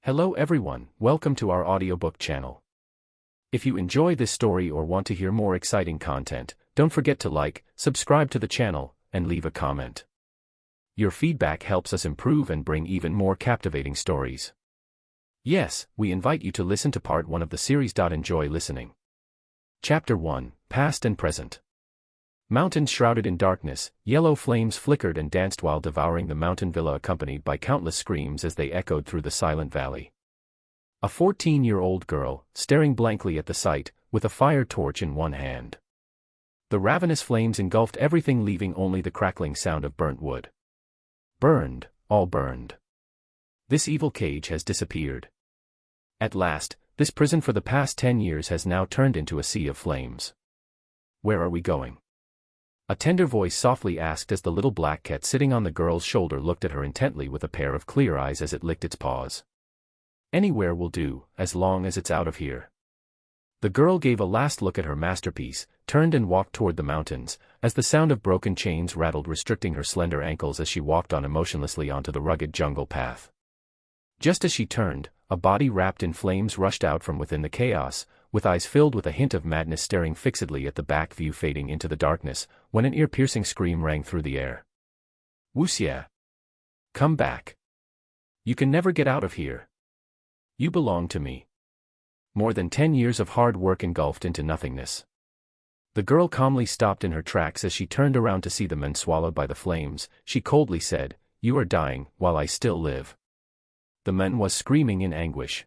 Hello everyone, welcome to our audiobook channel. If you enjoy this story or want to hear more exciting content, don't forget to like, subscribe to the channel, and leave a comment. Your feedback helps us improve and bring even more captivating stories. Yes, we invite you to listen to part 1 of the series. Enjoy listening. Chapter 1, Past and Present. Mountains shrouded in darkness, yellow flames flickered and danced while devouring the mountain villa, accompanied by countless screams as they echoed through the silent valley. A 14-year-old girl, staring blankly at the sight, with a fire torch in one hand. The ravenous flames engulfed everything, leaving only the crackling sound of burnt wood. Burned, all burned. This evil cage has disappeared. At last, this prison for the past 10 years has now turned into a sea of flames. Where are we going? A tender voice softly asked as the little black cat sitting on the girl's shoulder looked at her intently with a pair of clear eyes as it licked its paws. Anywhere will do, as long as it's out of here. The girl gave a last look at her masterpiece, turned and walked toward the mountains, as the sound of broken chains rattled, restricting her slender ankles as she walked on emotionlessly onto the rugged jungle path. Just as she turned, a body wrapped in flames rushed out from within the chaos, with eyes filled with a hint of madness staring fixedly at the back view, fading into the darkness, when an ear-piercing scream rang through the air. "Wuxia! Come back! You can never get out of here! You belong to me!" More than 10 years of hard work engulfed into nothingness. The girl calmly stopped in her tracks as she turned around to see the men swallowed by the flames. She coldly said, "You are dying, while I still live." The man was screaming in anguish.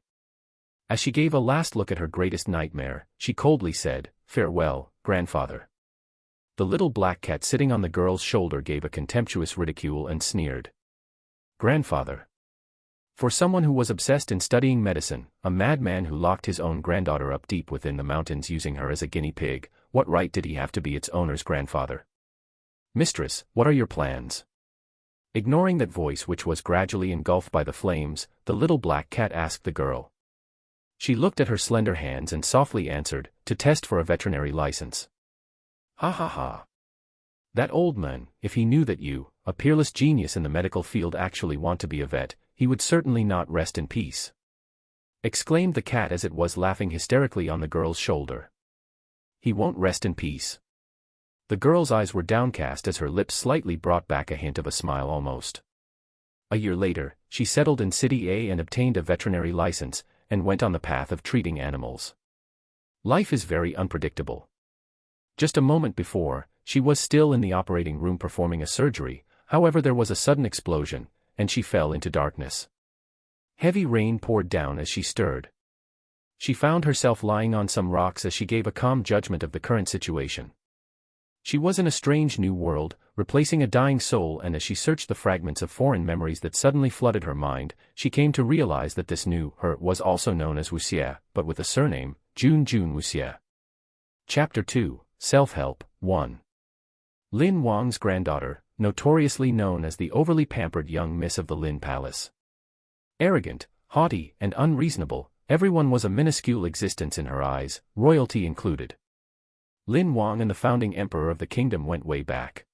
As she gave a last look at her greatest nightmare, she coldly said, "Farewell, grandfather." The little black cat sitting on the girl's shoulder gave a contemptuous ridicule and sneered. Grandfather. For someone who was obsessed in studying medicine, a madman who locked his own granddaughter up deep within the mountains using her as a guinea pig, what right did he have to be its owner's grandfather? "Mistress, what are your plans?" Ignoring that voice, which was gradually engulfed by the flames, the little black cat asked the girl. She looked at her slender hands and softly answered, "To test for a veterinary license." "Ha ha ha. That old man, if he knew that you, a peerless genius in the medical field, actually want to be a vet, he would certainly not rest in peace," exclaimed the cat as it was laughing hysterically on the girl's shoulder. "He won't rest in peace." The girl's eyes were downcast as her lips slightly brought back a hint of a smile almost. A year later, she settled in City A and obtained a veterinary license, and went on the path of treating animals. Life is very unpredictable. Just a moment before, she was still in the operating room performing a surgery. However, there was a sudden explosion, and she fell into darkness. Heavy rain poured down as she stirred. She found herself lying on some rocks as she gave a calm judgment of the current situation. She was in a strange new world, replacing a dying soul, and as she searched the fragments of foreign memories that suddenly flooded her mind, she came to realize that this new her was also known as Wuxia, but with a surname, Jun Wuxia. Chapter 2, Self-Help, 1. Lin Wang's granddaughter, notoriously known as the overly pampered young miss of the Lin Palace. Arrogant, haughty, and unreasonable, everyone was a minuscule existence in her eyes, royalty included. Lin Wang and the founding emperor of the kingdom went way back.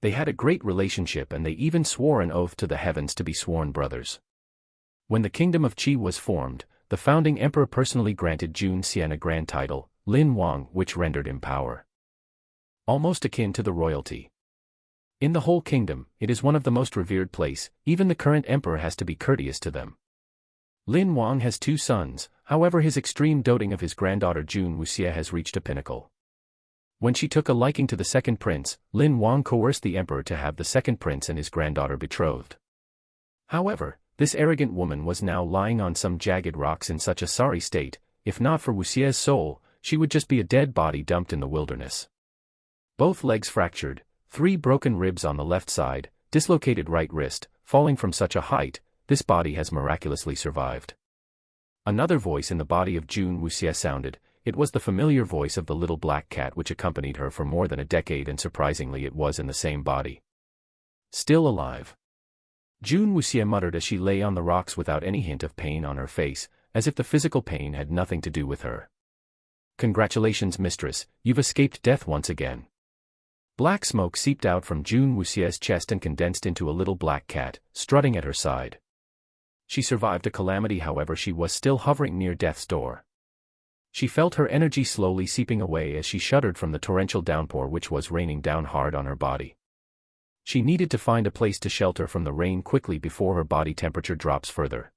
They had a great relationship, and they even swore an oath to the heavens to be sworn brothers. When the kingdom of Qi was formed, the founding emperor personally granted Jun Xian a grand title, Lin Wang, which rendered him power almost akin to the royalty. In the whole kingdom, it is one of the most revered place. Even the current emperor has to be courteous to them. Lin Wang has 2 sons, however his extreme doting of his granddaughter Jun Wuxia has reached a pinnacle. When she took a liking to the second prince, Lin Wang coerced the emperor to have the second prince and his granddaughter betrothed. However, this arrogant woman was now lying on some jagged rocks in such a sorry state. If not for Wuxia's soul, she would just be a dead body dumped in the wilderness. Both legs fractured, 3 broken ribs on the left side, dislocated right wrist. Falling from such a height, this body has miraculously survived. Another voice in the body of Jun Wuxia sounded. It was the familiar voice of the little black cat which accompanied her for more than a decade, and surprisingly it was in the same body. Still alive. Jun Wuxia muttered as she lay on the rocks without any hint of pain on her face, as if the physical pain had nothing to do with her. "Congratulations, mistress, you've escaped death once again." Black smoke seeped out from Jun Wuxia's chest and condensed into a little black cat, strutting at her side. She survived a calamity, however she was still hovering near death's door. She felt her energy slowly seeping away as she shuddered from the torrential downpour which was raining down hard on her body. She needed to find a place to shelter from the rain quickly before her body temperature drops further.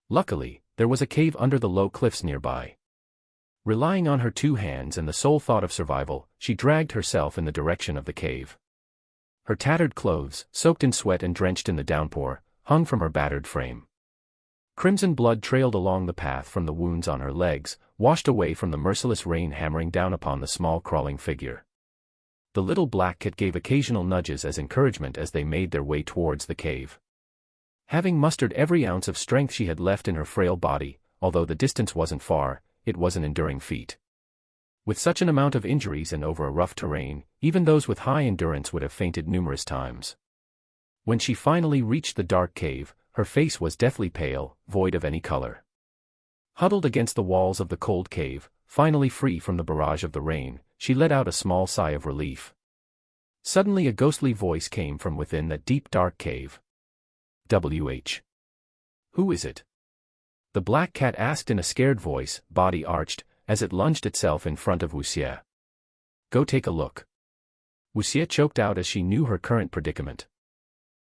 Luckily, there was a cave under the low cliffs nearby. Relying on her 2 hands and the sole thought of survival, she dragged herself in the direction of the cave. Her tattered clothes, soaked in sweat and drenched in the downpour, hung from her battered frame. Crimson blood trailed along the path from the wounds on her legs, washed away from the merciless rain hammering down upon the small crawling figure. The little black cat gave occasional nudges as encouragement as they made their way towards the cave. Having mustered every ounce of strength she had left in her frail body, although the distance wasn't far, it was an enduring feat. With such an amount of injuries and over a rough terrain, even those with high endurance would have fainted numerous times. When she finally reached the dark cave, her face was deathly pale, void of any color. Huddled against the walls of the cold cave, finally free from the barrage of the rain, she let out a small sigh of relief. Suddenly a ghostly voice came from within that deep dark cave. "WH. Who is it?" The black cat asked in a scared voice, body arched, as it lunged itself in front of Wuxia. "Go take a look." Wuxia choked out as she knew her current predicament.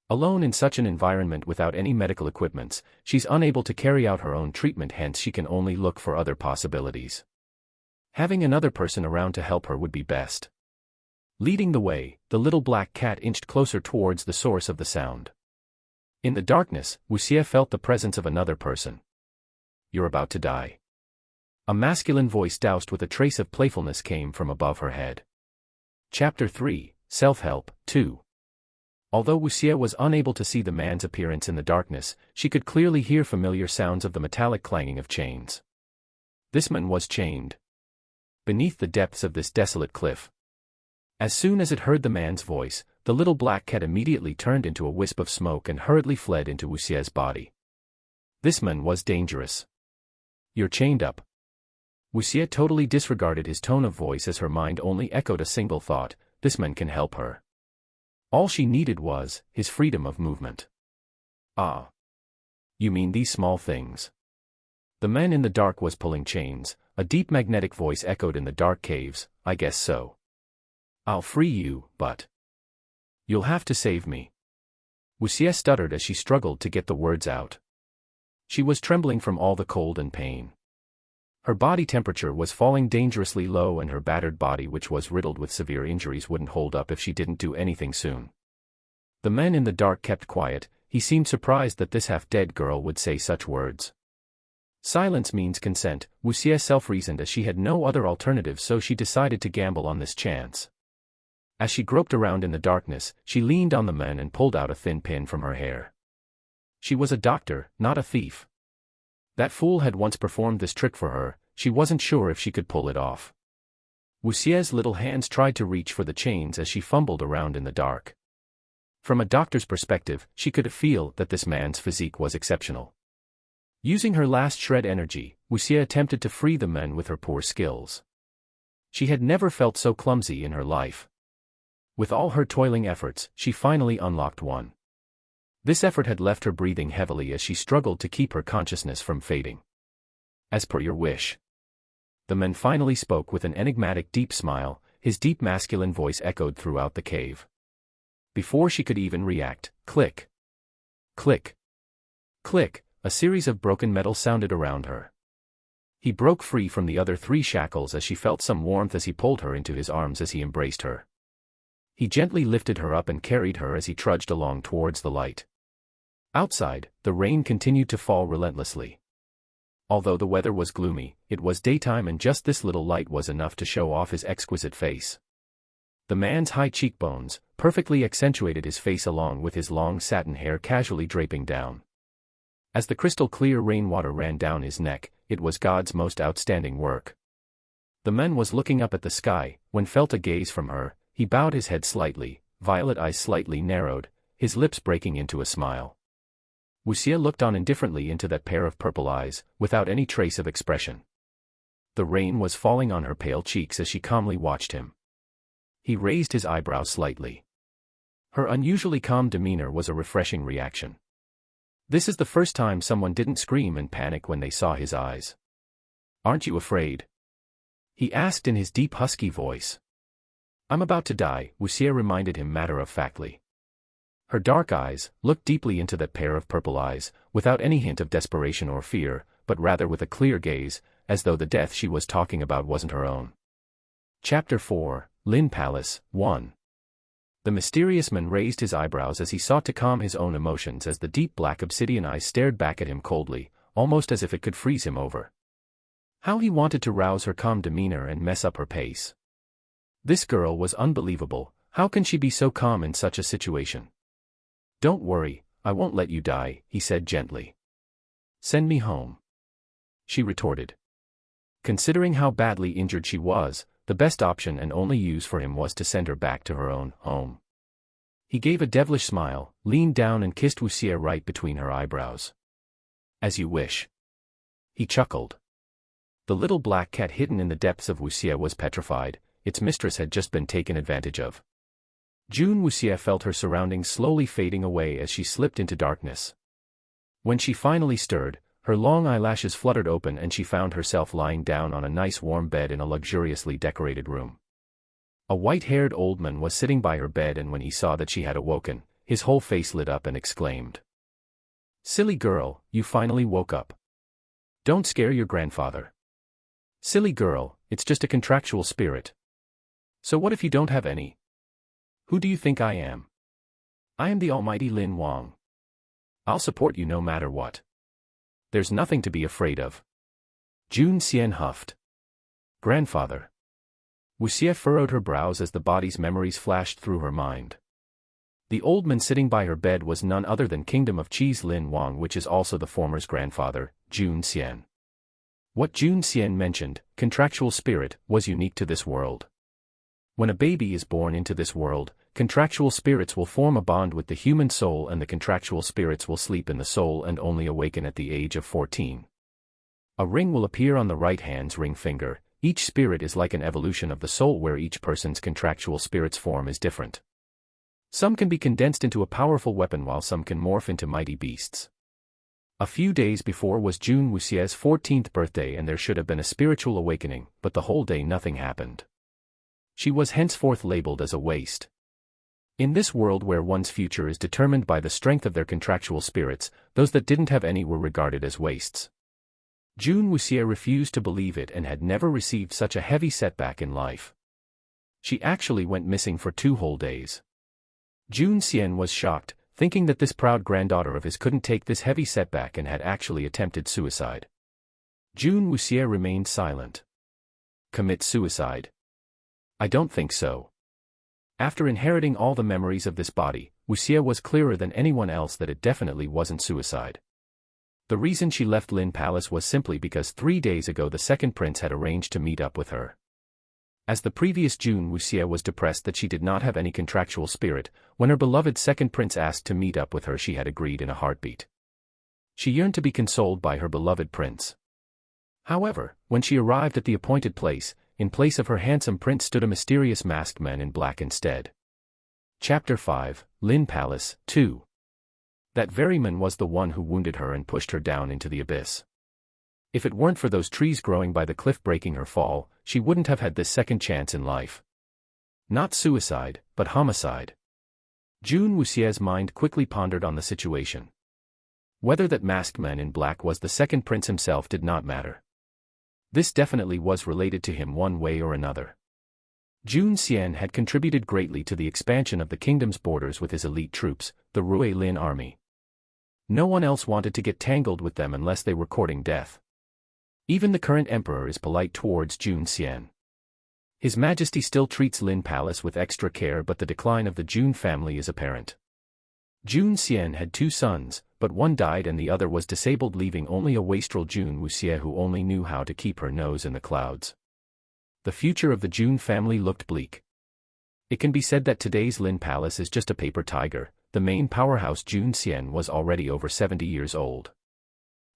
Alone in such an environment without any medical equipments, she's unable to carry out her own treatment, hence she can only look for other possibilities. Having another person around to help her would be best. Leading the way, the little black cat inched closer towards the source of the sound. In the darkness, Wuxia felt the presence of another person. "You're about to die." A masculine voice doused with a trace of playfulness came from above her head. Chapter 3, Self-Help, 2. Although Wuxia was unable to see the man's appearance in the darkness, she could clearly hear familiar sounds of the metallic clanging of chains. This man was chained beneath the depths of this desolate cliff. As soon as it heard the man's voice, the little black cat immediately turned into a wisp of smoke and hurriedly fled into Wuxia's body. This man was dangerous. "You're chained up." Wuxia totally disregarded his tone of voice as her mind only echoed a single thought: this man can help her. All she needed was his freedom of movement. "Ah. You mean these small things?" The man in the dark was pulling chains. A deep magnetic voice echoed in the dark caves. "I guess so. I'll free you, but you'll have to save me." Wuxia stuttered as she struggled to get the words out. She was trembling from all the cold and pain. Her body temperature was falling dangerously low and her battered body, which was riddled with severe injuries, wouldn't hold up if she didn't do anything soon. The man in the dark kept quiet. He seemed surprised that this half-dead girl would say such words. Silence means consent, Wuxia self-reasoned, as she had no other alternative, so she decided to gamble on this chance. As she groped around in the darkness, she leaned on the man and pulled out a thin pin from her hair. She was a doctor, not a thief. That fool had once performed this trick for her. She wasn't sure if she could pull it off. Wuxia's little hands tried to reach for the chains as she fumbled around in the dark. From a doctor's perspective, she could feel that this man's physique was exceptional. Using her last shred energy, Wuxia attempted to free the man with her poor skills. She had never felt so clumsy in her life. With all her toiling efforts, she finally unlocked one. This effort had left her breathing heavily as she struggled to keep her consciousness from fading. "As per your wish." The man finally spoke with an enigmatic deep smile. His deep masculine voice echoed throughout the cave. Before she could even react, click, click, click, a series of broken metal sounded around her. He broke free from the other 3 shackles as she felt some warmth as he pulled her into his arms as he embraced her. He gently lifted her up and carried her as he trudged along towards the light. Outside, the rain continued to fall relentlessly. Although the weather was gloomy, it was daytime and just this little light was enough to show off his exquisite face. The man's high cheekbones perfectly accentuated his face along with his long satin hair casually draping down. As the crystal-clear rainwater ran down his neck, it was God's most outstanding work. The man was looking up at the sky. When felt a gaze from her, he bowed his head slightly, violet eyes slightly narrowed, his lips breaking into a smile. Wuxia looked on indifferently into that pair of purple eyes, without any trace of expression. The rain was falling on her pale cheeks as she calmly watched him. He raised his eyebrows slightly. Her unusually calm demeanor was a refreshing reaction. This is the first time someone didn't scream in panic when they saw his eyes. "Aren't you afraid?" he asked in his deep husky voice. "I'm about to die," Wuxia reminded him matter-of-factly. Her dark eyes looked deeply into that pair of purple eyes, without any hint of desperation or fear, but rather with a clear gaze, as though the death she was talking about wasn't her own. Chapter 4, Lin Palace, 1. The mysterious man raised his eyebrows as he sought to calm his own emotions as the deep black obsidian eyes stared back at him coldly, almost as if it could freeze him over. How he wanted to rouse her calm demeanor and mess up her pace. This girl was unbelievable. How can she be so calm in such a situation? "Don't worry, I won't let you die," he said gently. "Send me home," she retorted. Considering how badly injured she was, the best option and only use for him was to send her back to her own home. He gave a devilish smile, leaned down and kissed Wuxia right between her eyebrows. "As you wish," he chuckled. The little black cat hidden in the depths of Wuxia was petrified. Its mistress had just been taken advantage of. June Wuxia felt her surroundings slowly fading away as she slipped into darkness. When she finally stirred, her long eyelashes fluttered open and she found herself lying down on a nice warm bed in a luxuriously decorated room. A white-haired old man was sitting by her bed, and when he saw that she had awoken, his whole face lit up and exclaimed, "Silly girl, you finally woke up. Don't scare your grandfather." "Silly girl, it's just a contractual spirit. So what if you don't have any? Who do you think I am? I am the almighty Lin Wang. I'll support you no matter what. There's nothing to be afraid of." Jun Xian huffed. "Grandfather." Wuxia furrowed her brows as the body's memories flashed through her mind. The old man sitting by her bed was none other than Kingdom of Qis Lin Wang, which is also the former's grandfather, Jun Xian. What Jun Xian mentioned, contractual spirit, was unique to this world. When a baby is born into this world, contractual spirits will form a bond with the human soul, and the contractual spirits will sleep in the soul and only awaken at the age of 14. A ring will appear on the right hand's ring finger. Each spirit is like an evolution of the soul, where each person's contractual spirit's form is different. Some can be condensed into a powerful weapon while some can morph into mighty beasts. A few days before was Jun Wuxia's 14th birthday, and there should have been a spiritual awakening, but the whole day nothing happened. She was henceforth labeled as a waste. In this world where one's future is determined by the strength of their contractual spirits, those that didn't have any were regarded as wastes. Jun Wuxia refused to believe it and had never received such a heavy setback in life. She actually went missing for 2 whole days. Jun Xian was shocked, thinking that this proud granddaughter of his couldn't take this heavy setback and had actually attempted suicide. Jun Wuxia remained silent. Commit suicide? I don't think so. After inheriting all the memories of this body, Wuxia was clearer than anyone else that it definitely wasn't suicide. The reason she left Lin Palace was simply because 3 days ago the second prince had arranged to meet up with her. As the previous Jun Wuxia was depressed that she did not have any contractual spirit, when her beloved second prince asked to meet up with her, she had agreed in a heartbeat. She yearned to be consoled by her beloved prince. However, when she arrived at the appointed place, in place of her handsome prince stood a mysterious masked man in black instead. Chapter 5, Lin Palace, 2. That very man was the one who wounded her and pushed her down into the abyss. If it weren't for those trees growing by the cliff breaking her fall, she wouldn't have had this second chance in life. Not suicide, but homicide. Jun Wuxia's mind quickly pondered on the situation. Whether that masked man in black was the second prince himself did not matter. This definitely was related to him one way or another. Jun Xian had contributed greatly to the expansion of the kingdom's borders with his elite troops, the Rui Lin army. No one else wanted to get tangled with them unless they were courting death. Even the current emperor is polite towards Jun Xian. His Majesty still treats Lin Palace with extra care, but the decline of the Jun family is apparent. Jun Xian had 2 sons, but one died and the other was disabled, leaving only a wastrel Jun Wuxia who only knew how to keep her nose in the clouds. The future of the Jun family looked bleak. It can be said that today's Lin Palace is just a paper tiger. The main powerhouse Jun Xian was already over 70 years old.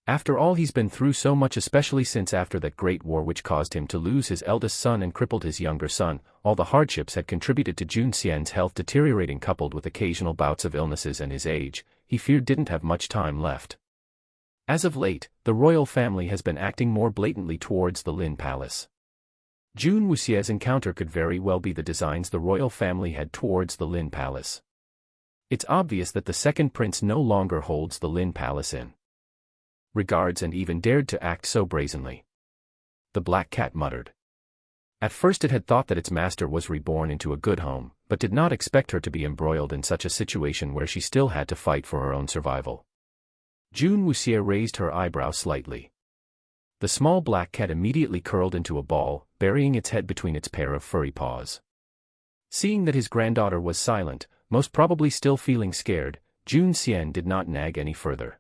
After all he's been through so much, especially since after that great war which caused him to lose his eldest son and crippled his younger son, all the hardships had contributed to Jun Xian's health deteriorating, coupled with occasional bouts of illnesses and his age. he feared didn't have much time left. As of late, the royal family has been acting more blatantly towards the Lin Palace. Jun Wuxie's encounter could very well be the designs the royal family had towards the Lin Palace. It's obvious that the second prince no longer holds the Lin Palace in regards and even dared to act so brazenly. The black cat muttered. At first it had thought that its master was reborn into a good home, but did not expect her to be embroiled in such a situation where she still had to fight for her own survival. Jun Wuxie raised her eyebrow slightly. The small black cat immediately curled into a ball, burying its head between its pair of furry paws. Seeing that his granddaughter was silent, most probably still feeling scared, Jun Xian did not nag any further.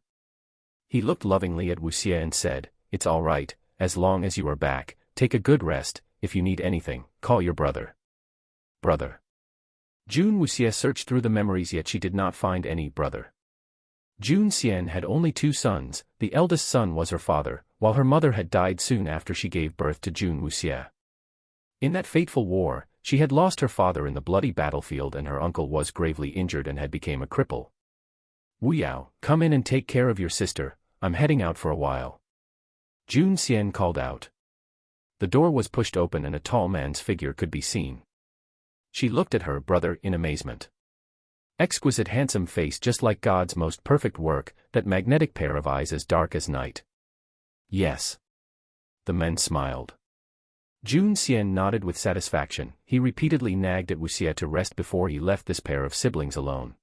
He looked lovingly at Wuxie and said, "It's all right, as long as you are back, take a good rest, if you need anything, call your brother." Brother. Jun Wuxie searched through the memories yet she did not find any brother. Jun Xian had only 2 sons, the eldest son was her father, while her mother had died soon after she gave birth to Jun Wuxie. In that fateful war, she had lost her father in the bloody battlefield and her uncle was gravely injured and had become a cripple. "Wu Yao, come in and take care of your sister, I'm heading out for a while." Jun Xian called out. The door was pushed open and a tall man's figure could be seen. She looked at her brother in amazement. Exquisite handsome face just like God's most perfect work, that magnetic pair of eyes as dark as night. "Yes." The man smiled. Jun Xian nodded with satisfaction. He repeatedly nagged at Wuxie to rest before he left this pair of siblings alone.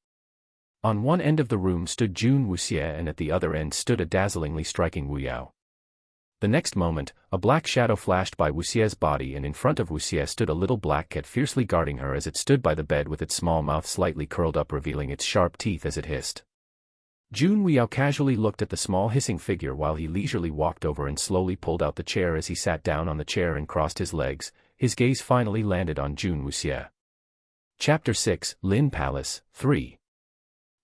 On one end of the room stood Jun Wuxie and at the other end stood a dazzlingly striking Wu Yao. The next moment, a black shadow flashed by Wuxie's body and in front of Wuxie stood a little black cat fiercely guarding her as it stood by the bed with its small mouth slightly curled up revealing its sharp teeth as it hissed. Jun Wu Yao casually looked at the small hissing figure while he leisurely walked over and slowly pulled out the chair as he sat down on the chair and crossed his legs. His gaze finally landed on Jun Wuxie. Chapter 6, Lin Palace, 3.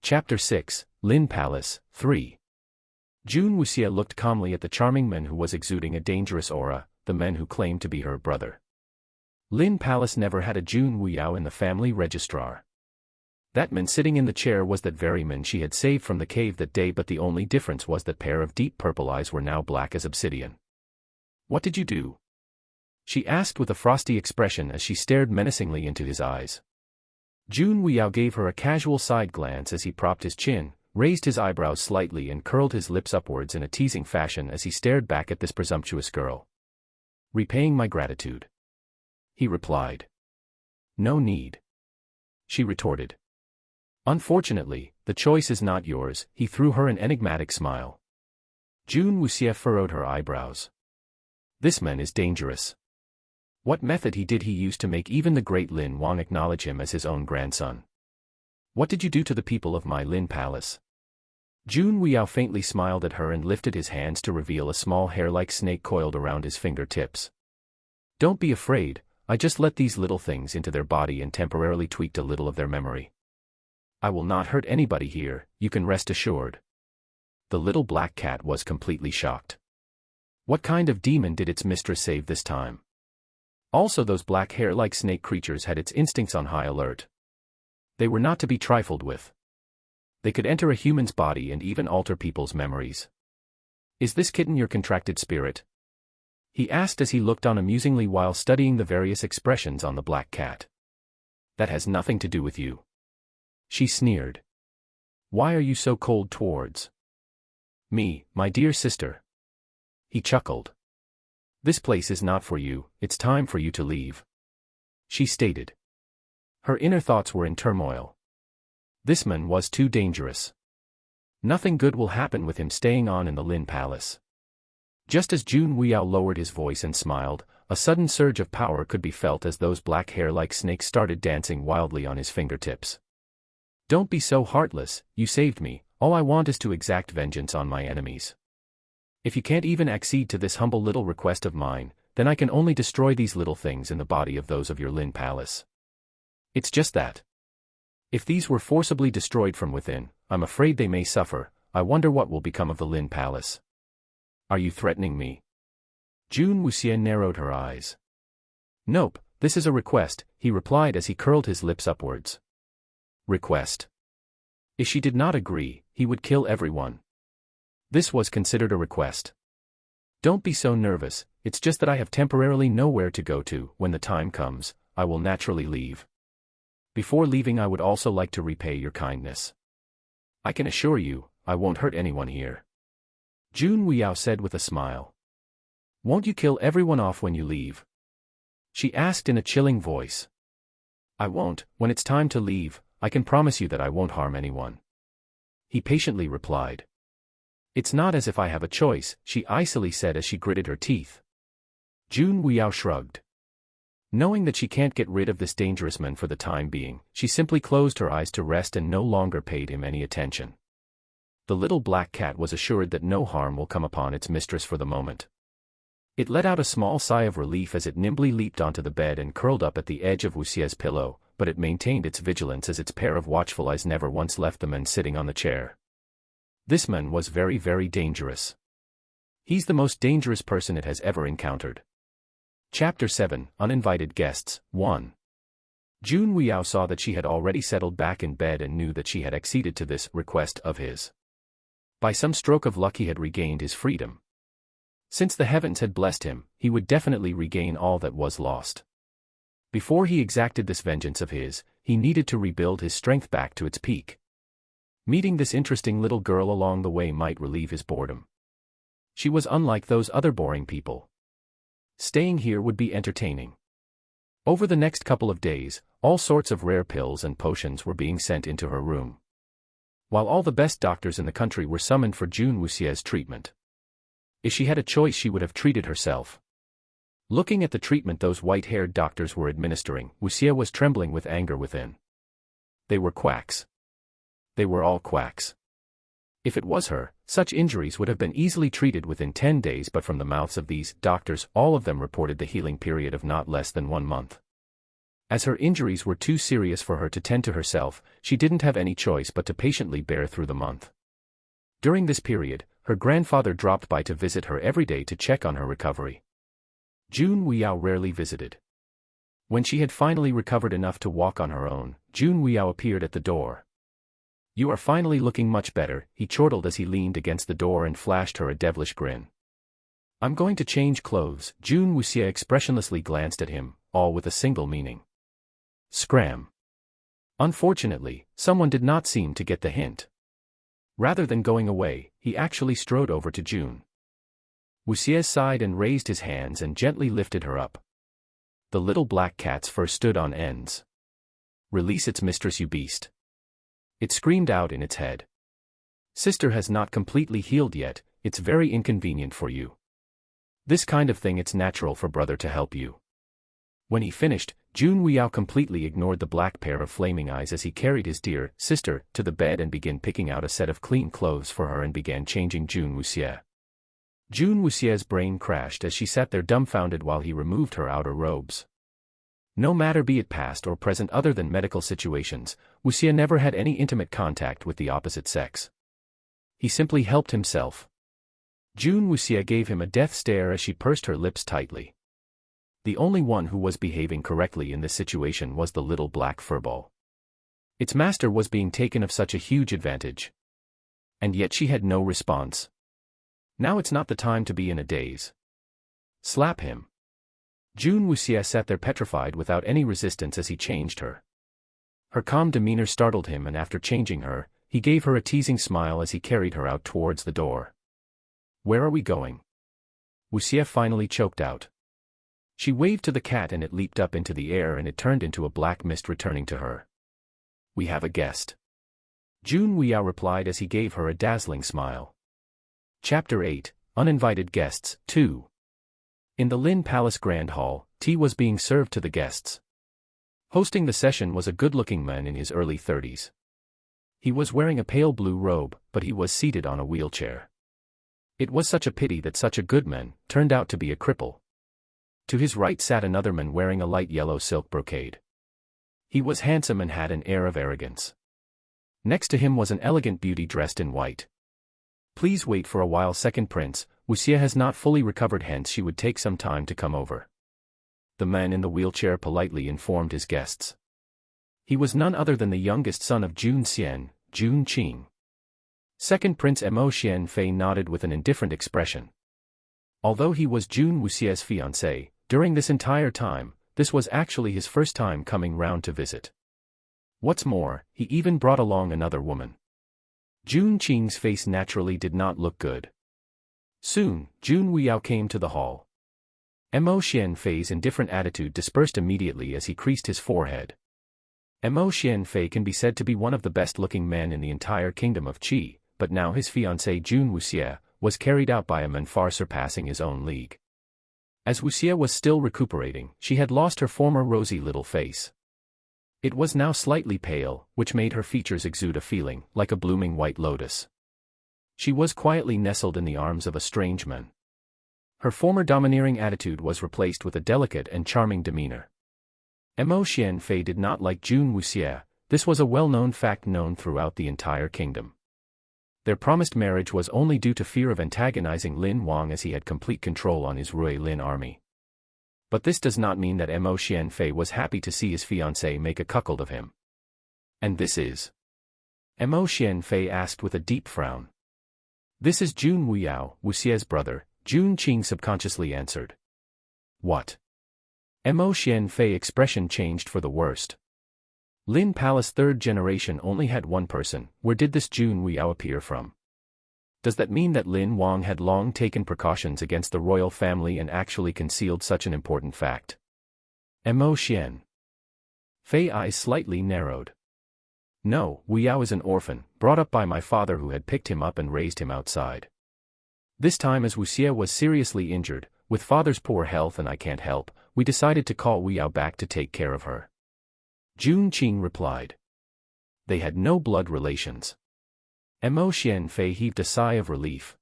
Chapter 6, Lin Palace, 3. Jun Wuxie looked calmly at the charming man who was exuding a dangerous aura, the man who claimed to be her brother. Lin Palace never had a Jun Wu Yao in the family registrar. That man sitting in the chair was that very man she had saved from the cave that day, but the only difference was that pair of deep purple eyes were now black as obsidian. "What did you do?" she asked with a frosty expression as she stared menacingly into his eyes. Jun Wu Yao gave her a casual side glance as he propped his chin, raised his eyebrows slightly and curled his lips upwards in a teasing fashion as he stared back at this presumptuous girl. "Repaying my gratitude," he replied. "No need," she retorted. "Unfortunately, the choice is not yours," he threw her an enigmatic smile. Jun Wuxie furrowed her eyebrows. "This man is dangerous. What method did he use to make even the great Lin Wang acknowledge him as his own grandson? What did you do to the people of my Lin Palace?" Jun Wu Yao faintly smiled at her and lifted his hands to reveal a small hair-like snake coiled around his fingertips. "Don't be afraid, I just let these little things into their body and temporarily tweaked a little of their memory. I will not hurt anybody here, you can rest assured." The little black cat was completely shocked. What kind of demon did its mistress save this time? Also, those black hair-like snake creatures had its instincts on high alert. They were not to be trifled with. They could enter a human's body and even alter people's memories. "Is this kitten your contracted spirit?" he asked as he looked on amusingly while studying the various expressions on the black cat. "That has nothing to do with you," she sneered. "Why are you so cold towards me, my dear sister?" He chuckled. "This place is not for you, it's time for you to leave," she stated. Her inner thoughts were in turmoil. This man was too dangerous. Nothing good will happen with him staying on in the Lin Palace. Just as Jun Wu Yao lowered his voice and smiled, a sudden surge of power could be felt as those black hair-like snakes started dancing wildly on his fingertips. "Don't be so heartless, you saved me, all I want is to exact vengeance on my enemies. If you can't even accede to this humble little request of mine, then I can only destroy these little things in the body of those of your Lin Palace. It's just that. If these were forcibly destroyed from within, I'm afraid they may suffer. I wonder what will become of the Lin Palace. Are you threatening me?" Jun Wuxie narrowed her eyes. "Nope, this is a request," he replied as he curled his lips upwards. "Request? If she did not agree, he would kill everyone. This was considered a request. Don't be so nervous, it's just that I have temporarily nowhere to go to. When the time comes, I will naturally leave. Before leaving, I would also like to repay your kindness. I can assure you, I won't hurt anyone here. Jun Weiyao said with a smile. Won't you kill everyone off when you leave? She asked in a chilling voice. I won't. When it's time to leave, I can promise you that I won't harm anyone. He patiently replied. It's not as if I have a choice, she icily said as she gritted her teeth. Jun Weiyao shrugged. Knowing that she can't get rid of this dangerous man for the time being, she simply closed her eyes to rest and no longer paid him any attention. The little black cat was assured that no harm will come upon its mistress for the moment. It let out a small sigh of relief as it nimbly leaped onto the bed and curled up at the edge of Wuxie's pillow, but it maintained its vigilance as its pair of watchful eyes never once left the man sitting on the chair. This man was very, very dangerous. He's the most dangerous person it has ever encountered. Chapter 7, Uninvited Guests, 1. Jun Weiyao saw that she had already settled back in bed and knew that she had acceded to this request of his. By some stroke of luck he had regained his freedom. Since the heavens had blessed him, he would definitely regain all that was lost. Before he exacted this vengeance of his, he needed to rebuild his strength back to its peak. Meeting this interesting little girl along the way might relieve his boredom. She was unlike those other boring people. Staying here would be entertaining. Over the next couple of days, all sorts of rare pills and potions were being sent into her room. While all the best doctors in the country were summoned for Jun Wuxie's treatment. If she had a choice, she would have treated herself. Looking at the treatment those white-haired doctors were administering, Wuxie was trembling with anger within. They were quacks. They were all quacks. If it was her, such injuries would have been easily treated within 10 days, but from the mouths of these doctors, all of them reported the healing period of not less than 1 month. As her injuries were too serious for her to tend to herself, she didn't have any choice but to patiently bear through the month. During this period, her grandfather dropped by to visit her every day to check on her recovery. Jun Weiyao rarely visited. When she had finally recovered enough to walk on her own, Jun Weiyao appeared at the door. You are finally looking much better, he chortled as he leaned against the door and flashed her a devilish grin. I'm going to change clothes. Jun Wuxie expressionlessly glanced at him, all with a single meaning. Scram. Unfortunately, someone did not seem to get the hint. Rather than going away, he actually strode over to Jun. Wuxie sighed and raised his hands and gently lifted her up. The little black cat's fur stood on ends. Release its mistress, you beast. It screamed out in its head. Sister has not completely healed yet, it's very inconvenient for you. This kind of thing, it's natural for brother to help you. When he finished, Jun Weiyao completely ignored the black pair of flaming eyes as he carried his dear sister to the bed and began picking out a set of clean clothes for her and began changing Jun Wuxie. Jun Wuxie's brain crashed as she sat there dumbfounded while he removed her outer robes. No matter be it past or present other than medical situations, Wuxie never had any intimate contact with the opposite sex. He simply helped himself. Jun Wuxie gave him a death stare as she pursed her lips tightly. The only one who was behaving correctly in this situation was the little black furball. Its master was being taken of such a huge advantage. And yet she had no response. Now it's not the time to be in a daze. Slap him. Jun Wuxie sat there petrified without any resistance as he changed her. Her calm demeanor startled him, and after changing her, he gave her a teasing smile as he carried her out towards the door. Where are we going? Wuxie finally choked out. She waved to the cat and it leaped up into the air and it turned into a black mist returning to her. We have a guest. Jun Weiyao replied as he gave her a dazzling smile. Chapter 8, Uninvited Guests, 2. In the Lin Palace Grand Hall, tea was being served to the guests. Hosting the session was a good-looking man in his early 30s. He was wearing a pale blue robe, but he was seated on a wheelchair. It was such a pity that such a good man turned out to be a cripple. To his right sat another man wearing a light yellow silk brocade. He was handsome and had an air of arrogance. Next to him was an elegant beauty dressed in white. Please wait for a while, second prince. Wuxie has not fully recovered, hence she would take some time to come over. The man in the wheelchair politely informed his guests. He was none other than the youngest son of Jun Xian, Jun Qing. Second Prince Mo Xianfei nodded with an indifferent expression. Although he was Jun Wuxie's fiancé, during this entire time, this was actually his first time coming round to visit. What's more, he even brought along another woman. Jun Qing's face naturally did not look good. Soon, Jun Wuyao came to the hall. Mo Xianfei's indifferent attitude dispersed immediately as he creased his forehead. Mo Xianfei can be said to be one of the best-looking men in the entire kingdom of Qi, but now his fiancé Jun Wuxie was carried out by a man far surpassing his own league. As Wuxie was still recuperating, she had lost her former rosy little face. It was now slightly pale, which made her features exude a feeling like a blooming white lotus. She was quietly nestled in the arms of a strange man. Her former domineering attitude was replaced with a delicate and charming demeanor. Mo Xianfei did not like Jun Wuxie. This was a well-known fact known throughout the entire kingdom. Their promised marriage was only due to fear of antagonizing Lin Wang, as he had complete control on his Rui Lin army. But this does not mean that Mo Xianfei was happy to see his fiancée make a cuckold of him. And this is? Mo Xianfei asked with a deep frown. This is Jun Wuyao, Wuxie's brother, Jun Qing subconsciously answered. What? Mo Xianfei's expression changed for the worst. Lin Palace third generation only had one person. Where did this Jun Wuyao appear from? Does that mean that Lin Wang had long taken precautions against the royal family and actually concealed such an important fact? Mo Xianfei's eyes slightly narrowed. No, Wuyao is an orphan, brought up by my father who had picked him up and raised him outside. This time as Wuxie was seriously injured, with father's poor health and I can't help, we decided to call Wuyao back to take care of her. Jun Qing replied. They had no blood relations. Mo Xianfei heaved a sigh of relief.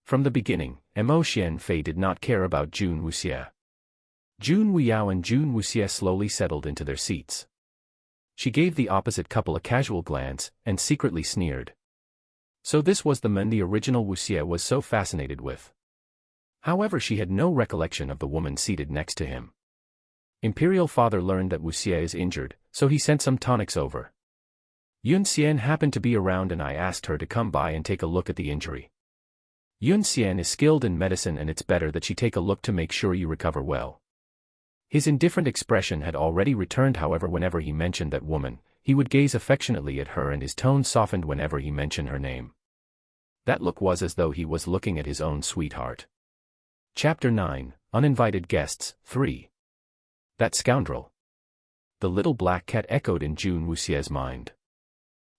From the beginning, Mo Xianfei did not care about Jun Wuxie. Jun Wuyao and Jun Wuxie slowly settled into their seats. She gave the opposite couple a casual glance, and secretly sneered. So this was the man the original Wuxie was so fascinated with. However, she had no recollection of the woman seated next to him. Imperial father learned that Wuxie is injured, so he sent some tonics over. Yun Xian happened to be around and I asked her to come by and take a look at the injury. Yun Xian is skilled in medicine and it's better that she take a look to make sure you recover well. His indifferent expression had already returned, however whenever he mentioned that woman, he would gaze affectionately at her and his tone softened whenever he mentioned her name. That look was as though he was looking at his own sweetheart. Chapter 9, Uninvited Guests, 3. That scoundrel. The little black cat echoed in Jun Wuxie's mind.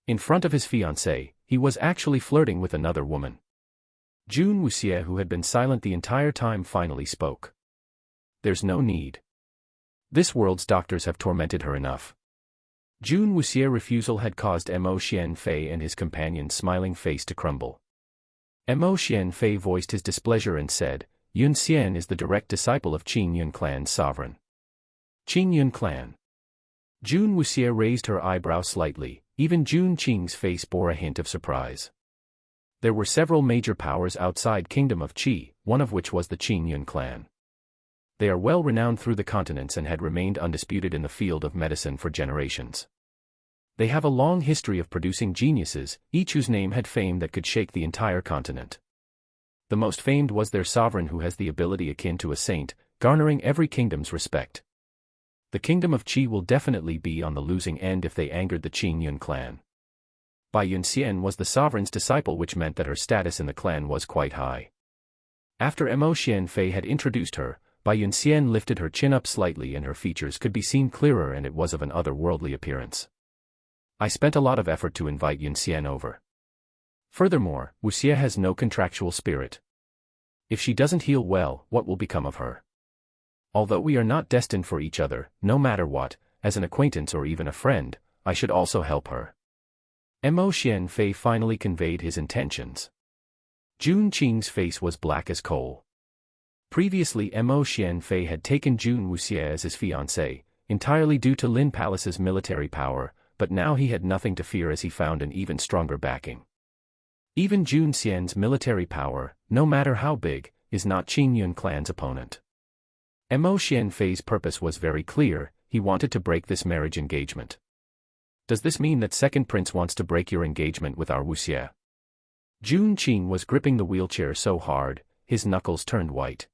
In front of his fiancée, he was actually flirting with another woman. Jun Wuxie, who had been silent the entire time, finally spoke. There's no need. This world's doctors have tormented her enough. Jun Wuxie's refusal had caused Mo Xianfei and his companion's smiling face to crumble. Mo Xianfei voiced his displeasure and said, Yun Xian is the direct disciple of Qing Yun clan's sovereign. Qing Yun clan. Jun Wuxie raised her eyebrow slightly, even Jun Qing's face bore a hint of surprise. There were several major powers outside Kingdom of Qi, one of which was the Qing Yun clan. They are well renowned through the continents and had remained undisputed in the field of medicine for generations. They have a long history of producing geniuses, each whose name had fame that could shake the entire continent. The most famed was their sovereign, who has the ability akin to a saint, garnering every kingdom's respect. The kingdom of Qi will definitely be on the losing end if they angered the Qing Yun clan. Bai Yun Xian was the sovereign's disciple, which meant that her status in the clan was quite high. After Mo Xianfei had introduced her, Bai Yun Xian lifted her chin up slightly and her features could be seen clearer, and it was of an otherworldly appearance. I spent a lot of effort to invite Yun Xian over. Furthermore, Wuxie has no contractual spirit. If she doesn't heal well, what will become of her? Although we are not destined for each other, no matter what, as an acquaintance or even a friend, I should also help her. Mo Xianfei finally conveyed his intentions. Jun Qing's face was black as coal. Previously, Mo Xianfei had taken Jun Wuxie as his fiancé, entirely due to Lin Palace's military power, but now he had nothing to fear as he found an even stronger backing. Even Jun Xian's military power, no matter how big, is not Qing Yun clan's opponent. Mo Xianfei's purpose was very clear: he wanted to break this marriage engagement. Does this mean that second prince wants to break your engagement with our Wuxie? Jun Qing was gripping the wheelchair so hard, his knuckles turned white.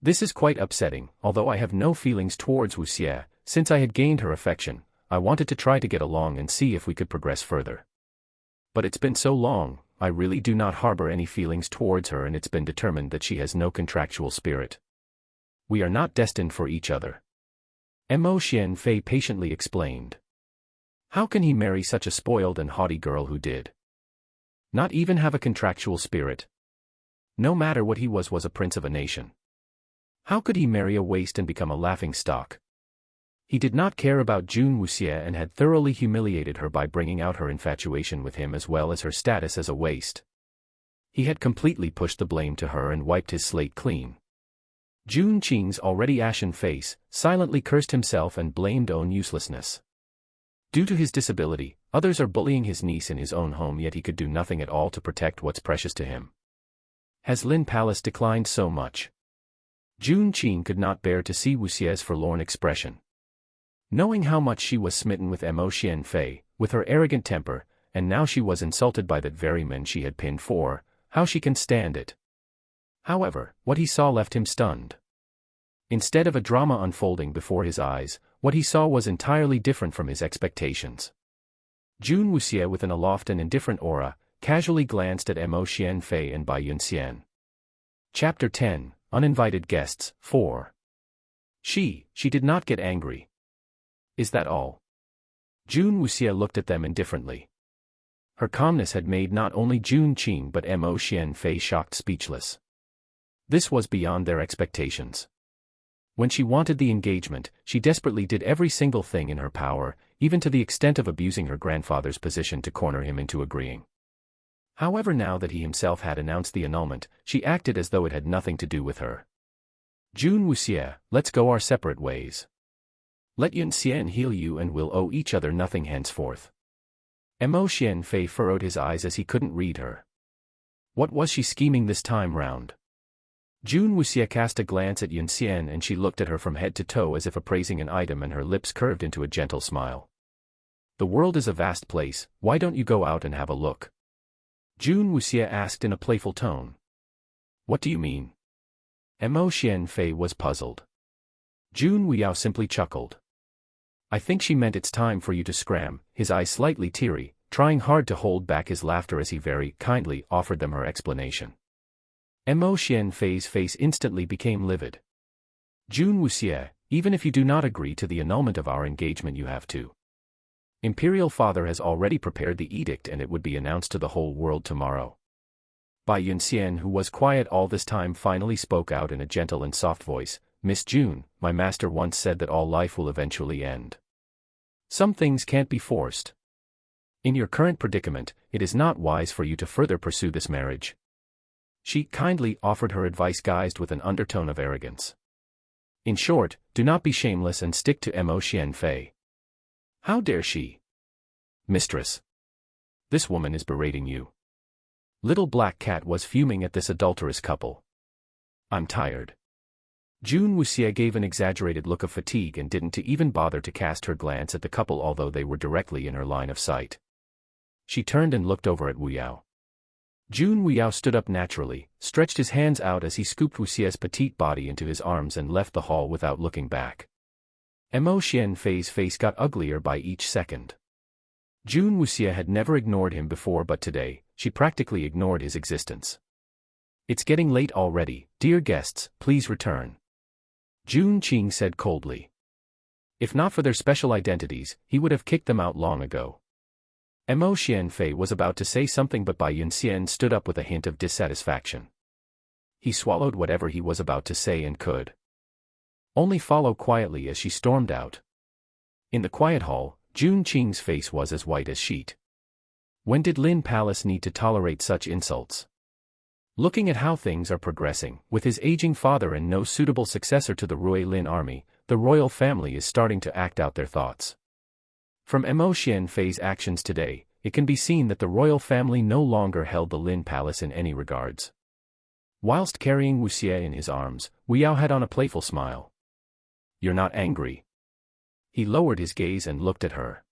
This is quite upsetting. Although I have no feelings towards Wuxie, since I had gained her affection, I wanted to try to get along and see if we could progress further. But it's been so long, I really do not harbor any feelings towards her, and it's been determined that she has no contractual spirit. We are not destined for each other. Mo Xianfei patiently explained. How can he marry such a spoiled and haughty girl who did not even have a contractual spirit? No matter what he was a prince of a nation. How could he marry a waste and become a laughing stock? He did not care about Jun Wuxie and had thoroughly humiliated her by bringing out her infatuation with him as well as her status as a waste. He had completely pushed the blame to her and wiped his slate clean. Jun Qing's already ashen face silently cursed himself and blamed own uselessness. Due to his disability, others are bullying his niece in his own home, yet he could do nothing at all to protect what's precious to him. Has Lin Palace declined so much? Jun Qing could not bear to see Wuxie's forlorn expression. Knowing how much she was smitten with Mo Xianfei, with her arrogant temper, and now she was insulted by that very man she had pinned for, how she can stand it? However, what he saw left him stunned. Instead of a drama unfolding before his eyes, what he saw was entirely different from his expectations. Jun Wuxie, with an aloft and indifferent aura, casually glanced at Mo Xianfei and Bai Yunxian. Chapter 10, Uninvited Guests, 4. She did not get angry. Is that all? Jun Wuxie looked at them indifferently. Her calmness had made not only Jun Qing but Mo Xianfei shocked speechless. This was beyond their expectations. When she wanted the engagement, she desperately did every single thing in her power, even to the extent of abusing her grandfather's position to corner him into agreeing. However, now that he himself had announced the annulment, she acted as though it had nothing to do with her. Jun Wuxie, let's go our separate ways. Let Yunxian heal you and we'll owe each other nothing henceforth. Mo Xianfei furrowed his eyes as he couldn't read her. What was she scheming this time round? Jun Wuxie cast a glance at Yunxian and she looked at her from head to toe as if appraising an item, and her lips curved into a gentle smile. The world is a vast place, why don't you go out and have a look? Jun Wuxie asked in a playful tone. What do you mean? Mo Xianfei was puzzled. Jun Wuxiao simply chuckled. I think she meant it's time for you to scram, his eyes slightly teary, trying hard to hold back his laughter as he very kindly offered them her explanation. Mo Xianfei's face instantly became livid. Jun Wuxie, even if you do not agree to the annulment of our engagement, you have to. Imperial Father has already prepared the edict and it would be announced to the whole world tomorrow. Bai Yunxian, who was quiet all this time, finally spoke out in a gentle and soft voice. Miss Jun, my master once said that all life will eventually end. Some things can't be forced. In your current predicament, it is not wise for you to further pursue this marriage. She kindly offered her advice guised with an undertone of arrogance. In short, do not be shameless and stick to Mo Xianfei. How dare she? Mistress. This woman is berating you. Little Black Cat was fuming at this adulterous couple. I'm tired. Jun Wuxie gave an exaggerated look of fatigue and didn't even bother to cast her glance at the couple, although they were directly in her line of sight. She turned and looked over at Wu Yao. Jun Wuxiao stood up naturally, stretched his hands out as he scooped Wuxie's petite body into his arms and left the hall without looking back. Mo Xianfei's face got uglier by each second. Jun Wuxie had never ignored him before, but today, she practically ignored his existence. It's getting late already, dear guests, please return. Jun Qing said coldly. If not for their special identities, he would have kicked them out long ago. Mo Xianfei was about to say something, but Bai Yunxian stood up with a hint of dissatisfaction. He swallowed whatever he was about to say and could only follow quietly as she stormed out. In the quiet hall, Jun Qing's face was as white as sheet. When did Lin Palace need to tolerate such insults? Looking at how things are progressing, with his aging father and no suitable successor to the Rui Lin army, the royal family is starting to act out their thoughts. From Mo Xianfei's actions today, it can be seen that the royal family no longer held the Lin Palace in any regards. Whilst carrying Wuxie in his arms, Wu Yao had on a playful smile. You're not angry? He lowered his gaze and looked at her.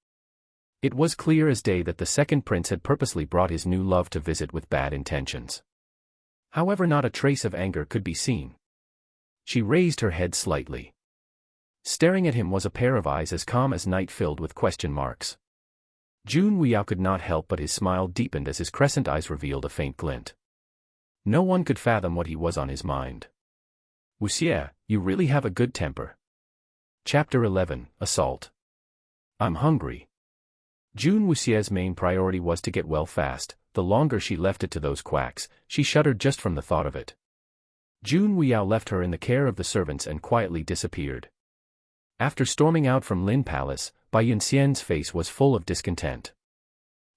It was clear as day that the second prince had purposely brought his new love to visit with bad intentions. However, not a trace of anger could be seen. She raised her head slightly. Staring at him was a pair of eyes as calm as night filled with question marks. Jun Wuxiao could not help but his smile deepened as his crescent eyes revealed a faint glint. No one could fathom what he was on his mind. Wuxia, you really have a good temper. Chapter 11, Assault. I'm hungry. Jun Wuxia's main priority was to get well fast. The longer she left it to those quacks, she shuddered just from the thought of it. Jun Wuxiao left her in the care of the servants and quietly disappeared. After storming out from Lin Palace, Bai Yunxian's face was full of discontent.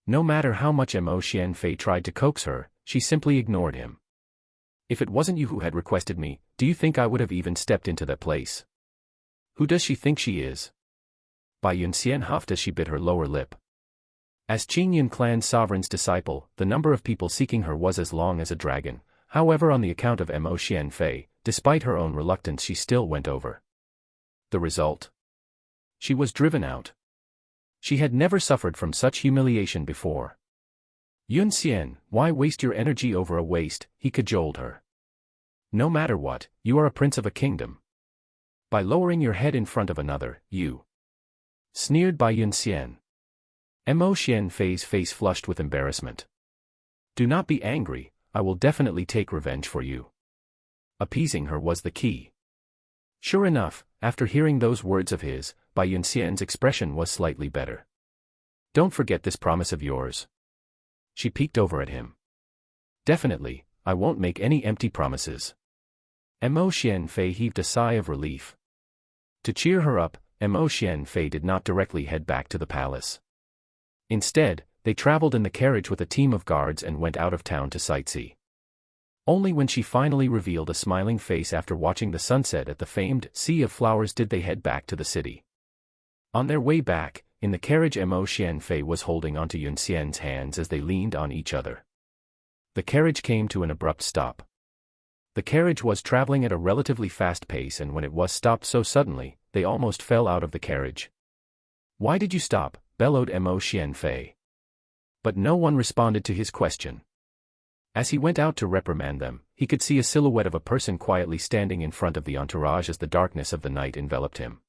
No matter how much Mo Xianfei tried to coax her, she simply ignored him. If it wasn't you who had requested me, do you think I would have even stepped into that place? Who does she think she is? Bai Yunxian huffed as she bit her lower lip. As Qingyun clan's sovereign's disciple, the number of people seeking her was as long as a dragon. However, on the account of Mo Xianfei, despite her own reluctance, she still went over. The result? She was driven out. She had never suffered from such humiliation before. Yun Xian, why waste your energy over a waste? He cajoled her. No matter what, you are a prince of a kingdom. By lowering your head in front of another, you sneered Bai Yunxian. Mo Xianfei's face flushed with embarrassment. Do not be angry, I will definitely take revenge for you. Appeasing her was the key. Sure enough, after hearing those words of his, Bai Yunxian's expression was slightly better. Don't forget this promise of yours. She peeked over at him. Definitely, I won't make any empty promises. Mo Xianfei heaved a sigh of relief. To cheer her up, Mo Xianfei did not directly head back to the palace. Instead, they traveled in the carriage with a team of guards and went out of town to sightsee. Only when she finally revealed a smiling face after watching the sunset at the famed Sea of Flowers did they head back to the city. On their way back, in the carriage, Mo Xianfei was holding onto Yun Xian's hands as they leaned on each other. The carriage came to an abrupt stop. The carriage was traveling at a relatively fast pace, and when it was stopped so suddenly, they almost fell out of the carriage. Why did you stop? Bellowed Mo Xianfei. But no one responded to his question. As he went out to reprimand them, he could see a silhouette of a person quietly standing in front of the entourage as the darkness of the night enveloped him.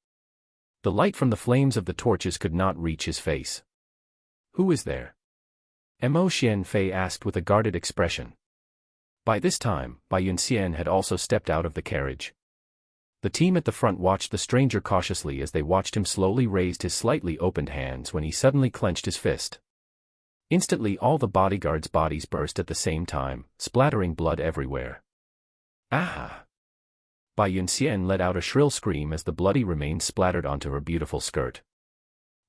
The light from the flames of the torches could not reach his face. Who is there? Mo Xianfei asked with a guarded expression. By this time, Bai Yunxian had also stepped out of the carriage. The team at the front watched the stranger cautiously as they watched him slowly raise his slightly opened hands when he suddenly clenched his fist. Instantly all the bodyguards' bodies burst at the same time, splattering blood everywhere. Ah! Bai Yunxian let out a shrill scream as the bloody remains splattered onto her beautiful skirt.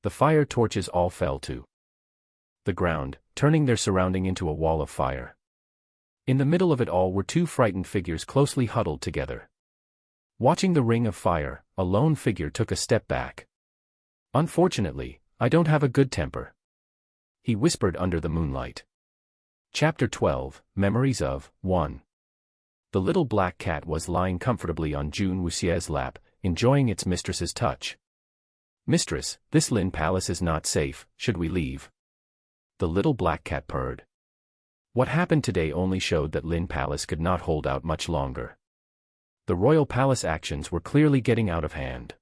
The fire torches all fell to the ground, turning their surrounding into a wall of fire. In the middle of it all were two frightened figures closely huddled together. Watching the ring of fire, a lone figure took a step back. Unfortunately, I don't have a good temper, he whispered under the moonlight. Chapter 12, Memories of 1. The little black cat was lying comfortably on Jun Wuxia's lap, enjoying its mistress's touch. Mistress, this Lin Palace is not safe, should we leave? The little black cat purred. What happened today only showed that Lin Palace could not hold out much longer. The royal palace actions were clearly getting out of hand.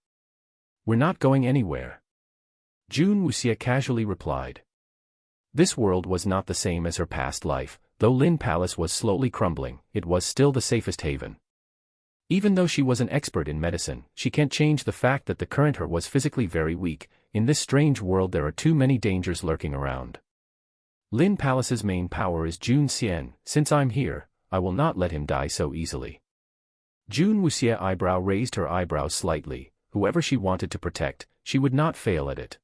We're not going anywhere, Jun Wuxia casually replied. This world was not the same as her past life. Though Lin Palace was slowly crumbling, it was still the safest haven. Even though she was an expert in medicine, she can't change the fact that the current her was physically very weak. In this strange world there are too many dangers lurking around. Lin Palace's main power is Jun Xian. Since I'm here, I will not let him die so easily. Jun Wuxia eyebrow raised her eyebrows slightly. Whoever she wanted to protect, she would not fail at it.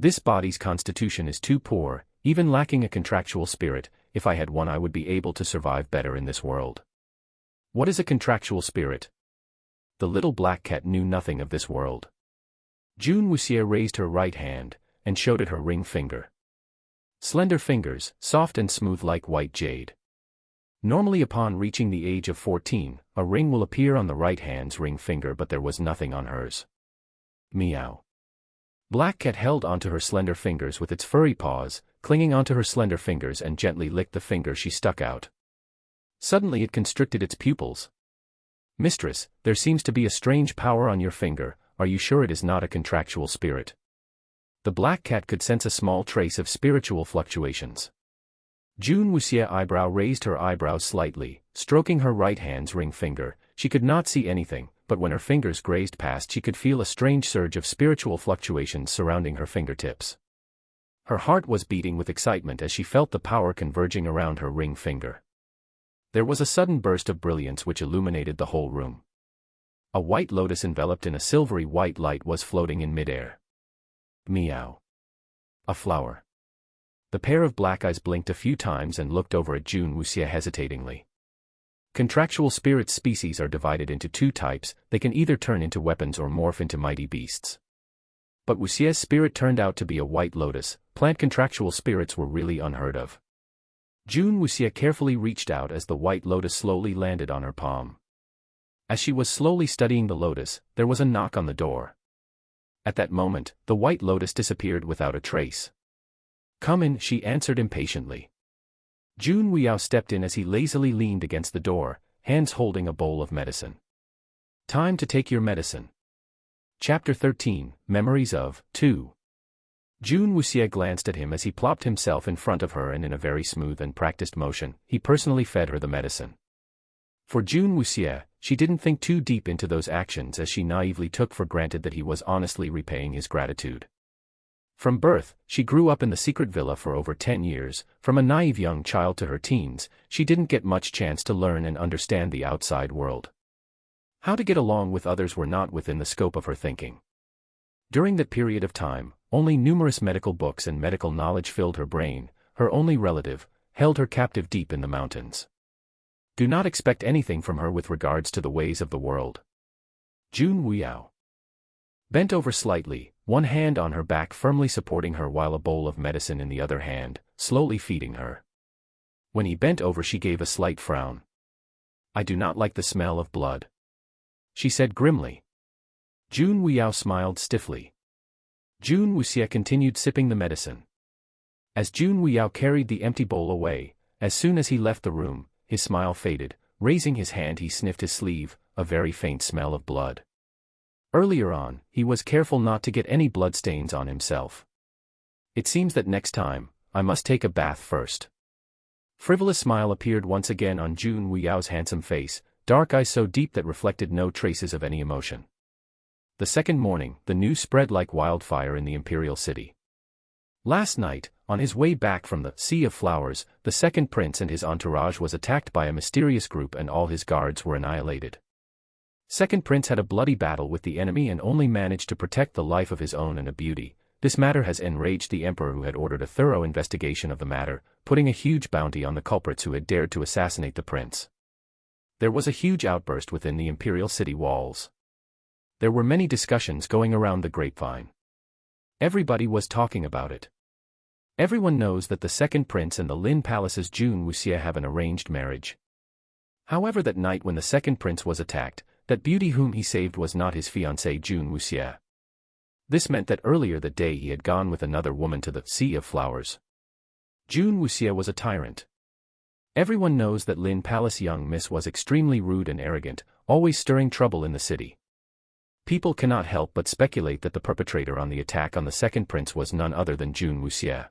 This body's constitution is too poor, even lacking a contractual spirit. If I had one I would be able to survive better in this world. What is a contractual spirit? The little black cat knew nothing of this world. Jun Wuxia raised her right hand, and showed it her ring finger. Slender fingers, soft and smooth like white jade. Normally upon reaching the age of 14, a ring will appear on the right hand's ring finger, but there was nothing on hers. Meow. Black Cat held onto her slender fingers with its furry paws, clinging onto her slender fingers and gently licked the finger she stuck out. Suddenly it constricted its pupils. "Mistress, there seems to be a strange power on your finger, are you sure it is not a contractual spirit?" The Black Cat could sense a small trace of spiritual fluctuations. June Wuxia eyebrow raised her eyebrows slightly, stroking her right hand's ring finger. She could not see anything, but when her fingers grazed past she could feel a strange surge of spiritual fluctuations surrounding her fingertips. Her heart was beating with excitement as she felt the power converging around her ring finger. There was a sudden burst of brilliance which illuminated the whole room. A white lotus enveloped in a silvery white light was floating in midair. Meow. A flower. The pair of black eyes blinked a few times and looked over at June Wuxia hesitatingly. Contractual spirit species are divided into two types, they can either turn into weapons or morph into mighty beasts. But Wuxia's spirit turned out to be a white lotus. Plant contractual spirits were really unheard of. June Wuxia carefully reached out as the white lotus slowly landed on her palm. As she was slowly studying the lotus, there was a knock on the door. At that moment, the white lotus disappeared without a trace. "Come in," she answered impatiently. June Wuxiao stepped in as he lazily leaned against the door, hands holding a bowl of medicine. "Time to take your medicine." Chapter 13, Memories of 2. June Wuxia glanced at him as he plopped himself in front of her and in a very smooth and practiced motion, he personally fed her the medicine. For June Wuxia, she didn't think too deep into those actions as she naively took for granted that he was honestly repaying his gratitude. From birth, she grew up in the secret villa for over 10 years, from a naive young child to her teens, she didn't get much chance to learn and understand the outside world. How to get along with others were not within the scope of her thinking. During that period of time, only numerous medical books and medical knowledge filled her brain. Her only relative held her captive deep in the mountains. Do not expect anything from her with regards to the ways of the world. June Wuxiao bent over slightly, one hand on her back firmly supporting her while a bowl of medicine in the other hand, slowly feeding her. When he bent over she gave a slight frown. "I do not like the smell of blood," she said grimly. June Wuxiao smiled stiffly. June Wuxia continued sipping the medicine. As June Wuxiao carried the empty bowl away, as soon as he left the room, his smile faded. Raising his hand he sniffed his sleeve, a very faint smell of blood. Earlier on, he was careful not to get any bloodstains on himself. "It seems that next time, I must take a bath first." Frivolous smile appeared once again on June Wuxiao's handsome face, dark eyes so deep that reflected no traces of any emotion. The second morning, the news spread like wildfire in the imperial city. Last night, on his way back from the Sea of Flowers, the second prince and his entourage was attacked by a mysterious group and all his guards were annihilated. Second prince had a bloody battle with the enemy and only managed to protect the life of his own and a beauty. This matter has enraged the emperor who had ordered a thorough investigation of the matter, putting a huge bounty on the culprits who had dared to assassinate the prince. There was a huge outburst within the imperial city walls. There were many discussions going around the grapevine. Everybody was talking about it. Everyone knows that the second prince and the Lin Palace's June Wuxia have an arranged marriage. However, that night when the second prince was attacked, that beauty whom he saved was not his fiancée June Wuxia. This meant that earlier that day he had gone with another woman to the Sea of Flowers. June Wuxia was a tyrant. Everyone knows that Lin Palace young miss was extremely rude and arrogant, always stirring trouble in the city. People cannot help but speculate that the perpetrator on the attack on the second prince was none other than June Wuxia.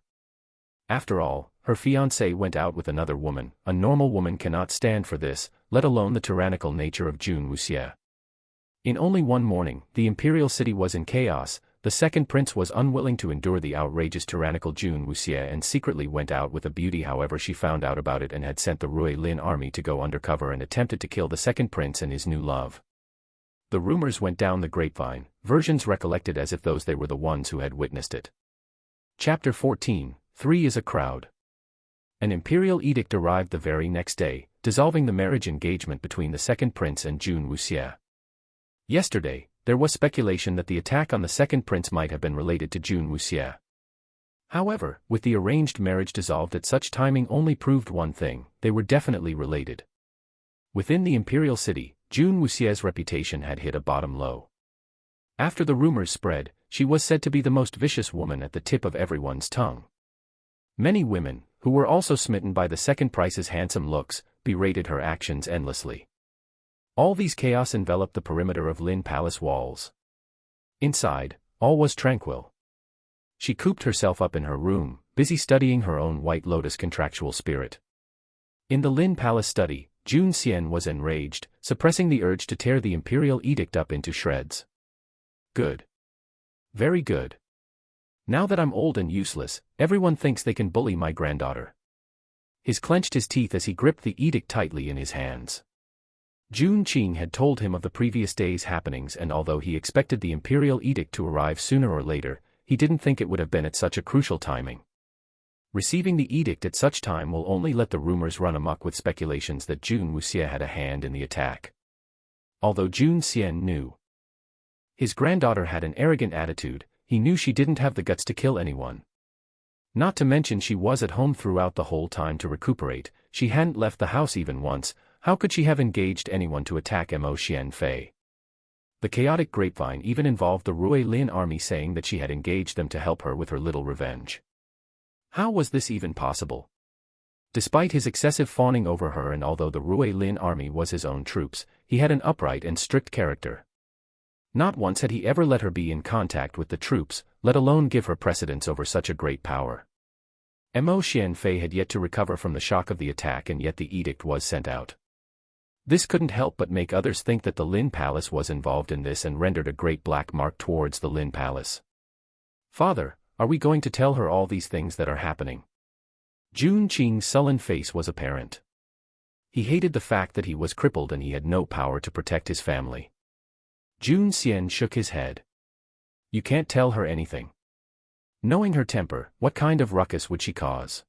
After all, her fiancé went out with another woman. A normal woman cannot stand for this, let alone the tyrannical nature of June Wuxia. In only one morning, the imperial city was in chaos. The second prince was unwilling to endure the outrageous tyrannical June Wuxia and secretly went out with a beauty. However, she found out about it and had sent the Rui Lin army to go undercover and attempted to kill the second prince and his new love. The rumors went down the grapevine, versions recollected as if they were the ones who had witnessed it. Chapter 14, 3 is a crowd. An imperial edict arrived the very next day, dissolving the marriage engagement between the second prince and June Wuxia. Yesterday, there was speculation that the attack on the second prince might have been related to June Wuxia. However, with the arranged marriage dissolved at such timing only proved one thing: they were definitely related. Within the imperial city, June Wuxia's reputation had hit a bottom low. After the rumors spread, she was said to be the most vicious woman at the tip of everyone's tongue. Many women, who were also smitten by the second prince's handsome looks, berated her actions endlessly. All these chaos enveloped the perimeter of Lin Palace walls. Inside, all was tranquil. She cooped herself up in her room, busy studying her own White Lotus contractual spirit. In the Lin Palace study, Jun Xian was enraged, suppressing the urge to tear the imperial edict up into shreds. Good. Very good. Now that I'm old and useless, everyone thinks they can bully my granddaughter. He clenched his teeth as he gripped the edict tightly in his hands. Jun Qing had told him of the previous day's happenings, and although he expected the imperial edict to arrive sooner or later, he didn't think it would have been at such a crucial timing. Receiving the edict at such time will only let the rumors run amok with speculations that Jun Wuxia had a hand in the attack. Although Jun Xian knew his granddaughter had an arrogant attitude, he knew she didn't have the guts to kill anyone. Not to mention she was at home throughout the whole time to recuperate, she hadn't left the house even once. How could she have engaged anyone to attack Mo Xianfei? The chaotic grapevine even involved the Rui Lin army saying that she had engaged them to help her with her little revenge. How was this even possible? Despite his excessive fawning over her, and although the Rui Lin army was his own troops, he had an upright and strict character. Not once had he ever let her be in contact with the troops, let alone give her precedence over such a great power. Mo Xianfei had yet to recover from the shock of the attack, and yet the edict was sent out. This couldn't help but make others think that the Lin Palace was involved in this, and rendered a great black mark towards the Lin Palace. Father, are we going to tell her all these things that are happening? Jun Qing's sullen face was apparent. He hated the fact that he was crippled and he had no power to protect his family. Jun Xian shook his head. You can't tell her anything. Knowing her temper, what kind of ruckus would she cause?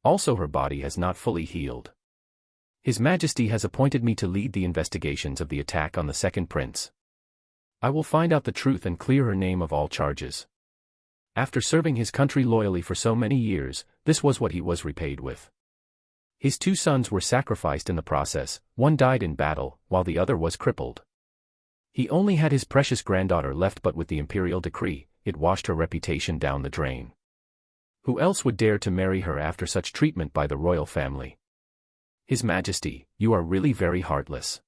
Also, her body has not fully healed. His Majesty has appointed me to lead the investigations of the attack on the second prince. I will find out the truth and clear her name of all charges. After serving his country loyally for so many years, this was what he was repaid with. His 2 sons were sacrificed in the process, one died in battle, while the other was crippled. He only had his precious granddaughter left, but with the imperial decree, it washed her reputation down the drain. Who else would dare to marry her after such treatment by the royal family? His Majesty, you are really very heartless.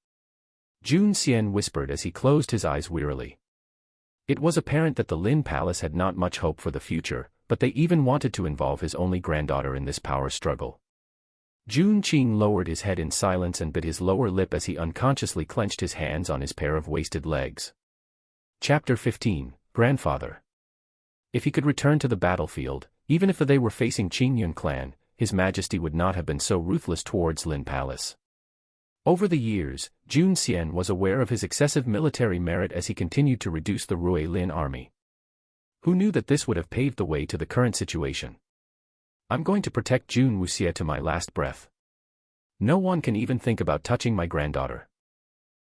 Jun Xian whispered as he closed his eyes wearily. It was apparent that the Lin Palace had not much hope for the future, but they even wanted to involve his only granddaughter in this power struggle. Jun Qing lowered his head in silence and bit his lower lip as he unconsciously clenched his hands on his pair of wasted legs. Chapter 15, Grandfather. If he could return to the battlefield, even if they were facing Qingyun clan, His Majesty would not have been so ruthless towards Lin Palace. Over the years, Jun Xian was aware of his excessive military merit as he continued to reduce the Rui Lin army. Who knew that this would have paved the way to the current situation? I'm going to protect Jun Wuxia to my last breath. No one can even think about touching my granddaughter.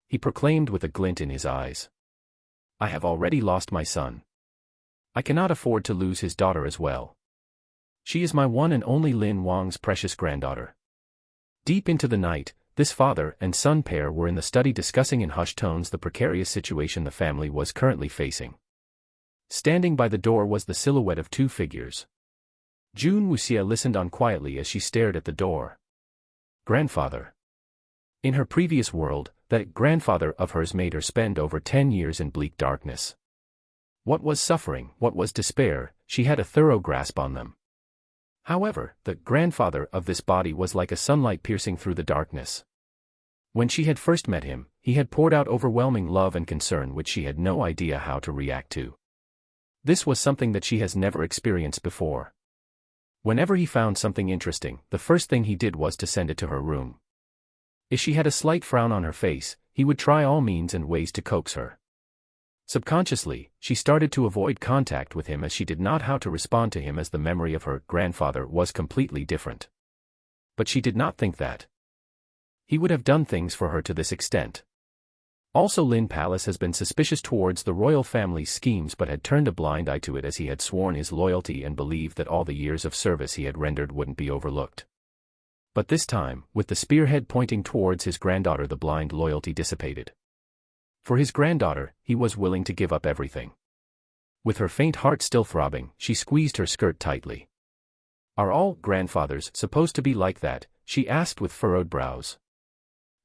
He proclaimed with a glint in his eyes. I have already lost my son. I cannot afford to lose his daughter as well. She is my one and only Lin Wang's precious granddaughter. Deep into the night, this father and son pair were in the study discussing in hushed tones the precarious situation the family was currently facing. Standing by the door was the silhouette of 2 figures. Jun Wuxia listened on quietly as she stared at the door. Grandfather. In her previous world, that grandfather of hers made her spend over 10 years in bleak darkness. What was suffering, what was despair, she had a thorough grasp on them. However, the grandfather of this body was like a sunlight piercing through the darkness. When she had first met him, he had poured out overwhelming love and concern which she had no idea how to react to. This was something that she has never experienced before. Whenever he found something interesting, the first thing he did was to send it to her room. If she had a slight frown on her face, he would try all means and ways to coax her. Subconsciously, she started to avoid contact with him as she did not know how to respond to him, as the memory of her grandfather was completely different. But she did not think that he would have done things for her to this extent. Also, Lin Palace has been suspicious towards the royal family's schemes but had turned a blind eye to it as he had sworn his loyalty and believed that all the years of service he had rendered wouldn't be overlooked. But this time, with the spearhead pointing towards his granddaughter, the blind loyalty dissipated. For his granddaughter, he was willing to give up everything. With her faint heart still throbbing, she squeezed her skirt tightly. "Are all grandfathers supposed to be like that?" she asked with furrowed brows.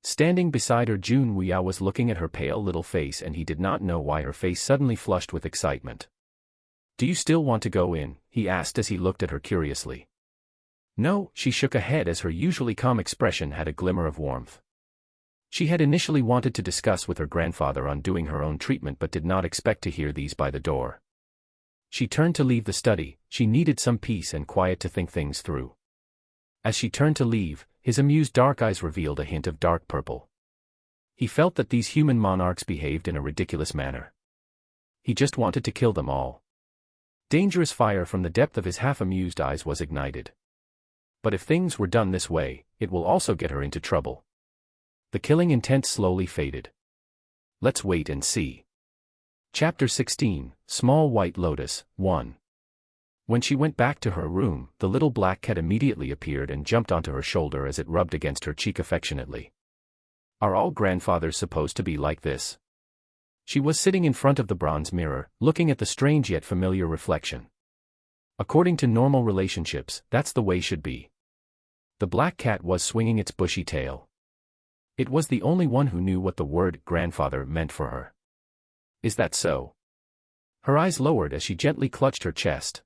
Standing beside her, Jun Wuya was looking at her pale little face, and he did not know why her face suddenly flushed with excitement. "Do you still want to go in?" he asked as he looked at her curiously. "No," she shook a head as her usually calm expression had a glimmer of warmth. She had initially wanted to discuss with her grandfather on doing her own treatment but did not expect to hear these by the door. She turned to leave the study. She needed some peace and quiet to think things through. As she turned to leave, his amused dark eyes revealed a hint of dark purple. He felt that these human monarchs behaved in a ridiculous manner. He just wanted to kill them all. Dangerous fire from the depth of his half-amused eyes was ignited. But if things were done this way, it will also get her into trouble. The killing intent slowly faded. Let's wait and see. Chapter 16, Small White Lotus, 1. When she went back to her room, the little black cat immediately appeared and jumped onto her shoulder as it rubbed against her cheek affectionately. "Are all grandfathers supposed to be like this?" She was sitting in front of the bronze mirror, looking at the strange yet familiar reflection. According to normal relationships, that's the way should be. The black cat was swinging its bushy tail. It was the only one who knew what the word grandfather meant for her. "Is that so?" Her eyes lowered as she gently clutched her chest.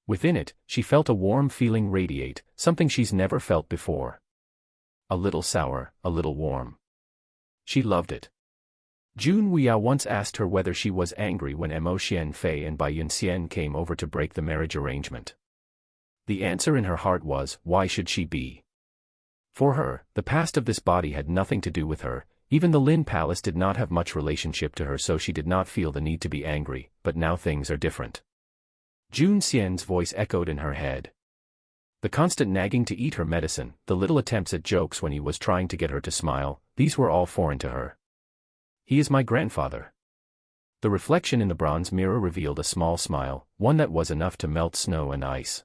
Within it, she felt a warm feeling radiate, something she's never felt before. A little sour, a little warm. She loved it. Jun Wuya once asked her whether she was angry when Mo Xianfei and Bai Yunxian came over to break the marriage arrangement. The answer in her heart was, why should she be? For her, the past of this body had nothing to do with her. Even the Lin Palace did not have much relationship to her, so she did not feel the need to be angry, but now things are different. Jun Xian's voice echoed in her head. The constant nagging to eat her medicine, the little attempts at jokes when he was trying to get her to smile, these were all foreign to her. "He is my grandfather." The reflection in the bronze mirror revealed a small smile, one that was enough to melt snow and ice.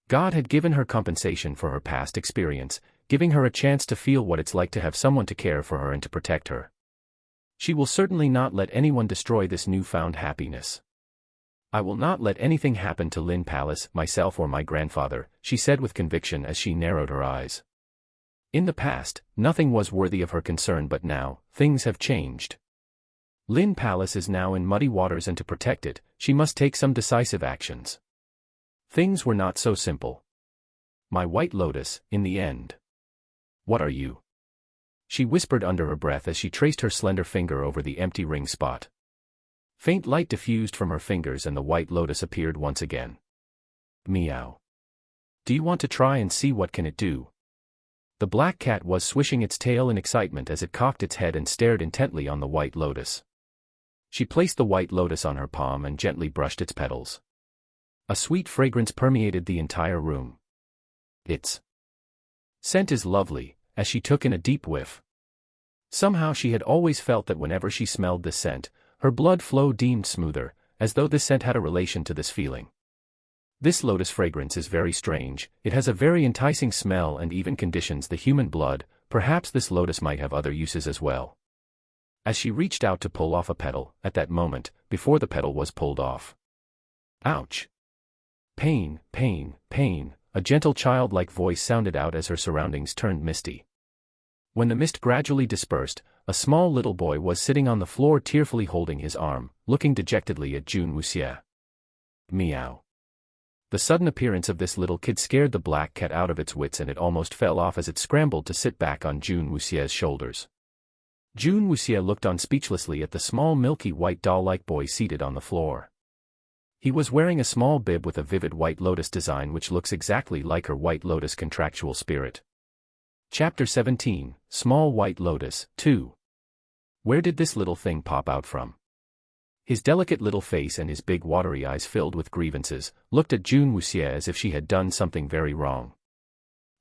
God had given her compensation for her past experience, giving her a chance to feel what it's like to have someone to care for her and to protect her. She will certainly not let anyone destroy this newfound happiness. "I will not let anything happen to Lin Palace, myself or my grandfather," she said with conviction as she narrowed her eyes. In the past, nothing was worthy of her concern, but now, things have changed. Lin Palace is now in muddy waters, and to protect it, she must take some decisive actions. Things were not so simple. "My white lotus, in the end." "What are you?" she whispered under her breath as she traced her slender finger over the empty ring spot. Faint light diffused from her fingers and the white lotus appeared once again. "Meow. Do you want to try and see what can it do?" The black cat was swishing its tail in excitement as it cocked its head and stared intently on the white lotus. She placed the white lotus on her palm and gently brushed its petals. A sweet fragrance permeated the entire room. Its scent is lovely, as she took in a deep whiff. Somehow she had always felt that whenever she smelled this scent, her blood flow deemed smoother, as though this scent had a relation to this feeling. This lotus fragrance is very strange. It has a very enticing smell and even conditions the human blood. Perhaps this lotus might have other uses as well. As she reached out to pull off a petal, at that moment, before the petal was pulled off. "Ouch! Pain, pain, pain," a gentle childlike voice sounded out as her surroundings turned misty. When the mist gradually dispersed, a small little boy was sitting on the floor tearfully holding his arm, looking dejectedly at Jun Wuxia. Meow. The sudden appearance of this little kid scared the black cat out of its wits, and it almost fell off as it scrambled to sit back on Jun Wuxia's shoulders. Jun Wuxia looked on speechlessly at the small milky white doll-like boy seated on the floor. He was wearing a small bib with a vivid white lotus design which looks exactly like her white lotus contractual spirit. Chapter 17, Small White Lotus, 2. Where did this little thing pop out from? His delicate little face and his big watery eyes filled with grievances, looked at Jun Wuxia as if she had done something very wrong.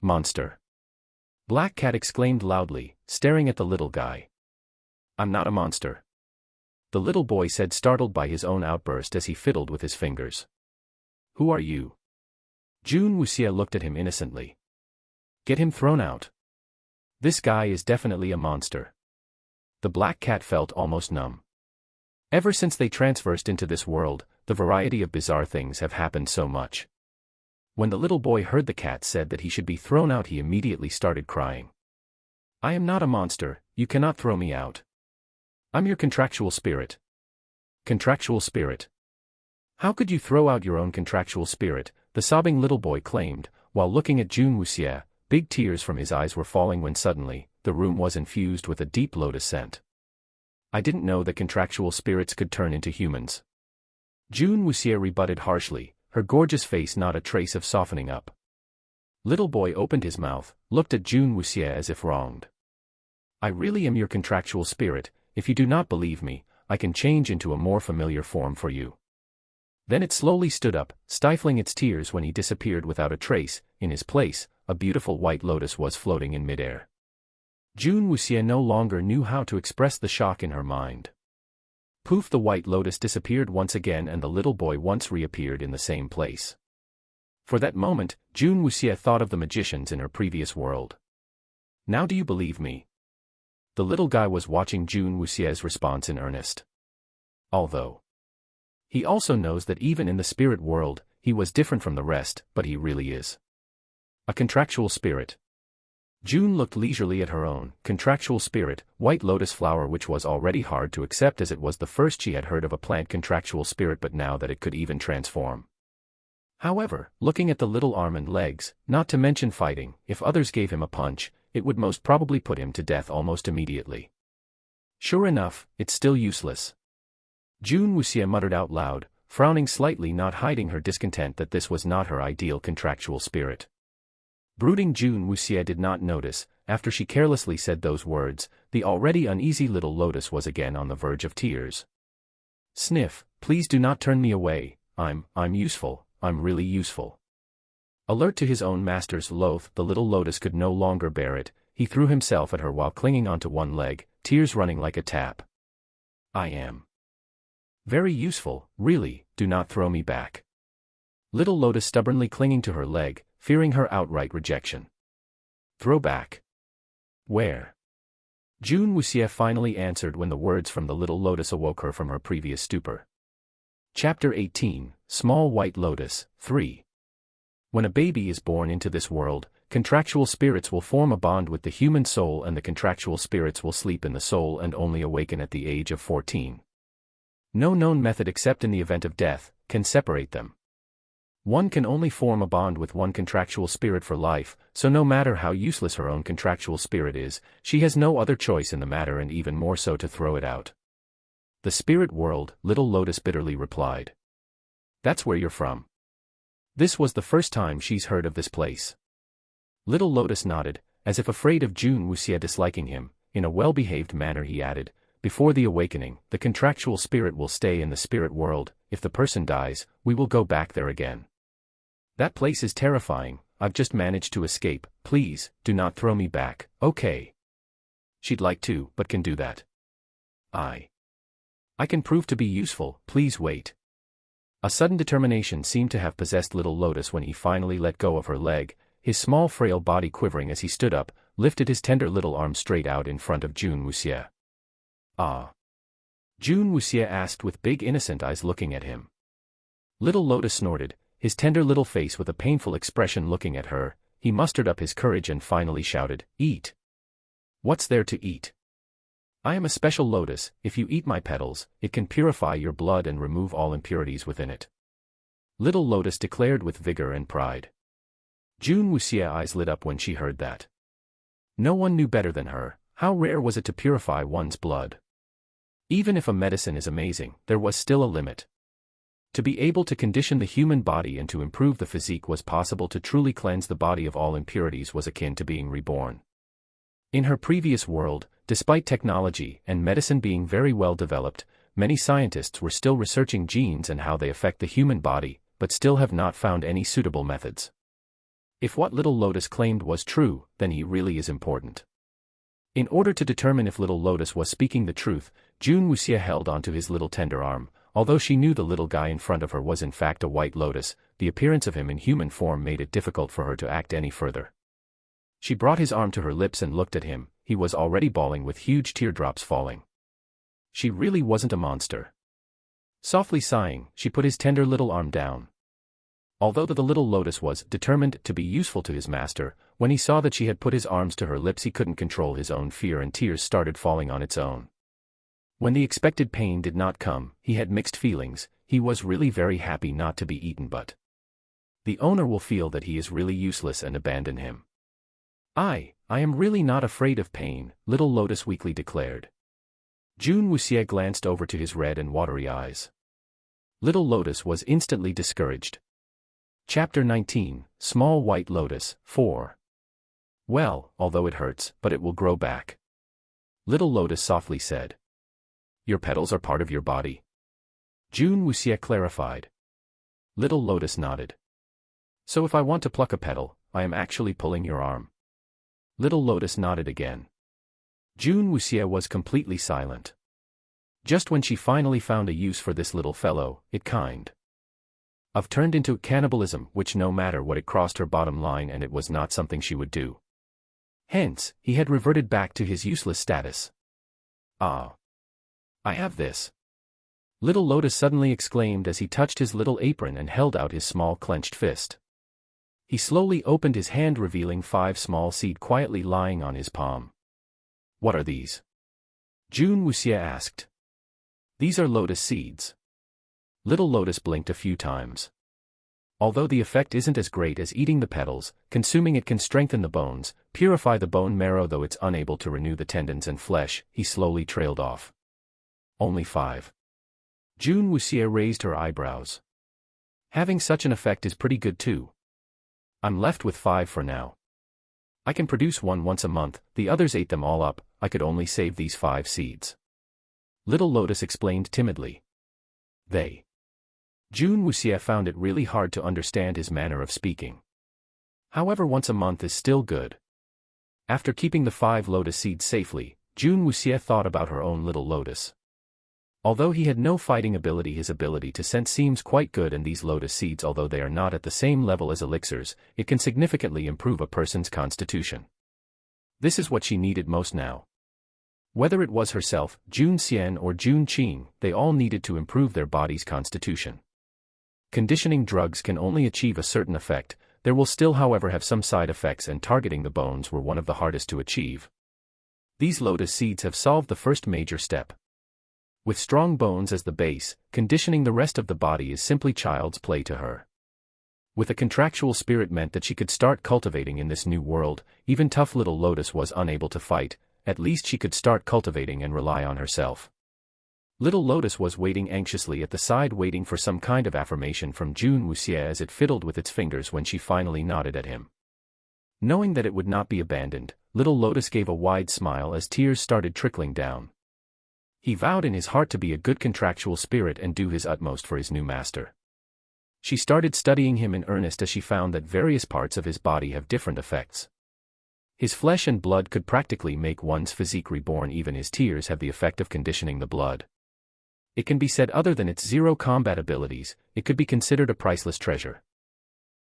"Monster!" Black Cat exclaimed loudly, staring at the little guy. "I'm not a monster," the little boy said, startled by his own outburst as he fiddled with his fingers. "Who are you?" Jun Wuxia looked at him innocently. "Get him thrown out. This guy is definitely a monster." The black cat felt almost numb. Ever since they transversed into this world, the variety of bizarre things have happened so much. When the little boy heard the cat said that he should be thrown out, he immediately started crying. I am not a monster, you cannot throw me out. I'm your contractual spirit. Contractual spirit. How could you throw out your own contractual spirit? The sobbing little boy claimed, while looking at June Wuxie. Big tears from his eyes were falling when suddenly, the room was infused with a deep lotus scent. I didn't know that contractual spirits could turn into humans. June Wuxie rebutted harshly, her gorgeous face not a trace of softening up. Little boy opened his mouth, looked at June Wuxie as if wronged. I really am your contractual spirit. If you do not believe me, I can change into a more familiar form for you. Then it slowly stood up, stifling its tears when he disappeared without a trace. In his place, a beautiful white lotus was floating in midair. June Wuxie no longer knew how to express the shock in her mind. Poof, the white lotus disappeared once again and the little boy once reappeared in the same place. For that moment, June Wuxie thought of the magicians in her previous world. Now do you believe me? The little guy was watching June Wuxie's response in earnest. Although he also knows that even in the spirit world, he was different from the rest, but he really is a contractual spirit. June looked leisurely at her own contractual spirit, white lotus flower, which was already hard to accept as it was the first she had heard of a plant contractual spirit, but now that it could even transform. However, looking at the little arm and legs, not to mention fighting, if others gave him a punch, it would most probably put him to death almost immediately. Sure enough, it's still useless. June Wuxie muttered out loud, frowning slightly, not hiding her discontent that this was not her ideal contractual spirit. Brooding June Wuxie did not notice, after she carelessly said those words, the already uneasy little lotus was again on the verge of tears. Sniff, please do not turn me away, I'm useful, I'm really useful. Alert to his own master's loath, the little lotus could no longer bear it. He threw himself at her while clinging onto one leg, tears running like a tap. I am very useful, really, do not throw me back. Little lotus stubbornly clinging to her leg, fearing her outright rejection. Throw back? Where? June Wuxie finally answered when the words from the little lotus awoke her from her previous stupor. Chapter 18, Small White Lotus, 3. When a baby is born into this world, contractual spirits will form a bond with the human soul, and the contractual spirits will sleep in the soul and only awaken at the age of 14. No known method except in the event of death can separate them. One can only form a bond with one contractual spirit for life, so no matter how useless her own contractual spirit is, she has no other choice in the matter, and even more so to throw it out. The spirit world, little lotus bitterly replied. That's where you're from. This was the first time she's heard of this place. Little lotus nodded, as if afraid of June Wuxie disliking him. In a well-behaved manner he added, before the awakening, the contractual spirit will stay in the spirit world. If the person dies, we will go back there again. That place is terrifying. I've just managed to escape. Please, do not throw me back, okay? She'd like to, but can do that. I can prove to be useful, please wait. A sudden determination seemed to have possessed little lotus when he finally let go of her leg, his small frail body quivering as he stood up, lifted his tender little arm straight out in front of June Wuxie. Ah. June Wuxie asked with big innocent eyes looking at him. Little lotus snorted, his tender little face with a painful expression looking at her. He mustered up his courage and finally shouted, Eat. What's there to eat? I am a special lotus. If you eat my petals, it can purify your blood and remove all impurities within it. Little lotus declared with vigor and pride. June Wuxie's eyes lit up when she heard that. No one knew better than her. How rare was it to purify one's blood? Even if a medicine is amazing, there was still a limit. To be able to condition the human body and to improve the physique was possible. To truly cleanse the body of all impurities was akin to being reborn. In her previous world, despite technology and medicine being very well developed, many scientists were still researching genes and how they affect the human body, but still have not found any suitable methods. If what little lotus claimed was true, then he really is important. In order to determine if little lotus was speaking the truth, June Wuxie held onto his little tender arm. Although she knew the little guy in front of her was in fact a white lotus, the appearance of him in human form made it difficult for her to act any further. She brought his arm to her lips and looked at him. He was already bawling with huge teardrops falling. She really wasn't a monster. Softly sighing, she put his tender little arm down. Although the little lotus was determined to be useful to his master, when he saw that she had put his arms to her lips he couldn't control his own fear and tears started falling on its own. When the expected pain did not come, he had mixed feelings. He was really very happy not to be eaten, but the owner will feel that he is really useless and abandon him. I am really not afraid of pain, little lotus weakly declared. Jun Wuxie glanced over to his red and watery eyes. Little lotus was instantly discouraged. Chapter 19, Small White Lotus, 4. Well, although it hurts, but it will grow back. Little lotus softly said. Your petals are part of your body. Jun Wuxie clarified. Little lotus nodded. So if I want to pluck a petal, I am actually pulling your arm. Little lotus nodded again. Jun Wuxie was completely silent. Just when she finally found a use for this little fellow, it kind of turned into cannibalism, which no matter what it crossed her bottom line and it was not something she would do. Hence, he had reverted back to his useless status. Ah. I have this. Little lotus suddenly exclaimed as he touched his little apron and held out his small clenched fist. He slowly opened his hand revealing 5 small seeds quietly lying on his palm. What are these? Jun Wuxie asked. These are lotus seeds. Little lotus blinked a few times. Although the effect isn't as great as eating the petals, consuming it can strengthen the bones, purify the bone marrow though it's unable to renew the tendons and flesh, he slowly trailed off. Only 5. Jun Wuxie raised her eyebrows. Having such an effect is pretty good too. I'm left with 5 for now. I can produce one once a month, the others ate them all up, I could only save these 5 seeds. Little lotus explained timidly. They. Jun Wuxie found it really hard to understand his manner of speaking. However, once a month is still good. After keeping the 5 lotus seeds safely, Jun Wuxie thought about her own little lotus. Although he had no fighting ability, his ability to sense seems quite good, and these lotus seeds, although they are not at the same level as elixirs, it can significantly improve a person's constitution. This is what she needed most now. Whether it was herself, Jun Xian or Jun Qing, they all needed to improve their body's constitution. Conditioning drugs can only achieve a certain effect, there will still however have some side effects, and targeting the bones were one of the hardest to achieve. These lotus seeds have solved the first major step. With strong bones as the base, conditioning the rest of the body is simply child's play to her. With a contractual spirit meant that she could start cultivating in this new world. Even tough little lotus was unable to fight, at least she could start cultivating and rely on herself. Little lotus was waiting anxiously at the side, waiting for some kind of affirmation from Jun Wuxie as it fiddled with its fingers when she finally nodded at him. Knowing that it would not be abandoned, little lotus gave a wide smile as tears started trickling down. He vowed in his heart to be a good contractual spirit and do his utmost for his new master. She started studying him in earnest as she found that various parts of his body have different effects. His flesh and blood could practically make one's physique reborn. Even his tears have the effect of conditioning the blood. It can be said, other than its 0 combat abilities, it could be considered a priceless treasure.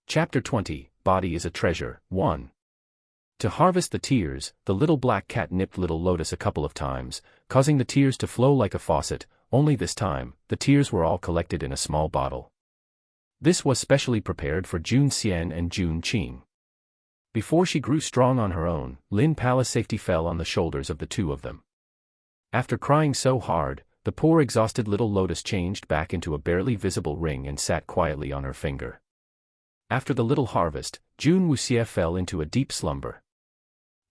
Chapter 20, Body is a Treasure, 1. To harvest the tears, the little black cat nipped little lotus a couple of times, causing the tears to flow like a faucet, only this time, the tears were all collected in a small bottle. This was specially prepared for Jun Xian and Jun Qing. Before she grew strong on her own, Lin Palace safety fell on the shoulders of the two of them. After crying so hard, the poor exhausted little lotus changed back into a barely visible ring and sat quietly on her finger. After the little harvest, Jun Wuxie fell into a deep slumber.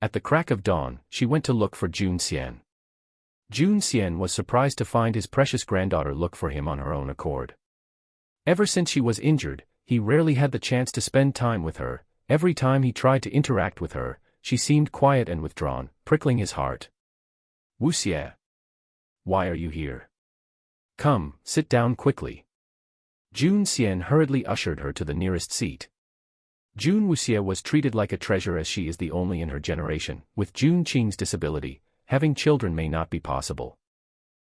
At the crack of dawn, she went to look for Jun Xian. Jun Xian was surprised to find his precious granddaughter look for him on her own accord. Ever since she was injured, he rarely had the chance to spend time with her. Every time he tried to interact with her, she seemed quiet and withdrawn, prickling his heart. Wuxie. Why are you here? Come, sit down quickly. Jun Xian hurriedly ushered her to the nearest seat. Jun Wuxie was treated like a treasure as she is the only in her generation. With Jun Qing's disability, having children may not be possible.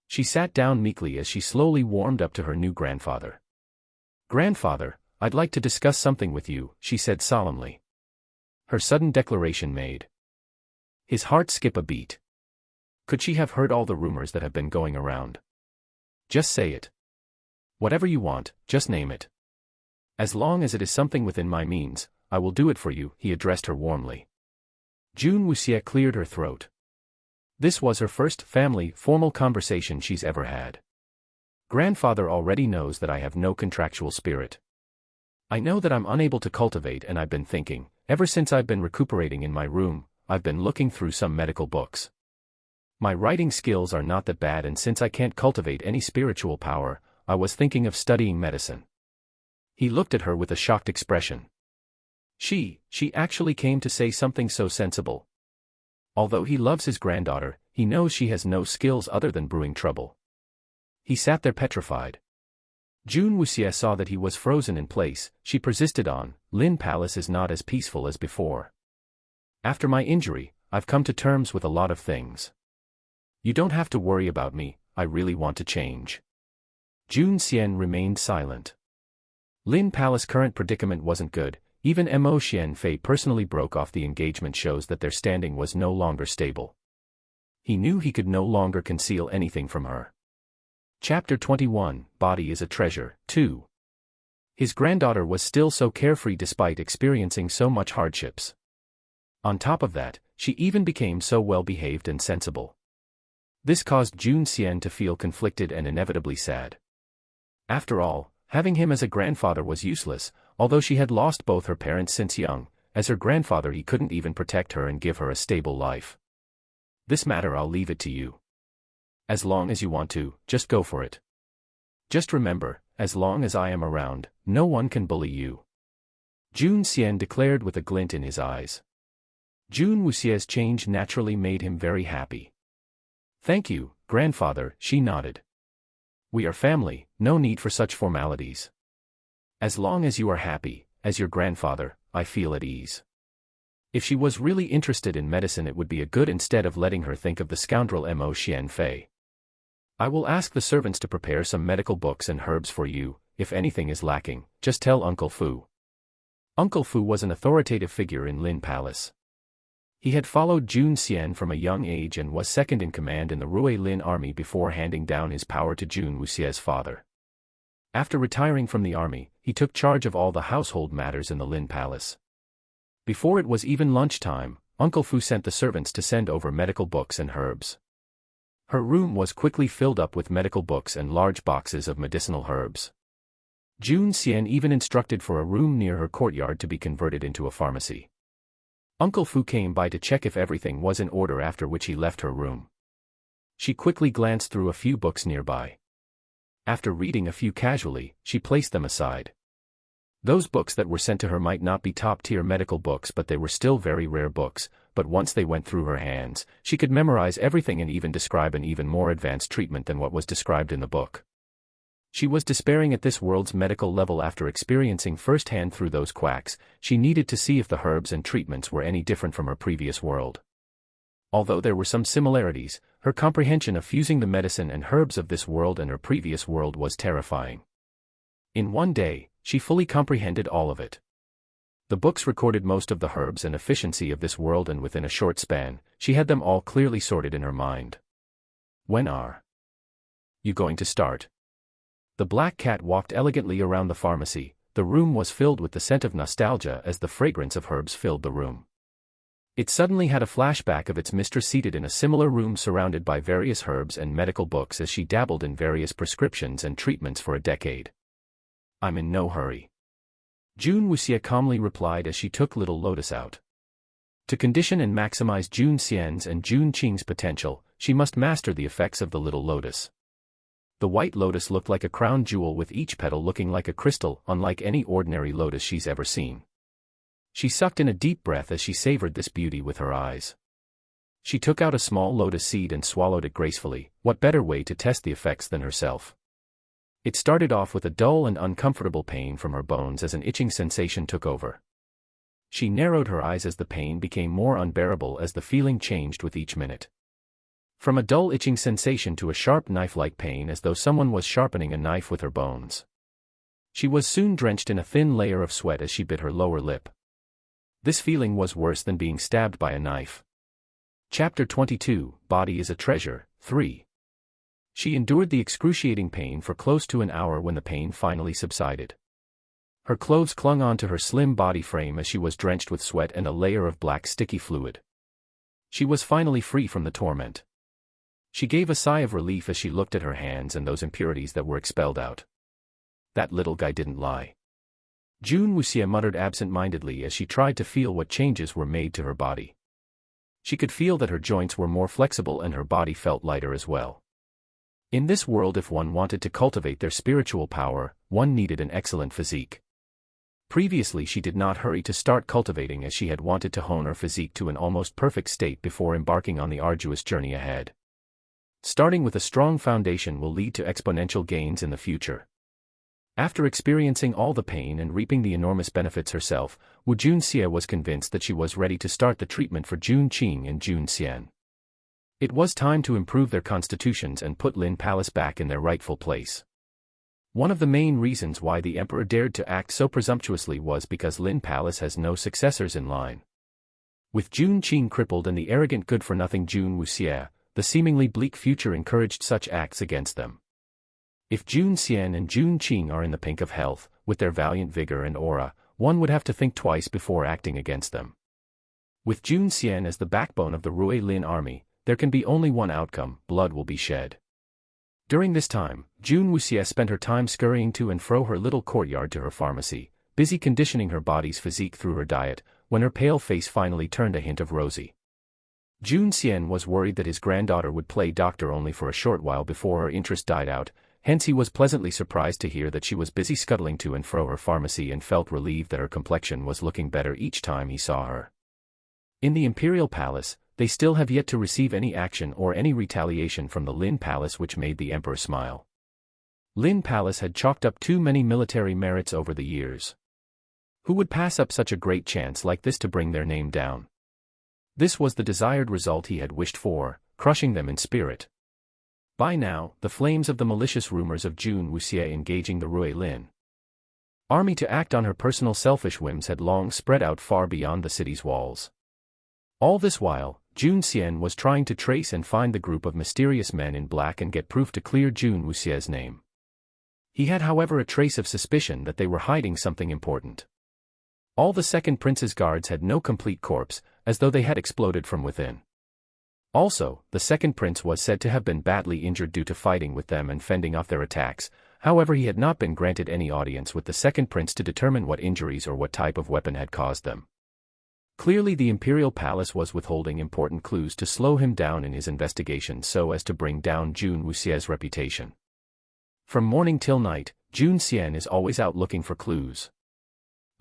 She sat down meekly as she slowly warmed up to her new grandfather. Grandfather, I'd like to discuss something with you, she said solemnly. Her sudden declaration made his heart skip a beat. Could she have heard all the rumors that have been going around? Just say it. Whatever you want, just name it. As long as it is something within my means, I will do it for you, he addressed her warmly. June Wuxie cleared her throat. This was her first formal conversation she's ever had. Grandfather already knows that I have no contractual spirit. I know that I'm unable to cultivate, and I've been thinking, ever since I've been recuperating in my room, I've been looking through some medical books. My writing skills are not that bad, and since I can't cultivate any spiritual power, I was thinking of studying medicine. He looked at her with a shocked expression. She actually came to say something so sensible. Although he loves his granddaughter, he knows she has no skills other than brewing trouble. He sat there petrified. June Wuxie saw that he was frozen in place. She persisted on, Lin Palace is not as peaceful as before. After my injury, I've come to terms with a lot of things. You don't have to worry about me, I really want to change. June Xian remained silent. Lin Palace's current predicament wasn't good. Even Mo Xianfei personally broke off the engagement shows that their standing was no longer stable. He knew he could no longer conceal anything from her. Chapter 21, Body is a Treasure, 2. His granddaughter was still so carefree despite experiencing so much hardships. On top of that, she even became so well-behaved and sensible. This caused June Xian to feel conflicted and inevitably sad. After all, having him as a grandfather was useless, although she had lost both her parents since young. As her grandfather he couldn't even protect her and give her a stable life. This matter I'll leave it to you. As long as you want to, just go for it. Just remember, as long as I am around, no one can bully you. June Xian declared with a glint in his eyes. June Wuxie's change naturally made him very happy. Thank you, grandfather, she nodded. We are family, no need for such formalities. As long as you are happy, as your grandfather, I feel at ease. If she was really interested in medicine, it would be a good instead of letting her think of the scoundrel Mo Xianfei. I will ask the servants to prepare some medical books and herbs for you. If anything is lacking, just tell Uncle Fu. Uncle Fu was an authoritative figure in Lin Palace. He had followed June Xian from a young age and was second in command in the Rui Lin army before handing down his power to June Wuxie's father. After retiring from the army, he took charge of all the household matters in the Lin Palace. Before it was even lunchtime, Uncle Fu sent the servants to send over medical books and herbs. Her room was quickly filled up with medical books and large boxes of medicinal herbs. June Xian even instructed for a room near her courtyard to be converted into a pharmacy. Uncle Fu came by to check if everything was in order, after which he left her room. She quickly glanced through a few books nearby. After reading a few casually, she placed them aside. Those books that were sent to her might not be top-tier medical books, but they were still very rare books. But once they went through her hands, she could memorize everything and even describe an even more advanced treatment than what was described in the book. She was despairing at this world's medical level after experiencing firsthand through those quacks. She needed to see if the herbs and treatments were any different from her previous world. Although there were some similarities, her comprehension of fusing the medicine and herbs of this world and her previous world was terrifying. In one day, she fully comprehended all of it. The books recorded most of the herbs and efficiency of this world, and within a short span, she had them all clearly sorted in her mind. When are you going to start? The black cat walked elegantly around the pharmacy. The room was filled with the scent of nostalgia as the fragrance of herbs filled the room. It suddenly had a flashback of its mistress seated in a similar room surrounded by various herbs and medical books as she dabbled in various prescriptions and treatments for a decade. I'm in no hurry. June Wuxie calmly replied as she took Little Lotus out. To condition and maximize June Xian's and June Qing's potential, she must master the effects of the Little Lotus. The white lotus looked like a crown jewel, with each petal looking like a crystal, unlike any ordinary lotus she's ever seen. She sucked in a deep breath as she savored this beauty with her eyes. She took out a small lotus seed and swallowed it gracefully. What better way to test the effects than herself? It started off with a dull and uncomfortable pain from her bones as an itching sensation took over. She narrowed her eyes as the pain became more unbearable as the feeling changed with each minute. From a dull itching sensation to a sharp knife-like pain as though someone was sharpening a knife with her bones. She was soon drenched in a thin layer of sweat as she bit her lower lip. This feeling was worse than being stabbed by a knife. Chapter 22, Body is a Treasure, 3. She endured the excruciating pain for close to an hour when the pain finally subsided. Her clothes clung onto her slim body frame as she was drenched with sweat and a layer of black sticky fluid. She was finally free from the torment. She gave a sigh of relief as she looked at her hands and those impurities that were expelled out. That little guy didn't lie. June Wuxia muttered absent-mindedly as she tried to feel what changes were made to her body. She could feel that her joints were more flexible and her body felt lighter as well. In this world, if one wanted to cultivate their spiritual power, one needed an excellent physique. Previously she did not hurry to start cultivating as she had wanted to hone her physique to an almost perfect state before embarking on the arduous journey ahead. Starting with a strong foundation will lead to exponential gains in the future. After experiencing all the pain and reaping the enormous benefits herself, Wu Junxia was convinced that she was ready to start the treatment for Jun Qing and Jun Xian. It was time to improve their constitutions and put Lin Palace back in their rightful place. One of the main reasons why the emperor dared to act so presumptuously was because Lin Palace has no successors in line. With Jun Qing crippled and the arrogant good-for-nothing Jun Wuxia, the seemingly bleak future encouraged such acts against them. If Jun Xian and Jun Qing are in the pink of health, with their valiant vigor and aura, one would have to think twice before acting against them. With Jun Xian as the backbone of the Rui Lin army, there can be only one outcome: blood will be shed. During this time, Jun Wuxia spent her time scurrying to and fro her little courtyard to her pharmacy, busy conditioning her body's physique through her diet, when her pale face finally turned a hint of rosy. Jun Xian was worried that his granddaughter would play doctor only for a short while before her interest died out, hence he was pleasantly surprised to hear that she was busy scuttling to and fro her pharmacy and felt relieved that her complexion was looking better each time he saw her. In the Imperial Palace, they still have yet to receive any action or any retaliation from the Lin Palace, which made the emperor smile. Lin Palace had chalked up too many military merits over the years. Who would pass up such a great chance like this to bring their name down? This was the desired result he had wished for, crushing them in spirit. By now, the flames of the malicious rumors of Jun Wuxia engaging the Rui Lin army to act on her personal selfish whims had long spread out far beyond the city's walls. All this while, Jun Xian was trying to trace and find the group of mysterious men in black and get proof to clear Jun Wuxia's name. He had, however, a trace of suspicion that they were hiding something important. All the second prince's guards had no complete corpse, as though they had exploded from within. Also, the second prince was said to have been badly injured due to fighting with them and fending off their attacks. However, he had not been granted any audience with the second prince to determine what injuries or what type of weapon had caused them. Clearly the Imperial Palace was withholding important clues to slow him down in his investigation so as to bring down Jun Wuxia's reputation. From morning till night, Jun Xian is always out looking for clues.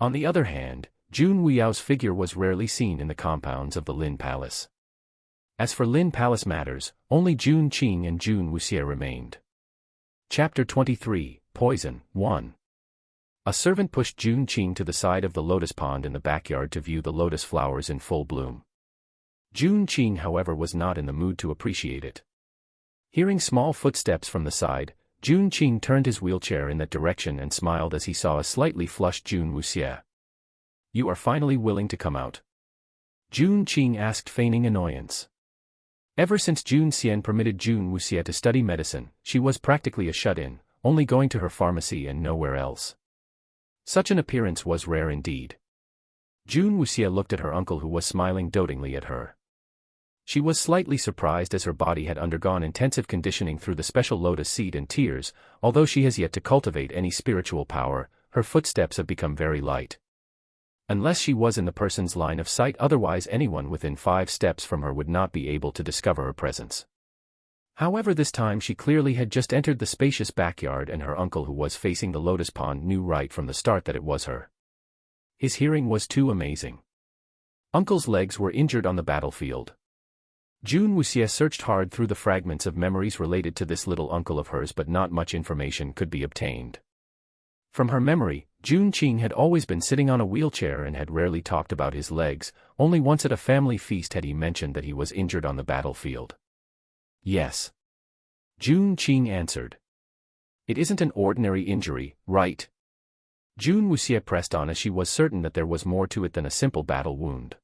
On the other hand, Jun Wuyao's figure was rarely seen in the compounds of the Lin Palace. As for Lin Palace matters, only Jun Qing and Jun Wuxia remained. Chapter 23, Poison, 1. A servant pushed Jun Qing to the side of the lotus pond in the backyard to view the lotus flowers in full bloom. Jun Qing, however, was not in the mood to appreciate it. Hearing small footsteps from the side, Jun Qing turned his wheelchair in that direction and smiled as he saw a slightly flushed Jun Wuxia. "You are finally willing to come out?" Jun Qing asked, feigning annoyance. Ever since Jun Xian permitted Jun Wuxia to study medicine, she was practically a shut-in, only going to her pharmacy and nowhere else. Such an appearance was rare indeed. Jun Wuxia looked at her uncle, who was smiling dotingly at her. She was slightly surprised as her body had undergone intensive conditioning through the special lotus seed and tears. Although she has yet to cultivate any spiritual power, her footsteps have become very light. Unless she was in the person's line of sight, otherwise anyone within 5 steps from her would not be able to discover her presence. However, this time she clearly had just entered the spacious backyard, and her uncle, who was facing the lotus pond, knew right from the start that it was her. His hearing was too amazing. Uncle's legs were injured on the battlefield. Jun Wuxia searched hard through the fragments of memories related to this little uncle of hers, but not much information could be obtained. From her memory, Jun Qing had always been sitting on a wheelchair and had rarely talked about his legs. Only once at a family feast had he mentioned that he was injured on the battlefield. "Yes," Jun Qing answered. "It isn't an ordinary injury, right?" Jun Wuxia pressed on, as she was certain that there was more to it than a simple battle wound.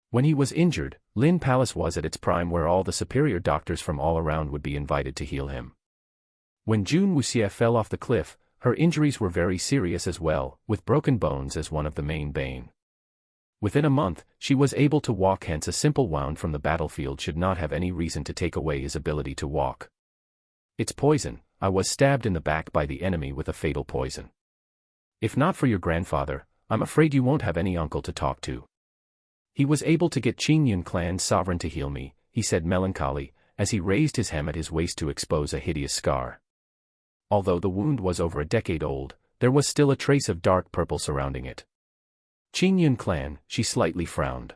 When he was injured, Lin Palace was at its prime where all the superior doctors from all around would be invited to heal him. When Jun Wuxie fell off the cliff, her injuries were very serious as well, with broken bones as one of the main bane. Within a month, she was able to walk, hence a simple wound from the battlefield should not have any reason to take away his ability to walk. It's poison. I was stabbed in the back by the enemy with a fatal poison. If not for your grandfather, I'm afraid you won't have any uncle to talk to. He was able to get Qingyun clan's sovereign to heal me, he said melancholy, as he raised his hem at his waist to expose a hideous scar. Although the wound was over a decade old, there was still a trace of dark purple surrounding it. Qingyun clan, she slightly frowned.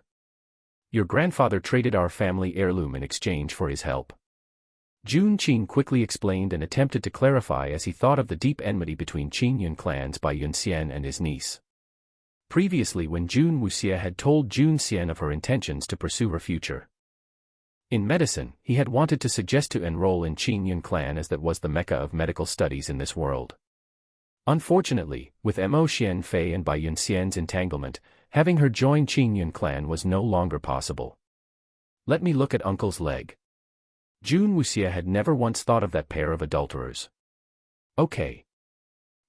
Your grandfather traded our family heirloom in exchange for his help. Jun Qin quickly explained and attempted to clarify as he thought of the deep enmity between Qingyun clans by Yun Xian and his niece. Previously, when Jun Wuxie had told Jun Xian of her intentions to pursue her future in medicine, he had wanted to suggest to enroll in Qingyun clan as that was the mecca of medical studies in this world. Unfortunately, with Mo Xianfei and Bai Yun Xian's entanglement, having her join Qingyun clan was no longer possible. Let me look at uncle's leg. Jun Wuxie had never once thought of that pair of adulterers. Okay.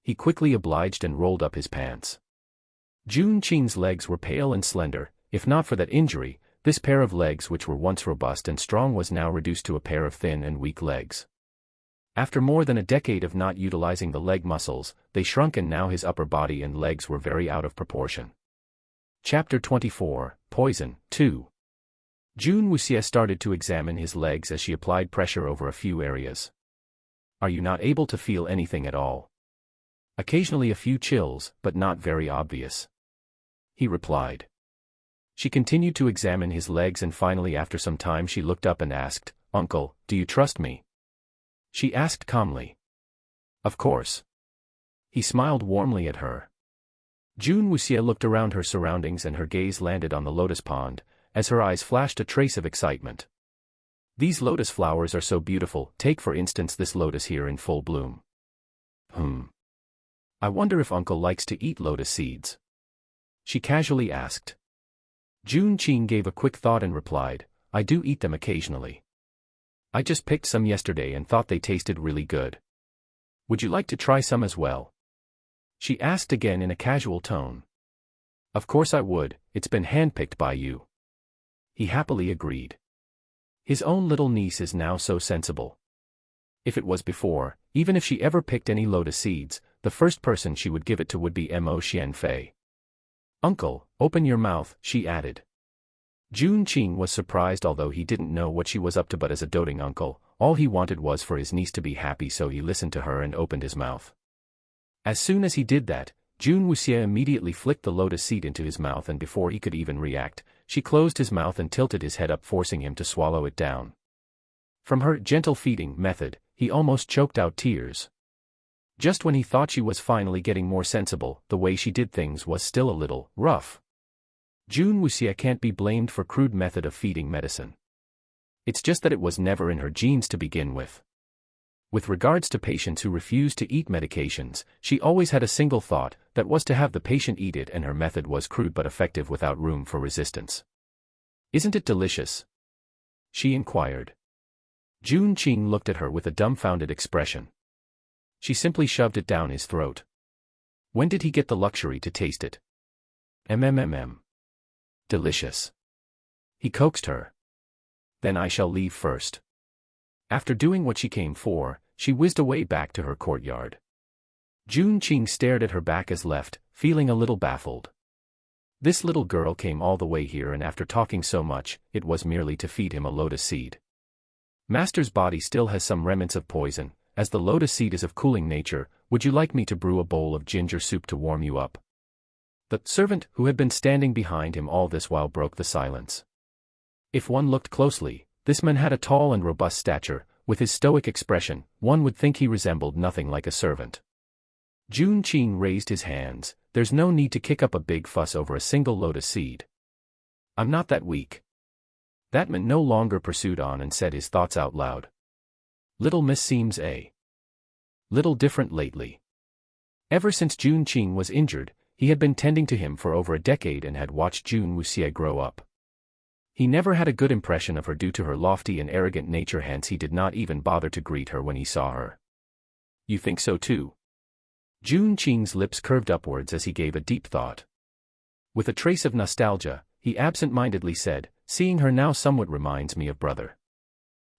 He quickly obliged and rolled up his pants. Jun Qin's legs were pale and slender. If not for that injury, this pair of legs which were once robust and strong was now reduced to a pair of thin and weak legs. After more than a decade of not utilizing the leg muscles, they shrunk and now his upper body and legs were very out of proportion. Chapter 24, Poison, 2. Jun Wuxie started to examine his legs as she applied pressure over a few areas. Are you not able to feel anything at all? Occasionally a few chills, but not very obvious. He replied. She continued to examine his legs and finally after some time she looked up and asked, Uncle, do you trust me? She asked calmly. Of course. He smiled warmly at her. Jun Wuxie looked around her surroundings and her gaze landed on the lotus pond, as her eyes flashed a trace of excitement. These lotus flowers are so beautiful, take for instance this lotus here in full bloom. I wonder if Uncle likes to eat lotus seeds. She casually asked. Jun Qin gave a quick thought and replied, I do eat them occasionally. I just picked some yesterday and thought they tasted really good. Would you like to try some as well? She asked again in a casual tone. Of course I would, it's been handpicked by you. He happily agreed. His own little niece is now so sensible. If it was before, even if she ever picked any lotus seeds, the first person she would give it to would be Mo Xianfei. Uncle, open your mouth, she added. Jun Qin was surprised although he didn't know what she was up to, but as a doting uncle, all he wanted was for his niece to be happy, so he listened to her and opened his mouth. As soon as he did that, Jun Wuxie immediately flicked the lotus seed into his mouth and before he could even react, she closed his mouth and tilted his head up, forcing him to swallow it down. From her gentle feeding method, he almost choked out tears. Just when he thought she was finally getting more sensible, the way she did things was still a little rough. Jun Wuxie can't be blamed for crude method of feeding medicine. It's just that it was never in her genes to begin with. With regards to patients who refuse to eat medications, she always had a single thought, that was to have the patient eat it, and her method was crude but effective without room for resistance. Isn't it delicious? She inquired. Jun Qin looked at her with a dumbfounded expression. She simply shoved it down his throat. When did he get the luxury to taste it? Delicious. He coaxed her. Then I shall leave first. After doing what she came for, she whizzed away back to her courtyard. Jun Qin stared at her back as left, feeling a little baffled. This little girl came all the way here and after talking so much, it was merely to feed him a lotus seed. Master's body still has some remnants of poison, as the lotus seed is of cooling nature. Would you like me to brew a bowl of ginger soup to warm you up? The servant, who had been standing behind him all this while, broke the silence. If one looked closely, this man had a tall and robust stature. With his stoic expression, one would think he resembled nothing like a servant. Jun Qin raised his hands. There's no need to kick up a big fuss over a single lotus seed. I'm not that weak. That man no longer pursued on and said his thoughts out loud. Little Miss seems a little different lately. Ever since Jun Qin was injured, he had been tending to him for over a decade and had watched Jun Wuxie grow up. He never had a good impression of her due to her lofty and arrogant nature, hence he did not even bother to greet her when he saw her. You think so too? Jun Qing's lips curved upwards as he gave a deep thought. With a trace of nostalgia, he absent-mindedly said, seeing her now somewhat reminds me of brother.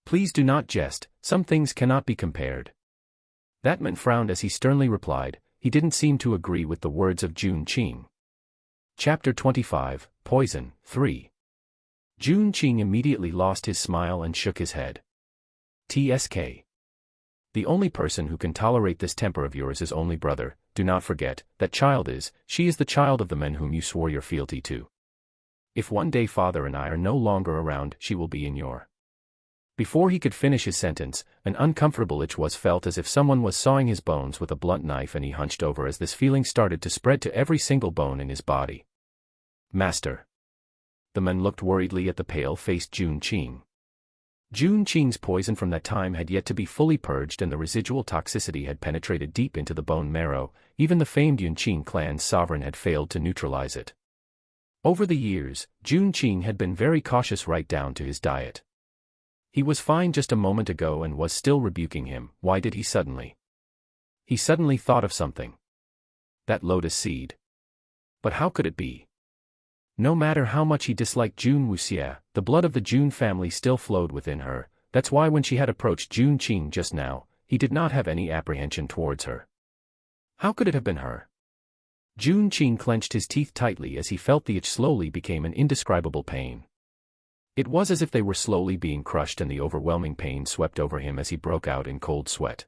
Please do not jest, some things cannot be compared. That man frowned as he sternly replied, he didn't seem to agree with the words of Jun Qing. Chapter 25, Poison, 3. Jun Qing immediately lost his smile and shook his head. TSK. The only person who can tolerate this temper of yours is only brother. Do not forget, she is the child of the men whom you swore your fealty to. If one day father and I are no longer around, she will be in your. Before he could finish his sentence, an uncomfortable itch was felt as if someone was sawing his bones with a blunt knife, and he hunched over as this feeling started to spread to every single bone in his body. Master. The man looked worriedly at the pale-faced Jun Qing. Jun Qing's poison from that time had yet to be fully purged, and the residual toxicity had penetrated deep into the bone marrow. Even the famed Yunqing clan's sovereign had failed to neutralize it. Over the years, Jun Qing had been very cautious right down to his diet. He was fine just a moment ago and was still rebuking him. Why did he suddenly? He suddenly thought of something. That lotus seed. But how could it be? No matter how much he disliked Jun Wuxia, the blood of the Jun family still flowed within her. That's why when she had approached Jun Qing just now, he did not have any apprehension towards her. How could it have been her? Jun Qing clenched his teeth tightly as he felt the itch slowly became an indescribable pain. It was as if they were slowly being crushed, and the overwhelming pain swept over him as he broke out in cold sweat.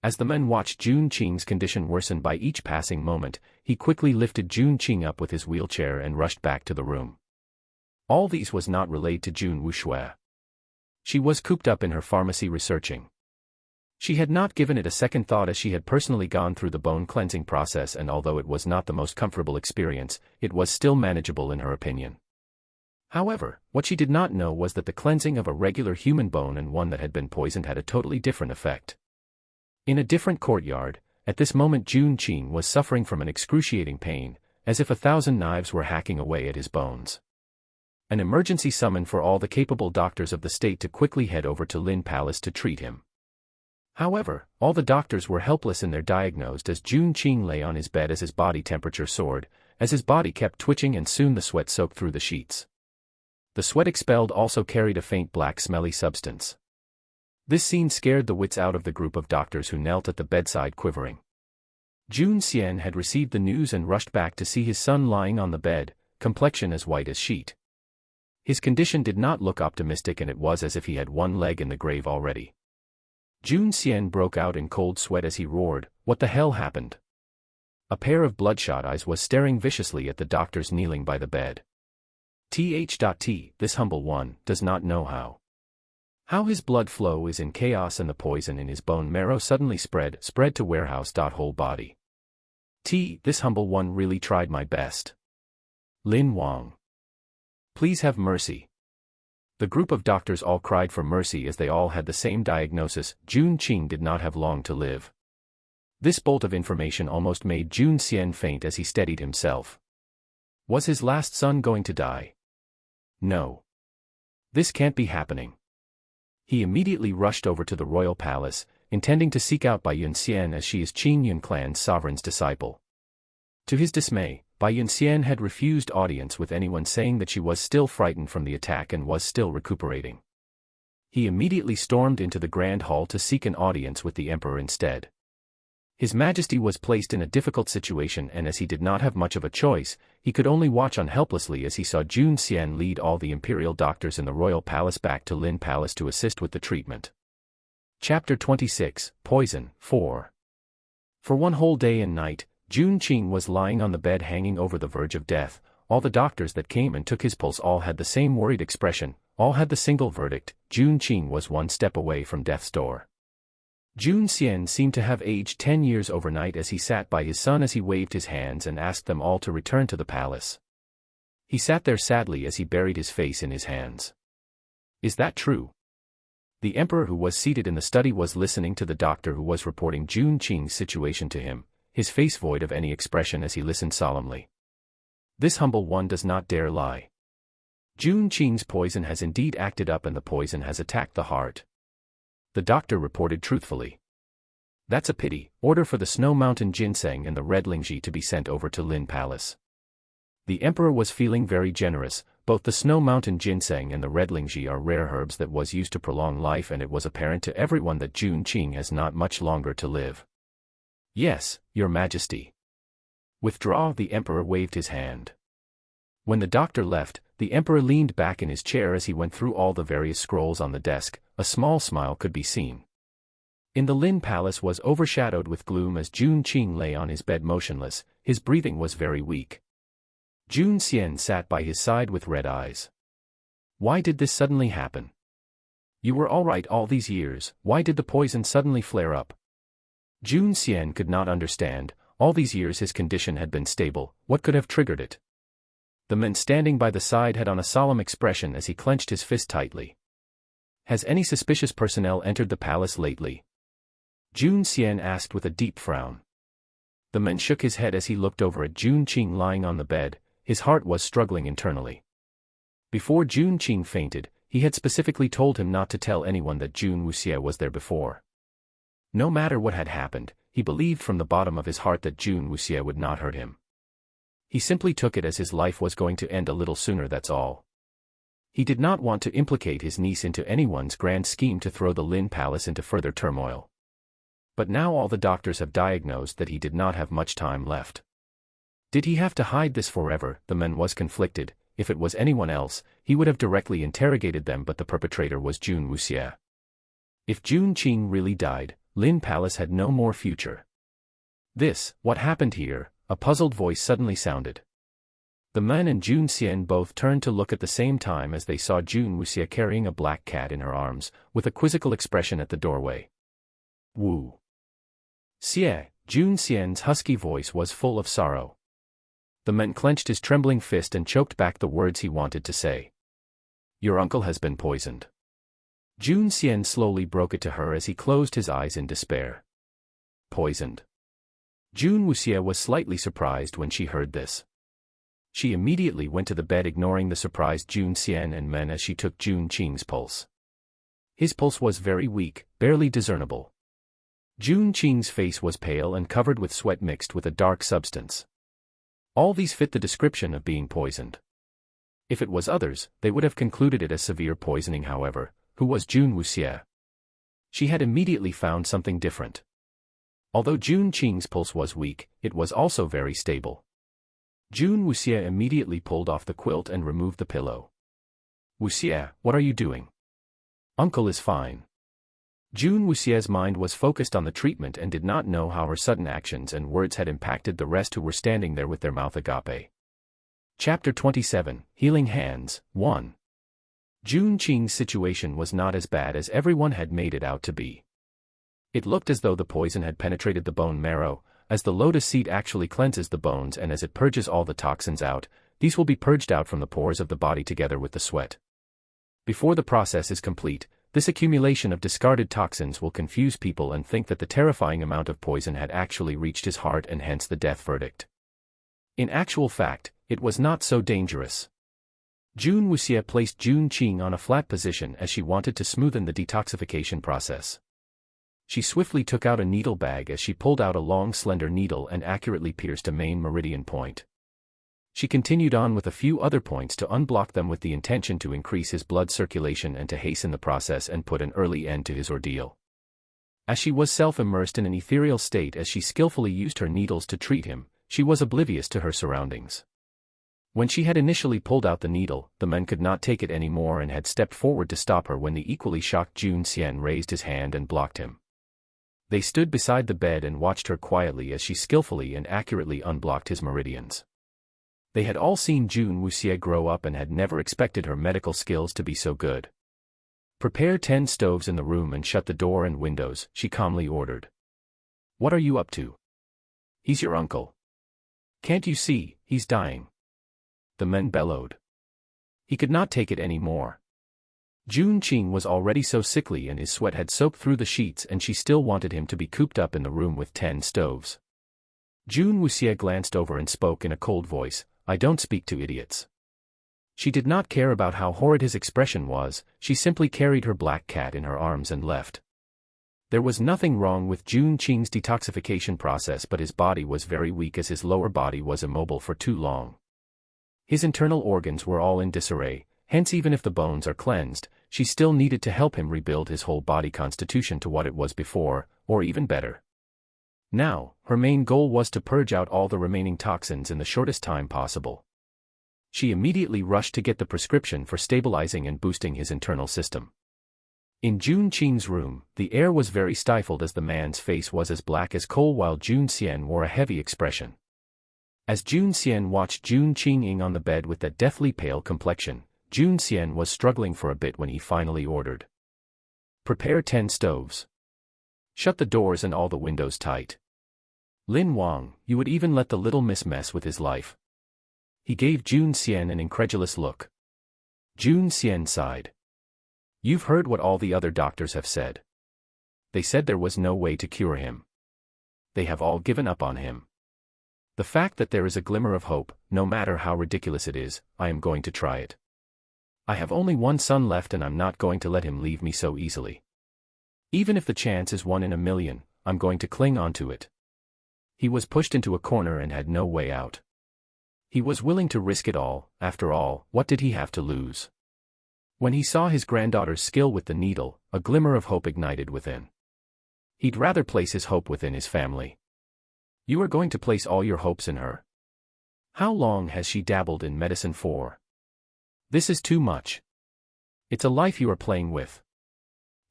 As the men watched Jun Qing's condition worsen by each passing moment, he quickly lifted Jun Qing up with his wheelchair and rushed back to the room. All these was not relayed to Jun Wuxia. She was cooped up in her pharmacy researching. She had not given it a second thought as she had personally gone through the bone cleansing process, and although it was not the most comfortable experience, it was still manageable in her opinion. However, what she did not know was that the cleansing of a regular human bone and one that had been poisoned had a totally different effect. In a different courtyard, at this moment Jun Qing was suffering from an excruciating pain, as if 1,000 knives were hacking away at his bones. An emergency summon for all the capable doctors of the state to quickly head over to Lin Palace to treat him. However, all the doctors were helpless in their diagnosis as Jun Qing lay on his bed as his body temperature soared, as his body kept twitching, and soon the sweat soaked through the sheets. The sweat expelled also carried a faint black smelly substance. This scene scared the wits out of the group of doctors who knelt at the bedside quivering. Jun Xian had received the news and rushed back to see his son lying on the bed, complexion as white as sheet. His condition did not look optimistic, and it was as if he had one leg in the grave already. Jun Xian broke out in cold sweat as he roared, "What the hell happened?" A pair of bloodshot eyes was staring viciously at the doctors kneeling by the bed. This humble one does not know how his blood flow is in chaos, and the poison in his bone marrow suddenly spread to warehouse. Whole body. This humble one really tried my best. Lin Wang. Please have mercy. The group of doctors all cried for mercy as they all had the same diagnosis. Jun Qing did not have long to live. This bolt of information almost made Jun Xian faint as he steadied himself. Was his last son going to die? No. This can't be happening. He immediately rushed over to the royal palace, intending to seek out Bai Yunxian as she is Qing Yun clan's sovereign's disciple. To his dismay, Bai Yunxian had refused audience with anyone, saying that she was still frightened from the attack and was still recuperating. He immediately stormed into the grand hall to seek an audience with the emperor instead. His Majesty was placed in a difficult situation, and as he did not have much of a choice, he could only watch on helplessly as he saw Jun Xian lead all the imperial doctors in the royal palace back to Lin Palace to assist with the treatment. Chapter 26, Poison, 4. For one whole day and night, Jun Qing was lying on the bed hanging over the verge of death. All the doctors that came and took his pulse all had the same worried expression, all had the single verdict: Jun Qing was one step away from death's door. Jun Xian seemed to have aged 10 years overnight as he sat by his son as he waved his hands and asked them all to return to the palace. He sat there sadly as he buried his face in his hands. Is that true? The emperor, who was seated in the study, was listening to the doctor who was reporting Jun Qing's situation to him, his face void of any expression as he listened solemnly. This humble one does not dare lie. Jun Qing's poison has indeed acted up and the poison has attacked the heart. The doctor reported truthfully. That's a pity. Order for the Snow Mountain ginseng and the red lingji to be sent over to Lin Palace. The emperor was feeling very generous. Both the Snow Mountain ginseng and the red lingji are rare herbs that was used to prolong life, and it was apparent to everyone that Jun Qing has not much longer to live. Yes, Your Majesty. Withdraw. The emperor waved his hand. When the doctor left, the emperor leaned back in his chair as he went through all the various scrolls on the desk. A small smile could be seen. In the Lin Palace was overshadowed with gloom as Jun Qing lay on his bed motionless. His breathing was very weak. Jun Xian sat by his side with red eyes. Why did this suddenly happen? You were all right all these years. Why did the poison suddenly flare up? Jun Xian could not understand. All these years his condition had been stable. What could have triggered it? The man standing by the side had on a solemn expression as he clenched his fist tightly. Has any suspicious personnel entered the palace lately? Jun Xian asked with a deep frown. The man shook his head as he looked over at Jun Qing lying on the bed. His heart was struggling internally. Before Jun Qing fainted, he had specifically told him not to tell anyone that Jun Wuxie was there before. No matter what had happened, he believed from the bottom of his heart that Jun Wuxie would not hurt him. He simply took it as his life was going to end a little sooner, that's all. He did not want to implicate his niece into anyone's grand scheme to throw the Lin Palace into further turmoil. But now all the doctors have diagnosed that he did not have much time left. Did he have to hide this forever? The man was conflicted. If it was anyone else, he would have directly interrogated them, but the perpetrator was Jun Wuxie. If Jun Qing really died, Lin Palace had no more future. What happened here? A puzzled voice suddenly sounded. The man and Jun Xian both turned to look at the same time as they saw Jun Wuxie carrying a black cat in her arms, with a quizzical expression at the doorway. Wu Xie, Jun Xian's husky voice was full of sorrow. The man clenched his trembling fist and choked back the words he wanted to say. Your uncle has been poisoned. Jun Xian slowly broke it to her as he closed his eyes in despair. Poisoned. Jun Wuxie was slightly surprised when she heard this. She immediately went to the bed, ignoring the surprised Jun Xian and men as she took Jun Qing's pulse. His pulse was very weak, barely discernible. Jun Qing's face was pale and covered with sweat mixed with a dark substance. All these fit the description of being poisoned. If it was others, they would have concluded it as severe poisoning. However, who was Jun Wuxie? She had immediately found something different. Although Jun Qing's pulse was weak, it was also very stable. Jun Wuxie immediately pulled off the quilt and removed the pillow. Wuxie, what are you doing? Uncle is fine. Jun Wuxie's mind was focused on the treatment and did not know how her sudden actions and words had impacted the rest who were standing there with their mouth agape. Chapter 27, Healing Hands, 1. Jun Qing's situation was not as bad as everyone had made it out to be. It looked as though the poison had penetrated the bone marrow, as the lotus seed actually cleanses the bones and as it purges all the toxins out. These will be purged out from the pores of the body together with the sweat. Before the process is complete, this accumulation of discarded toxins will confuse people and think that the terrifying amount of poison had actually reached his heart and hence the death verdict. In actual fact, it was not so dangerous. Jun Wuxie placed Jun Qing on a flat position as she wanted to smoothen the detoxification process. She swiftly took out a needle bag as she pulled out a long slender needle and accurately pierced a main meridian point. She continued on with a few other points to unblock them with the intention to increase his blood circulation and to hasten the process and put an early end to his ordeal. As she was self-immersed in an ethereal state as she skillfully used her needles to treat him, she was oblivious to her surroundings. When she had initially pulled out the needle, the man could not take it anymore and had stepped forward to stop her when the equally shocked Jun Xian raised his hand and blocked him. They stood beside the bed and watched her quietly as she skillfully and accurately unblocked his meridians. They had all seen Jun Wuxie grow up and had never expected her medical skills to be so good. Prepare 10 stoves in the room and shut the door and windows, she calmly ordered. What are you up to? He's your uncle. Can't you see, he's dying? The men bellowed. He could not take it any more. Jun Qing was already so sickly and his sweat had soaked through the sheets and she still wanted him to be cooped up in the room with 10 stoves. Jun Wuxie glanced over and spoke in a cold voice, I don't speak to idiots. She did not care about how horrid his expression was, she simply carried her black cat in her arms and left. There was nothing wrong with Jun Qing's detoxification process, but his body was very weak as his lower body was immobile for too long. His internal organs were all in disarray, hence even if the bones are cleansed, she still needed to help him rebuild his whole body constitution to what it was before, or even better. Now, her main goal was to purge out all the remaining toxins in the shortest time possible. She immediately rushed to get the prescription for stabilizing and boosting his internal system. In Jun Qing's room, the air was very stifled as the man's face was as black as coal while Jun Xian wore a heavy expression. As Jun Xian watched Jun Qing on the bed with that deathly pale complexion, Jun Xian was struggling for a bit when he finally ordered. "Prepare 10 stoves. Shut the doors and all the windows tight. Lin Wang, you would even let the little miss mess with his life?" He gave Jun Xian an incredulous look. Jun Xian sighed. "You've heard what all the other doctors have said. They said there was no way to cure him. They have all given up on him. The fact that there is a glimmer of hope, no matter how ridiculous it is, I am going to try it. I have only one son left and I'm not going to let him leave me so easily. Even if the chance is 1 in a million, I'm going to cling on to it." He was pushed into a corner and had no way out. He was willing to risk it all. After all, what did he have to lose? When he saw his granddaughter's skill with the needle, a glimmer of hope ignited within. He'd rather place his hope within his family. "You are going to place all your hopes in her? How long has she dabbled in medicine for? This is too much. It's a life you are playing with.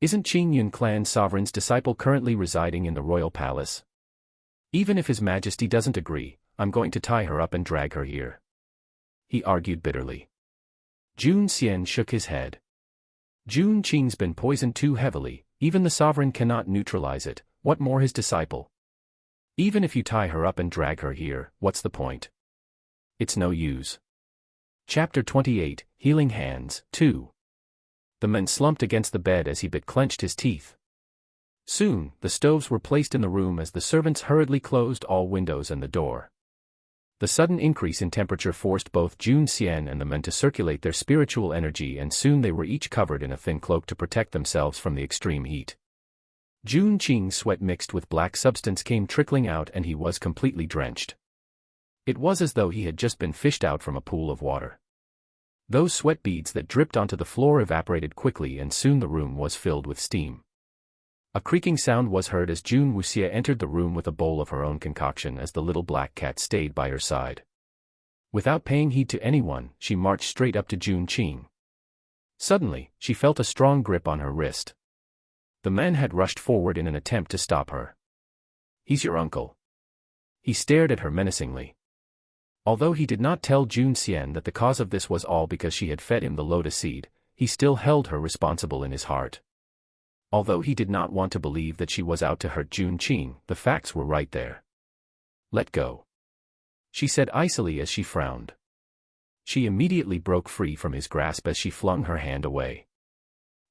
Isn't Qing Yun clan sovereign's disciple currently residing in the royal palace? Even if His Majesty doesn't agree, I'm going to tie her up and drag her here," he argued bitterly. Jun Xian shook his head. "Jun Qing's been poisoned too heavily, even the sovereign cannot neutralize it, what more his disciple? Even if you tie her up and drag her here, what's the point? It's no use." Chapter 28, Healing Hands, 2. The man slumped against the bed as he clenched his teeth. Soon, the stoves were placed in the room as the servants hurriedly closed all windows and the door. The sudden increase in temperature forced both Jun Xian and the men to circulate their spiritual energy, and soon they were each covered in a thin cloak to protect themselves from the extreme heat. Jun Qing's sweat mixed with black substance came trickling out and he was completely drenched. It was as though he had just been fished out from a pool of water. Those sweat beads that dripped onto the floor evaporated quickly and soon the room was filled with steam. A creaking sound was heard as Jun Wuxia entered the room with a bowl of her own concoction as the little black cat stayed by her side. Without paying heed to anyone, she marched straight up to Jun Qing. Suddenly, she felt a strong grip on her wrist. The man had rushed forward in an attempt to stop her. "He's your uncle." He stared at her menacingly. Although he did not tell Jun Xian that the cause of this was all because she had fed him the lotus seed, he still held her responsible in his heart. Although he did not want to believe that she was out to hurt Jun Qing, the facts were right there. "Let go," she said icily as she frowned. She immediately broke free from his grasp as she flung her hand away.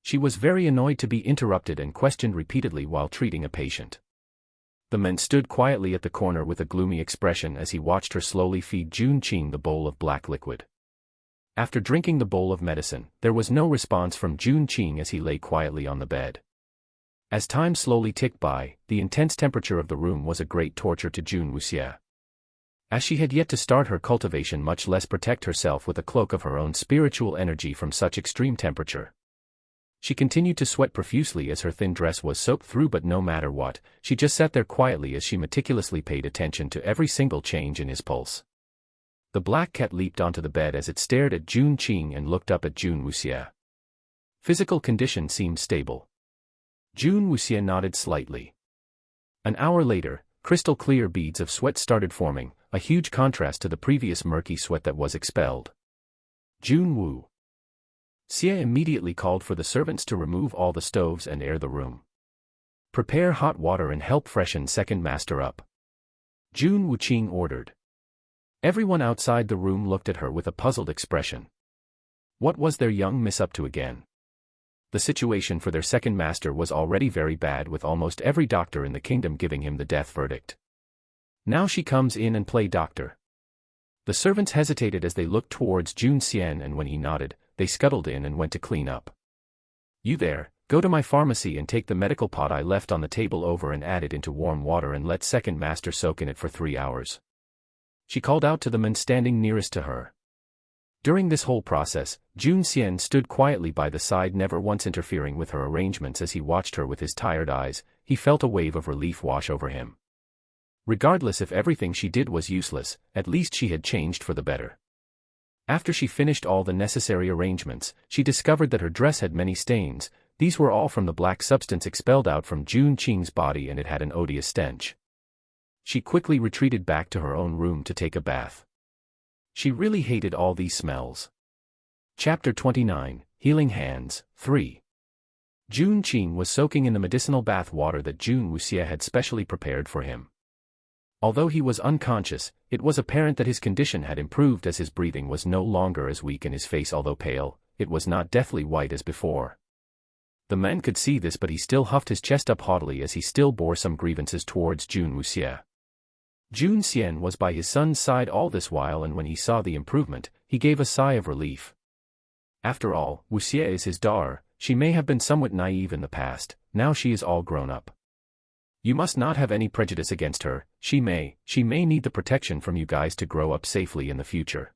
She was very annoyed to be interrupted and questioned repeatedly while treating a patient. The man stood quietly at the corner with a gloomy expression as he watched her slowly feed Jun Qing the bowl of black liquid. After drinking the bowl of medicine, there was no response from Jun Qing as he lay quietly on the bed. As time slowly ticked by, the intense temperature of the room was a great torture to Jun Wuxia. As she had yet to start her cultivation, much less protect herself with a cloak of her own spiritual energy from such extreme temperature. She continued to sweat profusely as her thin dress was soaked through, but no matter what, she just sat there quietly as she meticulously paid attention to every single change in his pulse. The black cat leaped onto the bed as it stared at Jun Qing and looked up at Jun Wuxia. Physical condition seemed stable. Jun Wuxia nodded slightly. An hour later, crystal-clear beads of sweat started forming, a huge contrast to the previous murky sweat that was expelled. Jun Wu Xia immediately called for the servants to remove all the stoves and air the room. "Prepare hot water and help freshen second master up," Jun Wuqing ordered. Everyone outside the room looked at her with a puzzled expression. What was their young miss up to again? The situation for their second master was already very bad, with almost every doctor in the kingdom giving him the death verdict. Now she comes in and play doctor. The servants hesitated as they looked towards Jun Xian, and when he nodded, they scuttled in and went to clean up. "You there, go to my pharmacy and take the medical pot I left on the table over and add it into warm water and let second master soak in it for 3 hours." She called out to the men standing nearest to her. During this whole process, Jun Xian stood quietly by the side, never once interfering with her arrangements. As he watched her with his tired eyes, he felt a wave of relief wash over him. Regardless if everything she did was useless, at least she had changed for the better. After she finished all the necessary arrangements, she discovered that her dress had many stains. These were all from the black substance expelled out from Jun Qing's body, and it had an odious stench. She quickly retreated back to her own room to take a bath. She really hated all these smells. Chapter 29, Healing Hands, 3. Jun Qing was soaking in the medicinal bath water that Jun Wuxie had specially prepared for him. Although he was unconscious, it was apparent that his condition had improved, as his breathing was no longer as weak and his face, although pale, it was not deathly white as before. The man could see this, but he still huffed his chest up haughtily as he still bore some grievances towards Jun Wuxie. Jun Xian was by his son's side all this while, and when he saw the improvement, he gave a sigh of relief. After all, Wuxie is his daughter. She may have been somewhat naive in the past, now she is all grown up. You must not have any prejudice against her. She may need the protection from you guys to grow up safely in the future.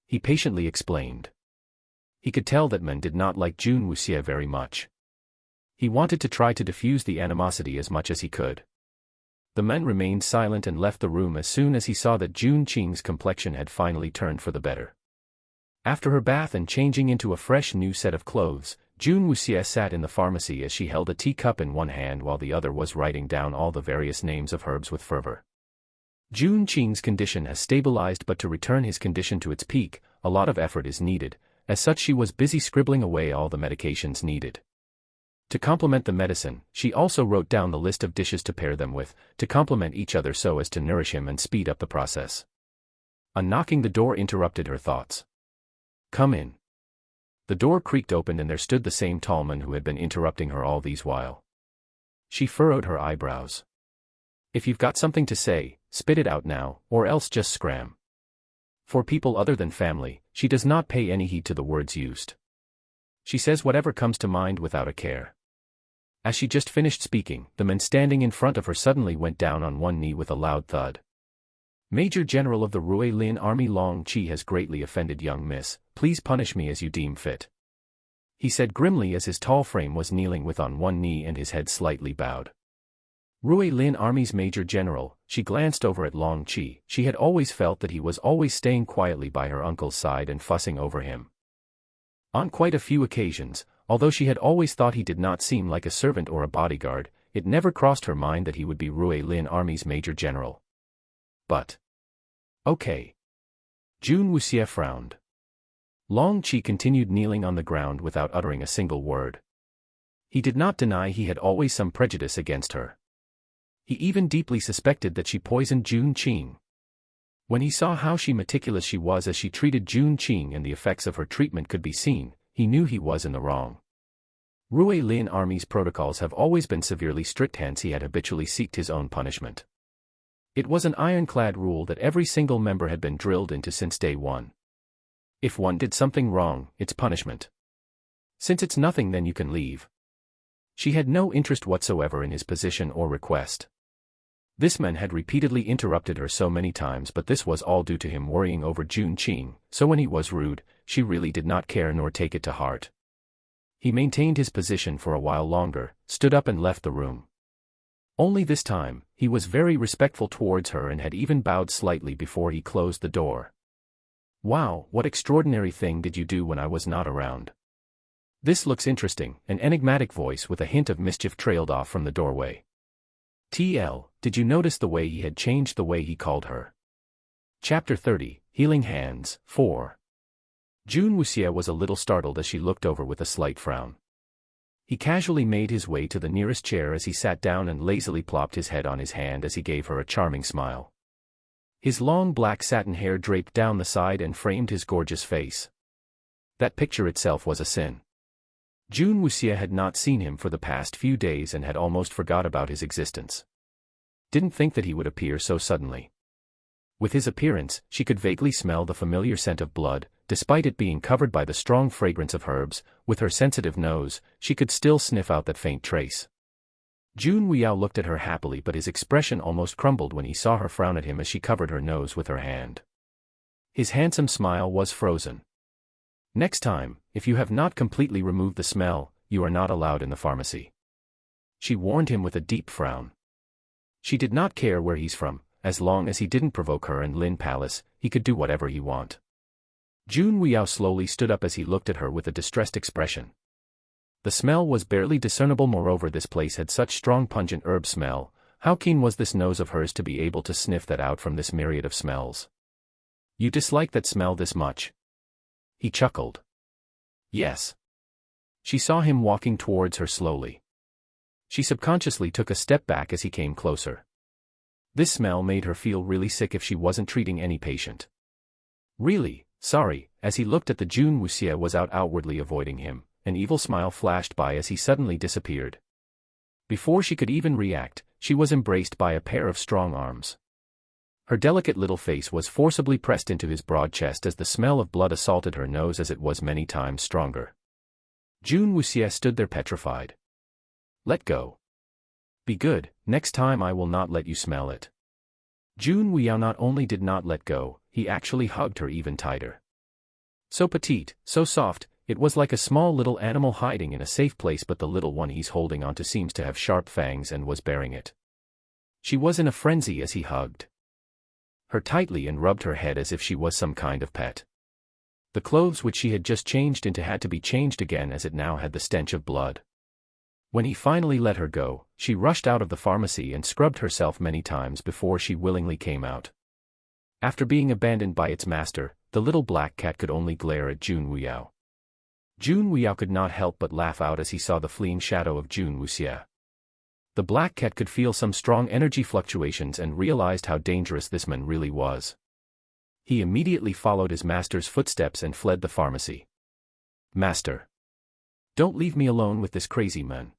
He patiently explained. He could tell that men did not like Jun Wuxie very much. He wanted to try to diffuse the animosity as much as he could. The man remained silent and left the room as soon as he saw that Jun Qing's complexion had finally turned for the better. After her bath and changing into a fresh new set of clothes, Jun Wuxie sat in the pharmacy as she held a teacup in one hand while the other was writing down all the various names of herbs with fervor. Jun Qing's condition has stabilized, but to return his condition to its peak, a lot of effort is needed. As such, she was busy scribbling away all the medications needed. To complement the medicine, she also wrote down the list of dishes to pair them with, to complement each other so as to nourish him and speed up the process. A knocking the door interrupted her thoughts. "Come in." The door creaked open and there stood the same tall man who had been interrupting her all these while. She furrowed her eyebrows. "If you've got something to say, spit it out now, or else just scram." For people other than family, she does not pay any heed to the words used. She says whatever comes to mind without a care. As she just finished speaking, the man standing in front of her suddenly went down on one knee with a loud thud. "Major General of the Rui Lin Army Long Qi has greatly offended young miss. Please punish me as you deem fit," he said grimly as his tall frame was kneeling with on one knee and his head slightly bowed. Rui Lin Army's Major General. She glanced over at Long Qi. She had always felt that he was always staying quietly by her uncle's side and fussing over him. On quite a few occasions, although she had always thought he did not seem like a servant or a bodyguard, it never crossed her mind that he would be Rui Lin Army's Major General. But okay. Jun Wuxie frowned. Long Qi continued kneeling on the ground without uttering a single word. He did not deny he had always some prejudice against her. He even deeply suspected that she poisoned Jun Qing. When he saw how meticulous she was as she treated Jun Qing and the effects of her treatment could be seen, he knew he was in the wrong. Rui Lin Army's protocols have always been severely strict, hence he had habitually sought his own punishment. It was an ironclad rule that every single member had been drilled into since day one. If one did something wrong, it's punishment. Since it's nothing, then you can leave. She had no interest whatsoever in his position or request. This man had repeatedly interrupted her so many times, but this was all due to him worrying over Jun Qing, so when he was rude, she really did not care nor take it to heart. He maintained his position for a while longer, stood up and left the room. Only this time, he was very respectful towards her and had even bowed slightly before he closed the door. "Wow, what extraordinary thing did you do when I was not around?" "This looks interesting," an enigmatic voice with a hint of mischief trailed off from the doorway. TL, did you notice the way he had changed the way he called her? Chapter 30, Healing Hands, 4. Jun Wuxie was a little startled as she looked over with a slight frown. He casually made his way to the nearest chair as he sat down and lazily plopped his head on his hand as he gave her a charming smile. His long black satin hair draped down the side and framed his gorgeous face. That picture itself was a sin. Jun Wuxie had not seen him for the past few days and had almost forgot about his existence. Didn't think that he would appear so suddenly. With his appearance, she could vaguely smell the familiar scent of blood. Despite it being covered by the strong fragrance of herbs, with her sensitive nose, she could still sniff out that faint trace. Jun Weiyao looked at her happily, but his expression almost crumbled when he saw her frown at him as she covered her nose with her hand. His handsome smile was frozen. "Next time, if you have not completely removed the smell, you are not allowed in the pharmacy," she warned him with a deep frown. She did not care where he's from, as long as he didn't provoke her and Lin Palace, he could do whatever he want. Jun Weiyao slowly stood up as he looked at her with a distressed expression. The smell was barely discernible, moreover this place had such strong pungent herb smell. How keen was this nose of hers to be able to sniff that out from this myriad of smells? "You dislike that smell this much?" He chuckled. "Yes." She saw him walking towards her slowly. She subconsciously took a step back as he came closer. This smell made her feel really sick if she wasn't treating any patient. "Really, sorry." As he looked at the Jun Wuxia was outwardly avoiding him, an evil smile flashed by as he suddenly disappeared. Before she could even react, she was embraced by a pair of strong arms. Her delicate little face was forcibly pressed into his broad chest as the smell of blood assaulted her nose as it was many times stronger. Jun Wuxia stood there petrified. "Let go. Be good, next time I will not let you smell it." Jun Weiyao not only did not let go, he actually hugged her even tighter. So petite, so soft, it was like a small little animal hiding in a safe place, but the little one he's holding onto seems to have sharp fangs and was bearing it. She was in a frenzy as he hugged her tightly and rubbed her head as if she was some kind of pet. The clothes which she had just changed into had to be changed again as it now had the stench of blood. When he finally let her go, she rushed out of the pharmacy and scrubbed herself many times before she willingly came out. After being abandoned by its master, the little black cat could only glare at Jun Weiyao. Jun Weiyao could not help but laugh out as he saw the fleeing shadow of Jun Wuxia. The black cat could feel some strong energy fluctuations and realized how dangerous this man really was. He immediately followed his master's footsteps and fled the pharmacy. "Master! Don't leave me alone with this crazy man."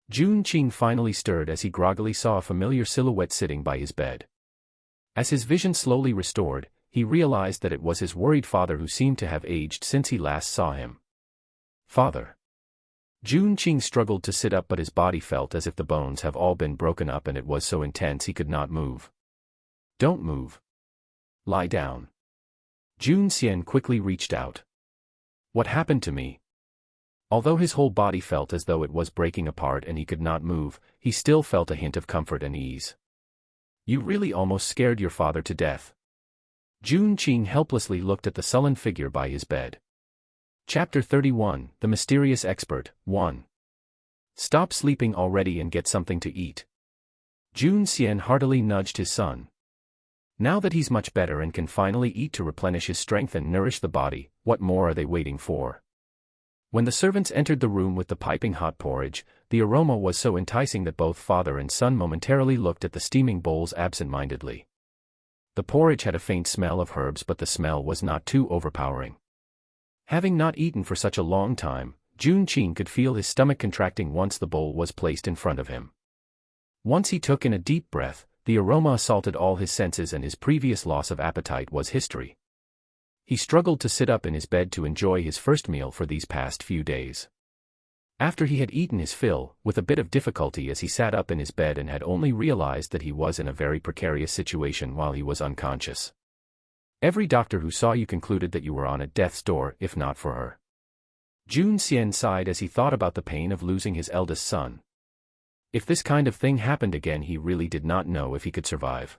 Jun Qing finally stirred as he groggily saw a familiar silhouette sitting by his bed. As his vision slowly restored, he realized that it was his worried father who seemed to have aged since he last saw him. "Father." Jun Qing struggled to sit up, but his body felt as if the bones have all been broken up and it was so intense he could not move. "Don't move. Lie down." Jun Xian quickly reached out. "What happened to me?" Although his whole body felt as though it was breaking apart and he could not move, he still felt a hint of comfort and ease. "You really almost scared your father to death." Jun Qing helplessly looked at the sullen figure by his bed. Chapter 31, The Mysterious Expert, 1. "Stop sleeping already and get something to eat." Jun Xian heartily nudged his son. Now that he's much better and can finally eat to replenish his strength and nourish the body, what more are they waiting for? When the servants entered the room with the piping hot porridge, the aroma was so enticing that both father and son momentarily looked at the steaming bowls absent-mindedly. The porridge had a faint smell of herbs, but the smell was not too overpowering. Having not eaten for such a long time, Jun Qing could feel his stomach contracting once the bowl was placed in front of him. Once he took in a deep breath, the aroma assaulted all his senses and his previous loss of appetite was history. He struggled to sit up in his bed to enjoy his first meal for these past few days. After he had eaten his fill, with a bit of difficulty as he sat up in his bed and had only realized that he was in a very precarious situation while he was unconscious. Every doctor who saw you concluded that you were on death's door, if not for her. Jun Xian sighed as he thought about the pain of losing his eldest son. If this kind of thing happened again, he really did not know if he could survive.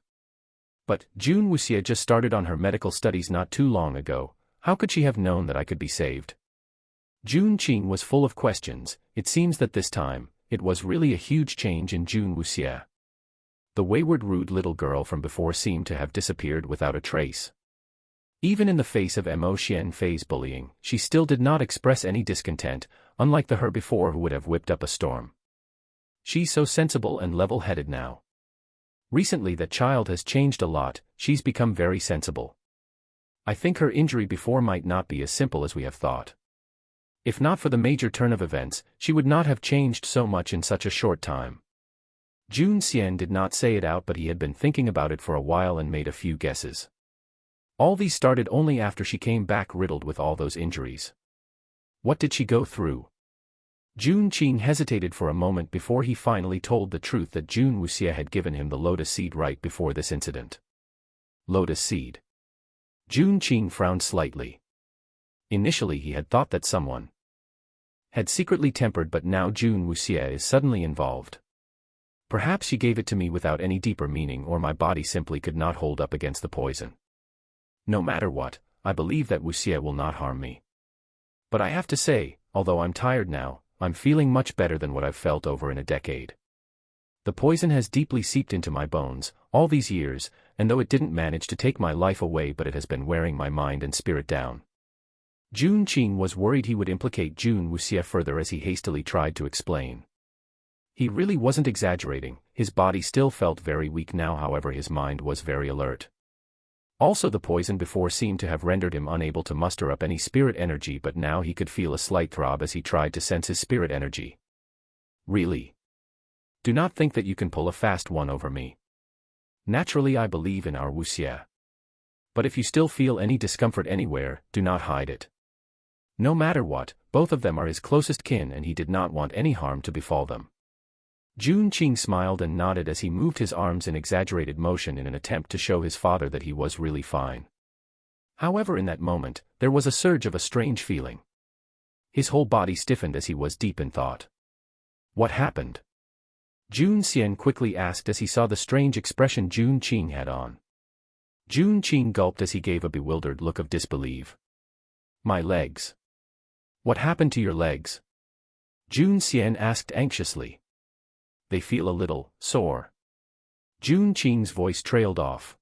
But Jun Wuxia just started on her medical studies not too long ago. How could she have known that I could be saved? Jun Qing was full of questions. It seems that this time, it was really a huge change in Jun Wuxia. The wayward, rude little girl from before seemed to have disappeared without a trace. Even in the face of Mo Xianfei's bullying, she still did not express any discontent, unlike the her before who would have whipped up a storm. She's so sensible and level-headed now. Recently that child has changed a lot, she's become very sensible. I think her injury before might not be as simple as we have thought. If not for the major turn of events, she would not have changed so much in such a short time. Jun Xian did not say it out, but he had been thinking about it for a while and made a few guesses. All these started only after she came back riddled with all those injuries. What did she go through? Jun Qing hesitated for a moment before he finally told the truth that Jun Wuxia had given him the lotus seed right before this incident. Lotus seed. Jun Qing frowned slightly. Initially he had thought that someone had secretly tempered, but now Jun Wuxia is suddenly involved. Perhaps she gave it to me without any deeper meaning, or my body simply could not hold up against the poison. No matter what, I believe that Wuxia will not harm me. But I have to say, although I'm tired now, I'm feeling much better than what I've felt over in a decade. The poison has deeply seeped into my bones, all these years, and though it didn't manage to take my life away, but it has been wearing my mind and spirit down. Jun Qing was worried he would implicate Jun Wuxia further as he hastily tried to explain. He really wasn't exaggerating, his body still felt very weak now, however his mind was very alert. Also, the poison before seemed to have rendered him unable to muster up any spirit energy, but now he could feel a slight throb as he tried to sense his spirit energy. Really? Do not think that you can pull a fast one over me. Naturally I believe in our Wuxia. But if you still feel any discomfort anywhere, do not hide it. No matter what, both of them are his closest kin and he did not want any harm to befall them. Jun Qing smiled and nodded as he moved his arms in exaggerated motion in an attempt to show his father that he was really fine. However, in that moment, there was a surge of a strange feeling. His whole body stiffened as he was deep in thought. What happened? Jun Xian quickly asked as he saw the strange expression Jun Qing had on. Jun Qing gulped as he gave a bewildered look of disbelief. My legs. What happened to your legs? Jun Xian asked anxiously. They feel a little sore. Jun Qing's voice trailed off.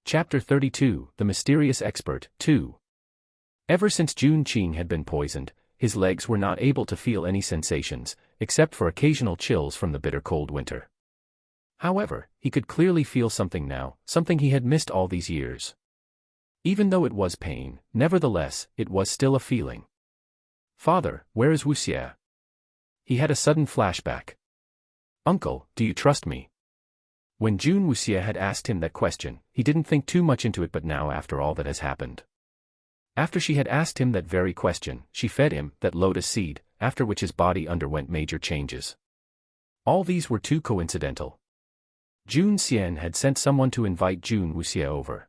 Chapter 32, The Mysterious Expert, 2. Ever since Jun Qing had been poisoned, his legs were not able to feel any sensations, except for occasional chills from the bitter cold winter. However, he could clearly feel something now, something he had missed all these years. Even though it was pain, nevertheless, it was still a feeling. Father, where is Wuxia? He had a sudden flashback. Uncle, do you trust me? When Jun Wuxia had asked him that question, he didn't think too much into it, but now after all that has happened. After she had asked him that very question, she fed him that lotus seed, after which his body underwent major changes. All these were too coincidental. Jun Xian had sent someone to invite Jun Wuxia over.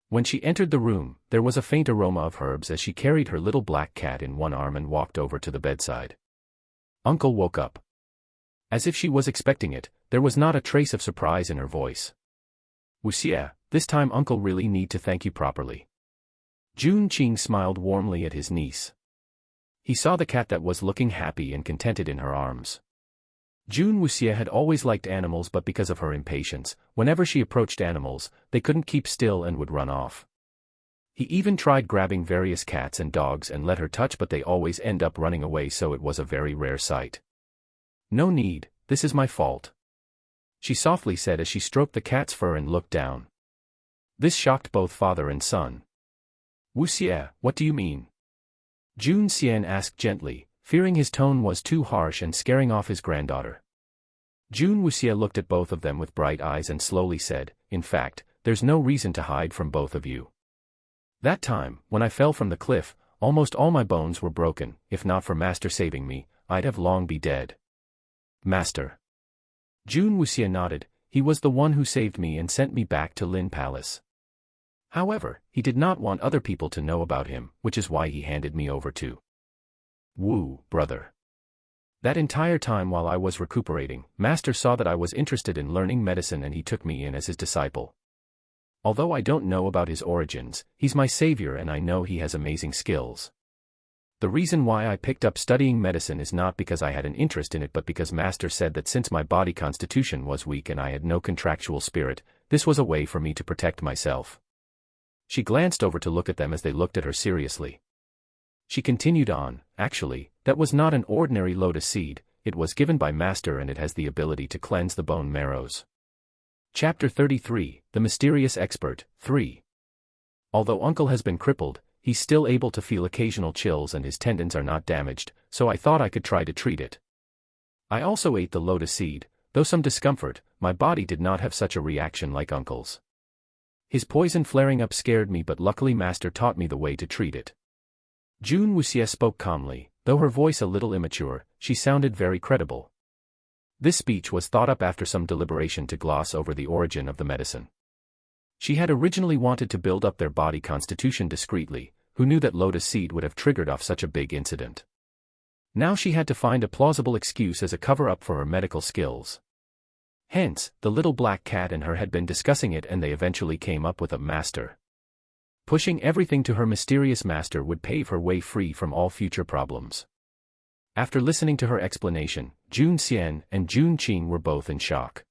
When she entered the room, there was a faint aroma of herbs as she carried her little black cat in one arm and walked over to the bedside. Uncle woke up. As if she was expecting it, there was not a trace of surprise in her voice. Wuxia, this time Uncle really need to thank you properly. Jun Qing smiled warmly at his niece. He saw the cat that was looking happy and contented in her arms. Jun Wuxia had always liked animals, but because of her impatience, whenever she approached animals, they couldn't keep still and would run off. He even tried grabbing various cats and dogs and let her touch, but they always end up running away, so it was a very rare sight. No need, this is my fault, she softly said as she stroked the cat's fur and looked down. This shocked both father and son. Wuxia, what do you mean? Jun Xian asked gently, fearing his tone was too harsh and scaring off his granddaughter. Jun Wuxia looked at both of them with bright eyes and slowly said, in fact, there's no reason to hide from both of you. That time, when I fell from the cliff, almost all my bones were broken. If not for Master saving me, I'd have long be dead. Master. Jun Wuxia nodded. He was the one who saved me and sent me back to Lin Palace. However, he did not want other people to know about him, which is why he handed me over to Wu, brother. That entire time while I was recuperating, Master saw that I was interested in learning medicine and he took me in as his disciple. Although I don't know about his origins, he's my savior and I know he has amazing skills. The reason why I picked up studying medicine is not because I had an interest in it, but because Master said that since my body constitution was weak and I had no contractual spirit, this was a way for me to protect myself. She glanced over to look at them as they looked at her seriously. She continued on, actually, that was not an ordinary lotus seed, it was given by Master and it has the ability to cleanse the bone marrows. Chapter 33, The Mysterious Expert, 3. Although Uncle has been crippled, he's still able to feel occasional chills and his tendons are not damaged, so I thought I could try to treat it. I also ate the lotus seed, though some discomfort, my body did not have such a reaction like uncle's. His poison flaring up scared me, but luckily Master taught me the way to treat it. Jun Wuxie spoke calmly, though her voice a little immature, she sounded very credible. This speech was thought up after some deliberation to gloss over the origin of the medicine. She had originally wanted to build up their body constitution discreetly, who knew that lotus seed would have triggered off such a big incident. Now she had to find a plausible excuse as a cover-up for her medical skills. Hence, the little black cat and her had been discussing it, and they eventually came up with a master. Pushing everything to her mysterious master would pave her way free from all future problems. After listening to her explanation, Jun Xian and Jun Qing were both in shock.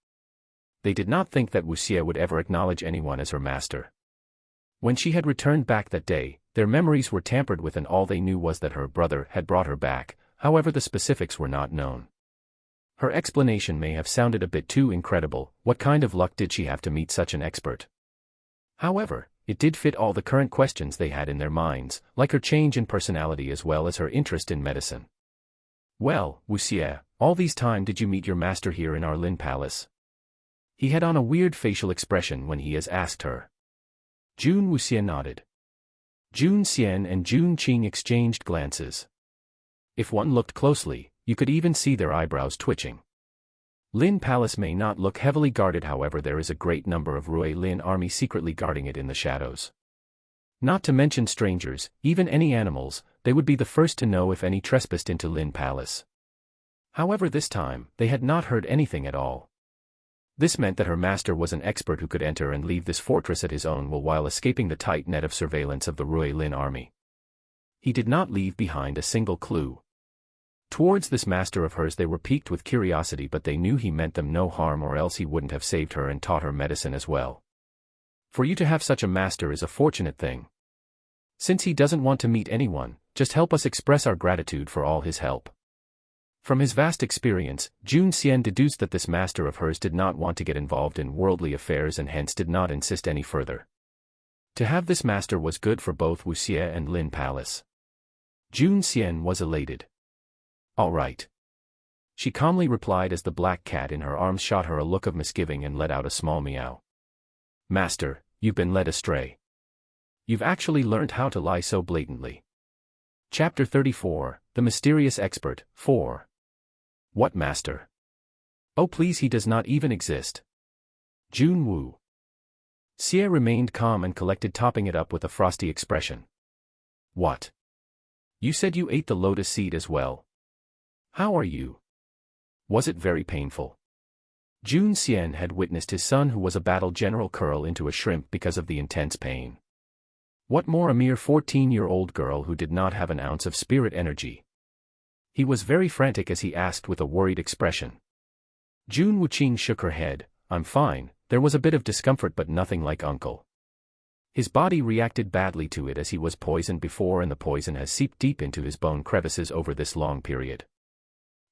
They did not think that Wuxie would ever acknowledge anyone as her master. When she had returned back that day, their memories were tampered with and all they knew was that her brother had brought her back, however the specifics were not known. Her explanation may have sounded a bit too incredible. What kind of luck did she have to meet such an expert? However, it did fit all the current questions they had in their minds, like her change in personality as well as her interest in medicine. Well, Wuxie, all these time did you meet your master here in our Lin Palace? He had on a weird facial expression when he has asked her. Jun Wuxie nodded. Jun Xian and Jun Qing exchanged glances. If one looked closely, you could even see their eyebrows twitching. Lin Palace may not look heavily guarded, however there is a great number of Rui Lin army secretly guarding it in the shadows. Not to mention strangers, even any animals, they would be the first to know if any trespassed into Lin Palace. However this time, they had not heard anything at all. This meant that her master was an expert who could enter and leave this fortress at his own will while escaping the tight net of surveillance of the Rui Lin army. He did not leave behind a single clue. Towards this master of hers they were piqued with curiosity, but they knew he meant them no harm, or else he wouldn't have saved her and taught her medicine as well. For you to have such a master is a fortunate thing. Since he doesn't want to meet anyone, just help us express our gratitude for all his help. From his vast experience, Jun Xian deduced that this master of hers did not want to get involved in worldly affairs and hence did not insist any further. To have this master was good for both Wuxie and Lin Palace. Jun Xian was elated. All right. She calmly replied as the black cat in her arms shot her a look of misgiving and let out a small meow. Master, you've been led astray. You've actually learned how to lie so blatantly. Chapter 34, The Mysterious Expert, 4. What master? Oh please, he does not even exist. Jun Wu. Xie remained calm and collected, topping it up with a frosty expression. What? You said you ate the lotus seed as well. How are you? Was it very painful? Jun Xian had witnessed his son, who was a battle general, curl into a shrimp because of the intense pain. What more, a mere 14-year-old girl who did not have an ounce of spirit energy. He was very frantic as he asked with a worried expression. Jun Wuqing shook her head. I'm fine, there was a bit of discomfort but nothing like uncle. His body reacted badly to it as he was poisoned before, and the poison has seeped deep into his bone crevices over this long period.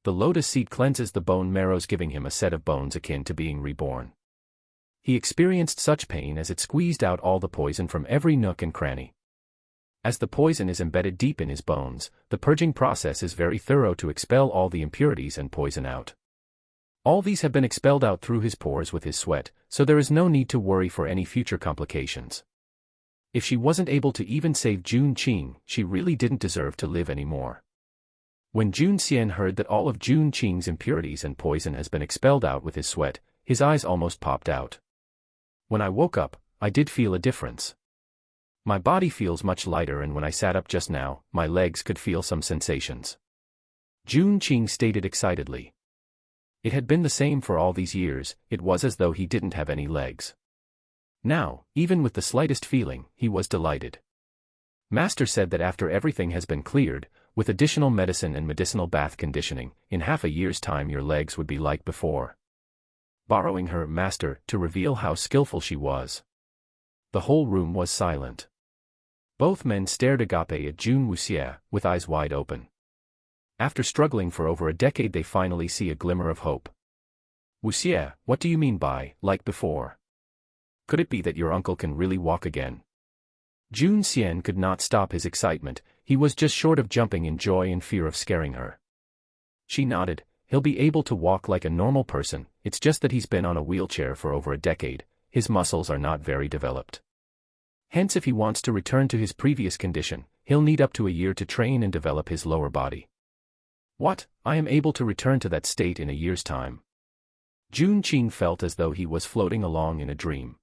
The lotus seed cleanses the bone marrows, giving him a set of bones akin to being reborn. He experienced such pain as it squeezed out all the poison from every nook and cranny. As the poison is embedded deep in his bones, the purging process is very thorough to expel all the impurities and poison out. All these have been expelled out through his pores with his sweat, so there is no need to worry for any future complications. If she wasn't able to even save Jun Qing, she really didn't deserve to live anymore. When Jun Xian heard that all of Jun Qing's impurities and poison has been expelled out with his sweat, his eyes almost popped out. When I woke up, I did feel a difference. My body feels much lighter, and when I sat up just now, my legs could feel some sensations. Jun Qing stated excitedly. It had been the same for all these years, it was as though he didn't have any legs. Now, even with the slightest feeling, he was delighted. Master said that after everything has been cleared, with additional medicine and medicinal bath conditioning, in half a year's time your legs would be like before. Borrowing her master to reveal how skillful she was. The whole room was silent. Both men stared agape at Jun Wuxie, with eyes wide open. After struggling for over a decade, they finally see a glimmer of hope. Wuxie, what do you mean by, like before? Could it be that your uncle can really walk again? Jun Xian could not stop his excitement, he was just short of jumping in joy and fear of scaring her. She nodded, he'll be able to walk like a normal person, it's just that he's been on a wheelchair for over a decade, his muscles are not very developed. Hence if he wants to return to his previous condition, he'll need up to a year to train and develop his lower body. What? I am able to return to that state in a year's time. Jun Qing felt as though he was floating along in a dream.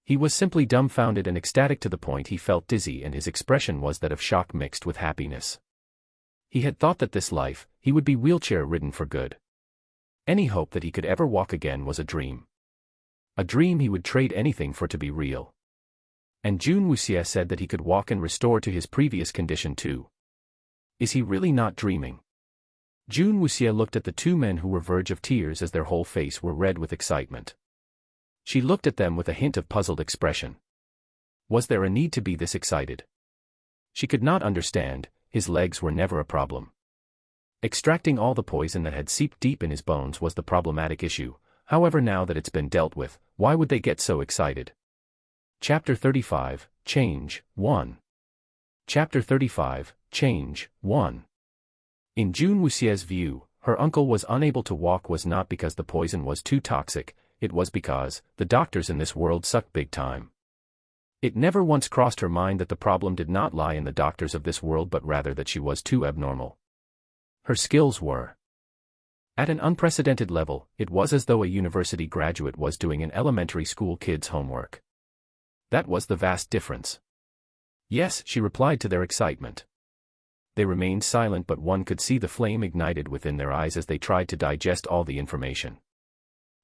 He was simply dumbfounded and ecstatic to the point he felt dizzy, and his expression was that of shock mixed with happiness. He had thought that this life, he would be wheelchair-ridden for good. Any hope that he could ever walk again was a dream. A dream he would trade anything for to be real. And Jun Wuxie said that he could walk and restore to his previous condition too. Is he really not dreaming? Jun Wuxie looked at the two men who were verge of tears as their whole face were red with excitement. She looked at them with a hint of puzzled expression. Was there a need to be this excited? She could not understand. His legs were never a problem. Extracting all the poison that had seeped deep in his bones was the problematic issue. However, now that it's been dealt with, why would they get so excited? Chapter 35, Change, 1. Chapter 35, Change, 1. In Jun Wuxie's view, her uncle was unable to walk was not because the poison was too toxic, it was because the doctors in this world suck big time. It never once crossed her mind that the problem did not lie in the doctors of this world but rather that she was too abnormal. Her skills were at an unprecedented level. It was as though a university graduate was doing an elementary school kid's homework. That was the vast difference. Yes, she replied to their excitement. They remained silent, but one could see the flame ignited within their eyes as they tried to digest all the information.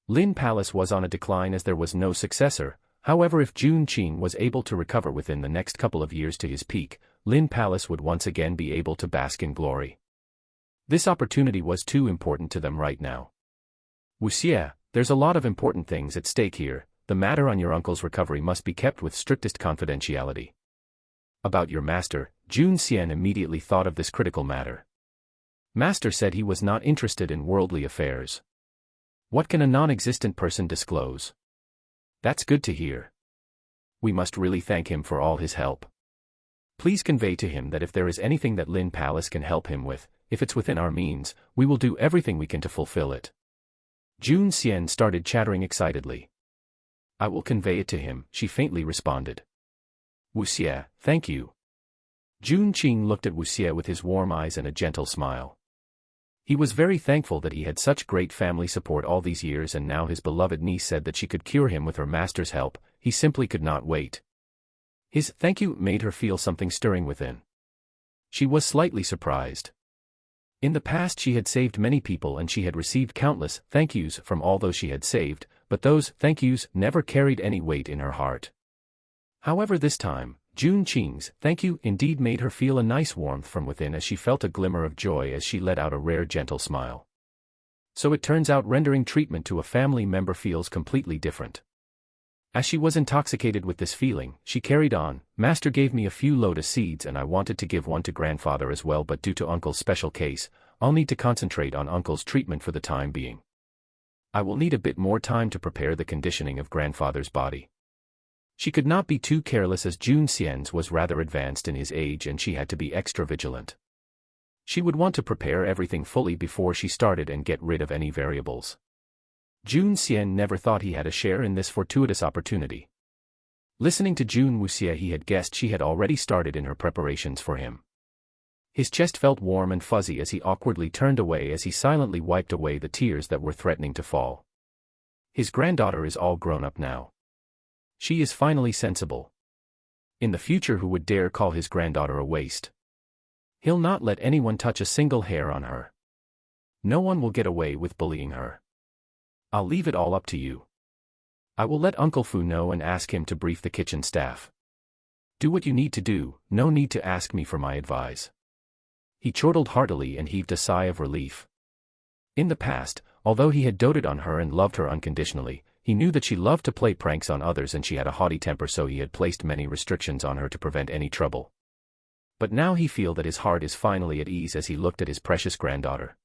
Lin Palace was on a decline as there was no successor. However, if Jun Qing was able to recover within the next couple of years to his peak, Lin Palace would once again be able to bask in glory. This opportunity was too important to them right now. Wuxie, there's a lot of important things at stake here. The matter on your uncle's recovery must be kept with strictest confidentiality. About your master, Jun Xian immediately thought of this critical matter. Master said he was not interested in worldly affairs. What can a non-existent person disclose? That's good to hear. We must really thank him for all his help. Please convey to him that if there is anything that Lin Palace can help him with, if it's within our means, we will do everything we can to fulfill it. Jun Xian started chattering excitedly. I will convey it to him, she faintly responded. Wuxie, thank you. Jun Qing looked at Wuxie with his warm eyes and a gentle smile. He was very thankful that he had such great family support all these years, and now his beloved niece said that she could cure him with her master's help. He simply could not wait. His thank you made her feel something stirring within. She was slightly surprised. In the past she had saved many people and she had received countless thank yous from all those she had saved, but those thank yous never carried any weight in her heart. However, this time, Jun Qing's thank you indeed made her feel a nice warmth from within as she felt a glimmer of joy as she let out a rare gentle smile. So it turns out rendering treatment to a family member feels completely different. As she was intoxicated with this feeling, she carried on, Master gave me a few lotus seeds and I wanted to give one to grandfather as well, but due to Uncle's special case, I'll need to concentrate on Uncle's treatment for the time being. I will need a bit more time to prepare the conditioning of grandfather's body. She could not be too careless as Jun Xian's was rather advanced in his age and she had to be extra vigilant. She would want to prepare everything fully before she started and get rid of any variables. Jun Xian never thought he had a share in this fortuitous opportunity. Listening to Jun Wuxie, he had guessed she had already started in her preparations for him. His chest felt warm and fuzzy as he awkwardly turned away as he silently wiped away the tears that were threatening to fall. His granddaughter is all grown up now. She is finally sensible. In the future, who would dare call his granddaughter a waste? He'll not let anyone touch a single hair on her. No one will get away with bullying her. I'll leave it all up to you. I will let Uncle Fu know and ask him to brief the kitchen staff. Do what you need to do, no need to ask me for my advice. He chortled heartily and heaved a sigh of relief. In the past, although he had doted on her and loved her unconditionally, he knew that she loved to play pranks on others and she had a haughty temper, so he had placed many restrictions on her to prevent any trouble. But now he felt that his heart is finally at ease as he looked at his precious granddaughter.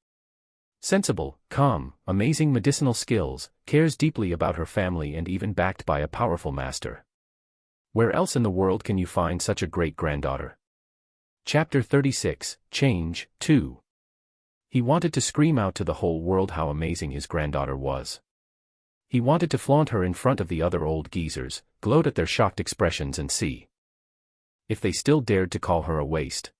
Sensible, calm, amazing medicinal skills, cares deeply about her family and even backed by a powerful master. Where else in the world can you find such a great granddaughter? Chapter 36, Change, 2. He wanted to scream out to the whole world how amazing his granddaughter was. He wanted to flaunt her in front of the other old geezers, gloat at their shocked expressions and see if they still dared to call her a waste.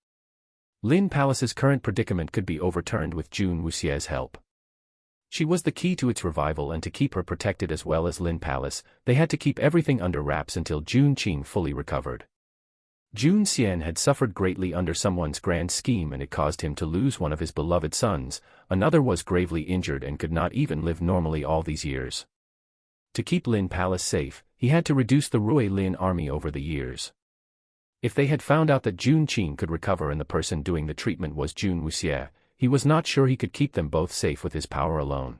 Lin Palace's current predicament could be overturned with Jun Wuxie's help. She was the key to its revival, and to keep her protected as well as Lin Palace, they had to keep everything under wraps until Jun Qing fully recovered. Jun Xian had suffered greatly under someone's grand scheme, and it caused him to lose one of his beloved sons. Another was gravely injured and could not even live normally all these years. To keep Lin Palace safe, he had to reduce the Rui Lin army over the years. If they had found out that Jun Qing could recover and the person doing the treatment was Jun Wuxie, he was not sure he could keep them both safe with his power alone.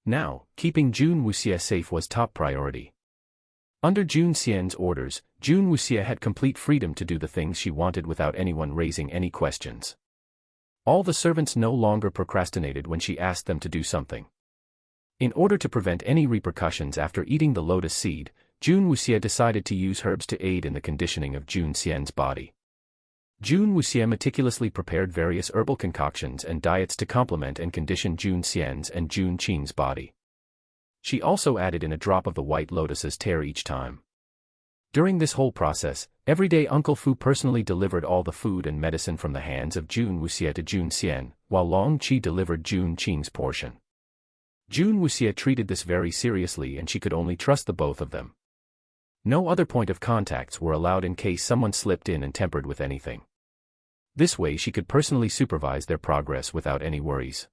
Now, keeping Jun Wuxie safe was top priority. Under Jun Xian's orders, Jun Wuxie had complete freedom to do the things she wanted without anyone raising any questions. All the servants no longer procrastinated when she asked them to do something. In order to prevent any repercussions after eating the lotus seed, Jun Wuxie decided to use herbs to aid in the conditioning of Jun Xian's body. Jun Wuxie meticulously prepared various herbal concoctions and diets to complement and condition Jun Xian's and Jun Qing's body. She also added in a drop of the white lotus's tear each time. During this whole process, every day Uncle Fu personally delivered all the food and medicine from the hands of Jun Wuxie to Jun Xian, while Long Qi delivered Jun Qing's portion. Jun Wuxie treated this very seriously, and she could only trust the both of them. No other point of contacts were allowed in case someone slipped in and tampered with anything. This way she could personally supervise their progress without any worries.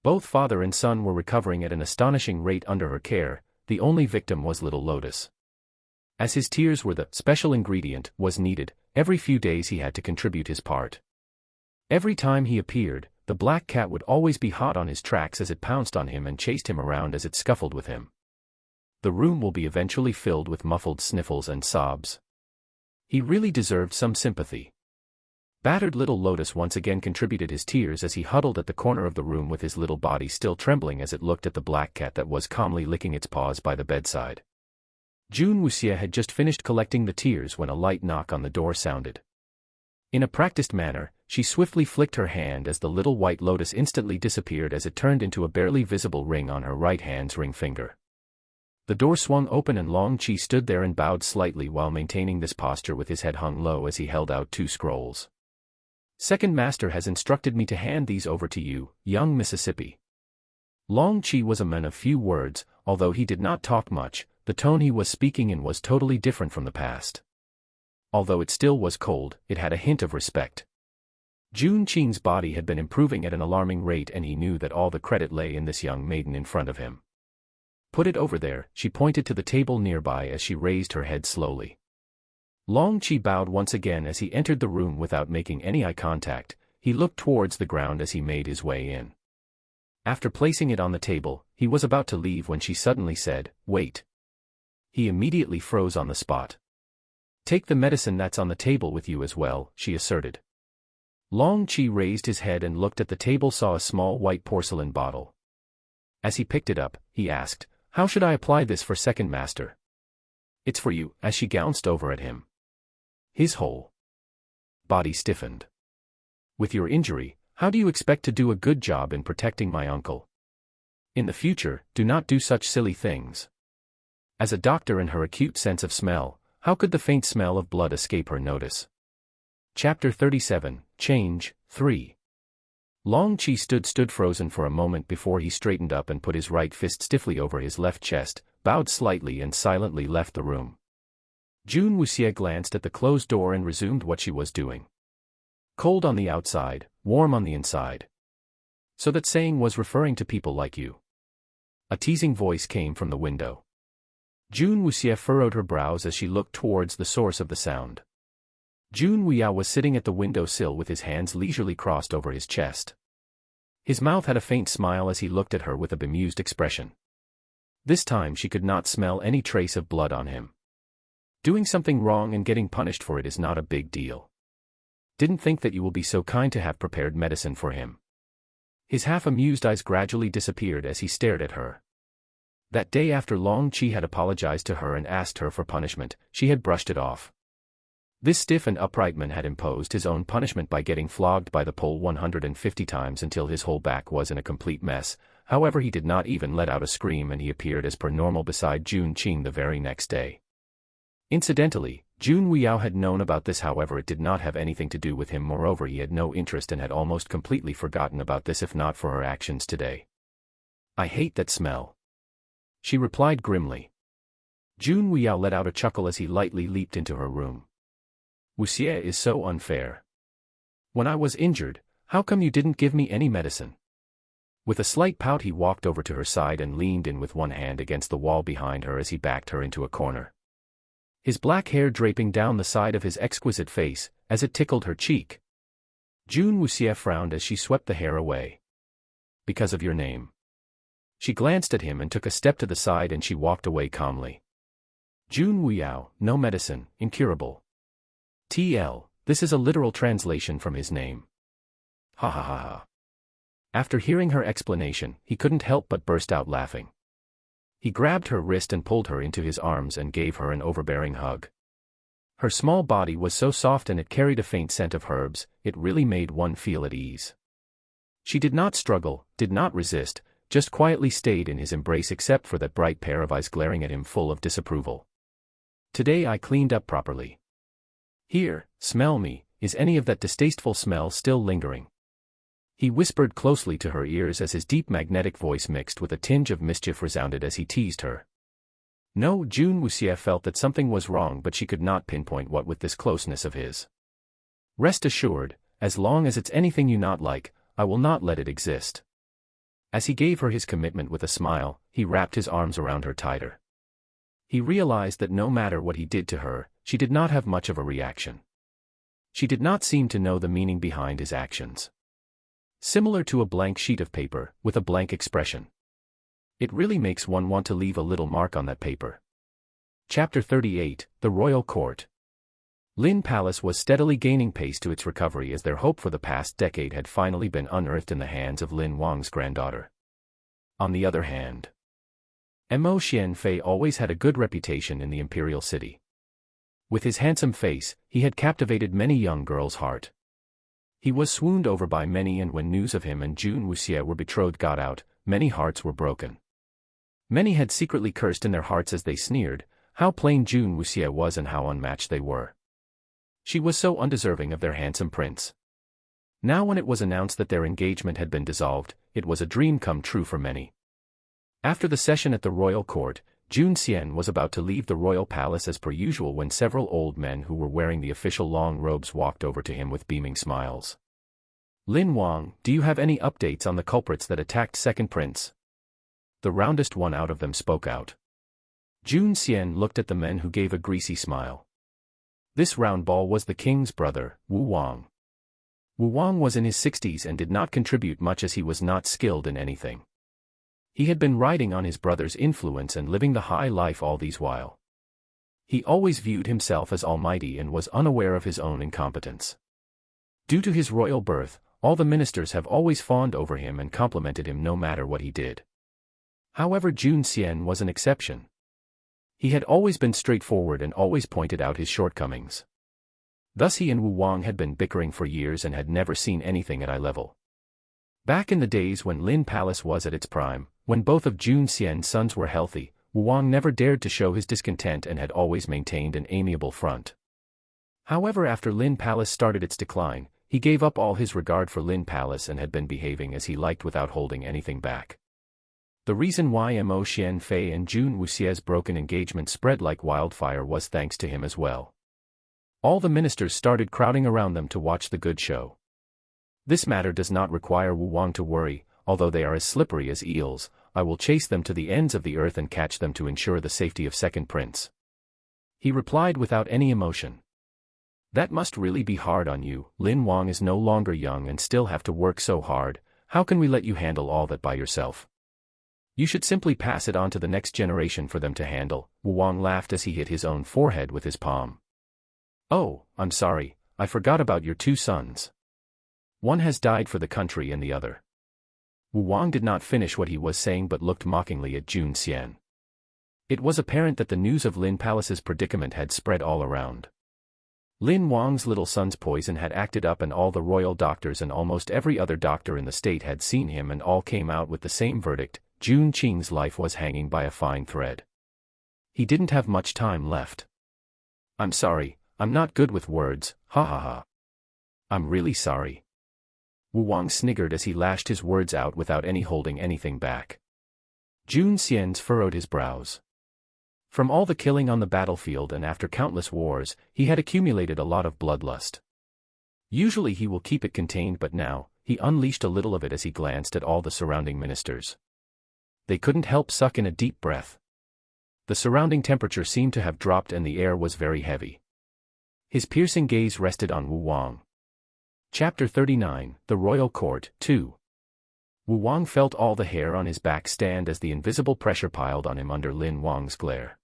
Both father and son were recovering at an astonishing rate under her care. The only victim was little Lotus. As his tears were the special ingredient was needed, every few days he had to contribute his part. Every time he appeared, the black cat would always be hot on his tracks as it pounced on him and chased him around as it scuffled with him. The room will be eventually filled with muffled sniffles and sobs. He really deserved some sympathy. Battered little Lotus once again contributed his tears as he huddled at the corner of the room with his little body still trembling as it looked at the black cat that was calmly licking its paws by the bedside. Jun Wuxie had just finished collecting the tears when a light knock on the door sounded. In a practiced manner, she swiftly flicked her hand as the little white lotus instantly disappeared as it turned into a barely visible ring on her right hand's ring finger. The door swung open and Long Qi stood there and bowed slightly while maintaining this posture with his head hung low as he held out 2 scrolls. "Second Master has instructed me to hand these over to you, young Mississippi." Long Qi was a man of few words. Although he did not talk much, the tone he was speaking in was totally different from the past. Although it still was cold, it had a hint of respect. Jun Qing's body had been improving at an alarming rate, and he knew that all the credit lay in this young maiden in front of him. "Put it over there," she pointed to the table nearby as she raised her head slowly. Long Qi bowed once again as he entered the room without making any eye contact. He looked towards the ground as he made his way in. After placing it on the table, he was about to leave when she suddenly said, "Wait." He immediately froze on the spot. "Take the medicine that's on the table with you as well," she asserted. Long Qi raised his head and looked at the table, saw a small white porcelain bottle. As he picked it up, he asked, "How should I apply this for Second Master?" "It's for you," as she glanced over at him. His whole body stiffened. "With your injury, how do you expect to do a good job in protecting my uncle? In the future, do not do such silly things." As a doctor in her acute sense of smell, how could the faint smell of blood escape her notice? Chapter 37, Change, 3. Long Qi stood frozen for a moment before he straightened up and put his right fist stiffly over his left chest, bowed slightly and silently left the room. Jun Wuxie glanced at the closed door and resumed what she was doing. "Cold on the outside, warm on the inside. So that saying was referring to people like you." A teasing voice came from the window. Jun Wuxie furrowed her brows as she looked towards the source of the sound. Jun Wuya was sitting at the window sill with his hands leisurely crossed over his chest. His mouth had a faint smile as he looked at her with a bemused expression. This time she could not smell any trace of blood on him. Doing something wrong and getting punished for it is not a big deal. "Didn't think that you will be so kind to have prepared medicine for him." His half-amused eyes gradually disappeared as he stared at her. That day after Long Qi had apologized to her and asked her for punishment, she had brushed it off. This stiff and upright man had imposed his own punishment by getting flogged by the pole 150 times until his whole back was in a complete mess. However, he did not even let out a scream, and he appeared as per normal beside Jun Qing the very next day. Incidentally, Jun Weiyao had known about this, however it did not have anything to do with him. Moreover, he had no interest and had almost completely forgotten about this if not for her actions today. "I hate that smell," she replied grimly. Jun Weiyao let out a chuckle as he lightly leaped into her room. "Wuxie is so unfair. When I was injured, how come you didn't give me any medicine?" With a slight pout he walked over to her side and leaned in with one hand against the wall behind her as he backed her into a corner. His black hair draping down the side of his exquisite face, as it tickled her cheek. Jun Wuxie frowned as she swept the hair away. "Because of your name." She glanced at him and took a step to the side, and she walked away calmly. Jun Weiyao, no medicine, incurable. TL, this is a literal translation from his name. Ha ha ha ha. After hearing her explanation, he couldn't help but burst out laughing. He grabbed her wrist and pulled her into his arms and gave her an overbearing hug. Her small body was so soft and it carried a faint scent of herbs, it really made one feel at ease. She did not struggle, did not resist, just quietly stayed in his embrace except for that bright pair of eyes glaring at him full of disapproval. "Today I cleaned up properly. Here, smell me, is any of that distasteful smell still lingering?" He whispered closely to her ears as his deep magnetic voice mixed with a tinge of mischief resounded as he teased her. No, Jun Wuxie felt that something was wrong, but she could not pinpoint what with this closeness of his. "Rest assured, as long as it's anything you not like, I will not let it exist." As he gave her his commitment with a smile, he wrapped his arms around her tighter. He realized that no matter what he did to her, she did not have much of a reaction. She did not seem to know the meaning behind his actions. Similar to a blank sheet of paper, with a blank expression. It really makes one want to leave a little mark on that paper. Chapter 38, The Royal Court. Lin Palace was steadily gaining pace to its recovery as their hope for the past decade had finally been unearthed in the hands of Lin Wang's granddaughter. On the other hand, Mo Xianfei always had a good reputation in the imperial city. With his handsome face, he had captivated many young girls' heart. He was swooned over by many, and when news of him and Jun Wuxie were betrothed got out, many hearts were broken. Many had secretly cursed in their hearts as they sneered how plain Jun Wuxie was and how unmatched they were. She was so undeserving of their handsome prince. Now when it was announced that their engagement had been dissolved, it was a dream come true for many. After the session at the royal court, Jun Xian was about to leave the royal palace as per usual when several old men who were wearing the official long robes walked over to him with beaming smiles. "Lin Wang, do you have any updates on the culprits that attacked second prince?" The roundest one out of them spoke out. Jun Xian looked at the men who gave a greasy smile. This round ball was the king's brother, Wu Wang. Wu Wang was in his 60s and did not contribute much as he was not skilled in anything. He had been riding on his brother's influence and living the high life all these while. He always viewed himself as almighty and was unaware of his own incompetence. Due to his royal birth, all the ministers have always fawned over him and complimented him no matter what he did. However, Jun Xian was an exception. He had always been straightforward and always pointed out his shortcomings. Thus he and Wu Wang had been bickering for years and had never seen anything at eye level. Back in the days when Lin Palace was at its prime, when both of Jun Xian's sons were healthy, Wu Wang never dared to show his discontent and had always maintained an amiable front. However, after Lin Palace started its decline, he gave up all his regard for Lin Palace and had been behaving as he liked without holding anything back. The reason why Mo Xianfei and Jun Wuxie's broken engagement spread like wildfire was thanks to him as well. All the ministers started crowding around them to watch the good show. This matter does not require Wu Wang to worry, although they are as slippery as eels. I will chase them to the ends of the earth and catch them to ensure the safety of second prince. He replied without any emotion. That must really be hard on you. Lin Wang is no longer young and still have to work so hard. How can we let you handle all that by yourself? You should simply pass it on to the next generation for them to handle. Wu Wang laughed as he hit his own forehead with his palm. Oh, I'm sorry, I forgot about your two sons. One has died for the country and the other. Wu Wang did not finish what he was saying but looked mockingly at Jun Xian. It was apparent that the news of Lin Palace's predicament had spread all around. Lin Wang's little son's poison had acted up and all the royal doctors and almost every other doctor in the state had seen him and all came out with the same verdict: Jun Qing's life was hanging by a fine thread. He didn't have much time left. I'm sorry, I'm not good with words, ha ha ha. I'm really sorry. Wu Wang sniggered as he lashed his words out without any holding anything back. Jun Xian's furrowed his brows. From all the killing on the battlefield and after countless wars, he had accumulated a lot of bloodlust. Usually he will keep it contained, but now, he unleashed a little of it as he glanced at all the surrounding ministers. They couldn't help suck in a deep breath. The surrounding temperature seemed to have dropped and the air was very heavy. His piercing gaze rested on Wu Wang. Chapter 39, The Royal Court, 2. Wu Wang felt all the hair on his back stand as the invisible pressure piled on him under Lin Wang's glare.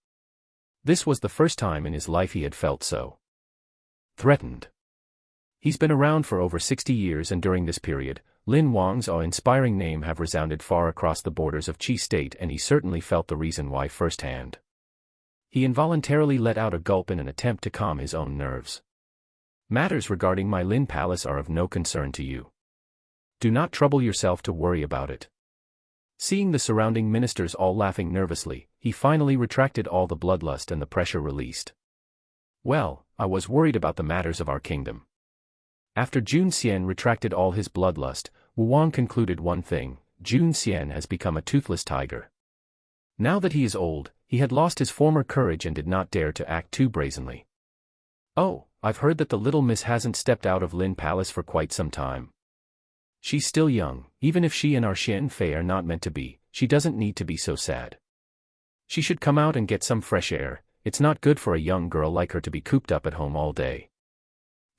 This was the first time in his life he had felt so threatened. He's been around for over 60 years and during this period, Lin Wang's awe-inspiring name have resounded far across the borders of Qi State and he certainly felt the reason why firsthand. He involuntarily let out a gulp in an attempt to calm his own nerves. Matters regarding my Lin Palace are of no concern to you. Do not trouble yourself to worry about it. Seeing the surrounding ministers all laughing nervously, he finally retracted all the bloodlust and the pressure released. Well, I was worried about the matters of our kingdom. After Jun Xian retracted all his bloodlust, Wu Wang concluded one thing: Jun Xian has become a toothless tiger. Now that he is old, he had lost his former courage and did not dare to act too brazenly. Oh, I've heard that the little miss hasn't stepped out of Lin Palace for quite some time. She's still young, even if she and our Xian Fei are not meant to be, she doesn't need to be so sad. She should come out and get some fresh air, it's not good for a young girl like her to be cooped up at home all day.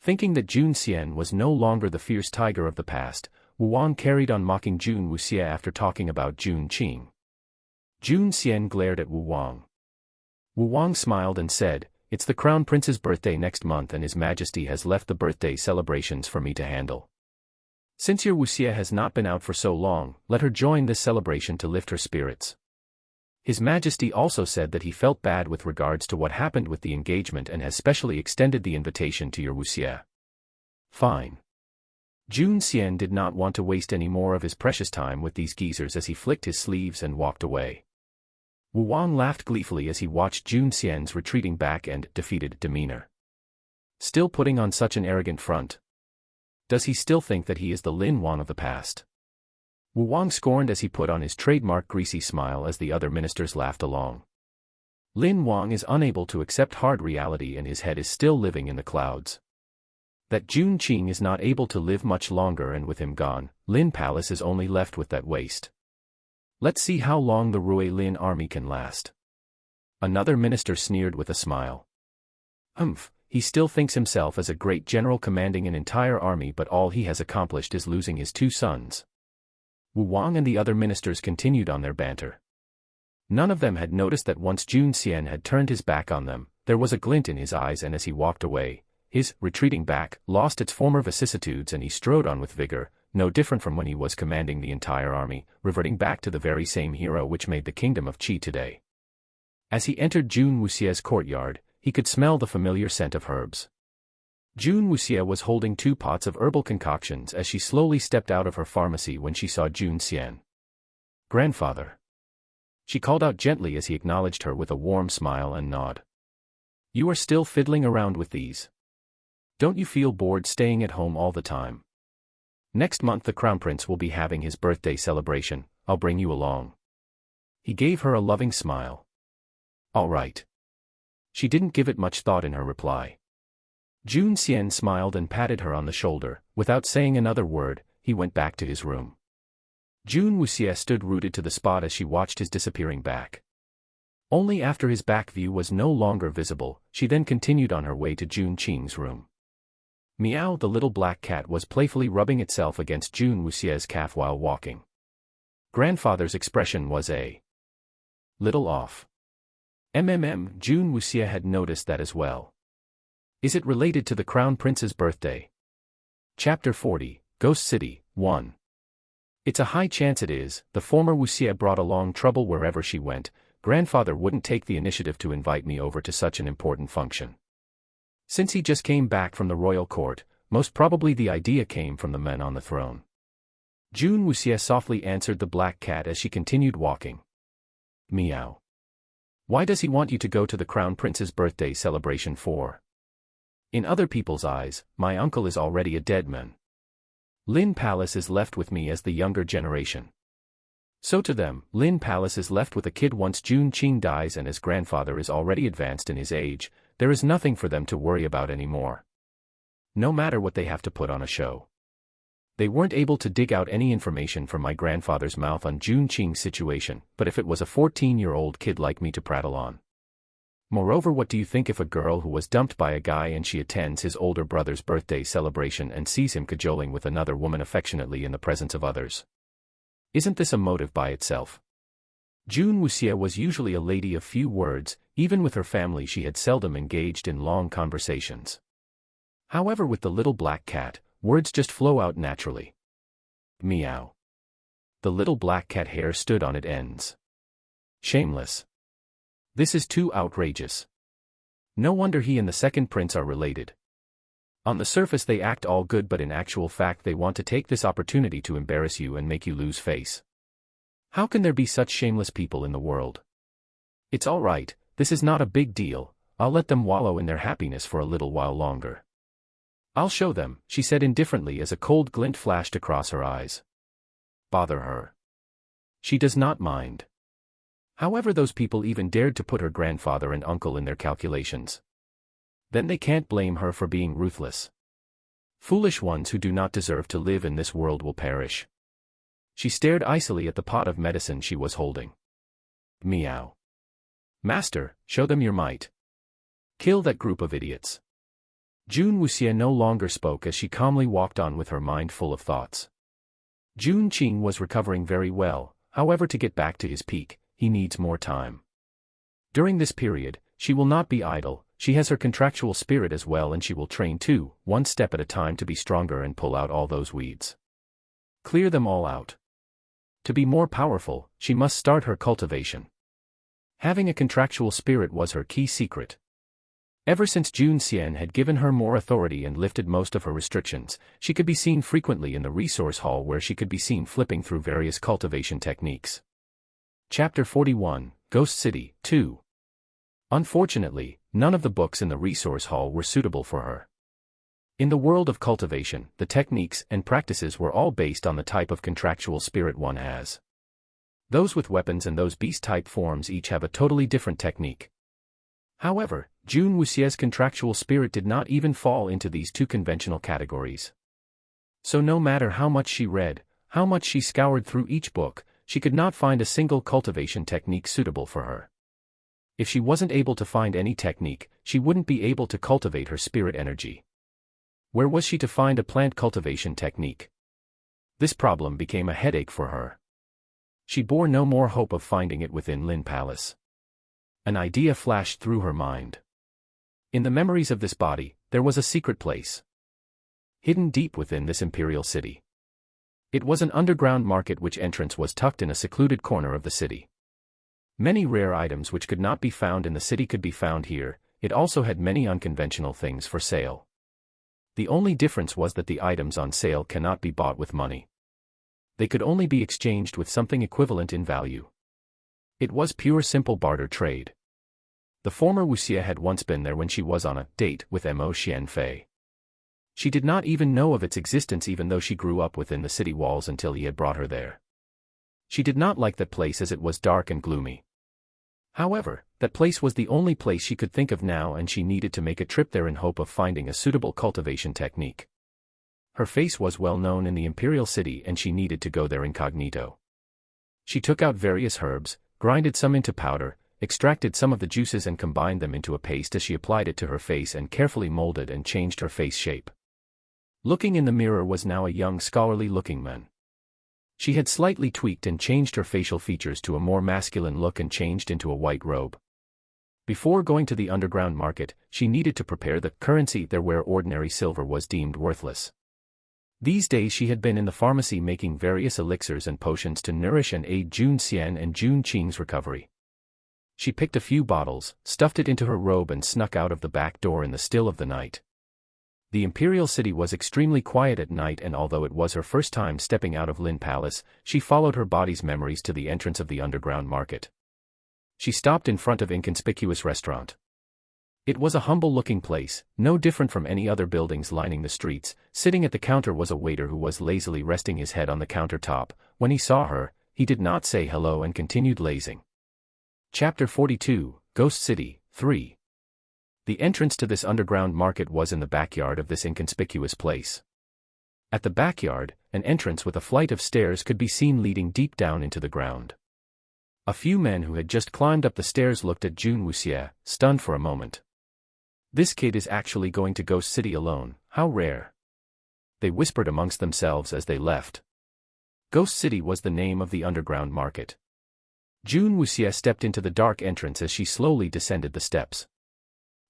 Thinking that Jun Xian was no longer the fierce tiger of the past, Wu Wang carried on mocking Jun Wuxia after talking about Jun Qing. Jun Xian glared at Wu Wang. Wu Wang smiled and said, "It's the Crown Prince's birthday next month and His Majesty has left the birthday celebrations for me to handle. Since your Wuxia has not been out for so long, let her join this celebration to lift her spirits." His Majesty also said that he felt bad with regards to what happened with the engagement and has specially extended the invitation to your Wuxia. Fine. Jun Xian did not want to waste any more of his precious time with these geezers as he flicked his sleeves and walked away. Wu Wang laughed gleefully as he watched Jun Xian's retreating back and defeated demeanor. Still putting on such an arrogant front. Does he still think that he is the Lin Wang of the past? Wu Wang scorned as he put on his trademark greasy smile as the other ministers laughed along. Lin Wang is unable to accept hard reality and his head is still living in the clouds. That Jun Qing is not able to live much longer and with him gone, Lin Palace is only left with that waste. Let's see how long the Rui Lin army can last. Another minister sneered with a smile. He still thinks himself as a great general commanding an entire army, but all he has accomplished is losing his 2 sons. Wu Wang and the other ministers continued on their banter. None of them had noticed that once Jun Xian had turned his back on them, there was a glint in his eyes, and as he walked away, his retreating back lost its former vicissitudes and he strode on with vigor, no different from when he was commanding the entire army, reverting back to the very same hero which made the kingdom of Qi today. As he entered Jun Wuxia's courtyard, he could smell the familiar scent of herbs. Jun Wuxia was holding 2 pots of herbal concoctions as she slowly stepped out of her pharmacy when she saw Jun Xian. "Grandfather." She called out gently as he acknowledged her with a warm smile and nod. "You are still fiddling around with these? Don't you feel bored staying at home all the time? Next month the Crown Prince will be having his birthday celebration, I'll bring you along." He gave her a loving smile. "All right." She didn't give it much thought in her reply. Jun Xian smiled and patted her on the shoulder. Without saying another word, he went back to his room. Jun Wuxia stood rooted to the spot as she watched his disappearing back. Only after his back view was no longer visible, she then continued on her way to Jun Qing's room. Meow, the little black cat was playfully rubbing itself against Jun Wuxia's calf while walking. Grandfather's expression was a little off. Jun Wuxia had noticed that as well. Is it related to the Crown Prince's birthday? Chapter 40, Ghost City, 1. It's a high chance it is. The former Wuxia brought along trouble wherever she went. Grandfather wouldn't take the initiative to invite me over to such an important function. Since he just came back from the royal court, most probably the idea came from the men on the throne. June Wuxie softly answered the black cat as she continued walking. Meow. Why does he want you to go to the crown prince's birthday celebration for? In other people's eyes, my uncle is already a dead man. Lin Palace is left with me as the younger generation. So to them, Lin Palace is left with a kid once Jun Qing dies, and his grandfather is already advanced in his age. There is nothing for them to worry about anymore. No matter what they have to put on a show. They weren't able to dig out any information from my grandfather's mouth on Jun Qing's situation, but if it was a 14-year-old kid like me to prattle on. Moreover, what do you think if a girl who was dumped by a guy and she attends his older brother's birthday celebration and sees him cajoling with another woman affectionately in the presence of others? Isn't this a motive by itself? June Wuxie was usually a lady of few words. Even with her family she had seldom engaged in long conversations. However, with the little black cat, words just flow out naturally. Meow. The little black cat hair stood on its ends. Shameless. This is too outrageous. No wonder he and the second prince are related. On the surface they act all good, but in actual fact they want to take this opportunity to embarrass you and make you lose face. How can there be such shameless people in the world? It's all right, this is not a big deal. I'll let them wallow in their happiness for a little while longer. I'll show them, she said indifferently as a cold glint flashed across her eyes. Bother her. She does not mind. However, those people even dared to put her grandfather and uncle in their calculations. Then they can't blame her for being ruthless. Foolish ones who do not deserve to live in this world will perish. She stared icily at the pot of medicine she was holding. Meow. Master, show them your might. Kill that group of idiots. June Wuxie no longer spoke as she calmly walked on with her mind full of thoughts. Jun Qing was recovering very well, however, to get back to his peak, he needs more time. During this period, she will not be idle. She has her contractual spirit as well, and she will train too, one step at a time, to be stronger and pull out all those weeds. Clear them all out. To be more powerful, she must start her cultivation. Having a contractual spirit was her key secret. Ever since Jun Xian had given her more authority and lifted most of her restrictions, she could be seen frequently in the resource hall, where she could be seen flipping through various cultivation techniques. Chapter 41, Ghost City, 2. Unfortunately, none of the books in the resource hall were suitable for her. In the world of cultivation, the techniques and practices were all based on the type of contractual spirit one has. Those with weapons and those beast-type forms each have a totally different technique. However, June Wuxie's contractual spirit did not even fall into these two conventional categories. So no matter how much she read, how much she scoured through each book, she could not find a single cultivation technique suitable for her. If she wasn't able to find any technique, she wouldn't be able to cultivate her spirit energy. Where was she to find a plant cultivation technique? This problem became a headache for her. She bore no more hope of finding it within Lin Palace. An idea flashed through her mind. In the memories of this body, there was a secret place. Hidden deep within this imperial city. It was an underground market which entrance was tucked in a secluded corner of the city. Many rare items which could not be found in the city could be found here. It also had many unconventional things for sale. The only difference was that the items on sale cannot be bought with money. They could only be exchanged with something equivalent in value. It was pure simple barter trade. The former Wuxie had once been there when she was on a date with Mo Xianfei. She did not even know of its existence, even though she grew up within the city walls, until he had brought her there. She did not like that place as it was dark and gloomy. However, that place was the only place she could think of now, and she needed to make a trip there in hope of finding a suitable cultivation technique. Her face was well known in the imperial city and she needed to go there incognito. She took out various herbs, grinded some into powder, extracted some of the juices and combined them into a paste as she applied it to her face and carefully molded and changed her face shape. Looking in the mirror was now a young scholarly-looking man. She had slightly tweaked and changed her facial features to a more masculine look and changed into a white robe. Before going to the underground market, she needed to prepare the currency there where ordinary silver was deemed worthless. These days she had been in the pharmacy making various elixirs and potions to nourish and aid Jun Xian and Jun Qing's recovery. She picked a few bottles, stuffed it into her robe and snuck out of the back door in the still of the night. The imperial city was extremely quiet at night, and although it was her first time stepping out of Lin Palace, she followed her body's memories to the entrance of the underground market. She stopped in front of an inconspicuous restaurant. It was a humble-looking place, no different from any other buildings lining the streets. Sitting at the counter was a waiter who was lazily resting his head on the countertop. When he saw her, he did not say hello and continued lazing. Chapter 42, Ghost City, 3. The entrance to this underground market was in the backyard of this inconspicuous place. At the backyard, an entrance with a flight of stairs could be seen leading deep down into the ground. A few men who had just climbed up the stairs looked at June Wuxie, stunned for a moment. This kid is actually going to Ghost City alone, how rare. They whispered amongst themselves as they left. Ghost City was the name of the underground market. June Wuxie stepped into the dark entrance as she slowly descended the steps.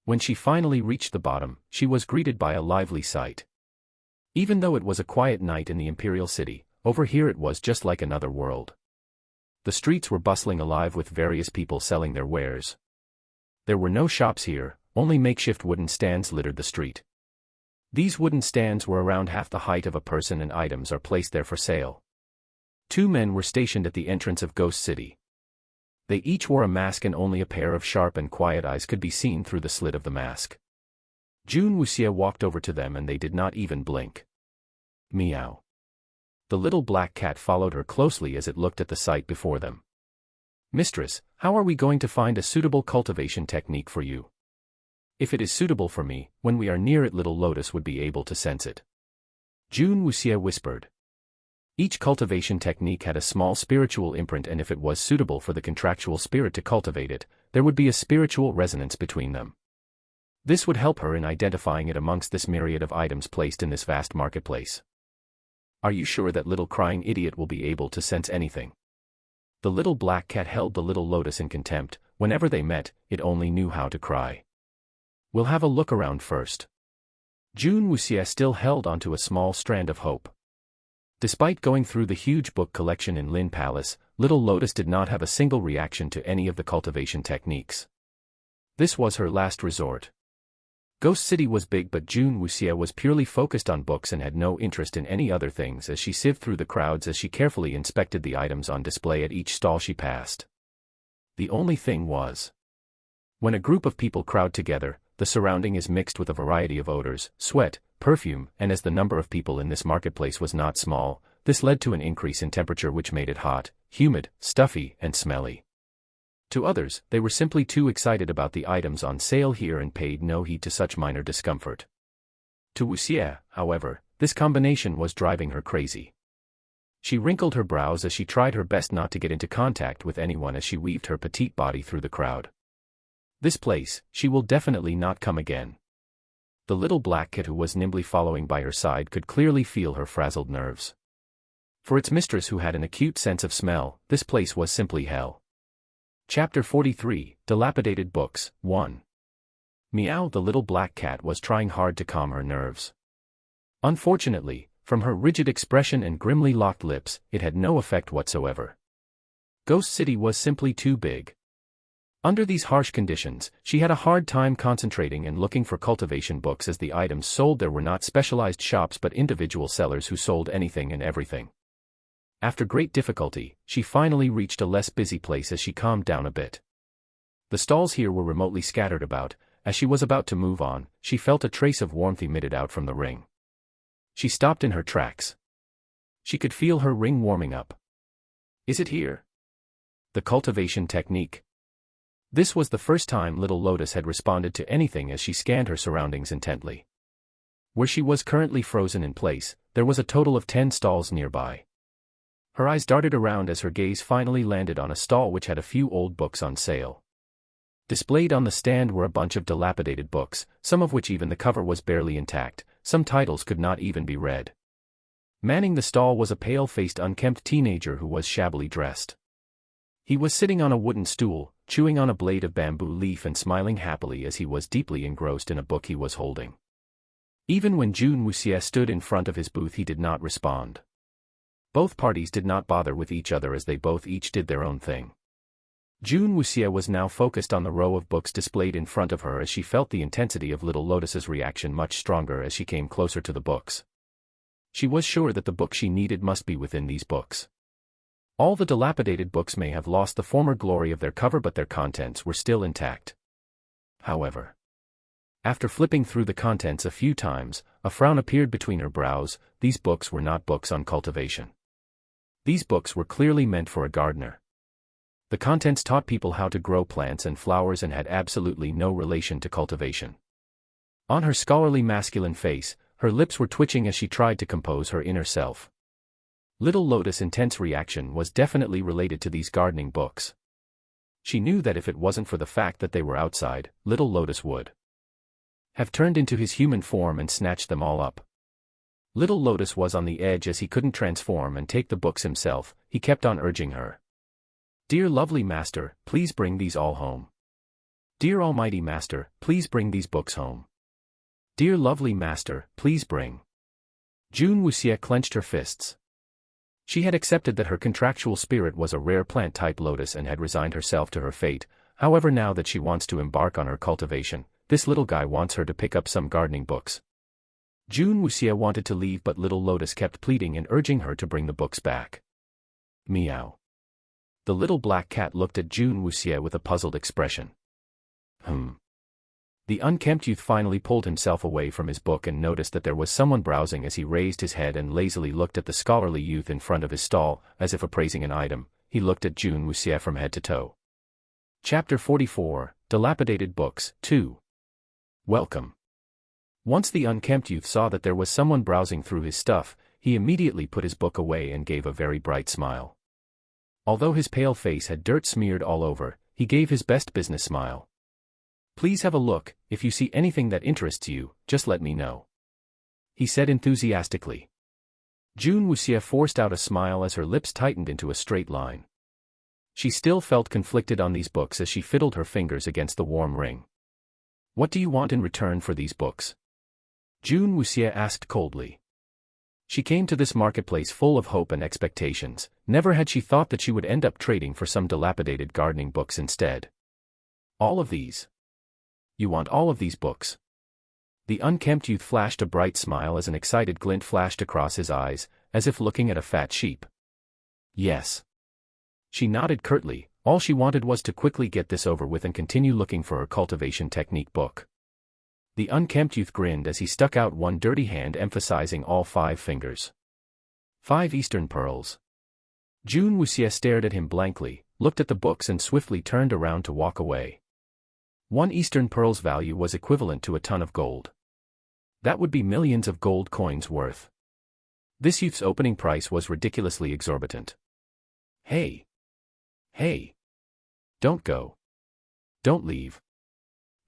When she finally reached the bottom, she was greeted by a lively sight. Even though it was a quiet night in the imperial city, over here it was just like another world. The streets were bustling alive with various people selling their wares. There were no shops here, only makeshift wooden stands littered the street. These wooden stands were around half the height of a person and items are placed there for sale. 2 men were stationed at the entrance of Ghost City. They each wore a mask and only a pair of sharp and quiet eyes could be seen through the slit of the mask. June Wuxie walked over to them and they did not even blink. Meow. The little black cat followed her closely as it looked at the sight before them. Mistress, how are we going to find a suitable cultivation technique for you? If it is suitable for me, when we are near it Little Lotus would be able to sense it. June Wuxie whispered. Each cultivation technique had a small spiritual imprint, and if it was suitable for the contractual spirit to cultivate it, there would be a spiritual resonance between them. This would help her in identifying it amongst this myriad of items placed in this vast marketplace. Are you sure that little crying idiot will be able to sense anything? The little black cat held the Little Lotus in contempt. Whenever they met, it only knew how to cry. We'll have a look around first. June Wuxie still held onto a small strand of hope. Despite going through the huge book collection in Lin Palace, Little Lotus did not have a single reaction to any of the cultivation techniques. This was her last resort. Ghost City was big, but June Wuxie was purely focused on books and had no interest in any other things as she sieved through the crowds as she carefully inspected the items on display at each stall she passed. The only thing was, when a group of people crowd together, the surrounding is mixed with a variety of odors, sweat, perfume, and as the number of people in this marketplace was not small, this led to an increase in temperature which made it hot, humid, stuffy, and smelly. To others, they were simply too excited about the items on sale here and paid no heed to such minor discomfort. To Wuxie, however, this combination was driving her crazy. She wrinkled her brows as she tried her best not to get into contact with anyone as she weaved her petite body through the crowd. This place, she will definitely not come again. The little black cat who was nimbly following by her side could clearly feel her frazzled nerves. For its mistress who had an acute sense of smell, this place was simply hell. Chapter 43, Dilapidated Books, 1. Meow. The little black cat was trying hard to calm her nerves. Unfortunately, from her rigid expression and grimly locked lips, it had no effect whatsoever. Ghost City was simply too big. Under these harsh conditions, she had a hard time concentrating and looking for cultivation books as the items sold there were not specialized shops but individual sellers who sold anything and everything. After great difficulty, she finally reached a less busy place as she calmed down a bit. The stalls here were remotely scattered about. As she was about to move on, she felt a trace of warmth emitted out from the ring. She stopped in her tracks. She could feel her ring warming up. Is it here? The cultivation technique. This was the first time Little Lotus had responded to anything as she scanned her surroundings intently. Where she was currently frozen in place, there was a total of 10 stalls nearby. Her eyes darted around as her gaze finally landed on a stall which had a few old books on sale. Displayed on the stand were a bunch of dilapidated books, some of which even the cover was barely intact, some titles could not even be read. Manning the stall was a pale-faced unkempt teenager who was shabbily dressed. He was sitting on a wooden stool, chewing on a blade of bamboo leaf and smiling happily as he was deeply engrossed in a book he was holding. Even when June Wuxie stood in front of his booth he did not respond. Both parties did not bother with each other as they both each did their own thing. June Wuxia was now focused on the row of books displayed in front of her as she felt the intensity of Little Lotus's reaction much stronger as she came closer to the books. She was sure that the book she needed must be within these books. All the dilapidated books may have lost the former glory of their cover, but their contents were still intact. However, after flipping through the contents a few times, a frown appeared between her brows. These books were not books on cultivation. These books were clearly meant for a gardener. The contents taught people how to grow plants and flowers and had absolutely no relation to cultivation. On her scholarly masculine face, her lips were twitching as she tried to compose her inner self. Little Lotus' intense reaction was definitely related to these gardening books. She knew that if it wasn't for the fact that they were outside, Little Lotus would have turned into his human form and snatched them all up. Little Lotus was on the edge as he couldn't transform and take the books himself. He kept on urging her. "Dear lovely master, please bring these all home. Dear almighty master, please bring these books home. Dear lovely master, please bring." June Wuxia clenched her fists. She had accepted that her contractual spirit was a rare plant-type lotus and had resigned herself to her fate. However, now that she wants to embark on her cultivation, this little guy wants her to pick up some gardening books. June Wuxia wanted to leave, but Little Lotus kept pleading and urging her to bring the books back. Meow. The little black cat looked at June Wuxia with a puzzled expression. The unkempt youth finally pulled himself away from his book and noticed that there was someone browsing as he raised his head and lazily looked at the scholarly youth in front of his stall, as if appraising an item. He looked at June Wuxia from head to toe. Chapter 44, Dilapidated Books, 2. Welcome. Once the unkempt youth saw that there was someone browsing through his stuff, he immediately put his book away and gave a very bright smile. Although his pale face had dirt smeared all over, he gave his best business smile. "Please have a look. If you see anything that interests you, just let me know," he said enthusiastically. June Wuxia forced out a smile as her lips tightened into a straight line. She still felt conflicted on these books as she fiddled her fingers against the warm ring. "What do you want in return for these books?" June Wuxia asked coldly. She came to this marketplace full of hope and expectations. Never had she thought that she would end up trading for some dilapidated gardening books instead. "All of these? You want all of these books?" The unkempt youth flashed a bright smile as an excited glint flashed across his eyes, as if looking at a fat sheep. "Yes." She nodded curtly. All she wanted was to quickly get this over with and continue looking for her cultivation technique book. The unkempt youth grinned as he stuck out one dirty hand, emphasizing all 5 fingers. 5 Eastern pearls. June Wuxia stared at him blankly, looked at the books and swiftly turned around to walk away. 1 Eastern pearl's value was equivalent to a ton of gold. That would be millions of gold coins worth. This youth's opening price was ridiculously exorbitant. Hey! Hey! Don't go. Don't leave."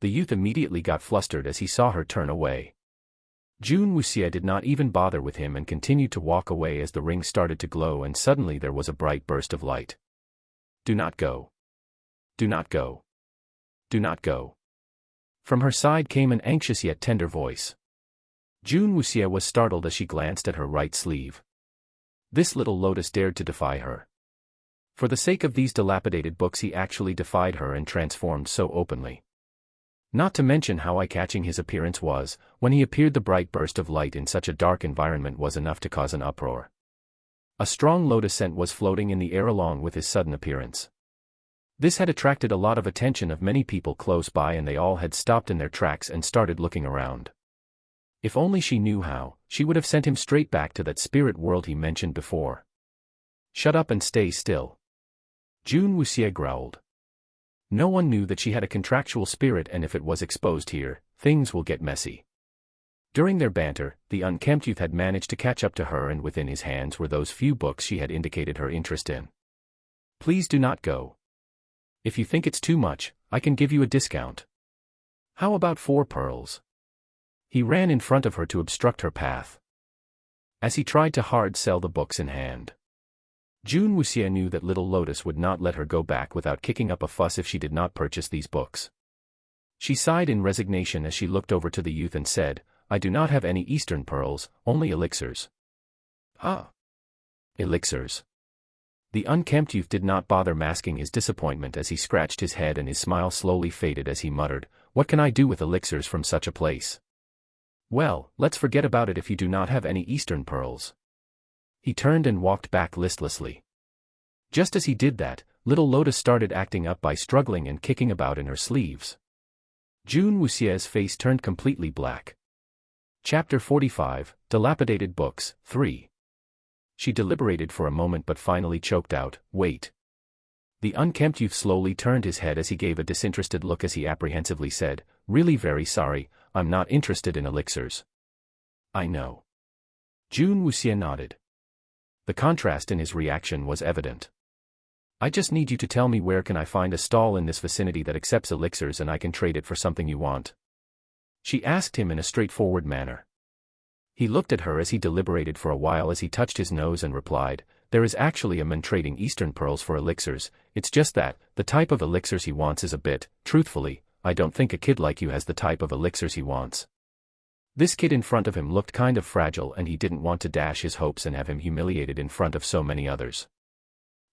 The youth immediately got flustered as he saw her turn away. June Wuxia did not even bother with him and continued to walk away as the ring started to glow, and suddenly there was a bright burst of light. "Do not go. Do not go. Do not go." From her side came an anxious yet tender voice. June Wuxia was startled as she glanced at her right sleeve. This Little Lotus dared to defy her. For the sake of these dilapidated books he actually defied her and transformed so openly. Not to mention how eye-catching his appearance was. When he appeared, the bright burst of light in such a dark environment was enough to cause an uproar. A strong lotus scent was floating in the air along with his sudden appearance. This had attracted a lot of attention of many people close by, and they all had stopped in their tracks and started looking around. If only she knew how, she would have sent him straight back to that spirit world he mentioned before. "Shut up and stay still," June Wuxia growled. No one knew that she had a contractual spirit, and if it was exposed here, things will get messy. During their banter, the unkempt youth had managed to catch up to her, and within his hands were those few books she had indicated her interest in. "Please do not go. If you think it's too much, I can give you a discount. How about 4 pearls? He ran in front of her to obstruct her path, as he tried to hard sell the books in hand. June Wuxia knew that Little Lotus would not let her go back without kicking up a fuss if she did not purchase these books. She sighed in resignation as she looked over to the youth and said, "I do not have any Eastern pearls, only elixirs." "Ah. Elixirs. The unkempt youth did not bother masking his disappointment as he scratched his head, and his smile slowly faded as he muttered, "What can I do with elixirs from such a place?" "Well, let's forget about it if you do not have any Eastern pearls." He turned and walked back listlessly. Just as he did that, little Lotus started acting up by struggling and kicking about in her sleeves. June Wuxie's face turned completely black. Chapter 45, Dilapidated Books, 3. She deliberated for a moment but finally choked out, "Wait." The unkempt youth slowly turned his head as he gave a disinterested look as he apprehensively said, "Really very sorry, I'm not interested in elixirs." "I know." June Wuxie nodded. The contrast in his reaction was evident. "I just need you to tell me where can I find a stall in this vicinity that accepts elixirs and I can trade it for something you want?" She asked him in a straightforward manner. He looked at her as he deliberated for a while as he touched his nose and replied, "There is actually a man trading Eastern pearls for elixirs, it's just that, the type of elixirs he wants is a bit, truthfully, I don't think a kid like you has the type of elixirs he wants." This kid in front of him looked kind of fragile and he didn't want to dash his hopes and have him humiliated in front of so many others.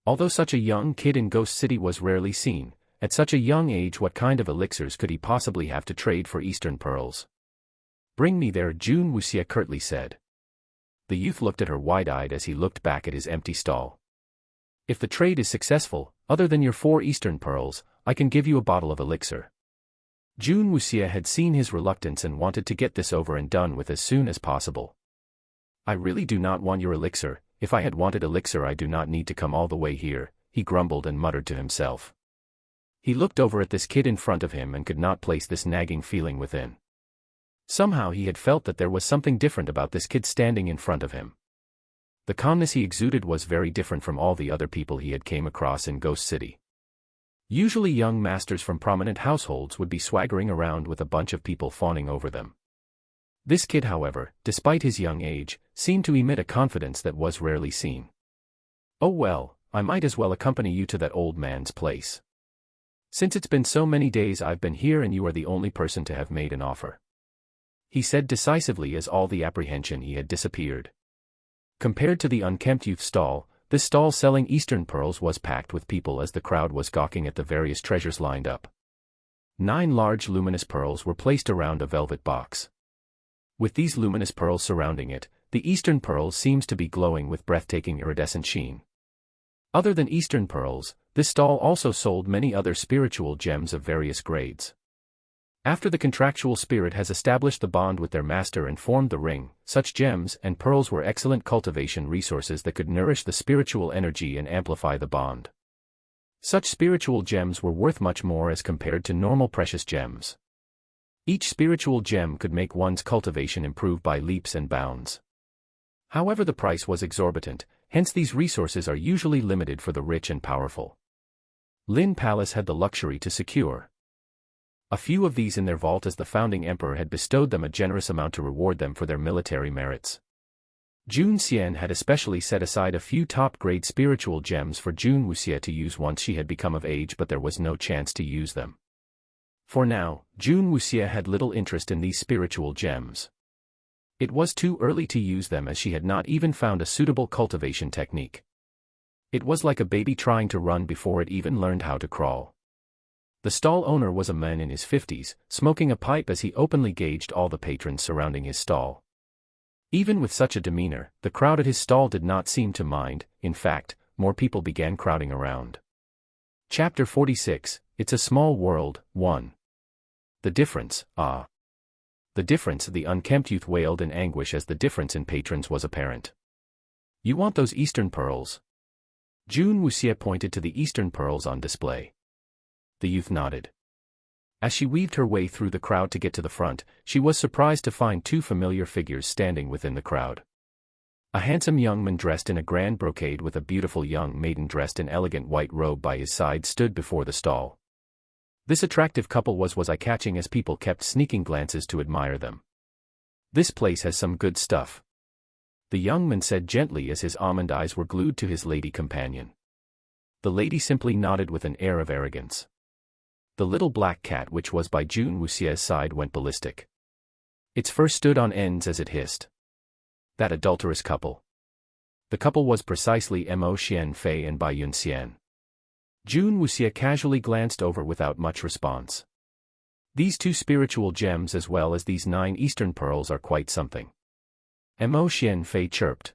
Although such a young kid in Ghost City was rarely seen, at such a young age what kind of elixirs could he possibly have to trade for Eastern pearls? "Bring me there," June Wuxie curtly said. The youth looked at her wide-eyed as he looked back at his empty stall. "If the trade is successful, other than your 4 Eastern pearls, I can give you a bottle of elixir." June Wuxie had seen his reluctance and wanted to get this over and done with as soon as possible. "I really do not want your elixir. If I had wanted elixir I do not need to come all the way here," he grumbled and muttered to himself. He looked over at this kid in front of him and could not place this nagging feeling within. Somehow he had felt that there was something different about this kid standing in front of him. The calmness he exuded was very different from all the other people he had came across in Ghost City. Usually young masters from prominent households would be swaggering around with a bunch of people fawning over them. This kid, however, despite his young age, seemed to emit a confidence that was rarely seen. "Oh well, I might as well accompany you to that old man's place. Since it's been so many days I've been here and you are the only person to have made an offer," he said decisively as all the apprehension he had disappeared. Compared to the unkempt youth stall, this stall selling Eastern pearls was packed with people as the crowd was gawking at the various treasures lined up. 9 large luminous pearls were placed around a velvet box. With these luminous pearls surrounding it, the Eastern pearls seems to be glowing with breathtaking iridescent sheen. Other than Eastern pearls, this stall also sold many other spiritual gems of various grades. After the contractual spirit has established the bond with their master and formed the ring, such gems and pearls were excellent cultivation resources that could nourish the spiritual energy and amplify the bond. Such spiritual gems were worth much more as compared to normal precious gems. Each spiritual gem could make one's cultivation improve by leaps and bounds. However, the price was exorbitant, hence these resources are usually limited for the rich and powerful. Lin Palace had the luxury to secure a few of these in their vault as the founding emperor had bestowed them a generous amount to reward them for their military merits. June Xian had especially set aside a few top-grade spiritual gems for June Wuxie to use once she had become of age, but there was no chance to use them. For now, June Wuxie had little interest in these spiritual gems. It was too early to use them as she had not even found a suitable cultivation technique. It was like a baby trying to run before it even learned how to crawl. The stall owner was a man in his 50s, smoking a pipe as he openly gauged all the patrons surrounding his stall. Even with such a demeanor, the crowd at his stall did not seem to mind. In fact, more people began crowding around. Chapter 46, It's a Small World, 1. The difference, ah. The difference, the unkempt youth wailed in anguish as the difference in patrons was apparent. "You want those Eastern pearls?" June Wuxie pointed to the Eastern pearls on display. The youth nodded. As she weaved her way through the crowd to get to the front, she was surprised to find 2 familiar figures standing within the crowd. A handsome young man dressed in a grand brocade with a beautiful young maiden dressed in elegant white robe by his side stood before the stall. This attractive couple was eye-catching as people kept sneaking glances to admire them. "This place has some good stuff," the young man said gently as his almond eyes were glued to his lady companion. The lady simply nodded with an air of arrogance. The little black cat which was by June Wuxie's side went ballistic. Its fur stood on ends as it hissed. That adulterous couple. The couple was precisely Mo Xianfei and Bai Yunxian. Jun Wuxia casually glanced over without much response. These two spiritual gems as well as these 9 Eastern pearls are quite something. Mo Xianfei chirped.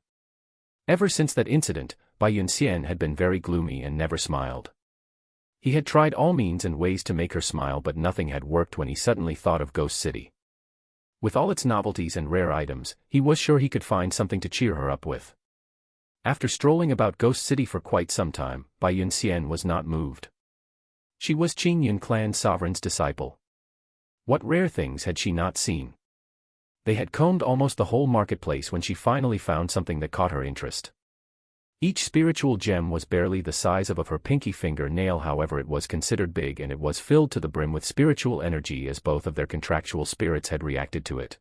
Ever since that incident, Bai Yunxian had been very gloomy and never smiled. He had tried all means and ways to make her smile, but nothing had worked when he suddenly thought of Ghost City. With all its novelties and rare items, he was sure he could find something to cheer her up with. After strolling about Ghost City for quite some time, Bai Yunxian was not moved. She was Qing Yun clan sovereign's disciple. What rare things had she not seen? They had combed almost the whole marketplace when she finally found something that caught her interest. Each spiritual gem was barely the size of her pinky finger nail, however it was considered big, and it was filled to the brim with spiritual energy as both of their contractual spirits had reacted to it.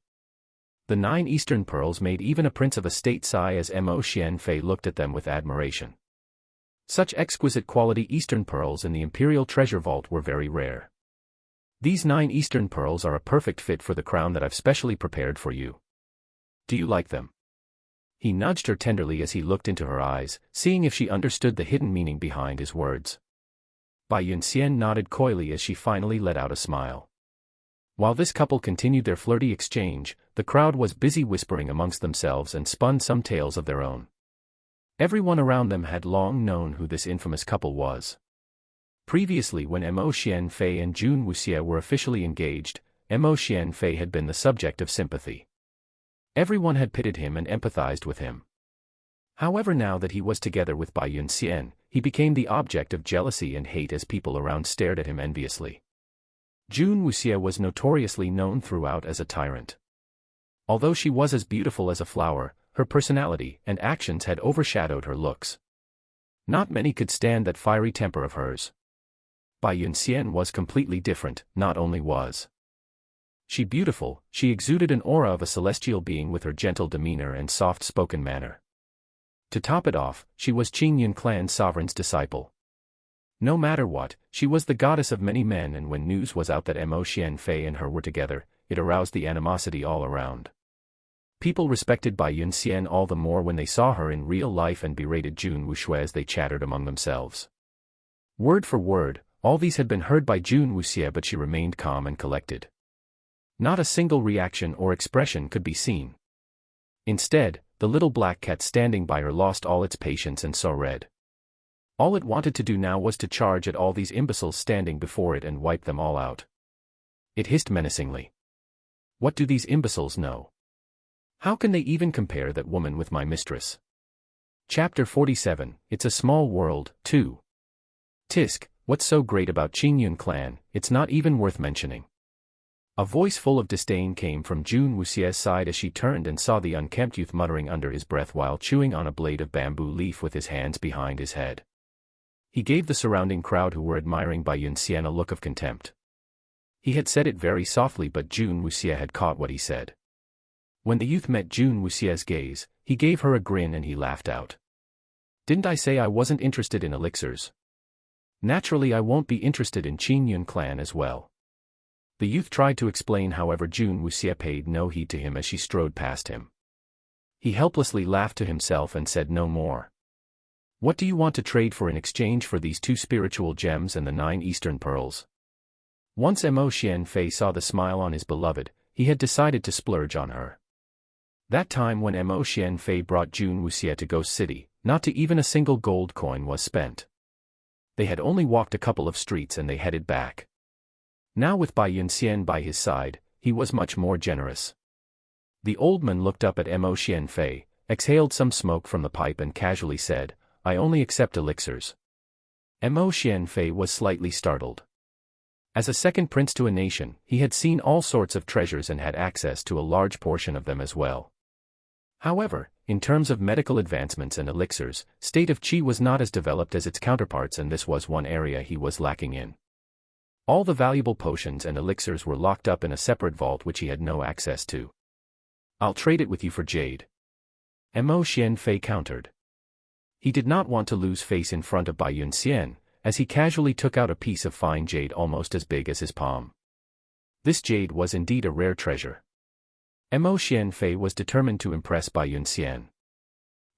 The 9 Eastern pearls made even a prince of a state sigh as Mo Xianfei looked at them with admiration. Such exquisite quality Eastern pearls in the Imperial Treasure Vault were very rare. These 9 Eastern pearls are a perfect fit for the crown that I've specially prepared for you. Do you like them? He nudged her tenderly as he looked into her eyes, seeing if she understood the hidden meaning behind his words. Bai Yunxian nodded coyly as she finally let out a smile. While this couple continued their flirty exchange, the crowd was busy whispering amongst themselves and spun some tales of their own. Everyone around them had long known who this infamous couple was. Previously, when Mo Xianfei and Jun Wuxia were officially engaged, Mo Xianfei had been the subject of sympathy. Everyone had pitied him and empathized with him. However, now that he was together with Bai Yunxian, he became the object of jealousy and hate as people around stared at him enviously. Jun Wuxia was notoriously known throughout as a tyrant. Although she was as beautiful as a flower, her personality and actions had overshadowed her looks. Not many could stand that fiery temper of hers. Bai Yunxian was completely different. Not only was she beautiful, she exuded an aura of a celestial being with her gentle demeanor and soft-spoken manner. To top it off, she was Qing Yun clan sovereign's disciple. No matter what, she was the goddess of many men, and when news was out that Mo Xianfei and her were together, it aroused the animosity all around. People respected Bai Yunxian all the more when they saw her in real life and berated Jun Wuxia as they chattered among themselves. Word for word, all these had been heard by Jun Wuxia, but she remained calm and collected. Not a single reaction or expression could be seen. Instead, the little black cat standing by her lost all its patience and saw red. All it wanted to do now was to charge at all these imbeciles standing before it and wipe them all out. It hissed menacingly. What do these imbeciles know? How can they even compare that woman with my mistress? Chapter 47, It's a Small World, 2. Tisk, what's so great about Qing Yun clan, it's not even worth mentioning. A voice full of disdain came from Jun Wuxia's side as she turned and saw the unkempt youth muttering under his breath while chewing on a blade of bamboo leaf with his hands behind his head. He gave the surrounding crowd who were admiring Bai Yunxian a look of contempt. He had said it very softly, but Jun Wuxia had caught what he said. When the youth met Jun Wuxia's gaze, he gave her a grin and he laughed out. Didn't I say I wasn't interested in elixirs? Naturally I won't be interested in Qing Yun clan as well. The youth tried to explain, however Jun Wuxia paid no heed to him as she strode past him. He helplessly laughed to himself and said no more. What do you want to trade for in exchange for these 2 spiritual gems and the 9 Eastern pearls? Once Mo Xianfei saw the smile on his beloved, he had decided to splurge on her. That time when Mo Xianfei brought Jun Wuxia to Ghost City, not even a single gold coin was spent. They had only walked a couple of streets and they headed back. Now with Bai Yunxian by his side, he was much more generous. The old man looked up at Mo Xianfei, exhaled some smoke from the pipe and casually said, I only accept elixirs. Mo Xianfei was slightly startled. As a second prince to a nation, he had seen all sorts of treasures and had access to a large portion of them as well. However, in terms of medical advancements and elixirs, State of Qi was not as developed as its counterparts, and this was one area he was lacking in. All the valuable potions and elixirs were locked up in a separate vault which he had no access to. I'll trade it with you for jade. Mo Xianfei countered. He did not want to lose face in front of Bai Yunxian, as he casually took out a piece of fine jade almost as big as his palm. This jade was indeed a rare treasure. Mo Xianfei was determined to impress Bai Yunxian.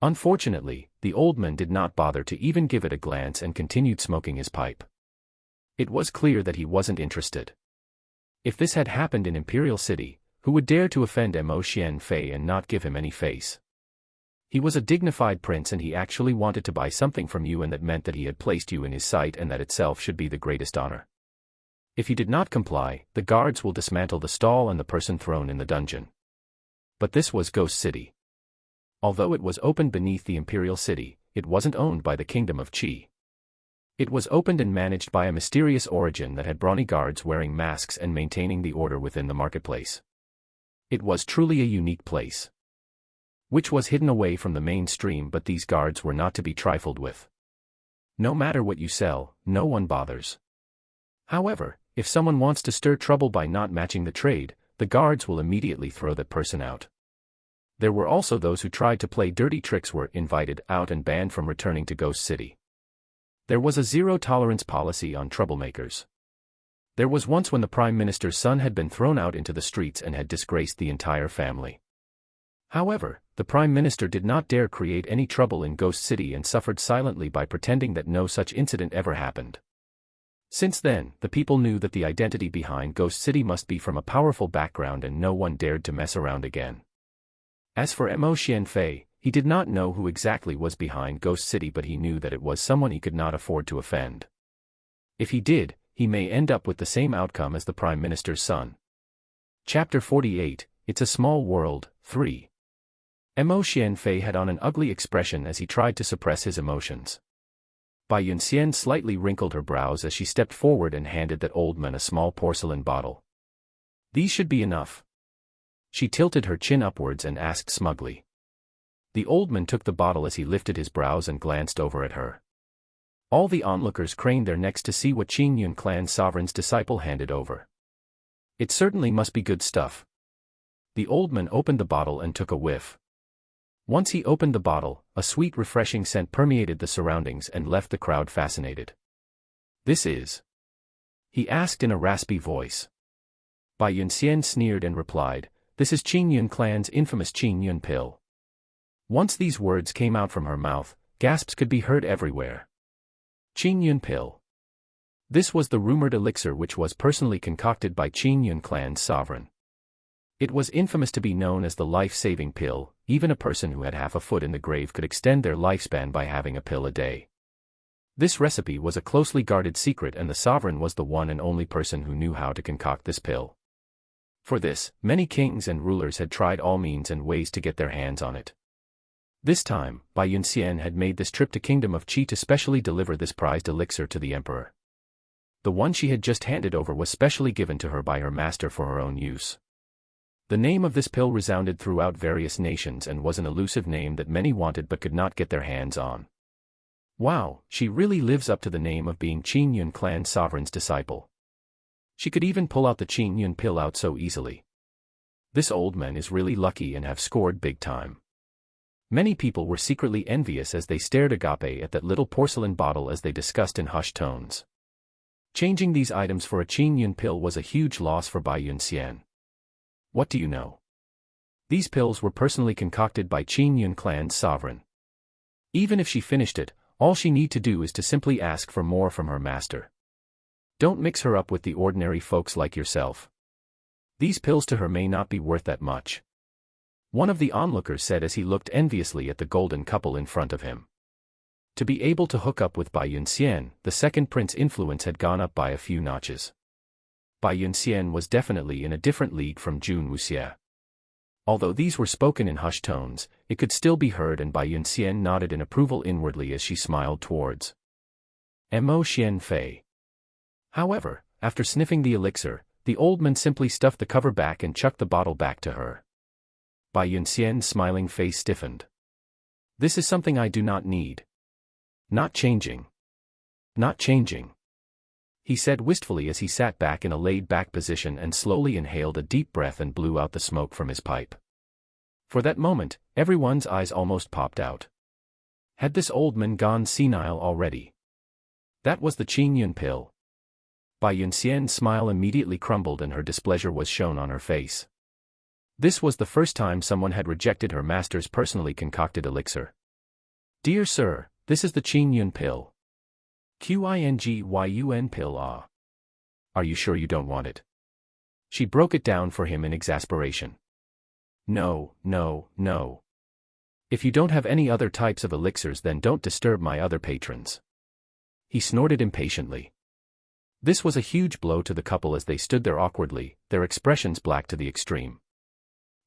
Unfortunately, the old man did not bother to even give it a glance and continued smoking his pipe. It was clear that he wasn't interested. If this had happened in Imperial City, who would dare to offend Mo Xianfei and not give him any face? He was a dignified prince and he actually wanted to buy something from you, and that meant that he had placed you in his sight, and that itself should be the greatest honor. If you did not comply, the guards will dismantle the stall and the person thrown in the dungeon. But this was Ghost City. Although it was opened beneath the Imperial City, it wasn't owned by the Kingdom of Qi. It was opened and managed by a mysterious origin that had brawny guards wearing masks and maintaining the order within the marketplace. It was truly a unique place, which was hidden away from the mainstream, but these guards were not to be trifled with. No matter what you sell, no one bothers. However, if someone wants to stir trouble by not matching the trade, the guards will immediately throw that person out. There were also those who tried to play dirty tricks, were invited out and banned from returning to Ghost City. There was a zero-tolerance policy on troublemakers. There was once when the Prime Minister's son had been thrown out into the streets and had disgraced the entire family. However, the Prime Minister did not dare create any trouble in Ghost City and suffered silently by pretending that no such incident ever happened. Since then, the people knew that the identity behind Ghost City must be from a powerful background, and no one dared to mess around again. As for Mo Xianfei, he did not know who exactly was behind Ghost City, but he knew that it was someone he could not afford to offend. If he did, he may end up with the same outcome as the Prime Minister's son. Chapter 48, It's a Small World, 3. Mo Xianfei had on an ugly expression as he tried to suppress his emotions. Bai Yunxian slightly wrinkled her brows as she stepped forward and handed that old man a small porcelain bottle. These should be enough. She tilted her chin upwards and asked smugly. The old man took the bottle as he lifted his brows and glanced over at her. All the onlookers craned their necks to see what Qin Yun clan sovereign's disciple handed over. It certainly must be good stuff. The old man opened the bottle and took a whiff. Once he opened the bottle, a sweet refreshing scent permeated the surroundings and left the crowd fascinated. This is? He asked in a raspy voice. Bai Yunxian sneered and replied, This is Qin Yun clan's infamous Qin Yun pill. Once these words came out from her mouth, gasps could be heard everywhere. Qin Yun pill. This was the rumored elixir which was personally concocted by Qin Yun clan's sovereign. It was infamous to be known as the life-saving pill. Even a person who had half a foot in the grave could extend their lifespan by having a pill a day. This recipe was a closely guarded secret, and the sovereign was the one and only person who knew how to concoct this pill. For this, many kings and rulers had tried all means and ways to get their hands on it. This time, Bai Yunxian had made this trip to Kingdom of Qi to specially deliver this prized elixir to the emperor. The one she had just handed over was specially given to her by her master for her own use. The name of this pill resounded throughout various nations and was an elusive name that many wanted but could not get their hands on. Wow, she really lives up to the name of being Qin Yun clan sovereign's disciple. She could even pull out the Qin Yun pill out so easily. This old man is really lucky and have scored big time. Many people were secretly envious as they stared agape at that little porcelain bottle as they discussed in hushed tones. Changing these items for a Qin Yun pill was a huge loss for Bai Yunxian. What do you know? These pills were personally concocted by Qin Yun clan's sovereign. Even if she finished it, all she need to do is to simply ask for more from her master. Don't mix her up with the ordinary folks like yourself. These pills to her may not be worth that much. One of the onlookers said as he looked enviously at the golden couple in front of him. To be able to hook up with Bai Yunxian, the second prince's influence had gone up by a few notches. Bai Yunxian was definitely in a different league from Jun Wuxia. Although these were spoken in hushed tones, it could still be heard, and Bai Yunxian nodded in approval inwardly as she smiled towards Mo Xianfei. However, after sniffing the elixir, the old man simply stuffed the cover back and chucked the bottle back to her. Bai Yunxian's smiling face stiffened. This is something I do not need. Not changing. Not changing. He said wistfully as he sat back in a laid-back position and slowly inhaled a deep breath and blew out the smoke from his pipe. For that moment, everyone's eyes almost popped out. Had this old man gone senile already? That was the Qin Yun pill. Bai Yunxian's smile immediately crumbled and her displeasure was shown on her face. This was the first time someone had rejected her master's personally concocted elixir. Dear sir, this is the Qing Yun pill. Qingyun pill ah. Are you sure you don't want it? She broke it down for him in exasperation. No, no, no. If you don't have any other types of elixirs, then don't disturb my other patrons. He snorted impatiently. This was a huge blow to the couple as they stood there awkwardly, their expressions black to the extreme.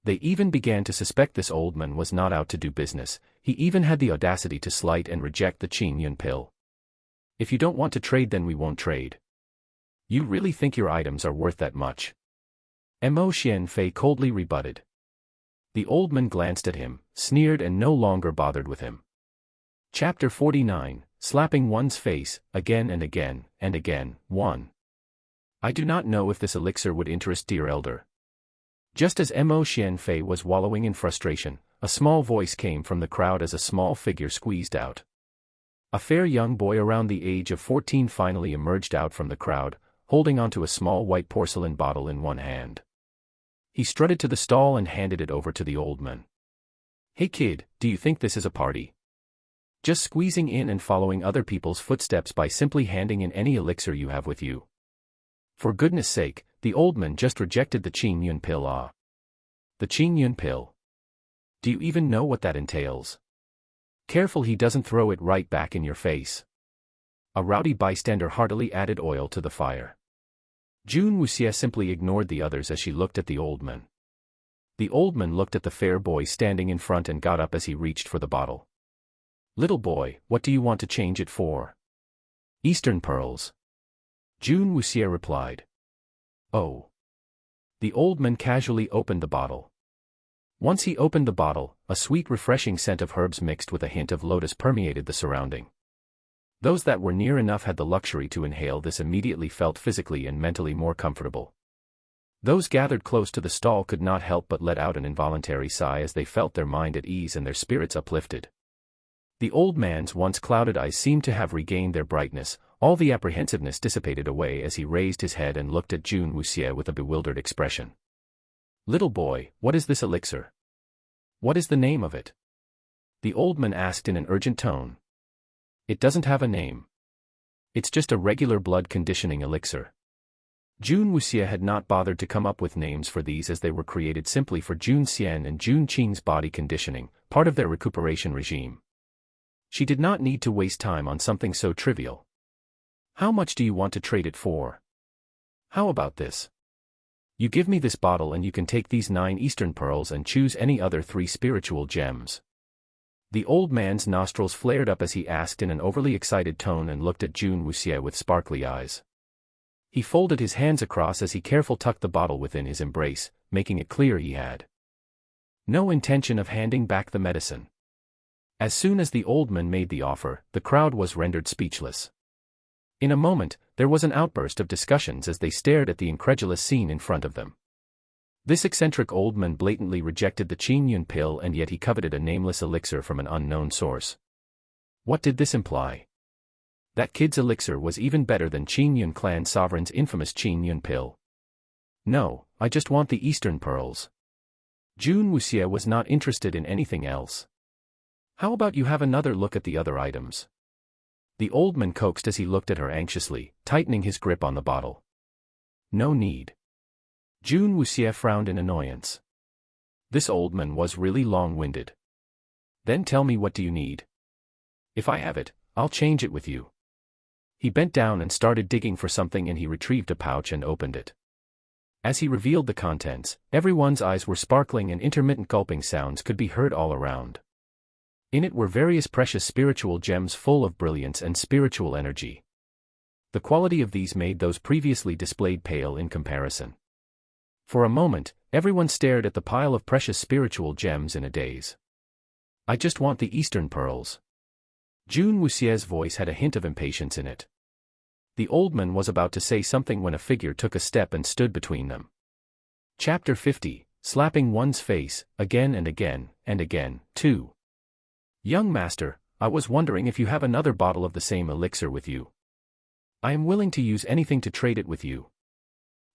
They even began to suspect this old man was not out to do business. He even had the audacity to slight and reject the Qing Yun pill. If you don't want to trade, then we won't trade. You really think your items are worth that much? Mo Xianfei coldly rebutted. The old man glanced at him, sneered, and no longer bothered with him. Chapter 49, Slapping One's Face, Again and Again, and Again, 1. I do not know if this elixir would interest dear elder. Just as Mo Xianfei was wallowing in frustration, a small voice came from the crowd as a small figure squeezed out. A fair young boy around the age of 14 finally emerged out from the crowd, holding onto a small white porcelain bottle in one hand. He strutted to the stall and handed it over to the old man. Hey kid, do you think this is a party? Just squeezing in and following other people's footsteps by simply handing in any elixir you have with you. For goodness sake, the old man just rejected the Qing Yun pill ah. The Qing Yun pill? Do you even know what that entails? Careful he doesn't throw it right back in your face. A rowdy bystander heartily added oil to the fire. Jun Wuxie simply ignored the others as she looked at the old man. The old man looked at the fair boy standing in front and got up as he reached for the bottle. Little boy, what do you want to change it for? Eastern pearls. Jun Wuxie replied. Oh. The old man casually opened the bottle. Once he opened the bottle, a sweet refreshing scent of herbs mixed with a hint of lotus permeated the surrounding. Those that were near enough had the luxury to inhale this immediately felt physically and mentally more comfortable. Those gathered close to the stall could not help but let out an involuntary sigh as they felt their mind at ease and their spirits uplifted. The old man's once clouded eyes seemed to have regained their brightness, all the apprehensiveness dissipated away as he raised his head and looked at Jun Wuxie with a bewildered expression. Little boy, what is this elixir? What is the name of it? The old man asked in an urgent tone. It doesn't have a name. It's just a regular blood conditioning elixir. Jun Wuxie had not bothered to come up with names for these as they were created simply for Jun Xian and Jun Qing's body conditioning, part of their recuperation regime. She did not need to waste time on something so trivial. How much do you want to trade it for? How about this? You give me this bottle and you can take these 9 Eastern pearls and choose any other 3 spiritual gems. The old man's nostrils flared up as he asked in an overly excited tone and looked at Jun Wuxie with sparkly eyes. He folded his hands across as he carefully tucked the bottle within his embrace, making it clear he had no intention of handing back the medicine. As soon as the old man made the offer, the crowd was rendered speechless. In a moment, there was an outburst of discussions as they stared at the incredulous scene in front of them. This eccentric old man blatantly rejected the Qing Yun pill and yet he coveted a nameless elixir from an unknown source. What did this imply? That kid's elixir was even better than Qing Yun clan sovereign's infamous Qing Yun pill. No, I just want the Eastern pearls. Jun Wuxie was not interested in anything else. How about you have another look at the other items? The old man coaxed as he looked at her anxiously, tightening his grip on the bottle. No need. Jun Wuxie frowned in annoyance. This old man was really long-winded. Then tell me, what do you need? If I have it, I'll change it with you. He bent down and started digging for something and he retrieved a pouch and opened it. As he revealed the contents, everyone's eyes were sparkling and intermittent gulping sounds could be heard all around. In it were various precious spiritual gems full of brilliance and spiritual energy. The quality of these made those previously displayed pale in comparison. For a moment, everyone stared at the pile of precious spiritual gems in a daze. I just want the Eastern pearls. Jun Wuxie's voice had a hint of impatience in it. The old man was about to say something when a figure took a step and stood between them. Chapter 50, Slapping One's Face, Again and Again, and Again, 2. Young master, I was wondering if you have another bottle of the same elixir with you. I am willing to use anything to trade it with you.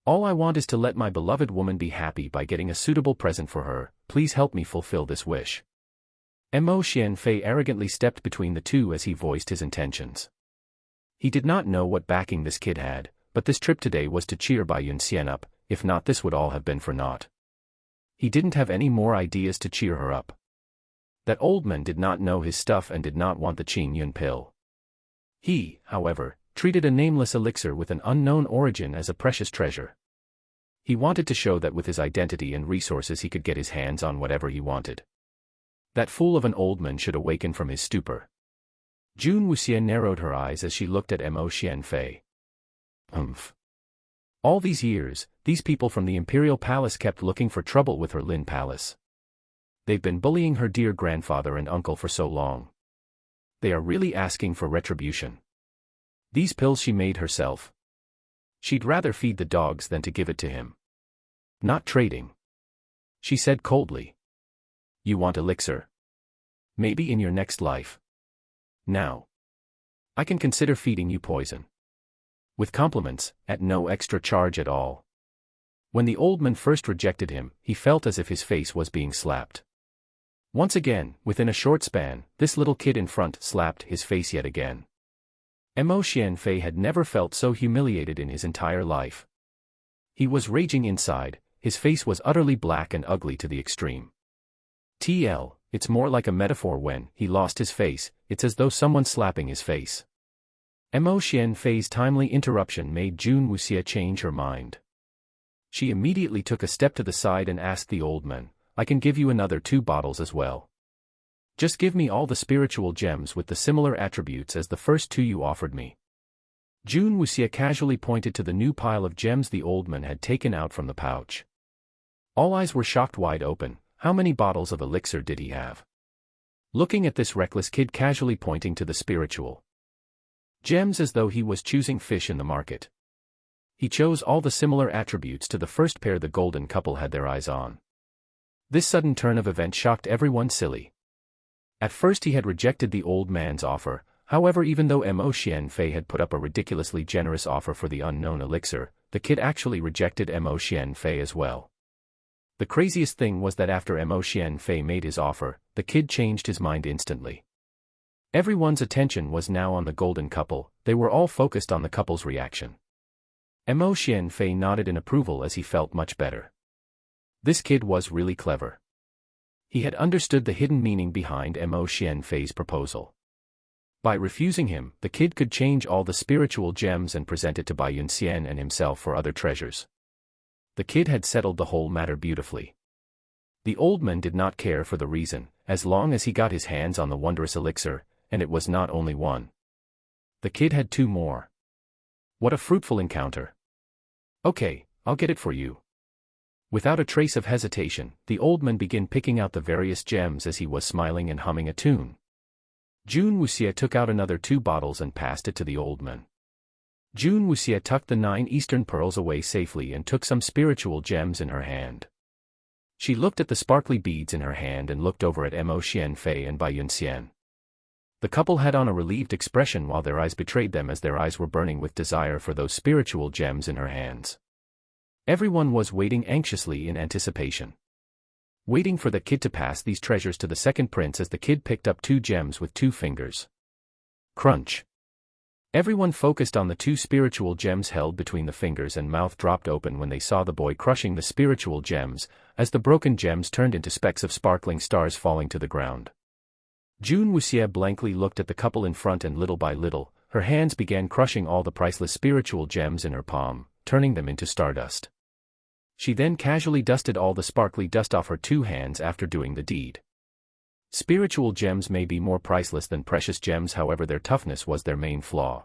All I want is to let my beloved woman be happy by getting a suitable present for her. Please help me fulfill this wish. Mo Xianfei arrogantly stepped between the two as he voiced his intentions. He did not know what backing this kid had, but this trip today was to cheer Bai Yunxian up, if not this would all have been for naught. He didn't have any more ideas to cheer her up. That old man did not know his stuff and did not want the Qing Yun pill. He, however, treated a nameless elixir with an unknown origin as a precious treasure. He wanted to show that with his identity and resources he could get his hands on whatever he wanted. That fool of an old man should awaken from his stupor. Jun Wuxia narrowed her eyes as she looked at Mo Xianfei. All these years, these people from the Imperial Palace kept looking for trouble with her Lin Palace. They've been bullying her dear grandfather and uncle for so long. They are really asking for retribution. These pills she made herself. She'd rather feed the dogs than to give it to him. Not trading. She said coldly. You want elixir? Maybe in your next life. Now. I can consider feeding you poison. With compliments, at no extra charge at all. When the old man first rejected him, he felt as if his face was being slapped. Once again, within a short span, this little kid in front slapped his face yet again. Mo Xianfei had never felt so humiliated in his entire life. He was raging inside, his face was utterly black and ugly to the extreme. It's more like a metaphor when he lost his face, it's as though someone slapping his face. Mo Xianfei's timely interruption made Jun Wuxia change her mind. She immediately took a step to the side and asked the old man, I can give you another 2 bottles as well. Just give me all the spiritual gems with the similar attributes as the first 2 you offered me. Jun Wuxia casually pointed to the new pile of gems the old man had taken out from the pouch. All eyes were shocked wide open. How many bottles of elixir did he have? Looking at this reckless kid casually pointing to the spiritual gems as though he was choosing fish in the market. He chose all the similar attributes to the first pair the golden couple had their eyes on. This sudden turn of events shocked everyone silly. At first he had rejected the old man's offer, however even though Mo Xianfei had put up a ridiculously generous offer for the unknown elixir, the kid actually rejected Mo Xianfei as well. The craziest thing was that after Mo Xianfei made his offer, the kid changed his mind instantly. Everyone's attention was now on the golden couple, they were all focused on the couple's reaction. Mo Xianfei nodded in approval as he felt much better. This kid was really clever. He had understood the hidden meaning behind Mo Xianfei's proposal. By refusing him, the kid could change all the spiritual gems and present it to Bai Yunxian and himself for other treasures. The kid had settled the whole matter beautifully. The old man did not care for the reason, as long as he got his hands on the wondrous elixir, and it was not only 1. The kid had 2 more. What a fruitful encounter. Okay, I'll get it for you. Without a trace of hesitation, the old man began picking out the various gems as he was smiling and humming a tune. Jun Wuxia took out another 2 bottles and passed it to the old man. Jun Wuxia tucked the 9 eastern pearls away safely and took some spiritual gems in her hand. She looked at the sparkly beads in her hand and looked over at Mo Xianfei and Bai Yunxian. The couple had on a relieved expression while their eyes betrayed them as their eyes were burning with desire for those spiritual gems in her hands. Everyone was waiting anxiously in anticipation. Waiting for the kid to pass these treasures to the second prince as the kid picked up 2 gems with 2 fingers. Crunch. Everyone focused on the 2 spiritual gems held between the fingers and mouth dropped open when they saw the boy crushing the spiritual gems, as the broken gems turned into specks of sparkling stars falling to the ground. Jun Wuxia blankly looked at the couple in front and little by little, her hands began crushing all the priceless spiritual gems in her palm, turning them into stardust. She then casually dusted all the sparkly dust off her 2 hands after doing the deed. Spiritual gems may be more priceless than precious gems, however their toughness was their main flaw.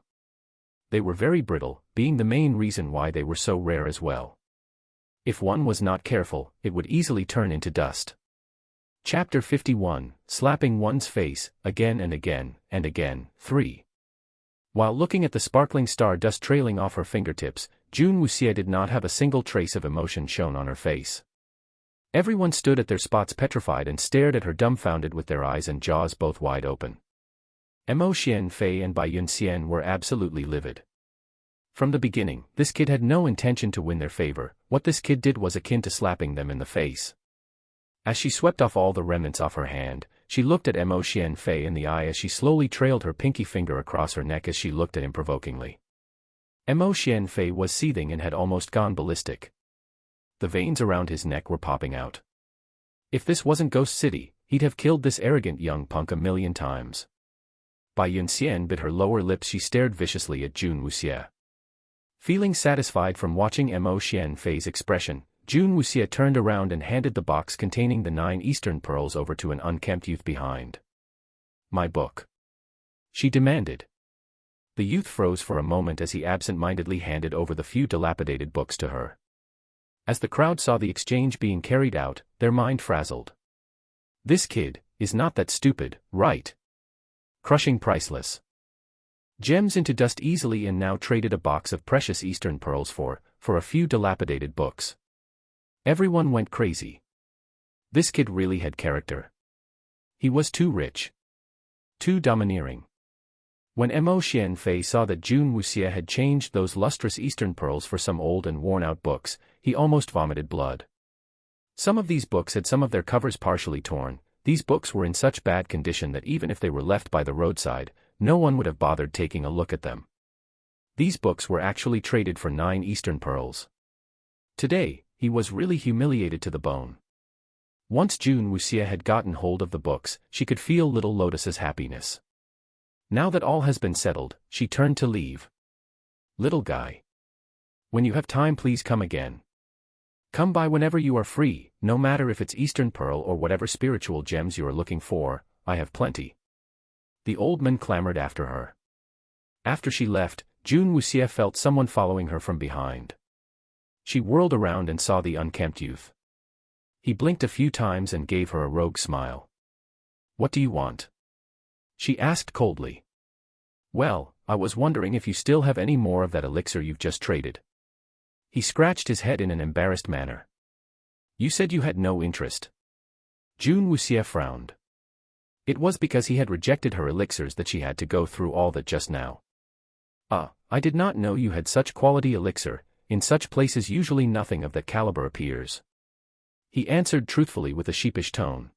They were very brittle, being the main reason why they were so rare as well. If one was not careful, it would easily turn into dust. Chapter 51, Slapping One's Face, Again and Again, and Again, 3. While looking at the sparkling star dust trailing off her fingertips, Jun Wuxia did not have a single trace of emotion shown on her face. Everyone stood at their spots petrified and stared at her dumbfounded with their eyes and jaws both wide open. Mo Xianfei and Bai Yunxian were absolutely livid. From the beginning, this kid had no intention to win their favor, what this kid did was akin to slapping them in the face. As she swept off all the remnants off her hand, she looked at Mo Xianfei in the eye as she slowly trailed her pinky finger across her neck as she looked at him provokingly. Mo Xianfei was seething and had almost gone ballistic. The veins around his neck were popping out. If this wasn't Ghost City, he'd have killed this arrogant young punk 1,000,000 times. Bai Yunxian bit her lower lip. She stared viciously at Jun Wuxie. Feeling satisfied from watching Mo Xianfei's expression, Jun Wuxie turned around and handed the box containing the 9 Eastern pearls over to an unkempt youth behind. "My book," she demanded. The youth froze for a moment as he absent-mindedly handed over the few dilapidated books to her. As the crowd saw the exchange being carried out, their mind frazzled. This kid is not that stupid, right? Crushing priceless gems into dust easily and now traded a box of precious Eastern pearls for a few dilapidated books. Everyone went crazy. This kid really had character. He was too rich. Too domineering. When Mo Xianfei saw that Jun Wuxie had changed those lustrous Eastern pearls for some old and worn-out books, he almost vomited blood. Some of these books had some of their covers partially torn. These books were in such bad condition that even if they were left by the roadside, no one would have bothered taking a look at them. These books were actually traded for 9 Eastern pearls. Today, he was really humiliated to the bone. Once Jun Wuxie had gotten hold of the books, she could feel little Lotus's happiness. Now that all has been settled, she turned to leave. "Little guy. When you have time, please come again. Come by whenever you are free, no matter if it's Eastern Pearl or whatever spiritual gems you are looking for, I have plenty." The old man clamored after her. After she left, Jun Wuxie felt someone following her from behind. She whirled around and saw the unkempt youth. He blinked a few times and gave her a rogue smile. "What do you want?" she asked coldly. "Well, I was wondering if you still have any more of that elixir you've just traded." He scratched his head in an embarrassed manner. "You said you had no interest." Jun Wuxie frowned. It was because he had rejected her elixirs that she had to go through all that just now. I did not know you had such quality elixir. In such places usually nothing of that caliber appears." He answered truthfully with a sheepish tone.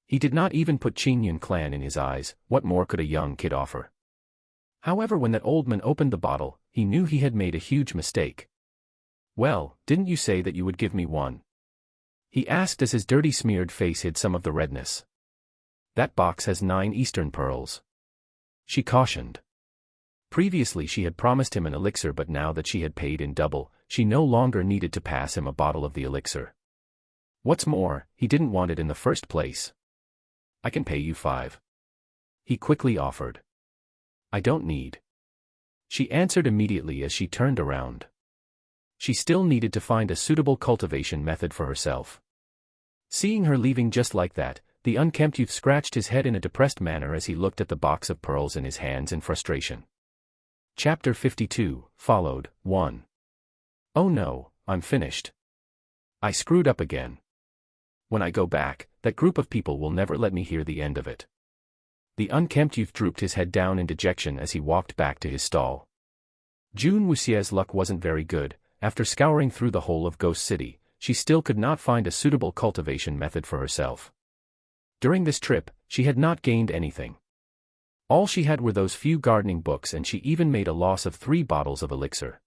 He did not even put Qingyun clan in his eyes. What more could a young kid offer? However, when that old man opened the bottle, he knew he had made a huge mistake. "Well, didn't you say that you would give me one?" he asked as his dirty smeared face hid some of the redness. "That box has 9 Eastern pearls," she cautioned. Previously she had promised him an elixir, but now that she had paid in double, she no longer needed to pass him a bottle of the elixir. What's more, he didn't want it in the first place. "I can pay you 5. he quickly offered. "I don't need," she answered immediately as she turned around. She still needed to find a suitable cultivation method for herself. Seeing her leaving just like that, the unkempt youth scratched his head in a depressed manner as he looked at the box of pearls in his hands in frustration. Chapter 52, followed, 1. "Oh no, I'm finished. I screwed up again. When I go back, that group of people will never let me hear the end of it." The unkempt youth drooped his head down in dejection as he walked back to his stall. Jun Wuxie's luck wasn't very good. After scouring through the whole of Ghost City, she still could not find a suitable cultivation method for herself. During this trip, she had not gained anything. All she had were those few gardening books, and she even made a loss of 3 bottles of elixir.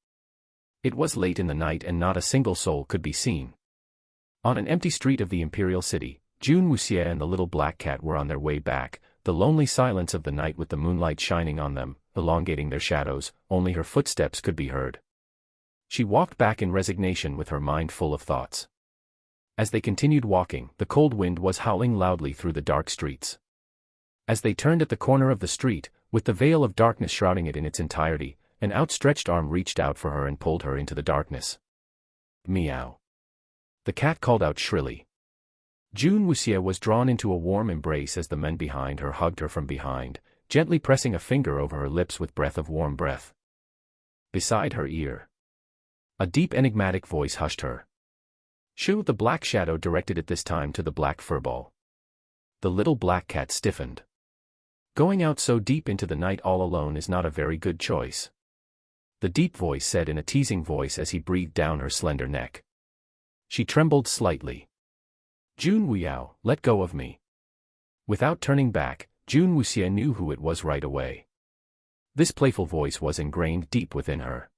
It was late in the night and not a single soul could be seen. On an empty street of the Imperial City, Jun Wuxie and the little black cat were on their way back, the lonely silence of the night with the moonlight shining on them, elongating their shadows. Only her footsteps could be heard. She walked back in resignation with her mind full of thoughts. As they continued walking, the cold wind was howling loudly through the dark streets. As they turned at the corner of the street, with the veil of darkness shrouding it in its entirety, an outstretched arm reached out for her and pulled her into the darkness. "Meow." The cat called out shrilly. Jun Wuxie was drawn into a warm embrace as the men behind her hugged her from behind, gently pressing a finger over her lips with breath of warm breath. Beside her ear, a deep enigmatic voice hushed her. Shu, the black shadow, directed it this time to the black furball. The little black cat stiffened. Going out so deep into the night all alone is not a very good choice, the deep voice said in a teasing voice as he breathed down her slender neck. She trembled slightly. Jun Wuxiao, let go of me. Without turning back, Jun Wuxia knew who it was right away. This playful voice was ingrained deep within her.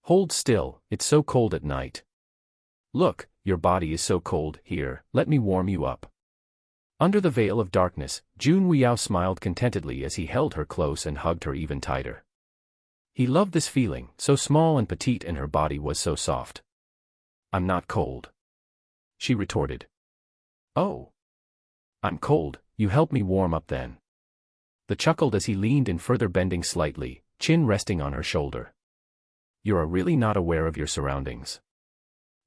Hold still, it's so cold at night. Look, your body is so cold, here, let me warm you up. Under the veil of darkness, Jun Wuxiao smiled contentedly as he held her close and hugged her even tighter. He loved this feeling, so small and petite, and her body was so soft. I'm not cold, she retorted. Oh. I'm cold, you help me warm up then. The chuckled as he leaned in further, bending slightly, chin resting on her shoulder. You are really not aware of your surroundings.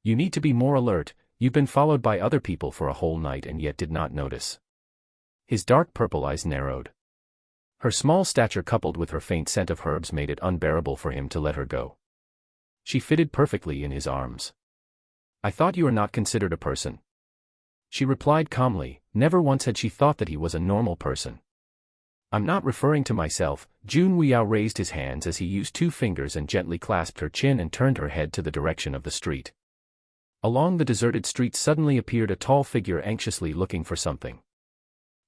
You need to be more alert, you've been followed by other people for a whole night and yet did not notice. His dark purple eyes narrowed. Her small stature coupled with her faint scent of herbs made it unbearable for him to let her go. She fitted perfectly in his arms. I thought you were not considered a person, she replied calmly. Never once had she thought that he was a normal person. I'm not referring to myself. Jun Wuxiao raised his hands as he used 2 fingers and gently clasped her chin and turned her head to the direction of the street. Along the deserted street suddenly appeared a tall figure anxiously looking for something.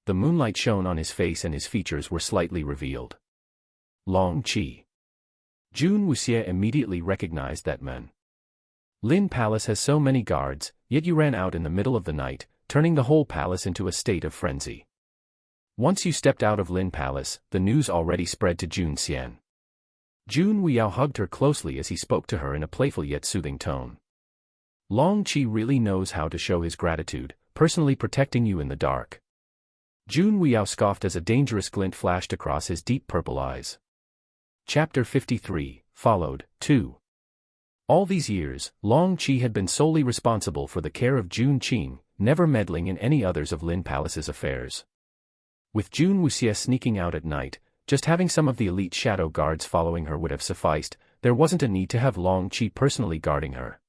The moonlight shone on his face and his features were slightly revealed. Long Qi. Jun Wuxia immediately recognized that man. Lin Palace has so many guards, yet you ran out in the middle of the night, turning the whole palace into a state of frenzy. Once you stepped out of Lin Palace, the news already spread to Jun Xian. Jun Wuxiao hugged her closely as he spoke to her in a playful yet soothing tone. Long Qi really knows how to show his gratitude, personally protecting you in the dark. Jun Wuxiao scoffed as a dangerous glint flashed across his deep purple eyes. Chapter 53, followed, 2. All these years, Long Qi had been solely responsible for the care of Jun Qing, never meddling in any others of Lin Palace's affairs. With Jun Wuxia sneaking out at night, just having some of the elite shadow guards following her would have sufficed. There wasn't a need to have Long Qi personally guarding her.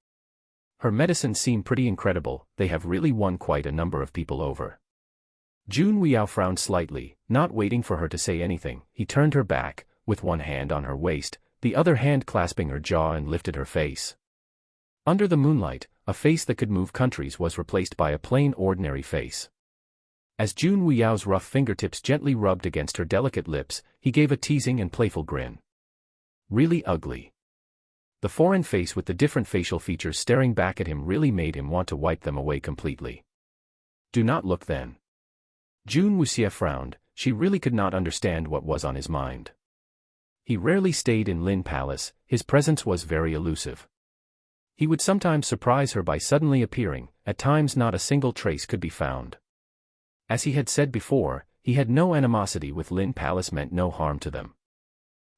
Her medicine seemed pretty incredible. They have really won quite a number of people over. Jun Wuxiao frowned slightly, not waiting for her to say anything. He turned her back, with one hand on her waist, the other hand clasping her jaw, and lifted her face. Under the moonlight, a face that could move countries was replaced by a plain ordinary face. As Jun Wuxiao's rough fingertips gently rubbed against her delicate lips, he gave a teasing and playful grin. Really ugly. The foreign face with the different facial features staring back at him really made him want to wipe them away completely. Do not look then. Jun Wuxia frowned. She really could not understand what was on his mind. He rarely stayed in Lin Palace. His presence was very elusive. He would sometimes surprise her by suddenly appearing. At times not a single trace could be found. As he had said before, he had no animosity with Lin Palace, meant no harm to them.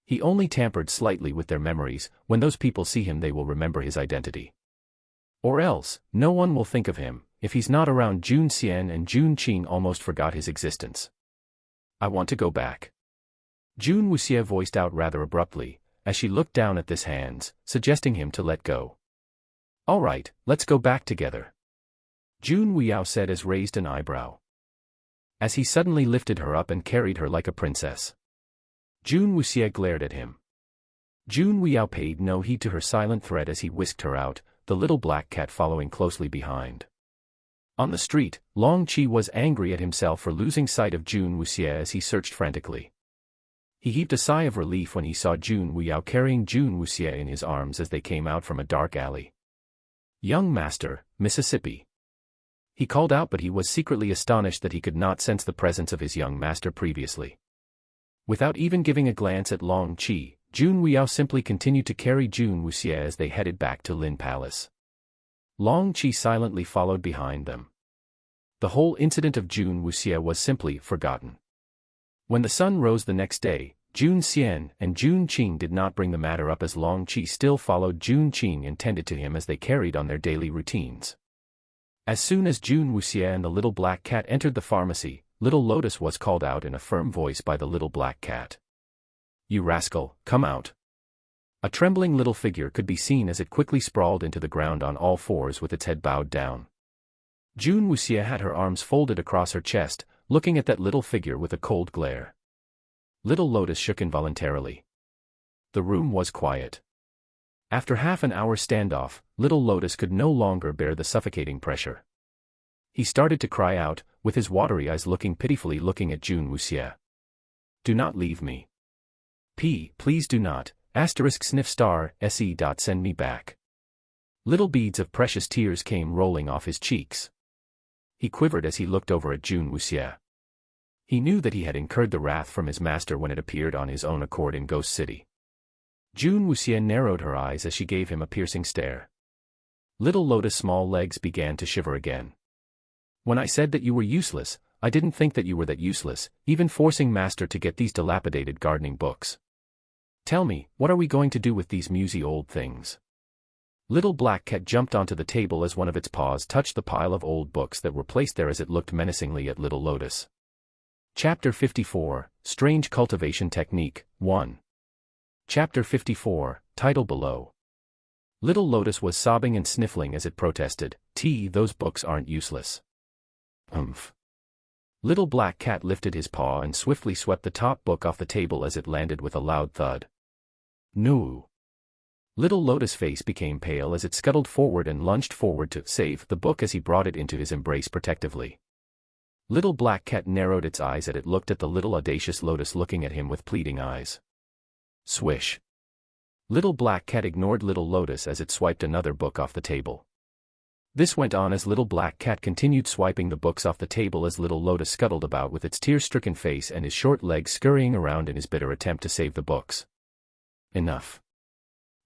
He only tampered slightly with their memories. When those people see him they will remember his identity. Or else, no one will think of him. If he's not around, Jun Xian and Jun Qing almost forgot his existence. I want to go back, Jun Wuxia voiced out rather abruptly, as she looked down at his hands, suggesting him to let go. All right, let's go back together, Jun Wuxiao said as raised an eyebrow. As he suddenly lifted her up and carried her like a princess. Jun Wuxia glared at him. Jun Wuxiao paid no heed to her silent threat as he whisked her out, the little black cat following closely behind. On the street, Long Qi was angry at himself for losing sight of Jun Wuxia as he searched frantically. He heaved a sigh of relief when he saw Jun Wuxiao carrying Jun Wuxia in his arms as they came out from a dark alley. Young master, Mississippi, he called out, but he was secretly astonished that he could not sense the presence of his young master previously. Without even giving a glance at Long Qi, Jun Wuxiao simply continued to carry Jun Wuxia as they headed back to Lin Palace. Long Qi silently followed behind them. The whole incident of Jun Wuxia was simply forgotten. When the sun rose the next day, Jun Xian and Jun Qing did not bring the matter up as Long Qi still followed Jun Qing and tended to him as they carried on their daily routines. As soon as Jun Wuxia and the little black cat entered the pharmacy, Little Lotus was called out in a firm voice by the little black cat. You rascal, come out. A trembling little figure could be seen as it quickly sprawled into the ground on all fours with its head bowed down. Jun Wuxia had her arms folded across her chest, looking at that little figure with a cold glare. Little Lotus shook involuntarily. The room was quiet. After half an hour's standoff, Little Lotus could no longer bear the suffocating pressure. He started to cry out, with his watery eyes pitifully looking at June Wuxie. Do not leave me. Please do not, *sniff star, se. Send me back. Little beads of precious tears came rolling off his cheeks. He quivered as he looked over at June Wuxie. He knew that he had incurred the wrath from his master when it appeared on his own accord in Ghost City. June Wuxie narrowed her eyes as she gave him a piercing stare. Little Lotus' small legs began to shiver again. When I said that you were useless, I didn't think that you were that useless, even forcing master to get these dilapidated gardening books. Tell me, what are we going to do with these musy old things? Little Black Cat jumped onto the table as one of its paws touched the pile of old books that were placed there as it looked menacingly at Little Lotus. Chapter 54, Strange Cultivation Technique, 1. Chapter 54, title below. Little Lotus was sobbing and sniffling as it protested, those books aren't useless. Humph. Little Black Cat lifted his paw and swiftly swept the top book off the table as it landed with a loud thud. No. Little Lotus' face became pale as it scuttled forward and lunged forward to save the book as he brought it into his embrace protectively. Little Black Cat narrowed its eyes as it looked at the little audacious Lotus looking at him with pleading eyes. Swish. Little Black Cat ignored Little Lotus as it swiped another book off the table. This went on as Little Black Cat continued swiping the books off the table as Little Lotus scuttled about with its tear-stricken face and his short legs scurrying around in his bitter attempt to save the books. Enough.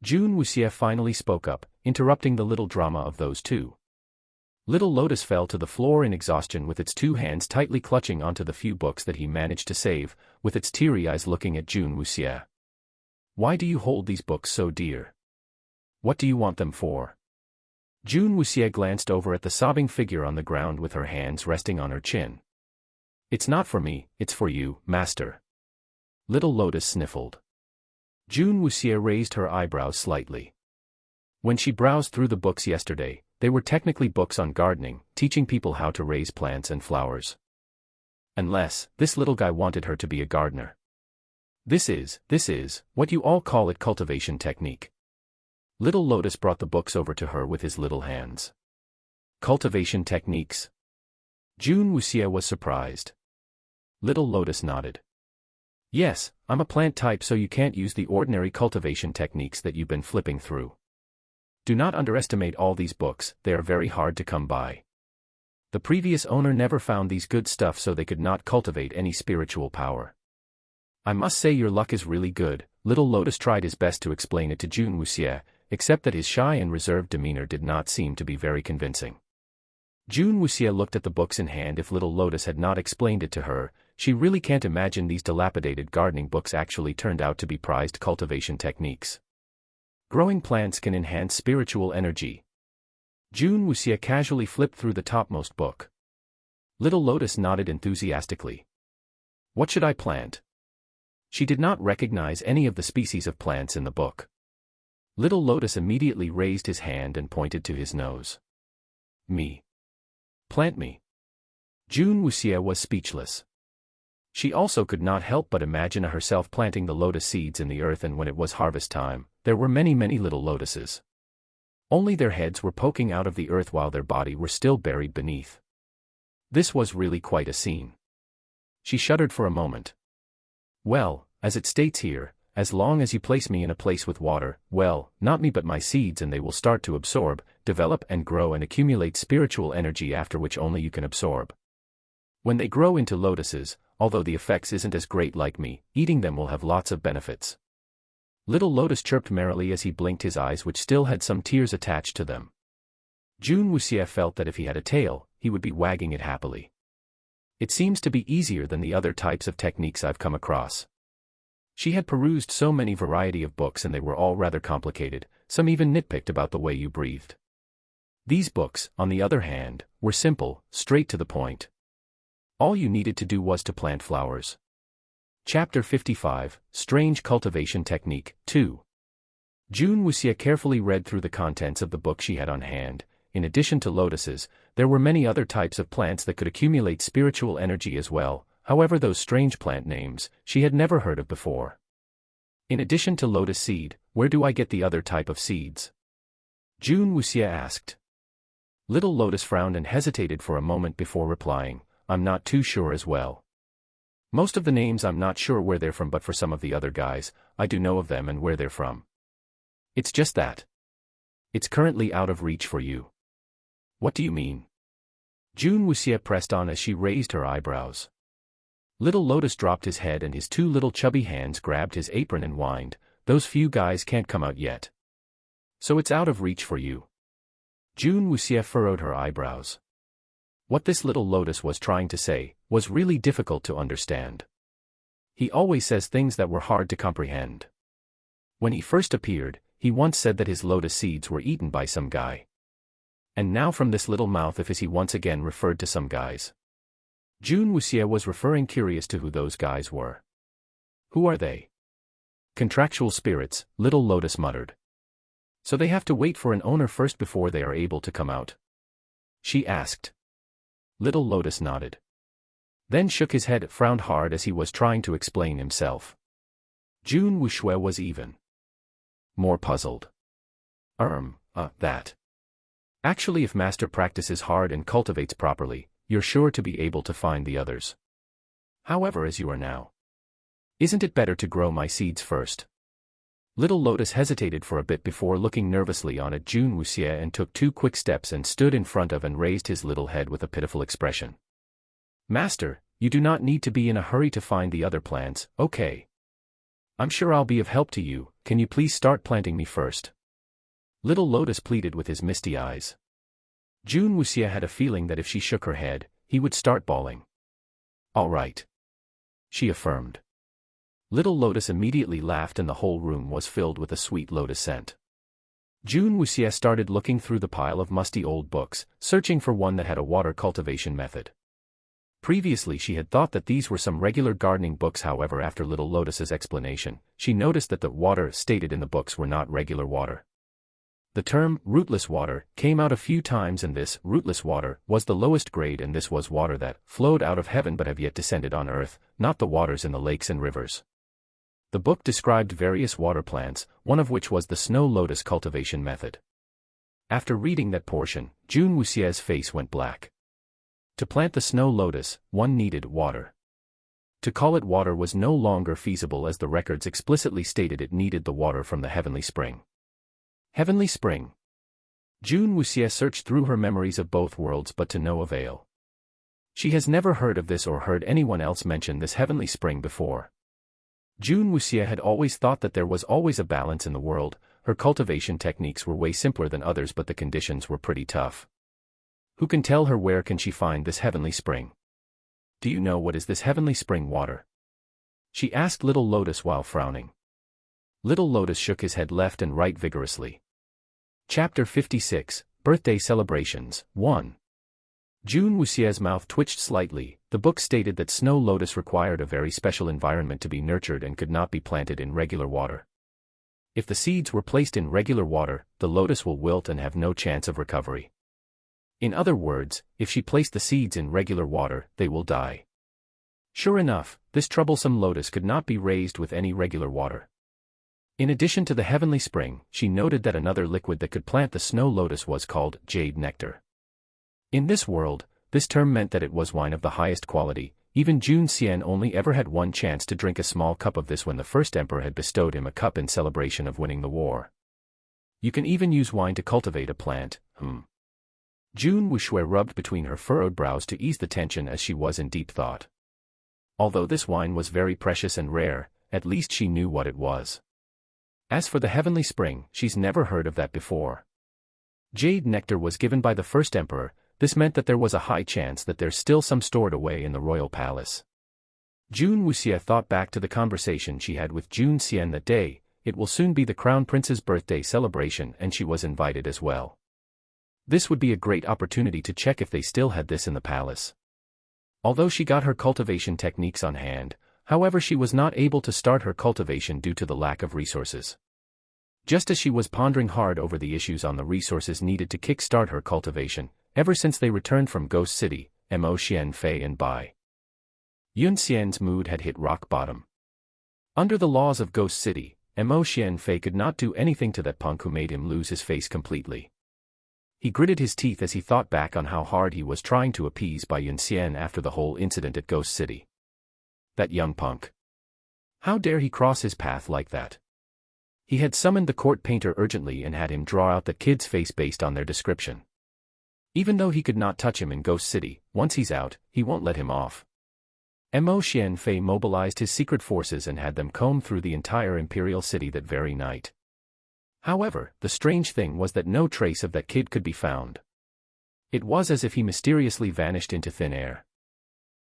June Wuxie finally spoke up, interrupting the little drama of those two. Little Lotus fell to the floor in exhaustion with its two hands tightly clutching onto the few books that he managed to save, with its teary eyes looking at June Wuxie. Why do you hold these books so dear? What do you want them for? June Wuxie glanced over at the sobbing figure on the ground with her hands resting on her chin. It's not for me, it's for you, master. Little Lotus sniffled. June Wuxie raised her eyebrows slightly. When she browsed through the books yesterday, they were technically books on gardening, teaching people how to raise plants and flowers. Unless, this little guy wanted her to be a gardener. This is, what you all call it cultivation technique. Little Lotus brought the books over to her with his little hands. Cultivation techniques? June Wuxie was surprised. Little Lotus nodded. Yes, I'm a plant type so you can't use the ordinary cultivation techniques that you've been flipping through. Do not underestimate all these books, they are very hard to come by. The previous owner never found these good stuff so they could not cultivate any spiritual power. I must say your luck is really good. Little Lotus tried his best to explain it to June Wuxie, except that his shy and reserved demeanor did not seem to be very convincing. June Wuxie looked at the books in hand. If Little Lotus had not explained it to her, she really can't imagine these dilapidated gardening books actually turned out to be prized cultivation techniques. Growing plants can enhance spiritual energy. June Wuxie casually flipped through the topmost book. Little Lotus nodded enthusiastically. What should I plant? She did not recognize any of the species of plants in the book. Little Lotus immediately raised his hand and pointed to his nose. Me. Plant me. June Wuxie was speechless. She also could not help but imagine herself planting the lotus seeds in the earth, and when it was harvest time, there were many little lotuses. Only their heads were poking out of the earth while their body were still buried beneath. This was really quite a scene. She shuddered for a moment. Well, as it states here, as long as you place me in a place with water, well, not me but my seeds, and they will start to absorb, develop and grow and accumulate spiritual energy, after which only you can absorb. When they grow into lotuses, although the effects isn't as great like me, eating them will have lots of benefits. Little Lotus chirped merrily as he blinked his eyes, which still had some tears attached to them. June Wuxie felt that if he had a tail, he would be wagging it happily. It seems to be easier than the other types of techniques I've come across. She had perused so many variety of books and they were all rather complicated, some even nitpicked about the way you breathed. These books, on the other hand, were simple, straight to the point. All you needed to do was to plant flowers. Chapter 55, Strange Cultivation Technique, 2. June Wuxie carefully read through the contents of the book she had on hand. In addition to lotuses, there were many other types of plants that could accumulate spiritual energy as well. However, those strange plant names, she had never heard of before. In addition to lotus seed, where do I get the other type of seeds? June Wuxie asked. Little Lotus frowned and hesitated for a moment before replying, I'm not too sure as well. Most of the names I'm not sure where they're from, but for some of the other guys, I do know of them and where they're from. It's just that it's currently out of reach for you. What do you mean? June Wuxie pressed on as she raised her eyebrows. Little Lotus dropped his head and his two little chubby hands grabbed his apron and whined, those few guys can't come out yet. So it's out of reach for you. June Wuxie furrowed her eyebrows. What this Little Lotus was trying to say was really difficult to understand. He always says things that were hard to comprehend. When he first appeared, he once said that his lotus seeds were eaten by some guy. And now from this little mouth of his he once again referred to some guys. June Wuxie was referring, curious to who those guys were. Who are they? Contractual spirits, Little Lotus muttered. So they have to wait for an owner first before they are able to come out? She asked. Little Lotus nodded. Then shook his head, frowned hard as he was trying to explain himself. June Wuxie was even more puzzled. That. Actually, if master practices hard and cultivates properly, you're sure to be able to find the others. However, as you are now, isn't it better to grow my seeds first? Little Lotus hesitated for a bit before looking nervously on at June Wuxie and took 2 quick steps and stood in front of and raised his little head with a pitiful expression. Master, you do not need to be in a hurry to find the other plants, okay? I'm sure I'll be of help to you, can you please start planting me first? Little Lotus pleaded with his misty eyes. June Wuxie had a feeling that if she shook her head, he would start bawling. All right, she affirmed. Little Lotus immediately laughed and the whole room was filled with a sweet lotus scent. June Wuxie started looking through the pile of musty old books, searching for one that had a water cultivation method. Previously she had thought that these were some regular gardening books, however after Little Lotus's explanation, she noticed that the water stated in the books were not regular water. The term, rootless water, came out a few times, and this, rootless water, was the lowest grade, and this was water that flowed out of heaven but have yet descended on earth, not the waters in the lakes and rivers. The book described various water plants, one of which was the snow lotus cultivation method. After reading that portion, June Wuxie's face went black. To plant the snow lotus, one needed water. To call it water was no longer feasible, as the records explicitly stated it needed the water from the heavenly spring. Heavenly spring. June Wuxie searched through her memories of both worlds but to no avail. She has never heard of this or heard anyone else mention this heavenly spring before. June Wuxie had always thought that there was always a balance in the world, her cultivation techniques were way simpler than others but the conditions were pretty tough. Who can tell her where can she find this heavenly spring? Do you know what is this heavenly spring water? She asked Little Lotus while frowning. Little Lotus shook his head left and right vigorously. Chapter 56, Birthday Celebrations, 1. June Wuxie's mouth twitched slightly. The book stated that snow lotus required a very special environment to be nurtured and could not be planted in regular water. If the seeds were placed in regular water, the lotus will wilt and have no chance of recovery. In other words, if she placed the seeds in regular water, they will die. Sure enough, this troublesome lotus could not be raised with any regular water. In addition to the heavenly spring, she noted that another liquid that could plant the snow lotus was called jade nectar. In this world, this term meant that it was wine of the highest quality. Even June Wuxie only ever had one chance to drink a small cup of this when the first emperor had bestowed him a cup in celebration of winning the war. You can even use wine to cultivate a plant, June Wuxie rubbed between her furrowed brows to ease the tension as she was in deep thought. Although this wine was very precious and rare, at least she knew what it was. As for the heavenly spring, she's never heard of that before. Jade nectar was given by the first emperor. This meant that there was a high chance that there's still some stored away in the royal palace. June Wuxie thought back to the conversation she had with June Wuxie that day. It will soon be the crown prince's birthday celebration and she was invited as well. This would be a great opportunity to check if they still had this in the palace. Although she got her cultivation techniques on hand, however she was not able to start her cultivation due to the lack of resources. Just as she was pondering hard over the issues on the resources needed to kick-start her cultivation, ever since they returned from Ghost City, Mo Xianfei and Bai Yun Xian's mood had hit rock bottom. Under the laws of Ghost City, Mo Xianfei could not do anything to that punk who made him lose his face completely. He gritted his teeth as he thought back on how hard he was trying to appease Bai Yunxian after the whole incident at Ghost City. That young punk. How dare he cross his path like that? He had summoned the court painter urgently and had him draw out the kid's face based on their description. Even though he could not touch him in Ghost City, once he's out, he won't let him off. Mo Xianfei mobilized his secret forces and had them comb through the entire imperial city that very night. However, the strange thing was that no trace of that kid could be found. It was as if he mysteriously vanished into thin air.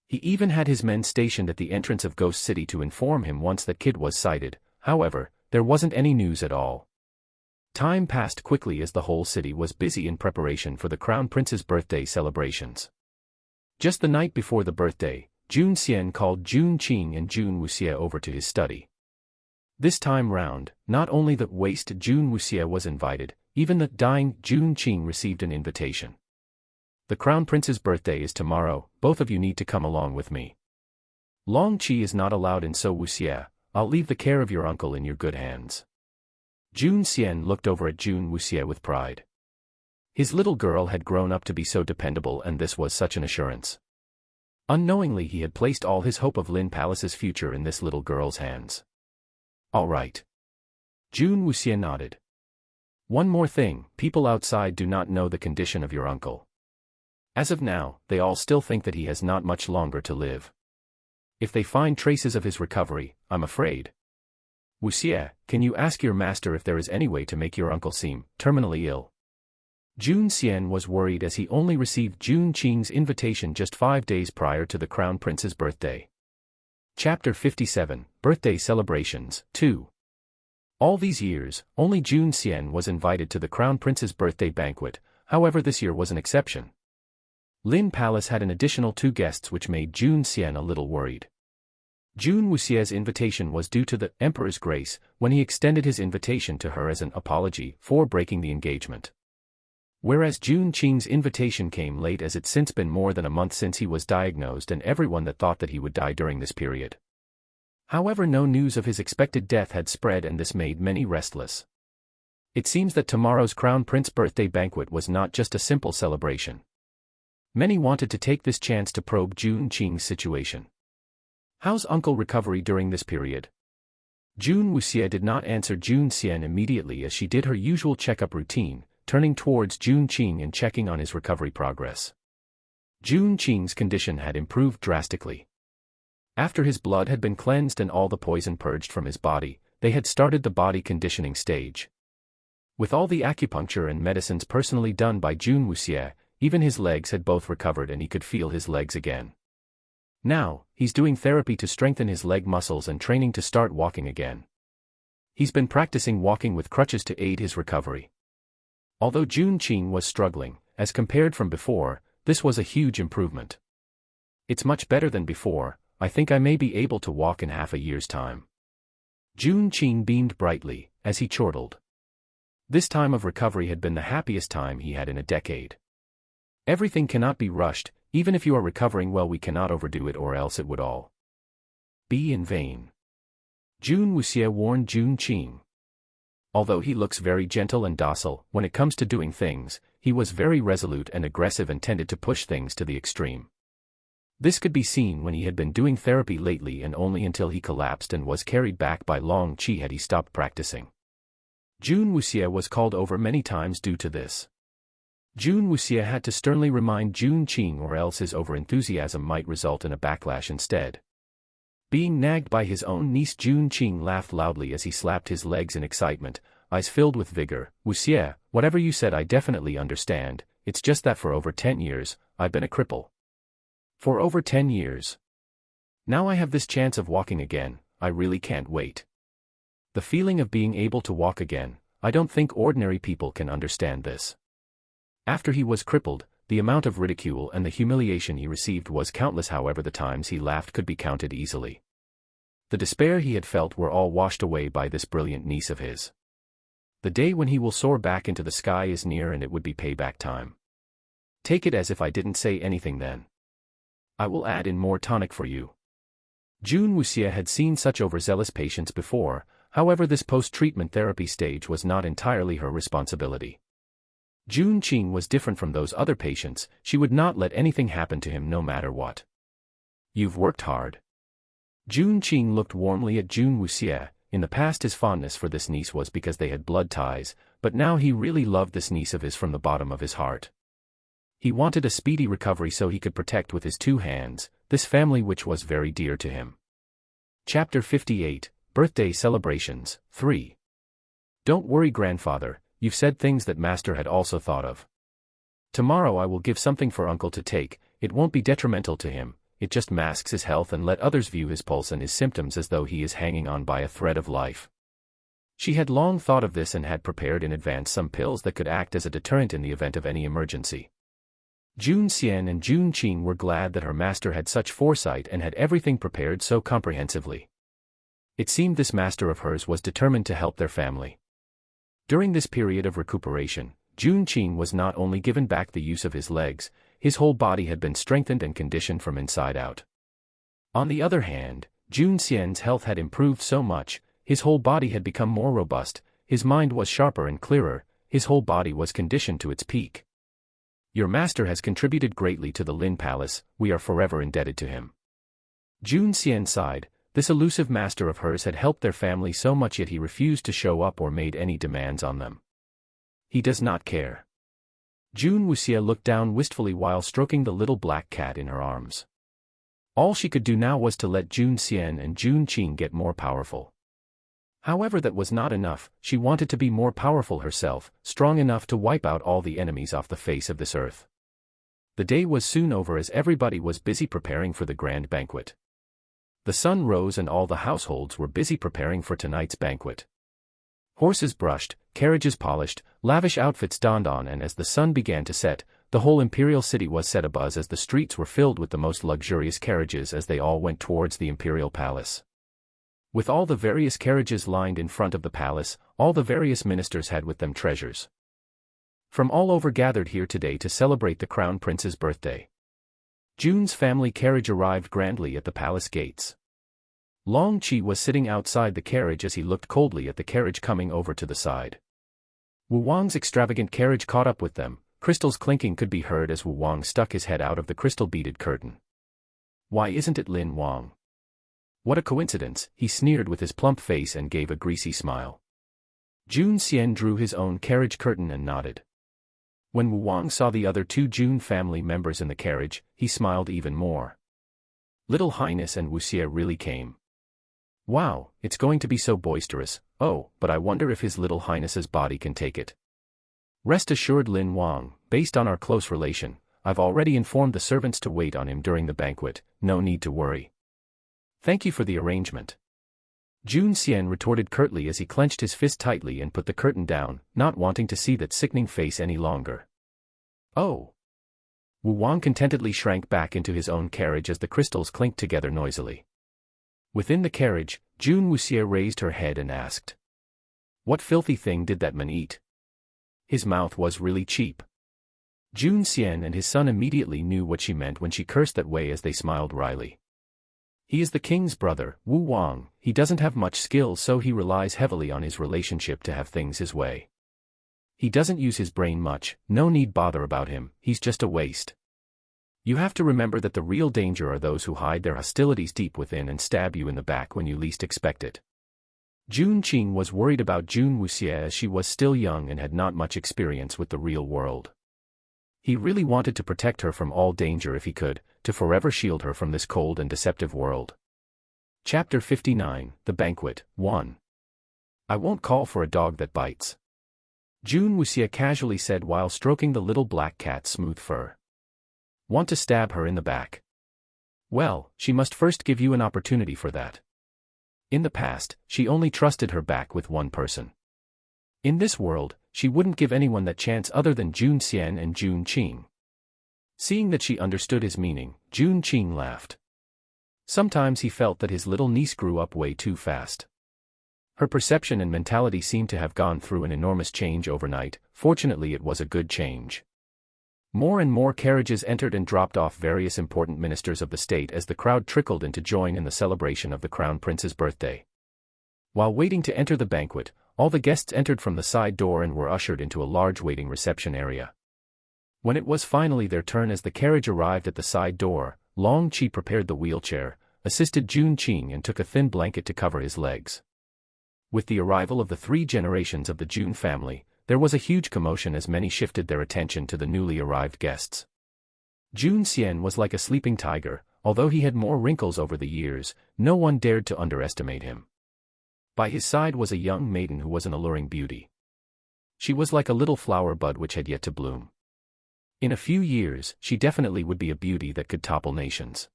He even had his men stationed at the entrance of Ghost City to inform him once that kid was sighted. However, there wasn't any news at all. Time passed quickly as the whole city was busy in preparation for the Crown Prince's birthday celebrations. Just the night before the birthday, Jun Xian called Jun Qing and Jun Wuxie over to his study. This time round, not only the waste Jun Wuxie was invited, even the dying Jun Qing received an invitation. The Crown Prince's birthday is tomorrow, both of you need to come along with me. Long Qi is not allowed in So Wuxie, I'll leave the care of your uncle in your good hands. Jun Xian looked over at Jun Wuxie with pride. His little girl had grown up to be so dependable and this was such an assurance. Unknowingly he had placed all his hope of Lin Palace's future in this little girl's hands. All right. Jun Wuxie nodded. One more thing, people outside do not know the condition of your uncle. As of now, they all still think that he has not much longer to live. If they find traces of his recovery, I'm afraid. Wuxie, can you ask your master if there is any way to make your uncle seem terminally ill? Jun Xian was worried as he only received Jun Qing's invitation just 5 days prior to the Crown Prince's birthday. Chapter 57, Birthday Celebrations, 2. All these years, only Jun Xian was invited to the Crown Prince's birthday banquet, however this year was an exception. Lin Palace had an additional 2 guests which made Jun Xian a little worried. Jun Wuxie's invitation was due to the Emperor's grace when he extended his invitation to her as an apology for breaking the engagement. Whereas Jun Qing's invitation came late as it's since been more than a month since he was diagnosed and everyone that thought that he would die during this period. However, no news of his expected death had spread and this made many restless. It seems that tomorrow's Crown Prince birthday banquet was not just a simple celebration. Many wanted to take this chance to probe Jun Qing's situation. How's Uncle recovery during this period? Jun Wuxie did not answer Jun Xian immediately as she did her usual checkup routine, turning towards Jun Qing and checking on his recovery progress. Jun Qing's condition had improved drastically. After his blood had been cleansed and all the poison purged from his body, they had started the body conditioning stage. With all the acupuncture and medicines personally done by Jun Wuxie, even his legs had both recovered and he could feel his legs again. Now, he's doing therapy to strengthen his leg muscles and training to start walking again. He's been practicing walking with crutches to aid his recovery. Although Jun Qing was struggling, as compared from before, this was a huge improvement. It's much better than before, I think I may be able to walk in half a year's time. Jun Qing beamed brightly, as he chortled. This time of recovery had been the happiest time he had in a decade. Everything cannot be rushed, even if you are recovering well we cannot overdo it or else it would all be in vain. Jun Wuxie warned Jun Qing. Although he looks very gentle and docile, when it comes to doing things, he was very resolute and aggressive and tended to push things to the extreme. This could be seen when he had been doing therapy lately and only until he collapsed and was carried back by Long Qi had he stopped practicing. Jun Wuxie was called over many times due to this. Jun Wuxie had to sternly remind Jun Qing or else his overenthusiasm might result in a backlash instead. Being nagged by his own niece Jun Qing laughed loudly as he slapped his legs in excitement, eyes filled with vigor. Wuxie, whatever you said I definitely understand, it's just that for over 10 years, I've been a cripple. For over 10 years. Now I have this chance of walking again, I really can't wait. The feeling of being able to walk again, I don't think ordinary people can understand this. After he was crippled, the amount of ridicule and the humiliation he received was countless, however the times he laughed could be counted easily. The despair he had felt were all washed away by this brilliant niece of his. The day when he will soar back into the sky is near and it would be payback time. Take it as if I didn't say anything then. I will add in more tonic for you. Jun Wuxie had seen such overzealous patients before, however this post-treatment therapy stage was not entirely her responsibility. Jun Qing was different from those other patients, she would not let anything happen to him no matter what. You've worked hard. Jun Qing looked warmly at Jun Wuxie. In the past his fondness for this niece was because they had blood ties, but now he really loved this niece of his from the bottom of his heart. He wanted a speedy recovery so he could protect with his 2 hands, this family which was very dear to him. Chapter 58, Birthday Celebrations, 3. Don't worry, grandfather, you've said things that master had also thought of. Tomorrow I will give something for uncle to take, it won't be detrimental to him, it just masks his health and let others view his pulse and his symptoms as though he is hanging on by a thread of life. She had long thought of this and had prepared in advance some pills that could act as a deterrent in the event of any emergency. Jun Xian and Jun Qing were glad that her master had such foresight and had everything prepared so comprehensively. It seemed this master of hers was determined to help their family. During this period of recuperation, Jun Qing was not only given back the use of his legs, his whole body had been strengthened and conditioned from inside out. On the other hand, Jun Xian's health had improved so much, his whole body had become more robust, his mind was sharper and clearer, his whole body was conditioned to its peak. Your master has contributed greatly to the Lin Palace, we are forever indebted to him. Jun Xian sighed, this elusive master of hers had helped their family so much yet he refused to show up or made any demands on them. He does not care. Jun Wuxie looked down wistfully while stroking the little black cat in her arms. All she could do now was to let Jun Xian and Jun Qing get more powerful. However, that was not enough, she wanted to be more powerful herself, strong enough to wipe out all the enemies off the face of this earth. The day was soon over as everybody was busy preparing for the grand banquet. The sun rose and all the households were busy preparing for tonight's banquet. Horses brushed, carriages polished, lavish outfits donned on, and as the sun began to set, the whole imperial city was set abuzz as the streets were filled with the most luxurious carriages as they all went towards the imperial palace. With all the various carriages lined in front of the palace, all the various ministers had with them treasures from all over gathered here today to celebrate the crown prince's birthday. Jun's family carriage arrived grandly at the palace gates. Long Qi was sitting outside the carriage as he looked coldly at the carriage coming over to the side. Wu Wang's extravagant carriage caught up with them, crystals clinking could be heard as Wu Wang stuck his head out of the crystal-beaded curtain. Why isn't it Lin Wang? What a coincidence, he sneered with his plump face and gave a greasy smile. Jun Xian drew his own carriage curtain and nodded. When Wu Wang saw the other 2 Jun family members in the carriage, he smiled even more. Little Highness and Wuxie really came. Wow, it's going to be so boisterous, oh, but I wonder if His Little Highness's body can take it. Rest assured, Lin Wang, based on our close relation, I've already informed the servants to wait on him during the banquet, no need to worry. Thank you for the arrangement. Jun Xian retorted curtly as he clenched his fist tightly and put the curtain down, not wanting to see that sickening face any longer. Oh! Wu Wang contentedly shrank back into his own carriage as the crystals clinked together noisily. Within the carriage, Jun Wuxie raised her head and asked, what filthy thing did that man eat? His mouth was really cheap. Jun Xian and his son immediately knew what she meant when she cursed that way as they smiled wryly. He is the king's brother, Wu Wang, he doesn't have much skill so he relies heavily on his relationship to have things his way. He doesn't use his brain much, no need bother about him, he's just a waste. You have to remember that the real danger are those who hide their hostilities deep within and stab you in the back when you least expect it. Jun Qing was worried about Jun Wuxie as she was still young and had not much experience with the real world. He really wanted to protect her from all danger if he could, to forever shield her from this cold and deceptive world. Chapter 59, The Banquet, 1. I won't call for a dog that bites. Jun Wuxie casually said while stroking the little black cat's smooth fur. Want to stab her in the back? Well, she must first give you an opportunity for that. In the past, she only trusted her back with one person. In this world, she wouldn't give anyone that chance other than Jun Xian and Jun Qing. Seeing that she understood his meaning, Jun Qing laughed. Sometimes he felt that his little niece grew up way too fast. Her perception and mentality seemed to have gone through an enormous change overnight, fortunately it was a good change. More and more carriages entered and dropped off various important ministers of the state as the crowd trickled in to join in the celebration of the crown prince's birthday. While waiting to enter the banquet, all the guests entered from the side door and were ushered into a large waiting reception area. When it was finally their turn as the carriage arrived at the side door, Long Chi prepared the wheelchair, assisted Jun Qing and took a thin blanket to cover his legs. With the arrival of the 3 generations of the Jun family, there was a huge commotion as many shifted their attention to the newly arrived guests. Jun Xian was like a sleeping tiger, although he had more wrinkles over the years, no one dared to underestimate him. By his side was a young maiden who was an alluring beauty. She was like a little flower bud which had yet to bloom. In a few years, she definitely would be a beauty that could topple nations.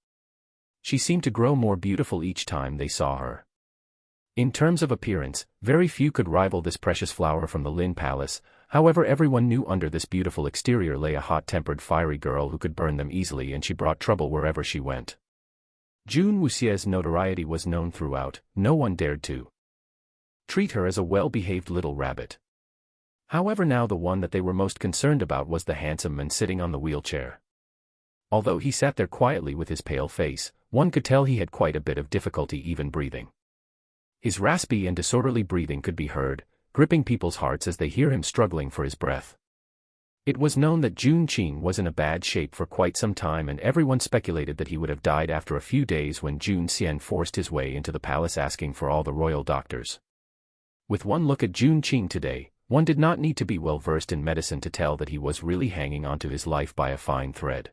She seemed to grow more beautiful each time they saw her. In terms of appearance, very few could rival this precious flower from the Lin Palace, however everyone knew under this beautiful exterior lay a hot-tempered fiery girl who could burn them easily, and she brought trouble wherever she went. Jun Wuxie's notoriety was known throughout, no one dared to treat her as a well-behaved little rabbit. However, now the one that they were most concerned about was the handsome man sitting on the wheelchair. Although he sat there quietly with his pale face, one could tell he had quite a bit of difficulty even breathing. His raspy and disorderly breathing could be heard, gripping people's hearts as they hear him struggling for his breath. It was known that Jun Qing was in a bad shape for quite some time, and everyone speculated that he would have died after a few days when Jun Xian forced his way into the palace asking for all the royal doctors. With one look at Jun Qing today, one did not need to be well versed in medicine to tell that he was really hanging on to his life by a fine thread.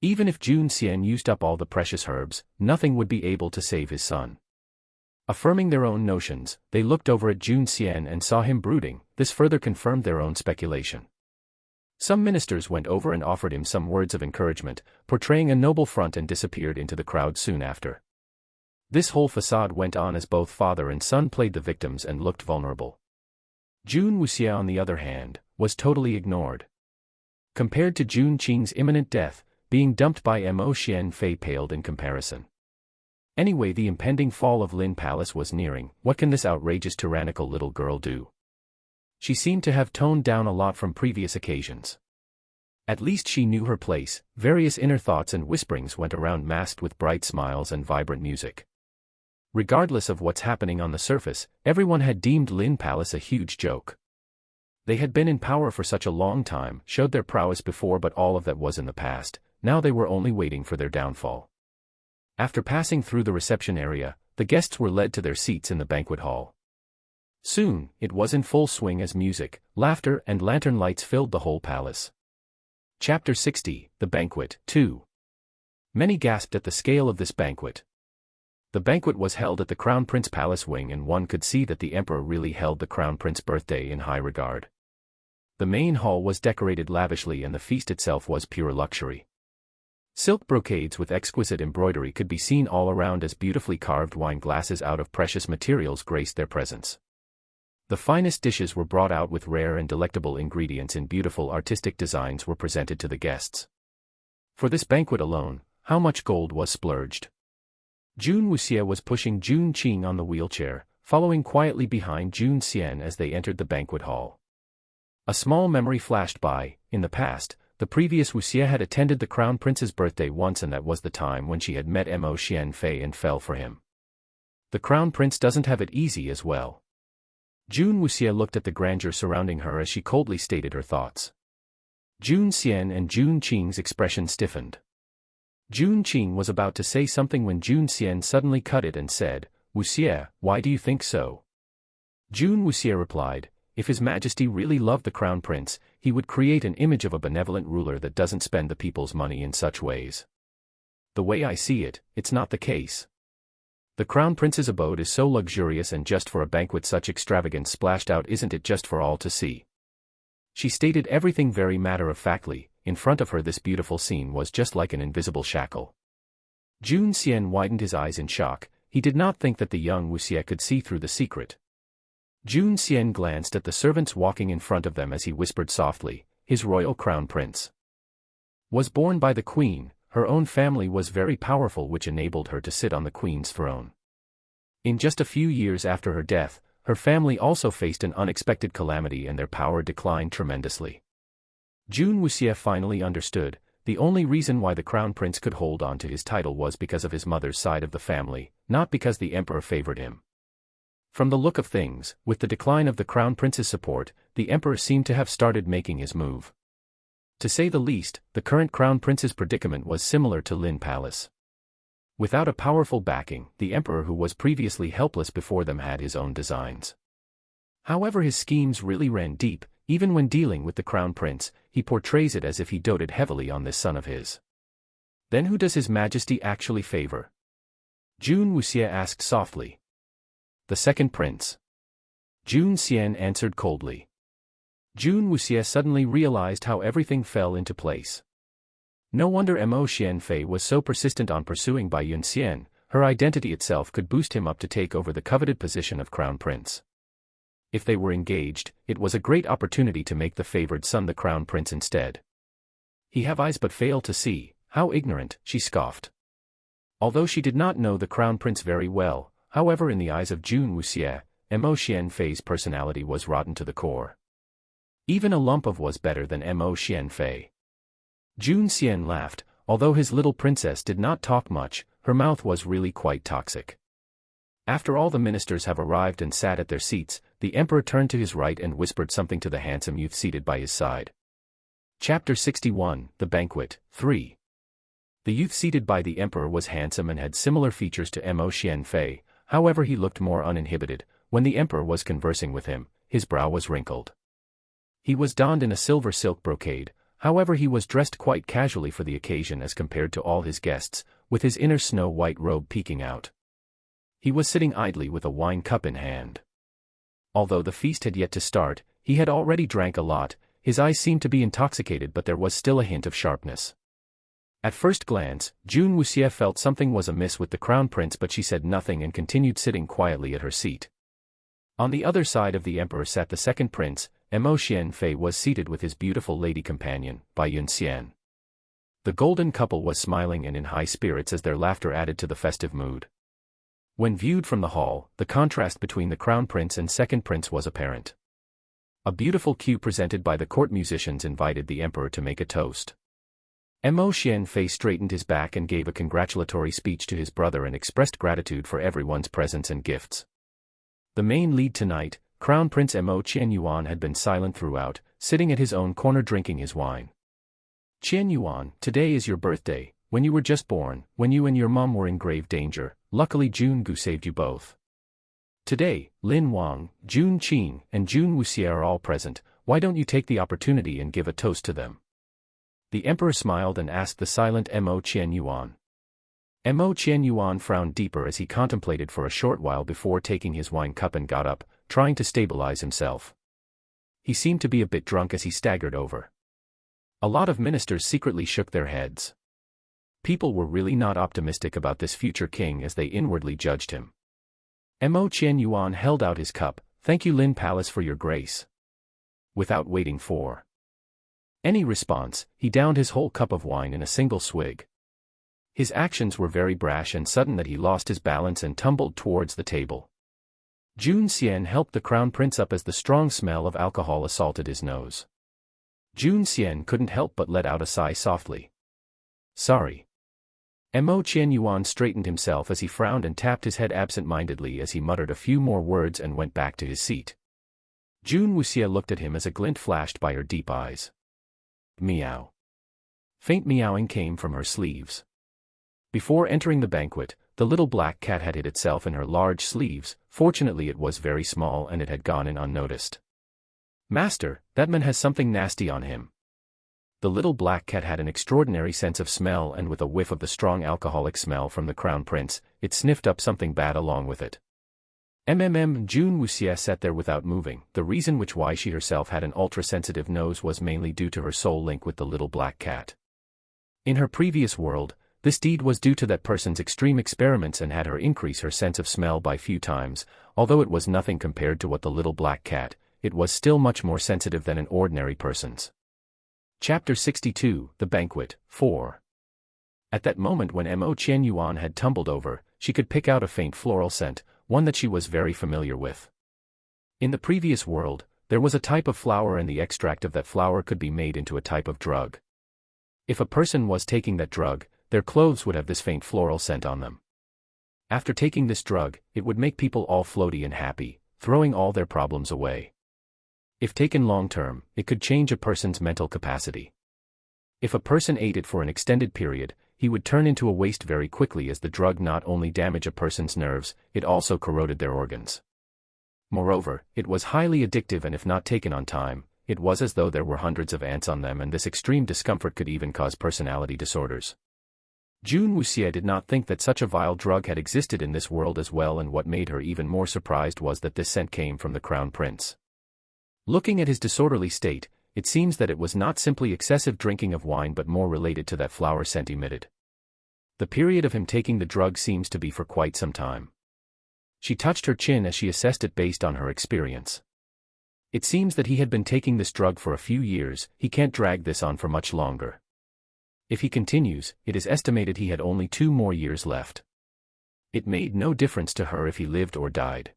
Even if Jun Xian used up all the precious herbs, nothing would be able to save his son. Affirming their own notions, they looked over at Jun Xian and saw him brooding. This further confirmed their own speculation. Some ministers went over and offered him some words of encouragement, portraying a noble front, and disappeared into the crowd soon after. This whole facade went on as both father and son played the victims and looked vulnerable. Jun Wuxie, on the other hand, was totally ignored. Compared to Jun Qing's imminent death, being dumped by Mo Xianfei paled in comparison. Anyway, the impending fall of Lin Palace was nearing. What can this outrageous tyrannical little girl do? She seemed to have toned down a lot from previous occasions. At least she knew her place. Various inner thoughts and whisperings went around, masked with bright smiles and vibrant music. Regardless of what's happening on the surface, everyone had deemed Lin Palace a huge joke. They had been in power for such a long time, showed their prowess before, but all of that was in the past. Now they were only waiting for their downfall. After passing through the reception area, the guests were led to their seats in the banquet hall. Soon, it was in full swing as music, laughter, and lantern lights filled the whole palace. Chapter 60, The Banquet, 2. Many gasped at the scale of this banquet. The banquet was held at the Crown Prince Palace wing, and one could see that the emperor really held the Crown Prince birthday in high regard. The main hall was decorated lavishly, and the feast itself was pure luxury. Silk brocades with exquisite embroidery could be seen all around as beautifully carved wine glasses out of precious materials graced their presence. The finest dishes were brought out with rare and delectable ingredients in beautiful artistic designs were presented to the guests. For this banquet alone, how much gold was splurged? Jun Wuxie was pushing Jun Qing on the wheelchair, following quietly behind Jun Xian as they entered the banquet hall. A small memory flashed by. In the past, the previous Wuxie had attended the Crown Prince's birthday once, and that was the time when she had met Mo Xianfei and fell for him. The Crown Prince doesn't have it easy as well. Jun Wuxie looked at the grandeur surrounding her as she coldly stated her thoughts. Jun Xian and Jun Qing's expression stiffened. Jun Qing was about to say something when Jun Xian suddenly cut it and said, "Wuxie, why do you think so?" Jun Wuxie replied, "If His Majesty really loved the Crown Prince, he would create an image of a benevolent ruler that doesn't spend the people's money in such ways. The way I see it, it's not the case. The Crown Prince's abode is so luxurious, and just for a banquet such extravagance splashed out, isn't it just for all to see?" She stated everything very matter-of-factly. In front of her this beautiful scene was just like an invisible shackle. Jun Xian widened his eyes in shock. He did not think that the young Wuxie could see through the secret. Jun Xian glanced at the servants walking in front of them as he whispered softly, "His Royal Crown Prince was born by the Queen. Her own family was very powerful, which enabled her to sit on the Queen's throne. In just a few years after her death, her family also faced an unexpected calamity and their power declined tremendously." Jun Wuxie finally understood. The only reason why the Crown Prince could hold on to his title was because of his mother's side of the family, not because the emperor favored him. From the look of things, with the decline of the crown prince's support, the emperor seemed to have started making his move. To say the least, the current crown prince's predicament was similar to Lin Palace. Without a powerful backing, the emperor who was previously helpless before them had his own designs. However, his schemes really ran deep. Even when dealing with the crown prince, he portrays it as if he doted heavily on this son of his. Then who does his majesty actually favor? Jun Wuxie asked softly. The second prince. Jun Xian answered coldly. Jun Wuxie suddenly realized how everything fell into place. No wonder Mo Xianfei was so persistent on pursuing Bai Yun Xian. Her identity itself could boost him up to take over the coveted position of crown prince. If they were engaged, it was a great opportunity to make the favored son the crown prince instead. He have eyes but fail to see. How ignorant, she scoffed. Although she did not know the crown prince very well, however, in the eyes of Jun Wuxie, Mo Xianfei's personality was rotten to the core. Even a lump of was better than Mo Xianfei. Jun Xian laughed. Although his little princess did not talk much, her mouth was really quite toxic. After all the ministers have arrived and sat at their seats, the emperor turned to his right and whispered something to the handsome youth seated by his side. Chapter 61, The Banquet, 3. The youth seated by the emperor was handsome and had similar features to Mo Xianfei, however he looked more uninhibited. When the emperor was conversing with him, his brow was wrinkled. He was donned in a silver silk brocade, however he was dressed quite casually for the occasion as compared to all his guests, with his inner snow-white robe peeking out. He was sitting idly with a wine cup in hand. Although the feast had yet to start, he had already drank a lot. His eyes seemed to be intoxicated, but there was still a hint of sharpness. At first glance, Jun Wuxie felt something was amiss with the crown prince, but she said nothing and continued sitting quietly at her seat. On the other side of the emperor sat the second prince. Mo Xianfei was seated with his beautiful lady companion, Bai Yun Xian. The golden couple was smiling and in high spirits as their laughter added to the festive mood. When viewed from the hall, the contrast between the crown prince and second prince was apparent. A beautiful cue presented by the court musicians invited the emperor to make a toast. Mo Xianfei straightened his back and gave a congratulatory speech to his brother and expressed gratitude for everyone's presents and gifts. The main lead tonight, Crown Prince Mo Qianyuan, had been silent throughout, sitting at his own corner drinking his wine. Qianyuan, today is your birthday. When you were just born, when you and your mom were in grave danger, luckily Jun Gu saved you both. Today, Lin Wang, Jun Qin, and Jun Wuxie are all present. Why don't you take the opportunity and give a toast to them? The emperor smiled and asked the silent Mo Qianyuan. Mo Qianyuan frowned deeper as he contemplated for a short while before taking his wine cup and got up, trying to stabilize himself. He seemed to be a bit drunk as he staggered over. A lot of ministers secretly shook their heads. People were really not optimistic about this future king as they inwardly judged him. Mo Qianyuan held out his cup. Thank you, Lin Palace, for your grace. Without waiting for any response, he downed his whole cup of wine in a single swig. His actions were very brash and sudden that he lost his balance and tumbled towards the table. Jun Xian helped the crown prince up as the strong smell of alcohol assaulted his nose. Jun Xian couldn't help but let out a sigh softly. Sorry. Mo Qianyuan straightened himself as he frowned and tapped his head absent-mindedly as he muttered a few more words and went back to his seat. Jun Wuxie looked at him as a glint flashed by her deep eyes. Meow. Faint meowing came from her sleeves. Before entering the banquet, the little black cat had hid itself in her large sleeves. Fortunately it was very small and it had gone in unnoticed. Master, that man has something nasty on him. The little black cat had an extraordinary sense of smell, and with a whiff of the strong alcoholic smell from the crown prince, it sniffed up something bad along with it. Jun Wuxie sat there without moving. The reason why she herself had an ultra-sensitive nose was mainly due to her soul link with the little black cat. In her previous world, this deed was due to that person's extreme experiments and had her increase her sense of smell by few times. Although it was nothing compared to what the little black cat, it was still much more sensitive than an ordinary person's. Chapter 62, The Banquet, 4. At that moment when Mo Qianyuan had tumbled over, she could pick out a faint floral scent, one that she was very familiar with. In the previous world, there was a type of flower and the extract of that flower could be made into a type of drug. If a person was taking that drug, their clothes would have this faint floral scent on them. After taking this drug, it would make people all floaty and happy, throwing all their problems away. If taken long-term, it could change a person's mental capacity. If a person ate it for an extended period, he would turn into a waste very quickly, as the drug not only damaged a person's nerves, it also corroded their organs. Moreover, it was highly addictive, and if not taken on time, it was as though there were hundreds of ants on them, and this extreme discomfort could even cause personality disorders. Jun Wuxie did not think that such a vile drug had existed in this world as well, and what made her even more surprised was that this scent came from the Crown Prince. Looking at his disorderly state, it seems that it was not simply excessive drinking of wine but more related to that flower scent emitted. The period of him taking the drug seems to be for quite some time. She touched her chin as she assessed it based on her experience. It seems that he had been taking this drug for a few years. He can't drag this on for much longer. If he continues, it is estimated he had only 2 more years left. It made no difference to her if he lived or died.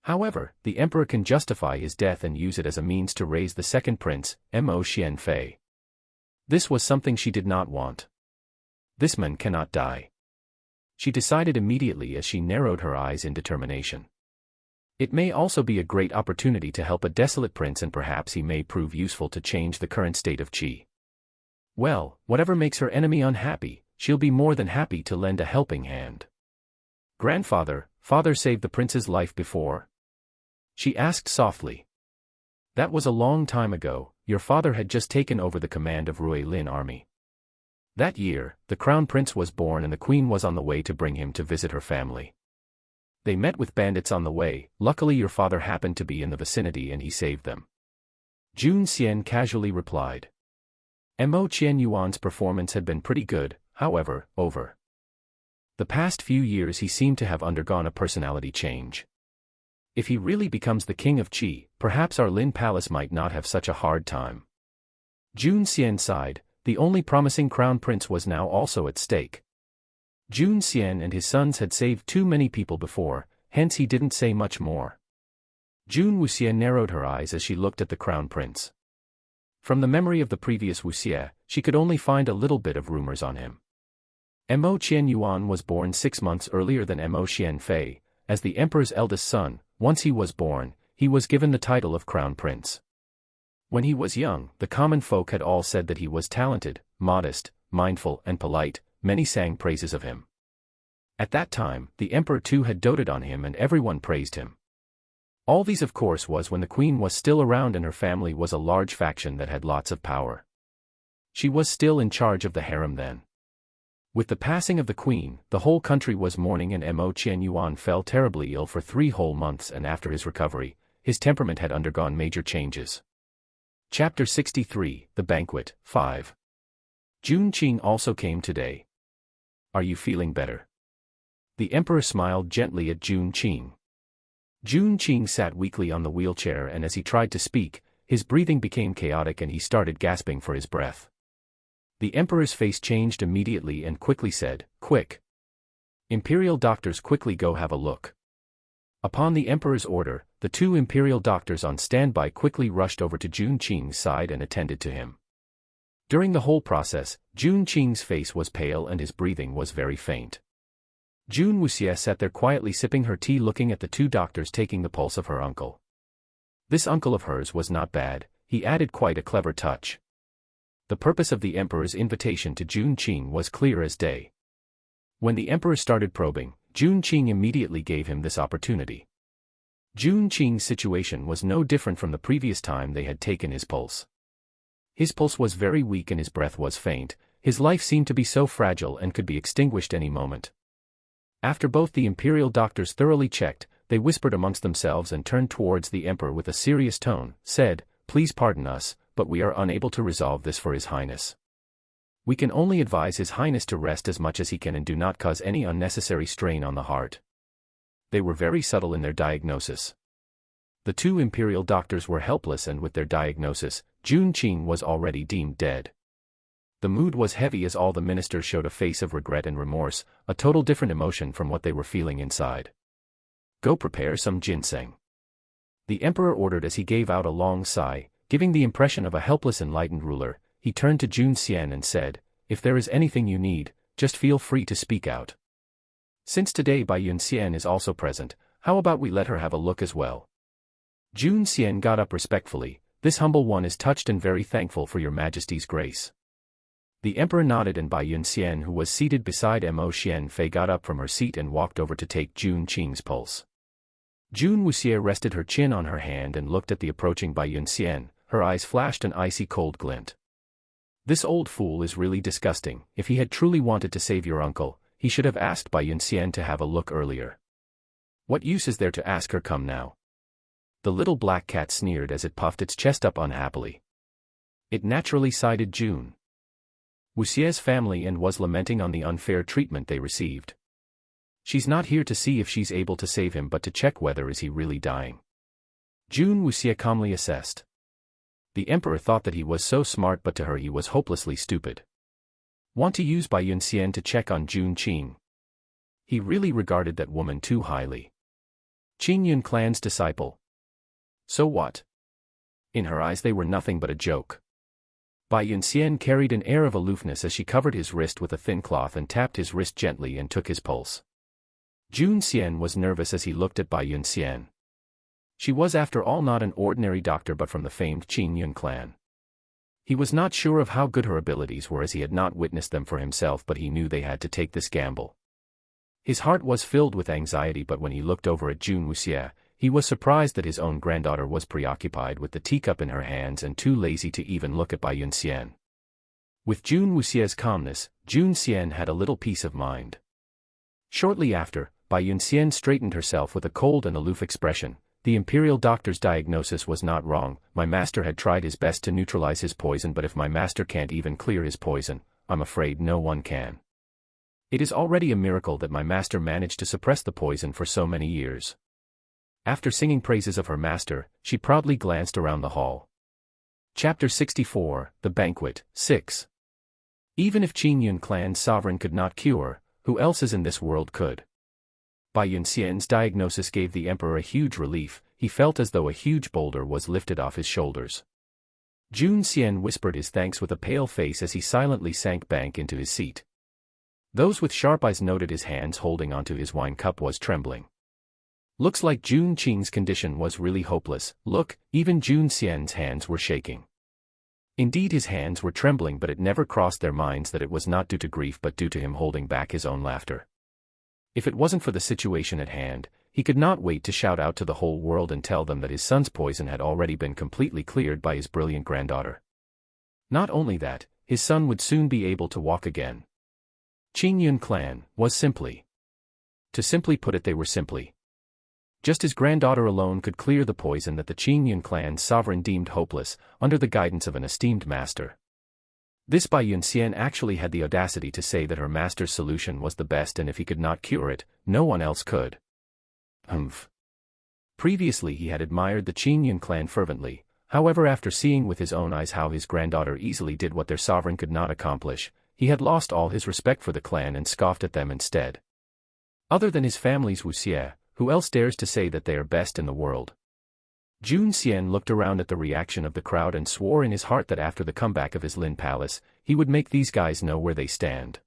However, the emperor can justify his death and use it as a means to raise the second prince, Mo Xianfei. This was something she did not want. This man cannot die. She decided immediately as she narrowed her eyes in determination. It may also be a great opportunity to help a desolate prince, and perhaps he may prove useful to change the current state of Qi. Well, whatever makes her enemy unhappy, she'll be more than happy to lend a helping hand. Grandfather, father saved the prince's life before? She asked softly. That was a long time ago. Your father had just taken over the command of Ruilin army. That year, the crown prince was born and the queen was on the way to bring him to visit her family. They met with bandits on the way. Luckily your father happened to be in the vicinity and he saved them. Jun Xian casually replied. Mo Qianyuan's performance had been pretty good, however, over the past few years he seemed to have undergone a personality change. If he really becomes the king of Qi, perhaps our Lin Palace might not have such a hard time. Jun Xian sighed. The only promising crown prince was now also at stake. Jun Xian and his sons had saved too many people before, hence he didn't say much more. Jun Wuxie narrowed her eyes as she looked at the crown prince. From the memory of the previous Wuxie, she could only find a little bit of rumors on him. Mo Qianyuan was born 6 months earlier than Mo Xianfei. As the emperor's eldest son, once he was born, he was given the title of crown prince. When he was young, the common folk had all said that he was talented, modest, mindful, and polite. Many sang praises of him. At that time, the emperor too had doted on him and everyone praised him. All these of course was when the queen was still around and her family was a large faction that had lots of power. She was still in charge of the harem then. With the passing of the queen, the whole country was mourning and Mo Qianyuan fell terribly ill for 3 whole months, and after his recovery, his temperament had undergone major changes. Chapter 63, The Banquet, 5. Jun Qing also came today. Are you feeling better? The emperor smiled gently at Jun Qing. Jun Qing sat weakly on the wheelchair, and as he tried to speak, his breathing became chaotic and he started gasping for his breath. The emperor's face changed immediately and quickly said, "Quick! Imperial doctors, quickly go have a look." Upon the emperor's order, the 2 imperial doctors on standby quickly rushed over to Jun Qing's side and attended to him. During the whole process, Jun Qing's face was pale and his breathing was very faint. Jun Wuxie sat there quietly sipping her tea, looking at the 2 doctors taking the pulse of her uncle. This uncle of hers was not bad. He added quite a clever touch. The purpose of the emperor's invitation to Jun Qing was clear as day. When the emperor started probing, Jun Qing immediately gave him this opportunity. Jun Qing's situation was no different from the previous time they had taken his pulse. His pulse was very weak and his breath was faint. His life seemed to be so fragile and could be extinguished any moment. After both the imperial doctors thoroughly checked, they whispered amongst themselves and turned towards the emperor with a serious tone, said, "Please pardon us, but we are unable to resolve this for His Highness. We can only advise His Highness to rest as much as he can and do not cause any unnecessary strain on the heart." They were very subtle in their diagnosis. The 2 imperial doctors were helpless, and with their diagnosis, Jun Qing was already deemed dead. The mood was heavy as all the ministers showed a face of regret and remorse, a total different emotion from what they were feeling inside. "Go prepare some ginseng," the emperor ordered as he gave out a long sigh, giving the impression of a helpless enlightened ruler. He turned to Jun Xian and said, "If there is anything you need, just feel free to speak out." Since today Bai Yunxian is also present, how about we let her have a look as well? Jun Xian got up respectfully. This humble one is touched and very thankful for your majesty's grace. The emperor nodded and Bai Yunxian, who was seated beside Mo Xianfei, got up from her seat and walked over to take Jun Qing's pulse. Jun Wuxie rested her chin on her hand and looked at the approaching Bai Yunxian. Her eyes flashed an icy cold glint. This old fool is really disgusting. If he had truly wanted to save your uncle, he should have asked Bai Yunxian to have a look earlier. What use is there to ask her come now? The little black cat sneered as it puffed its chest up unhappily. It naturally sided Jun Wuxie's family and was lamenting on the unfair treatment they received. She's not here to see if she's able to save him but to check whether is he really dying. Jun Wuxie calmly assessed. The emperor thought that he was so smart, but to her he was hopelessly stupid. Want to use Bai Yunxian to check on Jun Qing? He really regarded that woman too highly. Qing Yun clan's disciple. So what? In her eyes they were nothing but a joke. Bai Yunxian carried an air of aloofness as she covered his wrist with a thin cloth and tapped his wrist gently and took his pulse. Jun Xian was nervous as he looked at Bai Yunxian. She was after all not an ordinary doctor but from the famed Qing Yun clan. He was not sure of how good her abilities were as he had not witnessed them for himself, but he knew they had to take this gamble. His heart was filled with anxiety, but when he looked over at Jun Wuxie, he was surprised that his own granddaughter was preoccupied with the teacup in her hands and too lazy to even look at Bai Yunxian. With Jun Wuxie's calmness, Jun Xian had a little peace of mind. Shortly after, Bai Yunxian straightened herself with a cold and aloof expression. The imperial doctor's diagnosis was not wrong. My master had tried his best to neutralize his poison, but if my master can't even clear his poison, I'm afraid no one can. It is already a miracle that my master managed to suppress the poison for so many years. After singing praises of her master, she proudly glanced around the hall. Chapter 64, The Banquet, 6. Even if Qing Yun clan's sovereign could not cure, who else's in this world could? Bai Yunxian's diagnosis gave the emperor a huge relief. He felt as though a huge boulder was lifted off his shoulders. Jun Xian whispered his thanks with a pale face as he silently sank back into his seat. Those with sharp eyes noted his hands holding onto his wine cup was trembling. Looks like Jun Qing's condition was really hopeless. Look, even Jun Xian's hands were shaking. Indeed, his hands were trembling, but it never crossed their minds that it was not due to grief but due to him holding back his own laughter. If it wasn't for the situation at hand, he could not wait to shout out to the whole world and tell them that his son's poison had already been completely cleared by his brilliant granddaughter. Not only that, his son would soon be able to walk again. Qing Yun clan was simply. To simply put it, they were simply. Just his granddaughter alone could clear the poison that the Qing Yun clan's sovereign deemed hopeless, under the guidance of an esteemed master. This Bai Yunxian actually had the audacity to say that her master's solution was the best, and if he could not cure it, no one else could. Previously he had admired the Qing Yun clan fervently. However, after seeing with his own eyes how his granddaughter easily did what their sovereign could not accomplish, he had lost all his respect for the clan and scoffed at them instead. Other than his family's Wuxie, who else dares to say that they are best in the world? Jun Xian looked around at the reaction of the crowd and swore in his heart that after the comeback of his Lin Palace, he would make these guys know where they stand.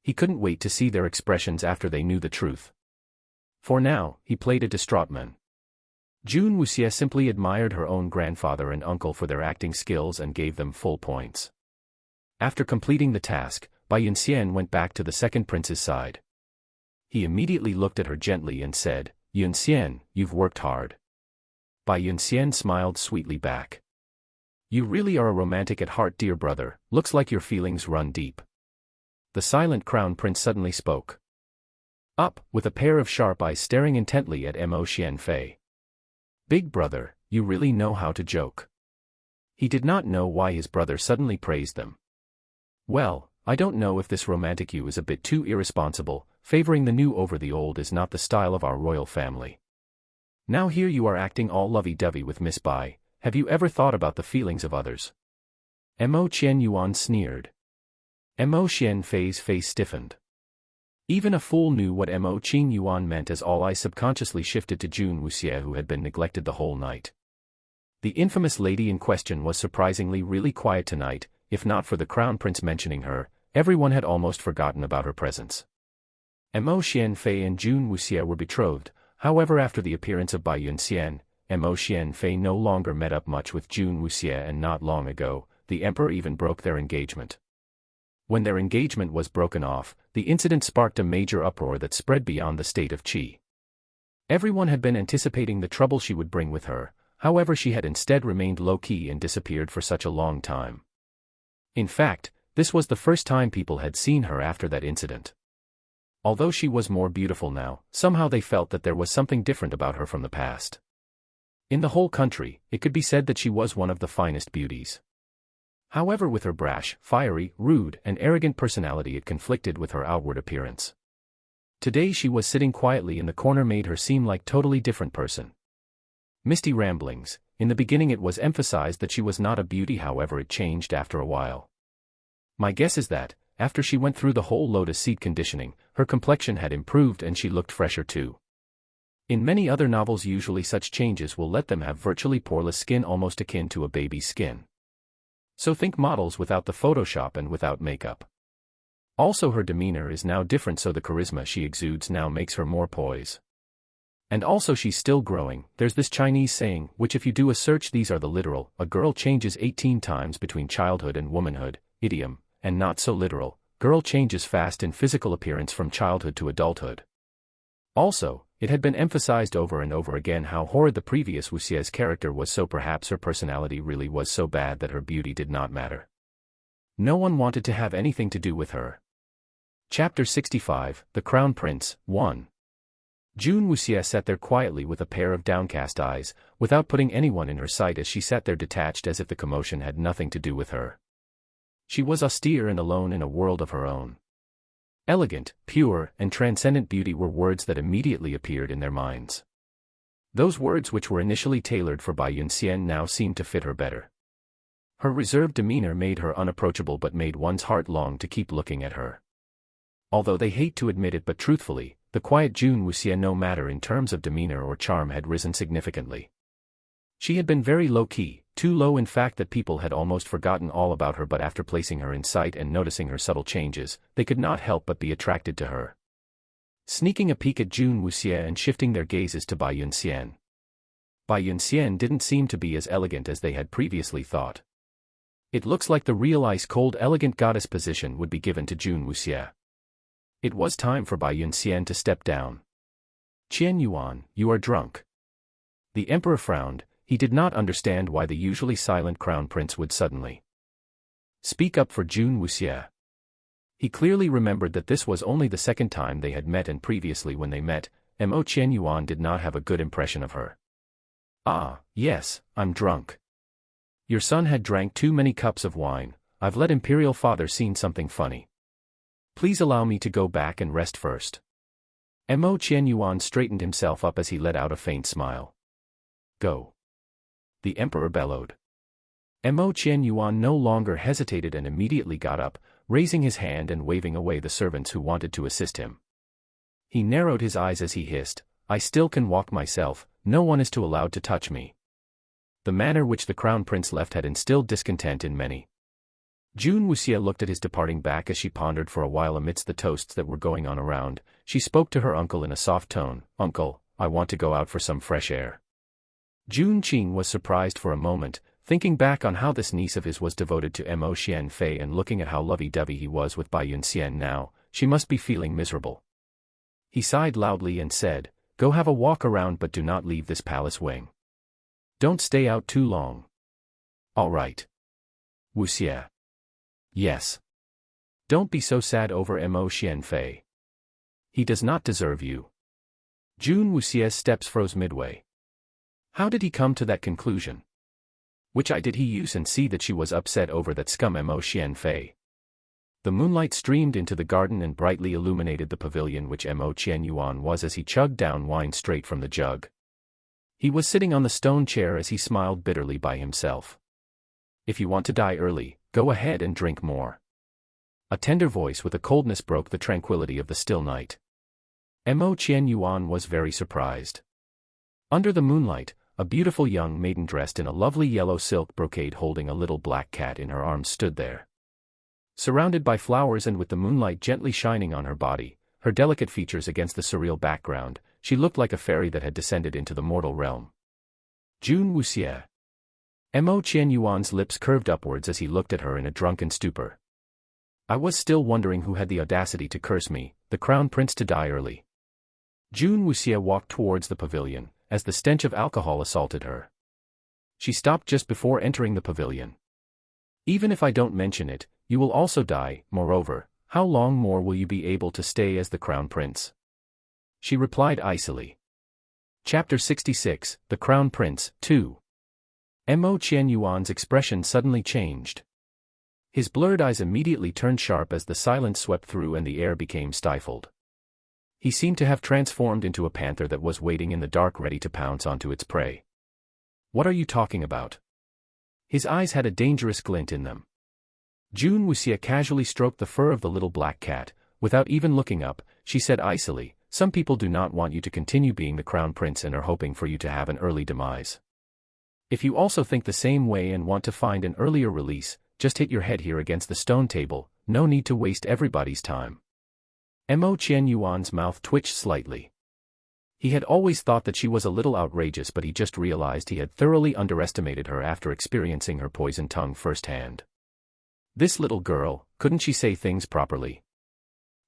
He couldn't wait to see their expressions after they knew the truth. For now, he played a distraught man. Jun Wuxie simply admired her own grandfather and uncle for their acting skills and gave them full points. After completing the task, Bai Yunxian went back to the second prince's side. He immediately looked at her gently and said, "Yunxian, you've worked hard." Bai Yunxian smiled sweetly back. "You really are a romantic at heart, dear brother. Looks like your feelings run deep." The silent crown prince suddenly spoke up, with a pair of sharp eyes staring intently at Mo Xianfei. "Big brother, you really know how to joke." He did not know why his brother suddenly praised them. "Well, I don't know if this romantic you is a bit too irresponsible. Favoring the new over the old is not the style of our royal family. Now here you are acting all lovey-dovey with Miss Bai. Have you ever thought about the feelings of others?" Mo Qian Yuan sneered. Mo Xianfei's face stiffened. Even a fool knew what Mo Qing Yuan meant, as all eyes subconsciously shifted to Jun Wuxie, who had been neglected the whole night. The infamous lady in question was surprisingly really quiet tonight. If not for the crown prince mentioning her, everyone had almost forgotten about her presence. Mo Xianfei and Jun Wuxie were betrothed. However, after the appearance of Bai Yunxian, Mo Xianfei no longer met up much with Jun Wuxie, and not long ago, the emperor even broke their engagement. When their engagement was broken off, the incident sparked a major uproar that spread beyond the state of Qi. Everyone had been anticipating the trouble she would bring with her, however she had instead remained low-key and disappeared for such a long time. In fact, this was the first time people had seen her after that incident. Although she was more beautiful now, somehow they felt that there was something different about her from the past. In the whole country, it could be said that she was one of the finest beauties. However, with her brash, fiery, rude, and arrogant personality, it conflicted with her outward appearance. Today she was sitting quietly in the corner made her seem like totally different person. Misty ramblings. In the beginning it was emphasized that she was not a beauty, however it changed after a while. My guess is that, after she went through the whole lotus seed conditioning, her complexion had improved and she looked fresher too. In many other novels usually such changes will let them have virtually poreless skin, almost akin to a baby's skin. So think models without the Photoshop and without makeup. Also her demeanor is now different, so the charisma she exudes now makes her more poise. And also she's still growing. There's this Chinese saying, which if you do a search these are the literal, a girl changes 18 times between childhood and womanhood, idiom, and not so literal, girl changes fast in physical appearance from childhood to adulthood. Also, it had been emphasized over and over again how horrid the previous Wuxie's character was, so perhaps her personality really was so bad that her beauty did not matter. No one wanted to have anything to do with her. Chapter 65, The Crown Prince, 1. Jun Wuxie sat there quietly with a pair of downcast eyes, without putting anyone in her sight, as she sat there detached as if the commotion had nothing to do with her. She was austere and alone in a world of her own. Elegant, pure, and transcendent beauty were words that immediately appeared in their minds. Those words, which were initially tailored for Bai Yunxian, now seemed to fit her better. Her reserved demeanor made her unapproachable but made one's heart long to keep looking at her. Although they hate to admit it, but truthfully, the quiet Jun Wuxie, no matter in terms of demeanor or charm, had risen significantly. She had been very low-key, too low in fact that people had almost forgotten all about her, but after placing her in sight and noticing her subtle changes, they could not help but be attracted to her. Sneaking a peek at Jun Wuxie and shifting their gazes to Bai Yunxian. Bai Yunxian didn't seem to be as elegant as they had previously thought. It looks like the real ice-cold elegant goddess position would be given to Jun Wuxie. It was time for Bai Yunxian to step down. Qian Yuan, you are drunk. The emperor frowned. He did not understand why the usually silent crown prince would suddenly speak up for Jun Wuxie. He clearly remembered that this was only the second time they had met, and previously when they met, Mo Qian Yuan did not have a good impression of her. Ah, yes, I'm drunk. Your son had drank too many cups of wine. I've let Imperial Father seen something funny. Please allow me to go back and rest first. Mo Qian Yuan straightened himself up as he let out a faint smile. Go. The emperor bellowed. Mo Qian Yuan no longer hesitated and immediately got up, raising his hand and waving away the servants who wanted to assist him. He narrowed his eyes as he hissed, I still can walk myself, no one is allowed to touch me. The manner which the crown prince left had instilled discontent in many. Jun Wuxie looked at his departing back as she pondered for a while amidst the toasts that were going on around. She spoke to her uncle in a soft tone, Uncle, I want to go out for some fresh air. Jun Qing was surprised for a moment, thinking back on how this niece of his was devoted to Mo Xianfei and looking at how lovey-dovey he was with Bai Yunxian now, she must be feeling miserable. He sighed loudly and said, Go have a walk around, but do not leave this palace wing. Don't stay out too long. All right. Wuxie. Yes. Don't be so sad over Mo Xianfei. He does not deserve you. Jun Wuxie's steps froze midway. How did he come to that conclusion? Which eye did he use and see that she was upset over that scum Mo Xianfei? The moonlight streamed into the garden and brightly illuminated the pavilion which Mo Qian Yuan was as he chugged down wine straight from the jug. He was sitting on the stone chair as he smiled bitterly by himself. If you want to die early, go ahead and drink more. A tender voice with a coldness broke the tranquility of the still night. Mo Qian Yuan was very surprised. Under the moonlight, a beautiful young maiden dressed in a lovely yellow silk brocade holding a little black cat in her arms stood there. Surrounded by flowers and with the moonlight gently shining on her body, her delicate features against the surreal background, she looked like a fairy that had descended into the mortal realm. Jun Wuxie. Mo Qianyuan's lips curved upwards as he looked at her in a drunken stupor. I was still wondering who had the audacity to curse me, the crown prince, to die early. Jun Wuxie walked towards the pavilion, as the stench of alcohol assaulted her. She stopped just before entering the pavilion. Even if I don't mention it, you will also die. Moreover, how long more will you be able to stay as the crown prince? She replied icily. Chapter 66, The Crown Prince, 2. Mo Qianyuan's expression suddenly changed. His blurred eyes immediately turned sharp as the silence swept through and the air became stifled. He seemed to have transformed into a panther that was waiting in the dark ready to pounce onto its prey. What are you talking about? His eyes had a dangerous glint in them. Jun Wuxie casually stroked the fur of the little black cat. Without even looking up, she said icily, some people do not want you to continue being the crown prince and are hoping for you to have an early demise. If you also think the same way and want to find an earlier release, just hit your head here against the stone table, no need to waste everybody's time. Mo Qianyuan's mouth twitched slightly. He had always thought that she was a little outrageous, but he just realized he had thoroughly underestimated her after experiencing her poison tongue firsthand. This little girl, couldn't she say things properly?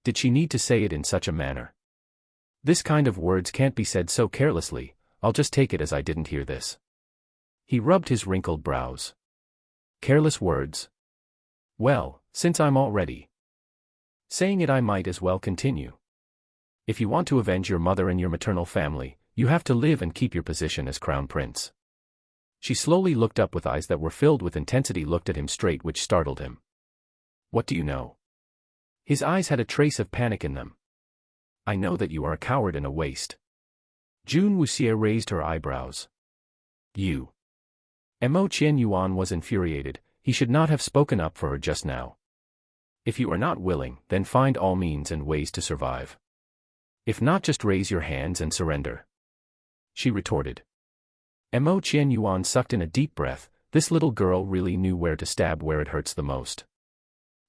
Did she need to say it in such a manner? This kind of words can't be said so carelessly. I'll just take it as I didn't hear this. He rubbed his wrinkled brows. Careless words? Well, since I'm already saying it, I might as well continue. If you want to avenge your mother and your maternal family, you have to live and keep your position as crown prince. She slowly looked up with eyes that were filled with intensity, looked at him straight, which startled him. What do you know? His eyes had a trace of panic in them. I know that you are a coward and a waste. Jun Wuxie raised her eyebrows. You. Mo Qianyuan was infuriated. He should not have spoken up for her just now. If you are not willing, then find all means and ways to survive. If not, just raise your hands and surrender. She retorted. Mo Qianyuan sucked in a deep breath. This little girl really knew where to stab where it hurts the most.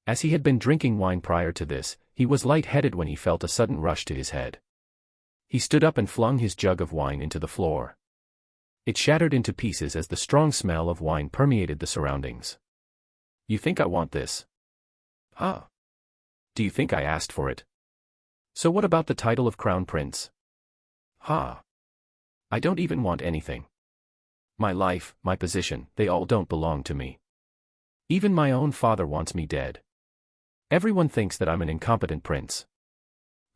As he had been drinking wine prior to this, he was light-headed when he felt a sudden rush to his head. He stood up and flung his jug of wine into the floor. It shattered into pieces as the strong smell of wine permeated the surroundings. You think I want this? Huh? Do you think I asked for it? So what about the title of crown prince? Huh? I don't even want anything. My life, my position, they all don't belong to me. Even my own father wants me dead. Everyone thinks that I'm an incompetent prince.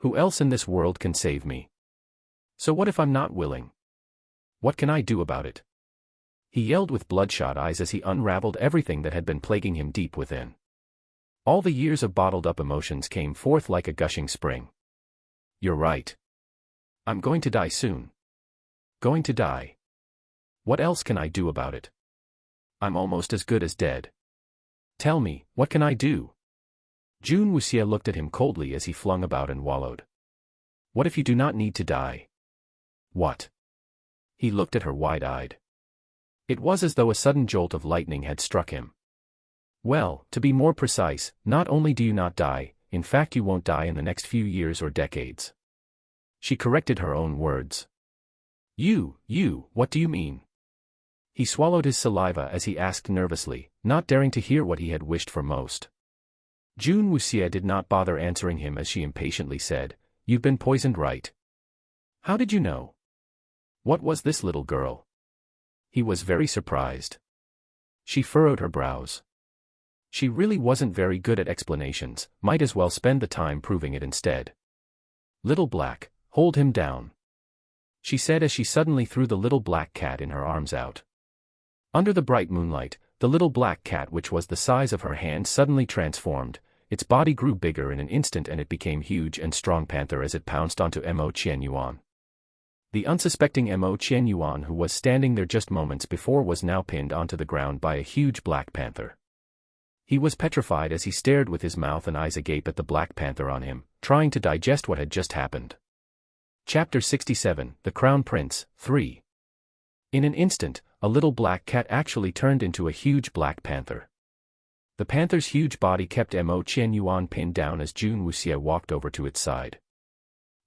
Who else in this world can save me? So what if I'm not willing? What can I do about it? He yelled with bloodshot eyes as he unraveled everything that had been plaguing him deep within. All the years of bottled-up emotions came forth like a gushing spring. You're right. I'm going to die soon. Going to die. What else can I do about it? I'm almost as good as dead. Tell me, what can I do? Jun Wuxie looked at him coldly as he flung about and wallowed. What if you do not need to die? What? He looked at her wide-eyed. It was as though a sudden jolt of lightning had struck him. Well, to be more precise, not only do you not die, in fact you won't die in the next few years or decades. She corrected her own words. You, what do you mean? He swallowed his saliva as he asked nervously, not daring to hear what he had wished for most. Jun Wuxie did not bother answering him as she impatiently said, You've been poisoned, right? How did you know? What was this little girl? He was very surprised. She furrowed her brows. She really wasn't very good at explanations, might as well spend the time proving it instead. Little Black, hold him down, she said as she suddenly threw the little black cat in her arms out. Under the bright moonlight, the little black cat, which was the size of her hand, suddenly transformed. Its body grew bigger in an instant and it became huge and strong panther as it pounced onto Mo Qianyuan. The unsuspecting Mo Qianyuan, who was standing there just moments before, was now pinned onto the ground by a huge black panther. He was petrified as he stared with his mouth and eyes agape at the black panther on him, trying to digest what had just happened. Chapter 67, The Crown Prince, 3. In an instant, a little black cat actually turned into a huge black panther. The panther's huge body kept Mo Qianyuan pinned down as Jun Wuxie walked over to its side.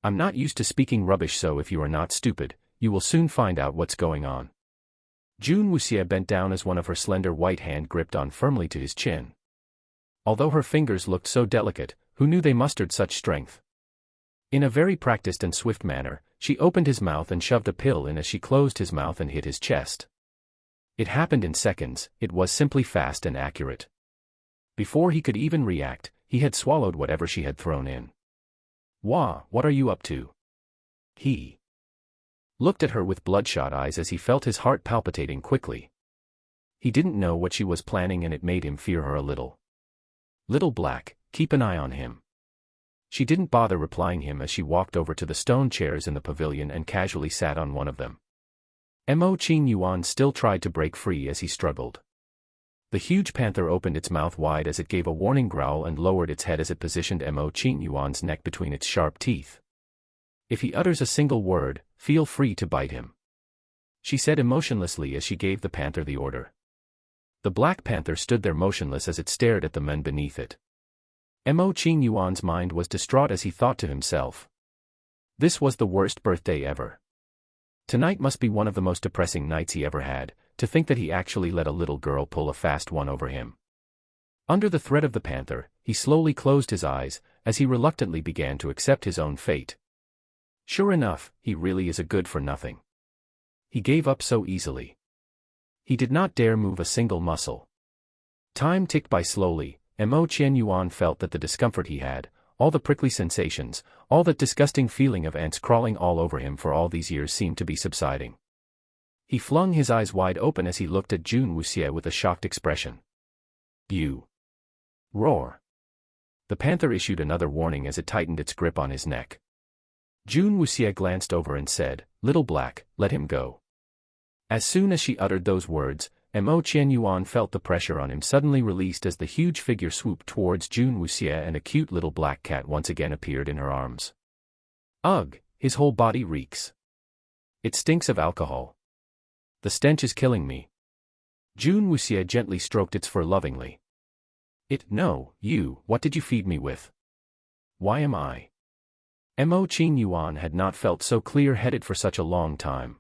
I'm not used to speaking rubbish, so if you are not stupid, you will soon find out what's going on. June Wuxie bent down as one of her slender white hand gripped on firmly to his chin. Although her fingers looked so delicate, who knew they mustered such strength? In a very practiced and swift manner, she opened his mouth and shoved a pill in as she closed his mouth and hit his chest. It happened in seconds, it was simply fast and accurate. Before he could even react, he had swallowed whatever she had thrown in. "Wah, what are you up to?" He looked at her with bloodshot eyes as he felt his heart palpitating quickly. He didn't know what she was planning and it made him fear her a little. "Little Black, keep an eye on him." She didn't bother replying him as she walked over to the stone chairs in the pavilion and casually sat on one of them. Mo Qin Yuan still tried to break free as he struggled. The huge panther opened its mouth wide as it gave a warning growl and lowered its head as it positioned Mo Qin Yuan's neck between its sharp teeth. "If he utters a single word, feel free to bite him," she said emotionlessly as she gave the panther the order. The black panther stood there motionless as it stared at the men beneath it. Mo Qin Yuan's mind was distraught as he thought to himself. This was the worst birthday ever. Tonight must be one of the most depressing nights he ever had, to think that he actually let a little girl pull a fast one over him. Under the threat of the panther, he slowly closed his eyes, as he reluctantly began to accept his own fate. Sure enough, he really is a good-for-nothing. He gave up so easily. He did not dare move a single muscle. Time ticked by slowly. Mo Qin Yuan felt that the discomfort he had, all the prickly sensations, all that disgusting feeling of ants crawling all over him for all these years seemed to be subsiding. He flung his eyes wide open as he looked at June Wuxie with a shocked expression. "You!" Roar. The panther issued another warning as it tightened its grip on his neck. June Wuxie glanced over and said, "Little Black, let him go." As soon as she uttered those words, Mo Qin Yuan felt the pressure on him suddenly released as the huge figure swooped towards June Wuxie and a cute little black cat once again appeared in her arms. "Ugh, his whole body reeks. It stinks of alcohol. The stench is killing me." June Wuxie gently stroked its fur lovingly. No, you, what did you feed me with? Why am I?" Mo Qin Yuan had not felt so clear-headed for such a long time.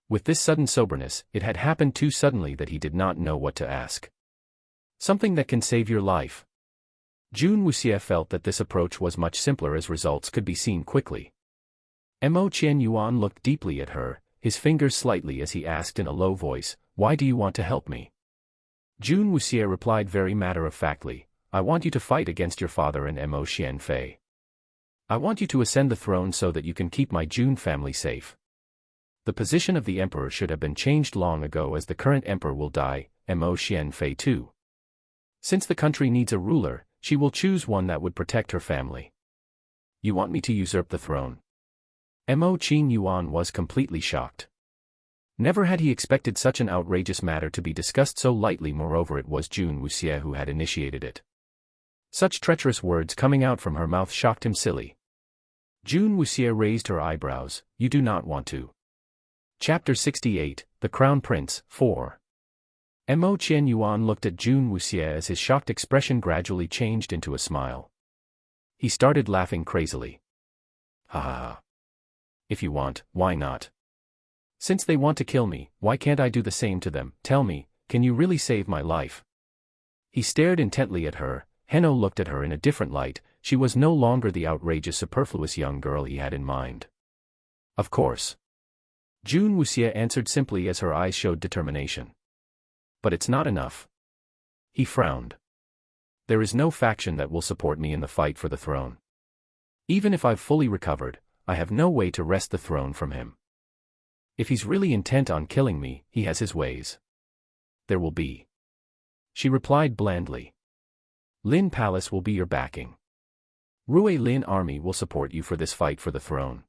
With this sudden soberness, it had happened too suddenly that he did not know what to ask. "Something that can save your life." June Wuxie felt that this approach was much simpler as results could be seen quickly. Mo Qin Yuan looked deeply at her, his fingers slightly as he asked in a low voice, "Why do you want to help me?" June Wuxie replied very matter-of-factly, "I want you to fight against your father and Mo Xianfei. I want you to ascend the throne so that you can keep my June family safe. The position of the emperor should have been changed long ago as the current emperor will die, Mo Xianfei too. Since the country needs a ruler, she will choose one that would protect her family. You want me to usurp the throne?" Mo Qin Yuan was completely shocked. Never had he expected such an outrageous matter to be discussed so lightly, moreover it was June Wuxie who had initiated it. Such treacherous words coming out from her mouth shocked him silly. June Wuxie raised her eyebrows. "You do not want to." Chapter 68, The Crown Prince, 4. Mo Qin Yuan looked at June Wuxie as his shocked expression gradually changed into a smile. He started laughing crazily. "Ha ha ha. If you want, why not? Since they want to kill me, why can't I do the same to them? Tell me, can you really save my life?" He stared intently at her. Henno looked at her in a different light. She was no longer the outrageous superfluous young girl he had in mind. "Of course." June Wuxie answered simply as her eyes showed determination. "But it's not enough." He frowned. "There is no faction that will support me in the fight for the throne. Even if I've fully recovered, I have no way to wrest the throne from him. If he's really intent on killing me, he has his ways. There will be." She replied blandly. "Lin Palace will be your backing. Rui Lin Army will support you for this fight for the throne.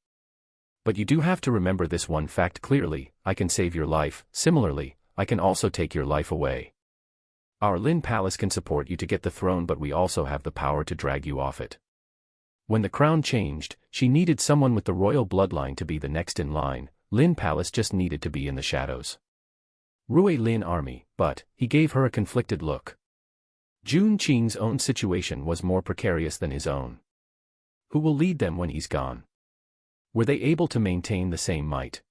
But you do have to remember this one fact clearly: I can save your life, similarly, I can also take your life away. Our Lin Palace can support you to get the throne, but we also have the power to drag you off it." When the crown changed, she needed someone with the royal bloodline to be the next in line. Lin Palace just needed to be in the shadows. Rui Lin Army, but, he gave her a conflicted look. June Qing's own situation was more precarious than his own. Who will lead them when he's gone? Were they able to maintain the same might?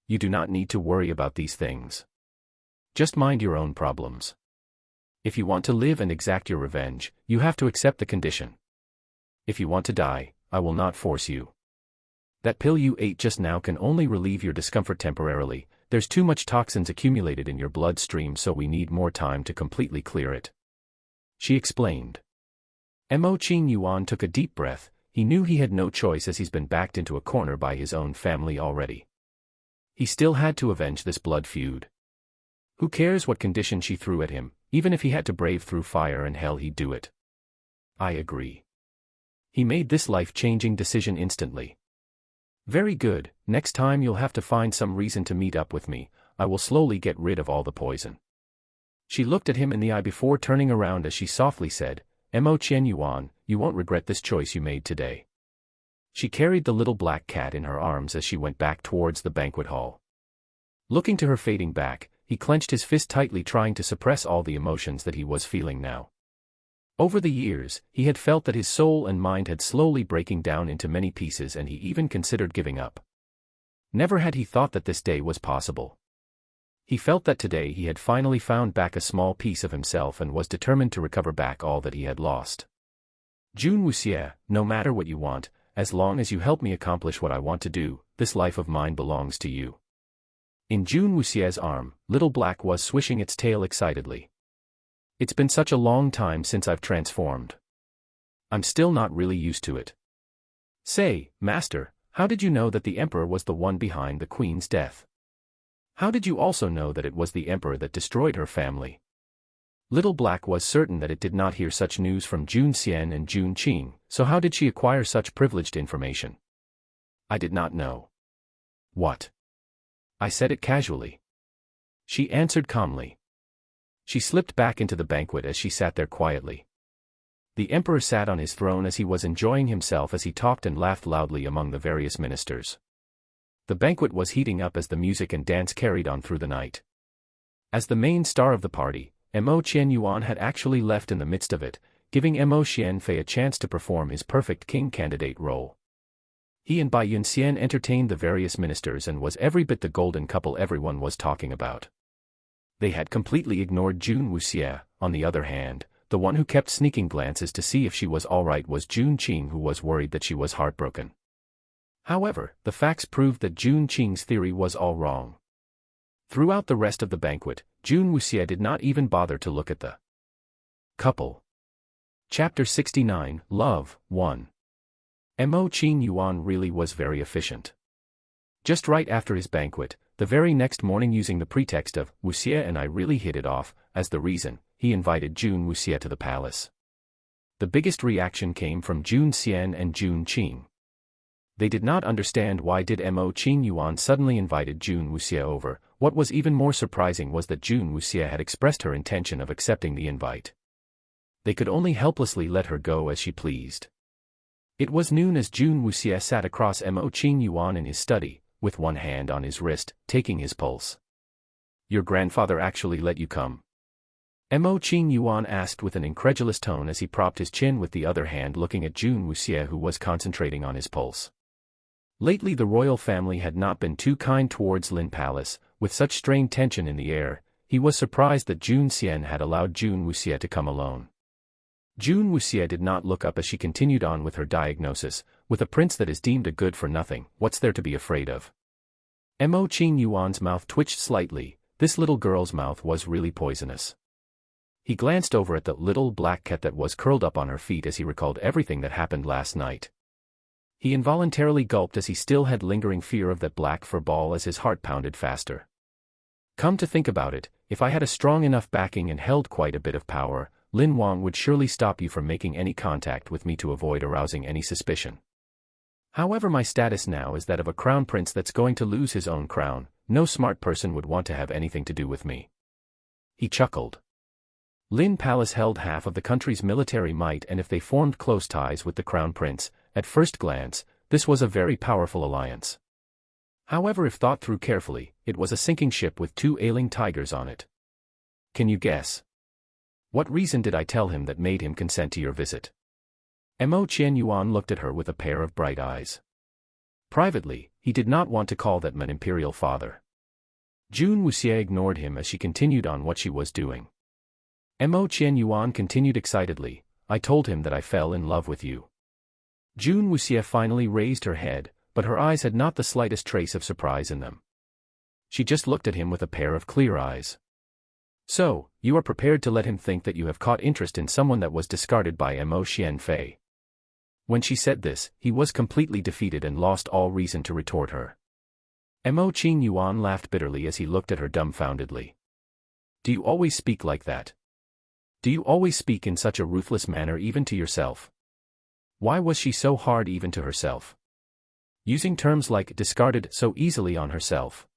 You do not need to worry about these things. Just mind your own problems. If you want to live and exact your revenge, you have to accept the condition. If you want to die, I will not force you. That pill you ate just now can only relieve your discomfort temporarily. There's too much toxins accumulated in your bloodstream, so we need more time to completely clear it. She explained. Mo Qing Yuan took a deep breath. He knew he had no choice as he's been backed into a corner by his own family already. He still had to avenge this blood feud. Who cares what condition she threw at him? Even if he had to brave through fire and hell, he'd do it. I agree. He made this life-changing decision instantly. Very good, next time you'll have to find some reason to meet up with me. I will slowly get rid of all the poison. She looked at him in the eye before turning around as she softly said, Mo Qian Yuan, you won't regret this choice you made today. She carried the little black cat in her arms as she went back towards the banquet hall. Looking to her fading back, he clenched his fist tightly, trying to suppress all the emotions that he was feeling now. Over the years, he had felt that his soul and mind had slowly breaking down into many pieces, and he even considered giving up. Never had he thought that this day was possible. He felt that today he had finally found back a small piece of himself and was determined to recover back all that he had lost. Jun Wuxie, no matter what you want, as long as you help me accomplish what I want to do, this life of mine belongs to you. In Jun Wuxie's arm, Little Black was swishing its tail excitedly. It's been such a long time since I've transformed. I'm still not really used to it. Say, Master, how did you know that the Emperor was the one behind the Queen's death? How did you also know that it was the Emperor that destroyed her family? Little Black was certain that it did not hear such news from Jun Xian and Jun Qing, so how did she acquire such privileged information? I did not know. What? I said it casually. She answered calmly. She slipped back into the banquet as she sat there quietly. The Emperor sat on his throne as he was enjoying himself as he talked and laughed loudly among the various ministers. The banquet was heating up as the music and dance carried on through the night. As the main star of the party, Mo Qian Yuan had actually left in the midst of it, giving Mo Xianfei a chance to perform his perfect king candidate role. He and Bai Yunxian entertained the various ministers and was every bit the golden couple everyone was talking about. They had completely ignored Jun Wuxie. On the other hand, the one who kept sneaking glances to see if she was alright was Jun Qing, who was worried that she was heartbroken. However, the facts proved that Jun Qing's theory was all wrong. Throughout the rest of the banquet, Jun Wuxie did not even bother to look at the couple. Chapter 69, Love, 1. Mo Qing Yuan really was very efficient. Just right after his banquet, the very next morning, using the pretext of Wuxie and I really hit it off as the reason, he invited Jun Wuxie to the palace. The biggest reaction came from Jun Xian and Jun Qing. They did not understand why did Mo Qing Yuan suddenly invited Jun Wuxie over. What was even more surprising was that Jun Wuxie had expressed her intention of accepting the invite. They could only helplessly let her go as she pleased. It was noon as Jun Wuxie sat across Mo Qing Yuan in his study, with one hand on his wrist, taking his pulse. Your grandfather actually let you come? Mo Qing Yuan asked with an incredulous tone as he propped his chin with the other hand, looking at Jun Wuxie, who was concentrating on his pulse. Lately the royal family had not been too kind towards Lin Palace. With such strained tension in the air, he was surprised that Jun Xian had allowed Jun Wuxie to come alone. Jun Wuxie did not look up as she continued on with her diagnosis. With a prince that is deemed a good for nothing, what's there to be afraid of? Mo Qing Yuan's mouth twitched slightly. This little girl's mouth was really poisonous. He glanced over at the little black cat that was curled up on her feet as he recalled everything that happened last night. He involuntarily gulped as he still had lingering fear of that black fur ball as his heart pounded faster. Come to think about it, if I had a strong enough backing and held quite a bit of power, Lin Wang would surely stop you from making any contact with me to avoid arousing any suspicion. However, my status now is that of a crown prince that's going to lose his own crown. No smart person would want to have anything to do with me. He chuckled. Lin Palace held half of the country's military might, and if they formed close ties with the crown prince, at first glance, this was a very powerful alliance. However, if thought through carefully, it was a sinking ship with two ailing tigers on it. Can you guess? What reason did I tell him that made him consent to your visit? Mo Qian Yuan looked at her with a pair of bright eyes. Privately, he did not want to call that man imperial father. Jun Wuxie ignored him as she continued on what she was doing. Mo Qianyuan continued excitedly, I told him that I fell in love with you. Jun Wuxie finally raised her head, but her eyes had not the slightest trace of surprise in them. She just looked at him with a pair of clear eyes. So, you are prepared to let him think that you have caught interest in someone that was discarded by Mo Xianfei. When she said this, he was completely defeated and lost all reason to retort her. Mo Qianyuan laughed bitterly as he looked at her dumbfoundedly. Do you always speak like that? Do you always speak in such a ruthless manner even to yourself? Why was she so hard even to herself? Using terms like discarded so easily on herself.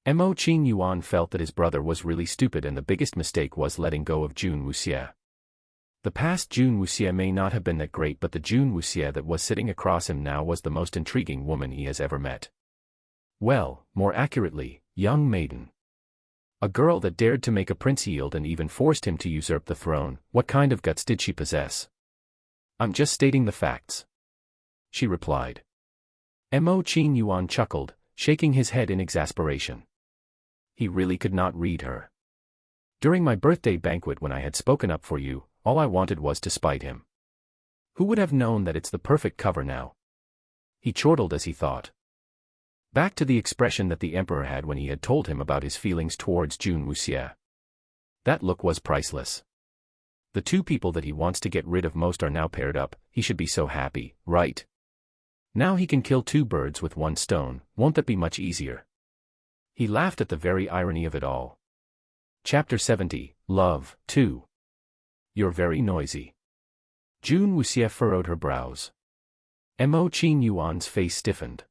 Mo Qianyuan felt that his brother was really stupid and the biggest mistake was letting go of Jun Wuxie. The past Jun Wuxie may not have been that great, but the Jun Wuxie that was sitting across him now was the most intriguing woman he has ever met. Well, more accurately, young maiden. A girl that dared to make a prince yield and even forced him to usurp the throne. What kind of guts did she possess? I'm just stating the facts, she replied. Mo Qianyuan chuckled, shaking his head in exasperation. He really could not read her. During my birthday banquet when I had spoken up for you, all I wanted was to spite him. Who would have known that it's the perfect cover now? He chortled as he thought. Back to the expression that the emperor had when he had told him about his feelings towards Jun Wuxie. That look was priceless. The two people that he wants to get rid of most are now paired up. He should be so happy, right? Now he can kill two birds with one stone. Won't that be much easier? He laughed at the very irony of it all. Chapter 70, Love, 2. You're very noisy. Jun Wuxie furrowed her brows. Mo Qianyuan's face stiffened.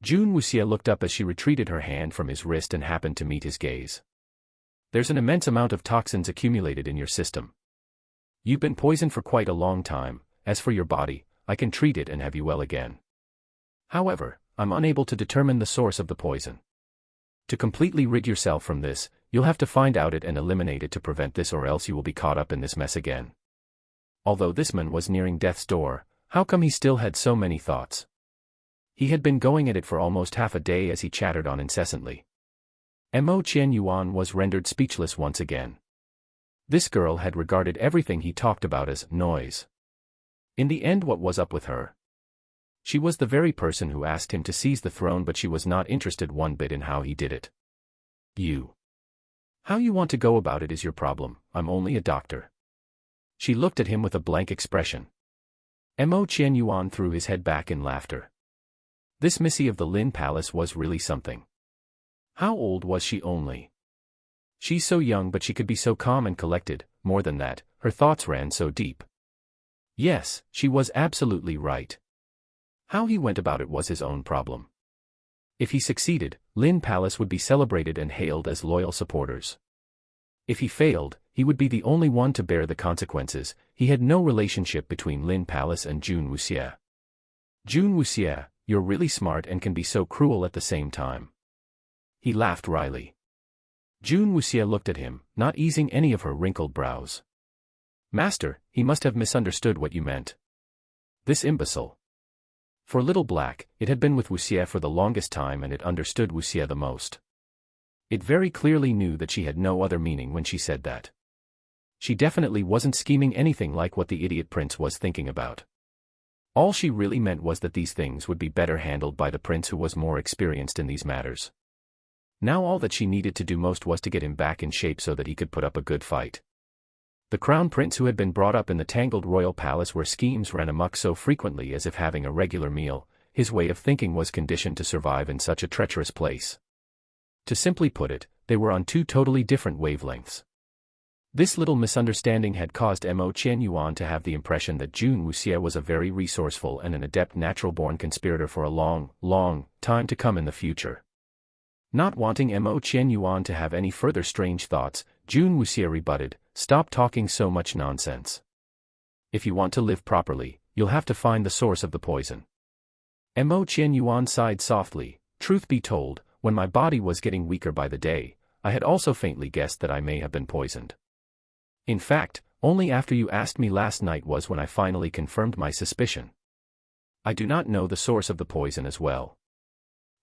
Jun Wuxie looked up as she retreated her hand from his wrist and happened to meet his gaze. There's an immense amount of toxins accumulated in your system. You've been poisoned for quite a long time. As for your body, I can treat it and have you well again. However, I'm unable to determine the source of the poison. To completely rid yourself from this, you'll have to find out it and eliminate it to prevent this, or else you will be caught up in this mess again. Although this man was nearing death's door, how come he still had so many thoughts? He had been going at it for almost half a day as he chattered on incessantly. Mo Qianyuan was rendered speechless once again. This girl had regarded everything he talked about as noise. In the end, what was up with her? She was the very person who asked him to seize the throne, but she was not interested one bit in how he did it. How you want to go about it is your problem. I'm only a doctor. She looked at him with a blank expression. Mo Qianyuan threw his head back in laughter. This Missy of the Lin Palace was really something. How old was she only? She's so young, but she could be so calm and collected. More than that, her thoughts ran so deep. Yes, she was absolutely right. How he went about it was his own problem. If he succeeded, Lin Palace would be celebrated and hailed as loyal supporters. If he failed, he would be the only one to bear the consequences. He had no relationship between Lin Palace and Jun Wuxie. Jun Wuxie, you're really smart and can be so cruel at the same time. He laughed wryly. Jun Wuxie looked at him, not easing any of her wrinkled brows. Master, he must have misunderstood what you meant. This imbecile. For Little Black, it had been with Wuxie for the longest time and it understood Wuxie the most. It very clearly knew that she had no other meaning when she said that. She definitely wasn't scheming anything like what the idiot prince was thinking about. All she really meant was that these things would be better handled by the prince, who was more experienced in these matters. Now all that she needed to do most was to get him back in shape so that he could put up a good fight. The crown prince, who had been brought up in the tangled royal palace where schemes ran amok so frequently as if having a regular meal, his way of thinking was conditioned to survive in such a treacherous place. To simply put it, they were on two totally different wavelengths. This little misunderstanding had caused Mo Qianyuan to have the impression that Jun Wuxie was a very resourceful and an adept natural-born conspirator for a long, long time to come in the future. Not wanting Mo Qianyuan to have any further strange thoughts, Jun Wuxie rebutted, "Stop talking so much nonsense. If you want to live properly, you'll have to find the source of the poison." Mo Qianyuan sighed softly. Truth be told, when my body was getting weaker by the day, I had also faintly guessed that I may have been poisoned. In fact, only after you asked me last night was when I finally confirmed my suspicion. I do not know the source of the poison as well.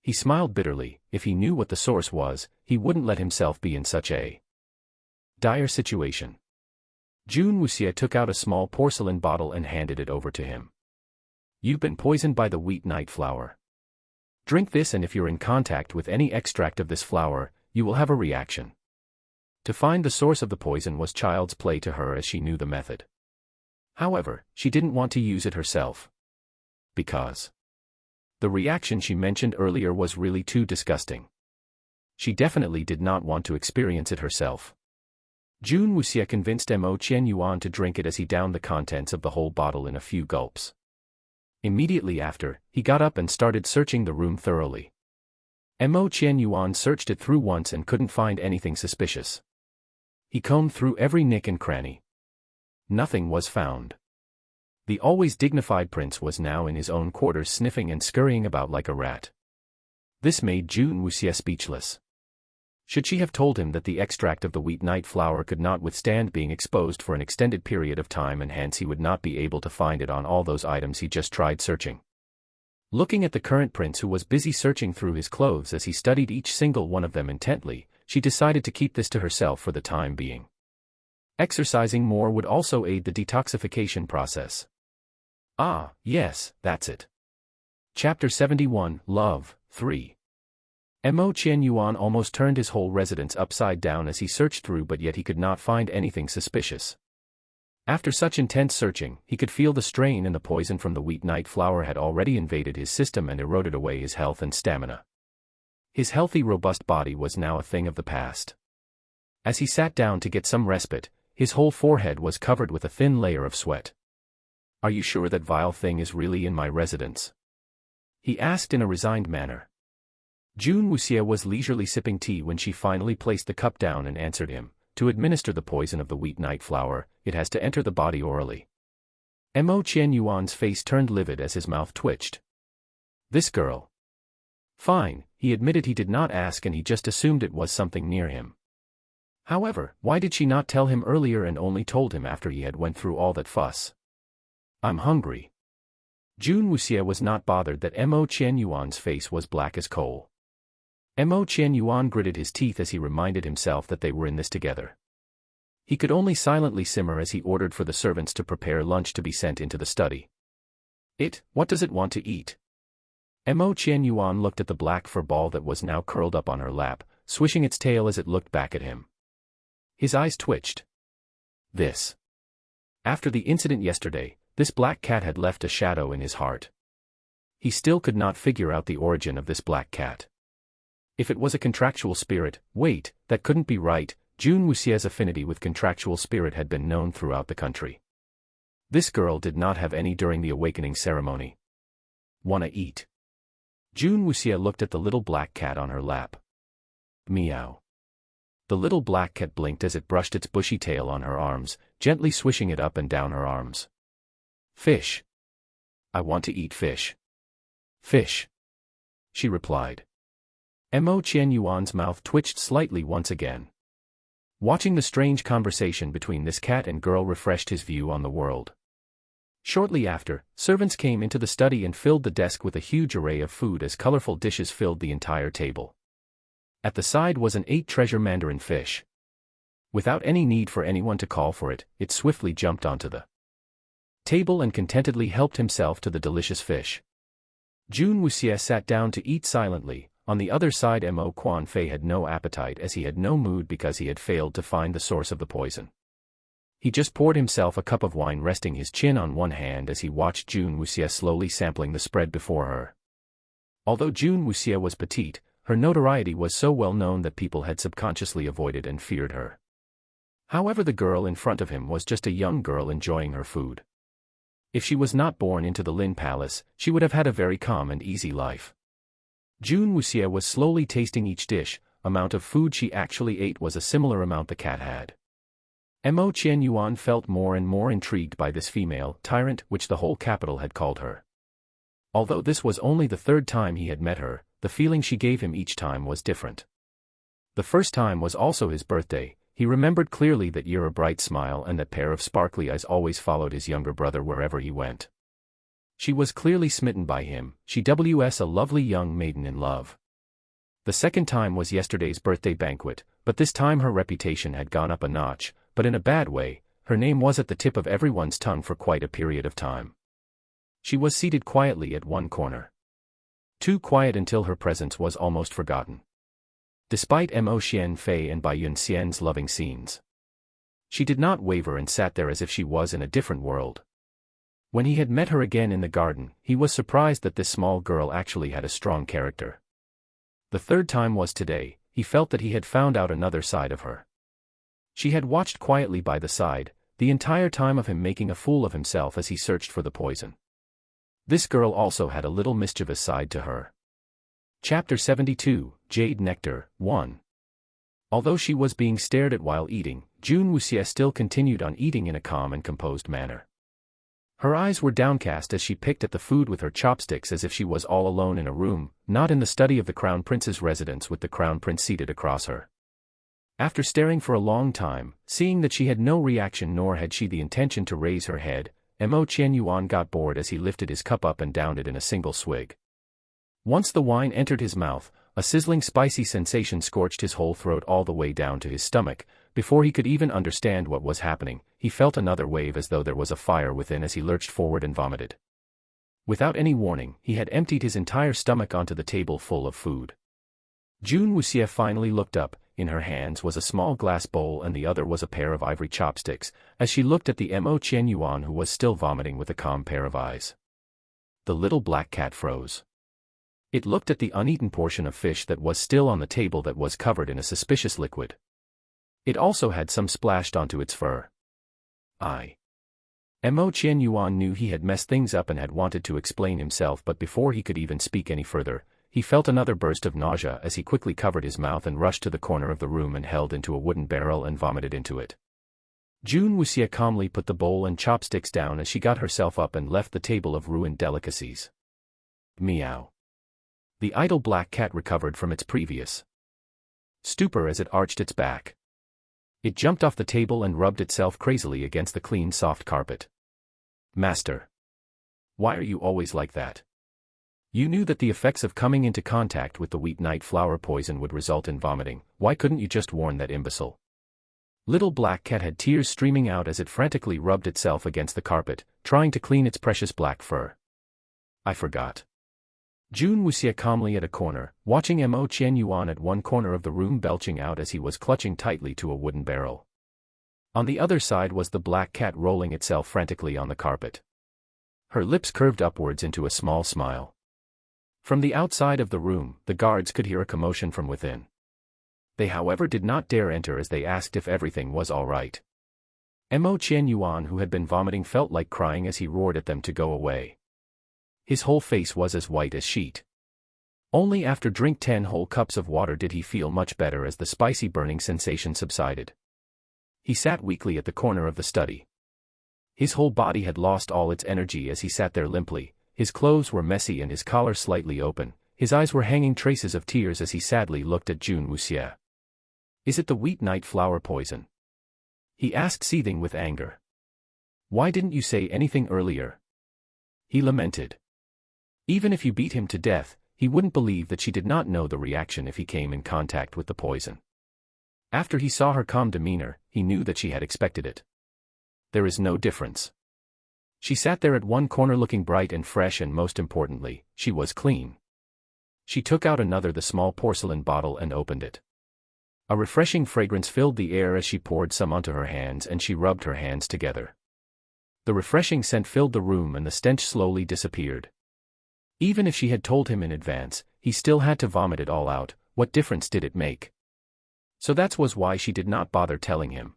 He smiled bitterly. If he knew what the source was, he wouldn't let himself be in such a dire situation. Jun Wuxia took out a small porcelain bottle and handed it over to him. You've been poisoned by the wheat night flower. Drink this, and if you're in contact with any extract of this flower, you will have a reaction. To find the source of the poison was child's play to her, as she knew the method. However, she didn't want to use it herself. Because the reaction she mentioned earlier was really too disgusting. She definitely did not want to experience it herself. Jun Wuxia convinced Mo Qianyuan to drink it as he downed the contents of the whole bottle in a few gulps. Immediately after, he got up and started searching the room thoroughly. Mo Qianyuan searched it through once and couldn't find anything suspicious. He combed through every nick and cranny. Nothing was found. The always dignified prince was now in his own quarters, sniffing and scurrying about like a rat. This made Jun Wuxia speechless. Should she have told him that the extract of the wheat night flower could not withstand being exposed for an extended period of time, and hence he would not be able to find it on all those items he just tried searching? Looking at the current prince, who was busy searching through his clothes as he studied each single one of them intently, she decided to keep this to herself for the time being. Exercising more would also aid the detoxification process. Ah, yes, that's it. Chapter 71, Love, 3. Mo Qianyuan almost turned his whole residence upside down as he searched through, but yet he could not find anything suspicious. After such intense searching, he could feel the strain, and the poison from the wheat night flower had already invaded his system and eroded away his health and stamina. His healthy, robust body was now a thing of the past. As he sat down to get some respite, his whole forehead was covered with a thin layer of sweat. Are you sure that vile thing is really in my residence? He asked in a resigned manner. Jun Wuxia was leisurely sipping tea when she finally placed the cup down and answered him. To administer the poison of the wheat night flower, it has to enter the body orally. Mo Qianyuan's face turned livid as his mouth twitched. This girl. Fine, he admitted he did not ask, and he just assumed it was something near him. However, why did she not tell him earlier and only told him after he had went through all that fuss? I'm hungry. Jun Wuxia was not bothered that Mo Qianyuan's face was black as coal. Mo Qianyuan gritted his teeth as he reminded himself that they were in this together. He could only silently simmer as he ordered for the servants to prepare lunch to be sent into the study. What does it want to eat? Mo Qianyuan looked at the black fur ball that was now curled up on her lap, swishing its tail as it looked back at him. His eyes twitched. This. After the incident yesterday, this black cat had left a shadow in his heart. He still could not figure out the origin of this black cat. If it was a contractual spirit, wait, that couldn't be right. Jun Wuxia's affinity with contractual spirit had been known throughout the country. This girl did not have any during the awakening ceremony. Wanna eat? Jun Wuxia looked at the little black cat on her lap. Meow. The little black cat blinked as it brushed its bushy tail on her arms, gently swishing it up and down her arms. Fish. I want to eat fish. Fish. She replied. Mo Qianyuan's mouth twitched slightly once again. Watching the strange conversation between this cat and girl refreshed his view on the world. Shortly after, servants came into the study and filled the desk with a huge array of food as colorful dishes filled the entire table. At the side was an 8-treasure mandarin fish. Without any need for anyone to call for it, it swiftly jumped onto the table and contentedly helped himself to the delicious fish. Jun Wuxia sat down to eat silently. On the other side, Mo Quanfei had no appetite as he had no mood because he had failed to find the source of the poison. He just poured himself a cup of wine, resting his chin on one hand as he watched Jun Wuxia slowly sampling the spread before her. Although Jun Wuxia was petite, her notoriety was so well known that people had subconsciously avoided and feared her. However, the girl in front of him was just a young girl enjoying her food. If she was not born into the Lin Palace, she would have had a very calm and easy life. Jun Wuxia was slowly tasting each dish. Amount of food she actually ate was a similar amount the cat had. Mo Qianyuan felt more and more intrigued by this female tyrant, which the whole capital had called her. Although this was only the third time he had met her, the feeling she gave him each time was different. The first time was also his birthday. He remembered clearly that year, a bright smile and that pair of sparkly eyes always followed his younger brother wherever he went. She was clearly smitten by him. She was a lovely young maiden in love. The second time was yesterday's birthday banquet, but this time her reputation had gone up a notch, but in a bad way. Her name was at the tip of everyone's tongue for quite a period of time. She was seated quietly at one corner. Too quiet until her presence was almost forgotten. Despite Mo Xian Fei and Bai Yun Xian's loving scenes, she did not waver and sat there as if she was in a different world. When he had met her again in the garden, he was surprised that this small girl actually had a strong character. The third time was today. He felt that he had found out another side of her. She had watched quietly by the side, the entire time of him making a fool of himself as he searched for the poison. This girl also had a little mischievous side to her. Chapter 72, Jade Nectar, 1. Although she was being stared at while eating, Jun Wuxie still continued on eating in a calm and composed manner. Her eyes were downcast as she picked at the food with her chopsticks as if she was all alone in a room, not in the study of the Crown Prince's residence with the Crown Prince seated across her. After staring for a long time, seeing that she had no reaction nor had she the intention to raise her head, Mo Qianyuan got bored as he lifted his cup up and downed it in a single swig. Once the wine entered his mouth, a sizzling spicy sensation scorched his whole throat all the way down to his stomach. Before he could even understand what was happening, he felt another wave as though there was a fire within as he lurched forward and vomited. Without any warning, he had emptied his entire stomach onto the table full of food. Jun Wuxie finally looked up. In her hands was a small glass bowl and the other was a pair of ivory chopsticks, as she looked at the Mo Qianyuan who was still vomiting with a calm pair of eyes. The little black cat froze. It looked at the uneaten portion of fish that was still on the table that was covered in a suspicious liquid. It also had some splashed onto its fur. Mo Qianyuan knew he had messed things up and had wanted to explain himself, but before he could even speak any further, he felt another burst of nausea as he quickly covered his mouth and rushed to the corner of the room and held into a wooden barrel and vomited into it. Jun Wuxie calmly put the bowl and chopsticks down as she got herself up and left the table of ruined delicacies. Meow. The idle black cat recovered from its previous stupor as it arched its back. It jumped off the table and rubbed itself crazily against the clean soft carpet. Master. Why are you always like that? You knew that the effects of coming into contact with the wheat night flower poison would result in vomiting. Why couldn't you just warn that imbecile? Little black cat had tears streaming out as it frantically rubbed itself against the carpet, trying to clean its precious black fur. I forgot. Jun Wuxie calmly at a corner, watching Mo Qianyuan at one corner of the room belching out as he was clutching tightly to a wooden barrel. On the other side was the black cat rolling itself frantically on the carpet. Her lips curved upwards into a small smile. From the outside of the room, the guards could hear a commotion from within. They however did not dare enter as they asked if everything was all right. Mo Qianyuan who had been vomiting felt like crying as he roared at them to go away. His whole face was as white as sheet. Only after drink 10 whole cups of water did he feel much better as the spicy burning sensation subsided. He sat weakly at the corner of the study. His whole body had lost all its energy as he sat there limply. His clothes were messy and his collar slightly open. His eyes were hanging traces of tears as he sadly looked at Jun Wuxie. Is it the wheat night flower poison? He asked, seething with anger. Why didn't you say anything earlier? He lamented. Even if you beat him to death, he wouldn't believe that she did not know the reaction if he came in contact with the poison. After he saw her calm demeanor, he knew that she had expected it. There is no difference. She sat there at one corner looking bright and fresh, and most importantly, she was clean. She took out the small porcelain bottle and opened it. A refreshing fragrance filled the air as she poured some onto her hands and she rubbed her hands together. The refreshing scent filled the room and the stench slowly disappeared. Even if she had told him in advance, he still had to vomit it all out. What difference did it make? So that was why she did not bother telling him.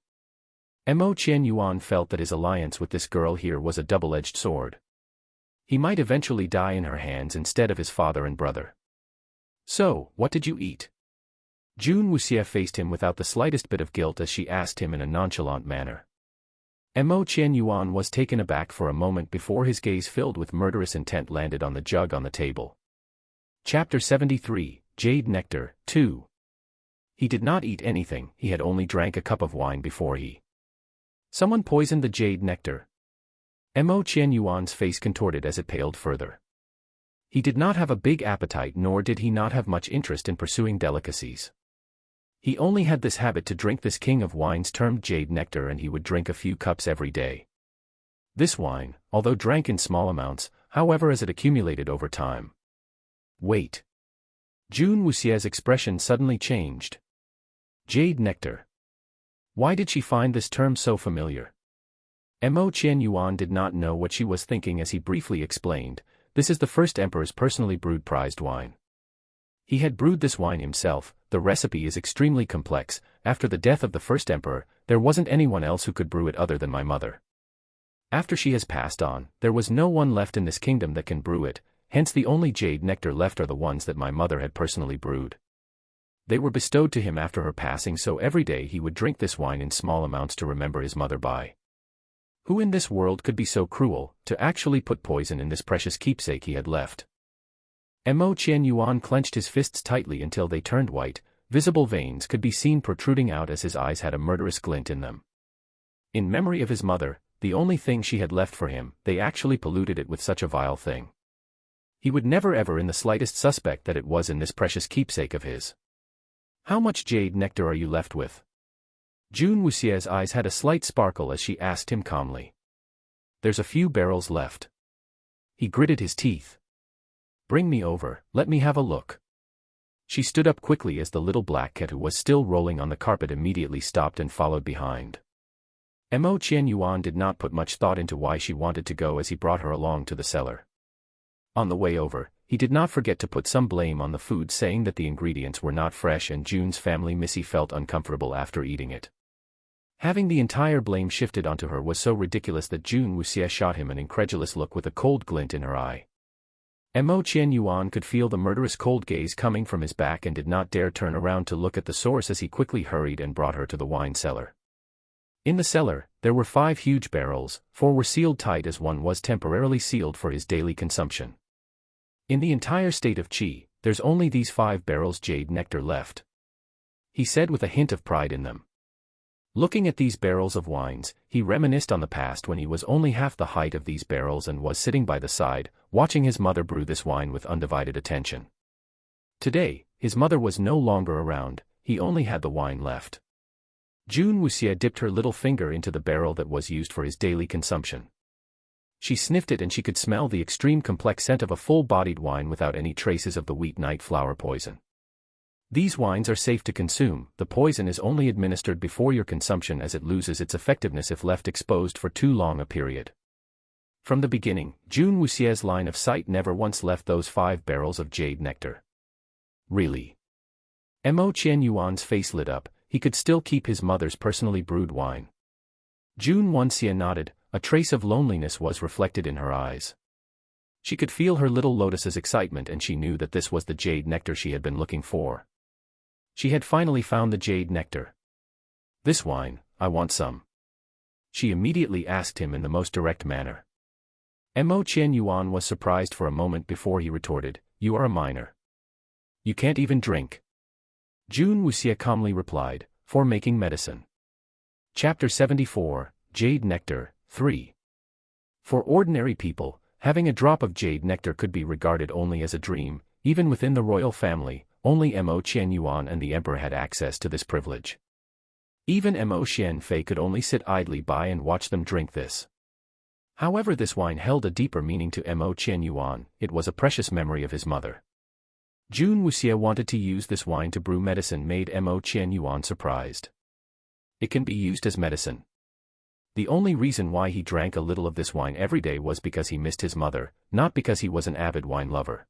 Mo Qianyuan felt that his alliance with this girl here was a double-edged sword. He might eventually die in her hands instead of his father and brother. So, what did you eat? Jun Wuxie faced him without the slightest bit of guilt as she asked him in a nonchalant manner. Mo Qianyuan was taken aback for a moment before his gaze filled with murderous intent landed on the jug on the table. Chapter 73, Jade Nectar, 2. He did not eat anything, he had only drank a cup of wine before he. Someone poisoned the jade nectar. Mo Qianyuan's face contorted as it paled further. He did not have a big appetite, nor did he not have much interest in pursuing delicacies. He only had this habit to drink this king of wines termed jade nectar, and he would drink a few cups every day. This wine, although drank in small amounts, however, as it accumulated over time. Wait. Jun Wuxie's expression suddenly changed. Jade nectar. Why did she find this term so familiar? Mo Qianyuan did not know what she was thinking as he briefly explained, "This is the first emperor's personally brewed prized wine. He had brewed this wine himself. The recipe is extremely complex. After the death of the first emperor, there wasn't anyone else who could brew it other than my mother. After she has passed on, there was no one left in this kingdom that can brew it, hence the only jade nectar left are the ones that my mother had personally brewed. They were bestowed to him after her passing, so every day he would drink this wine in small amounts to remember his mother by. Who in this world could be so cruel, to actually put poison in this precious keepsake he had left?" Mo Qianyuan clenched his fists tightly until they turned white. Visible veins could be seen protruding out as his eyes had a murderous glint in them. In memory of his mother, the only thing she had left for him, they actually polluted it with such a vile thing. He would never ever in the slightest suspect that it was in this precious keepsake of his. "How much jade nectar are you left with?" Jun Wuxie's eyes had a slight sparkle as she asked him calmly. "There's a few barrels left." He gritted his teeth. "Bring me over, let me have a look." She stood up quickly as the little black cat who was still rolling on the carpet immediately stopped and followed behind. Mo Qianyuan did not put much thought into why she wanted to go as he brought her along to the cellar. On the way over, he did not forget to put some blame on the food, saying that the ingredients were not fresh and Jun's family Missy felt uncomfortable after eating it. Having the entire blame shifted onto her was so ridiculous that Jun Wuxie shot him an incredulous look with a cold glint in her eye. Mo Qianyuan could feel the murderous cold gaze coming from his back and did not dare turn around to look at the source as he quickly hurried and brought her to the wine cellar. In the cellar, there were 5 huge barrels, 4 were sealed tight as one was temporarily sealed for his daily consumption. "In the entire state of Qi, there's only these 5 barrels jade nectar left," he said with a hint of pride in them. Looking at these barrels of wines, he reminisced on the past when he was only half the height of these barrels and was sitting by the side, watching his mother brew this wine with undivided attention. Today, his mother was no longer around, he only had the wine left. Jun Wuxie dipped her little finger into the barrel that was used for his daily consumption. She sniffed it and she could smell the extreme complex scent of a full-bodied wine without any traces of the wheat night flower poison. These wines are safe to consume. The poison is only administered before your consumption as it loses its effectiveness if left exposed for too long a period. From the beginning, Jun Wuxie's line of sight never once left those 5 barrels of jade nectar. Really? Mo Qianyuan's face lit up. He could still keep his mother's personally brewed wine. Jun Wuxie nodded. A trace of loneliness was reflected in her eyes. She could feel her little lotus's excitement and she knew that this was the jade nectar she had been looking for. She had finally found the jade nectar. "This wine, I want some," she immediately asked him in the most direct manner. Mo Qianyuan was surprised for a moment before he retorted, "You are a minor. You can't even drink." Jun Wuxie calmly replied, "For making medicine." Chapter 74, Jade Nectar, 3. For ordinary people, having a drop of jade nectar could be regarded only as a dream. Even within the royal family, only Mo Qianyuan and the emperor had access to this privilege. Even Mo Xianfei could only sit idly by and watch them drink this. However, this wine held a deeper meaning to Mo Qianyuan. It was a precious memory of his mother. Jun Wuxie wanted to use this wine to brew medicine made Mo Qianyuan surprised. It can be used as medicine. The only reason why he drank a little of this wine every day was because he missed his mother, not because he was an avid wine lover.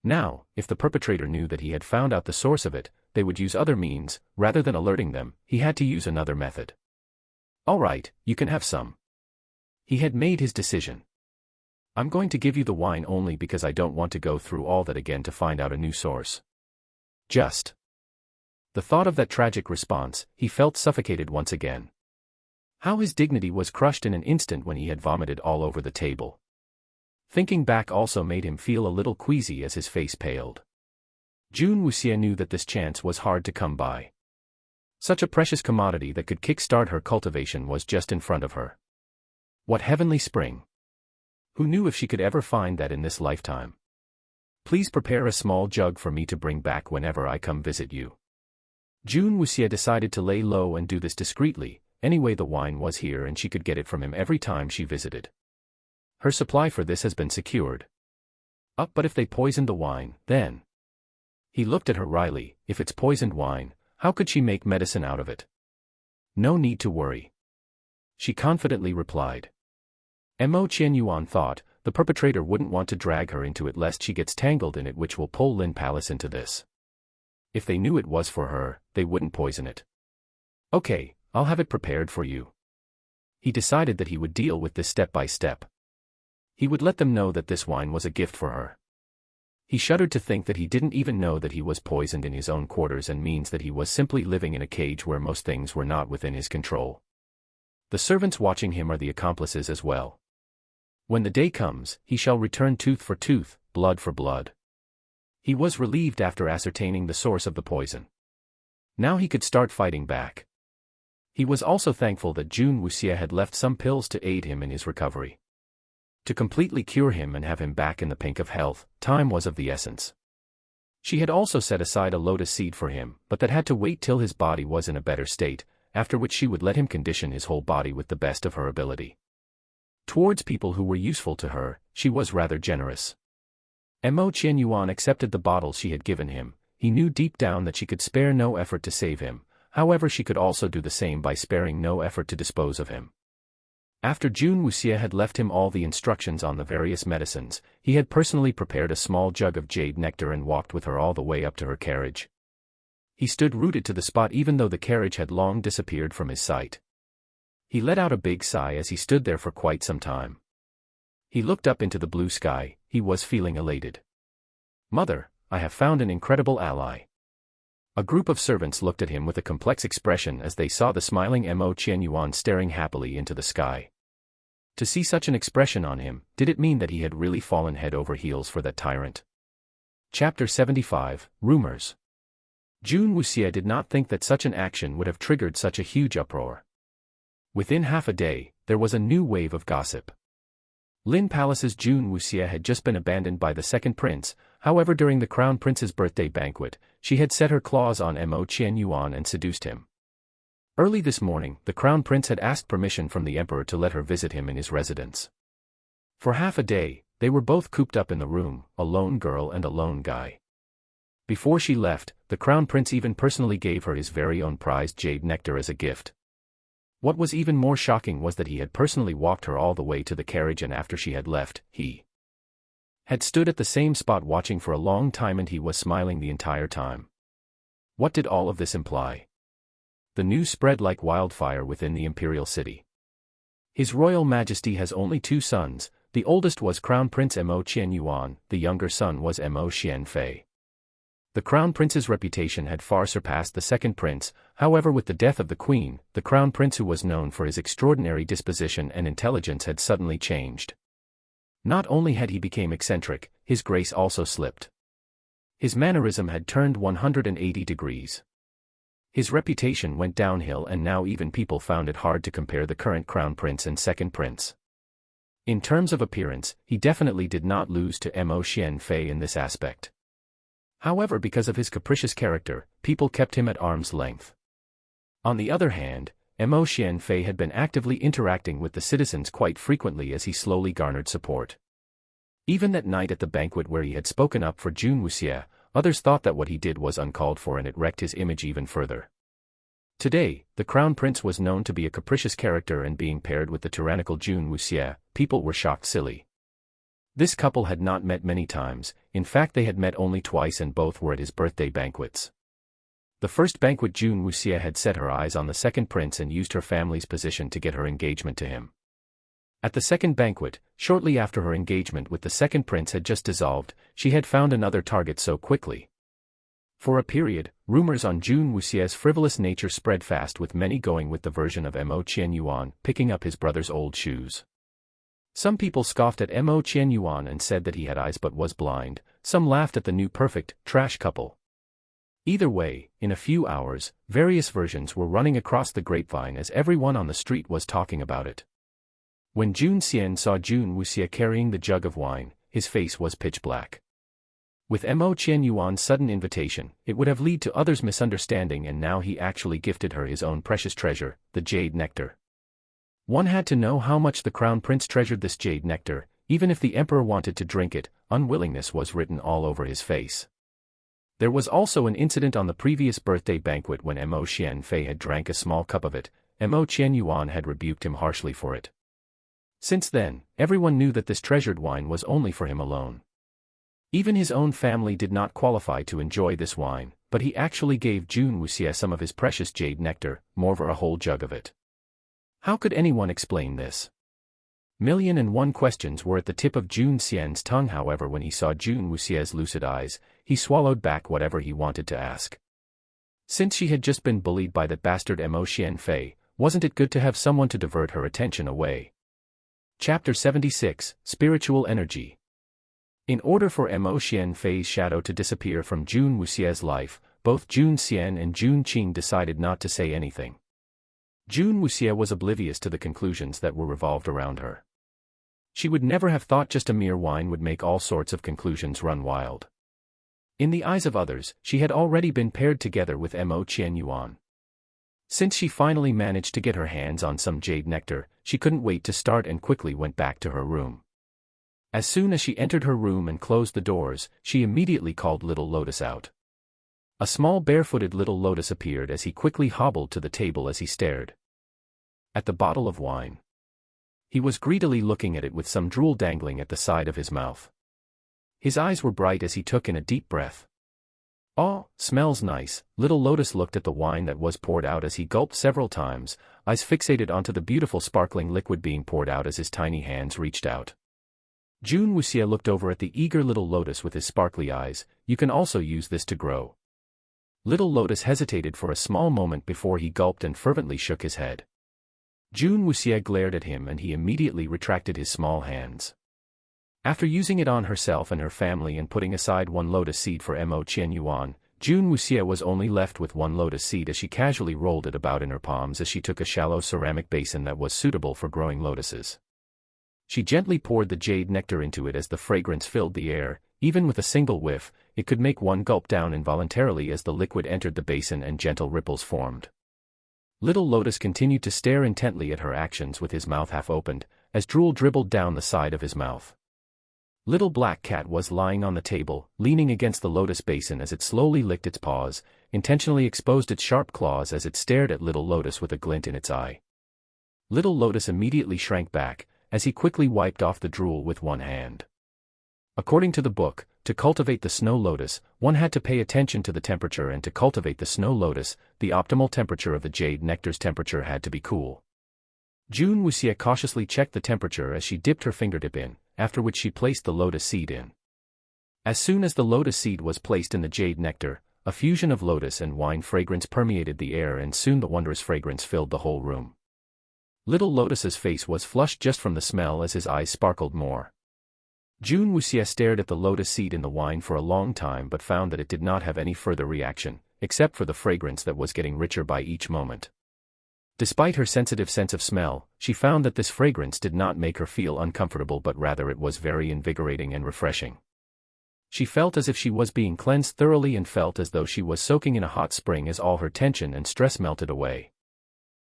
Now, if the perpetrator knew that he had found out the source of it, they would use other means. Rather than alerting them, he had to use another method. "All right, you can have some." He had made his decision. "I'm going to give you the wine only because I don't want to go through all that again to find out a new source." Just. The thought of that tragic response, he felt suffocated once again. How his dignity was crushed in an instant when he had vomited all over the table. Thinking back also made him feel a little queasy as his face paled. Jun Wuxie knew that this chance was hard to come by. Such a precious commodity that could kick-start her cultivation was just in front of her. What heavenly spring! Who knew if she could ever find that in this lifetime? Please prepare a small jug for me to bring back whenever I come visit you. June Wuxia decided to lay low and do this discreetly, anyway the wine was here and she could get it from him every time she visited. Her supply for this has been secured. But if they poisoned the wine, then... He looked at her wryly. If it's poisoned wine, how could she make medicine out of it? No need to worry. She confidently replied. Mo Qianyuan thought, the perpetrator wouldn't want to drag her into it lest she gets tangled in it, which will pull Lin Palace into this. If they knew it was for her, they wouldn't poison it. Okay, I'll have it prepared for you. He decided that he would deal with this step by step. He would let them know that this wine was a gift for her. He shuddered to think that he didn't even know that he was poisoned in his own quarters, and means that he was simply living in a cage where most things were not within his control. The servants watching him are the accomplices as well. When the day comes, he shall return tooth for tooth, blood for blood. He was relieved after ascertaining the source of the poison. Now he could start fighting back. He was also thankful that June Wuxia had left some pills to aid him in his recovery. To completely cure him and have him back in the pink of health, time was of the essence. She had also set aside a lotus seed for him, but that had to wait till his body was in a better state, after which she would let him condition his whole body with the best of her ability. Towards people who were useful to her, she was rather generous. Mo Qianyuan accepted the bottle she had given him. He knew deep down that she could spare no effort to save him, however she could also do the same by sparing no effort to dispose of him. After June Wuxia had left him all the instructions on the various medicines, he had personally prepared a small jug of jade nectar and walked with her all the way up to her carriage. He stood rooted to the spot even though the carriage had long disappeared from his sight. He let out a big sigh as he stood there for quite some time. He looked up into the blue sky. He was feeling elated. Mother, I have found an incredible ally. A group of servants looked at him with a complex expression as they saw the smiling Mo Qianyuan staring happily into the sky. To see such an expression on him, did it mean that he had really fallen head over heels for that tyrant? Chapter 75, Rumors. June Wuxia did not think that such an action would have triggered such a huge uproar. Within half a day, there was a new wave of gossip. Lin Palace's June Wuxia had just been abandoned by the second prince. However, during the crown prince's birthday banquet, she had set her claws on Mo Qianyuan and seduced him. Early this morning, the crown prince had asked permission from the emperor to let her visit him in his residence. For half a day, they were both cooped up in the room, a lone girl and a lone guy. Before she left, the crown prince even personally gave her his very own prized jade nectar as a gift. What was even more shocking was that he had personally walked her all the way to the carriage, and after she had left, he had stood at the same spot watching for a long time, and he was smiling the entire time. What did all of this imply? The news spread like wildfire within the imperial city. His Royal Majesty has only 2 sons. The oldest was Crown Prince Mo Qianyuan, the younger son was Mo Xianfei. The Crown Prince's reputation had far surpassed the second prince. However, with the death of the Queen, the Crown Prince, who was known for his extraordinary disposition and intelligence, had suddenly changed. Not only had he become eccentric, his grace also slipped. His mannerism had turned 180 degrees. His reputation went downhill, and now even people found it hard to compare the current Crown Prince and second prince. In terms of appearance, he definitely did not lose to Mo Xianfei in this aspect. However, because of his capricious character, people kept him at arm's length. On the other hand, Mo Xianfei had been actively interacting with the citizens quite frequently as he slowly garnered support. Even that night at the banquet where he had spoken up for June Wuxia, others thought that what he did was uncalled for, and it wrecked his image even further. Today, the Crown Prince was known to be a capricious character, and being paired with the tyrannical June Wuxia, people were shocked silly. This couple had not met many times. In fact, they had met only twice, and both were at his birthday banquets. The first banquet, June Wuxia had set her eyes on the second prince and used her family's position to get her engagement to him. At the second banquet, shortly after her engagement with the second prince had just dissolved, she had found another target so quickly. For a period, rumors on June Wuxia's frivolous nature spread fast, with many going with the version of Mo Qianyuan picking up his brother's old shoes. Some people scoffed at Mo Qianyuan and said that he had eyes but was blind. Some laughed at the new perfect trash couple. Either way, in a few hours, various versions were running across the grapevine as everyone on the street was talking about it. When Jun Xian saw Jun Wuxia carrying the jug of wine, his face was pitch black. With Mo Qianyuan's sudden invitation, it would have led to others' misunderstanding, and now he actually gifted her his own precious treasure, the jade nectar. One had to know how much the crown prince treasured this jade nectar. Even if the emperor wanted to drink it, unwillingness was written all over his face. There was also an incident on the previous birthday banquet when Mo Xianfei had drank a small cup of it. Mo Qianyuan had rebuked him harshly for it. Since then, everyone knew that this treasured wine was only for him alone. Even his own family did not qualify to enjoy this wine, but he actually gave Jun Wuxia some of his precious jade nectar, moreover a whole jug of it. How could anyone explain this? 1,000,001 questions were at the tip of Jun Xian's tongue. However, when he saw Jun Wuxia's lucid eyes, he swallowed back whatever he wanted to ask. Since she had just been bullied by that bastard Mo Xianfei, wasn't it good to have someone to divert her attention away? Chapter 76, Spiritual Energy. In order for Mo Xianfei's shadow to disappear from Jun Wuxia's life, both Jun Xian and Jun Qing decided not to say anything. Jun Wuxia was oblivious to the conclusions that were revolved around her. She would never have thought just a mere wine would make all sorts of conclusions run wild. In the eyes of others, she had already been paired together with Mo Qianyuan. Since she finally managed to get her hands on some jade nectar, she couldn't wait to start and quickly went back to her room. As soon as she entered her room and closed the doors, she immediately called Little Lotus out. A small barefooted Little Lotus appeared as he quickly hobbled to the table as he stared at the bottle of wine. He was greedily looking at it with some drool dangling at the side of his mouth. His eyes were bright as he took in a deep breath. "Oh, smells nice." Little Lotus looked at the wine that was poured out as he gulped several times, eyes fixated onto the beautiful sparkling liquid being poured out as his tiny hands reached out. Jun Wuxia looked over at the eager Little Lotus with his sparkly eyes. "You can also use this to grow." Little Lotus hesitated for a small moment before he gulped and fervently shook his head. Jun Wuxia glared at him and he immediately retracted his small hands. After using it on herself and her family and putting aside one lotus seed for Mo Qianyuan, Jun Wuxia was only left with one lotus seed as she casually rolled it about in her palms as she took a shallow ceramic basin that was suitable for growing lotuses. She gently poured the jade nectar into it as the fragrance filled the air. Even with a single whiff, it could make one gulp down involuntarily as the liquid entered the basin and gentle ripples formed. Little Lotus continued to stare intently at her actions with his mouth half opened, as drool dribbled down the side of his mouth. Little Black Cat was lying on the table, leaning against the lotus basin as it slowly licked its paws, intentionally exposed its sharp claws as it stared at Little Lotus with a glint in its eye. Little Lotus immediately shrank back, as he quickly wiped off the drool with one hand. According to the book, to cultivate the snow lotus, one had to pay attention to the temperature, and to cultivate the snow lotus, the optimal temperature of the jade nectar's temperature had to be cool. Jun Wuxia cautiously checked the temperature as she dipped her fingertip in, after which she placed the lotus seed in. As soon as the lotus seed was placed in the jade nectar, a fusion of lotus and wine fragrance permeated the air, and soon the wondrous fragrance filled the whole room. Little Lotus's face was flushed just from the smell as his eyes sparkled more. Jun Wuxia stared at the lotus seed in the wine for a long time but found that it did not have any further reaction, except for the fragrance that was getting richer by each moment. Despite her sensitive sense of smell, she found that this fragrance did not make her feel uncomfortable, but rather it was very invigorating and refreshing. She felt as if she was being cleansed thoroughly and felt as though she was soaking in a hot spring as all her tension and stress melted away.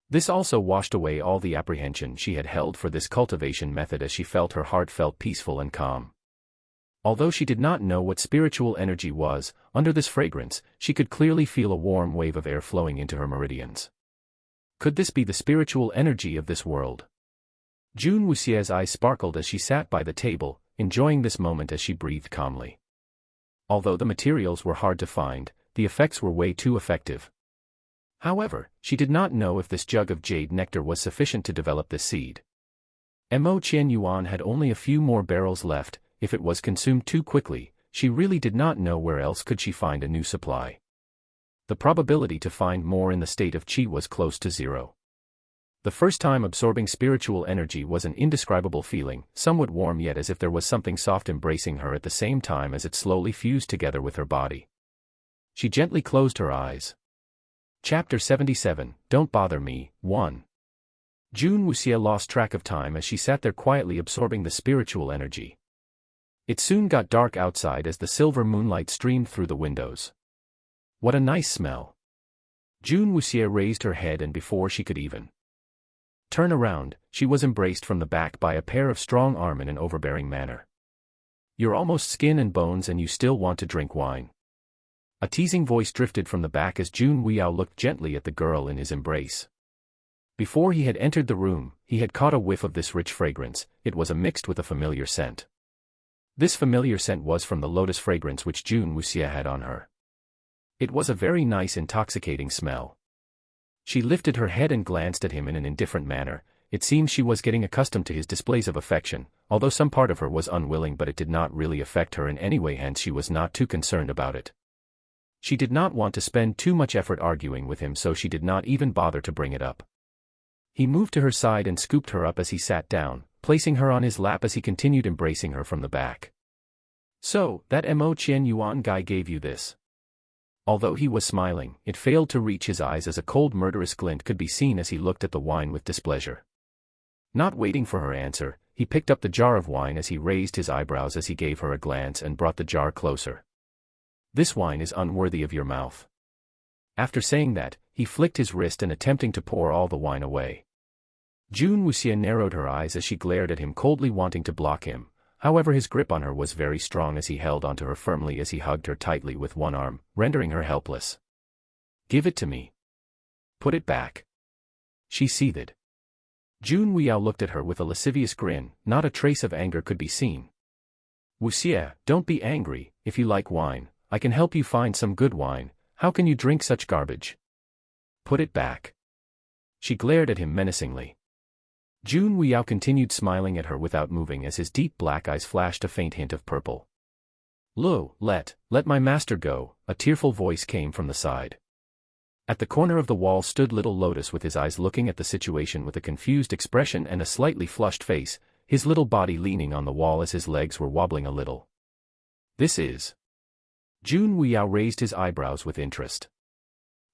This also washed away all the apprehension she had held for this cultivation method as she felt her heart felt peaceful and calm. Although she did not know what spiritual energy was, under this fragrance, she could clearly feel a warm wave of air flowing into her meridians. Could this be the spiritual energy of this world? Jun Wuxia's eyes sparkled as she sat by the table, enjoying this moment as she breathed calmly. Although the materials were hard to find, the effects were way too effective. However, she did not know if this jug of jade nectar was sufficient to develop this seed. Mo Qianyuan had only a few more barrels left. If it was consumed too quickly, she really did not know where else could she find a new supply. The probability to find more in the state of Qi was close to zero. The first time absorbing spiritual energy was an indescribable feeling, somewhat warm yet as if there was something soft embracing her at the same time as it slowly fused together with her body. She gently closed her eyes. Chapter 77, Don't Bother Me, 1. June Wuxia lost track of time as she sat there quietly absorbing the spiritual energy. It soon got dark outside as the silver moonlight streamed through the windows. What a nice smell. June Wuxia raised her head, and before she could even turn around, she was embraced from the back by a pair of strong arms in an overbearing manner. You're almost skin and bones and you still want to drink wine. A teasing voice drifted from the back as June Weiyao looked gently at the girl in his embrace. Before he had entered the room, he had caught a whiff of this rich fragrance. It was mixed with a familiar scent. This familiar scent was from the lotus fragrance which June Wuxia had on her. It was a very nice, intoxicating smell. She lifted her head and glanced at him in an indifferent manner. It seemed she was getting accustomed to his displays of affection, although some part of her was unwilling, but it did not really affect her in any way, hence she was not too concerned about it. She did not want to spend too much effort arguing with him, so she did not even bother to bring it up. He moved to her side and scooped her up as he sat down, placing her on his lap as he continued embracing her from the back. So, that Mo Qian Yuan guy gave you this? Although he was smiling, it failed to reach his eyes as a cold murderous glint could be seen as he looked at the wine with displeasure. Not waiting for her answer, he picked up the jar of wine as he raised his eyebrows as he gave her a glance and brought the jar closer. This wine is unworthy of your mouth. After saying that, he flicked his wrist and attempting to pour all the wine away. June Wuxia narrowed her eyes as she glared at him coldly, wanting to block him. However, his grip on her was very strong as he held onto her firmly as he hugged her tightly with one arm, rendering her helpless. Give it to me. Put it back. She seethed. June Weiyao looked at her with a lascivious grin. Not a trace of anger could be seen. Wuxia, don't be angry. If you like wine, I can help you find some good wine. How can you drink such garbage? Put it back. She glared at him menacingly. June Weiyao continued smiling at her without moving as his deep black eyes flashed a faint hint of purple. Let my master go, a tearful voice came from the side. At the corner of the wall stood little Lotus with his eyes looking at the situation with a confused expression and a slightly flushed face, his little body leaning on the wall as his legs were wobbling a little. This is... June Weiyao raised his eyebrows with interest.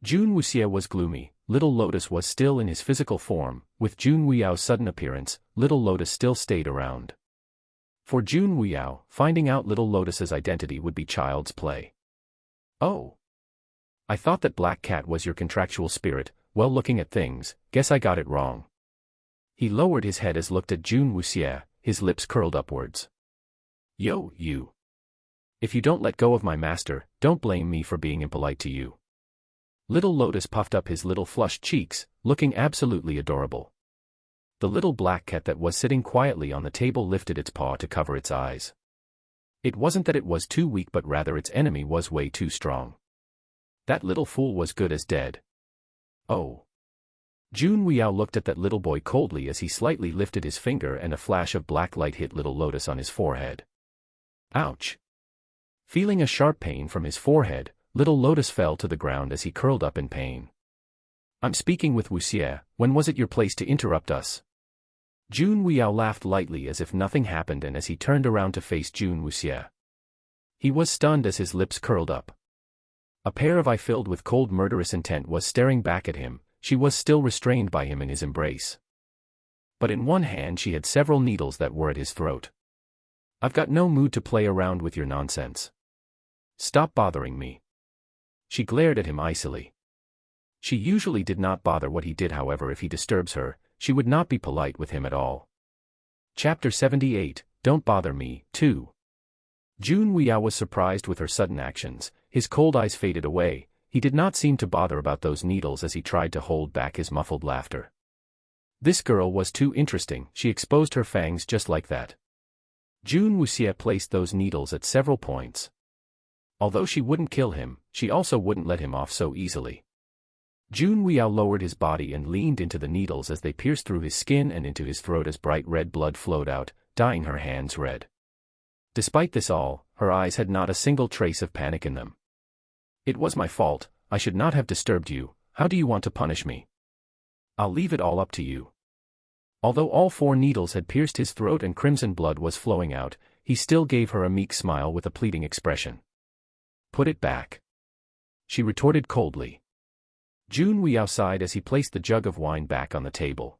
June Wuxia was gloomy. Little Lotus was still in his physical form. With June Weyao's sudden appearance, Little Lotus still stayed around. For June Weiyao, finding out Little Lotus's identity would be child's play. Oh. I thought that Black Cat was your contractual spirit. Well, looking at things, guess I got it wrong. He lowered his head as looked at June Wuxia, his lips curled upwards. Yo, you. If you don't let go of my master, don't blame me for being impolite to you. Little Lotus puffed up his little flushed cheeks, looking absolutely adorable. The little black cat that was sitting quietly on the table lifted its paw to cover its eyes. It wasn't that it was too weak, but rather its enemy was way too strong. That little fool was good as dead. Oh. June Weiyao looked at that little boy coldly as he slightly lifted his finger and a flash of black light hit Little Lotus on his forehead. Ouch. Feeling a sharp pain from his forehead, Little Lotus fell to the ground as he curled up in pain. I'm speaking with Wuxia. When was it your place to interrupt us? June Weiyao laughed lightly as if nothing happened, and as he turned around to face June Wuxia. He was stunned as his lips curled up. A pair of eyes filled with cold murderous intent was staring back at him. She was still restrained by him in his embrace. But in one hand she had several needles that were at his throat. I've got no mood to play around with your nonsense. Stop bothering me. She glared at him icily. She usually did not bother what he did, however if he disturbs her, she would not be polite with him at all. Chapter 78, Don't Bother Me, 2. June Weiyao was surprised with her sudden actions. His cold eyes faded away. He did not seem to bother about those needles as he tried to hold back his muffled laughter. This girl was too interesting. She exposed her fangs just like that. June Wuxia placed those needles at several points. Although she wouldn't kill him, she also wouldn't let him off so easily. June Weiyao lowered his body and leaned into the needles as they pierced through his skin and into his throat as bright red blood flowed out, dyeing her hands red. Despite this all, her eyes had not a single trace of panic in them. It was my fault. I should not have disturbed you. How do you want to punish me? I'll leave it all up to you. Although all 4 needles had pierced his throat and crimson blood was flowing out, he still gave her a meek smile with a pleading expression. Put it back. She retorted coldly. June Weiyao sighed as he placed the jug of wine back on the table.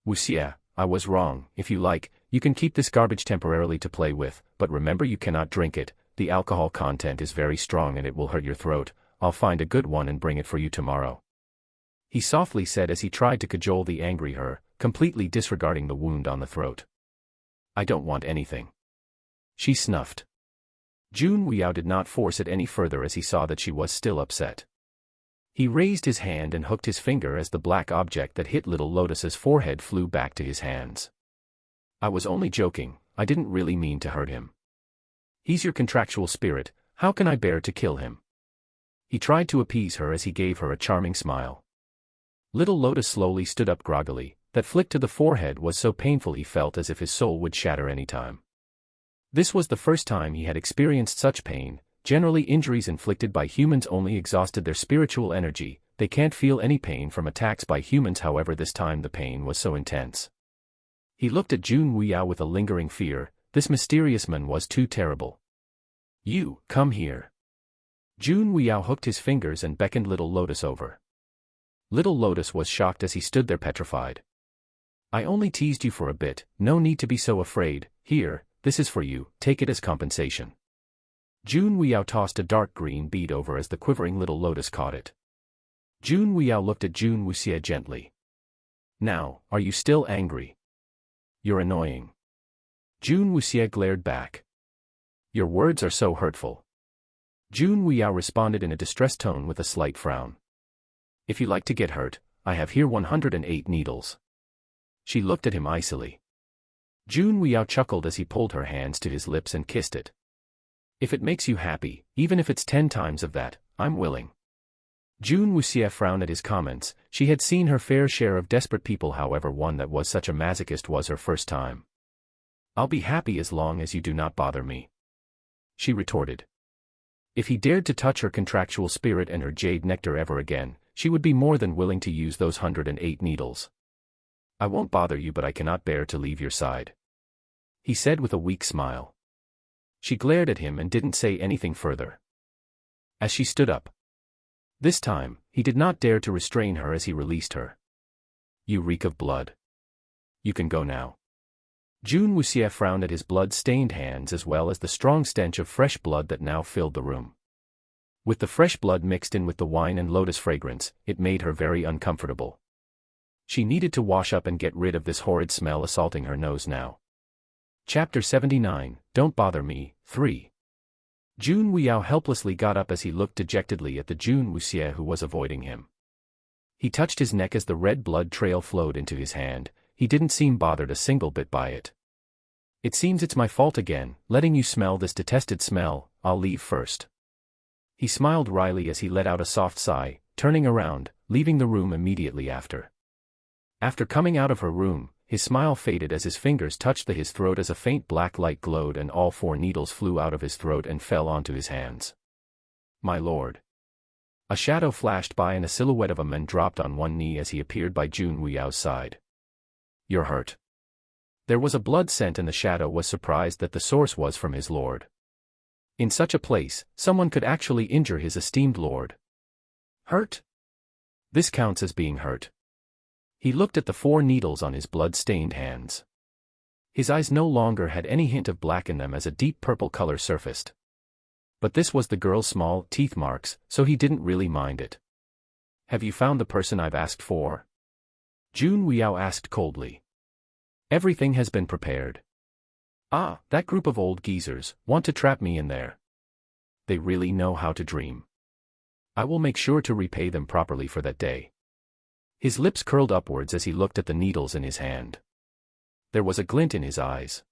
Wuxia, I was wrong. If you like, you can keep this garbage temporarily to play with, but remember you cannot drink it. The alcohol content is very strong and it will hurt your throat. I'll find a good one and bring it for you tomorrow. He softly said as he tried to cajole the angry her, completely disregarding the wound on the throat. I don't want anything. She snuffed. Jun Weiyao did not force it any further as he saw that she was still upset. He raised his hand and hooked his finger as the black object that hit Little Lotus's forehead flew back to his hands. I was only joking, I didn't really mean to hurt him. He's your contractual spirit, how can I bear to kill him? He tried to appease her as he gave her a charming smile. Little Lotus slowly stood up groggily. That flick to the forehead was so painful he felt as if his soul would shatter any time. This was the first time he had experienced such pain. Generally injuries inflicted by humans only exhausted their spiritual energy, they can't feel any pain from attacks by humans, however this time the pain was so intense. He looked at Jun Weiyao with a lingering fear, this mysterious man was too terrible. You, come here. Jun Weiyao hooked his fingers and beckoned Little Lotus over. Little Lotus was shocked as he stood there petrified. I only teased you for a bit, no need to be so afraid, here, this is for you, take it as compensation. Jun Weiyao tossed a dark green bead over as the quivering Little Lotus caught it. Jun Weiyao looked at Jun Wuxia gently. Now, are you still angry? You're annoying. Jun Wuxia glared back. Your words are so hurtful. Jun Weiyao responded in a distressed tone with a slight frown. If you like to get hurt, I have here 108 needles. She looked at him icily. Jun Weiyao chuckled as he pulled her hands to his lips and kissed it. If it makes you happy, even if it's 10 times of that, I'm willing. Jun Wuxia frowned at his comments. She had seen her fair share of desperate people, however one that was such a masochist was her first time. I'll be happy as long as you do not bother me. She retorted. If he dared to touch her contractual spirit and her jade nectar ever again, she would be more than willing to use those 108 needles. I won't bother you, but I cannot bear to leave your side. He said with a weak smile. She glared at him and didn't say anything further. As she stood up. This time, he did not dare to restrain her as he released her. You reek of blood. You can go now. Jun Wuxia frowned at his blood-stained hands as well as the strong stench of fresh blood that now filled the room. With the fresh blood mixed in with the wine and lotus fragrance, it made her very uncomfortable. She needed to wash up and get rid of this horrid smell assaulting her nose now. Chapter 79, Don't Bother Me, 3. Jun Weiyao helplessly got up as he looked dejectedly at the Jun Wuxia who was avoiding him. He touched his neck as the red blood trail flowed into his hand. He didn't seem bothered a single bit by it. It seems it's my fault again, letting you smell this detested smell. I'll leave first. He smiled wryly as he let out a soft sigh, turning around, leaving the room immediately after. After coming out of her room, his smile faded as his fingers touched his throat as a faint black light glowed and all 4 needles flew out of his throat and fell onto his hands. My lord. A shadow flashed by and a silhouette of a man dropped on one knee as he appeared by Jun Weyao's side. You're hurt. There was a blood scent and the shadow was surprised that the source was from his lord. In such a place, someone could actually injure his esteemed lord. Hurt? This counts as being hurt. He looked at the 4 needles on his blood-stained hands. His eyes no longer had any hint of black in them as a deep purple color surfaced. But this was the girl's small teeth marks, so he didn't really mind it. Have you found the person I've asked for? Jun Weiyao asked coldly. Everything has been prepared. Ah, that group of old geezers want to trap me in there. They really know how to dream. I will make sure to repay them properly for that day. His lips curled upwards as he looked at the needles in his hand. There was a glint in his eyes.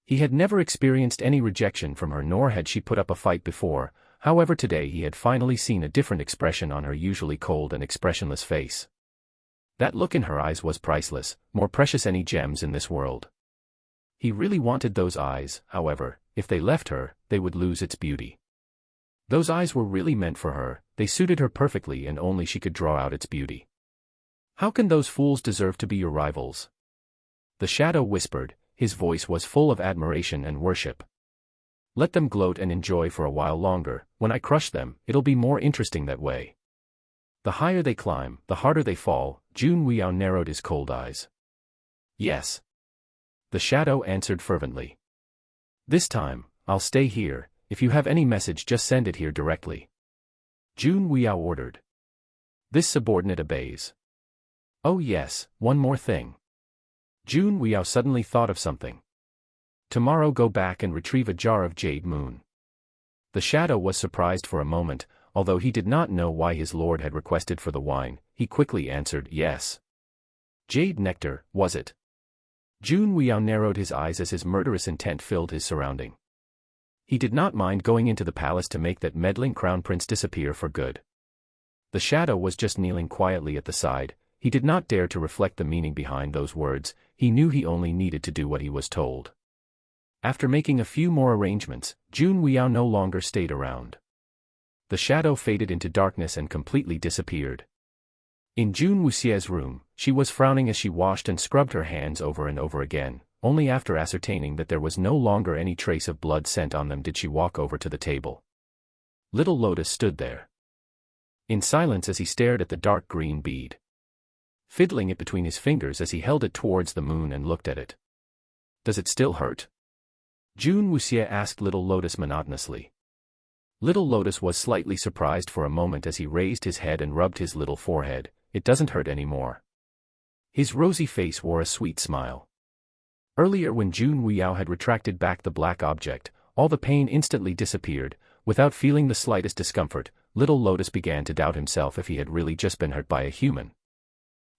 He had never experienced any rejection from her, nor had she put up a fight before. However, today he had finally seen a different expression on her usually cold and expressionless face. That look in her eyes was priceless, more precious any gems in this world. He really wanted those eyes, however, if they left her, they would lose its beauty. Those eyes were really meant for her, they suited her perfectly and only she could draw out its beauty. How can those fools deserve to be your rivals? The shadow whispered, his voice was full of admiration and worship. Let them gloat and enjoy for a while longer, when I crush them, it'll be more interesting that way. The higher they climb, the harder they fall. Jun Weiyao narrowed his cold eyes. Yes. The shadow answered fervently. This time, I'll stay here. If you have any message, just send it here directly. Jun Weiyao ordered. This subordinate obeys. Oh yes, one more thing. Jun Weiyao suddenly thought of something. Tomorrow go back and retrieve a jar of jade moon. The shadow was surprised for a moment, although he did not know why his lord had requested for the wine. He quickly answered yes. Jade nectar, was it? Jun Weiyao narrowed his eyes as his murderous intent filled his surrounding. He did not mind going into the palace to make that meddling crown prince disappear for good. The shadow was just kneeling quietly at the side. He did not dare to reflect the meaning behind those words. He knew he only needed to do what he was told. After making a few more arrangements, Jun Weiyao no longer stayed around. The shadow faded into darkness and completely disappeared. In Jun Wuxie's room, she was frowning as she washed and scrubbed her hands over and over again. Only after ascertaining that there was no longer any trace of blood scent on them did she walk over to the table. Little Lotus stood there in silence as he stared at the dark green bead, fiddling it between his fingers as he held it towards the moon and looked at it. Does it still hurt? Jun Wuxie asked Little Lotus monotonously. Little Lotus was slightly surprised for a moment as he raised his head and rubbed his little forehead. It doesn't hurt anymore. His rosy face wore a sweet smile. Earlier when Jun Weiyao had retracted back the black object, all the pain instantly disappeared. Without feeling the slightest discomfort, Little Lotus began to doubt himself if he had really just been hurt by a human.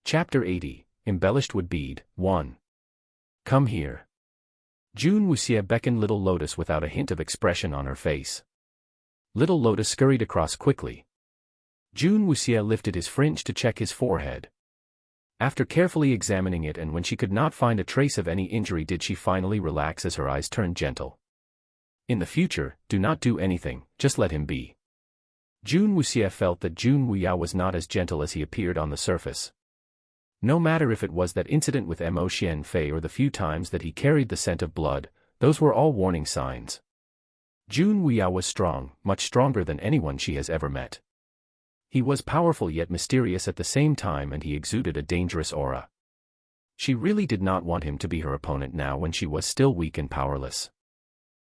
Chapter 80, Embellished Wood Bead, 1. Come here. Jun Wuxie beckoned Little Lotus without a hint of expression on her face. Little Lotus scurried across quickly. Jun Wuxie lifted his fringe to check his forehead. After carefully examining it and when she could not find a trace of any injury did she finally relax as her eyes turned gentle. In the future, do not do anything, just let him be. Jun Wuxie felt that Jun Weiyao was not as gentle as he appeared on the surface. No matter if it was that incident with Mo Xianfei or the few times that he carried the scent of blood, those were all warning signs. Jun Weiyao was strong, much stronger than anyone she has ever met. He was powerful yet mysterious at the same time and he exuded a dangerous aura. She really did not want him to be her opponent now when she was still weak and powerless.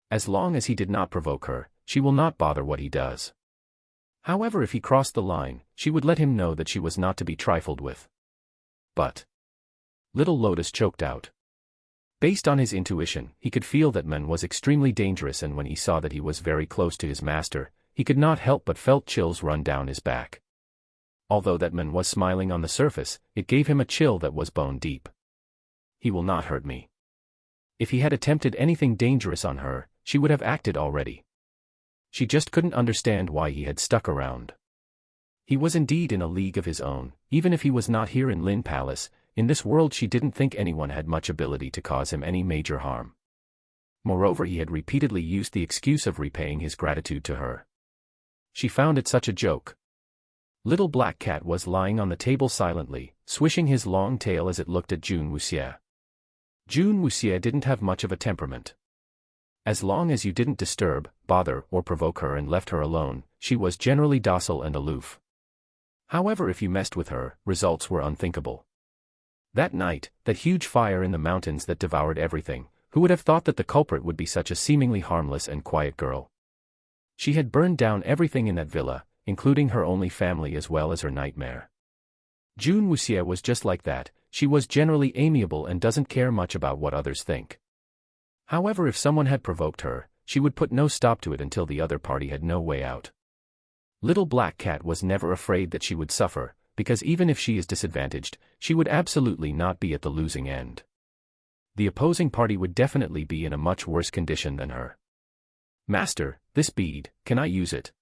As long as he did not provoke her, she will not bother what he does. However, if he crossed the line, she would let him know that she was not to be trifled with. But Little Lotus choked out. Based on his intuition, he could feel that man was extremely dangerous and when he saw that he was very close to his master, he could not help but felt chills run down his back. Although that man was smiling on the surface, it gave him a chill that was bone deep. He will not hurt me. If he had attempted anything dangerous on her, she would have acted already. She just couldn't understand why he had stuck around. He was indeed in a league of his own, even if he was not here in Lin Palace. In this world she didn't think anyone had much ability to cause him any major harm. Moreover, he had repeatedly used the excuse of repaying his gratitude to her. She found it such a joke. Little Black Cat was lying on the table silently, swishing his long tail as it looked at Jun Wuxie. Jun Wuxie didn't have much of a temperament. As long as you didn't disturb, bother, or provoke her and left her alone, she was generally docile and aloof. However, if you messed with her, results were unthinkable. That night, that huge fire in the mountains that devoured everything, who would have thought that the culprit would be such a seemingly harmless and quiet girl? She had burned down everything in that villa, including her only family as well as her nightmare. Jun Wuxie was just like that. She was generally amiable and doesn't care much about what others think. However, if someone had provoked her, she would put no stop to it until the other party had no way out. Little Black Cat was never afraid that she would suffer, because even if she is disadvantaged, she would absolutely not be at the losing end. The opposing party would definitely be in a much worse condition than her. Master, this bead, can I use it?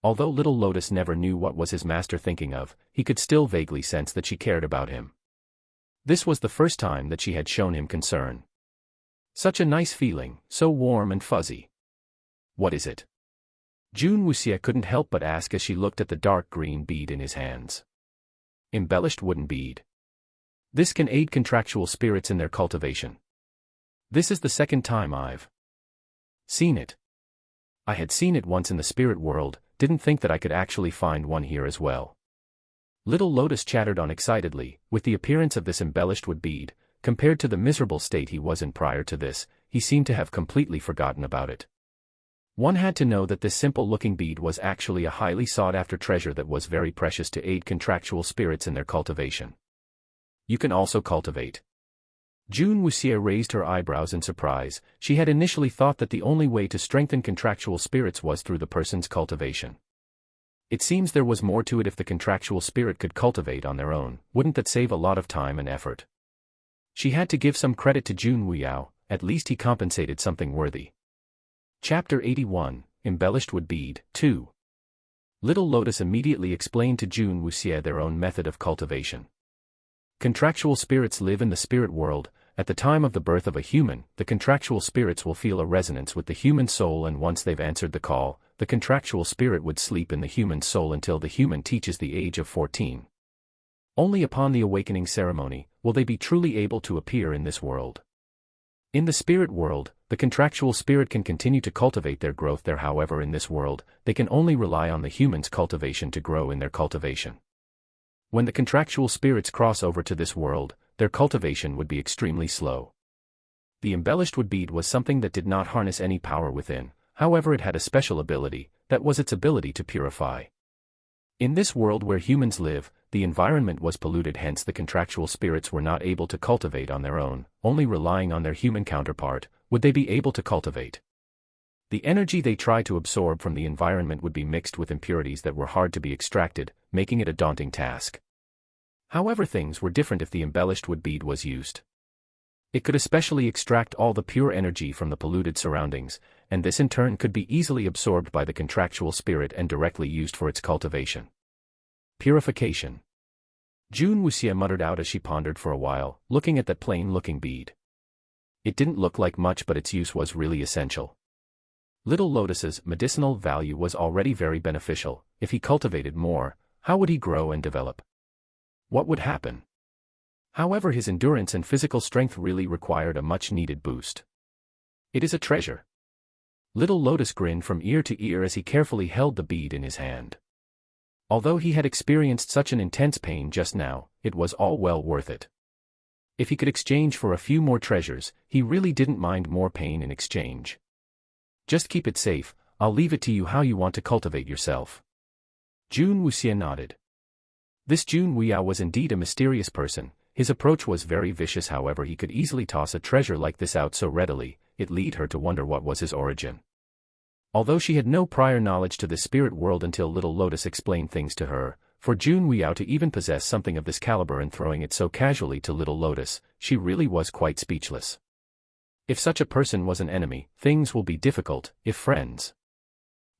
Although Little Lotus never knew what was his master thinking of, he could still vaguely sense that she cared about him. This was the first time that she had shown him concern. Such a nice feeling, so warm and fuzzy. What is it? Jun Wuxie couldn't help but ask as she looked at the dark green bead in his hands. Embellished wooden bead. This can aid contractual spirits in their cultivation. This is the second time I've seen it. I had seen it once in the spirit world, didn't think that I could actually find one here as well. Little Lotus chattered on excitedly. With the appearance of this embellished wood bead, compared to the miserable state he was in prior to this, he seemed to have completely forgotten about it. One had to know that this simple-looking bead was actually a highly sought-after treasure that was very precious to aid contractual spirits in their cultivation. You can also cultivate. June Wuxia raised her eyebrows in surprise. She had initially thought that the only way to strengthen contractual spirits was through the person's cultivation. It seems there was more to it. If the contractual spirit could cultivate on their own, wouldn't that save a lot of time and effort? She had to give some credit to Jun Wuxiao, at least he compensated something worthy. Chapter 81, Embellished Wood Bead, 2. Little Lotus immediately explained to Jun Wuxia their own method of cultivation. Contractual spirits live in the spirit world. At the time of the birth of a human, the contractual spirits will feel a resonance with the human soul, and once they've answered the call, the contractual spirit would sleep in the human soul until the human reaches the age of 14. Only upon the awakening ceremony will they be truly able to appear in this world. In the spirit world, the contractual spirit can continue to cultivate their growth there. However, in this world, they can only rely on the human's cultivation to grow in their cultivation. When the contractual spirits cross over to this world, their cultivation would be extremely slow. The embellished wood bead was something that did not harness any power within, however it had a special ability, that was its ability to purify. In this world where humans live, the environment was polluted, hence the contractual spirits were not able to cultivate on their own, only relying on their human counterpart, would they be able to cultivate. The energy they try to absorb from the environment would be mixed with impurities that were hard to be extracted, making it a daunting task. However, things were different if the embellished wood bead was used. It could especially extract all the pure energy from the polluted surroundings, and this in turn could be easily absorbed by the contractual spirit and directly used for its cultivation. Purification. Jun Wuxia muttered out as she pondered for a while, looking at that plain-looking bead. It didn't look like much, but its use was really essential. Little Lotus's medicinal value was already very beneficial. If he cultivated more, how would he grow and develop? What would happen? However, his endurance and physical strength really required a much-needed boost. It is a treasure. Little Lotus grinned from ear to ear as he carefully held the bead in his hand. Although he had experienced such an intense pain just now, it was all well worth it. If he could exchange for a few more treasures, he really didn't mind more pain in exchange. Just keep it safe, I'll leave it to you how you want to cultivate yourself. Jun Wuxia nodded. This Jun Wuxiao was indeed a mysterious person. His approach was very vicious, however he could easily toss a treasure like this out so readily, it led her to wonder what was his origin. Although she had no prior knowledge to the spirit world until Little Lotus explained things to her, for Jun Wuxiao to even possess something of this caliber and throwing it so casually to Little Lotus, she really was quite speechless. If such a person was an enemy, things will be difficult, if friends.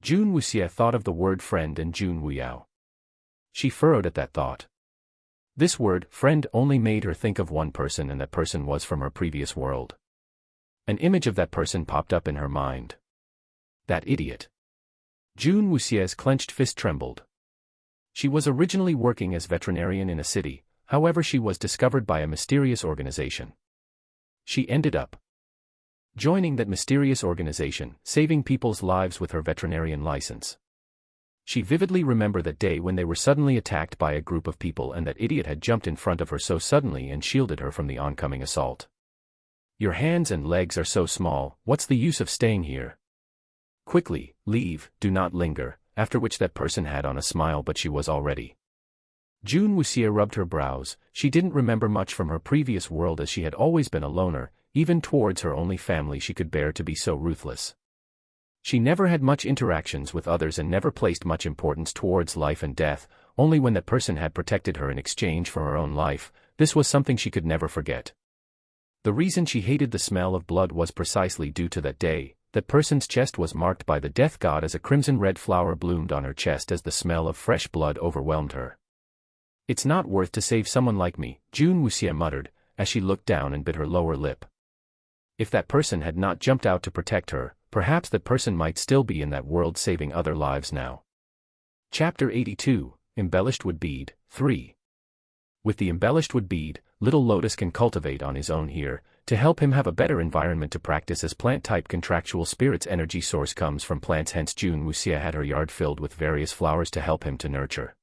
Jun Wuxia thought of the word friend and Jun Wuxiao. She furrowed at that thought. This word, friend, only made her think of one person, and that person was from her previous world. An image of that person popped up in her mind. That idiot. Jun Wuxia's clenched fist trembled. She was originally working as veterinarian in a city, however she was discovered by a mysterious organization. She ended up joining that mysterious organization, saving people's lives with her veterinarian license. She vividly remembered that day when they were suddenly attacked by a group of people and that idiot had jumped in front of her so suddenly and shielded her from the oncoming assault. Your hands and legs are so small, what's the use of staying here? Quickly, leave, do not linger, after which that person had on a smile, but she was already. Jun Wuxia rubbed her brows. She didn't remember much from her previous world, as she had always been a loner. Even towards her only family she could bear to be so ruthless. She never had much interactions with others and never placed much importance towards life and death, only when that person had protected her in exchange for her own life. This was something she could never forget. The reason she hated the smell of blood was precisely due to that day. That person's chest was marked by the death god as a crimson red flower bloomed on her chest as the smell of fresh blood overwhelmed her. It's not worth to save someone like me, Jun Wuxia muttered, as she looked down and bit her lower lip. If that person had not jumped out to protect her, perhaps that person might still be in that world saving other lives now. Chapter 82, Embellished Wood Bead, 3. With the embellished wood bead, Little Lotus can cultivate on his own here, to help him have a better environment to practice, as plant-type contractual spirit's energy source comes from plants, hence Jun Wuxia had her yard filled with various flowers to help him to nurture.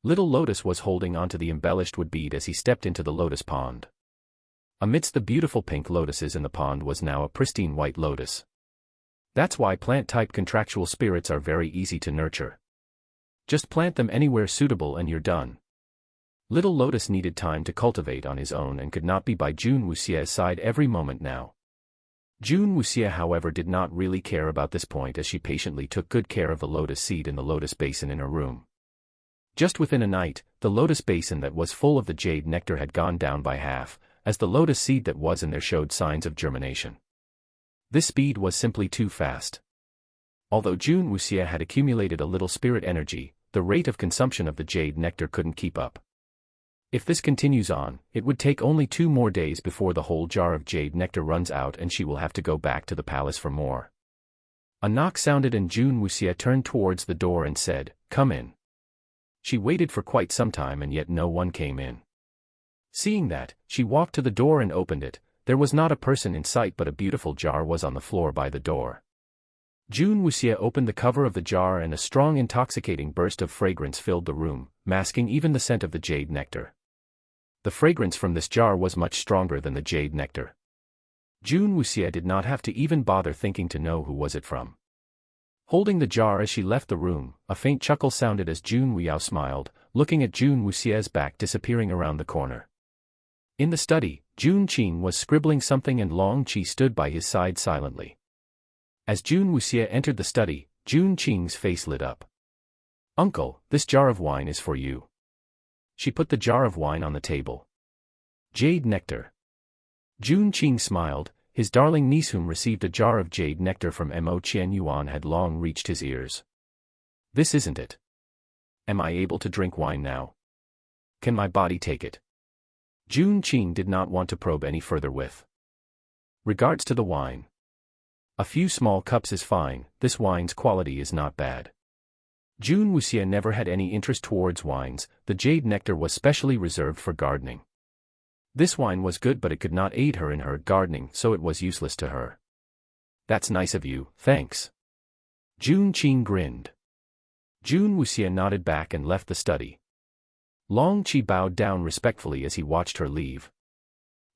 Little Lotus was holding onto the embellished wood bead as he stepped into the lotus pond. Amidst the beautiful pink lotuses in the pond was now a pristine white lotus. That's why plant-type contractual spirits are very easy to nurture. Just plant them anywhere suitable and you're done. Little Lotus needed time to cultivate on his own and could not be by Jun Wuxie's side every moment now. Jun Wuxie, however, did not really care about this point as she patiently took good care of the lotus seed in the lotus basin in her room. Just within a night, the lotus basin that was full of the jade nectar had gone down by half, as the lotus seed that was in there showed signs of germination. This speed was simply too fast. Although Jun Wuxie had accumulated a little spirit energy, the rate of consumption of the jade nectar couldn't keep up. If this continues on, it would take only 2 more days before the whole jar of jade nectar runs out and she will have to go back to the palace for more. A knock sounded and Jun Wuxie turned towards the door and said, "Come in." She waited for quite some time and yet no one came in. Seeing that, she walked to the door and opened it. There was not a person in sight but a beautiful jar was on the floor by the door. Jun Wuxie opened the cover of the jar and a strong intoxicating burst of fragrance filled the room, masking even the scent of the jade nectar. The fragrance from this jar was much stronger than the jade nectar. Jun Wuxie did not have to even bother thinking to know who was it from. Holding the jar as she left the room, a faint chuckle sounded as Jun Wuxiao smiled, looking at Jun Wuxie's back disappearing around the corner. In the study, Jun Qing was scribbling something and Long Qi stood by his side silently. As Jun Wuxie entered the study, Jun Qing's face lit up. "Uncle, this jar of wine is for you." She put the jar of wine on the table. "Jade nectar." Jun Qing smiled. His darling niece whom received a jar of jade nectar from Mo Qian Yuan had long reached his ears. "This isn't it. Am I able to drink wine now? Can my body take it?" Jun Qing did not want to probe any further with regards to the wine. "A few small cups is fine, this wine's quality is not bad." Jun Wuxie never had any interest towards wines, the jade nectar was specially reserved for gardening. This wine was good but it could not aid her in her gardening so it was useless to her. "That's nice of you, thanks." Jun Qing grinned. Jun Wuxie nodded back and left the study. Long Qi bowed down respectfully as he watched her leave.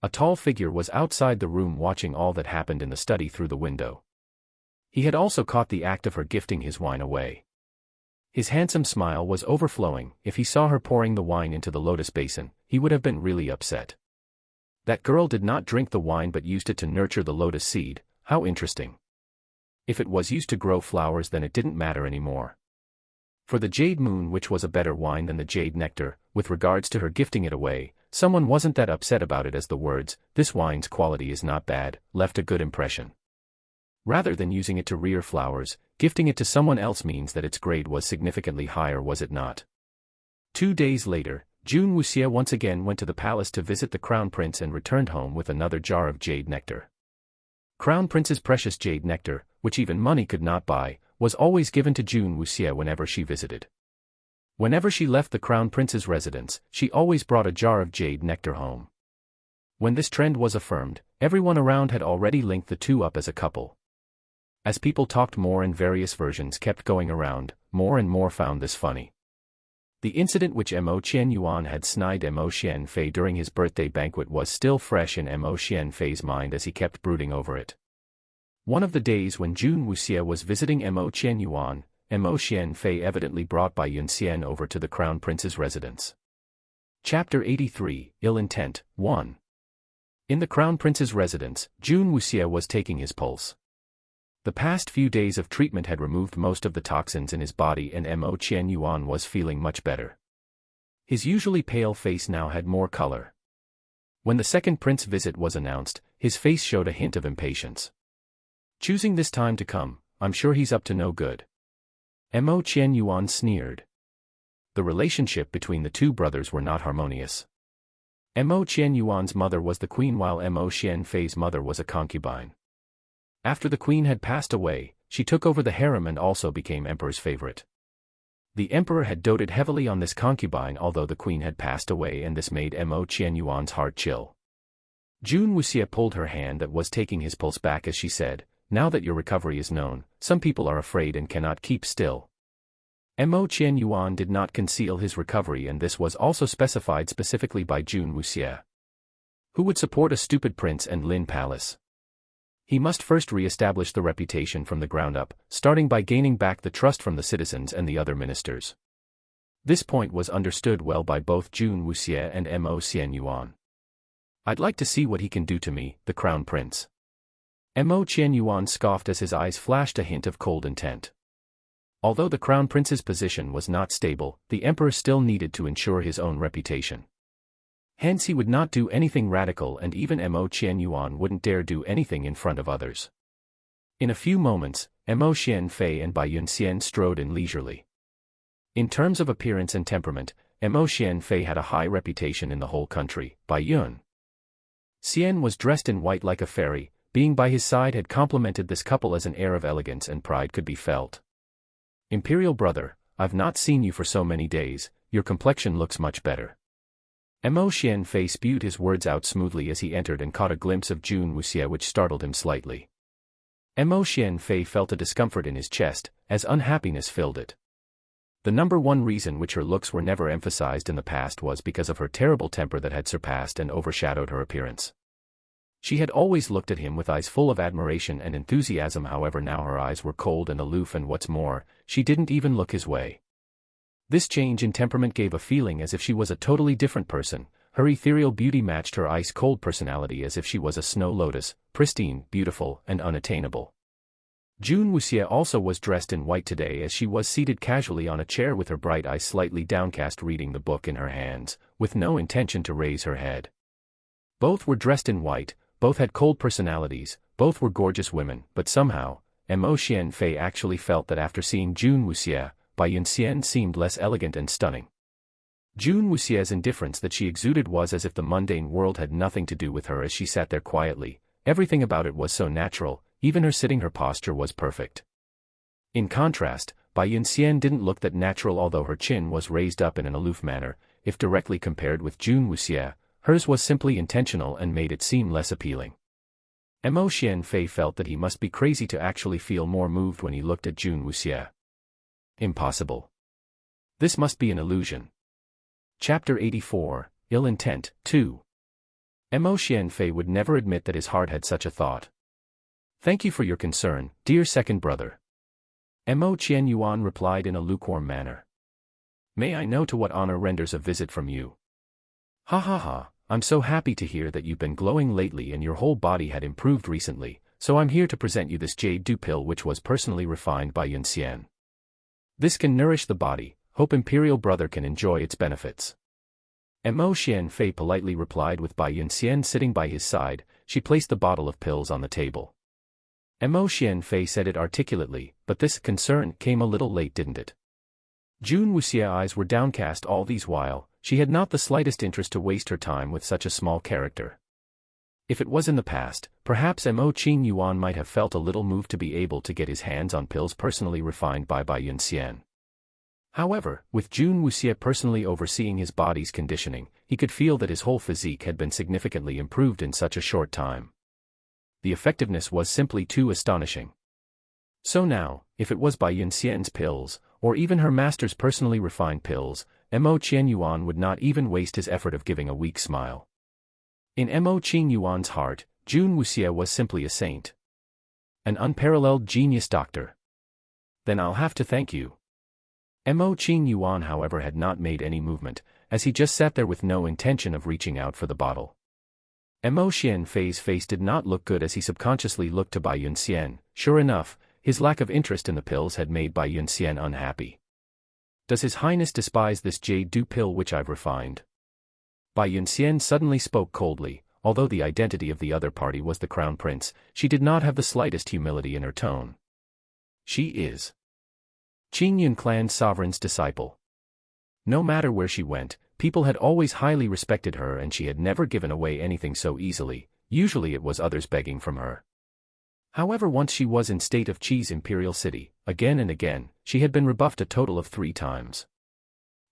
A tall figure was outside the room watching all that happened in the study through the window. He had also caught the act of her gifting his wine away. His handsome smile was overflowing. If he saw her pouring the wine into the lotus basin, he would have been really upset. That girl did not drink the wine but used it to nurture the lotus seed, how interesting. If it was used to grow flowers then it didn't matter anymore. For the jade moon, which was a better wine than the jade nectar, with regards to her gifting it away, someone wasn't that upset about it as the words, "This wine's quality is not bad," left a good impression. Rather than using it to rear flowers, gifting it to someone else means that its grade was significantly higher, was it not? 2 days later, Jun Wuxie once again went to the palace to visit the crown prince and returned home with another jar of jade nectar. Crown prince's precious jade nectar, which even money could not buy, was always given to Jun Wuxie whenever she visited. Whenever she left the crown prince's residence, she always brought a jar of jade nectar home. When this trend was affirmed, everyone around had already linked the two up as a couple. As people talked more and various versions kept going around, more and more found this funny. The incident which Mo Qian Yuan had snide Mo Xian Fei during his birthday banquet was still fresh in Mo Xian Fei's mind as he kept brooding over it. One of the days when Jun Wuxie was visiting Mo Qian Yuan, Mo Xian Fei evidently brought Bai Yun Xian over to the crown prince's residence. Chapter 83, Ill Intent, 1. In the crown prince's residence, Jun Wuxie was taking his pulse. The past few days of treatment had removed most of the toxins in his body and Mo Qian Yuan was feeling much better. His usually pale face now had more color. When the second prince visit was announced, his face showed a hint of impatience. Choosing this time to come, I'm sure he's up to no good. Mo Qian Yuan sneered. The relationship between the two brothers were not harmonious. Mo Qian Yuan's mother was the queen while Mo Xian Fei's mother was a concubine. After the queen had passed away, she took over the harem and also became emperor's favorite. The emperor had doted heavily on this concubine although the queen had passed away and this made Mo Qian Yuan's heart chill. Jun Wuxie pulled her hand that was taking his pulse back as she said, "Now that your recovery is known, some people are afraid and cannot keep still." Mo Qian Yuan did not conceal his recovery and this was also specified specifically by Jun Wuxie. Who would support a stupid prince and Lin Palace? He must first re-establish the reputation from the ground up, starting by gaining back the trust from the citizens and the other ministers. This point was understood well by both Jun Wuxie and Mo Qianyuan. I'd like to see what he can do to me, the crown prince. Mo Qianyuan scoffed as his eyes flashed a hint of cold intent. Although the crown prince's position was not stable, the emperor still needed to ensure his own reputation. Hence he would not do anything radical, and even Mo Qianyuan wouldn't dare do anything in front of others. In a few moments, Mo Xianfei and Bai Yunxian strode in leisurely. In terms of appearance and temperament, Mo Xianfei had a high reputation in the whole country. Bai Yunxian was dressed in white like a fairy. Being by his side had complemented this couple as an air of elegance and pride could be felt. Imperial brother, I've not seen you for so many days, your complexion looks much better. Mo Xianfei spewed his words out smoothly as he entered and caught a glimpse of Jun Wuxie, which startled him slightly. Mo Xianfei felt a discomfort in his chest, as unhappiness filled it. The number one reason which her looks were never emphasized in the past was because of her terrible temper that had surpassed and overshadowed her appearance. She had always looked at him with eyes full of admiration and enthusiasm, however now her eyes were cold and aloof, and what's more, she didn't even look his way. This change in temperament gave a feeling as if she was a totally different person. Her ethereal beauty matched her ice-cold personality as if she was a snow lotus, pristine, beautiful, and unattainable. Jun Wuxie also was dressed in white today, as she was seated casually on a chair with her bright eyes slightly downcast, reading the book in her hands, with no intention to raise her head. Both were dressed in white, both had cold personalities, both were gorgeous women, but somehow, Mo Xianfei actually felt that after seeing Jun Wuxie, Bai Yunxian seemed less elegant and stunning. Jun Wuxie's indifference that she exuded was as if the mundane world had nothing to do with her as she sat there quietly. Everything about it was so natural, even her sitting, her posture was perfect. In contrast, Bai Yunxian didn't look that natural, although her chin was raised up in an aloof manner. If directly compared with Jun Wuxie, hers was simply intentional and made it seem less appealing. Mo Xianfei felt that he must be crazy to actually feel more moved when he looked at Jun Wuxie. Impossible. This must be an illusion. Chapter 84, Ill Intent, 2. Mo Xianfei would never admit that his heart had such a thought. Thank you for your concern, dear second brother. Mo Qianyuan replied in a lukewarm manner. May I know to what honor renders a visit from you? Ha ha ha, I'm so happy to hear that you've been glowing lately and your whole body had improved recently, so I'm here to present you this jade dew pill which was personally refined by Yunxian. This can nourish the body, hope Imperial brother can enjoy its benefits. Mo Xianfei politely replied. With Bai Yunxian sitting by his side, she placed the bottle of pills on the table. Mo Xianfei said it articulately, but this concern came a little late, didn't it? Jun Wuxie's eyes were downcast all these while. She had not the slightest interest to waste her time with such a small character. If it was in the past, perhaps Mo Qianyuan might have felt a little moved to be able to get his hands on pills personally refined by Bai Yunxian. However, with Jun Wuxie personally overseeing his body's conditioning, he could feel that his whole physique had been significantly improved in such a short time. The effectiveness was simply too astonishing. So now, if it was Bai Yunxian's pills, or even her master's personally refined pills, Mo Qianyuan would not even waste his effort of giving a weak smile. In Mo Qianyuan's heart, Jun Wuxie was simply a saint. An unparalleled genius doctor. Then I'll have to thank you. Mo Qianyuan, however, had not made any movement, as he just sat there with no intention of reaching out for the bottle. Mo Xianfei's face did not look good as he subconsciously looked to Bai Yunxian. Sure enough, his lack of interest in the pills had made Bai Yunxian unhappy. Does His Highness despise this jade dew pill which I've refined? Bai Yunxian suddenly spoke coldly. Although the identity of the other party was the crown prince, she did not have the slightest humility in her tone. She is Qingyun clan's sovereign's disciple. No matter where she went, people had always highly respected her, and she had never given away anything so easily. Usually it was others begging from her. However, once she was in state of Qi's imperial city, again and again, she had been rebuffed a total of 3 times.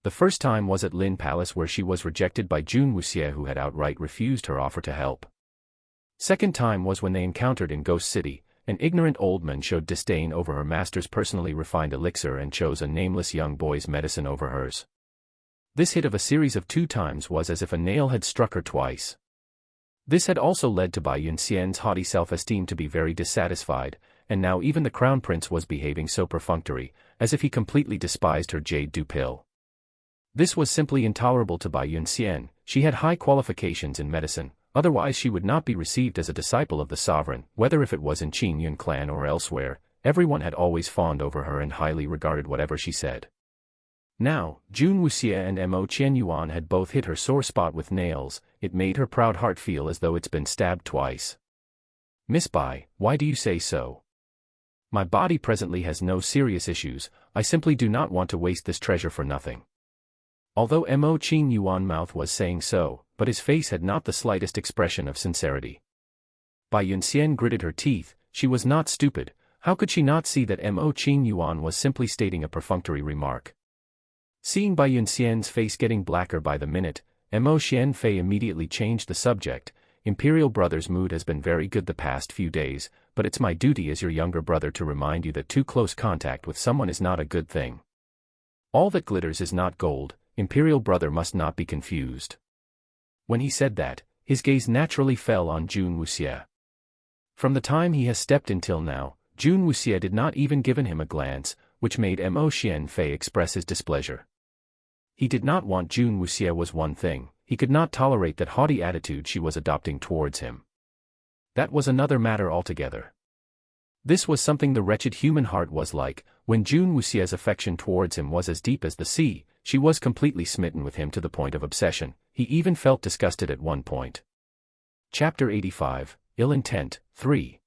The first time was at Lin Palace, where she was rejected by Jun Wuxie, who had outright refused her offer to help. Second time was when they encountered in Ghost City. An ignorant old man showed disdain over her master's personally refined elixir and chose a nameless young boy's medicine over hers. This hit of a series of 2 times was as if a nail had struck her twice. This had also led to Bai Yunxian's haughty self-esteem to be very dissatisfied, and now even the crown prince was behaving so perfunctory, as if he completely despised her jade du pill. This was simply intolerable to Bai Yunxian. She had high qualifications in medicine, otherwise she would not be received as a disciple of the sovereign, whether if it was in Qin Yun clan or elsewhere. Everyone had always fawned over her and highly regarded whatever she said. Now, Jun Wuxia and Mo Qianyuan had both hit her sore spot with nails. It made her proud heart feel as though it's been stabbed twice. Miss Bai, why do you say so? My body presently has no serious issues, I simply do not want to waste this treasure for nothing. Although Mo Qianyuan's mouth was saying so, but his face had not the slightest expression of sincerity. Bai Yunxian gritted her teeth. She was not stupid. How could she not see that Mo Qianyuan was simply stating a perfunctory remark? Seeing Bai Yunxian's face getting blacker by the minute, Mo Xianfei immediately changed the subject. Imperial brother's mood has been very good the past few days, but it's my duty as your younger brother to remind you that too close contact with someone is not a good thing. All that glitters is not gold. Imperial brother must not be confused. When he said that, his gaze naturally fell on Jun Wuxia. From the time he has stepped in till now, Jun Wuxia did not even given him a glance, which made Mo Xianfei express his displeasure. He did not want Jun Wuxia was one thing, he could not tolerate that haughty attitude she was adopting towards him. That was another matter altogether. This was something the wretched human heart was like. When Jun Wuxia's affection towards him was as deep as the sea, she was completely smitten with him to the point of obsession. He even felt disgusted at one point. Chapter 85, Ill Intent, 3.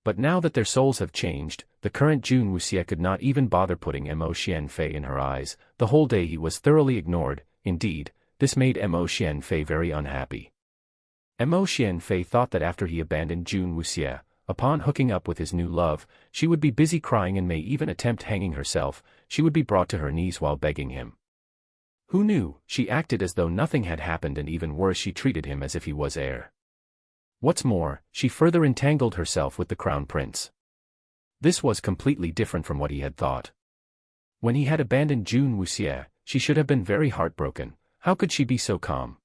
But now that their souls have changed, the current Jun Wuxia could not even bother putting Mo Xianfei in her eyes. The whole day he was thoroughly ignored. Indeed, this made Mo Xianfei very unhappy. Mo Xianfei thought that after he abandoned Jun Wuxia, upon hooking up with his new love, she would be busy crying and may even attempt hanging herself. She would be brought to her knees while begging him. Who knew? She acted as though nothing had happened, and even worse, she treated him as if he was heir. What's more, she further entangled herself with the crown prince. This was completely different from what he had thought. When he had abandoned Jun Wuxia, she should have been very heartbroken. How could she be so calm?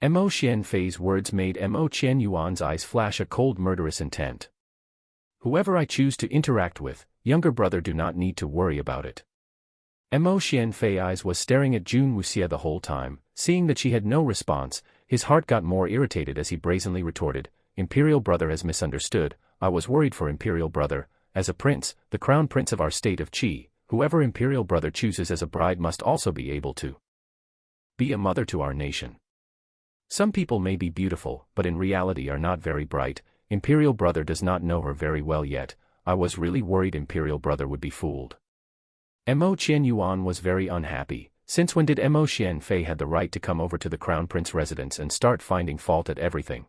Mo Xianfei's words made Mo Qianyuan's eyes flash a cold murderous intent. Whoever I choose to interact with, younger brother, do not need to worry about it. Mo Xianfei's eyes was staring at Jun Wuxia the whole time. Seeing that she had no response, his heart got more irritated as he brazenly retorted, Imperial brother has misunderstood. I was worried for Imperial brother. As a prince, the crown prince of our state of Qi, whoever Imperial brother chooses as a bride must also be able to be a mother to our nation. Some people may be beautiful, but in reality are not very bright. Imperial brother does not know her very well yet. I was really worried Imperial brother would be fooled. Mo Qianyuan was very unhappy. Since when did Mo Xianfei had the right to come over to the crown prince residence and start finding fault at everything?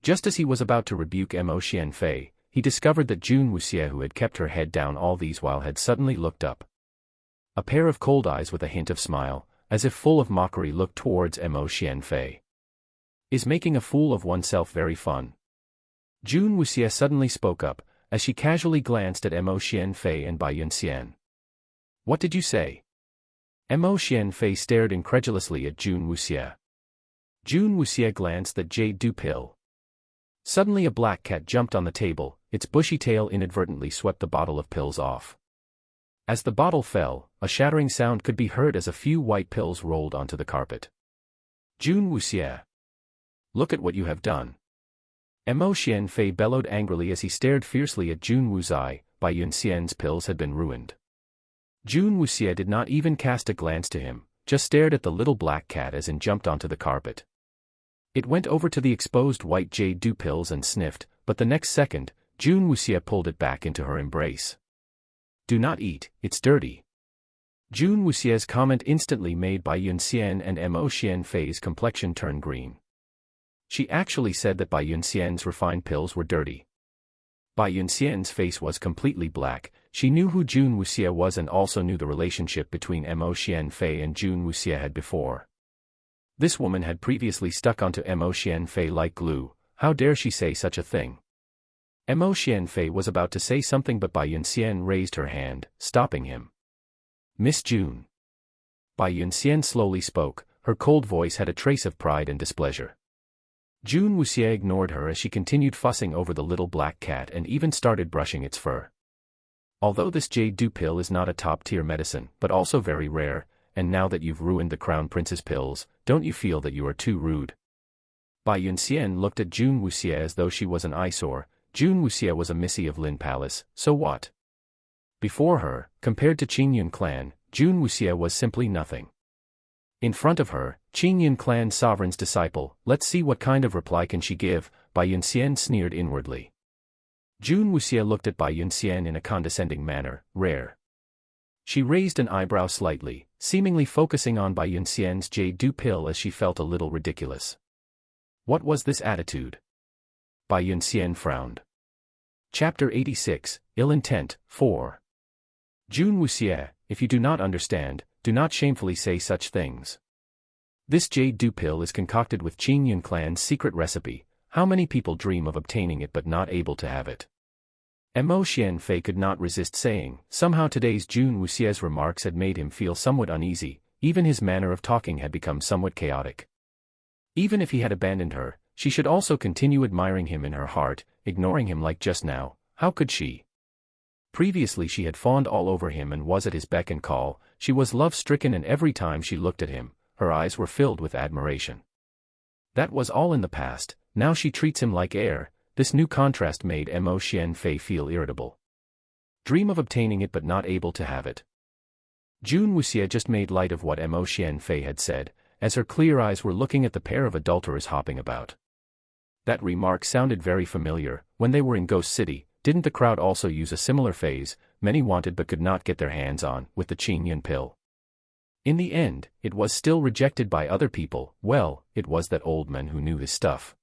Just as he was about to rebuke Mo Xianfei, he discovered that Jun Wuxia, who had kept her head down all these while, had suddenly looked up. A pair of cold eyes with a hint of smile, as if full of mockery, looked towards Mo Xianfei. Is making a fool of oneself very fun? Jun Wuxia suddenly spoke up, as she casually glanced at Mo Xianfei and Bai Yunxian. What did you say? Mo Xianfei stared incredulously at Jun Wuxia. Jun Wuxia glanced at jade du pill. Suddenly a black cat jumped on the table, its bushy tail inadvertently swept the bottle of pills off. As the bottle fell, a shattering sound could be heard as a few white pills rolled onto the carpet. Jun Wuxia. Look at what you have done. Mo Xianfei bellowed angrily as he stared fiercely at Jun Wuxia. Bai Yunxian's pills had been ruined. Jun Wuxia did not even cast a glance to him, just stared at the little black cat as it jumped onto the carpet. It went over to the exposed white jade du pills and sniffed, but the next second, Jun Wuxia pulled it back into her embrace. Do not eat, it's dirty. Jun Wuxia's comment instantly made Bai Yunxian and Mo Xianfei's complexion turn green. She actually said that Bai Yunxian's refined pills were dirty. Bai Yunxian's face was completely black. She knew who Jun Wuxia was and also knew the relationship between Mo Xianfei and Jun Wuxia had before. This woman had previously stuck onto Mo Xianfei like glue. How dare she say such a thing? Mo Xianfei was about to say something, but Bai Yunxian raised her hand, stopping him. Miss Jun. Bai Yunxian slowly spoke. Her cold voice had a trace of pride and displeasure. June Wuxie ignored her as she continued fussing over the little black cat and even started brushing its fur. Although this jade dew pill is not a top-tier medicine, but also very rare, and now that you've ruined the Crown Prince's pills, don't you feel that you are too rude? Bai Yunxian looked at June Wuxie as though she was an eyesore. June Wuxie was a missy of Lin Palace, so what? Before her, compared to Qingyun clan, June Wuxie was simply nothing. In front of her, Qingyun clan sovereign's disciple, let's see what kind of reply can she give, Bai Yunxian sneered inwardly. June Wuxie looked at Bai Yunxian in a condescending manner, rare. She raised an eyebrow slightly, seemingly focusing on Bai Yunxian's jade dew pill as she felt a little ridiculous. What was this attitude? Bai Yunxian frowned. Chapter 86, Ill Intent, 4. June Wuxie, if you do not understand, do not shamefully say such things. This jade dew pill is concocted with Qingyun clan's secret recipe. How many people dream of obtaining it but not able to have it? Mo Xianfei could not resist saying. Somehow today's June Wuxie's remarks had made him feel somewhat uneasy, even his manner of talking had become somewhat chaotic. Even if he had abandoned her, she should also continue admiring him in her heart, ignoring him like just now. How could she? Previously she had fawned all over him and was at his beck and call. She was love-stricken, and every time she looked at him, her eyes were filled with admiration. That was all in the past. Now she treats him like air. This new contrast made Mo Xianfei feel irritable. Dream of obtaining it but not able to have it. June Wuxie just made light of what Mo Xianfei had said, as her clear eyes were looking at the pair of adulterers hopping about. That remark sounded very familiar. When they were in Ghost City, didn't the crowd also use a similar phase, many wanted but could not get their hands on, with the Qingyun pill? In the end, it was still rejected by other people. Well, it was that old man who knew his stuff.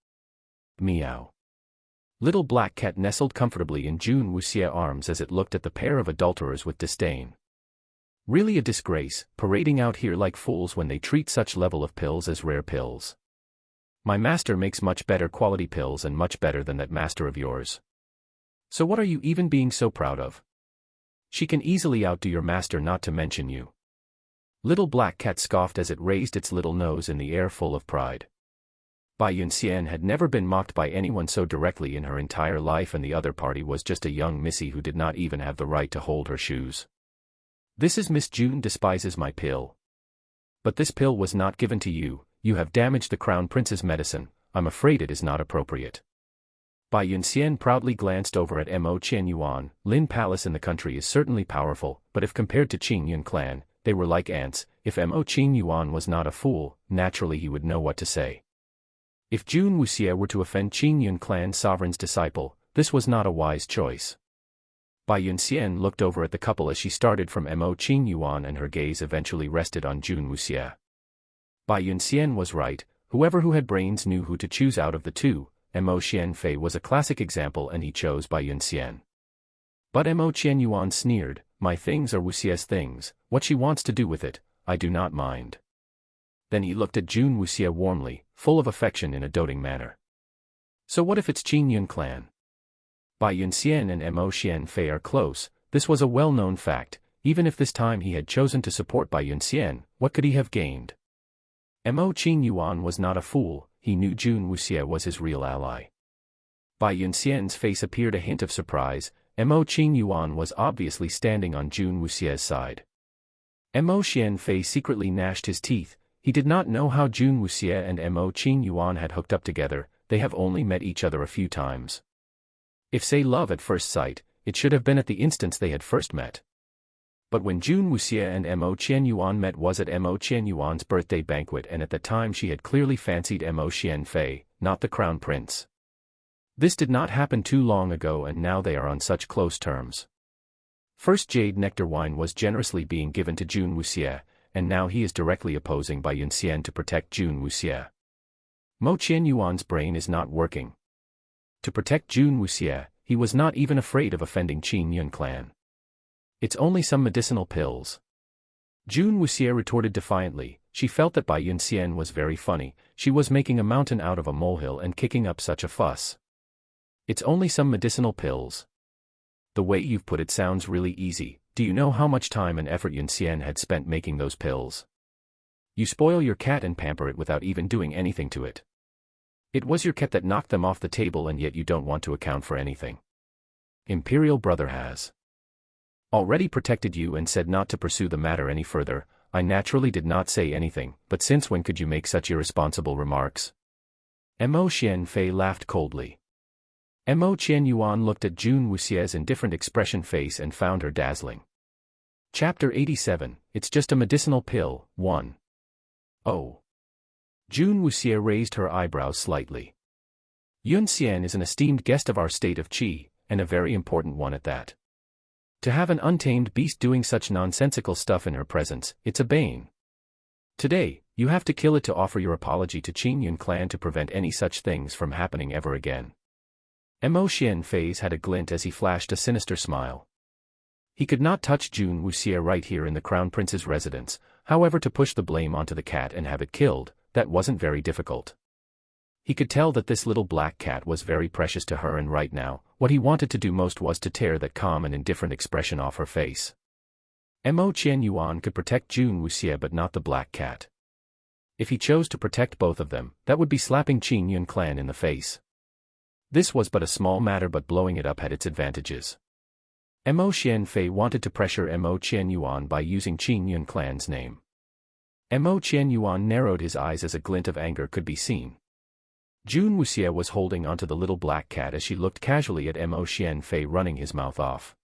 Meow. Little black cat nestled comfortably in June Wuxie's arms as it looked at the pair of adulterers with disdain. Really a disgrace, parading out here like fools when they treat such level of pills as rare pills. My master makes much better quality pills and much better than that master of yours. So what are you even being so proud of? She can easily outdo your master, not to mention you. Little black cat scoffed as it raised its little nose in the air full of pride. Bai Yunxian had never been mocked by anyone so directly in her entire life, and the other party was just a young missy who did not even have the right to hold her shoes. This is Miss June despises my pill. But this pill was not given to you. You have damaged the Crown Prince's medicine. I'm afraid it is not appropriate. Bai Yunxian proudly glanced over at Mo Qianyuan. Lin Palace in the country is certainly powerful, but if compared to Qingyun clan, they were like ants. If Mo Qianyuan was not a fool, naturally he would know what to say. If June Wuxie were to offend Qingyun clan sovereign's disciple, this was not a wise choice. Bai Yunxian looked over at the couple as she started from Mo Qianyuan, and her gaze eventually rested on June Wuxie. Bai Yunxian was right. Whoever who had brains knew who to choose out of the two. Mo Xianfei was a classic example, and he chose Bai Yunxian. But Mo Qianyuan sneered. My things are Wuxie's things. What she wants to do with it, I do not mind. Then he looked at June Wuxie warmly, full of affection in a doting manner. So what if it's Qingyun clan? Bai Yunxian and Mo Xianfei are close. This was a well-known fact. Even if this time he had chosen to support Bai Yunxian, what could he have gained? Mo Qianyuan was not a fool. He knew June Wuxie was his real ally. Bai Yunxian's face appeared a hint of surprise. Mo Qianyuan was obviously standing on June Wuxie's side. Mo Xianfei secretly gnashed his teeth. He did not know how June Wuxie and Mo Qianyuan had hooked up together. They have only met each other a few times. If say love at first sight, it should have been at the instance they had first met. But when June Wuxie and Mo Qianyuan met was at Mo Qianyuan's birthday banquet, and at that time she had clearly fancied Mo Xianfei, not the Crown Prince. This did not happen too long ago, and now they are on such close terms. First jade nectar wine was generously being given to June Wuxie, and now he is directly opposing Bai Yunxian to protect June Wuxie. Mo Qianyuan's brain is not working. To protect June Wuxie, he was not even afraid of offending Qingyun clan. It's only some medicinal pills. June Wuxie retorted defiantly. She felt that Bai Yunxian was very funny. She was making a mountain out of a molehill and kicking up such a fuss. It's only some medicinal pills. The way you've put it sounds really easy. Do you know how much time and effort Yunxian had spent making those pills? You spoil your cat and pamper it without even doing anything to it. It was your cat that knocked them off the table and yet you don't want to account for anything. Imperial brother has already protected you and said not to pursue the matter any further. I naturally did not say anything, but since when could you make such irresponsible remarks? Mo Xianfei laughed coldly. Mo Qianyuan looked at Jun Wuxie's indifferent expression face and found her dazzling. Chapter 87, It's Just a Medicinal Pill, 1. Oh. Jun Wuxie raised her eyebrows slightly. Yun Xian is an esteemed guest of our state of Qi, and a very important one at that. To have an untamed beast doing such nonsensical stuff in her presence, it's a bane. Today, you have to kill it to offer your apology to Qingyun clan to prevent any such things from happening ever again. Mo Xianfei's had a glint as he flashed a sinister smile. He could not touch Jun Wuxie right here in the Crown Prince's residence, however to push the blame onto the cat and have it killed, that wasn't very difficult. He could tell that this little black cat was very precious to her and right now, what he wanted to do most was to tear that calm and indifferent expression off her face. Mo Qianyuan could protect Jun Wuxie but not the black cat. If he chose to protect both of them, that would be slapping Qingyun clan in the face. This was but a small matter but blowing it up had its advantages. Mo Xianfei wanted to pressure Mo Qianyuan by using Qingyun clan's name. Mo Qianyuan narrowed his eyes as a glint of anger could be seen. Jun Wuxie was holding onto the little black cat as she looked casually at Mo Xianfei running his mouth off.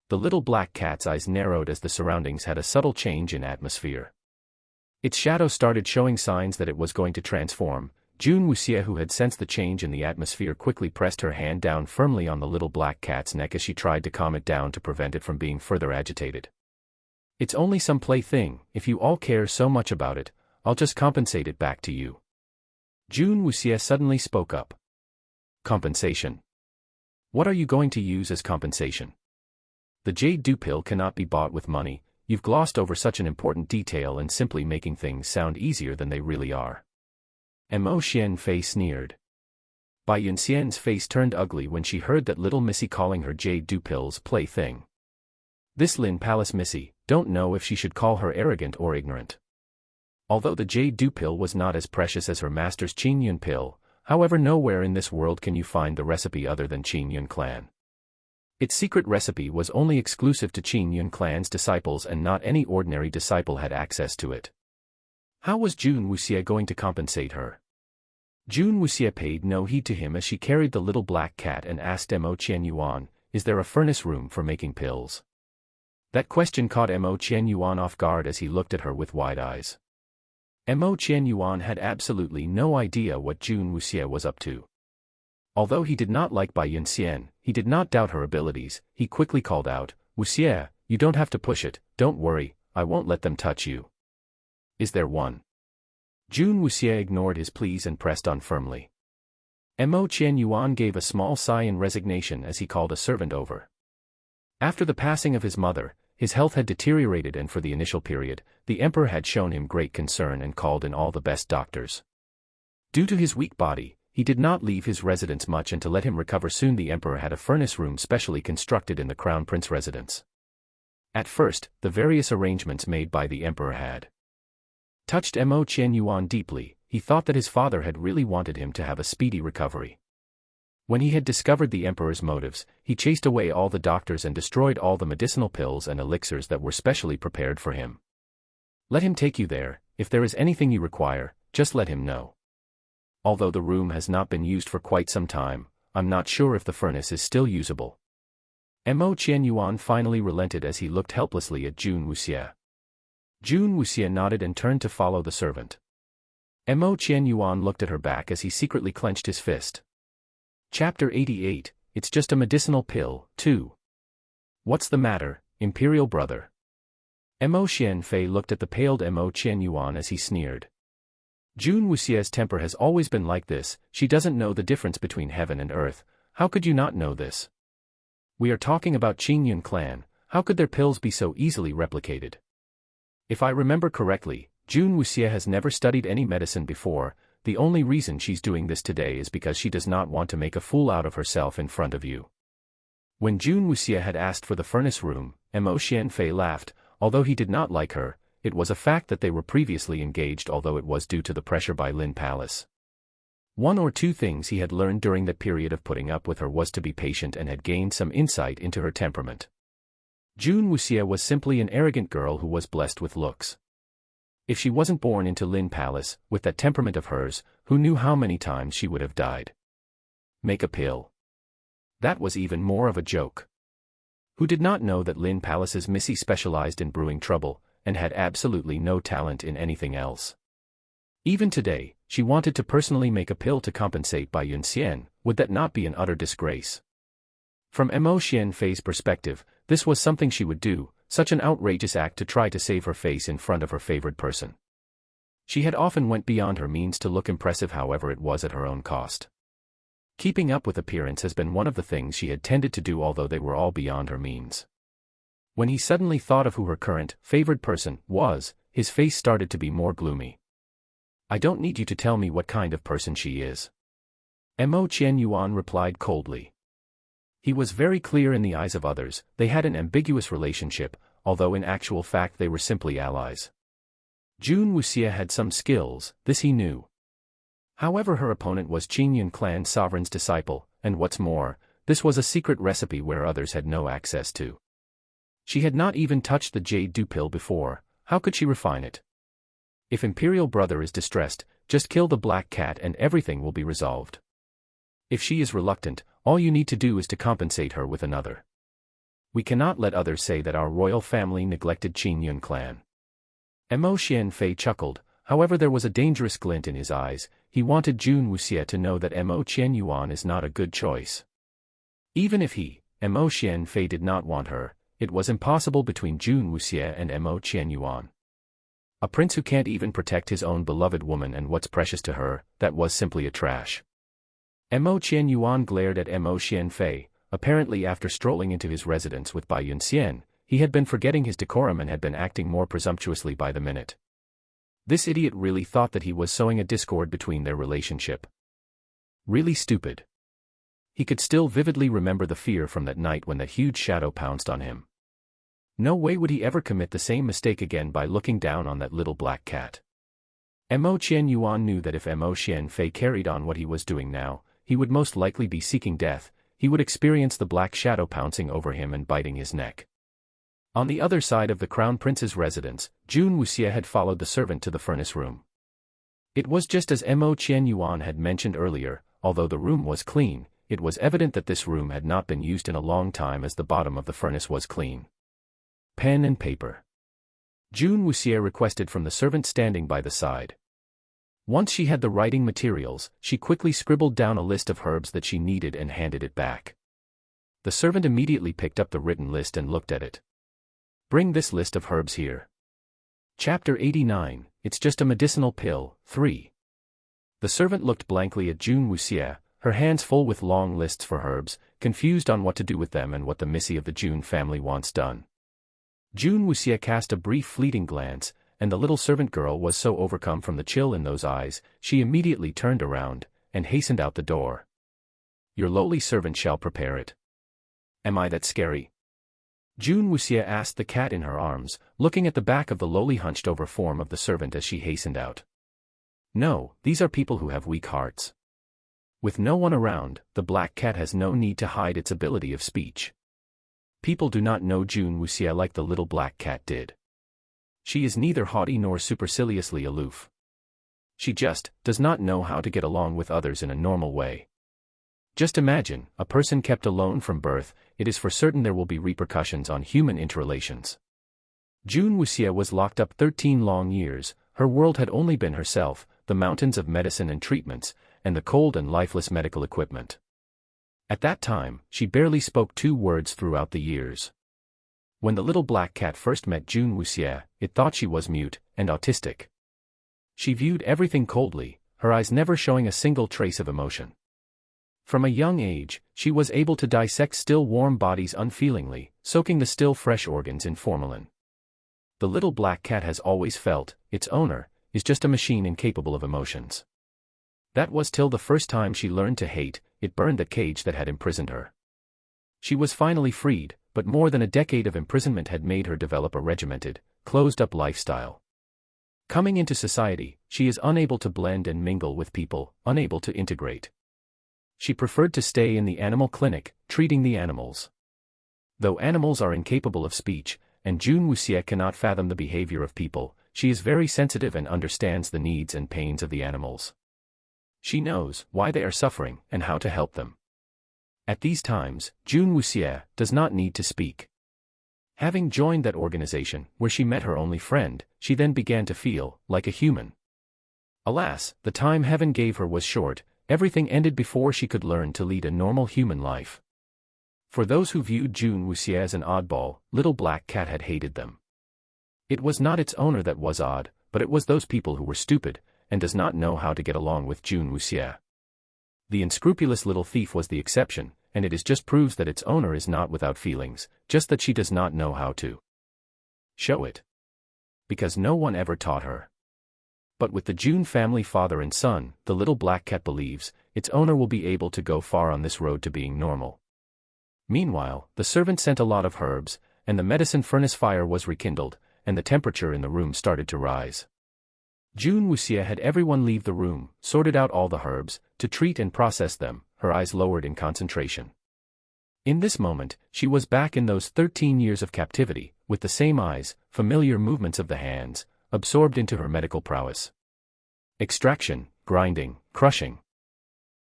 The little black cat's eyes narrowed as the surroundings had a subtle change in atmosphere. Its shadow started showing signs that it was going to transform. Jun Wuxie, who had sensed the change in the atmosphere, quickly pressed her hand down firmly on the little black cat's neck as she tried to calm it down to prevent it from being further agitated. It's only some plaything, if you all care so much about it, I'll just compensate it back to you. Jun Wuxie suddenly spoke up. Compensation. What are you going to use as compensation? The jade dew pill cannot be bought with money. You've glossed over such an important detail and simply making things sound easier than they really are. Mo Xianfei sneered. Bai Yunxian's face turned ugly when she heard that little Missy calling her jade dew pill's plaything. This Lin Palace Missy, don't know if she should call her arrogant or ignorant. Although the jade dew pill was not as precious as her master's Qingyun pill, however nowhere in this world can you find the recipe other than Qingyun clan. Its secret recipe was only exclusive to Qingyun clan's disciples and not any ordinary disciple had access to it. How was Jun Wuxie going to compensate her? Jun Wuxie paid no heed to him as she carried the little black cat and asked Mo Qianyuan, is there a furnace room for making pills? That question caught Mo Qianyuan off guard as he looked at her with wide eyes. Mo Qianyuan had absolutely no idea what Jun Wuxie was up to. Although he did not like Bai Yunxian, he did not doubt her abilities. He quickly called out, Wuxie, you don't have to push it, don't worry, I won't let them touch you. Is there one? Jun Wuxie ignored his pleas and pressed on firmly. Mo Qianyuan gave a small sigh in resignation as he called a servant over. After the passing of his mother, his health had deteriorated and for the initial period, the emperor had shown him great concern and called in all the best doctors. Due to his weak body, he did not leave his residence much and to let him recover soon the emperor had a furnace room specially constructed in the crown prince residence. At first, the various arrangements made by the emperor had touched Mo Qianyuan deeply. He thought that his father had really wanted him to have a speedy recovery. When he had discovered the emperor's motives, he chased away all the doctors and destroyed all the medicinal pills and elixirs that were specially prepared for him. Let him take you there. If there is anything you require, just let him know. Although the room has not been used for quite some time, I'm not sure if the furnace is still usable. Mo Qianyuan finally relented as he looked helplessly at Jun Wuxie. Jun Wuxie nodded and turned to follow the servant. Mo Qianyuan looked at her back as he secretly clenched his fist. Chapter 88, It's Just a Medicinal Pill, 2. What's the matter, Imperial brother? Mo Xianfei looked at the paled Mo Qianyuan as he sneered. Jun Wuxie's temper has always been like this, she doesn't know the difference between heaven and earth, how could you not know this? We are talking about Qingyun clan, how could their pills be so easily replicated? If I remember correctly, Jun Wuxie has never studied any medicine before. The only reason she's doing this today is because she does not want to make a fool out of herself in front of you. When Jun Wuxie had asked for the furnace room, Mo Xianfei laughed. Although he did not like her, it was a fact that they were previously engaged, although it was due to the pressure by Lin Palace. One or two things he had learned during that period of putting up with her was to be patient and had gained some insight into her temperament. June Wuxia was simply an arrogant girl who was blessed with looks. If she wasn't born into Lin Palace, with that temperament of hers, who knew how many times she would have died? Make a pill. That was even more of a joke. Who did not know that Lin Palace's Missy specialized in brewing trouble, and had absolutely no talent in anything else? Even today, she wanted to personally make a pill to compensate by Yun Xian. Would that not be an utter disgrace? From Mo Xianfei's perspective, this was something she would do, such an outrageous act to try to save her face in front of her favored person. She had often went beyond her means to look impressive, however it was at her own cost. Keeping up with appearance has been one of the things she had tended to do, although they were all beyond her means. When he suddenly thought of who her current, favored person was, his face started to be more gloomy. I don't need you to tell me what kind of person she is. Mo Qianyuan replied coldly. He was very clear in the eyes of others, they had an ambiguous relationship, although in actual fact they were simply allies. June Wuxia had some skills, this he knew. However, her opponent was Qingyun clan sovereign's disciple, and what's more, this was a secret recipe where others had no access to. She had not even touched the jade dew pill before, how could she refine it? If Imperial Brother is distressed, just kill the black cat and everything will be resolved. If she is reluctant, all you need to do is to compensate her with another. We cannot let others say that our royal family neglected Qingyun clan. Mo Xianfei chuckled, however there was a dangerous glint in his eyes. He wanted June Wuxia to know that Mo Qianyuan is not a good choice. Even if Mo Xianfei did not want her, it was impossible between June Wuxia and Mo Qianyuan. A prince who can't even protect his own beloved woman and what's precious to her, that was simply a trash. Mo Qianyuan glared at Mo Xianfei. Apparently after strolling into his residence with Bai Yunxian, he had been forgetting his decorum and had been acting more presumptuously by the minute. This idiot really thought that he was sowing a discord between their relationship. Really stupid. He could still vividly remember the fear from that night when that huge shadow pounced on him. No way would he ever commit the same mistake again by looking down on that little black cat. Mo Qianyuan knew that if Mo Xianfei carried on what he was doing now, he would most likely be seeking death. He would experience the black shadow pouncing over him and biting his neck. On the other side of the crown prince's residence, June Wuxia had followed the servant to the furnace room. It was just as Mo Qianyuan had mentioned earlier, although the room was clean, it was evident that this room had not been used in a long time as the bottom of the furnace was clean. Pen and paper. June Wuxia requested from the servant standing by the side. Once she had the writing materials, she quickly scribbled down a list of herbs that she needed and handed it back. The servant immediately picked up the written list and looked at it. Bring this list of herbs here. Chapter 89, It's Just a Medicinal Pill, 3. The servant looked blankly at June Wuxia, her hands full with long lists for herbs, confused on what to do with them and what the Missy of the June family wants done. June Wuxia cast a brief fleeting glance, and the little servant girl was so overcome from the chill in those eyes, she immediately turned around, and hastened out the door. Your lowly servant shall prepare it. Am I that scary? June Wuxia asked the cat in her arms, looking at the back of the lowly hunched-over form of the servant as she hastened out. No, these are people who have weak hearts. With no one around, the black cat has no need to hide its ability of speech. People do not know June Wuxia like the little black cat did. She is neither haughty nor superciliously aloof. She just does not know how to get along with others in a normal way. Just imagine, a person kept alone from birth, it is for certain there will be repercussions on human interrelations. June Wuxia was locked up 13 long years, her world had only been herself, the mountains of medicine and treatments, and the cold and lifeless medical equipment. At that time, she barely spoke 2 words throughout the years. When the little black cat first met June Wuxia, it thought she was mute and autistic. She viewed everything coldly, her eyes never showing a single trace of emotion. From a young age, she was able to dissect still warm bodies unfeelingly, soaking the still fresh organs in formalin. The little black cat has always felt, its owner is just a machine incapable of emotions. That was till the first time she learned to hate, it burned the cage that had imprisoned her. She was finally freed, but more than a decade of imprisonment had made her develop a regimented, closed-up lifestyle. Coming into society, she is unable to blend and mingle with people, unable to integrate. She preferred to stay in the animal clinic, treating the animals. Though animals are incapable of speech, and Jun Wuxie cannot fathom the behavior of people, she is very sensitive and understands the needs and pains of the animals. She knows why they are suffering and how to help them. At these times, Jun Wuxie does not need to speak. Having joined that organization, where she met her only friend, she then began to feel like a human. Alas, the time heaven gave her was short, everything ended before she could learn to lead a normal human life. For those who viewed Jun Wuxie as an oddball, Little Black Cat had hated them. It was not its owner that was odd, but it was those people who were stupid, and does not know how to get along with Jun Wuxie. The unscrupulous little thief was the exception, and it just proves that its owner is not without feelings, just that she does not know how to show it. Because no one ever taught her. But with the Jun family father and son, the Little Black Cat believes, its owner will be able to go far on this road to being normal. Meanwhile, the servant sent a lot of herbs, and the medicine furnace fire was rekindled, and the temperature in the room started to rise. Jun Wuxie had everyone leave the room, sorted out all the herbs, to treat and process them, her eyes lowered in concentration. In this moment, she was back in those 13 years of captivity, with the same eyes, familiar movements of the hands, absorbed into her medical prowess. Extraction, grinding, crushing.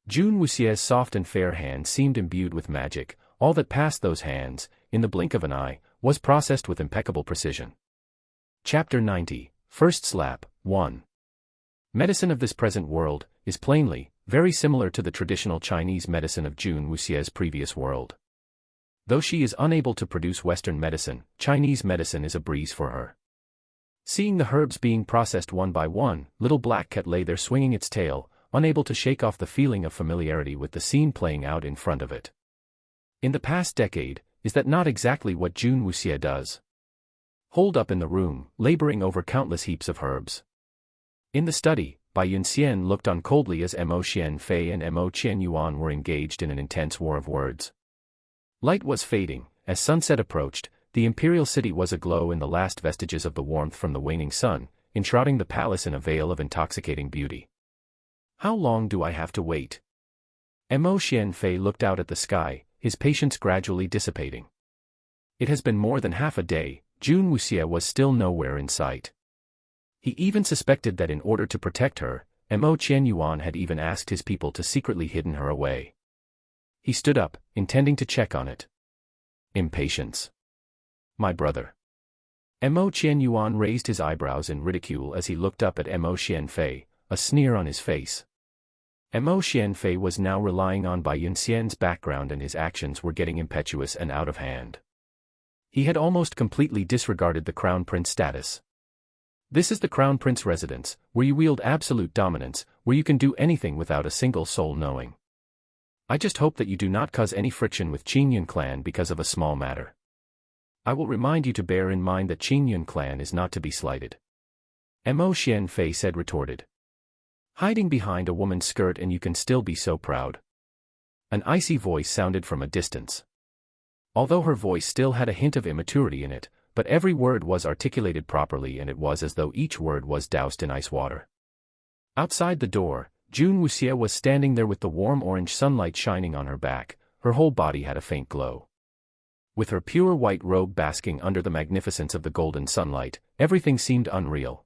Jun Wuxie's soft and fair hands seemed imbued with magic. All that passed those hands, in the blink of an eye, was processed with impeccable precision. Chapter 90, First Slap, 1. Medicine of this present world is plainly very similar to the traditional Chinese medicine of Jun Wuxie's previous world. Though she is unable to produce Western medicine, Chinese medicine is a breeze for her. Seeing the herbs being processed one by one, Little Black Cat lay there swinging its tail, unable to shake off the feeling of familiarity with the scene playing out in front of it. In the past decade, is that not exactly what Jun Wuxie does? Holed up in the room, laboring over countless heaps of herbs. In the study, Bai Yunxian looked on coldly as Mo Xianfei and Mo Qianyuan were engaged in an intense war of words. Light was fading. As sunset approached, the imperial city was aglow in the last vestiges of the warmth from the waning sun, enshrouding the palace in a veil of intoxicating beauty. How long do I have to wait? Mo Xianfei looked out at the sky, his patience gradually dissipating. It has been more than half a day. Jun Wuxie was still nowhere in sight. He even suspected that in order to protect her, Mo Qianyuan had even asked his people to secretly hidden her away. He stood up, intending to check on it. Impatience. My brother. Mo Qianyuan raised his eyebrows in ridicule as he looked up at Mo Xianfei, a sneer on his face. Mo Xianfei was now relying on Bai Yunxian's background and his actions were getting impetuous and out of hand. He had almost completely disregarded the Crown Prince status. This is the Crown Prince residence, where you wield absolute dominance, where you can do anything without a single soul knowing. I just hope that you do not cause any friction with Qingyun clan because of a small matter. I will remind you to bear in mind that Qingyun clan is not to be slighted. Mo Xianfei said retorted. Hiding behind a woman's skirt and you can still be so proud. An icy voice sounded from a distance. Although her voice still had a hint of immaturity in it, but every word was articulated properly and it was as though each word was doused in ice water. Outside the door, Jun Wuxie was standing there with the warm orange sunlight shining on her back, her whole body had a faint glow. With her pure white robe basking under the magnificence of the golden sunlight, everything seemed unreal.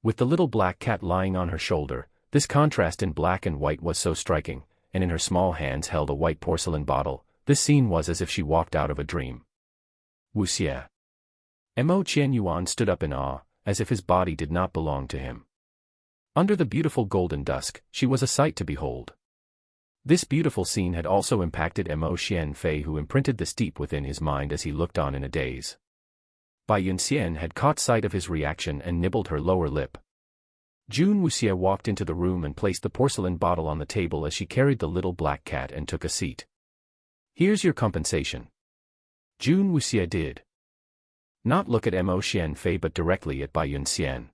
With the Little Black Cat lying on her shoulder, this contrast in black and white was so striking, and in her small hands held a white porcelain bottle. This scene was as if she walked out of a dream. Wuxie. Mo Qianyuan stood up in awe, as if his body did not belong to him. Under the beautiful golden dusk, she was a sight to behold. This beautiful scene had also impacted Mo Xianfei, who imprinted this deep within his mind as he looked on in a daze. Bai Yunxian had caught sight of his reaction and nibbled her lower lip. Jun Wuxie walked into the room and placed the porcelain bottle on the table as she carried the Little Black Cat and took a seat. Here's your compensation. Jun Wuxie did not look at Mo Xianfei but directly at Bai Yunxian.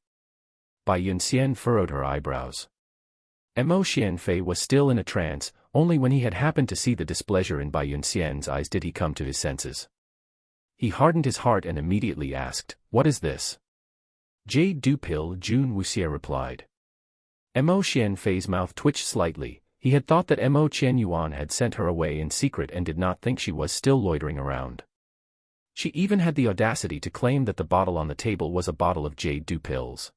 Bai Yunxian furrowed her eyebrows. Mo Xianfei was still in a trance, only when he had happened to see the displeasure in Bai Yunxian's eyes did he come to his senses. He hardened his heart and immediately asked, "What is this?" "Jade dew pill," Jun Wuxie replied. Mo Qianfei's mouth twitched slightly. He had thought that Mo Qianyuan had sent her away in secret and did not think she was still loitering around. She even had the audacity to claim that the bottle on the table was a bottle of jade dew pills.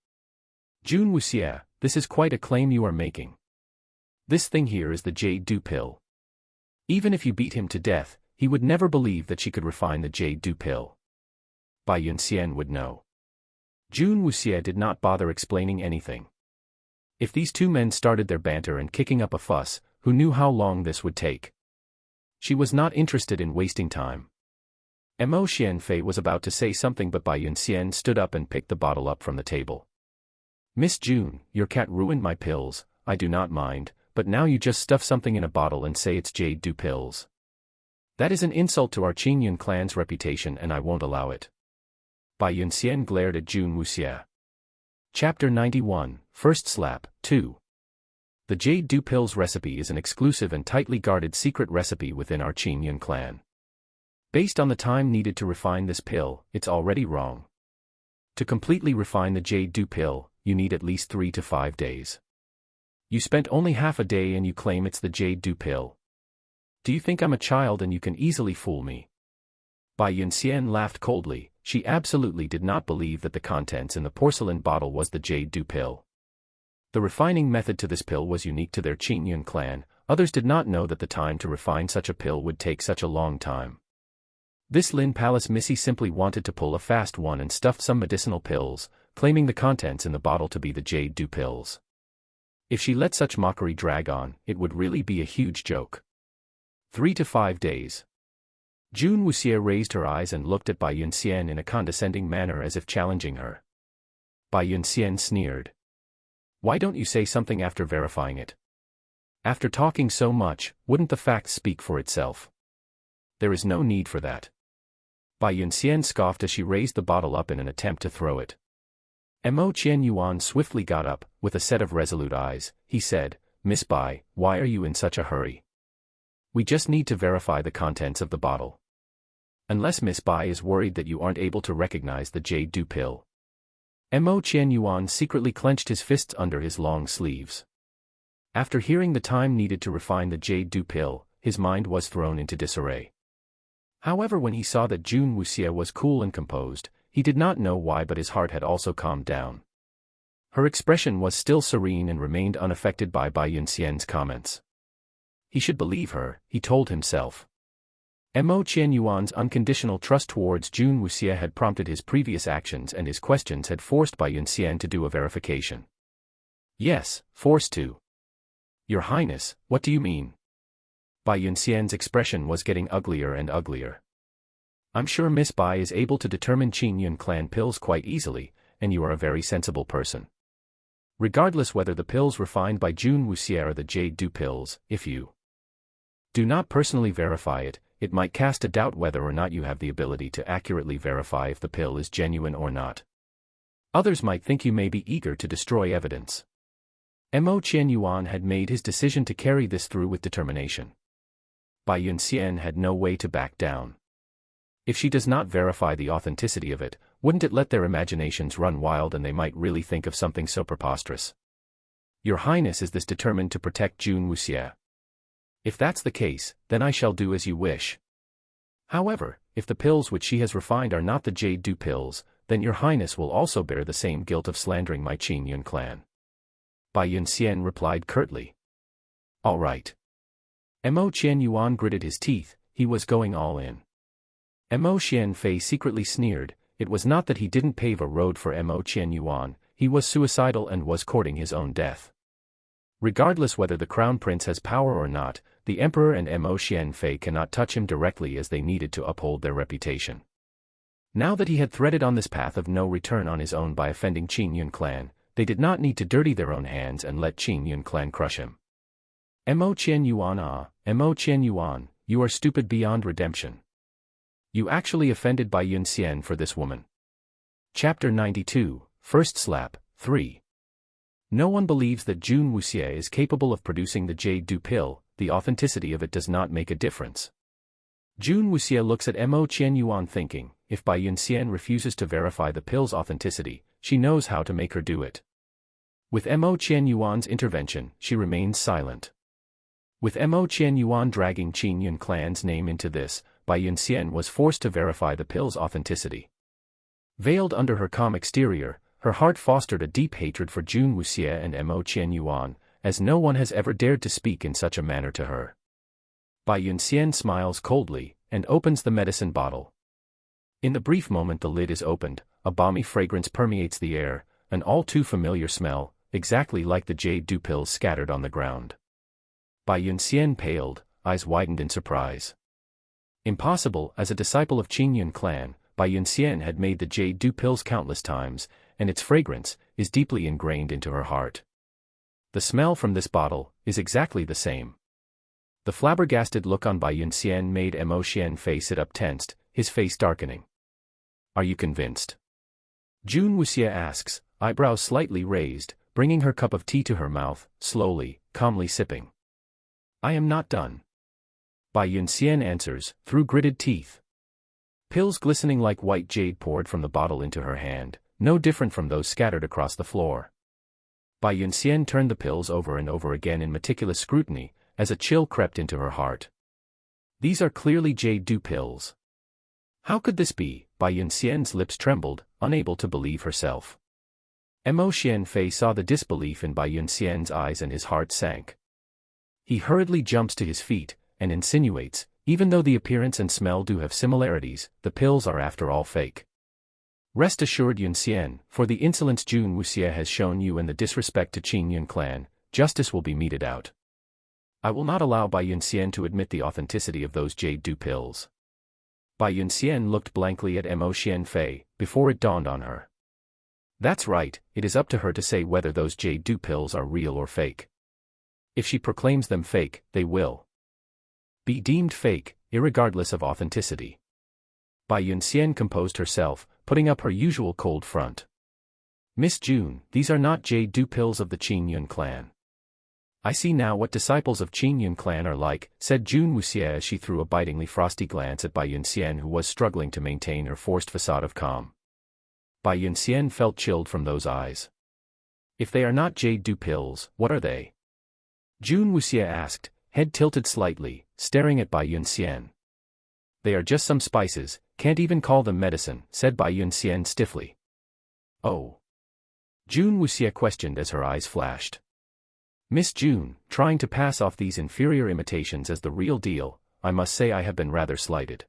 Jun Wuxie, this is quite a claim you are making. This thing here is the jade dew pill. Even if you beat him to death, he would never believe that she could refine the jade dew pill. Bai Yunxian would know. Jun Wuxie did not bother explaining anything. If these two men started their banter and kicking up a fuss, who knew how long this would take? She was not interested in wasting time. Mo Qianfei was about to say something, but Bai Yunxian stood up and picked the bottle up from the table. Miss June, your cat ruined my pills. I do not mind, but now you just stuff something in a bottle and say it's jade dew pills. That is an insult to our Qingyun clan's reputation and I won't allow it. Bai Yunxian glared at Jun Wuxie. Chapter 91, First Slap, 2. The jade dew pills recipe is an exclusive and tightly guarded secret recipe within our Qingyun clan. Based on the time needed to refine this pill, it's already wrong. To completely refine the jade dew pill, you need at least 3 to 5 days. You spent only half a day and you claim it's the jade dew pill. Do you think I'm a child and you can easily fool me? Bai Yunxian laughed coldly. She absolutely did not believe that the contents in the porcelain bottle was the jade dew pill. The refining method to this pill was unique to their Qingyun clan. Others did not know that the time to refine such a pill would take such a long time. This Lin Palace Missy simply wanted to pull a fast one and stuffed some medicinal pills, claiming the contents in the bottle to be the jade dew pills. If she let such mockery drag on, it would really be a huge joke. 3 to 5 days. Jun Wuxie raised her eyes and looked at Bai Yunxian in a condescending manner as if challenging her. Bai Yunxian sneered. Why don't you say something after verifying it? After talking so much, wouldn't the facts speak for itself? There is no need for that. Bai Yunxian scoffed as she raised the bottle up in an attempt to throw it. Mo Qianyuan swiftly got up, with a set of resolute eyes. He said, Miss Bai, why are you in such a hurry? We just need to verify the contents of the bottle. Unless Miss Bai is worried that you aren't able to recognize the jade dew pill. Mo Qianyuan secretly clenched his fists under his long sleeves. After hearing the time needed to refine the jade dew pill, his mind was thrown into disarray. However, when he saw that Jun Wuxie was cool and composed, he did not know why, but his heart had also calmed down. Her expression was still serene and remained unaffected by Bai Yunxian's comments. He should believe her, he told himself. Mo Qianyuan's unconditional trust towards Jun Wuxie had prompted his previous actions, and his questions had forced Bai Yunxian to do a verification. Yes, forced to. Your Highness, what do you mean? Bai Yunxian's expression was getting uglier and uglier. I'm sure Miss Bai is able to determine Qingyun clan pills quite easily, and you are a very sensible person. Regardless whether the pills refined by Jun Wuxie are the jade dew pills, if you do not personally verify it, it might cast a doubt whether or not you have the ability to accurately verify if the pill is genuine or not. Others might think you may be eager to destroy evidence. Mo Qianyuan had made his decision to carry this through with determination. Bai Yunxian had no way to back down. If she does not verify the authenticity of it, wouldn't it let their imaginations run wild and they might really think of something so preposterous? Your Highness is this determined to protect Jun Wuxie? If that's the case, then I shall do as you wish. However, if the pills which she has refined are not the jade dew pills, then your Highness will also bear the same guilt of slandering my Qingyun clan. Bai Yunxian replied curtly. All right. Mo Qianyuan gritted his teeth. He was going all in. Mo Qianfei secretly sneered. It was not that he didn't pave a road for Mo Qianyuan, he was suicidal and was courting his own death. Regardless whether the crown prince has power or not, the emperor and Mo Qianfei cannot touch him directly, as they needed to uphold their reputation. Now that he had threaded on this path of no return on his own by offending Qingyun clan, they did not need to dirty their own hands and let Qingyun clan crush him. Mo Qianyuan, you are stupid beyond redemption. You actually offended Bai Yunxian for this woman. Chapter 92, First Slap, 3. No one believes that Jun Wuxie is capable of producing the jade dew pill. The authenticity of it does not make a difference. Jun Wuxie looks at Mo Qianyuan thinking, if Bai Yunxian refuses to verify the pill's authenticity, she knows how to make her do it. With Mo Qianyuan's intervention, she remained silent. With Mo Qianyuan dragging Qin Yun clan's name into this, Bai Yunxian was forced to verify the pill's authenticity. Veiled under her calm exterior, her heart fostered a deep hatred for Jun Wuxie and Mo Qianyuan, as no one has ever dared to speak in such a manner to her. Bai Yunxian smiles coldly, and opens the medicine bottle. In the brief moment the lid is opened, a balmy fragrance permeates the air, an all-too-familiar smell, exactly like the jade dew pills scattered on the ground. Bai Yunxian paled, eyes widened in surprise. Impossible, as a disciple of Qin Yun clan, Bai Yunxian had made the jade dew pills countless times, and its fragrance is deeply ingrained into her heart. The smell from this bottle is exactly the same. The flabbergasted look on Bai Yunxian made Mo Qianfei sit up tensed, his face darkening. Are you convinced? Jun Wuxie asks, eyebrows slightly raised, bringing her cup of tea to her mouth, slowly, calmly sipping. I am not done. Bai Yunxian answers, through gritted teeth. Pills glistening like white jade poured from the bottle into her hand, no different from those scattered across the floor. Bai Yunxian turned the pills over and over again in meticulous scrutiny, as a chill crept into her heart. These are clearly jade dew pills. How could this be? Bai Yunxian's lips trembled, unable to believe herself. Mo Qianfei saw the disbelief in Bai Yunxian's eyes and his heart sank. He hurriedly jumps to his feet, and insinuates, even though the appearance and smell do have similarities, the pills are after all fake. Rest assured Yunxian, for the insolence Jun Wuxie has shown you and the disrespect to Qin Yun clan, justice will be meted out. I will not allow Bai Yunxian to admit the authenticity of those jade dew pills. Bai Yunxian looked blankly at Mo Qianfei, before it dawned on her. That's right, it is up to her to say whether those jade dew pills are real or fake. If she proclaims them fake, they will be deemed fake, irregardless of authenticity. Bai Yunxian composed herself, putting up her usual cold front. Miss Jun, these are not jade dew pills of the Qin Yun clan. I see now what disciples of Qin Yun clan are like, said Jun Wuxie as she threw a bitingly frosty glance at Bai Yunxian, who was struggling to maintain her forced facade of calm. Bai Yunxian felt chilled from those eyes. If they are not jade dew pills, what are they? Jun Wuxie asked, head tilted slightly, staring at Bai Yunxian. They are just some spices, can't even call them medicine, said Bai Yunxian stiffly. Oh. Jun Wuxie questioned as her eyes flashed. Miss Jun, trying to pass off these inferior imitations as the real deal, I must say I have been rather slighted.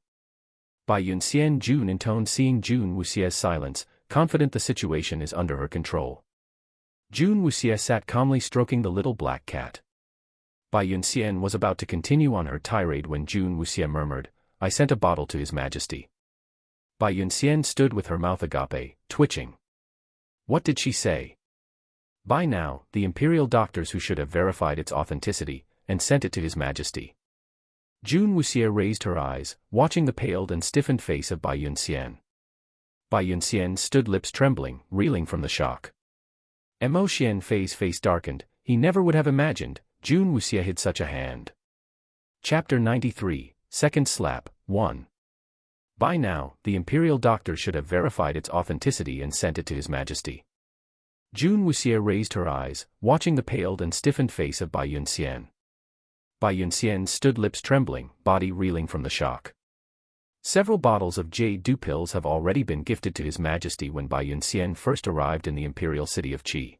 Bai Yunxian Jun intoned, seeing Jun Wuxie's silence, confident the situation is under her control. Jun Wuxie sat calmly stroking the little black cat. Bai Yunxian was about to continue on her tirade when Jun Wuxie murmured, I sent a bottle to His Majesty. Bai Yunxian stood with her mouth agape, twitching. What did she say? By now, the imperial doctors who should have verified its authenticity, and sent it to His Majesty. Jun Wuxie raised her eyes, watching the paled and stiffened face of Bai Yunxian. Bai Yunxian stood, lips trembling, reeling from the shock. Mo Qianfei's face darkened, he never would have imagined Jun Wuxie hid such a hand. Chapter 93, Second Slap, 1. By now, the imperial doctors should have verified its authenticity and sent it to His Majesty. Jun Wuxie raised her eyes, watching the paled and stiffened face of Bai Yunxian. Bai Yunxian stood, lips trembling, body reeling from the shock. Several bottles of jade dew pills have already been gifted to His Majesty when Bai Yunxian first arrived in the imperial city of Qi.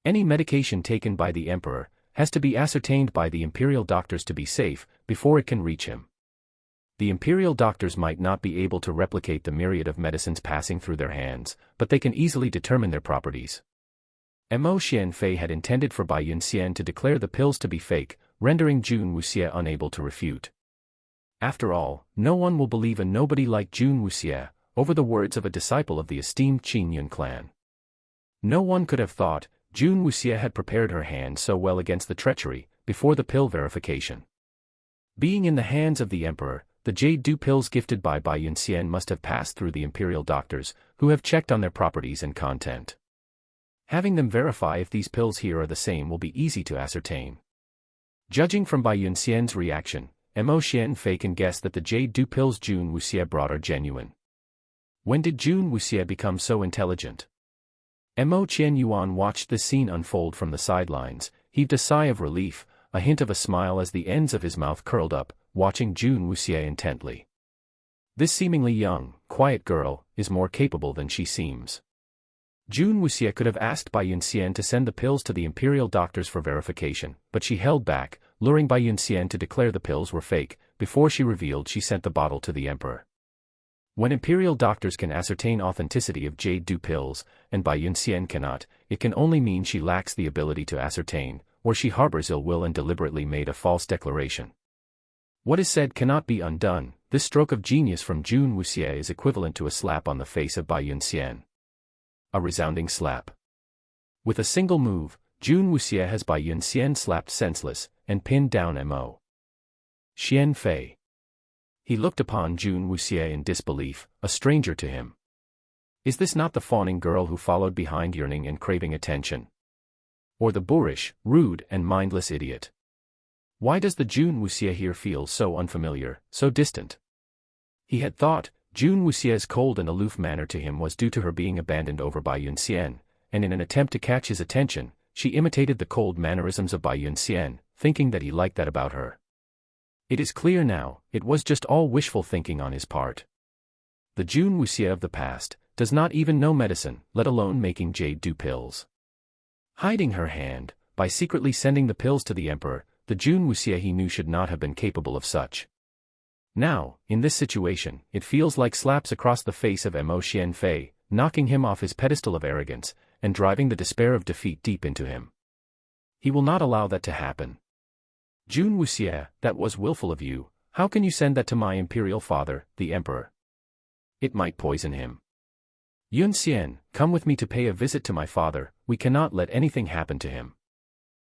Any medication taken by the emperor has to be ascertained by the imperial doctors to be safe before it can reach him. The imperial doctors might not be able to replicate the myriad of medicines passing through their hands, but they can easily determine their properties. Mo Qianfei had intended for Bai Yunxian to declare the pills to be fake, rendering Jun Wuxie unable to refute. After all, no one will believe a nobody like Jun Wuxie over the words of a disciple of the esteemed Qin Yun clan. No one could have thought Jun Wuxie had prepared her hand so well against the treachery before the pill verification. Being in the hands of the emperor, the jade dew pills gifted by Bai Yunxian must have passed through the imperial doctors, who have checked on their properties and content. Having them verify if these pills here are the same will be easy to ascertain. Judging from Bai Yunxian's reaction, Mo Qianfei can guess that the jade dew pills Jun Wuxie brought are genuine. When did Jun Wuxie become so intelligent? Mo Qianyuan watched this scene unfold from the sidelines, heaved a sigh of relief, a hint of a smile as the ends of his mouth curled up, watching Jun Wuxie intently. This seemingly young, quiet girl is more capable than she seems. Jun Wuxie could have asked Bai Yunxian to send the pills to the imperial doctors for verification, but she held back, luring Bai Yunxian to declare the pills were fake, before she revealed she sent the bottle to the emperor. When imperial doctors can ascertain authenticity of jade dew pills, and Bai Yunxian cannot, it can only mean she lacks the ability to ascertain, or she harbors ill will and deliberately made a false declaration. What is said cannot be undone. This stroke of genius from Jun Wuxie is equivalent to a slap on the face of Bai Yunxian. A resounding slap. With a single move, Jun Wuxie has Bai Yunxian slapped senseless, and pinned down Mo Qianfei. He looked upon Jun Wuxie in disbelief, a stranger to him. Is this not the fawning girl who followed behind yearning and craving attention? Or the boorish, rude and mindless idiot? Why does the Jun Wuxie here feel so unfamiliar, so distant? He had thought, Jun Wuxie's cold and aloof manner to him was due to her being abandoned over Bai Yunxian, and in an attempt to catch his attention, she imitated the cold mannerisms of Bai Yunxian, thinking that he liked that about her. It is clear now, it was just all wishful thinking on his part. The Jun Wuxie of the past does not even know medicine, let alone making jade dew pills. Hiding her hand, by secretly sending the pills to the emperor, the Jun Wuxie he knew should not have been capable of such. Now, in this situation, it feels like slaps across the face of Mo Qianfei, knocking him off his pedestal of arrogance, and driving the despair of defeat deep into him. He will not allow that to happen. Jun Wuxie, that was willful of you. How can you send that to my imperial father, the emperor? It might poison him. Yunxian, come with me to pay a visit to my father. We cannot let anything happen to him.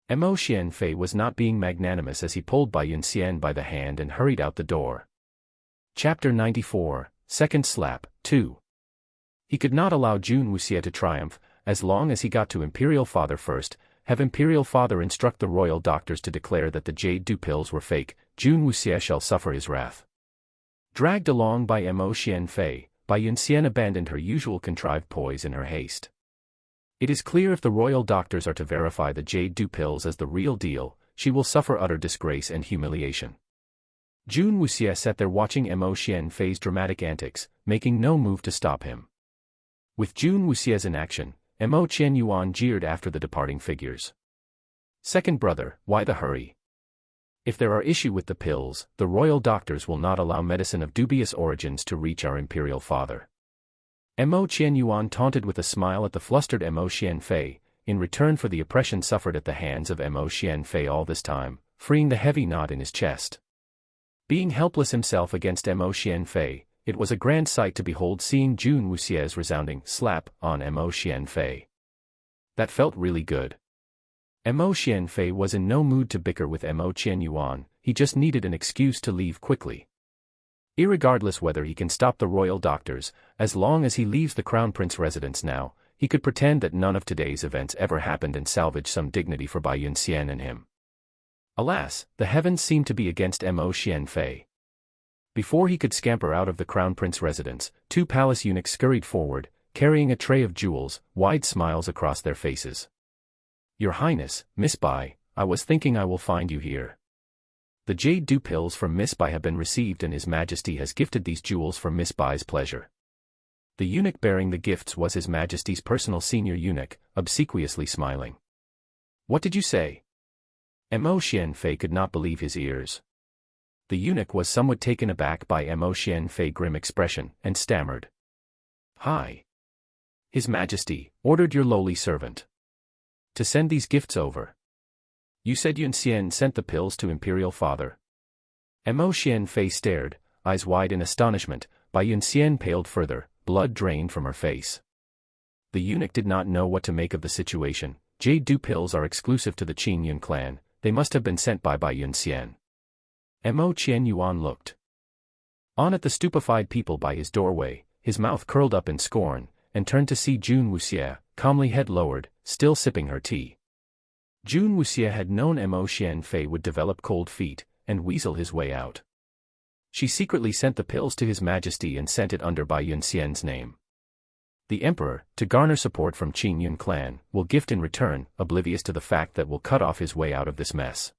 Mo Qianfei was not being magnanimous as he pulled Bai Yunxian by the hand and hurried out the door. Chapter 94, Second Slap, 2. He could not allow Jun Wuxie to triumph, as long as he got to imperial father first. Have imperial father instruct the royal doctors to declare that the jade dew pills were fake. Jun Wuxie shall suffer his wrath. Dragged along by Mo Qianfei, Bai Yunxian abandoned her usual contrived poise in her haste. It is clear if the royal doctors are to verify the jade dew pills as the real deal, she will suffer utter disgrace and humiliation. Jun Wuxie sat there watching Mo Qianfei's dramatic antics, making no move to stop him. With Jun Wuxie's inaction, Mo Qianyuan jeered after the departing figures. Second brother, why the hurry? If there are issue with the pills, the royal doctors will not allow medicine of dubious origins to reach our imperial father. Mo Qianyuan taunted with a smile at the flustered Mo Qianfei, in return for the oppression suffered at the hands of Mo Qianfei all this time, freeing the heavy knot in his chest. Being helpless himself against Mo Qianfei, it was a grand sight to behold seeing Jun Wuxie's resounding slap on Mo Qianfei. That felt really good. Mo Qianfei was in no mood to bicker with Mo Qianyuan, he just needed an excuse to leave quickly. Irregardless whether he can stop the royal doctors, as long as he leaves the crown prince residence now, he could pretend that none of today's events ever happened and salvage some dignity for Bai Yunxian and him. Alas, the heavens seemed to be against Mo Qianfei. Before he could scamper out of the crown prince residence, two palace eunuchs scurried forward, carrying a tray of jewels, wide smiles across their faces. Your Highness, Miss Bai, I was thinking I will find you here. The jade dew pills from Miss Bai have been received and His Majesty has gifted these jewels for Miss Bai's pleasure. The eunuch bearing the gifts was His Majesty's personal senior eunuch, obsequiously smiling. What did you say? Mo Qianfei could not believe his ears. The eunuch was somewhat taken aback by Mo Qianfei's grim expression, and stammered. Hi. His Majesty ordered your lowly servant to send these gifts over. You said Yunxian sent the pills to imperial father. Mo Qianfei stared, eyes wide in astonishment. Bai Yunxian paled further, blood drained from her face. The eunuch did not know what to make of the situation. Jade dew pills are exclusive to the Qin clan, they must have been sent by Bai Yunxian. Mo Qianyuan looked on at the stupefied people by his doorway, his mouth curled up in scorn, and turned to see Jun Wuxie, calmly head lowered, still sipping her tea. Jun Wuxie had known Mo Qianfei would develop cold feet, and weasel his way out. She secretly sent the pills to His Majesty and sent it under Bai Yunxian's name. The emperor, to garner support from Qin Yun clan, will gift in return, oblivious to the fact that will cut off his way out of this mess.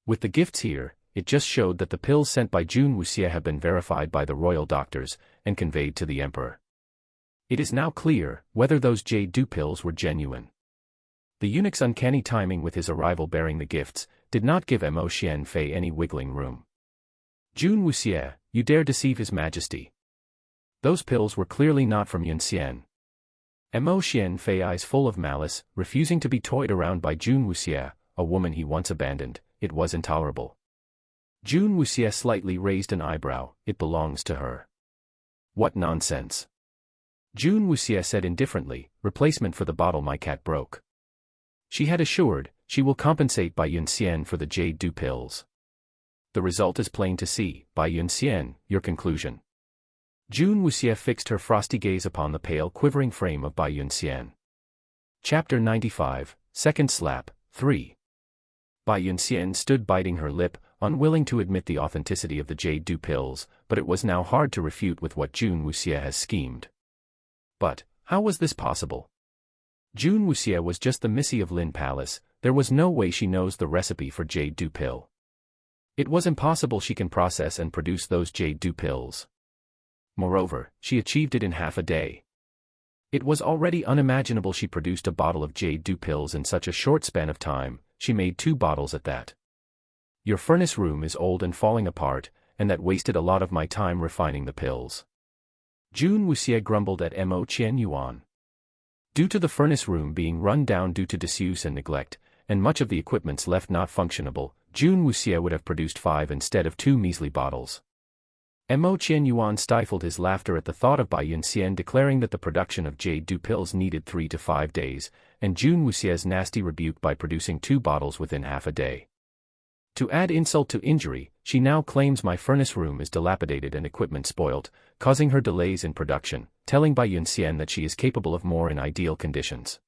With the gifts here, it just showed that the pills sent by Jun Wuxie have been verified by the royal doctors, and conveyed to the emperor. It is now clear whether those jade dew pills were genuine. The eunuch's uncanny timing with his arrival bearing the gifts, did not give Mo Xianfei any wiggling room. Jun Wuxie, you dare deceive his majesty. Those pills were clearly not from Yun Xian. Mo Xianfei, eyes full of malice, refusing to be toyed around by Jun Wuxie, a woman he once abandoned. It was intolerable. Jun Wuxie slightly raised an eyebrow. It belongs to her. What nonsense. Jun Wuxie said indifferently, replacement for the bottle my cat broke. She had assured, she will compensate by Yun Xian for the jade dew pills. The result is plain to see, by Yun Xian, your conclusion. Jun Wuxie fixed her frosty gaze upon the pale quivering frame of Bai Yun Xian. Chapter 95, Second Slap, 3. Bai Yun Xian stood biting her lip, unwilling to admit the authenticity of the jade dew pills, but it was now hard to refute with what Jun Wuxie has schemed. But, how was this possible? Jun Wuxie was just the Missy of Lin Palace, there was no way she knows the recipe for jade dew pill. It was impossible she can process and produce those jade dew pills. Moreover, she achieved it in half a day. It was already unimaginable she produced a bottle of jade dew pills in such a short span of time. She made 2 bottles at that. Your furnace room is old and falling apart, and that wasted a lot of my time refining the pills. Jun Wuxie grumbled at Mo Qianyuan. Due to the furnace room being run down due to disuse and neglect, and much of the equipments left not functionable, Jun Wuxie would have produced 5 instead of 2 measly bottles. Mo Qianyuan stifled his laughter at the thought of Bai Yun Xian declaring that the production of jade dew pills needed 3 to 5 days, and Jun Wuxie's nasty rebuke by producing 2 bottles within half a day. To add insult to injury, she now claims my furnace room is dilapidated and equipment spoilt, causing her delays in production, telling Bai Yun Xian that she is capable of more in ideal conditions.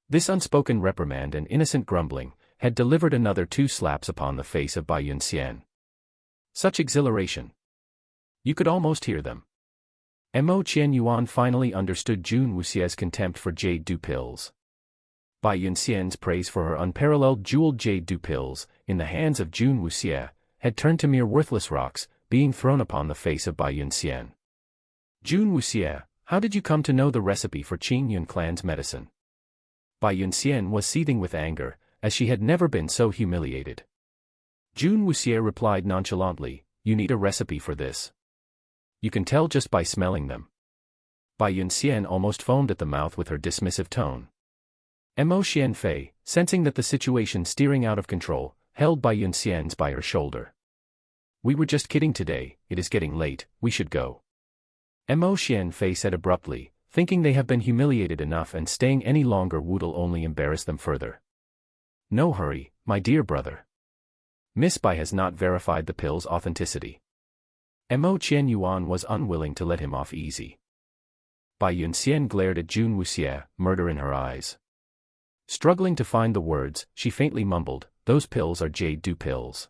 This unspoken reprimand and innocent grumbling had delivered another 2 slaps upon the face of Bai Yun Xian. Such exhilaration. You could almost hear them. Mo Qianyuan finally understood Jun Wuxie's contempt for jade dew pills. Bai Yun Xian's praise for her unparalleled jeweled jade dew pills, in the hands of Jun Wuxie, had turned to mere worthless rocks, being thrown upon the face of Bai Yun Xian. Jun Wuxie, how did you come to know the recipe for Qin Yun clan's medicine? Bai Yun Xian was seething with anger, as she had never been so humiliated. Jun Wuxie replied nonchalantly, you need a recipe for this. You can tell just by smelling them. Bai Yun Xian almost foamed at the mouth with her dismissive tone. Mo Xianfei, sensing that the situation steering out of control, held Bai Yun Xian's by her shoulder. We were just kidding today, it is getting late, we should go. Mo Xianfei said abruptly, thinking they have been humiliated enough and staying any longer would only embarrass them further. No hurry, my dear brother. Miss Bai has not verified the pill's authenticity. Mo Qianyuan was unwilling to let him off easy. Bai Yun Xian glared at Jun Wuxie, murder in her eyes. Struggling to find the words, she faintly mumbled, those pills are jade dew pills.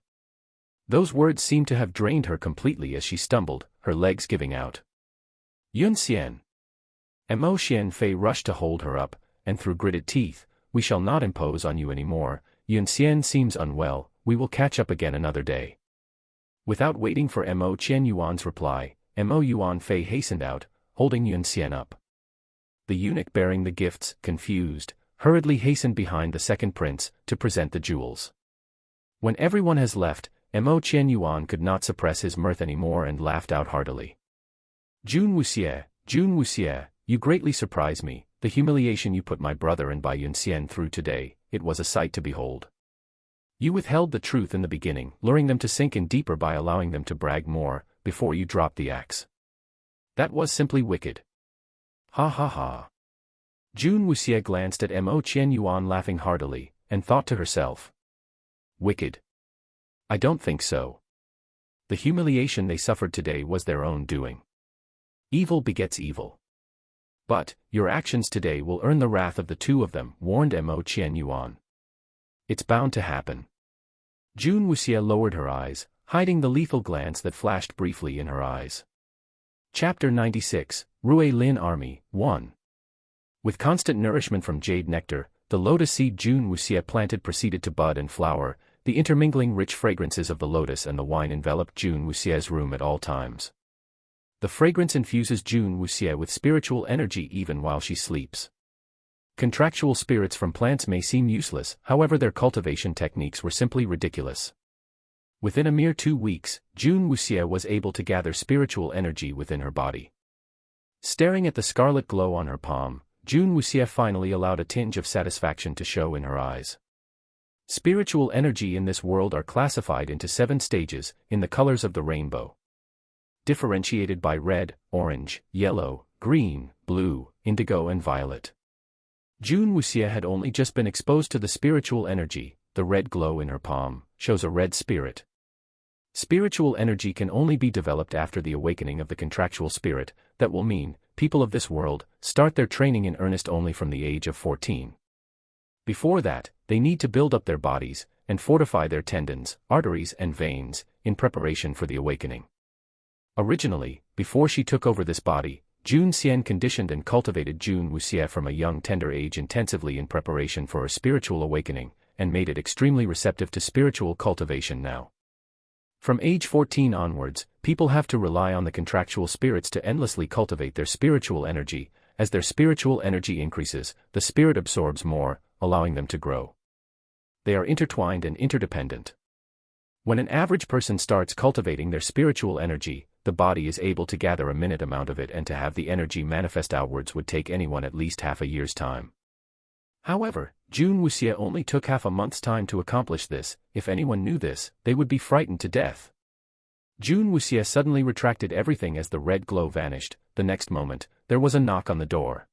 Those words seemed to have drained her completely as she stumbled, her legs giving out. Yun Xian. Mo Xianfei rushed to hold her up, and through gritted teeth, we shall not impose on you anymore, Yun Xian seems unwell, we will catch up again another day. Without waiting for Mo Qianyuan's reply, Mo Yuanfei hastened out, holding Yun Xian up. The eunuch bearing the gifts, confused, hurriedly hastened behind the second prince, to present the jewels. When everyone has left, Mo Qianyuan could not suppress his mirth anymore and laughed out heartily. Jun Wuxie, you greatly surprise me, the humiliation you put my brother and Bai Yun Xian through today, it was a sight to behold. You withheld the truth in the beginning, luring them to sink in deeper by allowing them to brag more, before you dropped the axe. That was simply wicked. Ha ha ha. Jun Wuxie glanced at Mo Qianyuan laughing heartily, and thought to herself. Wicked. I don't think so. The humiliation they suffered today was their own doing. Evil begets evil. But, your actions today will earn the wrath of the 2 of them, warned Mo Qianyuan. It's bound to happen. Jun Wuxie lowered her eyes, hiding the lethal glance that flashed briefly in her eyes. Chapter 96, Rui Lin Army, 1. With constant nourishment from jade nectar, the lotus seed Jun Wuxie planted proceeded to bud and flower. The intermingling rich fragrances of the lotus and the wine enveloped Jun Wuxie's room at all times. The fragrance infuses Jun Wuxie with spiritual energy even while she sleeps. Contractual spirits from plants may seem useless, however their cultivation techniques were simply ridiculous. Within a mere 2 weeks, Jun Wuxie was able to gather spiritual energy within her body. Staring at the scarlet glow on her palm, Jun Wuxie finally allowed a tinge of satisfaction to show in her eyes. Spiritual energy in this world are classified into 7 stages, in the colors of the rainbow. Differentiated by red, orange, yellow, green, blue, indigo and violet. Jun Wuxie had only just been exposed to the spiritual energy. The red glow in her palm shows a red spirit. Spiritual energy can only be developed after the awakening of the contractual spirit. That will mean, people of this world start their training in earnest only from the age of 14. Before that, they need to build up their bodies and fortify their tendons, arteries and veins in preparation for the awakening. Originally, before she took over this body, Jun Xian conditioned and cultivated Jun Wuxie from a young tender age intensively in preparation for a spiritual awakening, and made it extremely receptive to spiritual cultivation now. From age 14 onwards, people have to rely on the contractual spirits to endlessly cultivate their spiritual energy. As their spiritual energy increases, the spirit absorbs more, allowing them to grow. They are intertwined and interdependent. When an average person starts cultivating their spiritual energy, the body is able to gather a minute amount of it, and to have the energy manifest outwards would take anyone at least half a year's time. However, Jun Wuxie only took half a month's time to accomplish this. If anyone knew this, they would be frightened to death. Jun Wuxie suddenly retracted everything as the red glow vanished. The next moment, there was a knock on the door.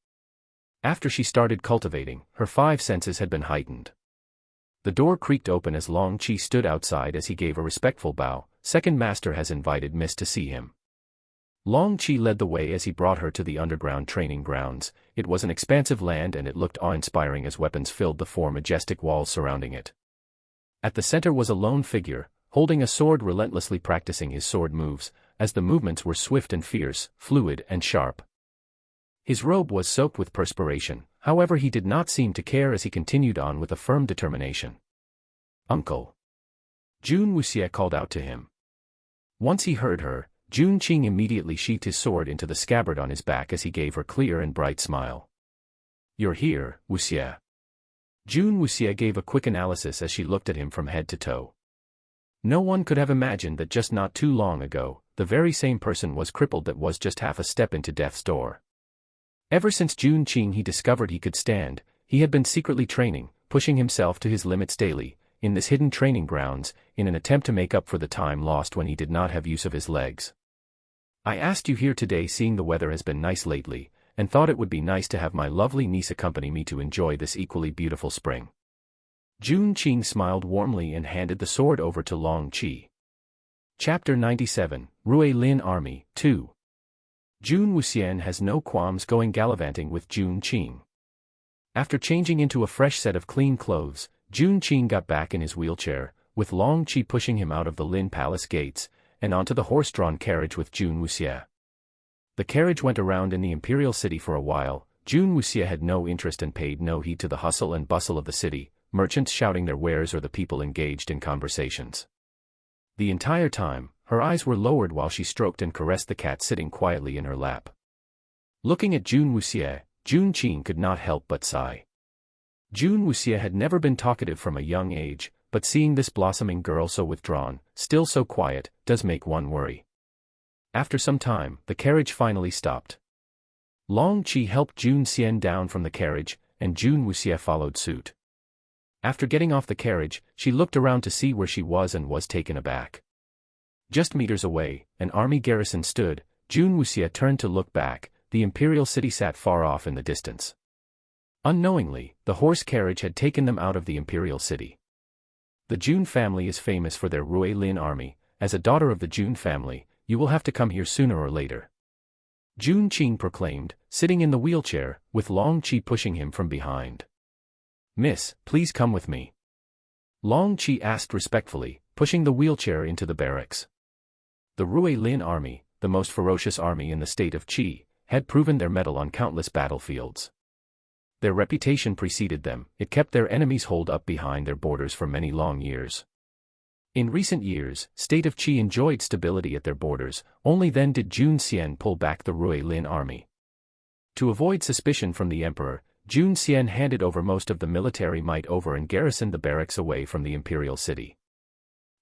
After she started cultivating, her 5 senses had been heightened. The door creaked open as Long Qi stood outside as he gave a respectful bow. Second master has invited Miss to see him. Long Qi led the way as he brought her to the underground training grounds. It was an expansive land and it looked awe-inspiring as weapons filled the 4 majestic walls surrounding it. At the center was a lone figure, holding a sword, relentlessly practicing his sword moves, as the movements were swift and fierce, fluid and sharp. His robe was soaked with perspiration, however he did not seem to care as he continued on with a firm determination. "Uncle!" Jun Wuxie called out to him. Once he heard her, Jun Qing immediately sheathed his sword into the scabbard on his back as he gave her a clear and bright smile. "You're here, Wuxie." Jun Wuxie gave a quick analysis as she looked at him from head to toe. No one could have imagined that just not too long ago, the very same person was crippled that was just half a step into death's door. Ever since Jun Qing he discovered he could stand, he had been secretly training, pushing himself to his limits daily, in this hidden training grounds, in an attempt to make up for the time lost when he did not have use of his legs. "I asked you here today seeing the weather has been nice lately, and thought it would be nice to have my lovely niece accompany me to enjoy this equally beautiful spring." Jun Qing smiled warmly and handed the sword over to Long Qi. Chapter 97, Rui Lin Army, 2. Jun Wuxie has no qualms going gallivanting with Jun Qing. After changing into a fresh set of clean clothes, Jun Qing got back in his wheelchair, with Long Qi pushing him out of the Lin Palace gates, and onto the horse-drawn carriage with Jun Wuxie. The carriage went around in the imperial city for a while. Jun Wuxie had no interest and paid no heed to the hustle and bustle of the city, merchants shouting their wares or the people engaged in conversations. The entire time, her eyes were lowered while she stroked and caressed the cat sitting quietly in her lap. Looking at Jun Wuxie, Jun Qing could not help but sigh. Jun Wuxie had never been talkative from a young age, but seeing this blossoming girl so withdrawn, still so quiet, does make one worry. After some time, the carriage finally stopped. Long Qi helped Jun Xian down from the carriage, and Jun Wuxie followed suit. After getting off the carriage, she looked around to see where she was and was taken aback. Just meters away, an army garrison stood. Jun Wuxie turned to look back. The imperial city sat far off in the distance. Unknowingly, the horse carriage had taken them out of the imperial city. The Jun family is famous for their Rui Lin army. As a daughter of the Jun family, you will have to come here sooner or later. Jun Qing proclaimed, sitting in the wheelchair, with Long Qi pushing him from behind. "Miss, please come with me." Long Qi asked respectfully, pushing the wheelchair into the barracks. The Rui Lin army, the most ferocious army in the state of Qi, had proven their mettle on countless battlefields. Their reputation preceded them, it kept their enemies holed up behind their borders for many long years. In recent years, State of Qi enjoyed stability at their borders, only then did Jun Xian pull back the Rui Lin army. To avoid suspicion from the emperor, Jun Xian handed over most of the military might over and garrisoned the barracks away from the imperial city.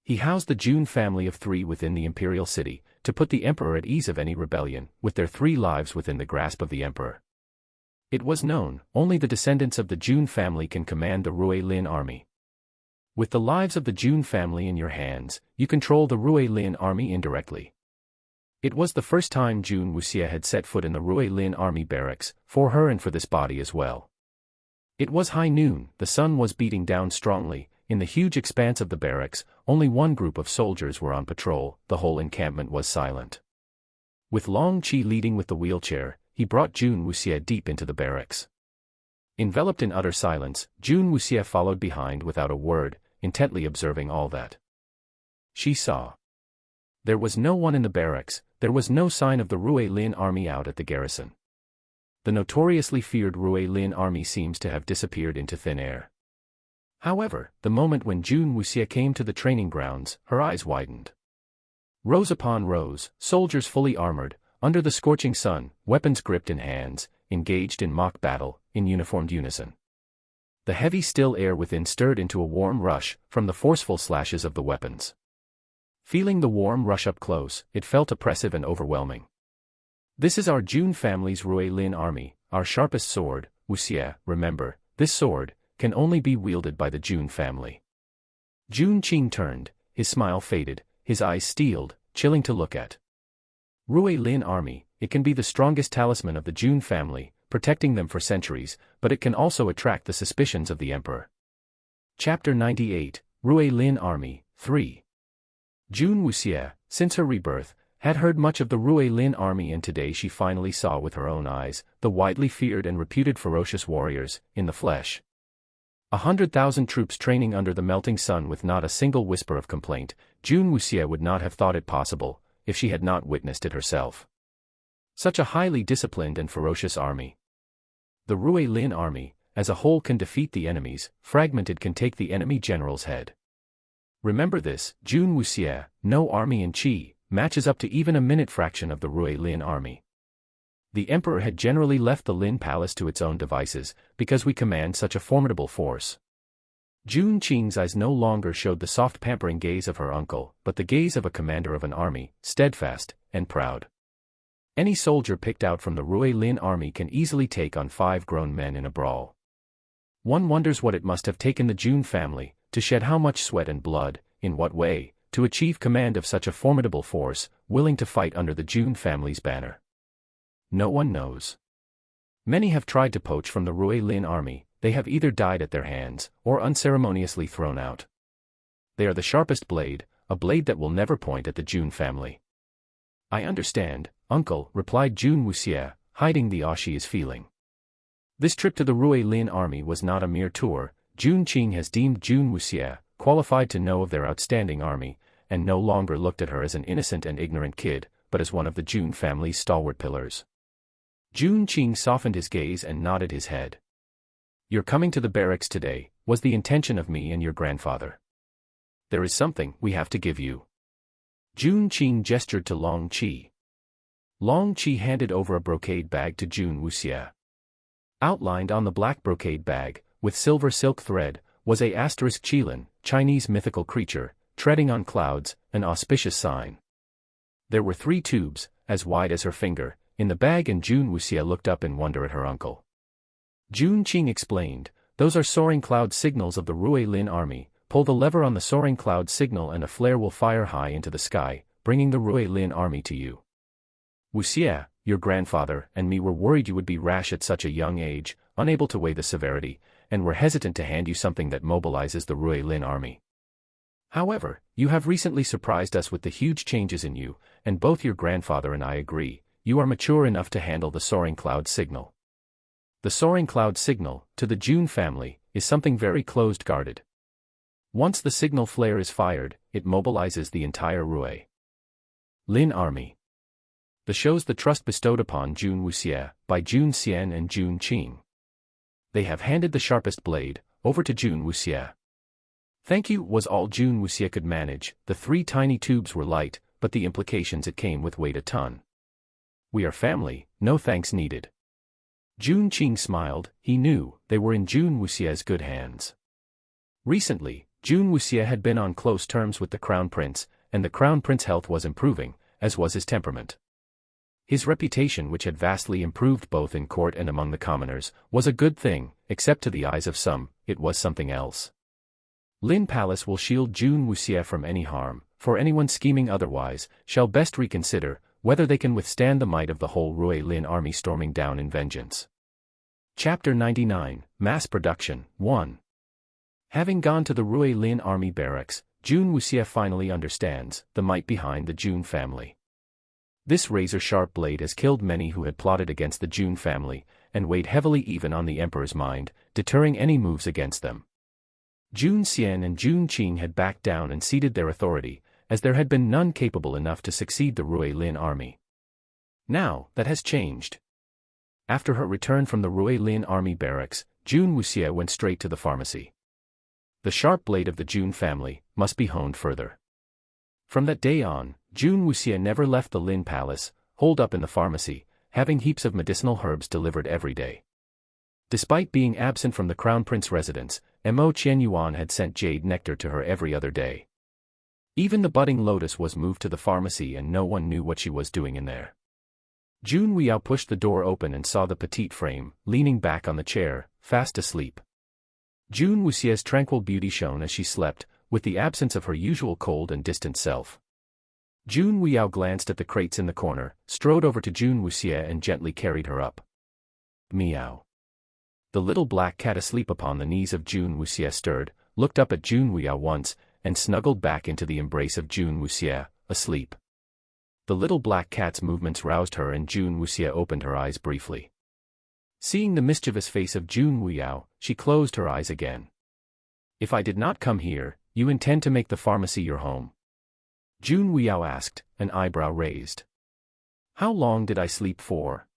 He housed the Jun family of 3 within the imperial city, to put the emperor at ease of any rebellion, with their 3 lives within the grasp of the emperor. It was known, only the descendants of the Jun family can command the Rui Lin army. With the lives of the Jun family in your hands, you control the Rui Lin army indirectly. It was the first time Jun Wuxia had set foot in the Rui Lin army barracks, for her and for this body as well. It was high noon, the sun was beating down strongly. In the huge expanse of the barracks, only one group of soldiers were on patrol, the whole encampment was silent. With Long Qi leading with the wheelchair, he brought Jun Wuxia deep into the barracks. Enveloped in utter silence, Jun Wuxia followed behind without a word, intently observing all that she saw. There was no one in the barracks, there was no sign of the Rui Lin army out at the garrison. The notoriously feared Rui Lin army seems to have disappeared into thin air. However, the moment when Jun Wuxia came to the training grounds, her eyes widened. Rows upon rows, soldiers fully armored, under the scorching sun, weapons gripped in hands, engaged in mock battle, in uniformed unison. The heavy still air within stirred into a warm rush, from the forceful slashes of the weapons. Feeling the warm rush up close, it felt oppressive and overwhelming. This is our Jun family's Rui Lin army, our sharpest sword, Wuxia, remember, this sword can only be wielded by the Jun family. Jun Qing turned, his smile faded, his eyes steeled, chilling to look at. Rui Lin army, it can be the strongest talisman of the Jun family, protecting them for centuries, but it can also attract the suspicions of the emperor. Chapter 98, Rui Lin Army, 3. Jun Wuxia, since her rebirth, had heard much of the Rui Lin army, and today she finally saw with her own eyes, the widely feared and reputed ferocious warriors, in the flesh. 100,000 troops training under the melting sun with not a single whisper of complaint. Jun Wuxia would not have thought it possible, if she had not witnessed it herself. Such a highly disciplined and ferocious army. The Rui Lin army, as a whole, can defeat the enemies, fragmented can take the enemy general's head. Remember this, Jun Wuxia, no army in Qi, matches up to even a minute fraction of the Rui Lin army. The emperor had generally left the Lin palace to its own devices, because we command such a formidable force. Jun Qing's eyes no longer showed the soft pampering gaze of her uncle, but the gaze of a commander of an army, steadfast and proud. Any soldier picked out from the Rui Lin army can easily take on 5 grown men in a brawl. One wonders what it must have taken the Jun family, to shed how much sweat and blood, in what way, to achieve command of such a formidable force, willing to fight under the Jun family's banner. No one knows. Many have tried to poach from the Rui Lin army. They have either died at their hands, or unceremoniously thrown out. They are the sharpest blade, a blade that will never point at the Jun family. I understand, uncle, replied Jun Wuxia, hiding the awe she is feeling. This trip to the Rui Lin army was not a mere tour. Jun Qing has deemed Jun Wuxia qualified to know of their outstanding army, and no longer looked at her as an innocent and ignorant kid, but as one of the Jun family's stalwart pillars. Jun Qing softened his gaze and nodded his head. Your coming to the barracks today was the intention of me and your grandfather. There is something we have to give you. Jun Qing gestured to Long Qi. Long Qi handed over a brocade bag to Jun Wuxia. Outlined on the black brocade bag, with silver silk thread, was a asterisk qilin, Chinese mythical creature, treading on clouds, an auspicious sign. There were 3 tubes, as wide as her finger, in the bag, and Jun Wuxia looked up in wonder at her uncle. Jun Qing explained, those are soaring cloud signals of the Rui Lin army. Pull the lever on the soaring cloud signal and a flare will fire high into the sky, bringing the Rui Lin army to you. Wuxia, your grandfather and me were worried you would be rash at such a young age, unable to weigh the severity, and were hesitant to hand you something that mobilizes the Rui Lin army. However, you have recently surprised us with the huge changes in you, and both your grandfather and I agree, you are mature enough to handle the soaring cloud signal. The soaring cloud signal, to the Jun family, is something very closed-guarded. Once the signal flare is fired, it mobilizes the entire Rui Lin army. The shows the trust bestowed upon Jun Wuxie by Jun Xian and Jun Qing. They have handed the sharpest blade over to Jun Wuxie. Thank you was all Jun Wuxie could manage. The 3 tiny tubes were light, but the implications it came with weighed a ton. We are family, no thanks needed. Jun Qing smiled. He knew they were in Jun Wuxie's good hands. Recently, Jun Wuxie had been on close terms with the Crown Prince, and the Crown Prince's health was improving, as was his temperament. His reputation, which had vastly improved both in court and among the commoners, was a good thing, except to the eyes of some, it was something else. Lin Palace will shield Jun Wuxie from any harm, for anyone scheming otherwise, shall best reconsider whether they can withstand the might of the whole Rui Lin army storming down in vengeance. Chapter 99, Mass Production, 1. Having gone to the Rui Lin army barracks, Jun Wuxie finally understands the might behind the Jun family. This razor-sharp blade has killed many who had plotted against the Jun family, and weighed heavily even on the emperor's mind, deterring any moves against them. Jun Xian and Jun Qing had backed down and ceded their authority, as there had been none capable enough to succeed the Rui Lin army. Now, that has changed. After her return from the Rui Lin army barracks, Jun Wuxie went straight to the pharmacy. The sharp blade of the Jun family must be honed further. From that day on, Jun Wuxie never left the Lin Palace, holed up in the pharmacy, having heaps of medicinal herbs delivered every day. Despite being absent from the Crown Prince residence, Mo Qianyuan had sent jade nectar to her every other day. Even the budding lotus was moved to the pharmacy and no one knew what she was doing in there. Jun Weiyao pushed the door open and saw the petite frame, leaning back on the chair, fast asleep. Jun Wuxie's tranquil beauty shone as she slept, with the absence of her usual cold and distant self. Jun Weiyao glanced at the crates in the corner, strode over to Jun Wuxie and gently carried her up. Meow. The little black cat asleep upon the knees of Jun Wuxie stirred, looked up at Jun Weiyao once, and snuggled back into the embrace of Jun Wuxie, asleep. The little black cat's movements roused her and Jun Wuxie opened her eyes briefly. Seeing the mischievous face of Jun Weiyao, she closed her eyes again. If I did not come here, you intend to make the pharmacy your home? Jun Weiyao asked, an eyebrow raised. How long did I sleep for?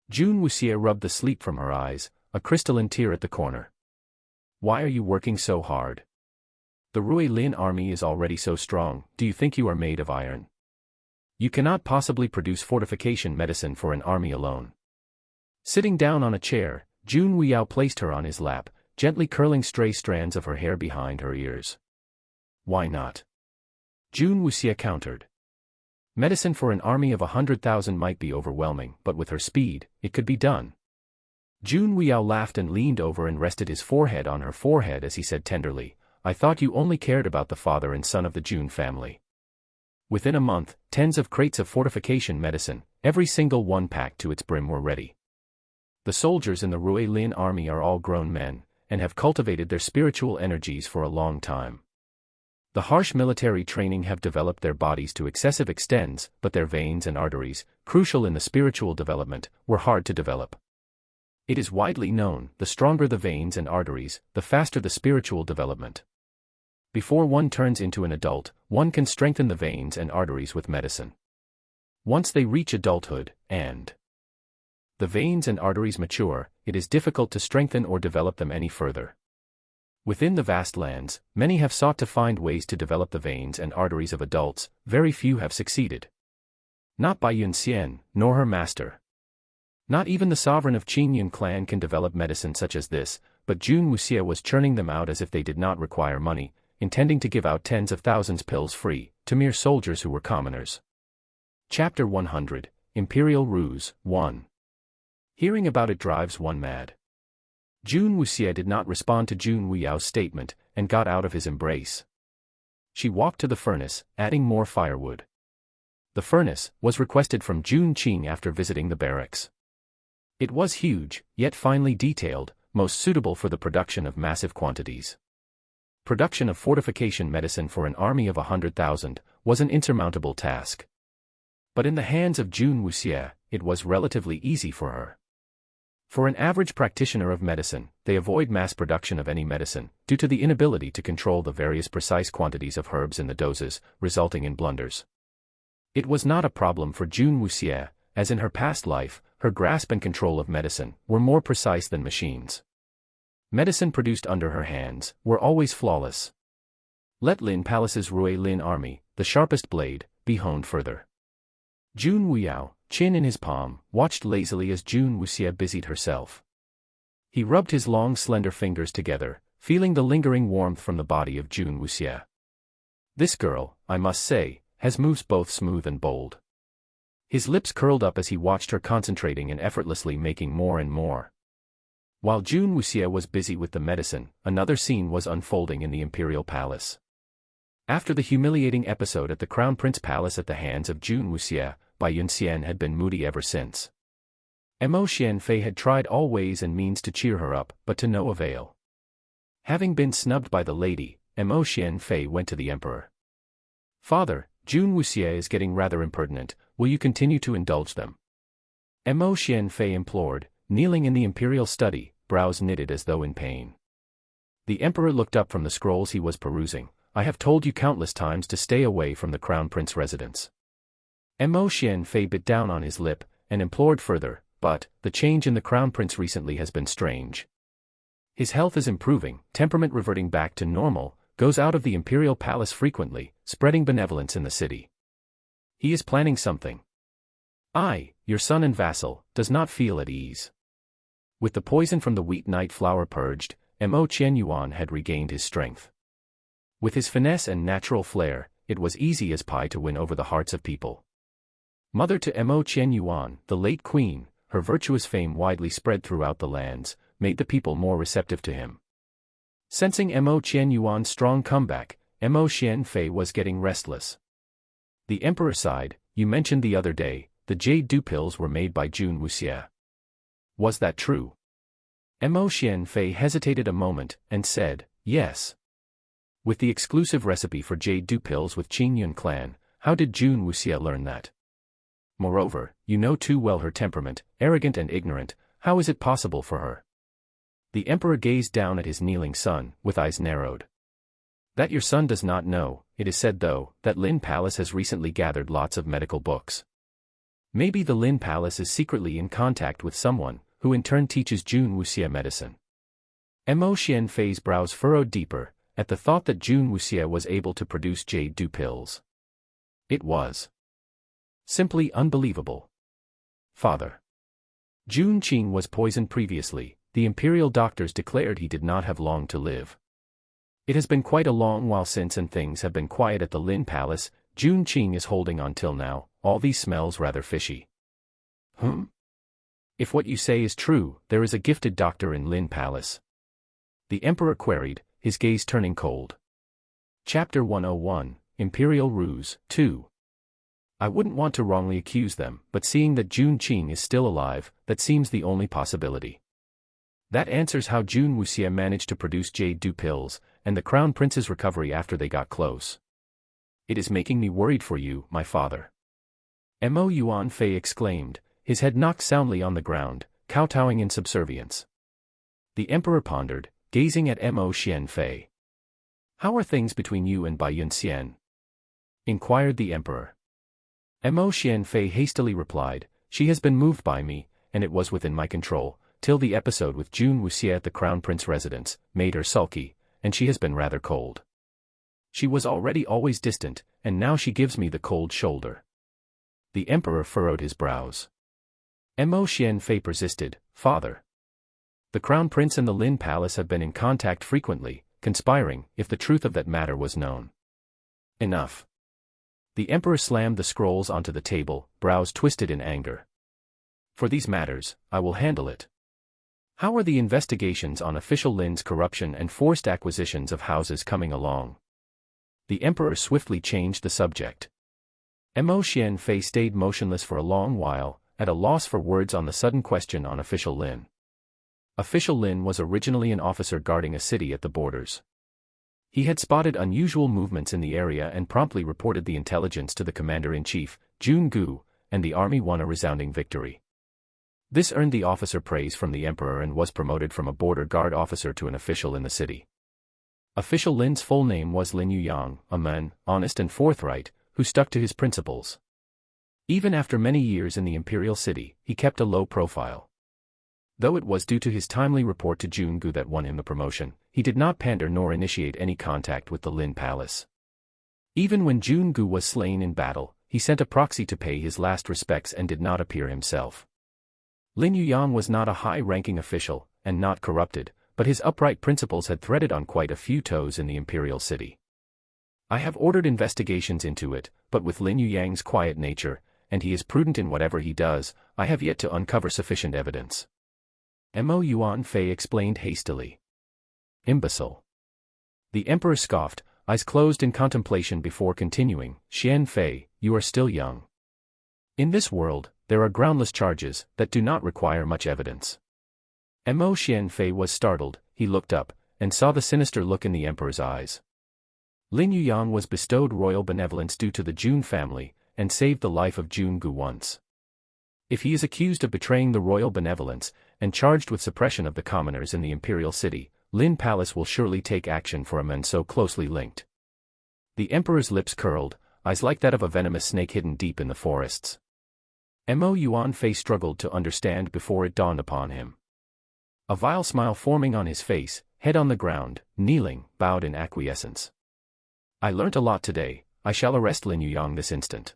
Jun Wuxie rubbed the sleep from her eyes, a crystalline tear at the corner. Why are you working so hard? The Rui Lin army is already so strong, do you think you are made of iron? You cannot possibly produce fortification medicine for an army alone. Sitting down on a chair, Jun Weiyao placed her on his lap, gently curling stray strands of her hair behind her ears. Why not? Jun Wuxie countered. Medicine for an army of 100,000 might be overwhelming, but with her speed, it could be done. Jun Weiyao laughed and leaned over and rested his forehead on her forehead as he said tenderly, I thought you only cared about the father and son of the Jun family. Within a month, tens of crates of fortification medicine, every single one packed to its brim, were ready. The soldiers in the Rui Lin army are all grown men, and have cultivated their spiritual energies for a long time. The harsh military training have developed their bodies to excessive extents, but their veins and arteries, crucial in the spiritual development, were hard to develop. It is widely known, the stronger the veins and arteries, the faster the spiritual development. Before one turns into an adult, one can strengthen the veins and arteries with medicine. Once they reach adulthood, and the veins and arteries mature, it is difficult to strengthen or develop them any further. Within the vast lands, many have sought to find ways to develop the veins and arteries of adults, very few have succeeded. Not Bai Yun Xian, nor her master. Not even the sovereign of Qing Yun clan can develop medicine such as this, but Jun Wuxie was churning them out as if they did not require money, intending to give out tens of thousands pills free, to mere soldiers who were commoners. Chapter 100, Imperial Ruse, 1. Hearing about it drives one mad. Jun Wuxie did not respond to Jun Weyao's statement, and got out of his embrace. She walked to the furnace, adding more firewood. The furnace was requested from Jun Qing after visiting the barracks. It was huge, yet finely detailed, most suitable for the production of massive quantities. Production of fortification medicine for an army of 100,000 was an insurmountable task. But in the hands of Jun Wuxie, it was relatively easy for her. For an average practitioner of medicine, they avoid mass production of any medicine, due to the inability to control the various precise quantities of herbs in the doses, resulting in blunders. It was not a problem for June Wuxie, as in her past life, her grasp and control of medicine were more precise than machines. Medicine produced under her hands were always flawless. Let Lin Palace's Rui Lin army, the sharpest blade, be honed further. June Wuyao, chin in his palm, watched lazily as June Wuxie busied herself. He rubbed his long slender fingers together, feeling the lingering warmth from the body of June Wuxie. This girl, I must say, has moves both smooth and bold. His lips curled up as he watched her concentrating and effortlessly making more and more. While June Wuxie was busy with the medicine, another scene was unfolding in the imperial palace. After the humiliating episode at the Crown Prince Palace at the hands of June Wuxie, Bai Yunxian had been moody ever since. Mo Xianfei had tried all ways and means to cheer her up, but to no avail. Having been snubbed by the lady, Mo Xianfei went to the emperor. Father, June Wuxie is getting rather impertinent, will you continue to indulge them? Mo Xianfei implored, kneeling in the imperial study, brows knitted as though in pain. The emperor looked up from the scrolls he was perusing. I have told you countless times to stay away from the Crown Prince residence. Mo Xianfei bit down on his lip, and implored further, but, the change in the Crown Prince recently has been strange. His health is improving, temperament reverting back to normal, goes out of the imperial palace frequently, spreading benevolence in the city. He is planning something. I, your son and vassal, does not feel at ease. With the poison from the wheat night flour purged, Mo Qianyuan had regained his strength. With his finesse and natural flair, it was easy as pie to win over the hearts of people. Mother to Mo Qianyuan, the late queen, her virtuous fame widely spread throughout the lands, made the people more receptive to him. Sensing Mo Qianyuan's strong comeback, Mo Xianfei was getting restless. The emperor sighed. You mentioned the other day, the jade dew pills were made by June Wuxie. Was that true? Mo Xianfei hesitated a moment, and said, yes. With the exclusive recipe for jade dew pills with Qingyun clan, how did June Wuxie learn that? Moreover, you know too well her temperament, arrogant and ignorant, how is it possible for her? The emperor gazed down at his kneeling son, with eyes narrowed. That your son does not know, it is said though, that Lin Palace has recently gathered lots of medical books. Maybe the Lin Palace is secretly in contact with someone, who in turn teaches June Wuxie medicine. Mo Xianfei's brows furrowed deeper, at the thought that June Wuxie was able to produce jade dew pills. It was simply unbelievable. Father. June Qing was poisoned previously, the imperial doctors declared he did not have long to live. It has been quite a long while since and things have been quiet at the Lin Palace. June Qing is holding on till now, all these smells rather fishy. If what you say is true, there is a gifted doctor in Lin Palace. The emperor queried, his gaze turning cold. Chapter 101, Imperial Ruse, 2. I wouldn't want to wrongly accuse them, but seeing that June Qing is still alive, that seems the only possibility. That answers how June Wuxie managed to produce jade dew pills, and the Crown Prince's recovery after they got close. It is making me worried for you, my father. Mo Yuanfei exclaimed, his head knocked soundly on the ground, kowtowing in subservience. The emperor pondered, gazing at Mo Xianfei. How are things between you and Bai Yunxian? Inquired the emperor. Mo Xianfei hastily replied, she has been moved by me, and it was within my control, till the episode with June Wuxie at the Crown Prince residence, made her sulky, and she has been rather cold. She was already always distant, and now she gives me the cold shoulder. The emperor furrowed his brows. Mo Xianfei persisted, father. The Crown Prince and the Lin Palace have been in contact frequently, conspiring, if the truth of that matter was known. Enough. The emperor slammed the scrolls onto the table, brows twisted in anger. For these matters, I will handle it. How are the investigations on official Lin's corruption and forced acquisitions of houses coming along? The emperor swiftly changed the subject. Mo Xianfei stayed motionless for a long while, at a loss for words on the sudden question on official Lin. Official Lin was originally an officer guarding a city at the borders. He had spotted unusual movements in the area and promptly reported the intelligence to the commander-in-chief, Jun Gu, and the army won a resounding victory. This earned the officer praise from the emperor and was promoted from a border guard officer to an official in the city. Official Lin's full name was Lin Yuyang, a man, honest and forthright, who stuck to his principles. Even after many years in the imperial city, he kept a low profile. Though it was due to his timely report to Jungu that won him the promotion, he did not pander nor initiate any contact with the Lin Palace. Even when Jungu was slain in battle, he sent a proxy to pay his last respects and did not appear himself. Lin Yuyang was not a high-ranking official, and not corrupted, but his upright principles had threaded on quite a few toes in the imperial city. I have ordered investigations into it, but with Lin Yuyang's quiet nature, and he is prudent in whatever he does, I have yet to uncover sufficient evidence. Mo Yuan Fei explained hastily. Imbecile. The emperor scoffed, eyes closed in contemplation before continuing, Xian Fei, you are still young. In this world, there are groundless charges that do not require much evidence. Mo Xian Fei was startled, he looked up, and saw the sinister look in the emperor's eyes. Lin Yuyang was bestowed royal benevolence due to the Jun family, and saved the life of Jungu once. If he is accused of betraying the royal benevolence, and charged with suppression of the commoners in the imperial city, Lin Palace will surely take action for a man so closely linked. The emperor's lips curled, eyes like that of a venomous snake hidden deep in the forests. Mo Yuan Fei struggled to understand before it dawned upon him. A vile smile forming on his face, head on the ground, kneeling, bowed in acquiescence. I learnt a lot today, I shall arrest Lin Yuyang this instant.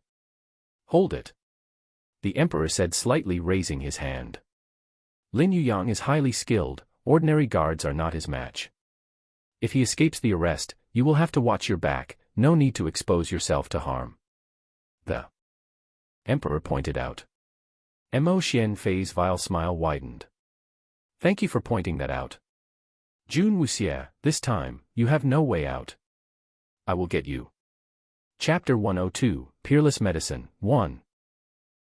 Hold it. The emperor said slightly, raising his hand. Lin Yuyang is highly skilled, ordinary guards are not his match. If he escapes the arrest, you will have to watch your back, no need to expose yourself to harm. The emperor pointed out. Mo Xian Fei's vile smile widened. Thank you for pointing that out. Jun Wuxie, this time, you have no way out. I will get you. Chapter 102, Peerless Medicine, 1.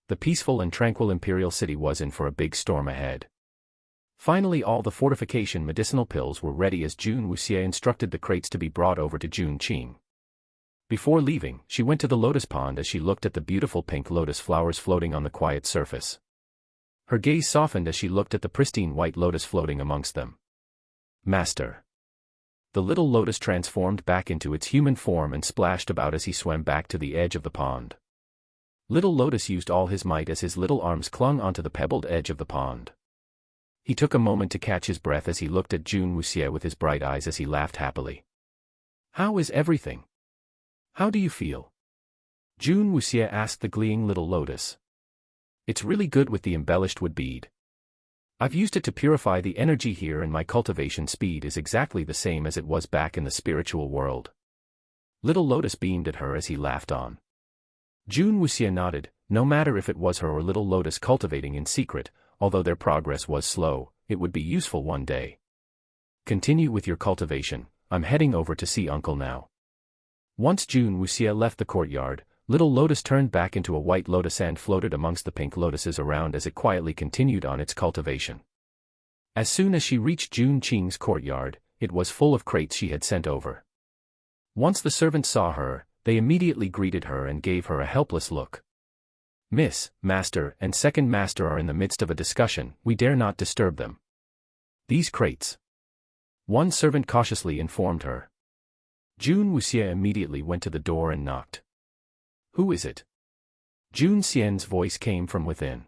The peaceful and tranquil imperial city was in for a big storm ahead. Finally all the fortification medicinal pills were ready as Jun Wuxie instructed the crates to be brought over to Jun Qing. Before leaving, she went to the lotus pond as she looked at the beautiful pink lotus flowers floating on the quiet surface. Her gaze softened as she looked at the pristine white lotus floating amongst them. Master. The little lotus transformed back into its human form and splashed about as he swam back to the edge of the pond. Little Lotus used all his might as his little arms clung onto the pebbled edge of the pond. He took a moment to catch his breath as he looked at Jun Wuxie with his bright eyes as he laughed happily. How is everything? How do you feel? Jun Wuxie asked the gleeing little lotus. It's really good with the embellished wood bead. I've used it to purify the energy here and my cultivation speed is exactly the same as it was back in the spiritual world. Little Lotus beamed at her as he laughed on. Jun Wuxie nodded, no matter if it was her or Little Lotus cultivating in secret, although their progress was slow, it would be useful one day. Continue with your cultivation, I'm heading over to see Uncle now. Once Jun Wuxie left the courtyard, Little Lotus turned back into a white lotus and floated amongst the pink lotuses around as it quietly continued on its cultivation. As soon as she reached Jun Qing's courtyard, it was full of crates she had sent over. Once the servants saw her, they immediately greeted her and gave her a helpless look. Miss, Master, and Second Master are in the midst of a discussion, we dare not disturb them. These crates. One servant cautiously informed her. Jun Wuxie immediately went to the door and knocked. Who is it? Jun Xian's voice came from within.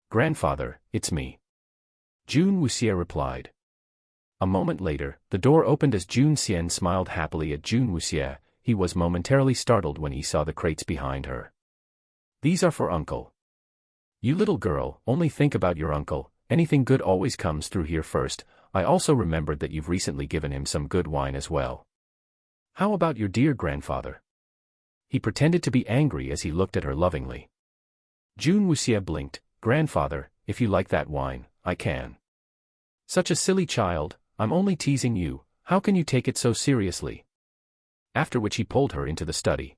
Grandfather, it's me. Jun Wuxie replied. A moment later, the door opened as Jun Xian smiled happily at Jun Wuxie. He was momentarily startled when he saw the crates behind her. These are for Uncle. You little girl, only think about your uncle, anything good always comes through here first. I also remembered that you've recently given him some good wine as well. How about your dear grandfather? He pretended to be angry as he looked at her lovingly. Jun Wuxie blinked. Grandfather, if you like that wine, I can. Such a silly child, I'm only teasing you, how can you take it so seriously? After which he pulled her into the study.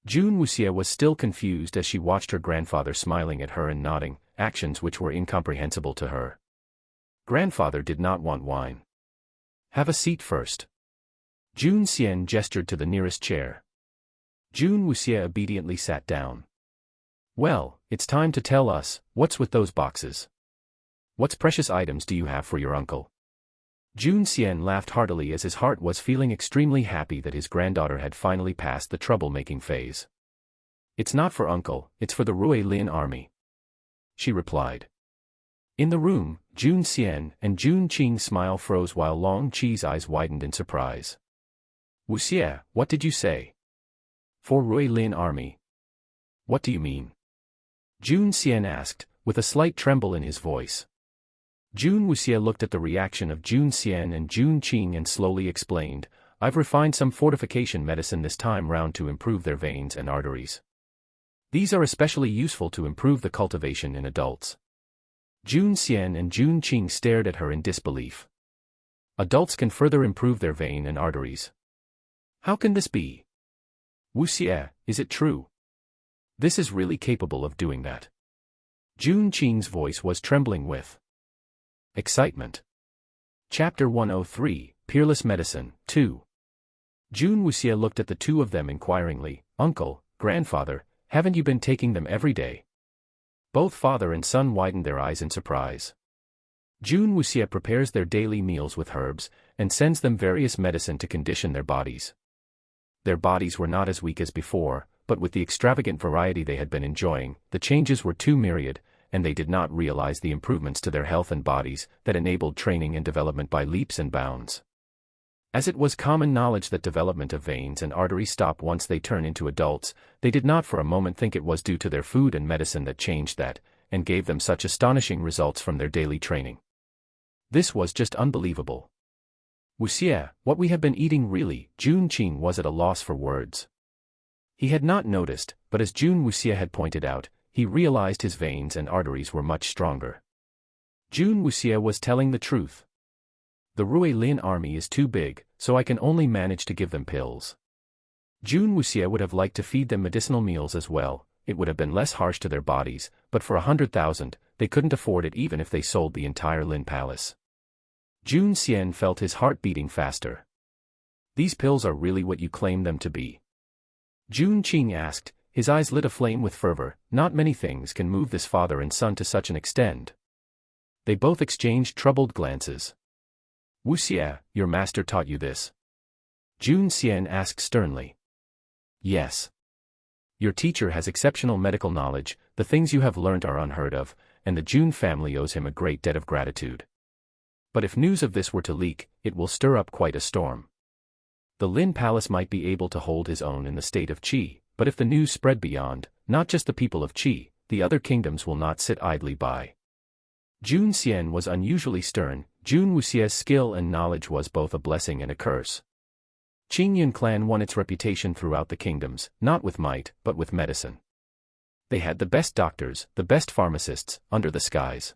Jun Wuxie was still confused as she watched her grandfather smiling at her and nodding, actions which were incomprehensible to her. Grandfather did not want wine. Have a seat first. Jun Xian gestured to the nearest chair. Jun Wuxie obediently sat down. Well, it's time to tell us, what's with those boxes? What precious items do you have for your uncle? Jun Xian laughed heartily as his heart was feeling extremely happy that his granddaughter had finally passed the troublemaking phase. It's not for uncle, it's for the Rui Lin army, she replied. In the room, Jun Xian and Jun Qing's smile froze while Long Qi's eyes widened in surprise. Wuxie, what did you say? For Rui Lin army. What do you mean? Jun Xian asked, with a slight tremble in his voice. Jun Wuxie looked at the reaction of Jun Xian and Jun Qing and slowly explained, I've refined some fortification medicine this time round to improve their veins and arteries. These are especially useful to improve the cultivation in adults. Jun Xian and Jun Qing stared at her in disbelief. Adults can further improve their vein and arteries. How can this be? Wuxie, is it true? This is really capable of doing that. Jun Qing's voice was trembling with excitement. Chapter 103, Peerless Medicine, 2. Jun Wuxie looked at the two of them inquiringly, Uncle, grandfather, haven't you been taking them every day? Both father and son widened their eyes in surprise. Jun Wuxie prepares their daily meals with herbs, and sends them various medicine to condition their bodies. Their bodies were not as weak as before, but with the extravagant variety they had been enjoying, the changes were too myriad, and they did not realize the improvements to their health and bodies that enabled training and development by leaps and bounds. As it was common knowledge that development of veins and arteries stop once they turn into adults, they did not for a moment think it was due to their food and medicine that changed that, and gave them such astonishing results from their daily training. This was just unbelievable. Wuxie, what we have been eating really, Jun Qing was at a loss for words. He had not noticed, but as Jun Wuxie had pointed out, he realized his veins and arteries were much stronger. Jun Wuxie was telling the truth. The Rui Lin army is too big, so I can only manage to give them pills. Jun Wuxie would have liked to feed them medicinal meals as well, it would have been less harsh to their bodies, but for 100,000, they couldn't afford it even if they sold the entire Lin Palace. Jun Xian felt his heart beating faster. These pills are really what you claim them to be? Jun Qing asked, his eyes lit aflame with fervor. Not many things can move this father and son to such an extent. They both exchanged troubled glances. Wuxie, your master taught you this? Jun Xian asked sternly. Yes. Your teacher has exceptional medical knowledge, the things you have learnt are unheard of, and the Jun family owes him a great debt of gratitude. But if news of this were to leak, it will stir up quite a storm. The Lin Palace might be able to hold his own in the state of Qi, but if the news spread beyond, not just the people of Qi, the other kingdoms will not sit idly by. Jun Xian was unusually stern. Jun Wuxie's skill and knowledge was both a blessing and a curse. Qingyun clan won its reputation throughout the kingdoms, not with might, but with medicine. They had the best doctors, the best pharmacists, under the skies.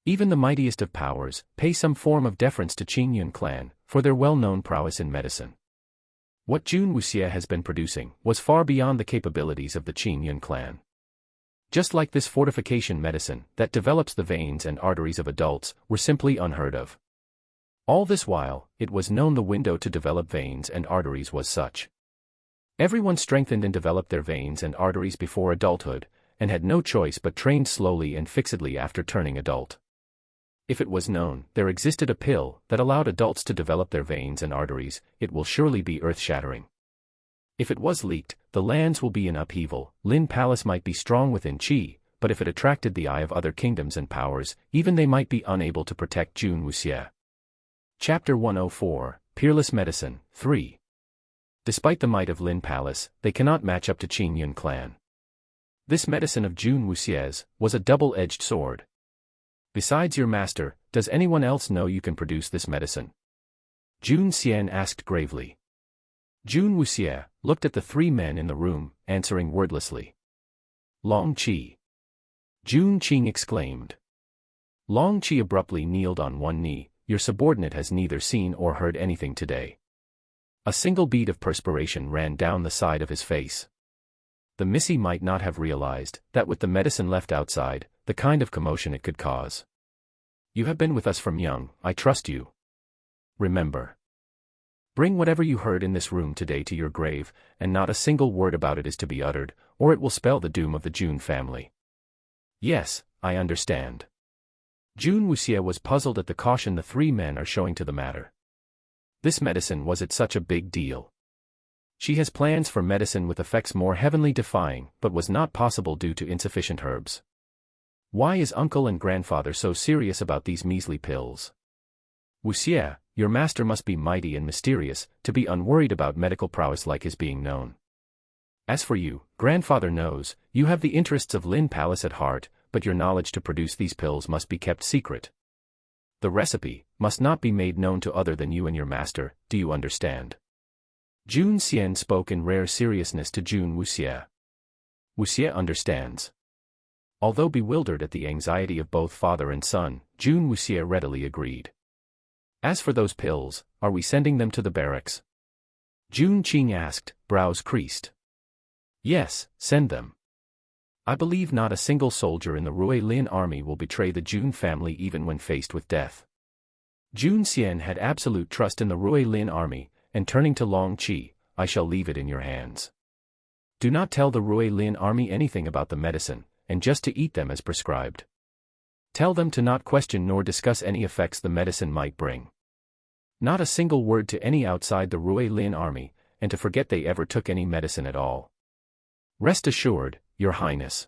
Even the mightiest of powers pay some form of deference to Qingyun clan, for their well-known prowess in medicine. What Jun Wuxie has been producing was far beyond the capabilities of the Qingyun clan. Just like this fortification medicine that develops the veins and arteries of adults were simply unheard of. All this while, it was known the window to develop veins and arteries was such. Everyone strengthened and developed their veins and arteries before adulthood, and had no choice but trained slowly and fixedly after turning adult. If it was known there existed a pill that allowed adults to develop their veins and arteries, it will surely be earth-shattering. If it was leaked, the lands will be in upheaval. Lin Palace might be strong within Qi, but if it attracted the eye of other kingdoms and powers, even they might be unable to protect Jun Wuxie. Chapter 104, Peerless Medicine, 3. Despite the might of Lin Palace, they cannot match up to Qingyun clan. This medicine of Jun Wuxie's was a double-edged sword. Besides your master, does anyone else know you can produce this medicine? Jun Xian asked gravely. Jun Wuxie looked at the three men in the room, answering wordlessly. Long Qi. Jun Qing exclaimed. Long Qi abruptly kneeled on one knee. Your subordinate has neither seen or heard anything today. A single bead of perspiration ran down the side of his face. The Missy might not have realized that with the medicine left outside, the kind of commotion it could cause. You have been with us from young, I trust you. Remember. Bring whatever you heard in this room today to your grave, and not a single word about it is to be uttered, or it will spell the doom of the Jun family. Yes, I understand. Jun Wuxie was puzzled at the caution the three men are showing to the matter. This medicine was it such a big deal? She has plans for medicine with effects more heavenly defying, but was not possible due to insufficient herbs. Why is uncle and grandfather so serious about these measly pills? Wuxie, your master must be mighty and mysterious, to be unworried about medical prowess like his being known. As for you, grandfather knows, you have the interests of Lin Palace at heart, but your knowledge to produce these pills must be kept secret. The recipe must not be made known to other than you and your master, do you understand? Jun Xian spoke in rare seriousness to Jun Wuxie. Wuxie understands. Although bewildered at the anxiety of both father and son, Jun Wuxie readily agreed. As for those pills, are we sending them to the barracks? Jun Qing asked, brows creased. Yes, send them. I believe not a single soldier in the Rui Lin army will betray the Jun family even when faced with death. Jun Xian had absolute trust in the Rui Lin army, and turning to Long Qi, I shall leave it in your hands. Do not tell the Rui Lin army anything about the medicine, and just to eat them as prescribed. Tell them to not question nor discuss any effects the medicine might bring. Not a single word to any outside the Rui Lin army, and to forget they ever took any medicine at all. Rest assured, Your Highness.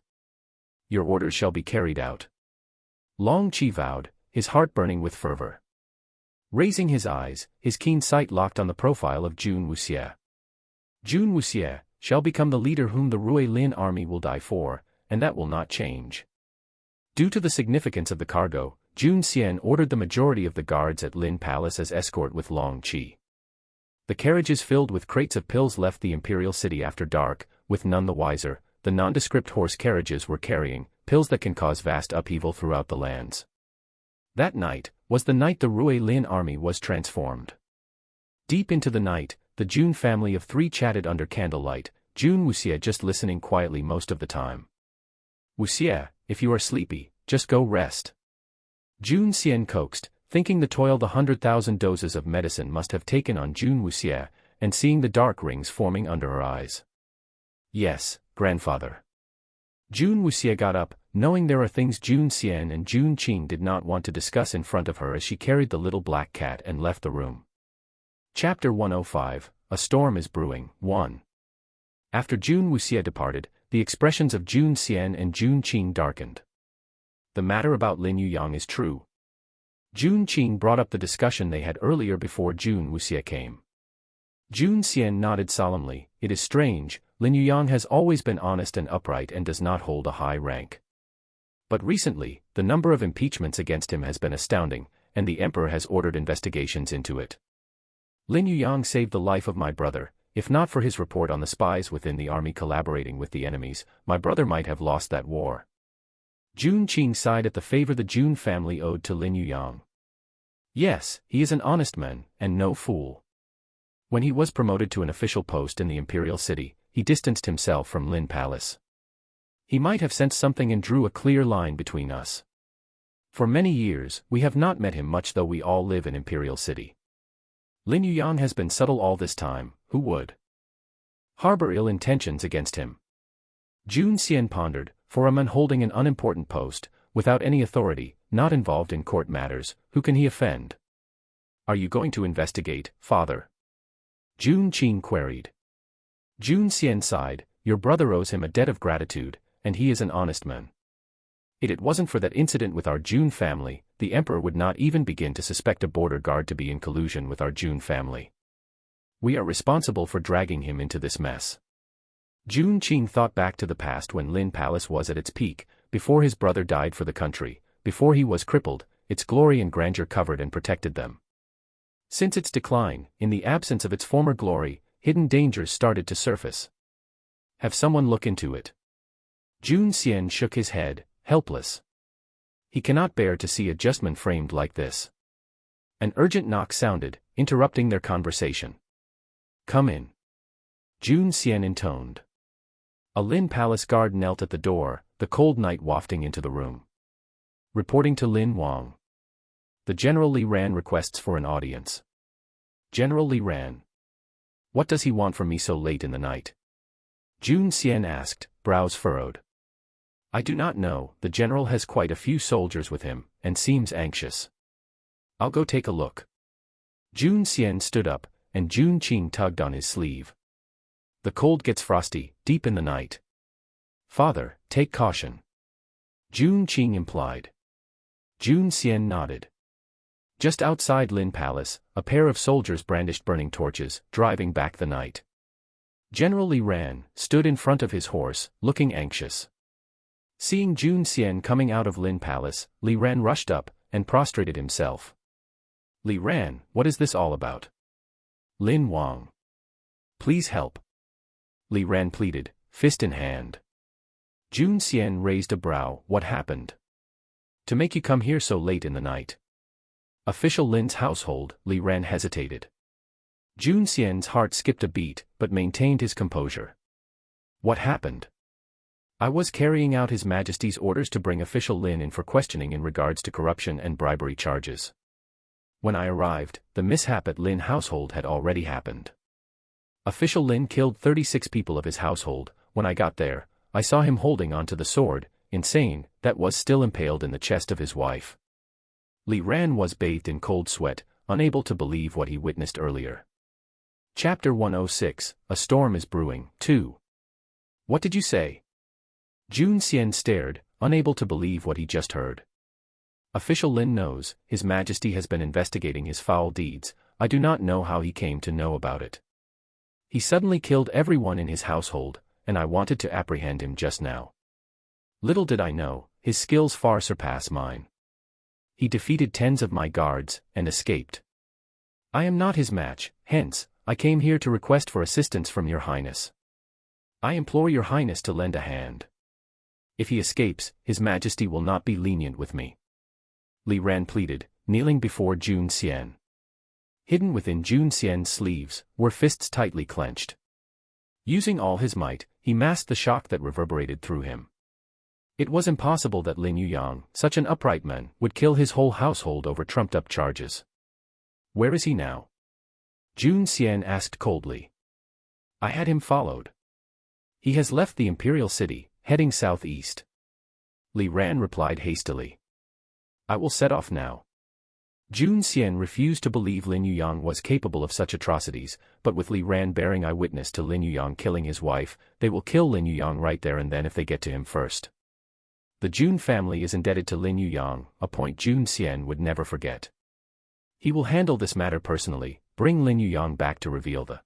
Your orders shall be carried out. Long Qi vowed, his heart burning with fervor. Raising his eyes, his keen sight locked on the profile of Jun Wuxie. Jun Wuxie shall become the leader whom the Rui Lin army will die for, and that will not change. Due to the significance of the cargo, Jun Xian ordered the majority of the guards at Lin Palace as escort with Long Qi. The carriages filled with crates of pills left the imperial city after dark, with none the wiser. The nondescript horse carriages were carrying pills that can cause vast upheaval throughout the lands. That night was the night the Rui Lin army was transformed. Deep into the night, the Jun family of three chatted under candlelight, Jun Wuxie just listening quietly most of the time. Wuxie, if you are sleepy, just go rest. Jun Xian coaxed, thinking the toil the 100,000 doses of medicine must have taken on Jun Wuxie, and seeing the dark rings forming under her eyes. Yes, grandfather. Jun Wuxie got up, knowing there are things Jun Xian and Jun Qing did not want to discuss in front of her as she carried the little black cat and left the room. Chapter 105, A Storm is Brewing, 1. After Jun Wuxie departed, the expressions of Jun Xian and Jun Qing darkened. The matter about Lin Yuyang is true. Jun Qing brought up the discussion they had earlier before Jun Wuxie came. Jun Xian nodded solemnly. It is strange, Lin Yuyang has always been honest and upright and does not hold a high rank. But recently, the number of impeachments against him has been astounding, and the emperor has ordered investigations into it. Lin Yuyang saved the life of my brother. If not for his report on the spies within the army collaborating with the enemies, my brother might have lost that war. Jun Qing sighed at the favor the Jun family owed to Lin Yuyang. Yes, he is an honest man, and no fool. When he was promoted to an official post in the imperial city, he distanced himself from Lin Palace. He might have sensed something and drew a clear line between us. For many years, we have not met him much though we all live in imperial city. Lin Yuyang has been subtle all this time, who would harbor ill intentions against him? Jun Xian pondered, for a man holding an unimportant post, without any authority, not involved in court matters, who can he offend? Are you going to investigate, father? Jun Qing queried. Jun Xian sighed, your brother owes him a debt of gratitude, and he is an honest man. If it wasn't for that incident with our Jun family, the emperor would not even begin to suspect a border guard to be in collusion with our Jun family. We are responsible for dragging him into this mess. Jun Qing thought back to the past when Lin Palace was at its peak, before his brother died for the country, before he was crippled, its glory and grandeur covered and protected them. Since its decline, in the absence of its former glory, hidden dangers started to surface. Have someone look into it. Jun Xian shook his head, helpless. He cannot bear to see a just man framed like this. An urgent knock sounded, interrupting their conversation. Come in. Jun Xian intoned. A Lin Palace guard knelt at the door, the cold night wafting into the room. Reporting to Lin Wang. The General Li Ran requests for an audience. General Li Ran. What does he want from me so late in the night? Jun Xian asked, brows furrowed. I do not know, the general has quite a few soldiers with him, and seems anxious. I'll go take a look. Jun Xian stood up, and Jun Qing tugged on his sleeve. The cold gets frosty, deep in the night. Father, take caution. Jun Qing implied. Jun Xian nodded. Just outside Lin Palace, a pair of soldiers brandished burning torches, driving back the night. General Li Ran stood in front of his horse, looking anxious. Seeing Jun Xian coming out of Lin Palace, Li Ran rushed up and prostrated himself. Li Ran, what is this all about? Lin Wang. Please help. Li Ran pleaded, fist in hand. Jun Xian raised a brow. What happened? To make you come here so late in the night? Official Lin's household. Li Ran hesitated. Jun Xian's heart skipped a beat, but maintained his composure. What happened? I was carrying out His Majesty's orders to bring official Lin in for questioning in regards to corruption and bribery charges. When I arrived, the mishap at Lin household had already happened. Official Lin killed 36 people of his household. When I got there, I saw him holding onto the sword, insane, that was still impaled in the chest of his wife. Li Ran was bathed in cold sweat, unable to believe what he witnessed earlier. Chapter 106, A Storm is Brewing, 2. What did you say? Jun Xian stared, unable to believe what he just heard. Official Lin knows, His Majesty has been investigating his foul deeds. I do not know how he came to know about it. He suddenly killed everyone in his household, and I wanted to apprehend him just now. Little did I know, his skills far surpass mine. He defeated tens of my guards, and escaped. I am not his match, hence, I came here to request for assistance from your highness. I implore your highness to lend a hand. If he escapes, His Majesty will not be lenient with me. Li Ran pleaded, kneeling before Jun Xian. Hidden within Jun Xian's sleeves were fists tightly clenched. Using all his might, he masked the shock that reverberated through him. It was impossible that Lin Yuyang, such an upright man, would kill his whole household over trumped-up charges. Where is he now? Jun Xian asked coldly. I had him followed. He has left the imperial city, heading southeast. Li Ran replied hastily. I will set off now. Jun Xian refused to believe Lin Yuyang was capable of such atrocities, but with Li Ran bearing eyewitness to Lin Yuyang killing his wife, they will kill Lin Yuyang right there and then if they get to him first. The Jun family is indebted to Lin Yuyang, a point Jun Xian would never forget. He will handle this matter personally, bring Lin Yuyang back to reveal the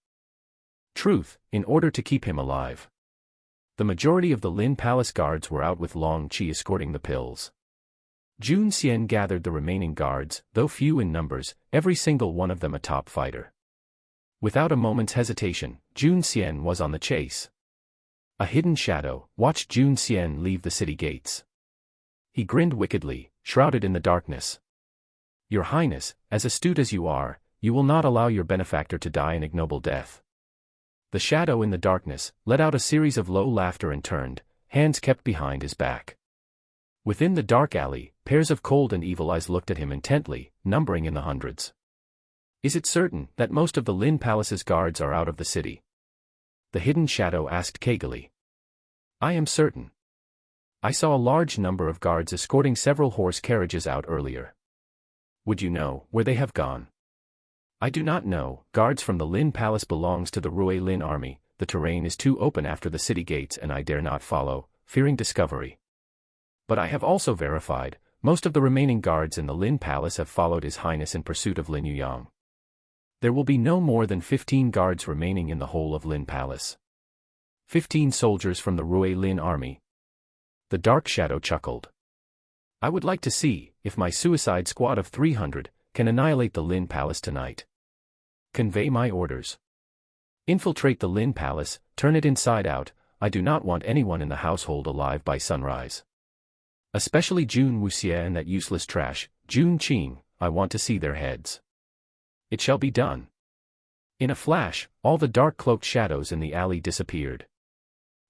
truth, in order to keep him alive. The majority of the Lin Palace guards were out with Long Qi escorting the pills. Jun Xian gathered the remaining guards, though few in numbers, every single one of them a top fighter. Without a moment's hesitation, Jun Xian was on the chase. A hidden shadow watched Jun Xian leave the city gates. He grinned wickedly, shrouded in the darkness. Your Highness, as astute as you are, you will not allow your benefactor to die an ignoble death. The shadow in the darkness let out a series of low laughter and turned, hands kept behind his back. Within the dark alley, pairs of cold and evil eyes looked at him intently, numbering in the hundreds. Is it certain that most of the Lin Palace's guards are out of the city? The hidden shadow asked cagily. I am certain. I saw a large number of guards escorting several horse carriages out earlier. Would you know where they have gone? I do not know. Guards from the Lin Palace belongs to the Rui Lin army. The terrain is too open after the city gates and I dare not follow, fearing discovery. But I have also verified, most of the remaining guards in the Lin Palace have followed His Highness in pursuit of Lin Yuyang. There will be no more than 15 guards remaining in the whole of Lin Palace. 15 soldiers from the Rui Lin army. The dark shadow chuckled. I would like to see if my suicide squad of 300 can annihilate the Lin Palace tonight. Convey my orders. Infiltrate the Lin Palace, turn it inside out. I do not want anyone in the household alive by sunrise. Especially Jun Wuxia and that useless trash, Jun Qing. I want to see their heads. It shall be done. In a flash, all the dark-cloaked shadows in the alley disappeared.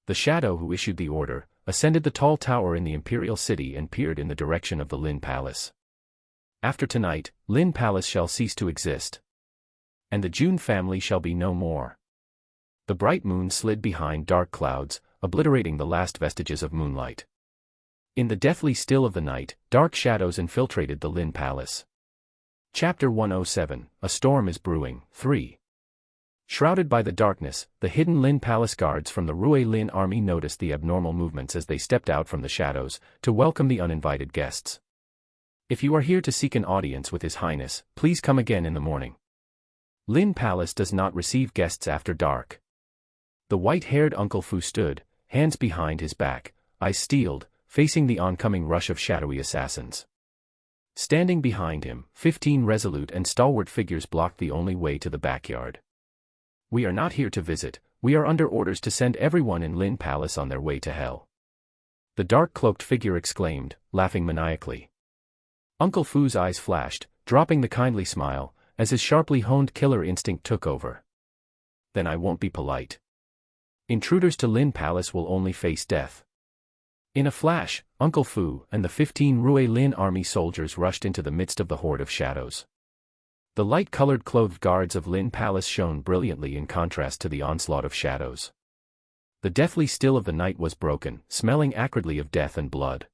The shadow who issued the order ascended the tall tower in the imperial city and peered in the direction of the Lin Palace. After tonight, Lin Palace shall cease to exist. And the Jun family shall be no more. The bright moon slid behind dark clouds, obliterating the last vestiges of moonlight. In the deathly still of the night, dark shadows infiltrated the Lin Palace. Chapter 107, A Storm is Brewing, 3. Shrouded by the darkness, the hidden Lin Palace guards from the Rue Lin army noticed the abnormal movements as they stepped out from the shadows to welcome the uninvited guests. If you are here to seek an audience with His Highness, please come again in the morning. Lin Palace does not receive guests after dark. The white-haired Uncle Fu stood, hands behind his back, eyes steeled, facing the oncoming rush of shadowy assassins. Standing behind him, 15 resolute and stalwart figures blocked the only way to the backyard. We are not here to visit, we are under orders to send everyone in Lin Palace on their way to hell. The dark-cloaked figure exclaimed, laughing maniacally. Uncle Fu's eyes flashed, dropping the kindly smile, as his sharply honed killer instinct took over. Then I won't be polite. Intruders to Lin Palace will only face death. In a flash, Uncle Fu and the 15 Rue Lin army soldiers rushed into the midst of the horde of shadows. The light-colored clothed guards of Lin Palace shone brilliantly in contrast to the onslaught of shadows. The deathly still of the night was broken, smelling acridly of death and blood.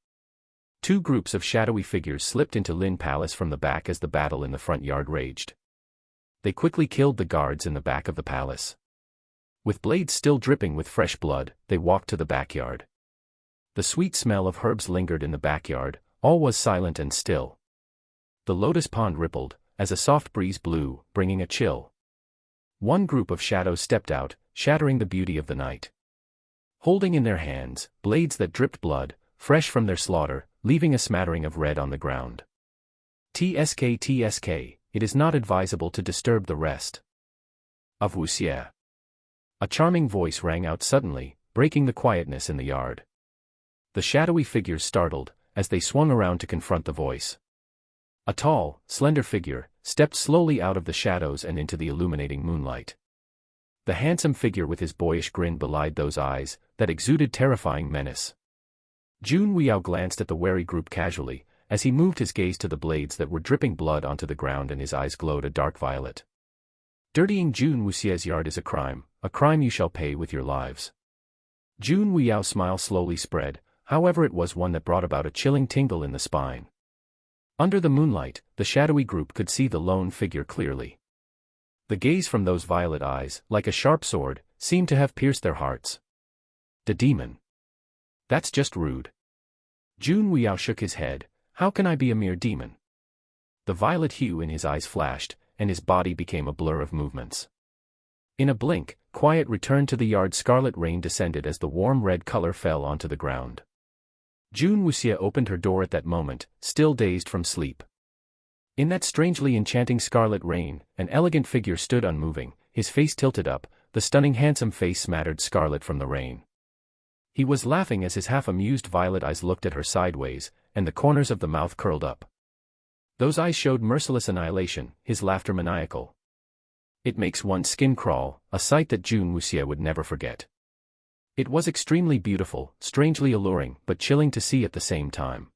Two groups of shadowy figures slipped into Lin Palace from the back as the battle in the front yard raged. They quickly killed the guards in the back of the palace. With blades still dripping with fresh blood, they walked to the backyard. The sweet smell of herbs lingered in the backyard, all was silent and still. The lotus pond rippled, as a soft breeze blew, bringing a chill. One group of shadows stepped out, shattering the beauty of the night. Holding in their hands, blades that dripped blood, fresh from their slaughter, leaving a smattering of red on the ground. TSK, it is not advisable to disturb the rest of Wuxia. A charming voice rang out suddenly, breaking the quietness in the yard. The shadowy figures startled, as they swung around to confront the voice. A tall, slender figure stepped slowly out of the shadows and into the illuminating moonlight. The handsome figure with his boyish grin belied those eyes that exuded terrifying menace. Jun Weiyao glanced at the wary group casually, as he moved his gaze to the blades that were dripping blood onto the ground, and his eyes glowed a dark violet. Dirtying Jun Wuxia's yard is a crime you shall pay with your lives. Jun Weiyao smile slowly spread, however it was one that brought about a chilling tingle in the spine. Under the moonlight, the shadowy group could see the lone figure clearly. The gaze from those violet eyes, like a sharp sword, seemed to have pierced their hearts. The demon. That's just rude. Jun Weiyao shook his head. How can I be a mere demon? The violet hue in his eyes flashed, and his body became a blur of movements. In a blink, quiet returned to the yard. Scarlet rain descended as the warm red color fell onto the ground. Jun Wuxia opened her door at that moment, still dazed from sleep. In that strangely enchanting scarlet rain, an elegant figure stood unmoving, his face tilted up, the stunning handsome face smattered scarlet from the rain. He was laughing as his half-amused violet eyes looked at her sideways, and the corners of the mouth curled up. Those eyes showed merciless annihilation, his laughter maniacal. It makes one's skin crawl, a sight that Jun Wuxia would never forget. It was extremely beautiful, strangely alluring, but chilling to see at the same time.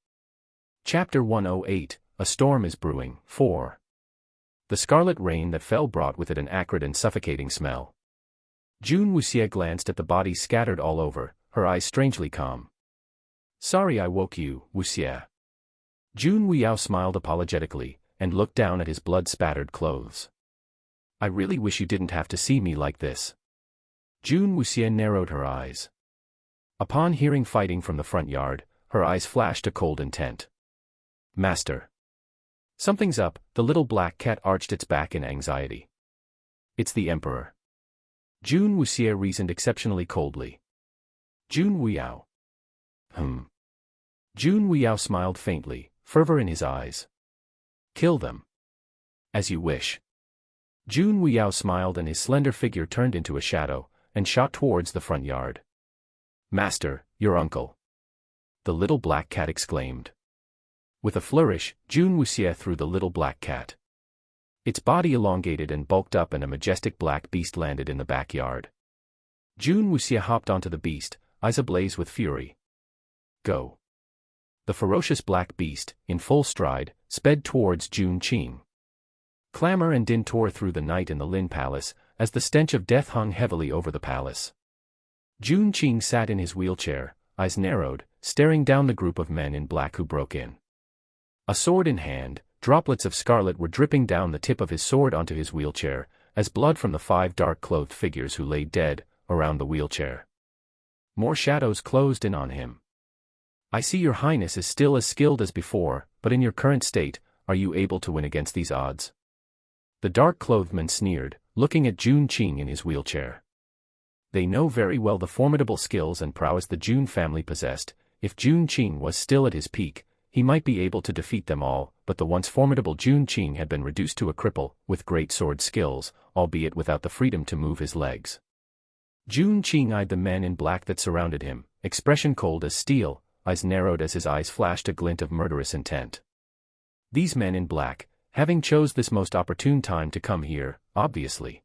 Chapter 108, A Storm is Brewing, 4. The scarlet rain that fell brought with it an acrid and suffocating smell. Jun Wuxia glanced at the bodies scattered all over, her eyes strangely calm. Sorry I woke you, Wuxia. Jun Weiyao smiled apologetically, and looked down at his blood-spattered clothes. I really wish you didn't have to see me like this. Jun Wuxia narrowed her eyes. Upon hearing fighting from the front yard, her eyes flashed a cold intent. Master. Something's up, the little black cat arched its back in anxiety. It's the Emperor. Jun Wuxia reasoned exceptionally coldly. Jun Weiyao. Jun Weiyao smiled faintly, fervor in his eyes. Kill them. As you wish. Jun Weiyao smiled and his slender figure turned into a shadow, and shot towards the front yard. Master, your uncle. The little black cat exclaimed. With a flourish, Jun Wuxia threw the little black cat. Its body elongated and bulked up and a majestic black beast landed in the backyard. Jun Wuxia hopped onto the beast, eyes ablaze with fury. Go. The ferocious black beast, in full stride, sped towards Jun Qing. Clamor and din tore through the night in the Lin Palace, as the stench of death hung heavily over the palace. Jun Qing sat in his wheelchair, eyes narrowed, staring down the group of men in black who broke in. A sword in hand, droplets of scarlet were dripping down the tip of his sword onto his wheelchair, as blood from the 5 dark-clothed figures who lay dead around the wheelchair. More shadows closed in on him. I see your highness is still as skilled as before, but in your current state, are you able to win against these odds? The dark-clothed man sneered, looking at Jun Qing in his wheelchair. They know very well the formidable skills and prowess the Jun family possessed. If Jun Qing was still at his peak, he might be able to defeat them all, but the once formidable Jun Qing had been reduced to a cripple, with great sword skills, albeit without the freedom to move his legs. Jun Qing eyed the men in black that surrounded him, expression cold as steel, eyes narrowed as his eyes flashed a glint of murderous intent. These men in black, having chose this most opportune time to come here, obviously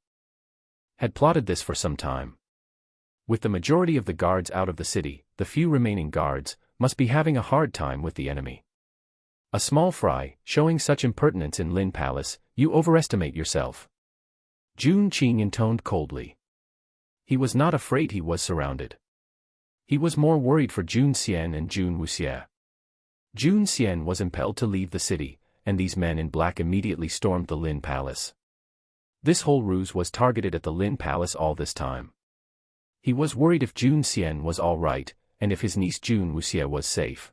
had plotted this for some time. With the majority of the guards out of the city, the few remaining guards must be having a hard time with the enemy. A small fry, showing such impertinence in Lin Palace, you overestimate yourself. Jun Qing intoned coldly. He was not afraid he was surrounded. He was more worried for Jun Xian and Jun Wuxie. Jun Xian was impelled to leave the city, and these men in black immediately stormed the Lin Palace. This whole ruse was targeted at the Lin Palace all this time. He was worried if Jun Xian was all right, and if his niece Jun Wuxie was safe.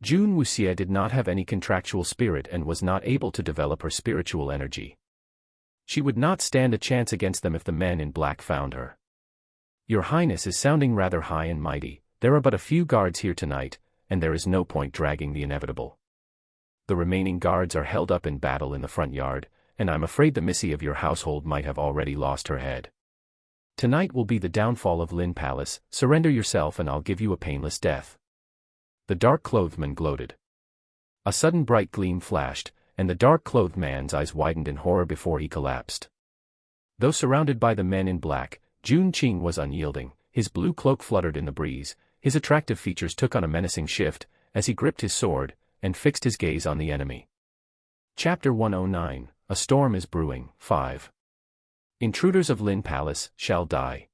Jun Wuxie did not have any contractual spirit and was not able to develop her spiritual energy. She would not stand a chance against them if the men in black found her. Your Highness is sounding rather high and mighty. There are but a few guards here tonight, and there is no point dragging the inevitable. The remaining guards are held up in battle in the front yard, and I'm afraid the Missy of your household might have already lost her head. Tonight will be the downfall of Lin Palace. Surrender yourself and I'll give you a painless death. The dark-clothed man gloated. A sudden bright gleam flashed, and the dark-clothed man's eyes widened in horror before he collapsed. Though surrounded by the men in black, Jun Qing was unyielding. His blue cloak fluttered in the breeze, his attractive features took on a menacing shift, as he gripped his sword, and fixed his gaze on the enemy. Chapter 109, A Storm is Brewing, 5. Intruders of Lin Palace shall die.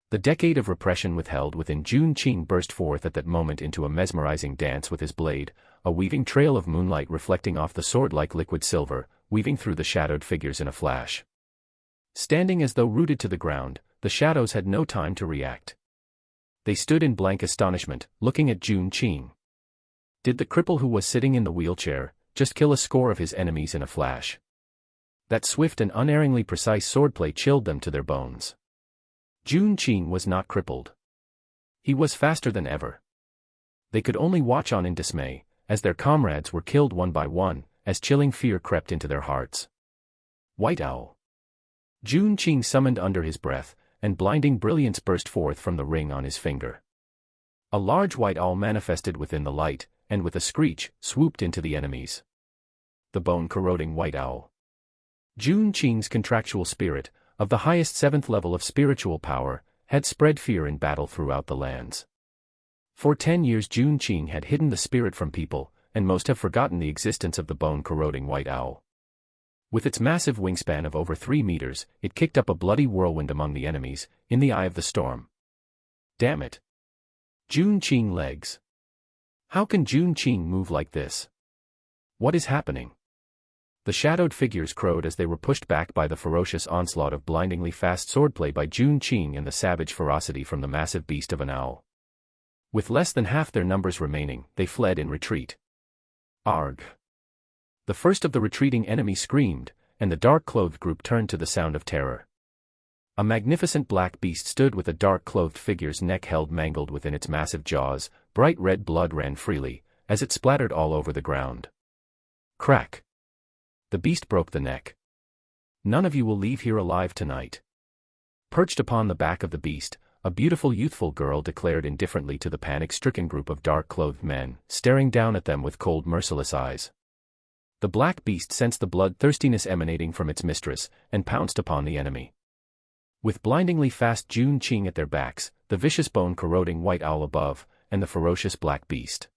The decade of repression withheld within Jun Qing burst forth at that moment into a mesmerizing dance with his blade, a weaving trail of moonlight reflecting off the sword like liquid silver, weaving through the shadowed figures in a flash. Standing as though rooted to the ground, the shadows had no time to react. They stood in blank astonishment, looking at Jun Qing. Did the cripple who was sitting in the wheelchair just kill a score of his enemies in a flash? That swift and unerringly precise swordplay chilled them to their bones. Jun Qing was not crippled. He was faster than ever. They could only watch on in dismay, as their comrades were killed one by one, as chilling fear crept into their hearts. White Owl. Jun Qing summoned under his breath, and blinding brilliance burst forth from the ring on his finger. A large white owl manifested within the light, and with a screech, swooped into the enemies. The bone-corroding white owl. Jun Qing's contractual spirit, of the highest 7th level of spiritual power, had spread fear in battle throughout the lands. For 10 years Jun Qing had hidden the spirit from people, and most have forgotten the existence of the bone-corroding white owl. With its massive wingspan of over 3 meters, it kicked up a bloody whirlwind among the enemies, in the eye of the storm. Damn it! Jun Qing legs. How can Jun Qing move like this? What is happening? The shadowed figures crowed as they were pushed back by the ferocious onslaught of blindingly fast swordplay by Jun Qing and the savage ferocity from the massive beast of an owl. With less than half their numbers remaining, they fled in retreat. Arg! The first of the retreating enemy screamed, and the dark-clothed group turned to the sound of terror. A magnificent black beast stood with a dark-clothed figure's neck held mangled within its massive jaws. Bright red blood ran freely, as it splattered all over the ground. Crack! The beast broke the neck. None of you will leave here alive tonight. Perched upon the back of the beast, a beautiful youthful girl declared indifferently to the panic-stricken group of dark-clothed men, staring down at them with cold merciless eyes. The black beast sensed the bloodthirstiness emanating from its mistress, and pounced upon the enemy. With blindingly fast Jun Qing at their backs, the vicious bone-corroding white owl above, and the ferocious black beast.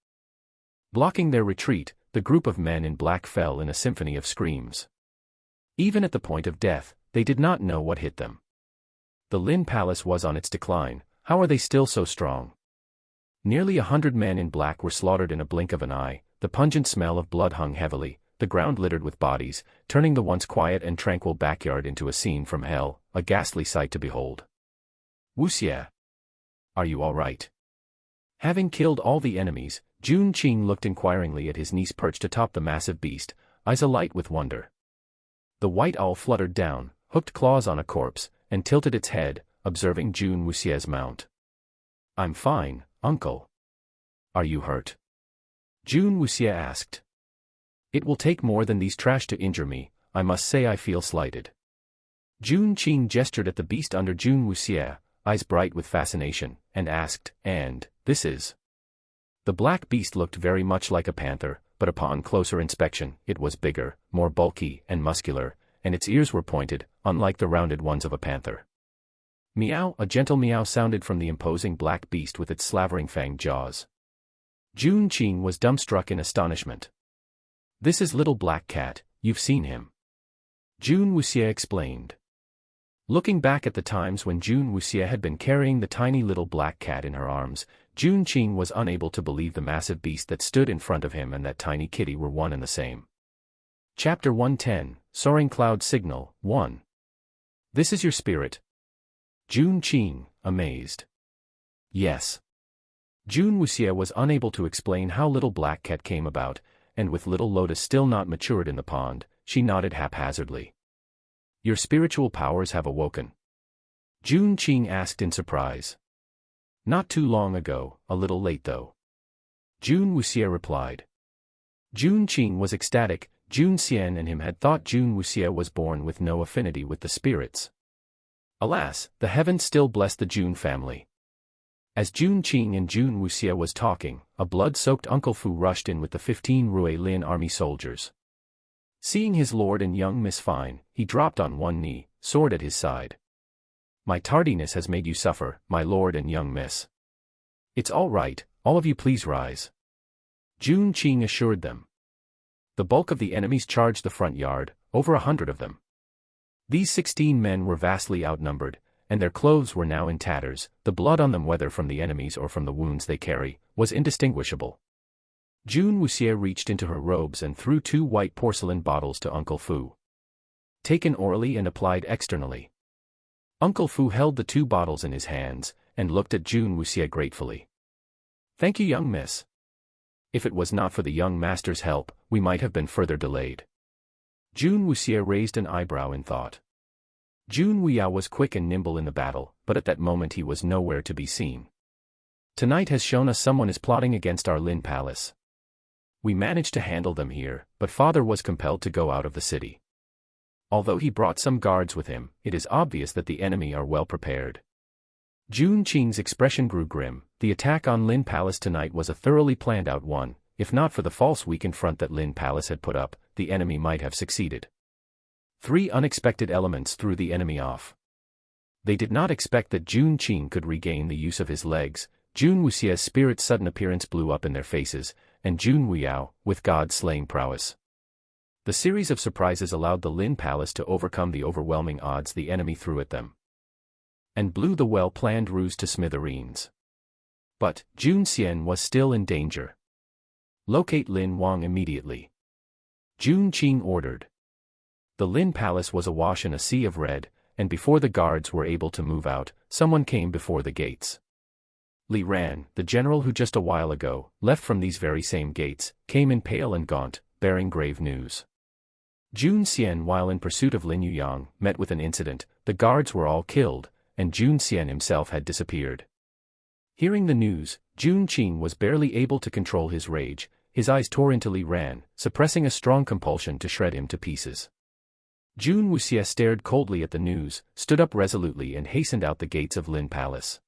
Blocking their retreat, the group of men in black fell in a symphony of screams. Even at the point of death, they did not know what hit them. The Lin Palace was on its decline. How are they still so strong? Nearly 100 men in black were slaughtered in a blink of an eye. The pungent smell of blood hung heavily, the ground littered with bodies, turning the once quiet and tranquil backyard into a scene from hell, a ghastly sight to behold. "Wuxia, are you all right?" Having killed all the enemies, Jun Qing looked inquiringly at his niece perched atop the massive beast, eyes alight with wonder. The white owl fluttered down, hooked claws on a corpse, and tilted its head, observing Jun Wuxia's mount. "I'm fine, uncle. Are you hurt?" Jun Wuxia asked. "It will take more than these trash to injure me, I must say I feel slighted." Jun Qing gestured at the beast under Jun Wuxia, eyes bright with fascination, and asked, "And this is?" The black beast looked very much like a panther, but upon closer inspection, it was bigger, more bulky and muscular, and its ears were pointed, unlike the rounded ones of a panther. Meow, a gentle meow sounded from the imposing black beast with its slavering fanged jaws. Jun Qing was dumbstruck in astonishment. "This is Little Black Cat, you've seen him," Jun Wuxia explained. Looking back at the times when Jun Wuxia had been carrying the tiny little black cat in her arms, Jun Qing was unable to believe the massive beast that stood in front of him and that tiny kitty were one and the same. Chapter 110, Soaring Cloud Signal, 1. "This is your spirit?" Jun Qing, amazed. "Yes." Jun Wuxia was unable to explain how Little Black Cat came about, and with Little Lotus still not matured in the pond, she nodded haphazardly. "Your spiritual powers have awoken?" Jun Qing asked in surprise. "Not too long ago, a little late though," Jun Wuxia replied. Jun Qing was ecstatic. Jun Xian and him had thought Jun Wuxia was born with no affinity with the spirits. Alas, the heavens still blessed the Jun family. As Jun Qing and Jun Wuxia was talking, a blood-soaked Uncle Fu rushed in with the 15 Rui Lin army soldiers. Seeing his lord and young Miss Fine, he dropped on one knee, sword at his side. "My tardiness has made you suffer, my lord and young miss. It's all right, all of you please rise," Jun Qing assured them. The bulk of the enemies charged the front yard, over 100 of them. These 16 men were vastly outnumbered, and their clothes were now in tatters, the blood on them, whether from the enemies or from the wounds they carry, was indistinguishable. Jun Wuxia reached into her robes and threw 2 white porcelain bottles to Uncle Fu. Taken orally and applied externally. Uncle Fu held the 2 bottles in his hands, and looked at Jun Wuxia gratefully. "Thank you, young miss. If it was not for the young master's help, we might have been further delayed." Jun Wuxia raised an eyebrow in thought. Jun Wuya was quick and nimble in the battle, but at that moment he was nowhere to be seen. "Tonight has shown us someone is plotting against our Lin Palace. We managed to handle them here, but father was compelled to go out of the city. Although he brought some guards with him, it is obvious that the enemy are well prepared." Jun Qing's expression grew grim. The attack on Lin Palace tonight was a thoroughly planned out one. If not for the false weakened front that Lin Palace had put up, the enemy might have succeeded. 3 unexpected elements threw the enemy off. They did not expect that Jun Qing could regain the use of his legs. Jun Wuxia's spirit's sudden appearance blew up in their faces, and Jun Wuyao, with God-slaying prowess. The series of surprises allowed the Lin Palace to overcome the overwhelming odds the enemy threw at them, and blew the well-planned ruse to smithereens. But Jun Xian was still in danger. "Locate Lin Wang immediately," Jun Qing ordered. The Lin Palace was awash in a sea of red, and before the guards were able to move out, someone came before the gates. Li Ran, the general who just a while ago, left from these very same gates, came in pale and gaunt, bearing grave news. Jun Xian, while in pursuit of Lin Yuyang, met with an incident. The guards were all killed, and Jun Xian himself had disappeared. Hearing the news, Jun Qing was barely able to control his rage. His eyes tore into Li Ran, suppressing a strong compulsion to shred him to pieces. Jun Wuxia stared coldly at the news, stood up resolutely and hastened out the gates of Lin Palace.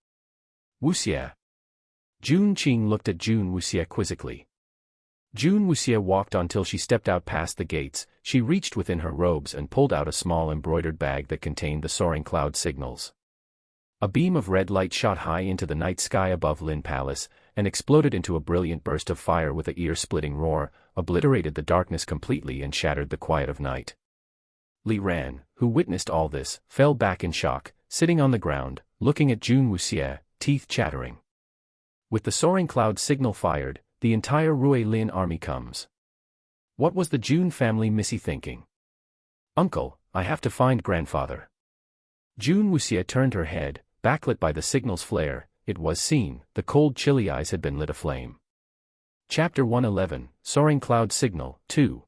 "Wuxia." Jun Qing looked at Jun Wuxia quizzically. Jun Wuxia walked until she stepped out past the gates. She reached within her robes and pulled out a small embroidered bag that contained the soaring cloud signals. A beam of red light shot high into the night sky above Lin Palace, and exploded into a brilliant burst of fire with a ear-splitting roar, obliterated the darkness completely and shattered the quiet of night. Li Ran, who witnessed all this, fell back in shock, sitting on the ground, looking at Jun Wuxia, teeth chattering. With the soaring cloud signal fired, the entire Rui Lin army comes. What was the June family Missy thinking? Uncle, I have to find grandfather. June Wuxia turned her head, backlit by the signal's flare. It was seen, the cold chilly eyes had been lit aflame. Chapter 111, Soaring Cloud Signal, 2.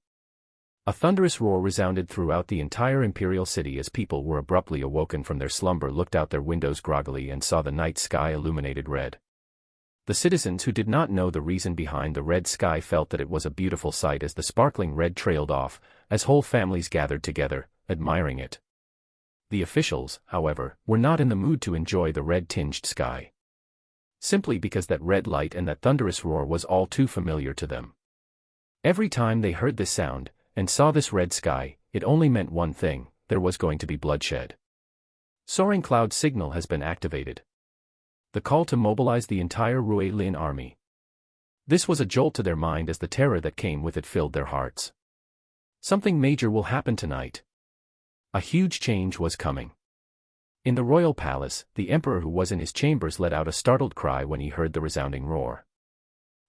A thunderous roar resounded throughout the entire imperial city as people were abruptly awoken from their slumber, looked out their windows groggily and saw the night sky illuminated red. The citizens who did not know the reason behind the red sky felt that it was a beautiful sight as the sparkling red trailed off, as whole families gathered together, admiring it. The officials, however, were not in the mood to enjoy the red-tinged sky. Simply because that red light and that thunderous roar was all too familiar to them. Every time they heard this sound, and saw this red sky, it only meant one thing: there was going to be bloodshed. Soaring Cloud Signal has been activated. The call to mobilize the entire Rui Lin army. This was a jolt to their mind as the terror that came with it filled their hearts. Something major will happen tonight. A huge change was coming. In the royal palace, the emperor who was in his chambers let out a startled cry when he heard the resounding roar.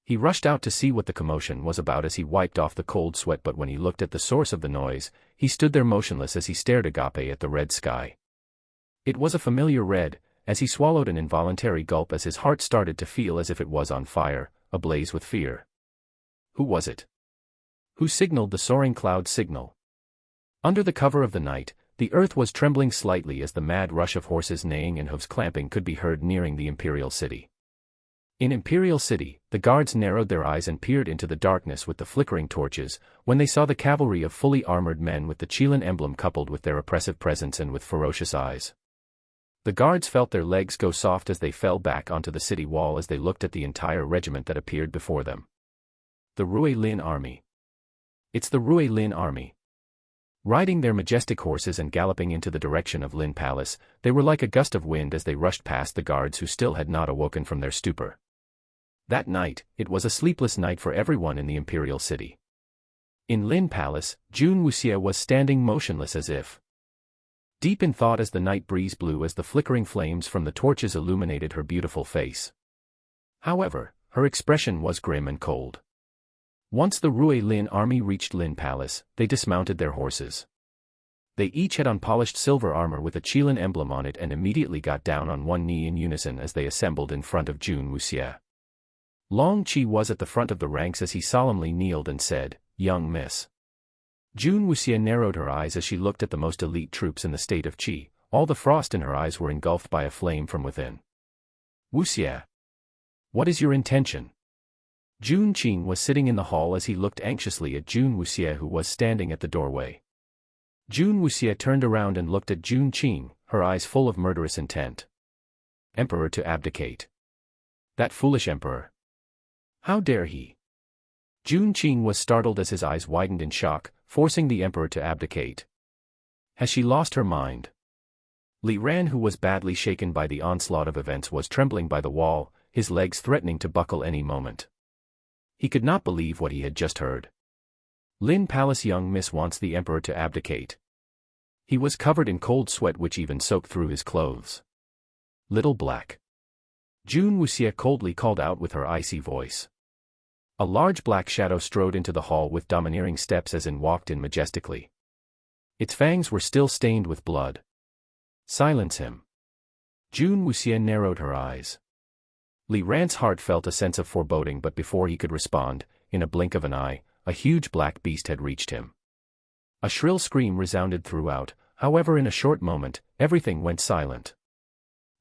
He rushed out to see what the commotion was about as he wiped off the cold sweat, but when he looked at the source of the noise, he stood there motionless as he stared agape at the red sky. It was a familiar red, as he swallowed an involuntary gulp as his heart started to feel as if it was on fire, ablaze with fear. Who was it? Who signaled the soaring cloud signal? Under the cover of the night, the earth was trembling slightly as the mad rush of horses neighing and hooves clamping could be heard nearing the imperial city. In Imperial City, the guards narrowed their eyes and peered into the darkness with the flickering torches, when they saw the cavalry of fully armored men with the Chilan emblem coupled with their oppressive presence and with ferocious eyes. The guards felt their legs go soft as they fell back onto the city wall as they looked at the entire regiment that appeared before them. The Rui Lin army. It's the Rui Lin army. Riding their majestic horses and galloping into the direction of Lin Palace, they were like a gust of wind as they rushed past the guards who still had not awoken from their stupor. That night, it was a sleepless night for everyone in the imperial city. In Lin Palace, June Wuxia was standing motionless as if deep in thought as the night breeze blew as the flickering flames from the torches illuminated her beautiful face. However, her expression was grim and cold. Once the Rui Lin army reached Lin Palace, they dismounted their horses. They each had unpolished silver armor with a Chilan emblem on it and immediately got down on one knee in unison as they assembled in front of June Wuxia. Long Qi was at the front of the ranks as he solemnly kneeled and said, "Young miss." June Wuxia narrowed her eyes as she looked at the most elite troops in the state of Qi. All the frost in her eyes were engulfed by a flame from within. "Wuxia, what is your intention?" Jun Qing was sitting in the hall as he looked anxiously at June Wuxia, who was standing at the doorway. June Wuxia turned around and looked at Jun Qing, her eyes full of murderous intent. "Emperor to abdicate. That foolish emperor. How dare he?" Jun Qing was startled as his eyes widened in shock, forcing the emperor to abdicate. Has she lost her mind? Li Ran, who was badly shaken by the onslaught of events, was trembling by the wall, his legs threatening to buckle any moment. He could not believe what he had just heard. Lin Palace young miss wants the emperor to abdicate. He was covered in cold sweat which even soaked through his clothes. "Little black." June Wuxia coldly called out with her icy voice. A large black shadow strode into the hall with domineering steps as in walked in majestically. Its fangs were still stained with blood. "Silence him." June Wuxia narrowed her eyes. Li Ran's heart felt a sense of foreboding, but before he could respond, in a blink of an eye, a huge black beast had reached him. A shrill scream resounded throughout, however in a short moment, everything went silent.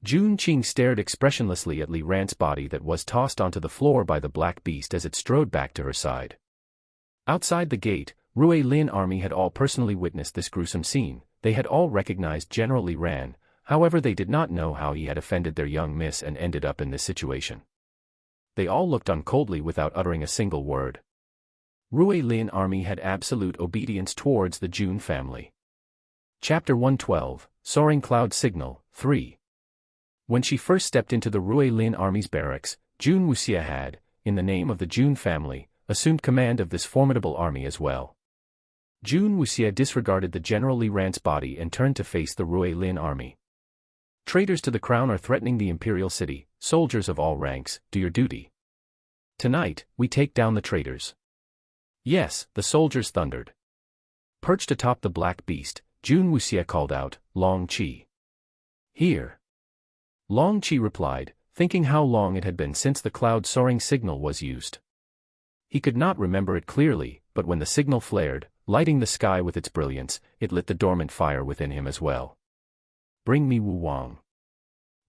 Jun Qing stared expressionlessly at Li Ran's body that was tossed onto the floor by the black beast as it strode back to her side. Outside the gate, Rui Lin army had all personally witnessed this gruesome scene. They had all recognized General Li Ran, however they did not know how he had offended their young miss and ended up in this situation. They all looked on coldly without uttering a single word. Rui Lin army had absolute obedience towards the Jun family. Chapter 112, Soaring Cloud Signal, 3. When she first stepped into the Rui Lin army's barracks, June Wuxia had, in the name of the Jun family, assumed command of this formidable army as well. June Wuxia disregarded the General Li Ran's body and turned to face the Rui Lin army. "Traitors to the crown are threatening the imperial city. Soldiers of all ranks, do your duty. Tonight, we take down the traitors." Yes, the soldiers thundered. Perched atop the black beast, Jun Wuxia called out, Long Qi. Here. Long Qi replied, thinking how long it had been since the cloud soaring signal was used. He could not remember it clearly, but when the signal flared, lighting the sky with its brilliance, it lit the dormant fire within him as well. Bring me Wu Wang.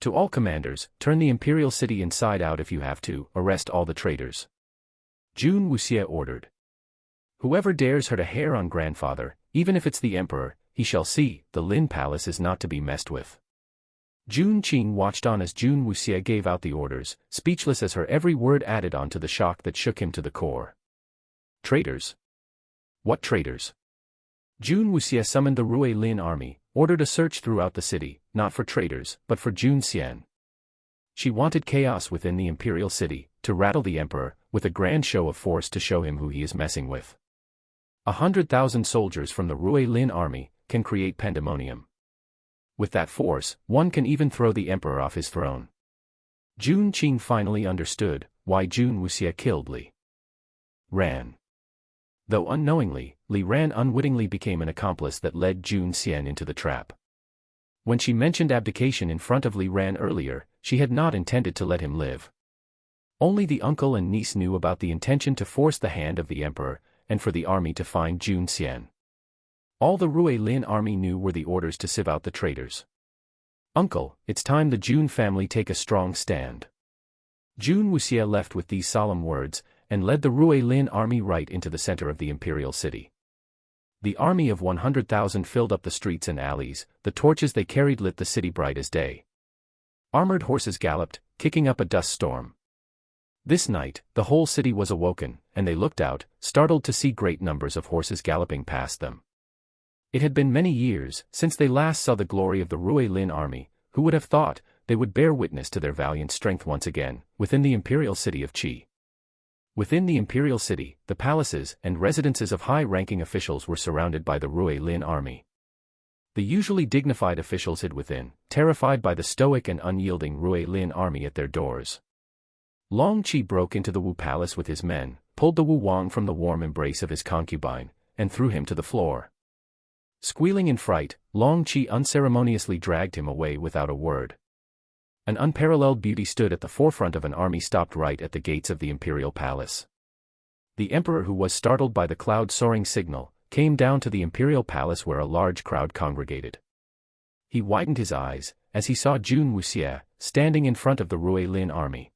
To all commanders, turn the imperial city inside out if you have to, arrest all the traitors. Jun Wuxia ordered. Whoever dares hurt a hair on grandfather, even if it's the emperor, he shall see, the Lin Palace is not to be messed with. Jun Qing watched on as Jun Wuxia gave out the orders, speechless as her every word added on to the shock that shook him to the core. Traitors? What traitors? Jun Wuxia summoned the Rui Lin army, ordered a search throughout the city, not for traitors, but for Jun Xian. She wanted chaos within the imperial city, to rattle the emperor, with a grand show of force to show him who he is messing with. 100,000 soldiers from the Rui Lin army can create pandemonium. With that force, one can even throw the emperor off his throne. Jun Qing finally understood why Jun Wuxia killed Li Ran. Though unknowingly, Li Ran unwittingly became an accomplice that led Jun Xian into the trap. When she mentioned abdication in front of Li Ran earlier, she had not intended to let him live. Only the uncle and niece knew about the intention to force the hand of the emperor, and for the army to find Jun Xian. All the Rui Lin army knew were the orders to sieve out the traitors. Uncle, it's time the Jun family take a strong stand. Jun Wuxia left with these solemn words, and led the Rui Lin army right into the center of the imperial city. The army of 100,000 filled up the streets and alleys, the torches they carried lit the city bright as day. Armored horses galloped, kicking up a dust storm. This night, the whole city was awoken, and they looked out, startled to see great numbers of horses galloping past them. It had been many years since they last saw the glory of the Rui Lin army. Who would have thought they would bear witness to their valiant strength once again, within the imperial city of Qi. Within the imperial city, the palaces and residences of high-ranking officials were surrounded by the Rui Lin army. The usually dignified officials hid within, terrified by the stoic and unyielding Rui Lin army at their doors. Long Qi broke into the Wu palace with his men, pulled the Wu Wang from the warm embrace of his concubine, and threw him to the floor. Squealing in fright, Long Qi unceremoniously dragged him away without a word. An unparalleled beauty stood at the forefront of an army stopped right at the gates of the imperial palace. The emperor, who was startled by the cloud-soaring signal, came down to the imperial palace where a large crowd congregated. He widened his eyes as he saw Jun Wuxia standing in front of the Rui Lin army.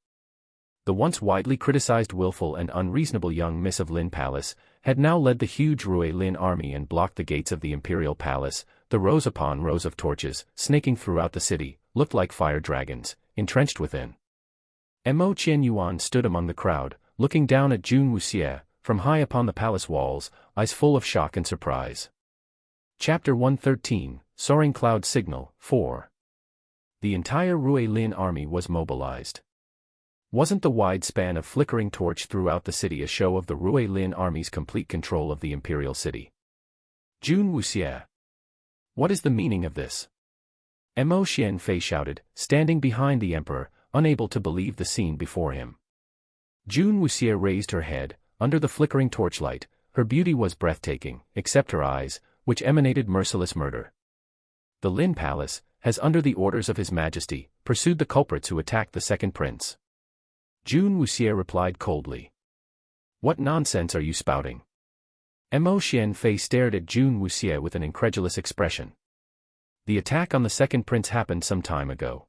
The once widely criticized willful and unreasonable young miss of Lin Palace had now led the huge Rui Lin army and blocked the gates of the imperial palace. The rows upon rows of torches, snaking throughout the city, looked like fire dragons, entrenched within. Mo Qianyuan stood among the crowd, looking down at Jun Wuxia, from high upon the palace walls, eyes full of shock and surprise. Chapter 113, Soaring Cloud Signal, 4. The entire Rui Lin army was mobilized. Wasn't the wide span of flickering torch throughout the city a show of the Rui Lin army's complete control of the imperial city? Jun Wuxia. What is the meaning of this? Mo Xianfei shouted, standing behind the emperor, unable to believe the scene before him. Jun Wuxia raised her head, under the flickering torchlight. Her beauty was breathtaking, except her eyes, which emanated merciless murder. The Lin Palace has, under the orders of His Majesty, pursued the culprits who attacked the second prince. Jun Wuxia replied coldly. What nonsense are you spouting? Mo Xianfei stared at Jun Wuxia with an incredulous expression. The attack on the second prince happened some time ago.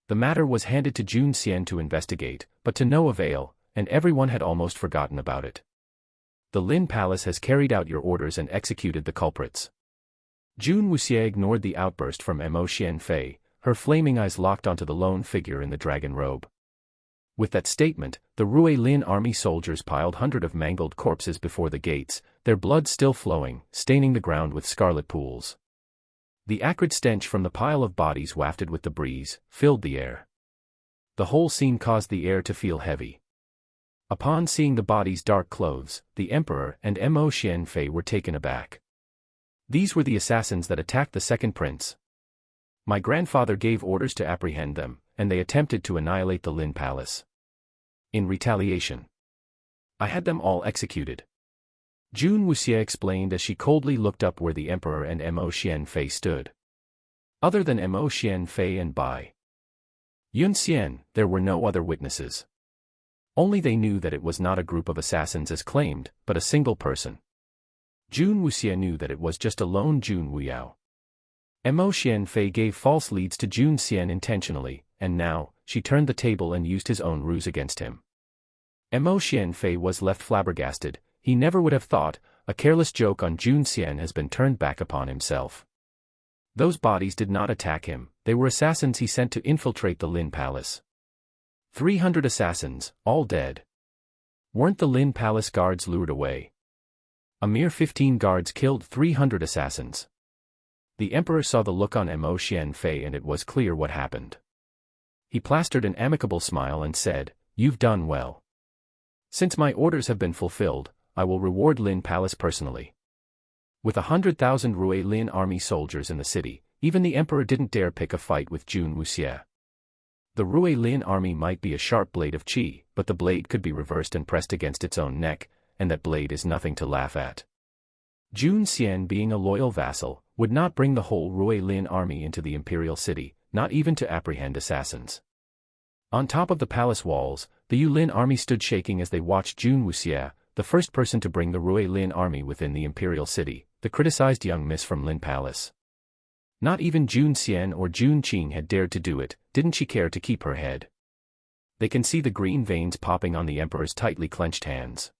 The matter was handed to Jun Xian to investigate, but to no avail, and everyone had almost forgotten about it. The Lin Palace has carried out your orders and executed the culprits. Jun Wuxia ignored the outburst from Mo Xianfei, her flaming eyes locked onto the lone figure in the dragon robe. With that statement, the Rui Lin army soldiers piled hundreds of mangled corpses before the gates, their blood still flowing, staining the ground with scarlet pools. The acrid stench from the pile of bodies wafted with the breeze, filled the air. The whole scene caused the air to feel heavy. Upon seeing the bodies' dark clothes, the emperor and Mo Xianfei were taken aback. These were the assassins that attacked the second prince. My grandfather gave orders to apprehend them, and they attempted to annihilate the Lin Palace. In retaliation, I had them all executed. Jun Wuxie explained as she coldly looked up where the emperor and Mo Xianfei stood. Other than Mo Xianfei and Bai Yun Xian, there were no other witnesses. Only they knew that it was not a group of assassins as claimed, but a single person. Jun Wuxie knew that it was just a lone Jun Wuyao. Mo Xianfei gave false leads to Jun Xian intentionally, and now, she turned the table and used his own ruse against him. Mo Xianfei was left flabbergasted. He never would have thought, a careless joke on Jun Xian has been turned back upon himself. Those bodies did not attack him, they were assassins he sent to infiltrate the Lin Palace. 300 assassins, all dead. Weren't the Lin Palace guards lured away? A mere 15 guards killed 300 assassins. The emperor saw the look on Mo Xianfei and it was clear what happened. He plastered an amicable smile and said, "You've done well. Since my orders have been fulfilled, I will reward Lin Palace personally." With 100,000 Rui Lin army soldiers in the city, even the emperor didn't dare pick a fight with Jun Wuxie. The Rui Lin army might be a sharp blade of qi, but the blade could be reversed and pressed against its own neck, and that blade is nothing to laugh at. Jun Xian, being a loyal vassal, would not bring the whole Rui Lin army into the imperial city, not even to apprehend assassins. On top of the palace walls, the Yulin army stood shaking as they watched Jun Wuxie, the first person to bring the Rui Lin army within the imperial city, the criticized young miss from Lin Palace. Not even Jun Xian or Jun Qing had dared to do it. Didn't she care to keep her head? They can see the green veins popping on the emperor's tightly clenched hands.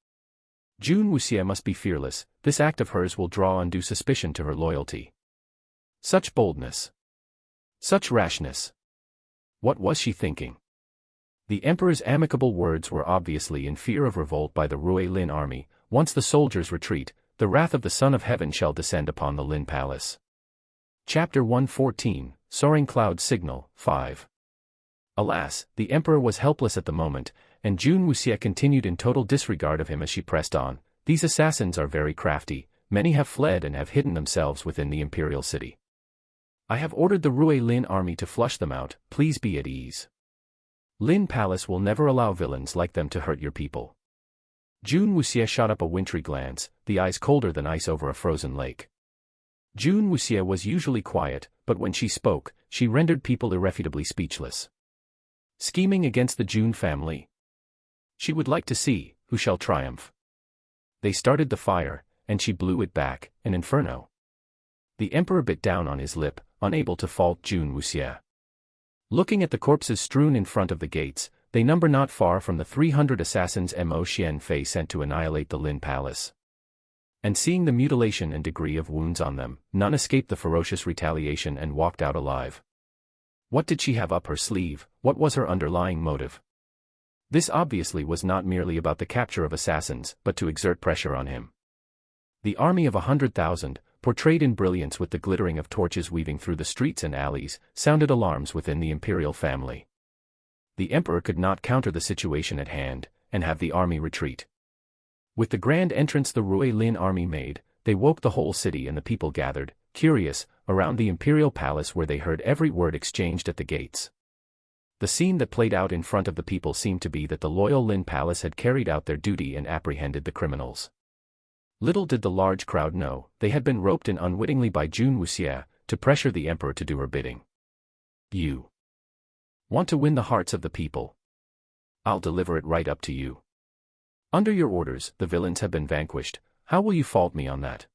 Jun Wuxie must be fearless. This act of hers will draw undue suspicion to her loyalty. Such boldness. Such rashness. What was she thinking? The emperor's amicable words were obviously in fear of revolt by the Rui Lin army. Once the soldiers retreat, the wrath of the Son of Heaven shall descend upon the Lin Palace. Chapter 114, Soaring Cloud Signal, 5. Alas, the emperor was helpless at the moment, and Jun Wuxie continued in total disregard of him as she pressed on. These assassins are very crafty, many have fled and have hidden themselves within the imperial city. I have ordered the Rui Lin army to flush them out, please be at ease. Lin Palace will never allow villains like them to hurt your people. Jun Wuxie shot up a wintry glance, the eyes colder than ice over a frozen lake. Jun Wuxie was usually quiet, but when she spoke, she rendered people irrefutably speechless. Scheming against the Jun family? She would like to see, who shall triumph. They started the fire, and she blew it back, an inferno. The emperor bit down on his lip, unable to fault Jun Wuxie. Looking at the corpses strewn in front of the gates, they number not far from the 300 assassins Mo Xianfei sent to annihilate the Lin Palace. And seeing the mutilation and degree of wounds on them, none escaped the ferocious retaliation and walked out alive. What did she have up her sleeve? What was her underlying motive? This obviously was not merely about the capture of assassins, but to exert pressure on him. The army of 100,000, portrayed in brilliance with the glittering of torches weaving through the streets and alleys, sounded alarms within the imperial family. The emperor could not counter the situation at hand, and have the army retreat. With the grand entrance the Rui Lin army made, they woke the whole city and the people gathered, curious, around the imperial palace where they heard every word exchanged at the gates. The scene that played out in front of the people seemed to be that the loyal Lin Palace had carried out their duty and apprehended the criminals. Little did the large crowd know, they had been roped in unwittingly by Jun Wuxie, to pressure the emperor to do her bidding. You want to win the hearts of the people? I'll deliver it right up to you. Under your orders, the villains have been vanquished. How will you fault me on that?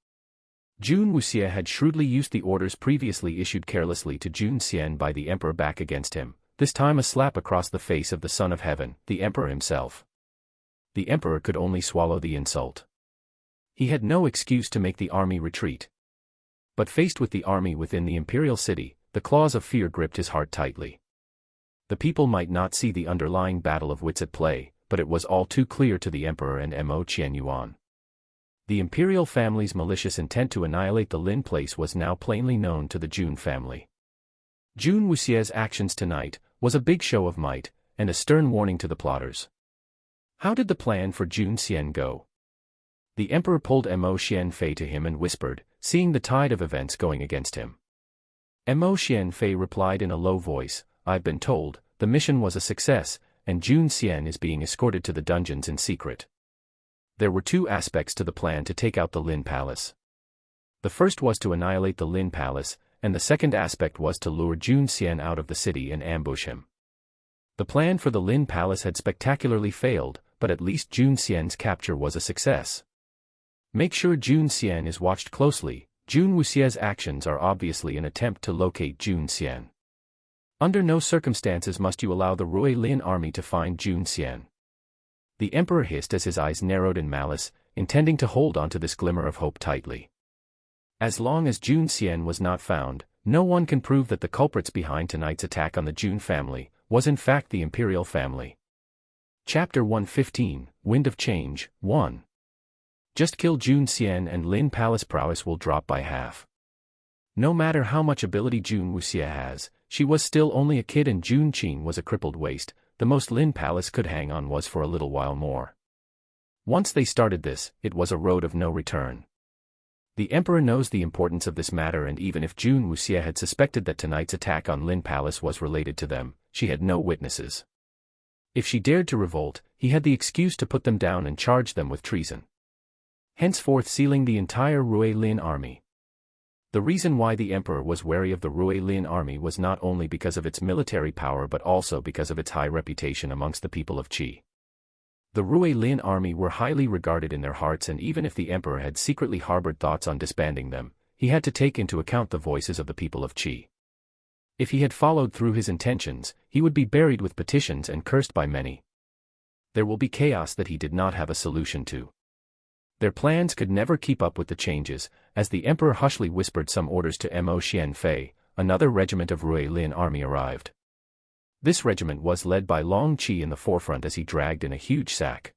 Jun Wuxie had shrewdly used the orders previously issued carelessly to Jun Xian by the emperor back against him, this time a slap across the face of the Son of Heaven, the emperor himself. The emperor could only swallow the insult. He had no excuse to make the army retreat. But faced with the army within the imperial city, the claws of fear gripped his heart tightly. The people might not see the underlying battle of wits at play, but it was all too clear to the emperor and Mo Qianyuan. The imperial family's malicious intent to annihilate the Lin place was now plainly known to the Jun family. Jun Wuxie's actions tonight was a big show of might, and a stern warning to the plotters. How did the plan for Jun Xian go? The emperor pulled Mo Xianfei to him and whispered, seeing the tide of events going against him. Mo Xianfei replied in a low voice, I've been told, the mission was a success, and Jun Xian is being escorted to the dungeons in secret. There were two aspects to the plan to take out the Lin Palace. The first was to annihilate the Lin Palace, and the second aspect was to lure Jun Xian out of the city and ambush him. The plan for the Lin Palace had spectacularly failed, but at least Jun Xian's capture was a success. Make sure Jun Xian is watched closely. Jun Wuxie's actions are obviously an attempt to locate Jun Xian. Under no circumstances must you allow the Rui Lin army to find Jun Xian. The emperor hissed as his eyes narrowed in malice, intending to hold on to this glimmer of hope tightly. As long as Jun Xian was not found, no one can prove that the culprits behind tonight's attack on the Jun family was in fact the imperial family. Chapter 115, Wind of Change, 1. Just kill Jun Xian and Lin Palace prowess will drop by half. No matter how much ability Jun Wuxie has, she was still only a kid and Jun Qin was a crippled waste. The most Lin Palace could hang on was for a little while more. Once they started this, it was a road of no return. The emperor knows the importance of this matter, and even if Jun Wuxie had suspected that tonight's attack on Lin Palace was related to them, she had no witnesses. If she dared to revolt, he had the excuse to put them down and charge them with treason. Henceforth sealing the entire Rui Lin army. The reason why the emperor was wary of the Rui Lin army was not only because of its military power but also because of its high reputation amongst the people of Qi. The Rui Lin army were highly regarded in their hearts, and even if the emperor had secretly harbored thoughts on disbanding them, he had to take into account the voices of the people of Qi. If he had followed through his intentions, he would be buried with petitions and cursed by many. There will be chaos that he did not have a solution to. Their plans could never keep up with the changes, as the emperor hushly whispered some orders to Mo Xianfei. Another regiment of Rui Lin army arrived. This regiment was led by Long Qi in the forefront as he dragged in a huge sack.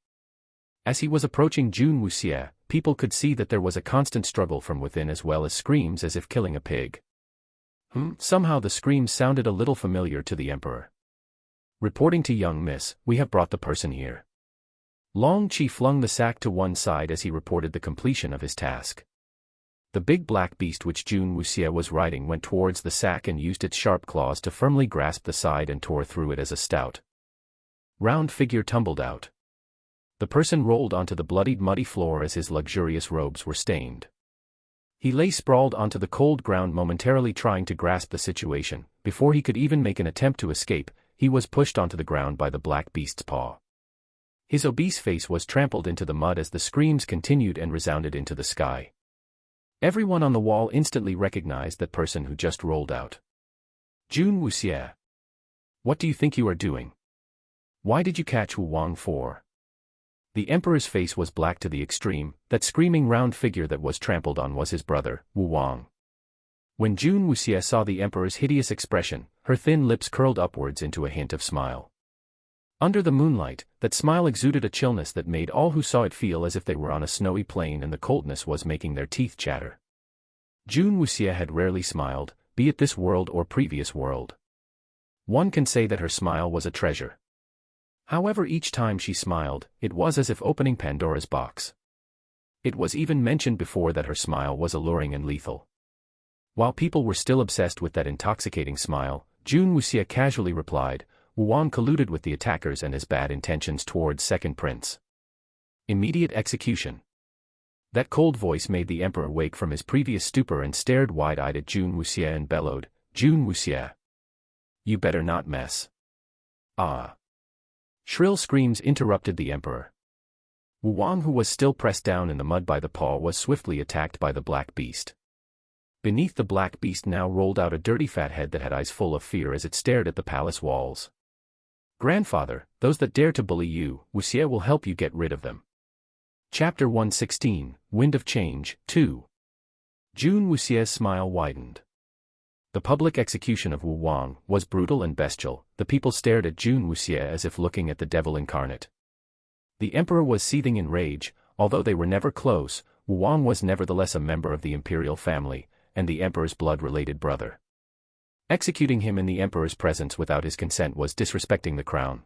As he was approaching Jun Wuxie, people could see that there was a constant struggle from within as well as screams as if killing a pig. Somehow the screams sounded a little familiar to the emperor. Reporting to young miss, we have brought the person here. Long Qi flung the sack to one side as he reported the completion of his task. The big black beast which Jun Wuxie was riding went towards the sack and used its sharp claws to firmly grasp the side and tore through it as a stout, round figure tumbled out. The person rolled onto the bloodied muddy floor as his luxurious robes were stained. He lay sprawled onto the cold ground momentarily trying to grasp the situation. Before he could even make an attempt to escape, he was pushed onto the ground by the black beast's paw. His obese face was trampled into the mud as the screams continued and resounded into the sky. Everyone on the wall instantly recognized that person who just rolled out. Jun Wuxie. What do you think you are doing? Why did you catch Wu Wang for? The emperor's face was black to the extreme. That screaming round figure that was trampled on was his brother, Wu Wang. When Jun Wuxie saw the emperor's hideous expression, her thin lips curled upwards into a hint of smile. Under the moonlight, that smile exuded a chillness that made all who saw it feel as if they were on a snowy plain and the coldness was making their teeth chatter. Jun Wuxie had rarely smiled, be it this world or previous world. One can say that her smile was a treasure. However, each time she smiled, it was as if opening Pandora's box. It was even mentioned before that her smile was alluring and lethal. While people were still obsessed with that intoxicating smile, Jun Wuxie casually replied, Wu Wang colluded with the attackers and his bad intentions towards Second Prince. Immediate execution. That cold voice made the emperor wake from his previous stupor and stared wide-eyed at Jun Wuxie and bellowed, Jun Wuxie. You better not mess. Ah. Shrill screams interrupted the emperor. Wu Wang, who was still pressed down in the mud by the paw, was swiftly attacked by the black beast. Beneath the black beast now rolled out a dirty fat head that had eyes full of fear as it stared at the palace walls. Grandfather, those that dare to bully you, Wuxie will help you get rid of them. Chapter 116, Wind of Change, 2. Jun Wuxie's smile widened. The public execution of Wu Wang was brutal and bestial. The people stared at Jun Wuxie as if looking at the devil incarnate. The emperor was seething in rage. Although they were never close, Wu Wang was nevertheless a member of the imperial family, and the emperor's blood-related brother. Executing him in the emperor's presence without his consent was disrespecting the crown.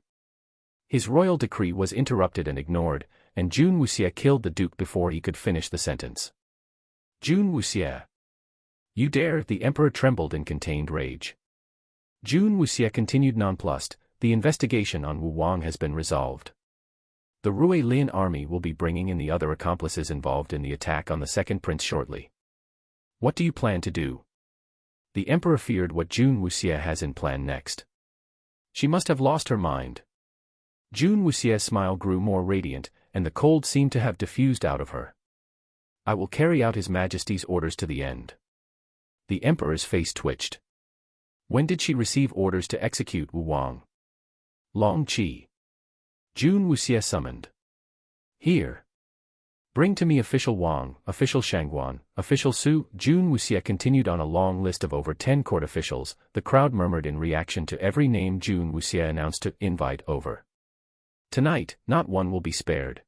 His royal decree was interrupted and ignored, and Jun Wuxie killed the duke before he could finish the sentence. Jun Wuxie. You dare? The emperor trembled in contained rage. Jun Wuxie continued nonplussed, the investigation on Wu Wang has been resolved. The Ruilian army will be bringing in the other accomplices involved in the attack on the second prince shortly. What do you plan to do? The emperor feared what Jun Wuxie has in plan next. She must have lost her mind. Jun Wuxie's smile grew more radiant, and the cold seemed to have diffused out of her. I will carry out His Majesty's orders to the end. The emperor's face twitched. When did she receive orders to execute Wu Wang? Long Qi. Jun Wuxie summoned. Here. Bring to me official Wang, official Shangguan, official Su. Jun Wuxie continued on a long list of over 10 court officials. The crowd murmured in reaction to every name Jun Wuxie announced to invite over. Tonight, not one will be spared.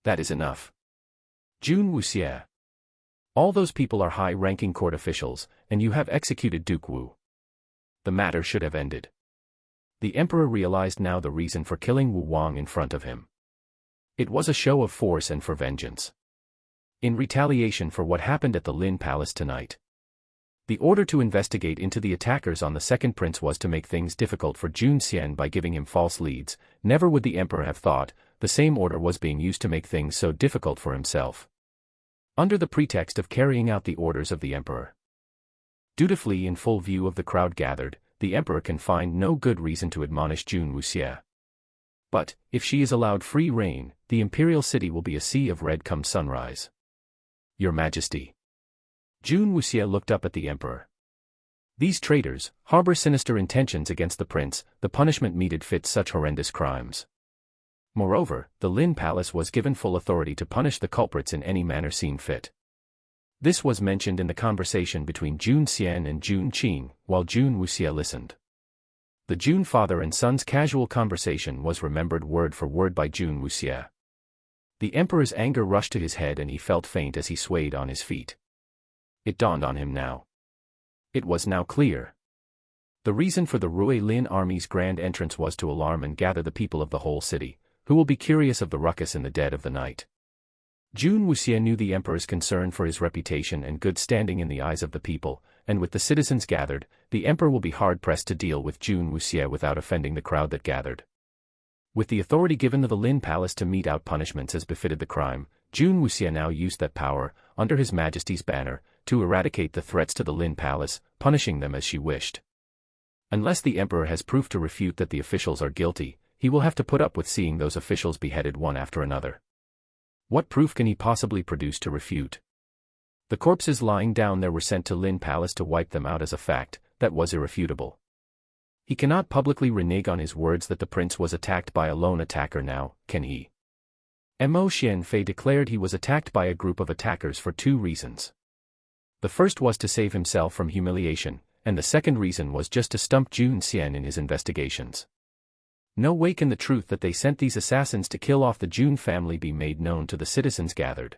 That is enough. Jun Wuxie. All those people are high-ranking court officials, and you have executed Duke Wu. The matter should have ended. The emperor realized now the reason for killing Wu Wang in front of him. It was a show of force and for vengeance. In retaliation for what happened at the Lin Palace tonight. The order to investigate into the attackers on the second prince was to make things difficult for Jun Xian by giving him false leads. Never would the emperor have thought the same order was being used to make things so difficult for himself. Under the pretext of carrying out the orders of the emperor. Dutifully in full view of the crowd gathered, the emperor can find no good reason to admonish Jun Wuxie. But, if she is allowed free rein, the imperial city will be a sea of red come sunrise. Your Majesty. Jun Wuxie looked up at the emperor. These traitors harbor sinister intentions against the prince. The punishment meted fits such horrendous crimes. Moreover, the Lin Palace was given full authority to punish the culprits in any manner seen fit. This was mentioned in the conversation between Jun Xian and Jun Qing, while Jun Wuxie listened. The Jun father and son's casual conversation was remembered word for word by Jun Wuxie. The emperor's anger rushed to his head and he felt faint as he swayed on his feet. It dawned on him now. It was now clear. The reason for the Ruilian army's grand entrance was to alarm and gather the people of the whole city, who will be curious of the ruckus in the dead of the night. Jun Wuxie knew the emperor's concern for his reputation and good standing in the eyes of the people, and with the citizens gathered, the emperor will be hard-pressed to deal with Jun Wuxie without offending the crowd that gathered. With the authority given to the Lin Palace to mete out punishments as befitted the crime, Jun Wuxie now used that power, under His Majesty's banner, to eradicate the threats to the Lin Palace, punishing them as she wished. Unless the emperor has proof to refute that the officials are guilty, he will have to put up with seeing those officials beheaded one after another. What proof can he possibly produce to refute? The corpses lying down there were sent to Lin Palace to wipe them out as a fact that was irrefutable. He cannot publicly renege on his words that the prince was attacked by a lone attacker now, can he? Mo Xianfei declared he was attacked by a group of attackers for 2 reasons. The first was to save himself from humiliation, and the second reason was just to stump Jun Xian in his investigations. No way can the truth that they sent these assassins to kill off the Jun family be made known to the citizens gathered.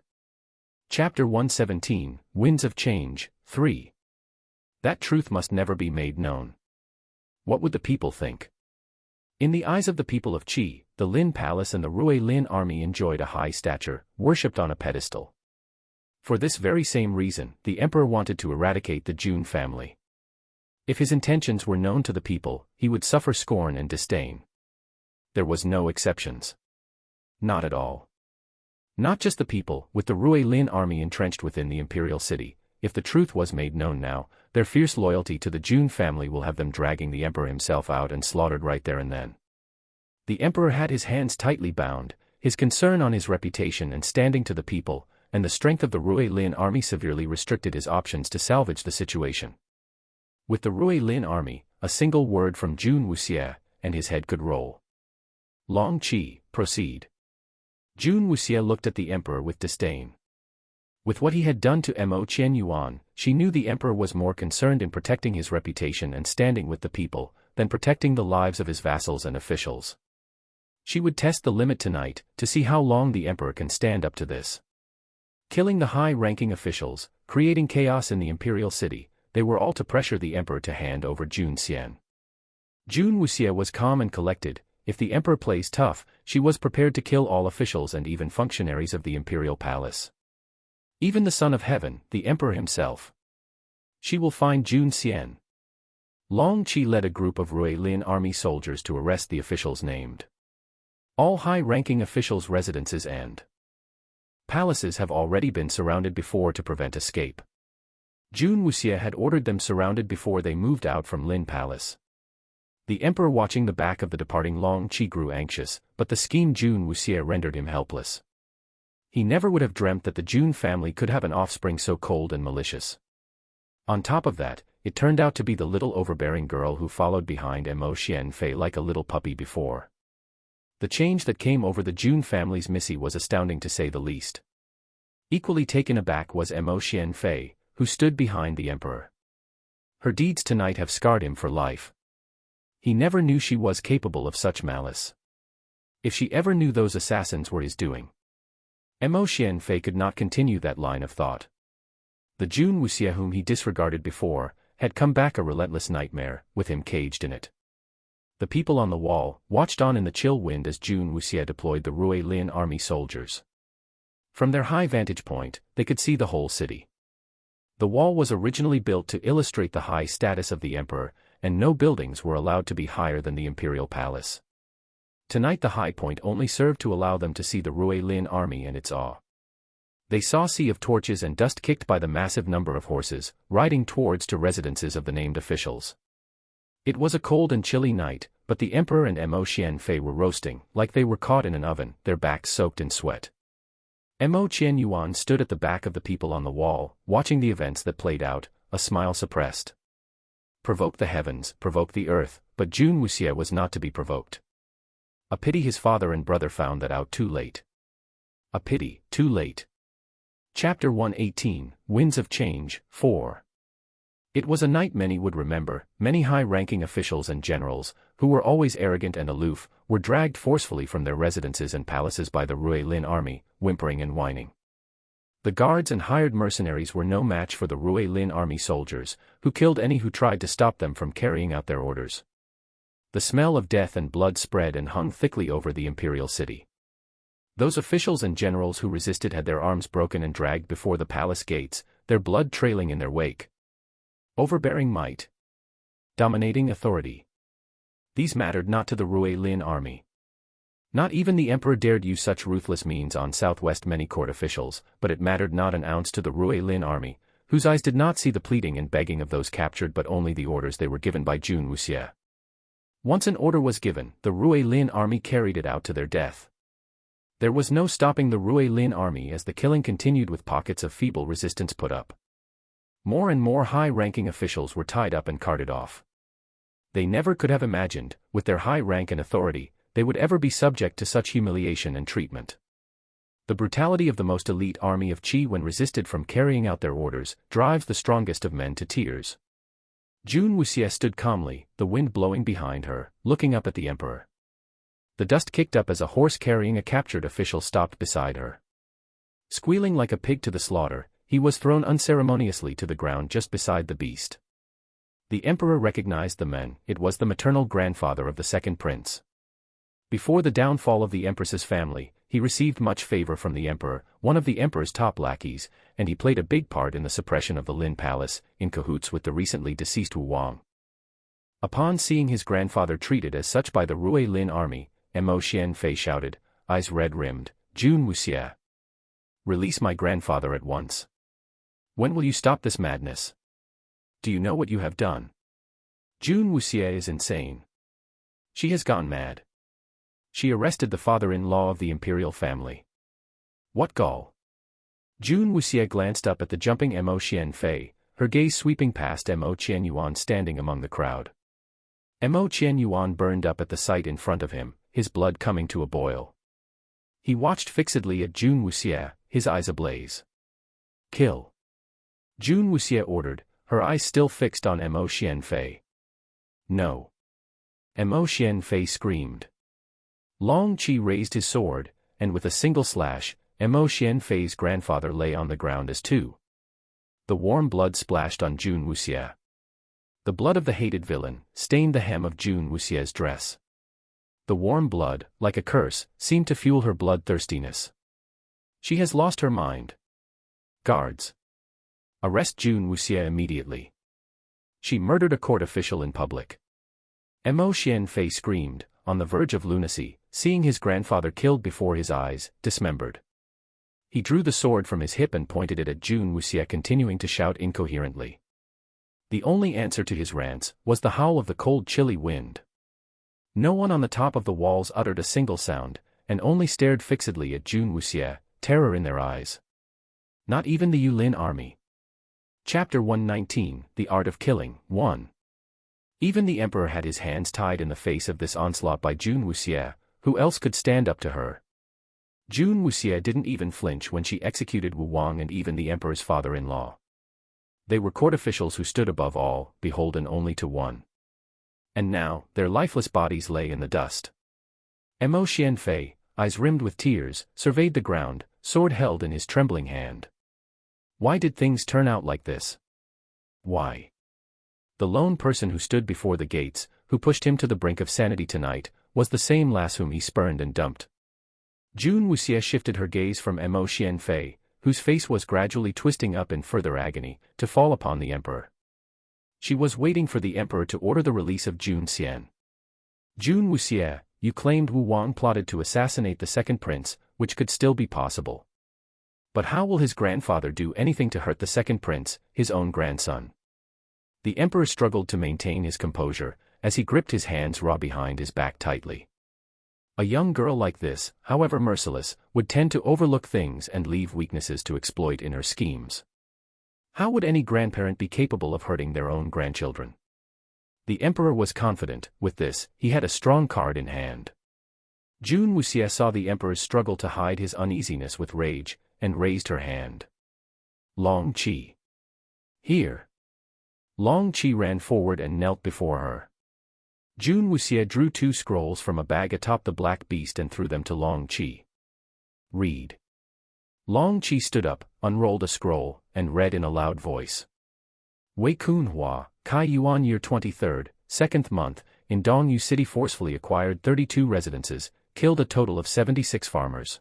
Chapter 117, Winds of Change, 3. That truth must never be made known. What would the people think? In the eyes of the people of Qi, the Lin Palace and the Ruilian army enjoyed a high stature, worshipped on a pedestal. For this very same reason, the emperor wanted to eradicate the Jun family. If his intentions were known to the people, he would suffer scorn and disdain. There was no exceptions. Not at all. Not just the people, with the Ruilian army entrenched within the imperial city. If the truth was made known now, their fierce loyalty to the Jun family will have them dragging the emperor himself out and slaughtered right there and then. The emperor had his hands tightly bound, his concern on his reputation and standing to the people, and the strength of the Ruilian army severely restricted his options to salvage the situation. With the Ruilian army, a single word from Jun Wuxie, and his head could roll. Long Qi, proceed. Jun Wuxie looked at the emperor with disdain. With what he had done to Mo Qianyuan, she knew the emperor was more concerned in protecting his reputation and standing with the people, than protecting the lives of his vassals and officials. She would test the limit tonight, to see how long the emperor can stand up to this. Killing the high-ranking officials, creating chaos in the imperial city, they were all to pressure the emperor to hand over Jun Xian. Jun Wuxie was calm and collected. If the emperor plays tough, she was prepared to kill all officials and even functionaries of the imperial palace. Even the son of heaven, the emperor himself. She will find Jun Xian. Long Qi led a group of Ruilian army soldiers to arrest the officials named. All high-ranking officials' residences and palaces have already been surrounded before to prevent escape. Jun Wuxie had ordered them surrounded before they moved out from Lin Palace. The emperor, watching the back of the departing Long Qi, grew anxious, but the scheme Jun Wuxie rendered him helpless. He never would have dreamt that the Jun family could have an offspring so cold and malicious. On top of that, it turned out to be the little overbearing girl who followed behind Mo Xianfei like a little puppy before. The change that came over the Jun family's Missy was astounding to say the least. Equally taken aback was Mo Xianfei, who stood behind the emperor. Her deeds tonight have scarred him for life. He never knew she was capable of such malice. If she ever knew those assassins were his doing. Mo Xianfei could not continue that line of thought. The Jun Wuxie whom he disregarded before, had come back a relentless nightmare, with him caged in it. The people on the wall watched on in the chill wind as Jun Wuxie deployed the Rui Lin army soldiers. From their high vantage point, they could see the whole city. The wall was originally built to illustrate the high status of the emperor, and no buildings were allowed to be higher than the imperial palace. Tonight the high point only served to allow them to see the Rui Lin army and its awe. They saw a sea of torches and dust kicked by the massive number of horses, riding towards to residences of the named officials. It was a cold and chilly night, but the emperor and Mo Xianfei were roasting, like they were caught in an oven, their backs soaked in sweat. Mo Qianyuan stood at the back of the people on the wall, watching the events that played out, a smile suppressed. Provoke the heavens, provoke the earth, but Jun Wuxie was not to be provoked. A pity his father and brother found that out too late. A pity, too late. Chapter 118, Winds of Change, 4. It was a night many would remember. Many high-ranking officials and generals, who were always arrogant and aloof, were dragged forcefully from their residences and palaces by the Rui Lin army, whimpering and whining. The guards and hired mercenaries were no match for the Rui Lin army soldiers, who killed any who tried to stop them from carrying out their orders. The smell of death and blood spread and hung thickly over the imperial city. Those officials and generals who resisted had their arms broken and dragged before the palace gates, their blood trailing in their wake. Overbearing might. Dominating authority. These mattered not to the Rui Lin army. Not even the emperor dared use such ruthless means on southwest many court officials, but it mattered not an ounce to the Rui Lin army, whose eyes did not see the pleading and begging of those captured but only the orders they were given by Jun Wuxie. Once an order was given, the Rui Lin army carried it out to their death. There was no stopping the Rui Lin army as the killing continued with pockets of feeble resistance put up. More and more high-ranking officials were tied up and carted off. They never could have imagined, with their high rank and authority, they would ever be subject to such humiliation and treatment. The brutality of the most elite army of Qi when resisted from carrying out their orders, drives the strongest of men to tears. Jun Wuxie stood calmly, the wind blowing behind her, looking up at the emperor. The dust kicked up as a horse carrying a captured official stopped beside her. Squealing like a pig to the slaughter, he was thrown unceremoniously to the ground just beside the beast. The emperor recognized the man. It was the maternal grandfather of the second prince. Before the downfall of the empress's family, he received much favor from the emperor, one of the emperor's top lackeys, and he played a big part in the suppression of the Lin Palace, in cahoots with the recently deceased Wu Wang. Upon seeing his grandfather treated as such by the Rui Lin army, Mo Xianfei shouted, eyes red-rimmed, Jun Wuxie. Release my grandfather at once. When will you stop this madness? Do you know what you have done? Jun Wuxie is insane. She has gone mad. She arrested the father-in-law of the imperial family. What gall! Jun Wuxie glanced up at the jumping Mo Xianfei, her gaze sweeping past Mo Qianyuan standing among the crowd. Mo Qianyuan burned up at the sight in front of him, his blood coming to a boil. He watched fixedly at Jun Wuxie, his eyes ablaze. Kill! Jun Wuxie ordered, her eyes still fixed on Mo Xianfei. No! Mo Xianfei screamed. Long Qi raised his sword, and with a single slash, Mo Xianfei's grandfather lay on the ground as two. The warm blood splashed on Jun Wuxie. The blood of the hated villain stained the hem of Jun Wuxie's dress. The warm blood, like a curse, seemed to fuel her bloodthirstiness. She has lost her mind. Guards! Arrest Jun Wuxie immediately. She murdered a court official in public. Mo Xianfei screamed, on the verge of lunacy, seeing his grandfather killed before his eyes, dismembered. He drew the sword from his hip and pointed it at Jun Wuxie, continuing to shout incoherently. The only answer to his rants was the howl of the cold, chilly wind. No one on the top of the walls uttered a single sound, and only stared fixedly at Jun Wuxie, terror in their eyes. Not even the Yulin army. Chapter 119, The Art of Killing, 1. Even the emperor had his hands tied in the face of this onslaught by Jun Wuxie. Who else could stand up to her? Jun Wuxie didn't even flinch when she executed Wu Wang and even the emperor's father-in-law. They were court officials who stood above all, beholden only to one. And now, their lifeless bodies lay in the dust. Mo Xianfei, eyes rimmed with tears, surveyed the ground, sword held in his trembling hand. Why did things turn out like this? Why? The lone person who stood before the gates, who pushed him to the brink of sanity tonight, was the same lass whom he spurned and dumped. Jun Wuxie shifted her gaze from Mo Xianfei, whose face was gradually twisting up in further agony, to fall upon the emperor. She was waiting for the emperor to order the release of Jun Xian. Jun Wuxie, you claimed Wu Wang plotted to assassinate the second prince, which could still be possible. But how will his grandfather do anything to hurt the second prince, his own grandson? The emperor struggled to maintain his composure, as he gripped his hands raw behind his back tightly. A young girl like this, however merciless, would tend to overlook things and leave weaknesses to exploit in her schemes. How would any grandparent be capable of hurting their own grandchildren? The emperor was confident. With this, he had a strong card in hand. Jun Wuxie saw the emperor's struggle to hide his uneasiness with rage, and raised her hand. Long Qi. Here. Long Qi ran forward and knelt before her. Jun Wuxie drew 2 scrolls from a bag atop the black beast and threw them to Long Qi. Read. Long Qi stood up, unrolled a scroll, and read in a loud voice. Wei Kun Hua, Kai Yuan year 23rd, 2nd month, in Dongyu City forcefully acquired 32 residences, killed a total of 76 farmers.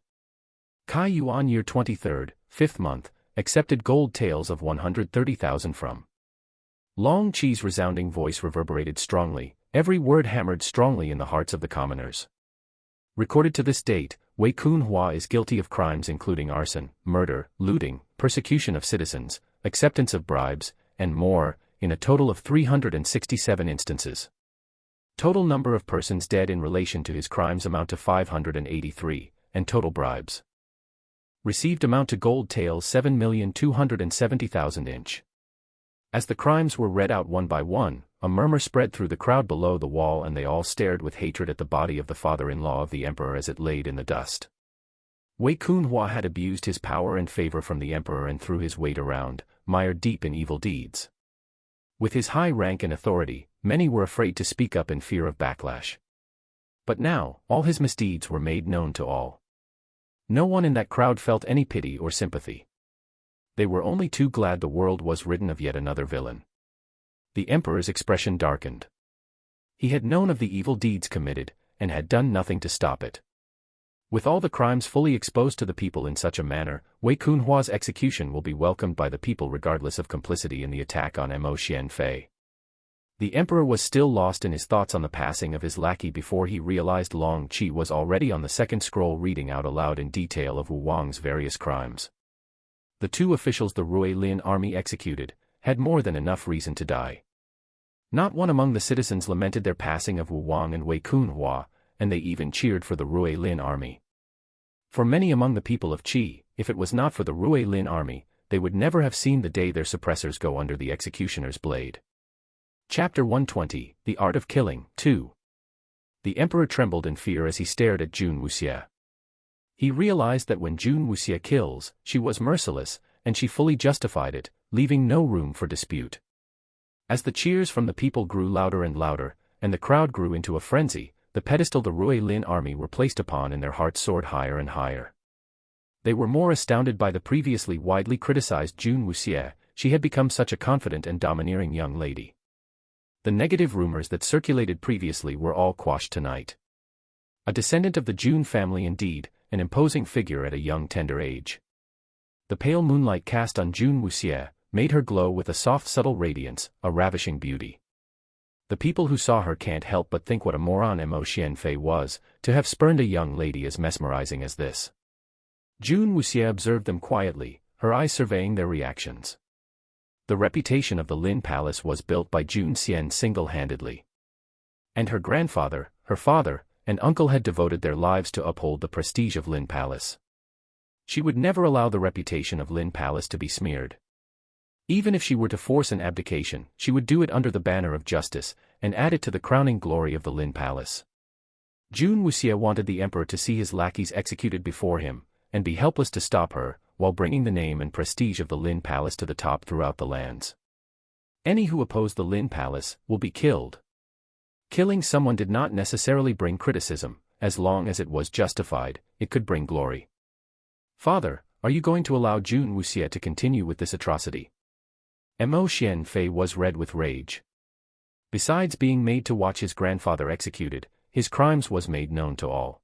Kai Yuan year 23rd, 5th month, accepted gold taels of 130,000 from. Long Qi's resounding voice reverberated strongly, every word hammered strongly in the hearts of the commoners. Recorded to this date, Wei Kun Hua is guilty of crimes including arson, murder, looting, persecution of citizens, acceptance of bribes, and more, in a total of 367 instances. Total number of persons dead in relation to his crimes amount to 583, and total bribes received amount to gold taels 7,270,000 inch. As the crimes were read out one by one, a murmur spread through the crowd below the wall and they all stared with hatred at the body of the father-in-law of the emperor as it laid in the dust. Wei Kun Hua had abused his power and favor from the emperor and threw his weight around, mired deep in evil deeds. With his high rank and authority, many were afraid to speak up in fear of backlash. But now, all his misdeeds were made known to all. No one in that crowd felt any pity or sympathy. They were only too glad the world was ridden of yet another villain. The emperor's expression darkened. He had known of the evil deeds committed, and had done nothing to stop it. With all the crimes fully exposed to the people in such a manner, Wei Kun Hua's execution will be welcomed by the people regardless of complicity in the attack on Mo Xianfei. The emperor was still lost in his thoughts on the passing of his lackey before he realized Long Qi was already on the second scroll reading out aloud in detail of Wu Wang's various crimes. The 2 officials the Ruilin army executed had more than enough reason to die. Not one among the citizens lamented their passing of Wu Wang and Wei Kun Hua, and they even cheered for the Ruilin army. For many among the people of Qi, if it was not for the Ruilin army, they would never have seen the day their suppressors go under the executioner's blade. Chapter 120, The Art of Killing, 2. The emperor trembled in fear as he stared at Jun Wuxie. He realized that when Jun Wuxie kills, she was merciless, and she fully justified it, leaving no room for dispute. As the cheers from the people grew louder and louder, and the crowd grew into a frenzy, the pedestal the Ruilin army were placed upon and their hearts soared higher and higher. They were more astounded by the previously widely criticized Jun Wuxie. She had become such a confident and domineering young lady. The negative rumors that circulated previously were all quashed tonight. A descendant of the Jun family indeed, an imposing figure at a young tender age. The pale moonlight cast on Jun Wuxie made her glow with a soft subtle radiance, a ravishing beauty. The people who saw her can't help but think what a moron Mo Xianfei was, to have spurned a young lady as mesmerizing as this. Jun Wuxie observed them quietly, her eyes surveying their reactions. The reputation of the Lin Palace was built by Jun Xian single-handedly. And her grandfather, her father, and uncle had devoted their lives to uphold the prestige of Lin Palace. She would never allow the reputation of Lin Palace to be smeared. Even if she were to force an abdication, she would do it under the banner of justice, and add it to the crowning glory of the Lin Palace. Jun Wuxie wanted the emperor to see his lackeys executed before him, and be helpless to stop her, while bringing the name and prestige of the Lin Palace to the top throughout the lands. Any who oppose the Lin Palace will be killed. Killing someone did not necessarily bring criticism, as long as it was justified, it could bring glory. Father, are you going to allow Jun Wuxie to continue with this atrocity? Mo Xianfei was red with rage. Besides being made to watch his grandfather executed, his crimes was made known to all.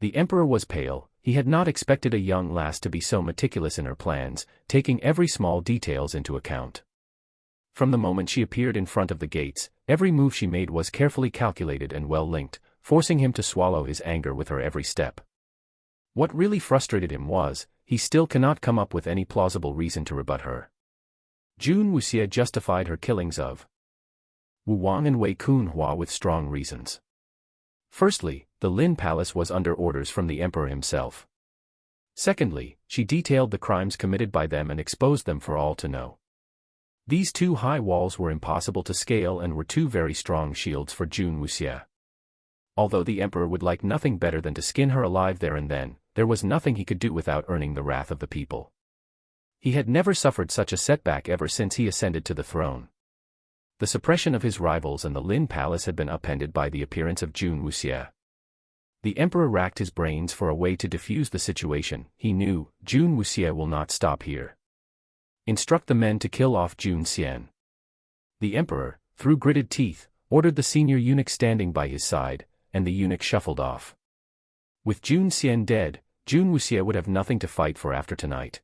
The emperor was pale. He had not expected a young lass to be so meticulous in her plans, taking every small details into account. From the moment she appeared in front of the gates, every move she made was carefully calculated and well linked, forcing him to swallow his anger with her every step. What really frustrated him was, he still cannot come up with any plausible reason to rebut her. Jun Wuxie justified her killings of Wu Wang and Wei Kunhua with strong reasons. Firstly, the Lin Palace was under orders from the emperor himself. Secondly, she detailed the crimes committed by them and exposed them for all to know. These two high walls were impossible to scale and were two very strong shields for Jun Wuxie. Although the emperor would like nothing better than to skin her alive there and then, there was nothing he could do without earning the wrath of the people. He had never suffered such a setback ever since he ascended to the throne. The suppression of his rivals and the Lin Palace had been upended by the appearance of Jun Wuxie. The emperor racked his brains for a way to defuse the situation. He knew, Jun Wuxie will not stop here. Instruct the men to kill off Jun Xian. The emperor, through gritted teeth, ordered the senior eunuch standing by his side, and the eunuch shuffled off. With Jun Xian dead, Jun Wuxie would have nothing to fight for after tonight.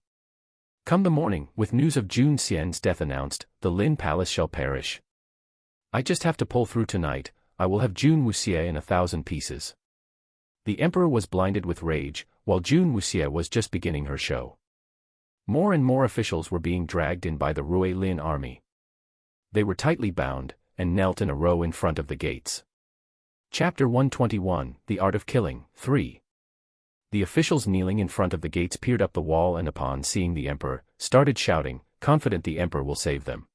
Come the morning, with news of Jun Xian's death announced, the Lin Palace shall perish. I just have to pull through tonight. I will have Jun Wuxie in 1,000 pieces. The emperor was blinded with rage, while Jun Wuxie was just beginning her show. More and more officials were being dragged in by the Rui Lin army. They were tightly bound, and knelt in a row in front of the gates. Chapter 121, The Art of Killing, 3. The officials kneeling in front of the gates peered up the wall and upon seeing the emperor, started shouting, confident the emperor will save them.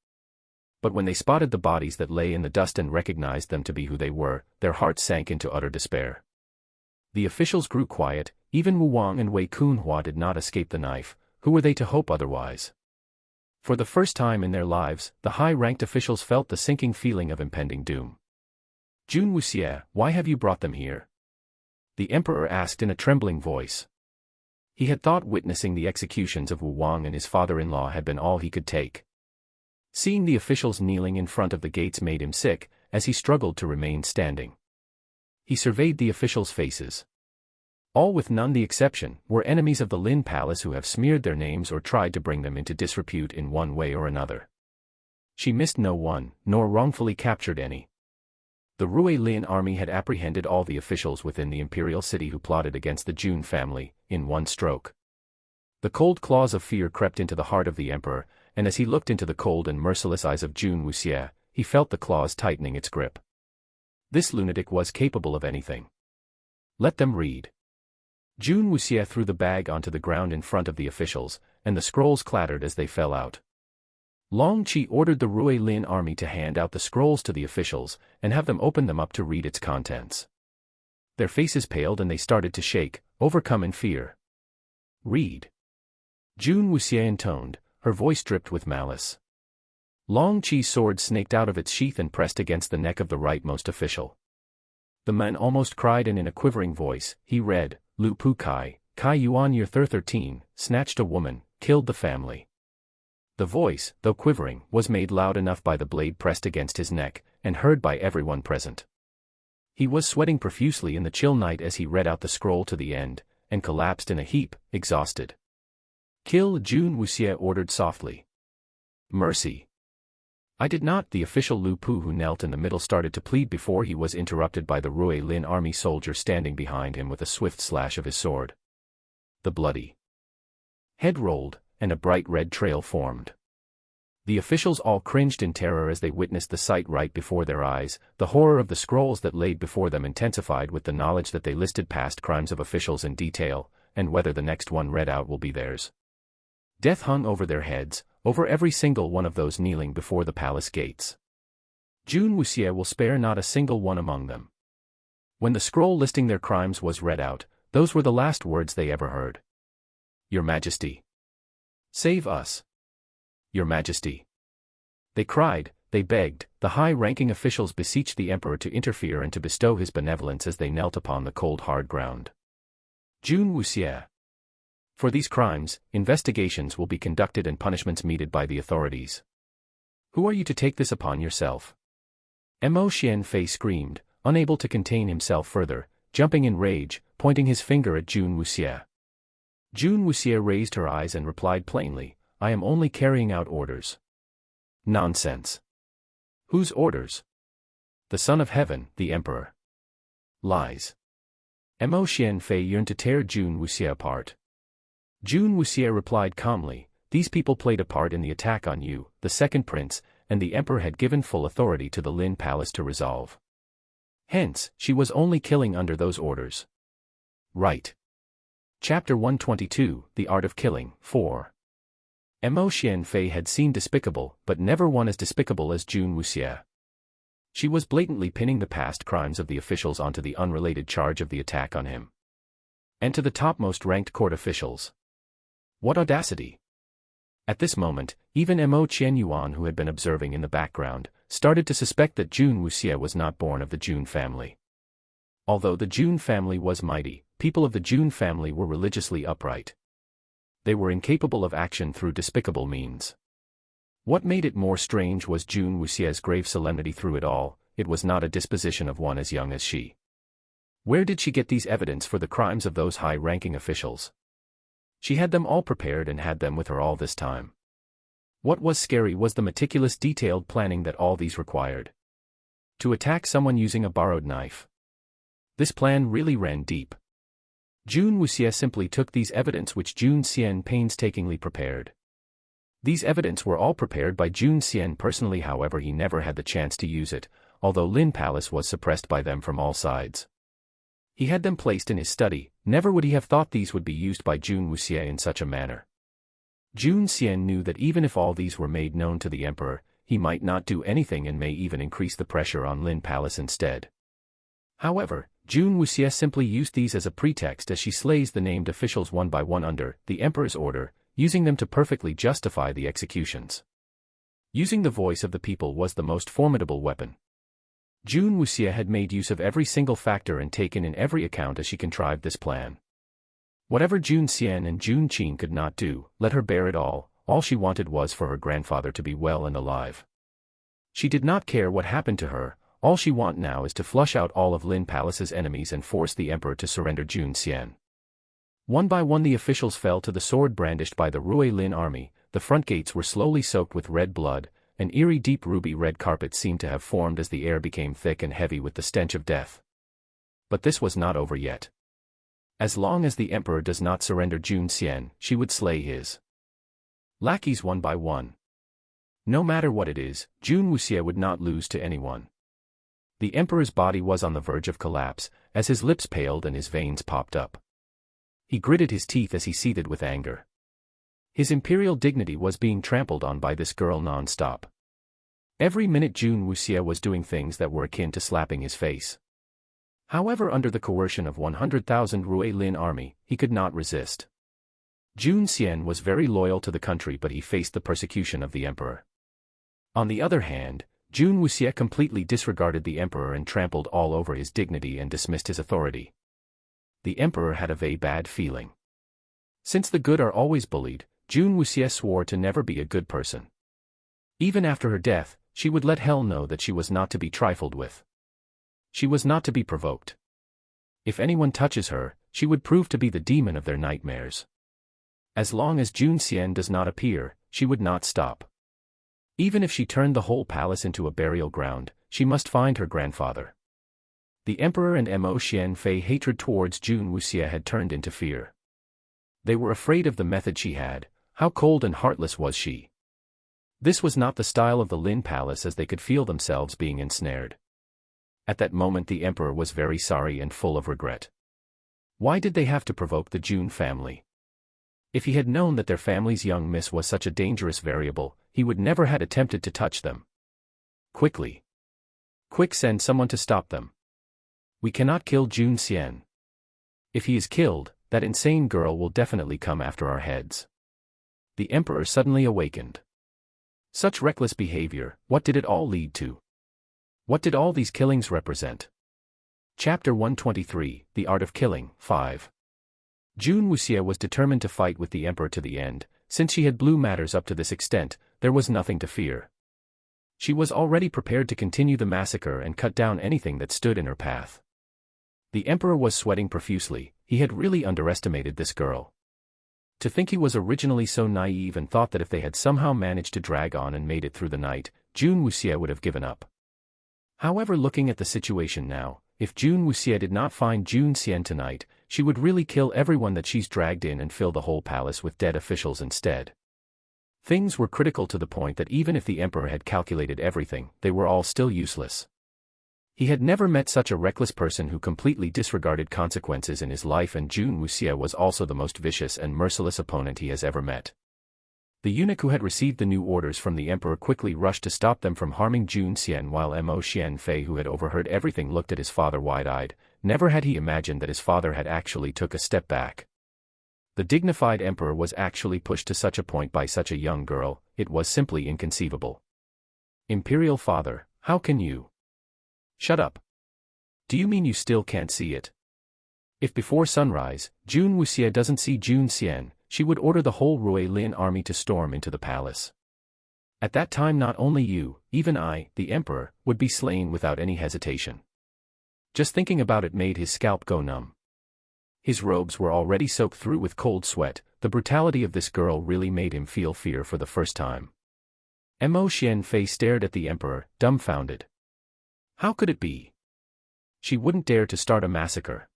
But when they spotted the bodies that lay in the dust and recognized them to be who they were, their hearts sank into utter despair. The officials grew quiet. Even Wu Wang and Wei Kunhua did not escape the knife. Who were they to hope otherwise? For the first time in their lives, the high-ranked officials felt the sinking feeling of impending doom. Jun Wuxie, why have you brought them here? The emperor asked in a trembling voice. He had thought witnessing the executions of Wu Wang and his father-in-law had been all he could take. Seeing the officials kneeling in front of the gates made him sick, as he struggled to remain standing. He surveyed the officials' faces. All with none the exception, were enemies of the Lin Palace who have smeared their names or tried to bring them into disrepute in one way or another. She missed no one, nor wrongfully captured any. The Rui Lin army had apprehended all the officials within the imperial city who plotted against the Jun family, in one stroke. The cold claws of fear crept into the heart of the emperor, and as he looked into the cold and merciless eyes of Jun Wuxie, he felt the claws tightening its grip. This lunatic was capable of anything. Let them read. Jun Wuxie threw the bag onto the ground in front of the officials, and the scrolls clattered as they fell out. Long Qi ordered the Rui Lin army to hand out the scrolls to the officials, and have them open them up to read its contents. Their faces paled and they started to shake, overcome in fear. Read. Jun Wuxie intoned, her voice dripped with malice. Long Qi's sword snaked out of its sheath and pressed against the neck of the rightmost official. The man almost cried, and in a quivering voice, he read, Lu Pu Kai, Kai Yuan Year 13, snatched a woman, killed the family. The voice, though quivering, was made loud enough by the blade pressed against his neck, and heard by everyone present. He was sweating profusely in the chill night as he read out the scroll to the end, and collapsed in a heap, exhausted. Kill, Jun Wuxie ordered softly. Mercy. I did not. The official Lu Pu who knelt in the middle started to plead before he was interrupted by the Rui Lin army soldier standing behind him with a swift slash of his sword. The bloody head rolled, and a bright red trail formed. The officials all cringed in terror as they witnessed the sight right before their eyes. The horror of the scrolls that laid before them intensified with the knowledge that they listed past crimes of officials in detail, and whether the next one read out will be theirs. Death hung over their heads, over every single one of those kneeling before the palace gates. Jun Wuxie will spare not a single one among them. When the scroll listing their crimes was read out, those were the last words they ever heard. Your Majesty. Save us. Your Majesty. They cried, they begged, the high-ranking officials beseeched the emperor to interfere and to bestow his benevolence as they knelt upon the cold hard ground. Jun Wuxie. For these crimes, investigations will be conducted and punishments meted by the authorities. Who are you to take this upon yourself? Mo Xianfei screamed, unable to contain himself further, jumping in rage, pointing his finger at Jun Wuxie. Jun Wuxie raised her eyes and replied plainly, I am only carrying out orders. Nonsense. Whose orders? The Son of Heaven, the Emperor. Lies. Mo Xianfei yearned to tear Jun Wuxie apart. Jun Wuxie replied calmly, these people played a part in the attack on you, the second prince, and the emperor had given full authority to the Lin Palace to resolve. Hence, she was only killing under those orders. Right. Chapter 122, The Art of Killing, 4. Mo Xianfei had seen despicable, but never one as despicable as Jun Wuxie. She was blatantly pinning the past crimes of the officials onto the unrelated charge of the attack on him. And to the topmost ranked court officials. What audacity! At this moment, even Mo Qianyuan, who had been observing in the background, started to suspect that Jun Wuxie was not born of the Jun family. Although the Jun family was mighty, people of the Jun family were religiously upright. They were incapable of action through despicable means. What made it more strange was Jun Wuxie's grave solemnity through it all. It was not a disposition of one as young as she. Where did she get these evidence for the crimes of those high-ranking officials? She had them all prepared and had them with her all this time. What was scary was the meticulous detailed planning that all these required. To attack someone using a borrowed knife. This plan really ran deep. Jun Wuxie simply took these evidence which Jun Xian painstakingly prepared. These evidence were all prepared by Jun Xian personally, however he never had the chance to use it, although Lin Palace was suppressed by them from all sides. He had them placed in his study, never would he have thought these would be used by Jun Wuxie in such a manner. Jun Xian knew that even if all these were made known to the emperor, he might not do anything and may even increase the pressure on Lin Palace instead. However, Jun Wuxie simply used these as a pretext as she slays the named officials one by one under the emperor's order, using them to perfectly justify the executions. Using the voice of the people was the most formidable weapon. Jun Wuxie had made use of every single factor and taken in every account as she contrived this plan. Whatever Jun Xian and Jun Qin could not do, let her bear it all she wanted was for her grandfather to be well and alive. She did not care what happened to her, all she wanted now is to flush out all of Lin Palace's enemies and force the emperor to surrender Jun Xian. One by one the officials fell to the sword brandished by the Rui Lin army, the front gates were slowly soaked with red blood, an eerie deep ruby-red carpet seemed to have formed as the air became thick and heavy with the stench of death. But this was not over yet. As long as the emperor does not surrender Jun Xian, she would slay his lackeys one by one. No matter what it is, Jun Wuxie would not lose to anyone. The emperor's body was on the verge of collapse, as his lips paled and his veins popped up. He gritted his teeth as he seethed with anger. His imperial dignity was being trampled on by this girl non-stop. Every minute Jun Wuxie was doing things that were akin to slapping his face. However, under the coercion of 100,000 Rui Lin army, he could not resist. Jun Xian was very loyal to the country, but he faced the persecution of the emperor. On the other hand, Jun Wuxie completely disregarded the emperor and trampled all over his dignity and dismissed his authority. The emperor had a very bad feeling. Since the good are always bullied, Jun Wuxie swore to never be a good person. Even after her death, she would let hell know that she was not to be trifled with. She was not to be provoked. If anyone touches her, she would prove to be the demon of their nightmares. As long as Jun Xian does not appear, she would not stop. Even if she turned the whole palace into a burial ground, she must find her grandfather. The emperor and Mo Xianfei hatred towards Jun Wuxia had turned into fear. They were afraid of the method she had. How cold and heartless was she? This was not the style of the Lin Palace, as they could feel themselves being ensnared. At that moment the emperor was very sorry and full of regret. Why did they have to provoke the Jun family? If he had known that their family's young miss was such a dangerous variable, he would never had attempted to touch them. Quickly! Quick, send someone to stop them. We cannot kill Jun Xian. If he is killed, that insane girl will definitely come after our heads. The emperor suddenly awakened. Such reckless behavior, what did it all lead to? What did all these killings represent? Chapter 123, The Art of Killing, 5. Jun Wuxia was determined to fight with the emperor to the end. Since she had blew matters up to this extent, there was nothing to fear. She was already prepared to continue the massacre and cut down anything that stood in her path. The emperor was sweating profusely. He had really underestimated this girl. To think he was originally so naive and thought that if they had somehow managed to drag on and made it through the night, Jun Wuxia would have given up. However, looking at the situation now, if Jun Wuxia did not find Jun Xian tonight, she would really kill everyone that she's dragged in and fill the whole palace with dead officials instead. Things were critical to the point that even if the emperor had calculated everything, they were all still useless. He had never met such a reckless person who completely disregarded consequences in his life, and Jun Wuxia was also the most vicious and merciless opponent he has ever met. The eunuch who had received the new orders from the emperor quickly rushed to stop them from harming Jun Xian, while Mo Xianfei, who had overheard everything, looked at his father wide-eyed. Never had he imagined that his father had actually took a step back. The dignified emperor was actually pushed to such a point by such a young girl. It was simply inconceivable. Imperial father, how can you? Shut up. Do you mean you still can't see it? If before sunrise, Jun Wuxia doesn't see Jun Xian, she would order the whole Rui Lin army to storm into the palace. At that time not only you, even I, the emperor, would be slain without any hesitation. Just thinking about it made his scalp go numb. His robes were already soaked through with cold sweat. The brutality of this girl really made him feel fear for the first time. Mo Xianfei stared at the emperor, dumbfounded. How could it be? She wouldn't dare to start a massacre.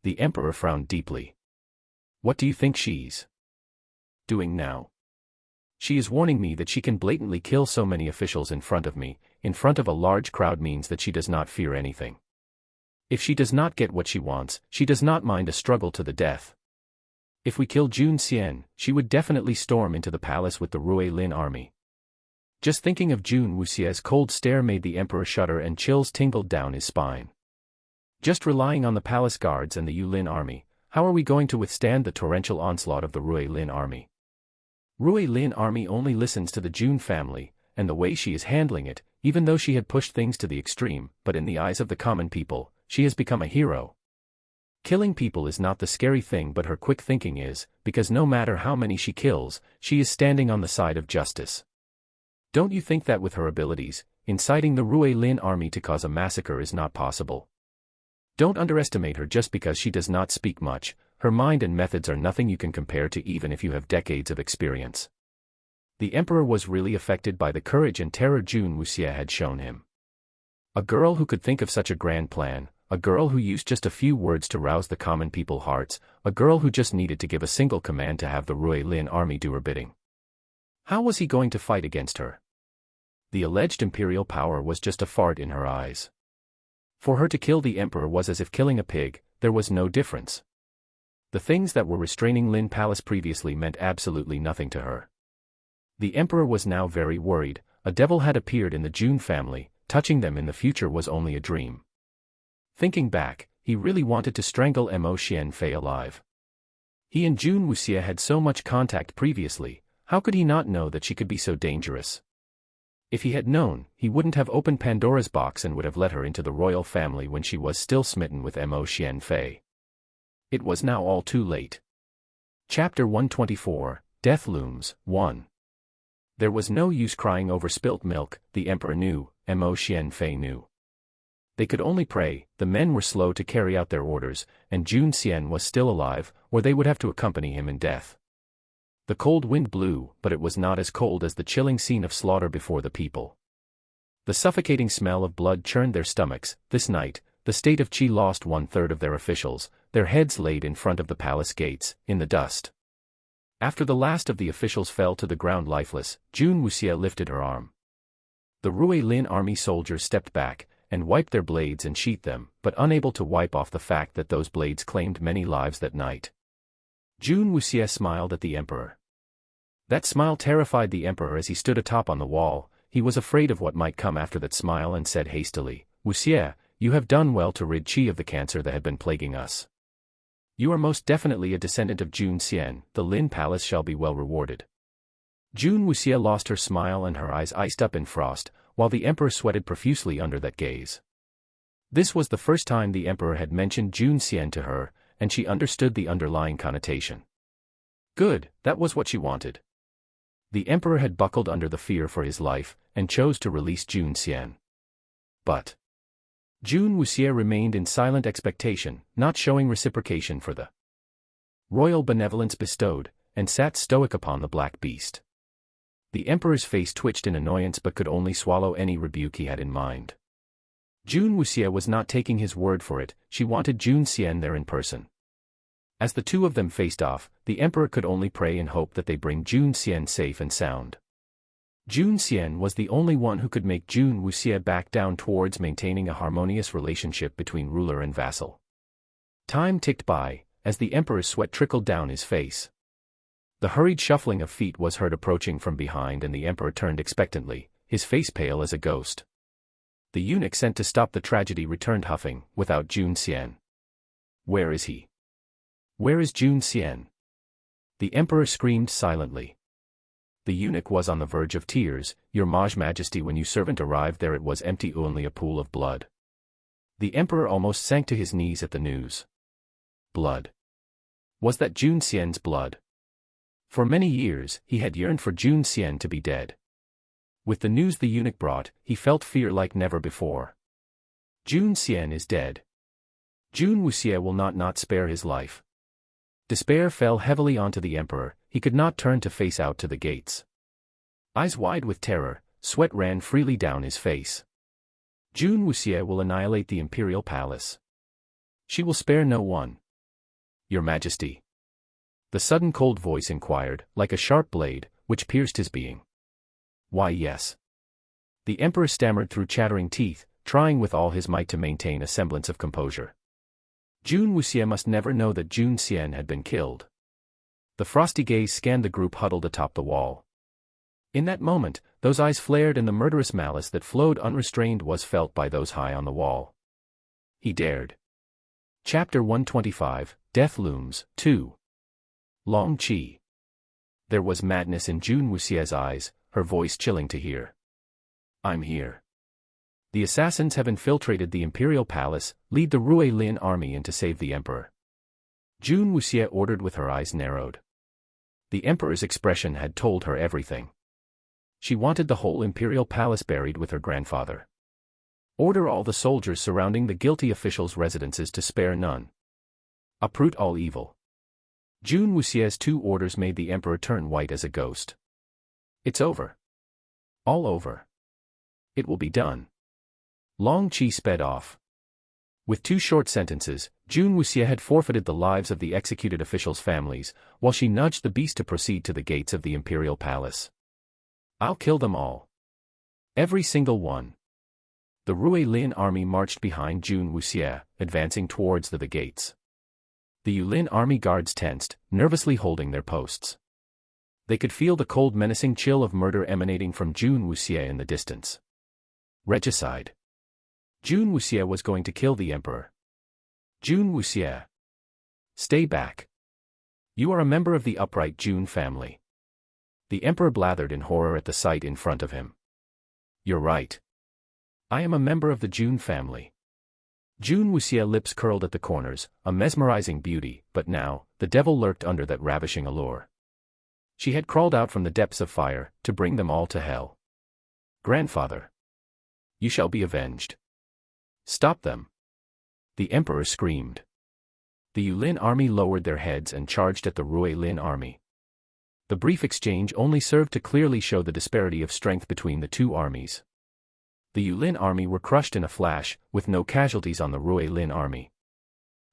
The emperor frowned deeply. What do you think she's doing now? She is warning me that she can blatantly kill so many officials in front of me. In front of a large crowd means that she does not fear anything. If she does not get what she wants, she does not mind a struggle to the death. If we kill Jun Xian, she would definitely storm into the palace with the Rui Lin army. Just thinking of Jun Wuxia's cold stare made the emperor shudder and chills tingled down his spine. Just relying on the palace guards and the Yulin army, how are we going to withstand the torrential onslaught of the Rui Lin army? Rui Lin army only listens to the Jun family, and the way she is handling it, even though she had pushed things to the extreme, but in the eyes of the common people, she has become a hero. Killing people is not the scary thing, but her quick thinking is, because no matter how many she kills, she is standing on the side of justice. Don't you think that with her abilities, inciting the Rui Lin army to cause a massacre is not possible? Don't underestimate her just because she does not speak much. Her mind and methods are nothing you can compare to, even if you have decades of experience. The emperor was really affected by the courage and terror Jun Wuxia had shown him. A girl who could think of such a grand plan, a girl who used just a few words to rouse the common people's hearts, a girl who just needed to give a single command to have the Rui Lin army do her bidding. How was he going to fight against her? The alleged imperial power was just a fart in her eyes. For her to kill the emperor was as if killing a pig. There was no difference. The things that were restraining Lin Palace previously meant absolutely nothing to her. The emperor was now very worried. A devil had appeared in the Jun family. Touching them in the future was only a dream. Thinking back, he really wanted to strangle Mo Xianfei alive. He and Jun Wuxia had so much contact previously. How could he not know that she could be so dangerous? If he had known, he wouldn't have opened Pandora's box and would have let her into the royal family when she was still smitten with Mo Xianfei. It was now all too late. Chapter 124, Death Looms, 1. There was no use crying over spilt milk. The emperor knew, Mo Xianfei knew. They could only pray. The men were slow to carry out their orders, and Jun Xian was still alive, or they would have to accompany him in death. The cold wind blew, but it was not as cold as the chilling scene of slaughter before the people. The suffocating smell of blood churned their stomachs. This night, the state of Qi lost 1/3 of their officials, their heads laid in front of the palace gates, in the dust. After the last of the officials fell to the ground lifeless, Jun Wuxie lifted her arm. The Rui Lin army soldiers stepped back, and wiped their blades and sheathed them, but unable to wipe off the fact that those blades claimed many lives that night. Jun Wuxie smiled at the emperor. That smile terrified the emperor as he stood atop on the wall. He was afraid of what might come after that smile and said hastily, "Wuxie, you have done well to rid Qi of the cancer that had been plaguing us. You are most definitely a descendant of Jun Xian, the Lin Palace shall be well rewarded." Jun Wuxie lost her smile and her eyes iced up in frost, while the emperor sweated profusely under that gaze. This was the first time the emperor had mentioned Jun Xian to her, and she understood the underlying connotation. Good, that was what she wanted. The emperor had buckled under the fear for his life, and chose to release Jun Xian. But Jun Wuxie remained in silent expectation, not showing reciprocation for the royal benevolence bestowed, and sat stoic upon the black beast. The emperor's face twitched in annoyance but could only swallow any rebuke he had in mind. Jun Wuxie was not taking his word for it, she wanted Jun Xian there in person. As the two of them faced off, the emperor could only pray and hope that they bring Jun Xian safe and sound. Jun Xian was the only one who could make Jun Wuxie back down towards maintaining a harmonious relationship between ruler and vassal. Time ticked by, as the emperor's sweat trickled down his face. The hurried shuffling of feet was heard approaching from behind and the emperor turned expectantly, his face pale as a ghost. The eunuch sent to stop the tragedy returned huffing, without Jun Xian. Where is he? Where is Jun Xian? The emperor screamed silently. The eunuch was on the verge of tears. Your Majesty, when your servant arrived there it was empty, only a pool of blood. The emperor almost sank to his knees at the news. Blood. Was that Jun Xian's blood? For many years, he had yearned for Jun Xian to be dead. With the news the eunuch brought, he felt fear like never before. Jun Xian is dead. Jun Wuxie will not spare his life. Despair fell heavily onto the emperor, he could not turn to face out to the gates. Eyes wide with terror, sweat ran freely down his face. Jun Wuxie will annihilate the imperial palace. She will spare no one. Your Majesty. The sudden cold voice inquired, like a sharp blade, which pierced his being. Why yes. The emperor stammered through chattering teeth, trying with all his might to maintain a semblance of composure. Jun Wuxie must never know that Jun Xian had been killed. The frosty gaze scanned the group huddled atop the wall. In that moment, those eyes flared and the murderous malice that flowed unrestrained was felt by those high on the wall. He dared. Chapter 125, Death Looms, 2. Long Qi. There was madness in Jun Wuxie's eyes, her voice chilling to hear. I'm here. The assassins have infiltrated the imperial palace, lead the Rui Lin army in to save the emperor. Jun Wuxie ordered with her eyes narrowed. The emperor's expression had told her everything. She wanted the whole imperial palace buried with her grandfather. Order all the soldiers surrounding the guilty officials' residences to spare none. Uproot all evil. Jun Wuxie's two orders made the emperor turn white as a ghost. It's over. All over. It will be done. Long Qi sped off. With two short sentences, Jun Wuxie had forfeited the lives of the executed officials' families, while she nudged the beast to proceed to the gates of the imperial palace. I'll kill them all. Every single one. The Rui Lin army marched behind Jun Wuxie, advancing towards the gates. The Yulin army guards tensed, nervously holding their posts. They could feel the cold menacing chill of murder emanating from Jun Wuxie in the distance. Regicide. Jun Wuxie was going to kill the emperor. Jun Wuxie. Stay back. You are a member of the upright Jun family. The emperor blathered in horror at the sight in front of him. You're right. I am a member of the Jun family. Jun Wuxie lips curled at the corners, a mesmerizing beauty, but now, the devil lurked under that ravishing allure. She had crawled out from the depths of fire, to bring them all to hell. Grandfather. You shall be avenged. Stop them. The emperor screamed. The Yulin army lowered their heads and charged at the Rui Lin army. The brief exchange only served to clearly show the disparity of strength between the two armies. The Yulin army were crushed in a flash, with no casualties on the Ruilin army.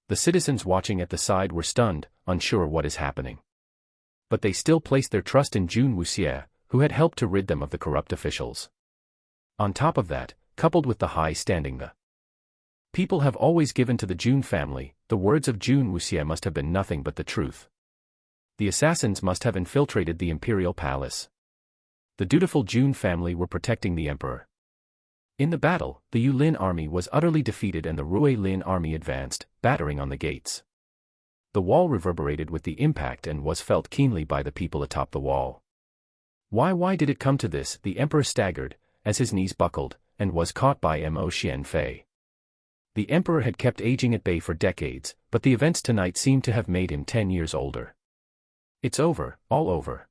The citizens watching at the side were stunned, unsure what is happening. But they still placed their trust in Jun Wuxie, who had helped to rid them of the corrupt officials. On top of that, coupled with the high standing the people have always given to the Jun family, the words of Jun Wuxie must have been nothing but the truth. The assassins must have infiltrated the imperial palace. The dutiful Jun family were protecting the emperor. In the battle, the Yulin army was utterly defeated and the Ruilin army advanced, battering on the gates. The wall reverberated with the impact and was felt keenly by the people atop the wall. Why did it come to this? The emperor staggered, as his knees buckled, and was caught by Mo Xianfei. The emperor had kept aging at bay for decades, but the events tonight seemed to have made him 10 years older. It's over, all over.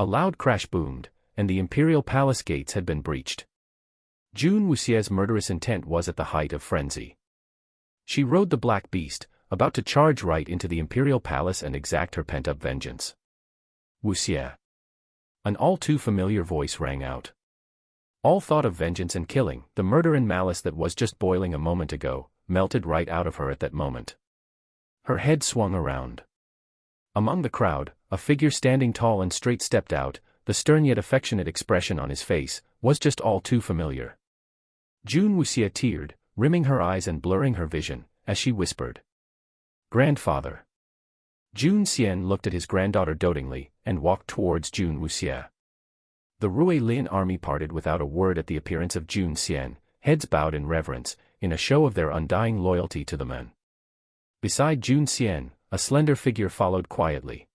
A loud crash boomed, and the imperial palace gates had been breached. Jun Wuxie's murderous intent was at the height of frenzy. She rode the black beast, about to charge right into the imperial palace and exact her pent-up vengeance. Wuxie. An all-too-familiar voice rang out. All thought of vengeance and killing, the murder and malice that was just boiling a moment ago, melted right out of her at that moment. Her head swung around. Among the crowd, a figure standing tall and straight stepped out, the stern yet affectionate expression on his face was just all too familiar. Jun Wuxie teared, rimming her eyes and blurring her vision, as she whispered, "Grandfather." Jun Xian looked at his granddaughter dotingly, and walked towards Jun Wuxie. The Ruilin army parted without a word at the appearance of Jun Xian, heads bowed in reverence, in a show of their undying loyalty to the man. Beside Jun Xian, a slender figure followed quietly.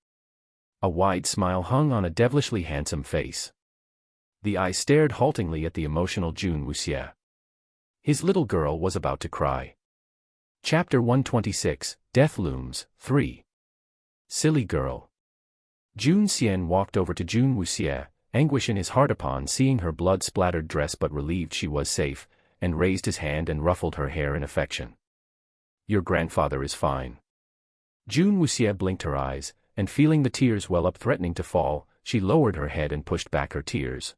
A wide smile hung on a devilishly handsome face. The eyes stared haltingly at the emotional Jun Wuxie. His little girl was about to cry. Chapter 126, Death Looms, 3. Silly girl. Jun Xian walked over to Jun Wuxie, anguish in his heart upon seeing her blood-splattered dress but relieved she was safe, and raised his hand and ruffled her hair in affection. "Your grandfather is fine." Jun Wuxie blinked her eyes, and feeling the tears well up threatening to fall, she lowered her head and pushed back her tears.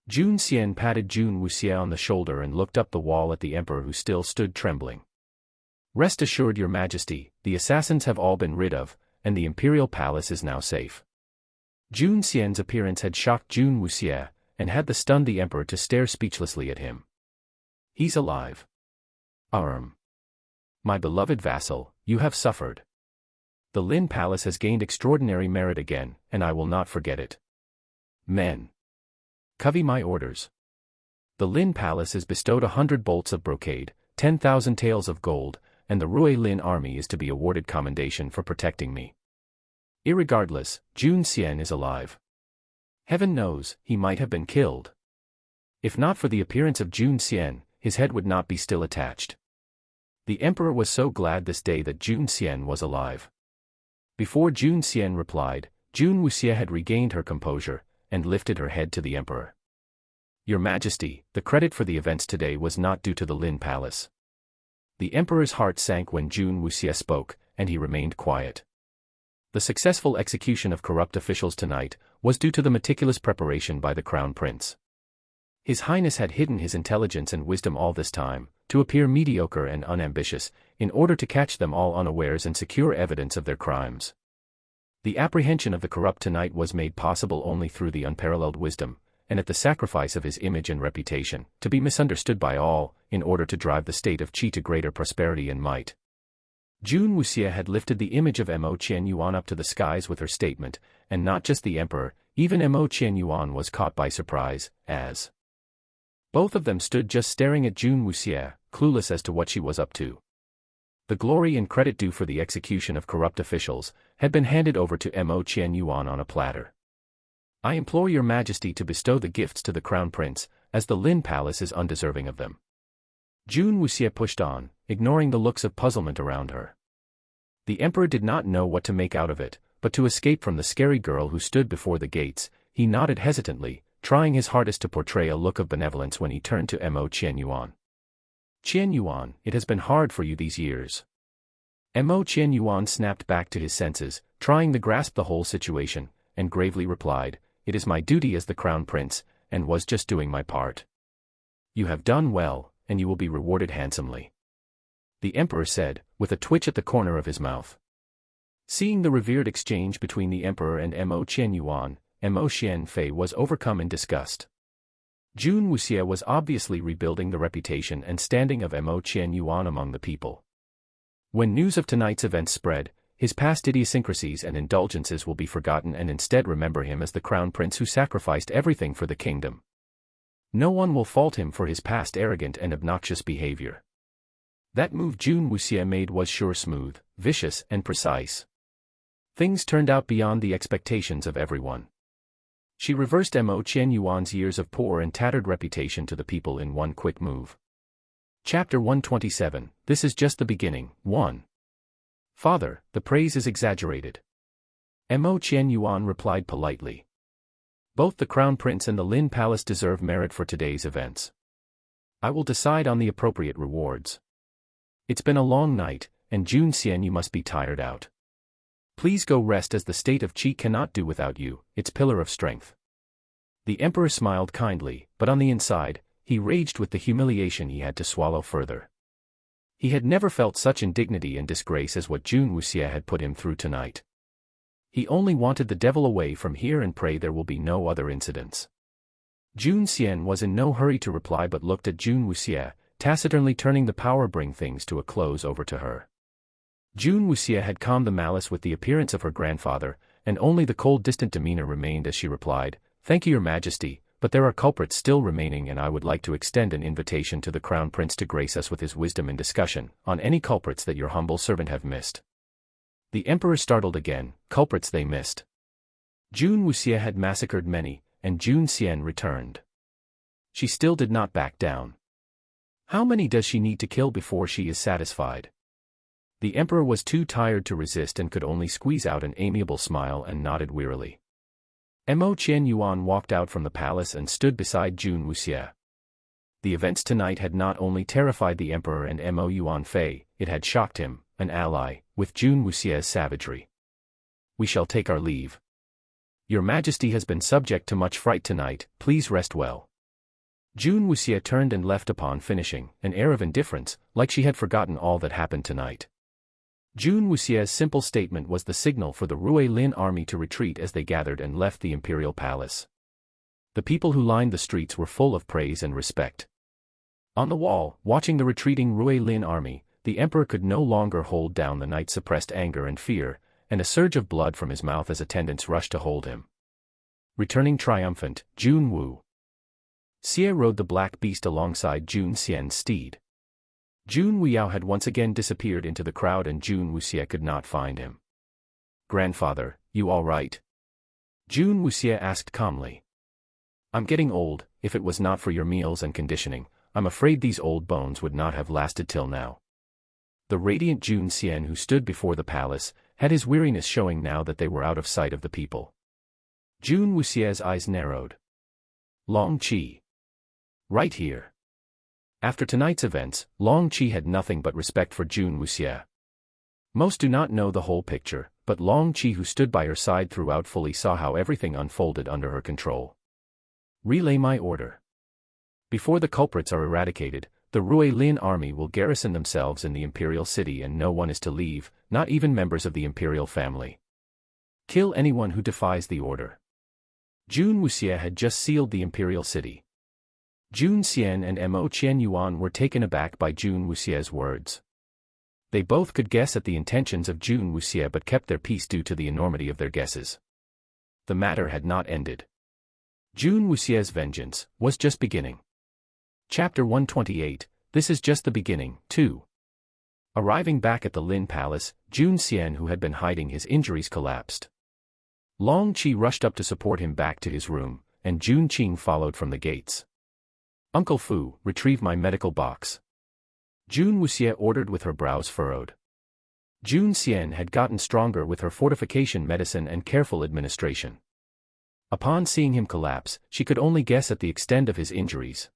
Jun Xian patted Jun Wuxie on the shoulder and looked up the wall at the emperor who still stood trembling. "Rest assured, Your Majesty, the assassins have all been rid of, and the imperial palace is now safe." Jun Xian's appearance had shocked Jun Wuxie, and had stunned the emperor to stare speechlessly at him. "He's alive. My beloved vassal, you have suffered. The Lin Palace has gained extraordinary merit again, and I will not forget it. Men. Covey my orders. The Lin Palace is bestowed 100 bolts of brocade, 10,000 taels of gold, and the Ruilin army is to be awarded commendation for protecting me. Irregardless, Jun Xian is alive. Heaven knows, he might have been killed. If not for the appearance of Jun Xian, his head would not be still attached." The emperor was so glad this day that Jun Xian was alive. Before Jun Xian replied, Jun Wuxie had regained her composure, and lifted her head to the emperor. "Your Majesty, the credit for the events today was not due to the Lin Palace." The emperor's heart sank when Jun Wuxie spoke, and he remained quiet. The successful execution of corrupt officials tonight was due to the meticulous preparation by the crown prince. His Highness had hidden his intelligence and wisdom all this time, to appear mediocre and unambitious, in order to catch them all unawares and secure evidence of their crimes. The apprehension of the corrupt tonight was made possible only through the unparalleled wisdom, and at the sacrifice of his image and reputation, to be misunderstood by all, in order to drive the state of Qi to greater prosperity and might. Jun Wuxie had lifted the image of Mo Qianyuan up to the skies with her statement, and not just the emperor, even Mo Qianyuan was caught by surprise, as both of them stood just staring at Jun Wuxie, clueless as to what she was up to. The glory and credit due for the execution of corrupt officials had been handed over to Mo Qianyuan on a platter. "I implore Your Majesty to bestow the gifts to the crown prince, as the Lin Palace is undeserving of them." Jun Wuxie pushed on, ignoring the looks of puzzlement around her. The emperor did not know what to make out of it, but to escape from the scary girl who stood before the gates, he nodded hesitantly, trying his hardest to portray a look of benevolence when he turned to Mo Qianyuan. "Qianyuan, it has been hard for you these years." Mo Qianyuan snapped back to his senses, trying to grasp the whole situation, and gravely replied, "It is my duty as the crown prince, and was just doing my part." "You have done well, and you will be rewarded handsomely," the emperor said, with a twitch at the corner of his mouth. Seeing the revered exchange between the emperor and Mo Qianyuan, Mo Xianfei was overcome in disgust. Jun Wuxie was obviously rebuilding the reputation and standing of Mo Qianyuan among the people. When news of tonight's events spread, his past idiosyncrasies and indulgences will be forgotten and instead remember him as the crown prince who sacrificed everything for the kingdom. No one will fault him for his past arrogant and obnoxious behavior. That move Jun Wuxie made was sure smooth, vicious, and precise. Things turned out beyond the expectations of everyone. She reversed Mo Qianyuan's years of poor and tattered reputation to the people in one quick move. Chapter 127, This is just the beginning. 1. Father, the praise is exaggerated. Mo Qianyuan replied politely. Both the crown prince and the Lin Palace deserve merit for today's events. I will decide on the appropriate rewards. It's been a long night, and Jun Xian, you must be tired out. Please go rest, as the state of Qi cannot do without you, its pillar of strength. The emperor smiled kindly, but on the inside, he raged with the humiliation he had to swallow further. He had never felt such indignity and disgrace as what Jun Wuxie had put him through tonight. He only wanted the devil away from here and pray there will be no other incidents. Jun Xian was in no hurry to reply but looked at Jun Wuxie, taciturnly turning the power bring things to a close over to her. Jun Wuxie had calmed the malice with the appearance of her grandfather, and only the cold distant demeanor remained as she replied, "Thank you, Your Majesty, but there are culprits still remaining, and I would like to extend an invitation to the crown prince to grace us with his wisdom in discussion on any culprits that your humble servant have missed." The emperor startled again. Culprits they missed. Jun Wuxie had massacred many, and Jun Xian returned. She still did not back down. How many does she need to kill before she is satisfied? The emperor was too tired to resist and could only squeeze out an amiable smile and nodded wearily. Mo Qianyuan walked out from the palace and stood beside Jun Wuxie. The events tonight had not only terrified the emperor and Mo Yuanfei, it had shocked him, an ally, with Jun Wuxie's savagery. "We shall take our leave. Your Majesty has been subject to much fright tonight, please rest well." Jun Wuxie turned and left upon finishing, an air of indifference, like she had forgotten all that happened tonight. Jun Wuxie's simple statement was the signal for the Rui Lin army to retreat as they gathered and left the imperial palace. The people who lined the streets were full of praise and respect. On the wall, watching the retreating Rui Lin army, the emperor could no longer hold down the night-suppressed anger and fear, and a surge of blood from his mouth as attendants rushed to hold him. Returning triumphant, Jun Wuxie rode the black beast alongside Jun Xian's steed. Jun Wuxiao had once again disappeared into the crowd and Jun Wuxie could not find him. "Grandfather, you all right?" Jun Wuxie asked calmly. "I'm getting old. If it was not for your meals and conditioning, I'm afraid these old bones would not have lasted till now." The radiant Jun Xian, who stood before the palace, had his weariness showing now that they were out of sight of the people. Jun Wuxie's eyes narrowed. "Long Qi. Right here." After tonight's events, Long Qi had nothing but respect for Jun Wuxie. Most do not know the whole picture, but Long Qi, who stood by her side throughout, fully saw how everything unfolded under her control. "Relay my order. Before the culprits are eradicated, the Rui Lin army will garrison themselves in the imperial city and no one is to leave, not even members of the imperial family. Kill anyone who defies the order." Jun Wuxie had just sealed the imperial city. Jun Xian and Mo Qianyuan were taken aback by Jun Wuxie's words. They both could guess at the intentions of Jun Wuxie but kept their peace due to the enormity of their guesses. The matter had not ended. Jun Wuxie's vengeance was just beginning. Chapter 128, This is just the beginning. 2. Arriving back at the Lin Palace, Jun Xian, who had been hiding his injuries, collapsed. Long Qi rushed up to support him back to his room, and Jun Qing followed from the gates. "Uncle Fu, retrieve my medical box," Jun Wuxie ordered with her brows furrowed. Jun Xian had gotten stronger with her fortification medicine and careful administration. Upon seeing him collapse, she could only guess at the extent of his injuries.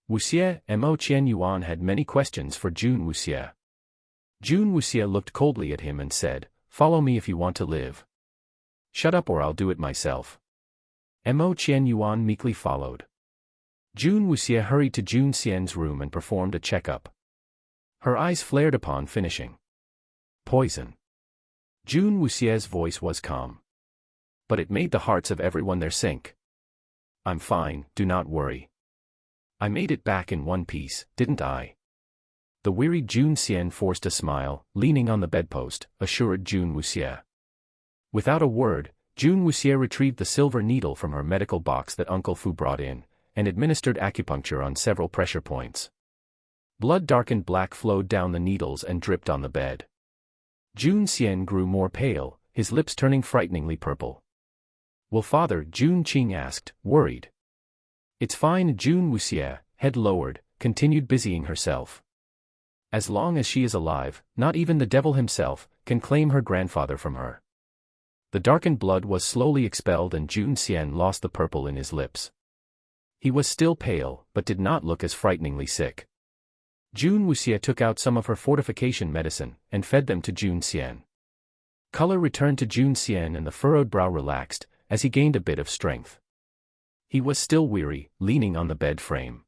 Wuxie, Mo Qianyuan had many questions for Jun Wuxie. Jun Wuxie looked coldly at him and said, "Follow me if you want to live." Shut up or I'll do it myself. Mo Qian Yuan meekly followed. Jun Wuxie hurried to Jun Xian's room and performed a checkup. Her eyes flared upon finishing. Poison. Jun Wuxie's voice was calm. But it made the hearts of everyone there sink. I'm fine, do not worry. I made it back in one piece, didn't I? The wearied Jun Xian forced a smile, leaning on the bedpost, assured Jun Wuxie. Without a word, Jun Wuxie retrieved the silver needle from her medical box that Uncle Fu brought in, and administered acupuncture on several pressure points. Blood-darkened black flowed down the needles and dripped on the bed. Jun Xian grew more pale, his lips turning frighteningly purple. Will Father? Jun Qing asked, worried. It's fine. Jun Wuxie, head lowered, continued busying herself. As long as she is alive, not even the devil himself can claim her grandfather from her. The darkened blood was slowly expelled and Jun Xian lost the purple in his lips. He was still pale, but did not look as frighteningly sick. Jun Wuxie took out some of her fortification medicine and fed them to Jun Xian. Color returned to Jun Xian and the furrowed brow relaxed, as he gained a bit of strength. He was still weary, leaning on the bed frame.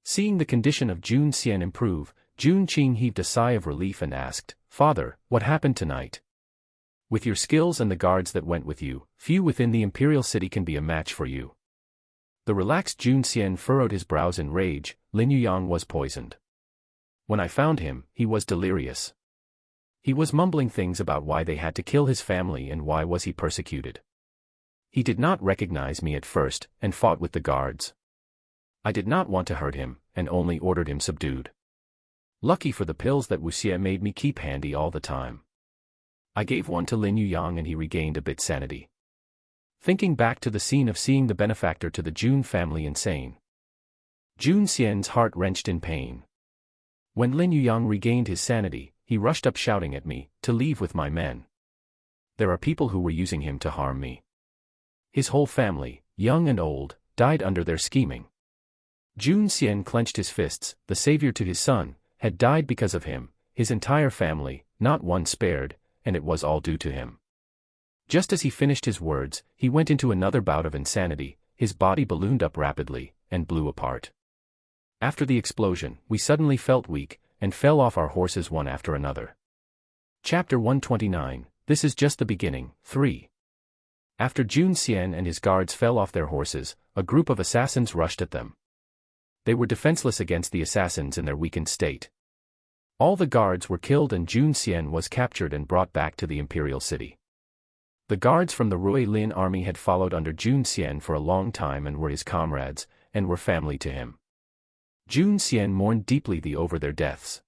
Seeing the condition of Jun Xian improve, Jun Qing heaved a sigh of relief and asked, Father, what happened tonight? With your skills and the guards that went with you, few within the imperial city can be a match for you. The relaxed Jun Xian furrowed his brows in rage. Lin Yuyang was poisoned. When I found him, he was delirious. He was mumbling things about why they had to kill his family and why was he persecuted. He did not recognize me at first, and fought with the guards. I did not want to hurt him, and only ordered him subdued. Lucky for the pills that Wuxie made me keep handy all the time. I gave one to Lin Yuyang and he regained a bit sanity. Thinking back to the scene of seeing the benefactor to the Jun family insane. Jun Xian's heart wrenched in pain. When Lin Yuyang regained his sanity, he rushed up shouting at me, to leave with my men. There are people who were using him to harm me. His whole family, young and old, died under their scheming. Jun Xian clenched his fists. The savior to his son had died because of him, his entire family, not one spared, and it was all due to him. Just as he finished his words, he went into another bout of insanity. His body ballooned up rapidly, and blew apart. After the explosion, we suddenly felt weak, and fell off our horses one after another. Chapter 129, This is just the beginning, 3. After Jun Xian and his guards fell off their horses, a group of assassins rushed at them. They were defenseless against the assassins in their weakened state. All the guards were killed and Jun Xian was captured and brought back to the imperial city. The guards from the Rui Lin army had followed under Jun Xian for a long time and were his comrades, and were family to him. Jun Xian mourned deeply over their deaths.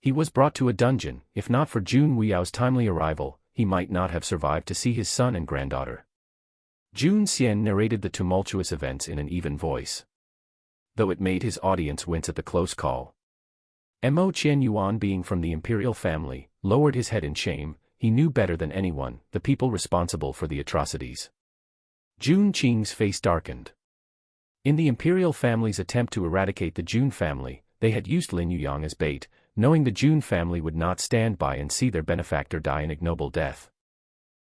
He was brought to a dungeon. If not for Jun Wuyao's timely arrival, he might not have survived to see his son and granddaughter. Jun Xian narrated the tumultuous events in an even voice, though it made his audience wince at the close call. Mo Qian Yuan, being from the imperial family, lowered his head in shame. He knew better than anyone the people responsible for the atrocities. Jun Qing's face darkened. In the imperial family's attempt to eradicate the Jun family, they had used Lin Yuyang as bait, knowing the Jun family would not stand by and see their benefactor die an ignoble death.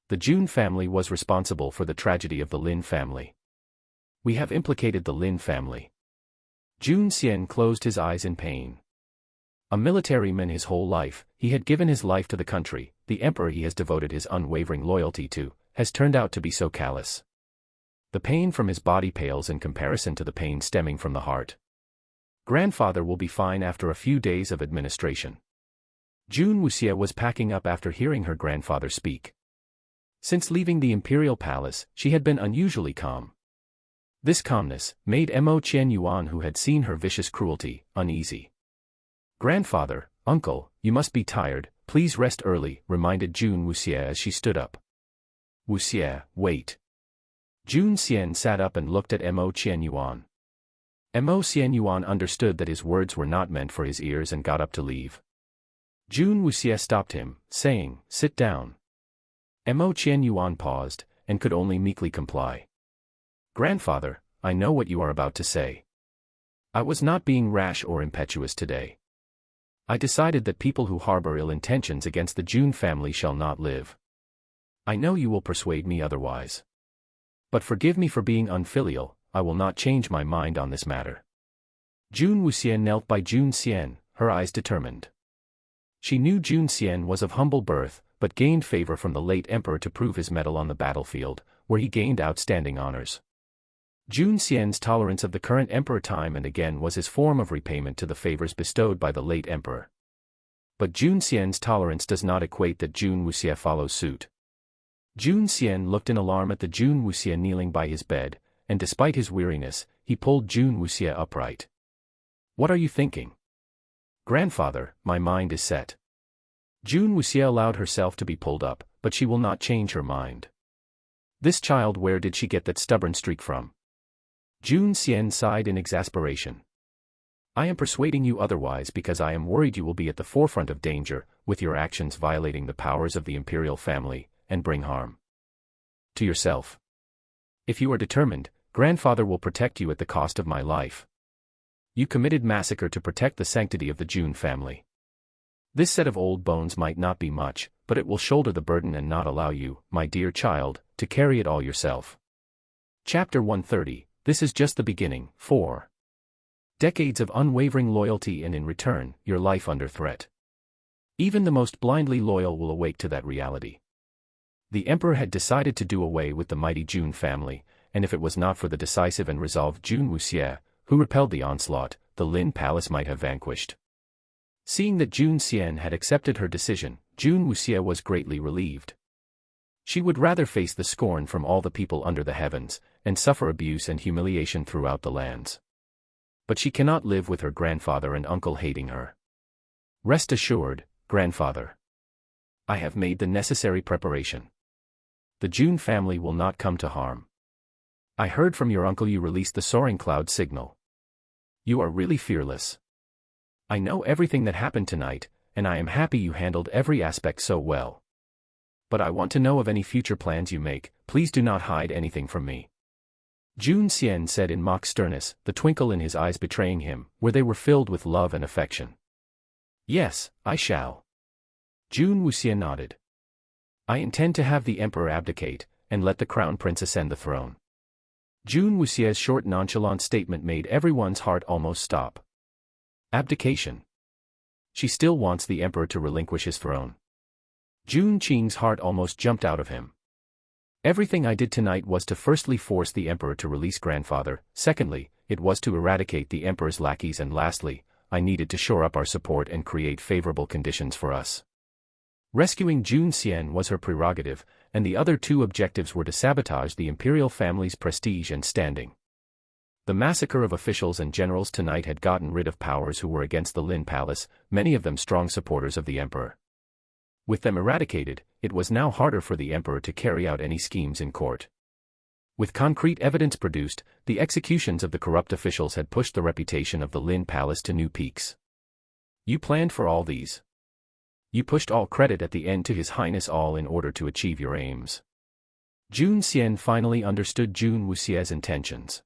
The Jun family was responsible for the tragedy of the Lin family. We have implicated the Lin family. Jun Xian closed his eyes in pain. A military man his whole life, he had given his life to the country. The emperor he has devoted his unwavering loyalty to, has turned out to be so callous. The pain from his body pales in comparison to the pain stemming from the heart. Grandfather will be fine after a few days of administration. Jun Wuxie was packing up after hearing her grandfather speak. Since leaving the imperial palace, she had been unusually calm. This calmness made Mo Qian Yuan, who had seen her vicious cruelty, uneasy. Grandfather, uncle, you must be tired, please rest early, reminded Jun Wuxie as she stood up. Wuxie, wait. Jun Xian sat up and looked at Mo Qian Yuan. Mo Qian Yuan understood that his words were not meant for his ears and got up to leave. Jun Wuxie stopped him, saying, sit down. Mo Qian Yuan paused, and could only meekly comply. Grandfather, I know what you are about to say. I was not being rash or impetuous today. I decided that people who harbor ill intentions against the Jun family shall not live. I know you will persuade me otherwise. But forgive me for being unfilial, I will not change my mind on this matter. Jun Wuxian knelt by Jun Xian, her eyes determined. She knew Jun Xian was of humble birth, but gained favor from the late emperor to prove his mettle on the battlefield, where he gained outstanding honors. Jun Xian's tolerance of the current emperor time and again was his form of repayment to the favors bestowed by the late emperor. But Jun Xian's tolerance does not equate that Jun Wuxia follows suit. Jun Xian looked in alarm at the Jun Wuxia kneeling by his bed, and despite his weariness, he pulled Jun Wuxia upright. What are you thinking? Grandfather, my mind is set. Jun Wuxia allowed herself to be pulled up, but she will not change her mind. This child, where did she get that stubborn streak from? Jun Xian sighed in exasperation. I am persuading you otherwise because I am worried you will be at the forefront of danger, with your actions violating the powers of the imperial family, and bring harm to yourself. If you are determined, grandfather will protect you at the cost of my life. You committed massacre to protect the sanctity of the Jun family. This set of old bones might not be much, but it will shoulder the burden and not allow you, my dear child, to carry it all yourself. Chapter 130, This is just the beginning. 4. Decades of unwavering loyalty and in return, your life under threat. Even the most blindly loyal will awake to that reality. The emperor had decided to do away with the mighty Jun family, and if it was not for the decisive and resolved Jun Wuxia, who repelled the onslaught, the Lin Palace might have vanquished. Seeing that Jun Xian had accepted her decision, Jun Wuxia was greatly relieved. She would rather face the scorn from all the people under the heavens, and suffer abuse and humiliation throughout the lands. But she cannot live with her grandfather and uncle hating her. Rest assured, grandfather. I have made the necessary preparation. The Jun family will not come to harm. I heard from your uncle you released the soaring cloud signal. You are really fearless. I know everything that happened tonight, and I am happy you handled every aspect so well. But I want to know of any future plans you make, please do not hide anything from me. Jun Xian said in mock sternness, the twinkle in his eyes betraying him, where they were filled with love and affection. Yes, I shall. Jun Wuxia nodded. I intend to have the emperor abdicate, and let the crown prince ascend the throne. Jun Wuxia's short nonchalant statement made everyone's heart almost stop. Abdication. She still wants the emperor to relinquish his throne. Jun Qing's heart almost jumped out of him. Everything I did tonight was to firstly force the emperor to release grandfather, secondly, it was to eradicate the emperor's lackeys, and lastly, I needed to shore up our support and create favorable conditions for us. Rescuing Jun Xian was her prerogative, and the other two objectives were to sabotage the imperial family's prestige and standing. The massacre of officials and generals tonight had gotten rid of powers who were against the Lin Palace, many of them strong supporters of the emperor. With them eradicated, it was now harder for the emperor to carry out any schemes in court. With concrete evidence produced, the executions of the corrupt officials had pushed the reputation of the Lin Palace to new peaks. You planned for all these. You pushed all credit at the end to His Highness all in order to achieve your aims. Jun Xian finally understood Jun Wuxia's intentions.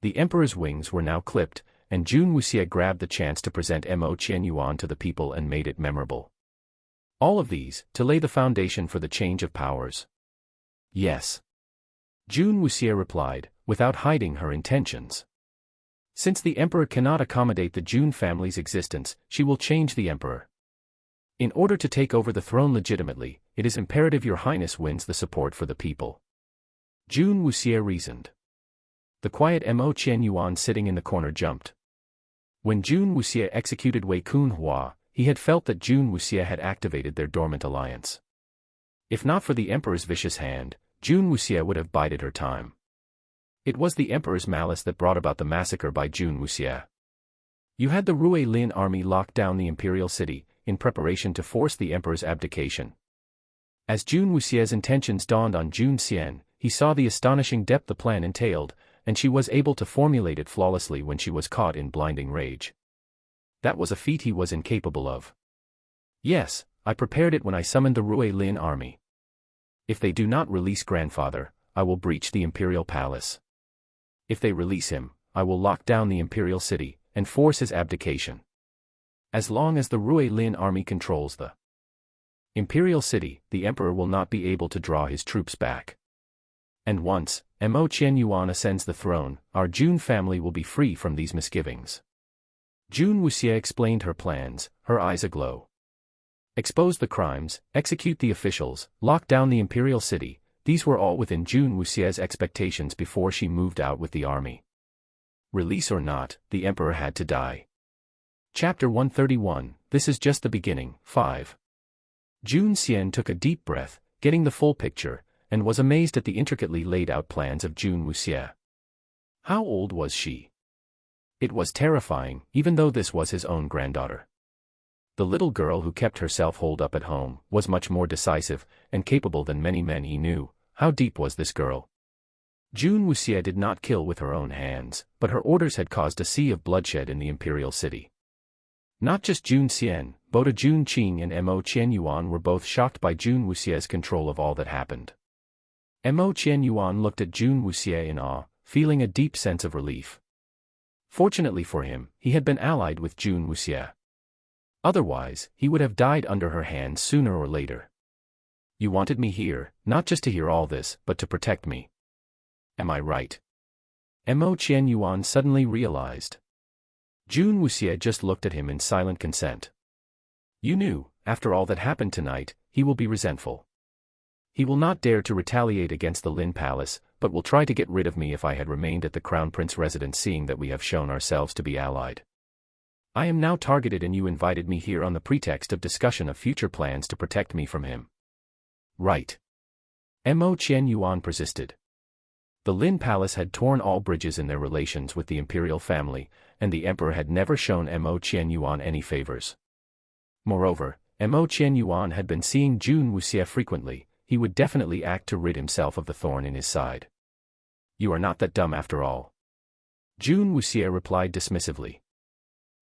The emperor's wings were now clipped, and Jun Wuxia grabbed the chance to present Mo Qianyuan to the people and made it memorable. All of these, to lay the foundation for the change of powers. Yes. Jun Wuxia replied, without hiding her intentions. Since the emperor cannot accommodate the Jun family's existence, she will change the emperor. In order to take over the throne legitimately, it is imperative your highness wins the support for the people. Jun Wuxia reasoned. The quiet Mo Qianyuan sitting in the corner jumped. When Jun Wuxia executed Wei Kunhua, he had felt that Jun Wuxia had activated their dormant alliance. If not for the emperor's vicious hand, Jun Wuxia would have bided her time. It was the emperor's malice that brought about the massacre by Jun Wuxia. You had the Rui Lin army lock down the imperial city, in preparation to force the emperor's abdication. As Jun Wuxia's intentions dawned on Jun Xian, he saw the astonishing depth the plan entailed, and she was able to formulate it flawlessly when she was caught in blinding rage. That was a feat he was incapable of. Yes, I prepared it when I summoned the Rui Lin army. If they do not release grandfather, I will breach the imperial palace. If they release him, I will lock down the imperial city, and force his abdication. As long as the Rui Lin army controls the Imperial City, the Emperor will not be able to draw his troops back. And once Mo Qianyuan ascends the throne, our Jun family will be free from these misgivings. Jun Wuxie explained her plans, her eyes aglow. Expose the crimes, execute the officials, lock down the Imperial City, these were all within Jun Wuxie's expectations before she moved out with the army. Release or not, the Emperor had to die. Chapter 131, This is just the beginning, 5. Jun Xian took a deep breath, getting the full picture, and was amazed at the intricately laid out plans of Jun Wuxie. How old was she? It was terrifying, even though this was his own granddaughter. The little girl who kept herself holed up at home was much more decisive and capable than many men he knew. How deep was this girl? Jun Wuxie did not kill with her own hands, but her orders had caused a sea of bloodshed in the Imperial City. Not just Jun Xian, Boda Jun Qing and Mo Qianyuan were both shocked by Jun Wuxie's control of all that happened. Mo Qianyuan looked at Jun Wuxie in awe, feeling a deep sense of relief. Fortunately for him, he had been allied with Jun Wuxie. Otherwise, he would have died under her hands sooner or later. You wanted me here, not just to hear all this, but to protect me. Am I right? Mo Qianyuan suddenly realized. Jun Wuxie just looked at him in silent consent. You knew, after all that happened tonight, he will be resentful. He will not dare to retaliate against the Lin Palace, but will try to get rid of me if I had remained at the Crown Prince residence, seeing that we have shown ourselves to be allied. I am now targeted and you invited me here on the pretext of discussion of future plans to protect me from him. Right. Mo Qianyuan persisted. The Lin Palace had torn all bridges in their relations with the imperial family, and the emperor had never shown Mo Qianyuan any favors. Moreover, Mo Qianyuan had been seeing Jun Wuxie frequently. He would definitely act to rid himself of the thorn in his side. You are not that dumb after all. Jun Wuxie replied dismissively.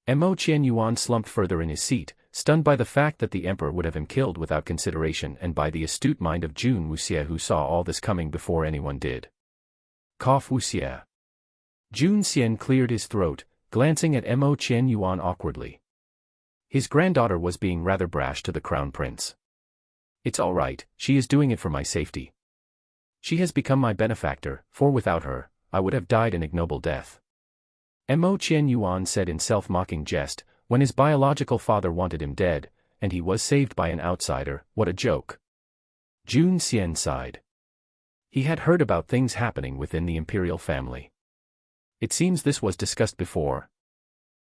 Mo Qianyuan slumped further in his seat, stunned by the fact that the emperor would have him killed without consideration and by the astute mind of Jun Wuxie, who saw all this coming before anyone did. Cough Wuxie. Jun Xian cleared his throat, glancing at Mo Qianyuan awkwardly. His granddaughter was being rather brash to the crown prince. It's all right, she is doing it for my safety. She has become my benefactor, for without her, I would have died an ignoble death. Mo Qianyuan said in self-mocking jest, when his biological father wanted him dead, and he was saved by an outsider, what a joke. Jun Xian sighed. He had heard about things happening within the imperial family. It seems this was discussed before.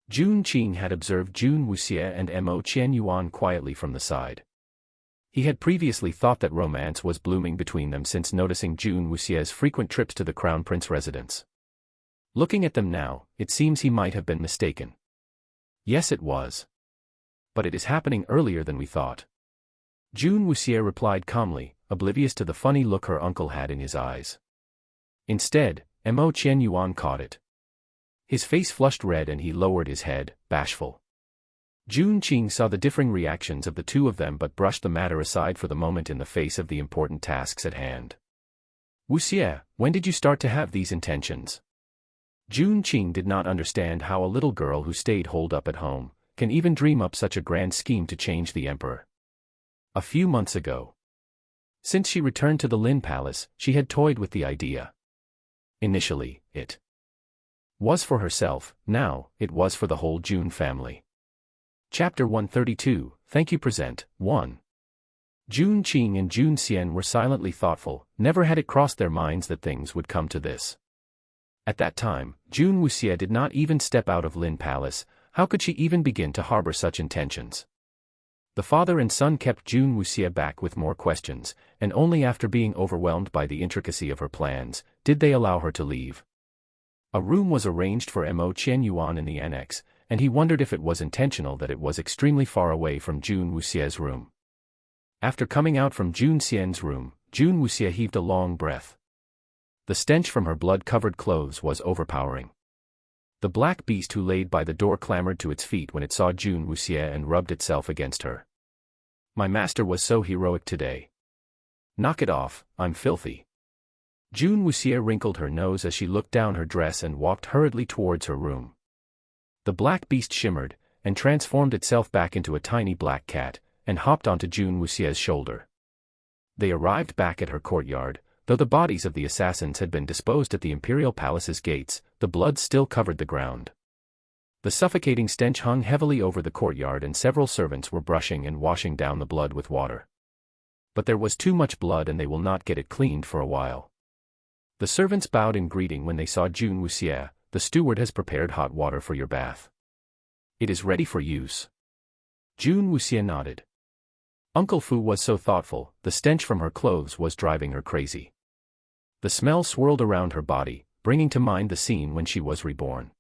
Jun Qing had observed Jun Wuxie and Mo Qianyuan quietly from the side. He had previously thought that romance was blooming between them since noticing Jun Wuxie's frequent trips to the Crown Prince residence. Looking at them now, it seems he might have been mistaken. Yes, it was. But it is happening earlier than we thought. Jun Wuxie replied calmly, oblivious to the funny look her uncle had in his eyes. Instead, Mo Qianyuan caught it. His face flushed red and he lowered his head, bashful. Jun Qing saw the differing reactions of the two of them but brushed the matter aside for the moment in the face of the important tasks at hand. Wuxie, when did you start to have these intentions? Jun Qing did not understand how a little girl who stayed holed up at home can even dream up such a grand scheme to change the emperor. A few months ago. Since she returned to the Lin Palace, she had toyed with the idea. Initially, it was for herself, now, it was for the whole Jun family. Chapter 132, Thank You Present, 1. Jun Qing and Jun Xian were silently thoughtful, never had it crossed their minds that things would come to this. At that time, Jun Wuxie did not even step out of Lin Palace, how could she even begin to harbor such intentions? The father and son kept Jun Wuxie back with more questions, and only after being overwhelmed by the intricacy of her plans, did they allow her to leave. A room was arranged for Mo Qianyuan in the annex, and he wondered if it was intentional that it was extremely far away from Jun Wuxie's room. After coming out from Jun Xian's room, Jun Wuxie heaved a long breath. The stench from her blood-covered clothes was overpowering. The black beast who laid by the door clambered to its feet when it saw Jun Wuxie and rubbed itself against her. My master was so heroic today. Knock it off, I'm filthy. Jun Wuxie wrinkled her nose as she looked down her dress and walked hurriedly towards her room. The black beast shimmered, and transformed itself back into a tiny black cat, and hopped onto June Wuxie's shoulder. They arrived back at her courtyard. Though the bodies of the assassins had been disposed at the imperial palace's gates, the blood still covered the ground. The suffocating stench hung heavily over the courtyard, and several servants were brushing and washing down the blood with water. But there was too much blood and they will not get it cleaned for a while. The servants bowed in greeting when they saw June Wuxie. The steward has prepared hot water for your bath. It is ready for use. June Wuxie nodded. Uncle Fu was so thoughtful, the stench from her clothes was driving her crazy. The smell swirled around her body, bringing to mind the scene when she was reborn.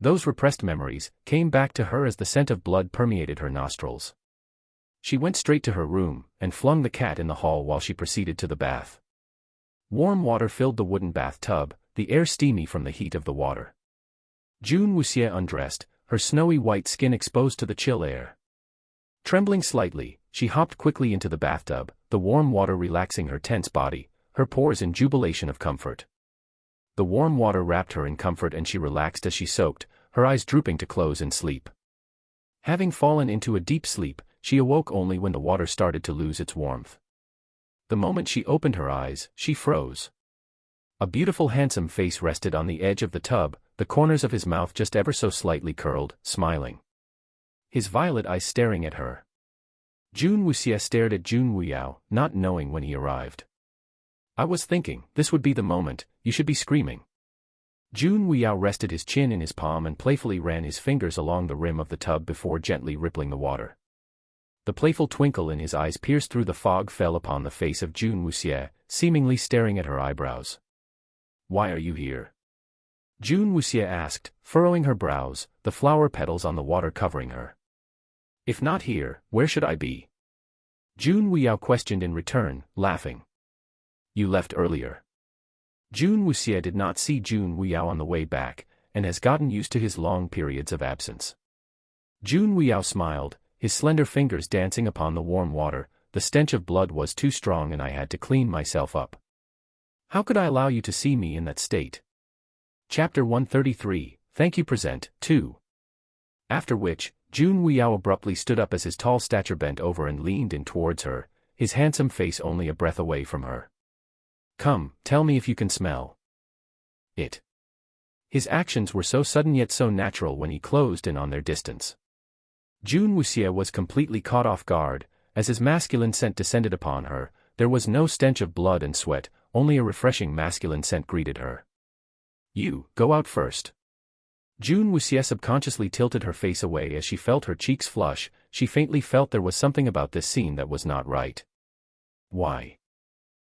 Those repressed memories came back to her as the scent of blood permeated her nostrils. She went straight to her room and flung the cat in the hall while she proceeded to the bath. Warm water filled the wooden bathtub, the air steamy from the heat of the water. June Wuxie undressed, her snowy white skin exposed to the chill air. Trembling slightly, she hopped quickly into the bathtub, the warm water relaxing her tense body, her pores in jubilation of comfort. The warm water wrapped her in comfort and she relaxed as she soaked, her eyes drooping to close in sleep. Having fallen into a deep sleep, she awoke only when the water started to lose its warmth. The moment she opened her eyes, she froze. A beautiful handsome face rested on the edge of the tub, the corners of his mouth just ever so slightly curled, smiling. His violet eyes staring at her. June Wuxie stared at June Wuyao, not knowing when he arrived. I was thinking, this would be the moment, you should be screaming. June Wuyao rested his chin in his palm and playfully ran his fingers along the rim of the tub before gently rippling the water. The playful twinkle in his eyes pierced through the fog fell upon the face of June Wuxie, seemingly staring at her eyebrows. Why are you here? June Wuxie asked, furrowing her brows, the flower petals on the water covering her. If not here, where should I be? June Wuyao questioned in return, laughing. You left earlier. June Wuxie did not see June Wuyao on the way back, and has gotten used to his long periods of absence. June Wuyao smiled, his slender fingers dancing upon the warm water. The stench of blood was too strong and I had to clean myself up. How could I allow you to see me in that state? Chapter 133, Thank You Present, 2. After which, June Wuyao abruptly stood up as his tall stature bent over and leaned in towards her, his handsome face only a breath away from her. Come, tell me if you can smell it. His actions were so sudden yet so natural when he closed in on their distance. June Wuxie was completely caught off guard. As his masculine scent descended upon her, there was no stench of blood and sweat, only a refreshing masculine scent greeted her. You, go out first. June Wuxie subconsciously tilted her face away as she felt her cheeks flush. She faintly felt there was something about this scene that was not right. Why?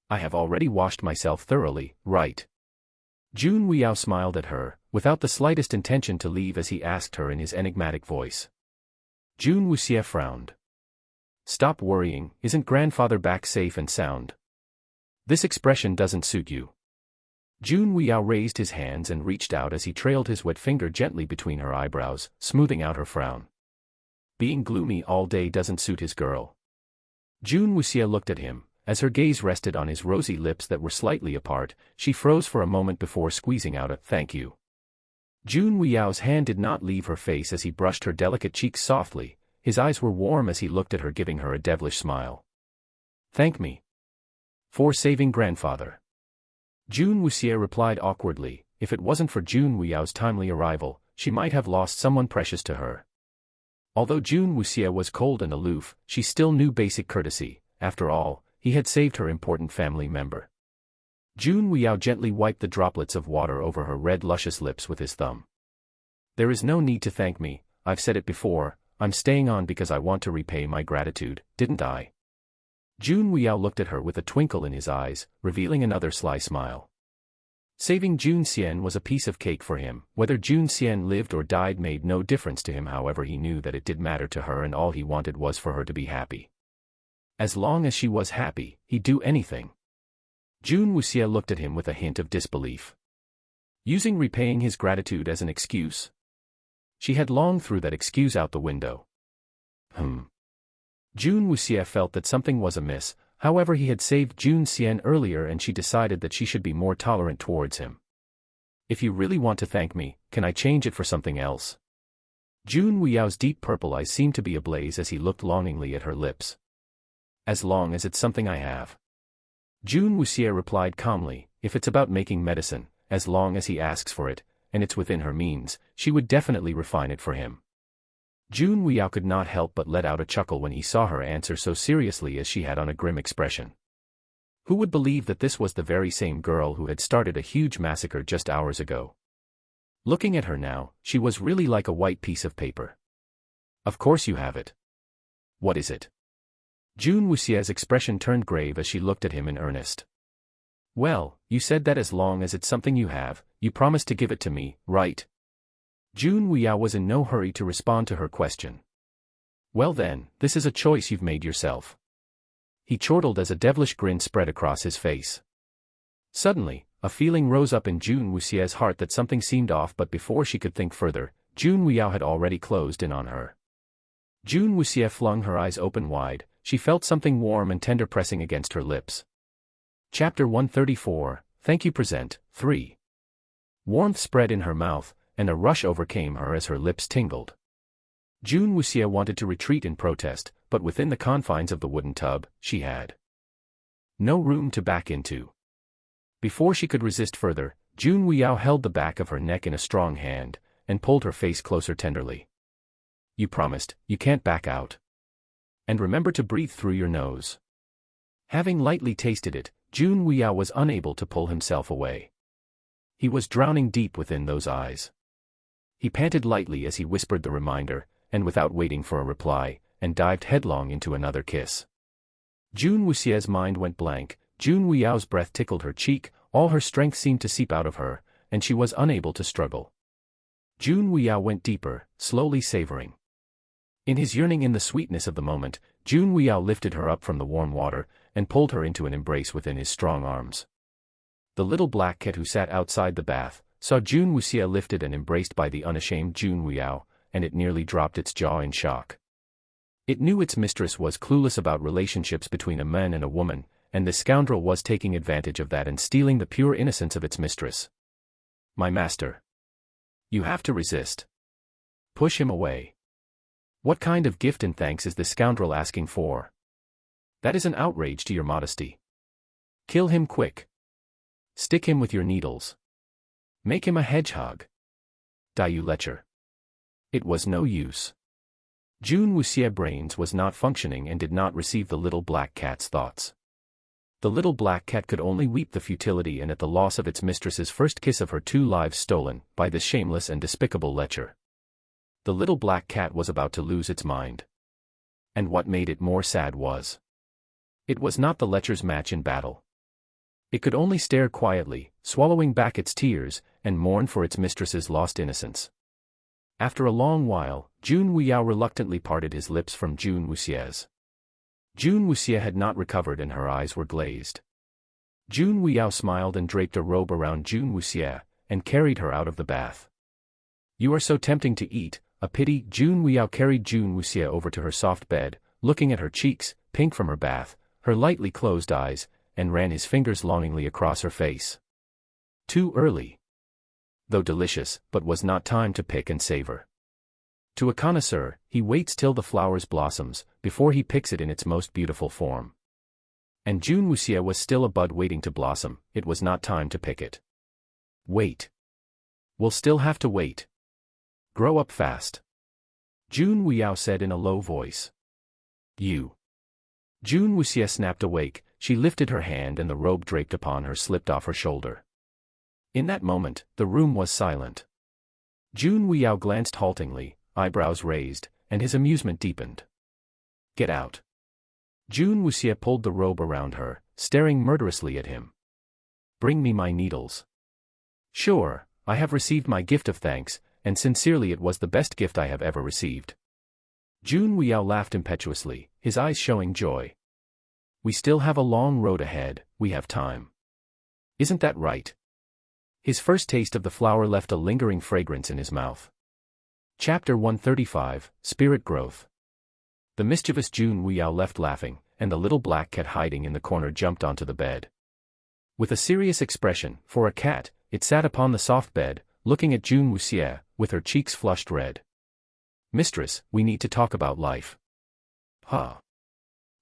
I have already washed myself thoroughly, right? June Wuyao smiled at her, without the slightest intention to leave as he asked her in his enigmatic voice. June Wuxie frowned. Stop worrying, isn't grandfather back safe and sound? This expression doesn't suit you. June Wuyao raised his hands and reached out as he trailed his wet finger gently between her eyebrows, smoothing out her frown. Being gloomy all day doesn't suit his girl. June Wuxie looked at him. As her gaze rested on his rosy lips that were slightly apart, she froze for a moment before squeezing out a thank you. June Wuyao's hand did not leave her face as he brushed her delicate cheeks softly. His eyes were warm as he looked at her, giving her a devilish smile. Thank me. For saving grandfather. June Wuxie replied awkwardly. If it wasn't for June Wuyao's timely arrival, she might have lost someone precious to her. Although June Wuxie was cold and aloof, she still knew basic courtesy. After all, he had saved her important family member. June Wuyao gently wiped the droplets of water over her red luscious lips with his thumb. There is no need to thank me, I've said it before, I'm staying on because I want to repay my gratitude, didn't I? June Wuyao looked at her with a twinkle in his eyes, revealing another sly smile. Saving June Xian was a piece of cake for him. Whether June Xian lived or died made no difference to him. However, he knew that it did matter to her and all he wanted was for her to be happy. As long as she was happy, he'd do anything. June Wuxie looked at him with a hint of disbelief. Using repaying his gratitude as an excuse? She had long threw that excuse out the window. June Wuxie felt that something was amiss. However, he had saved June Xian earlier and she decided that she should be more tolerant towards him. If you really want to thank me, can I change it for something else? Jun Wuyao's deep purple eyes seemed to be ablaze as he looked longingly at her lips. As long as it's something I have. Jun Wuxia replied calmly, if it's about making medicine, as long as he asks for it, and it's within her means, she would definitely refine it for him. Jun Wuyao could not help but let out a chuckle when he saw her answer so seriously as she had on a grim expression. Who would believe that this was the very same girl who had started a huge massacre just hours ago? Looking at her now, she was really like a white piece of paper. Of course you have it. What is it? Jun Wuxia's expression turned grave as she looked at him in earnest. Well, you said that as long as it's something you have, you promised to give it to me, right? Jun Wuyao was in no hurry to respond to her question. Well then, this is a choice you've made yourself. He chortled as a devilish grin spread across his face. Suddenly, a feeling rose up in Jun Wuxia's heart that something seemed off, but before she could think further, Jun Wuyao had already closed in on her. Jun Wuxia flung her eyes open wide, she felt something warm and tender pressing against her lips. Chapter 134, Thank You Present, 3. Warmth spread in her mouth, and a rush overcame her as her lips tingled. Jun Wuxia wanted to retreat in protest, but within the confines of the wooden tub, she had no room to back into. Before she could resist further, Jun Wuyao held the back of her neck in a strong hand, and pulled her face closer tenderly. You promised, you can't back out. And remember to breathe through your nose. Having lightly tasted it, Jun Wuyao was unable to pull himself away. He was drowning deep within those eyes. He panted lightly as he whispered the reminder, and without waiting for a reply, and dived headlong into another kiss. Jun Wuxia's mind went blank, Jun Wuyao's breath tickled her cheek, all her strength seemed to seep out of her, and she was unable to struggle. Jun Wuyao went deeper, slowly savoring. In his yearning in the sweetness of the moment, Jun Wuyao lifted her up from the warm water, and pulled her into an embrace within his strong arms. The little black cat who sat outside the bath, saw Jun Wuxia lifted and embraced by the unashamed Jun Wuyao, and it nearly dropped its jaw in shock. It knew its mistress was clueless about relationships between a man and a woman, and the scoundrel was taking advantage of that and stealing the pure innocence of its mistress. My master. You have to resist. Push him away. What kind of gift and thanks is this scoundrel asking for? That is an outrage to your modesty. Kill him quick. Stick him with your needles. Make him a hedgehog. Die, you lecher. It was no use. Jun Wuxia's brains was not functioning and did not receive the little black cat's thoughts. The little black cat could only weep the futility and at the loss of its mistress's first kiss of her 2 lives stolen by this shameless and despicable lecher. The little black cat was about to lose its mind. And what made it more sad was, it was not the lecher's match in battle. It could only stare quietly, swallowing back its tears, and mourn for its mistress's lost innocence. After a long while, Jun Wuyao reluctantly parted his lips from Jun Wuxia's. Jun Wuxia had not recovered and her eyes were glazed. Jun Wuyao smiled and draped a robe around Jun Wuxia, and carried her out of the bath. You are so tempting to eat, a pity. Jun Wuyao carried Jun Wuxia over to her soft bed, looking at her cheeks, pink from her bath, her lightly closed eyes, and ran his fingers longingly across her face. Too early. Though delicious, but was not time to pick and savor. To a connoisseur, he waits till the flowers blossoms, before he picks it in its most beautiful form. And Jun Wuxia was still a bud waiting to blossom, it was not time to pick it. Wait. We'll still have to wait. Grow up fast. Jun Wuyao said in a low voice. You. Jun Wuxia snapped awake, she lifted her hand and the robe draped upon her slipped off her shoulder. In that moment, the room was silent. Jun Wuyao glanced haltingly, eyebrows raised, and his amusement deepened. Get out. Jun Wuxia pulled the robe around her, staring murderously at him. Bring me my needles. Sure, I have received my gift of thanks, and sincerely it was the best gift I have ever received. Jun Wuyao laughed impetuously, his eyes showing joy. We still have a long road ahead, we have time. Isn't that right? His first taste of the flower left a lingering fragrance in his mouth. Chapter 135, Spirit Growth. The mischievous Jun Wuyao left laughing, and the little black cat hiding in the corner jumped onto the bed. With a serious expression, for a cat, it sat upon the soft bed, looking at Jun Wuxia, with her cheeks flushed red. Mistress, we need to talk about life. Huh.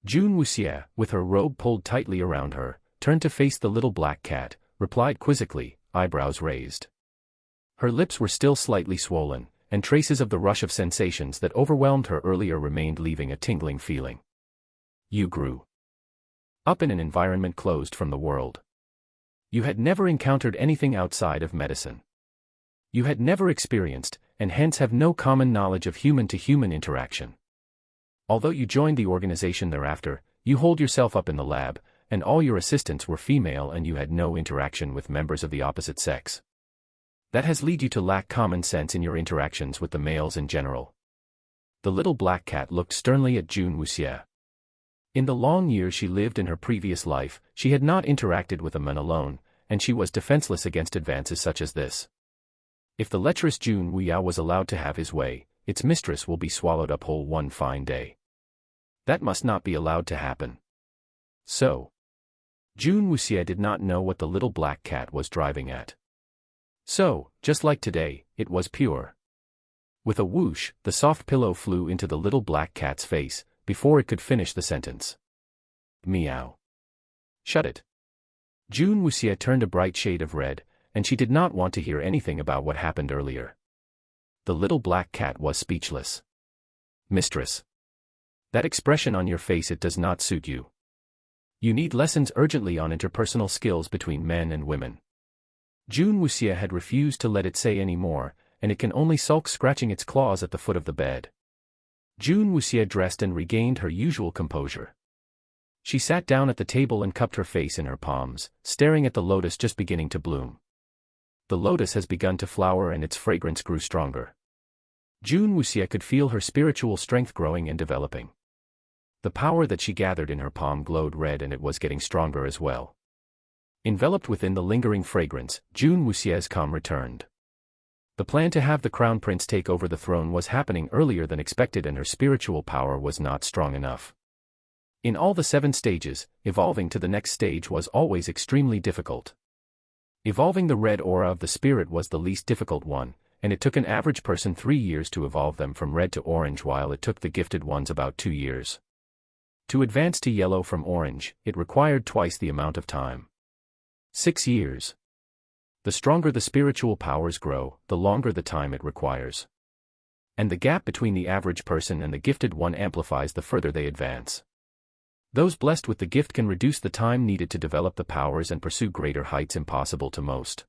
June Wuxie, with her robe pulled tightly around her, turned to face the little black cat, replied quizzically, eyebrows raised. Her lips were still slightly swollen, and traces of the rush of sensations that overwhelmed her earlier remained, leaving a tingling feeling. You grew up in an environment closed from the world. You had never encountered anything outside of medicine. You had never experienced, and hence have no common knowledge of human-to-human interaction. Although you joined the organization thereafter, you holed yourself up in the lab, and all your assistants were female and you had no interaction with members of the opposite sex. That has led you to lack common sense in your interactions with the males in general. The little black cat looked sternly at June Wuxie. In the long years she lived in her previous life, she had not interacted with a man alone, and she was defenseless against advances such as this. If the lecherous June Wuxie was allowed to have his way, its mistress will be swallowed up whole one fine day. That must not be allowed to happen. So, June Wuxie did not know what the little black cat was driving at. So, just like today, it was pure. With a whoosh, the soft pillow flew into the little black cat's face, before it could finish the sentence. Meow. Shut it. June Wuxie turned a bright shade of red, and she did not want to hear anything about what happened earlier. The little black cat was speechless. Mistress. That expression on your face, it does not suit you. You need lessons urgently on interpersonal skills between men and women. June Wuxie had refused to let it say any more, and it can only sulk, scratching its claws at the foot of the bed. June Wuxie dressed and regained her usual composure. She sat down at the table and cupped her face in her palms, staring at the lotus just beginning to bloom. The lotus has begun to flower and its fragrance grew stronger. June Wuxie could feel her spiritual strength growing and developing. The power that she gathered in her palm glowed red, and it was getting stronger as well. Enveloped within the lingering fragrance, June Wuxie's calm returned. The plan to have the crown prince take over the throne was happening earlier than expected, and her spiritual power was not strong enough. In all the 7 stages, evolving to the next stage was always extremely difficult. Evolving the red aura of the spirit was the least difficult one, and it took an average person 3 years to evolve them from red to orange, while it took the gifted ones about 2 years. To advance to yellow from orange, it required twice the amount of time. 6 years. The stronger the spiritual powers grow, the longer the time it requires. And the gap between the average person and the gifted one amplifies the further they advance. Those blessed with the gift can reduce the time needed to develop the powers and pursue greater heights impossible to most.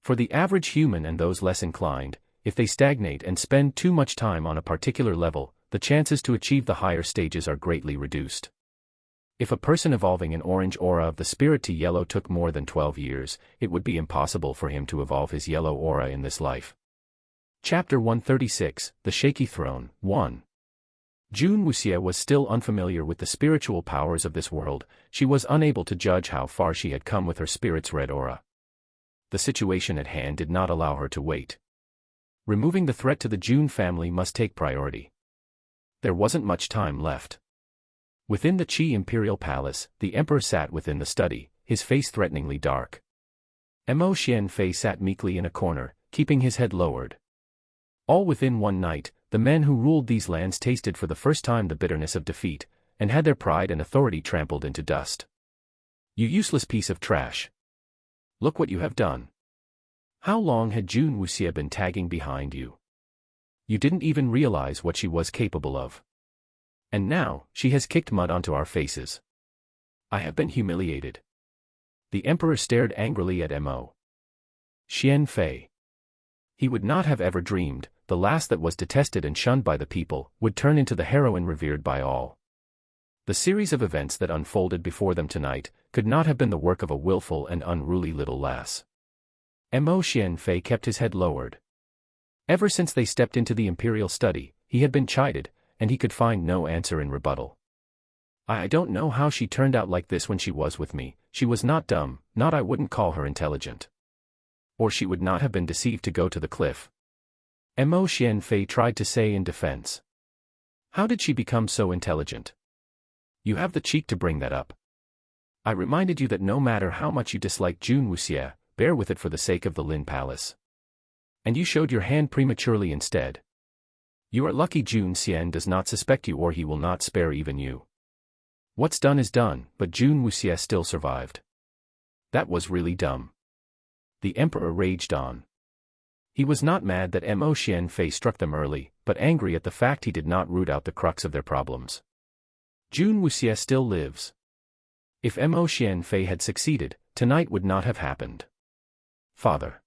For the average human and those less inclined, if they stagnate and spend too much time on a particular level, the chances to achieve the higher stages are greatly reduced. If a person evolving an orange aura of the spirit to yellow took more than 12 years, it would be impossible for him to evolve his yellow aura in this life. Chapter 136, The Shaky Throne, 1. June Wuxie was still unfamiliar with the spiritual powers of this world. She was unable to judge how far she had come with her spirit's red aura. The situation at hand did not allow her to wait. Removing the threat to the June family must take priority. There wasn't much time left. Within the Qi Imperial Palace, the Emperor sat within the study, his face threateningly dark. Mo Xianfei sat meekly in a corner, keeping his head lowered. All within one night, the men who ruled these lands tasted for the first time the bitterness of defeat, and had their pride and authority trampled into dust. You useless piece of trash. Look what you have done. How long had June Wuxie been tagging behind you? You didn't even realize what she was capable of. And now, she has kicked mud onto our faces. I have been humiliated. The Emperor stared angrily at Mo Xianfei. He would not have ever dreamed, the last that was detested and shunned by the people, would turn into the heroine revered by all. The series of events that unfolded before them tonight could not have been the work of a willful and unruly little lass. Mo Xianfei kept his head lowered. Ever since they stepped into the imperial study, he had been chided, and he could find no answer in rebuttal. I don't know how she turned out like this when she was with me. She was not dumb, not I wouldn't call her intelligent. Or she would not have been deceived to go to the cliff. Mo Xianfei tried to say in defense. How did she become so intelligent? You have the cheek to bring that up. I reminded you that no matter how much you dislike June Wuxie, bear with it for the sake of the Lin Palace. And you showed your hand prematurely instead. You are lucky Jun Xian does not suspect you, or he will not spare even you. What's done is done, but Jun Wuxie still survived. That was really dumb. The emperor raged on. He was not mad that Mo Xianfei struck them early, but angry at the fact he did not root out the crux of their problems. Jun Wuxie still lives. If Mo Xianfei had succeeded, tonight would not have happened. Father.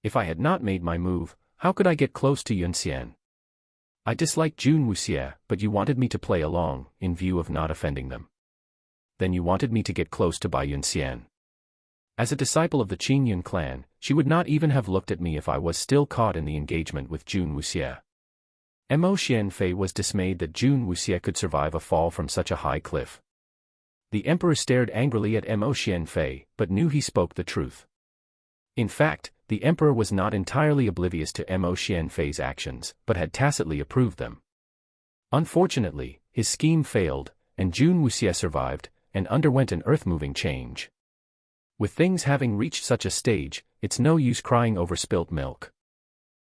If I had not made my move, how could I get close to Yun Xian? I dislike Jun Wuxie, but you wanted me to play along, in view of not offending them. Then you wanted me to get close to Bai Yun Xian. As a disciple of the Qingyun clan, she would not even have looked at me if I was still caught in the engagement with Jun Wuxie. Mo Xianfei was dismayed that Jun Wuxie could survive a fall from such a high cliff. The emperor stared angrily at Mo Xianfei, but knew he spoke the truth. In fact, the emperor was not entirely oblivious to Mo Xianfei's actions, but had tacitly approved them. Unfortunately, his scheme failed, and Jun Wuxie survived, and underwent an earth-moving change. With things having reached such a stage, it's no use crying over spilt milk.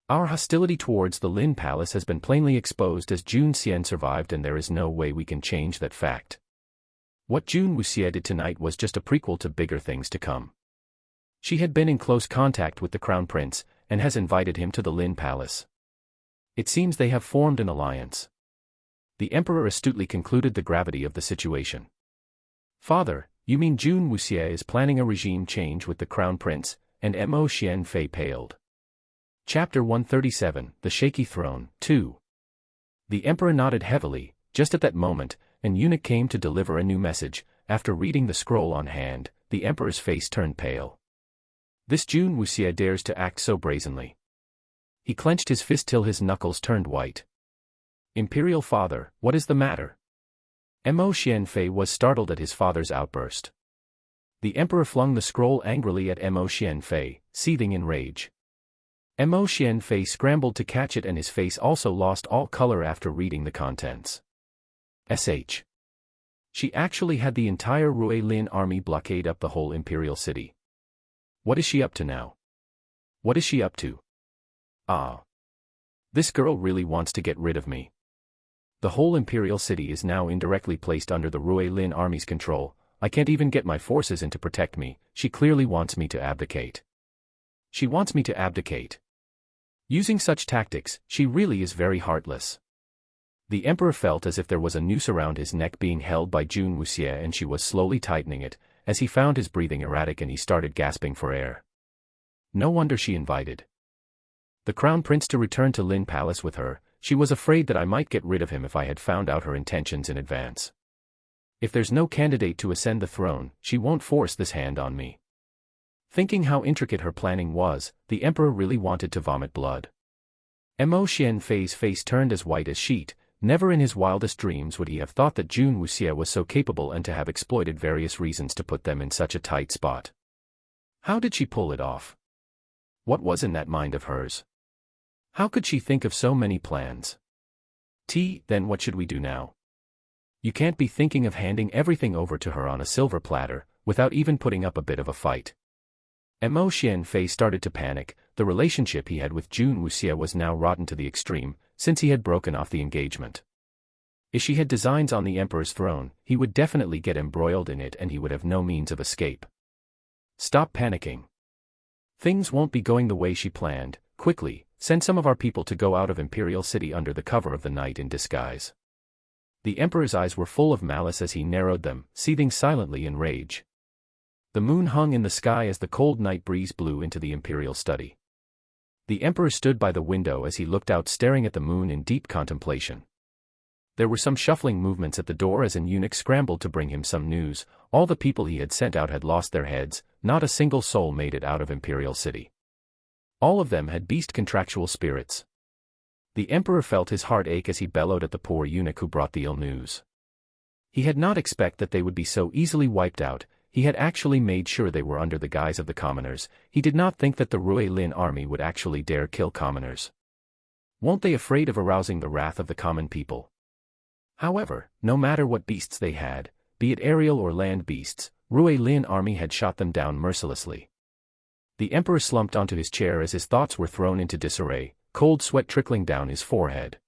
Our hostility towards the Lin Palace has been plainly exposed as Jun Xian survived, and there is no way we can change that fact. What Jun Wuxie did tonight was just a prequel to bigger things to come. She had been in close contact with the Crown Prince, and has invited him to the Lin Palace. It seems they have formed an alliance. The emperor astutely concluded the gravity of the situation. Father, you mean Jun Wuxie is planning a regime change with the Crown Prince, and Mo Xianfei paled. Chapter 137, The Shaky Throne, 2. The emperor nodded heavily. Just at that moment, an eunuch came to deliver a new message. After reading the scroll on hand, the emperor's face turned pale. This Jun Wuxie dares to act so brazenly. He clenched his fist till his knuckles turned white. Imperial father, what is the matter? Mo Xianfei was startled at his father's outburst. The emperor flung the scroll angrily at Mo Xianfei, seething in rage. Mo Xianfei scrambled to catch it, and his face also lost all color after reading the contents. She actually had the entire Rui Lin army blockade up the whole imperial city. What is she up to now? What is she up to? This girl really wants to get rid of me. The whole imperial city is now indirectly placed under the Rui Lin army's control. I can't even get my forces in to protect me. She clearly wants me to abdicate. She wants me to abdicate. Using such tactics, she really is very heartless. The emperor felt as if there was a noose around his neck being held by Jun Wuxie, and she was slowly tightening it, as he found his breathing erratic and he started gasping for air. No wonder she invited the Crown Prince to return to Lin Palace with her. She was afraid that I might get rid of him if I had found out her intentions in advance. If there's no candidate to ascend the throne, she won't force this hand on me. Thinking how intricate her planning was, the emperor really wanted to vomit blood. Mo Xianfei's face turned as white as sheet. Never in his wildest dreams would he have thought that Jun Wuxie was so capable and to have exploited various reasons to put them in such a tight spot. How did she pull it off? What was in that mind of hers? How could she think of so many plans? Then what should we do now? You can't be thinking of handing everything over to her on a silver platter, without even putting up a bit of a fight. Mo Xianfei started to panic. The relationship he had with Jun Wuxie was now rotten to the extreme, since he had broken off the engagement. If she had designs on the emperor's throne, he would definitely get embroiled in it and he would have no means of escape. Stop panicking. Things won't be going the way she planned. Quickly, send some of our people to go out of Imperial City under the cover of the night in disguise. The emperor's eyes were full of malice as he narrowed them, seething silently in rage. The moon hung in the sky as the cold night breeze blew into the imperial study. The emperor stood by the window as he looked out, staring at the moon in deep contemplation. There were some shuffling movements at the door as an eunuch scrambled to bring him some news. All the people he had sent out had lost their heads. Not a single soul made it out of Imperial City. All of them had beast contractual spirits. The emperor felt his heart ache as he bellowed at the poor eunuch who brought the ill news. He had not expected that they would be so easily wiped out. He had actually made sure they were under the guise of the commoners. He did not think that the Rui Lin army would actually dare kill commoners. Won't they afraid of arousing the wrath of the common people? However, no matter what beasts they had, be it aerial or land beasts, Rui Lin army had shot them down mercilessly. The emperor slumped onto his chair as his thoughts were thrown into disarray, cold sweat trickling down his forehead.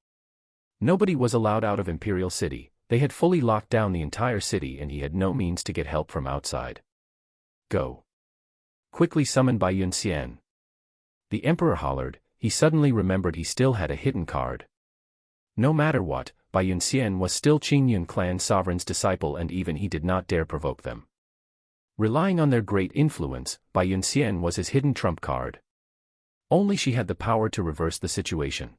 Nobody was allowed out of Imperial City. They had fully locked down the entire city and he had no means to get help from outside. Go. Quickly summoned by Yun Xian. The emperor hollered. He suddenly remembered he still had a hidden card. No matter what, Bai Yun Xian was still Qing Yun clan sovereign's disciple and even he did not dare provoke them. Relying on their great influence, Bai Yun Xian was his hidden trump card. Only she had the power to reverse the situation.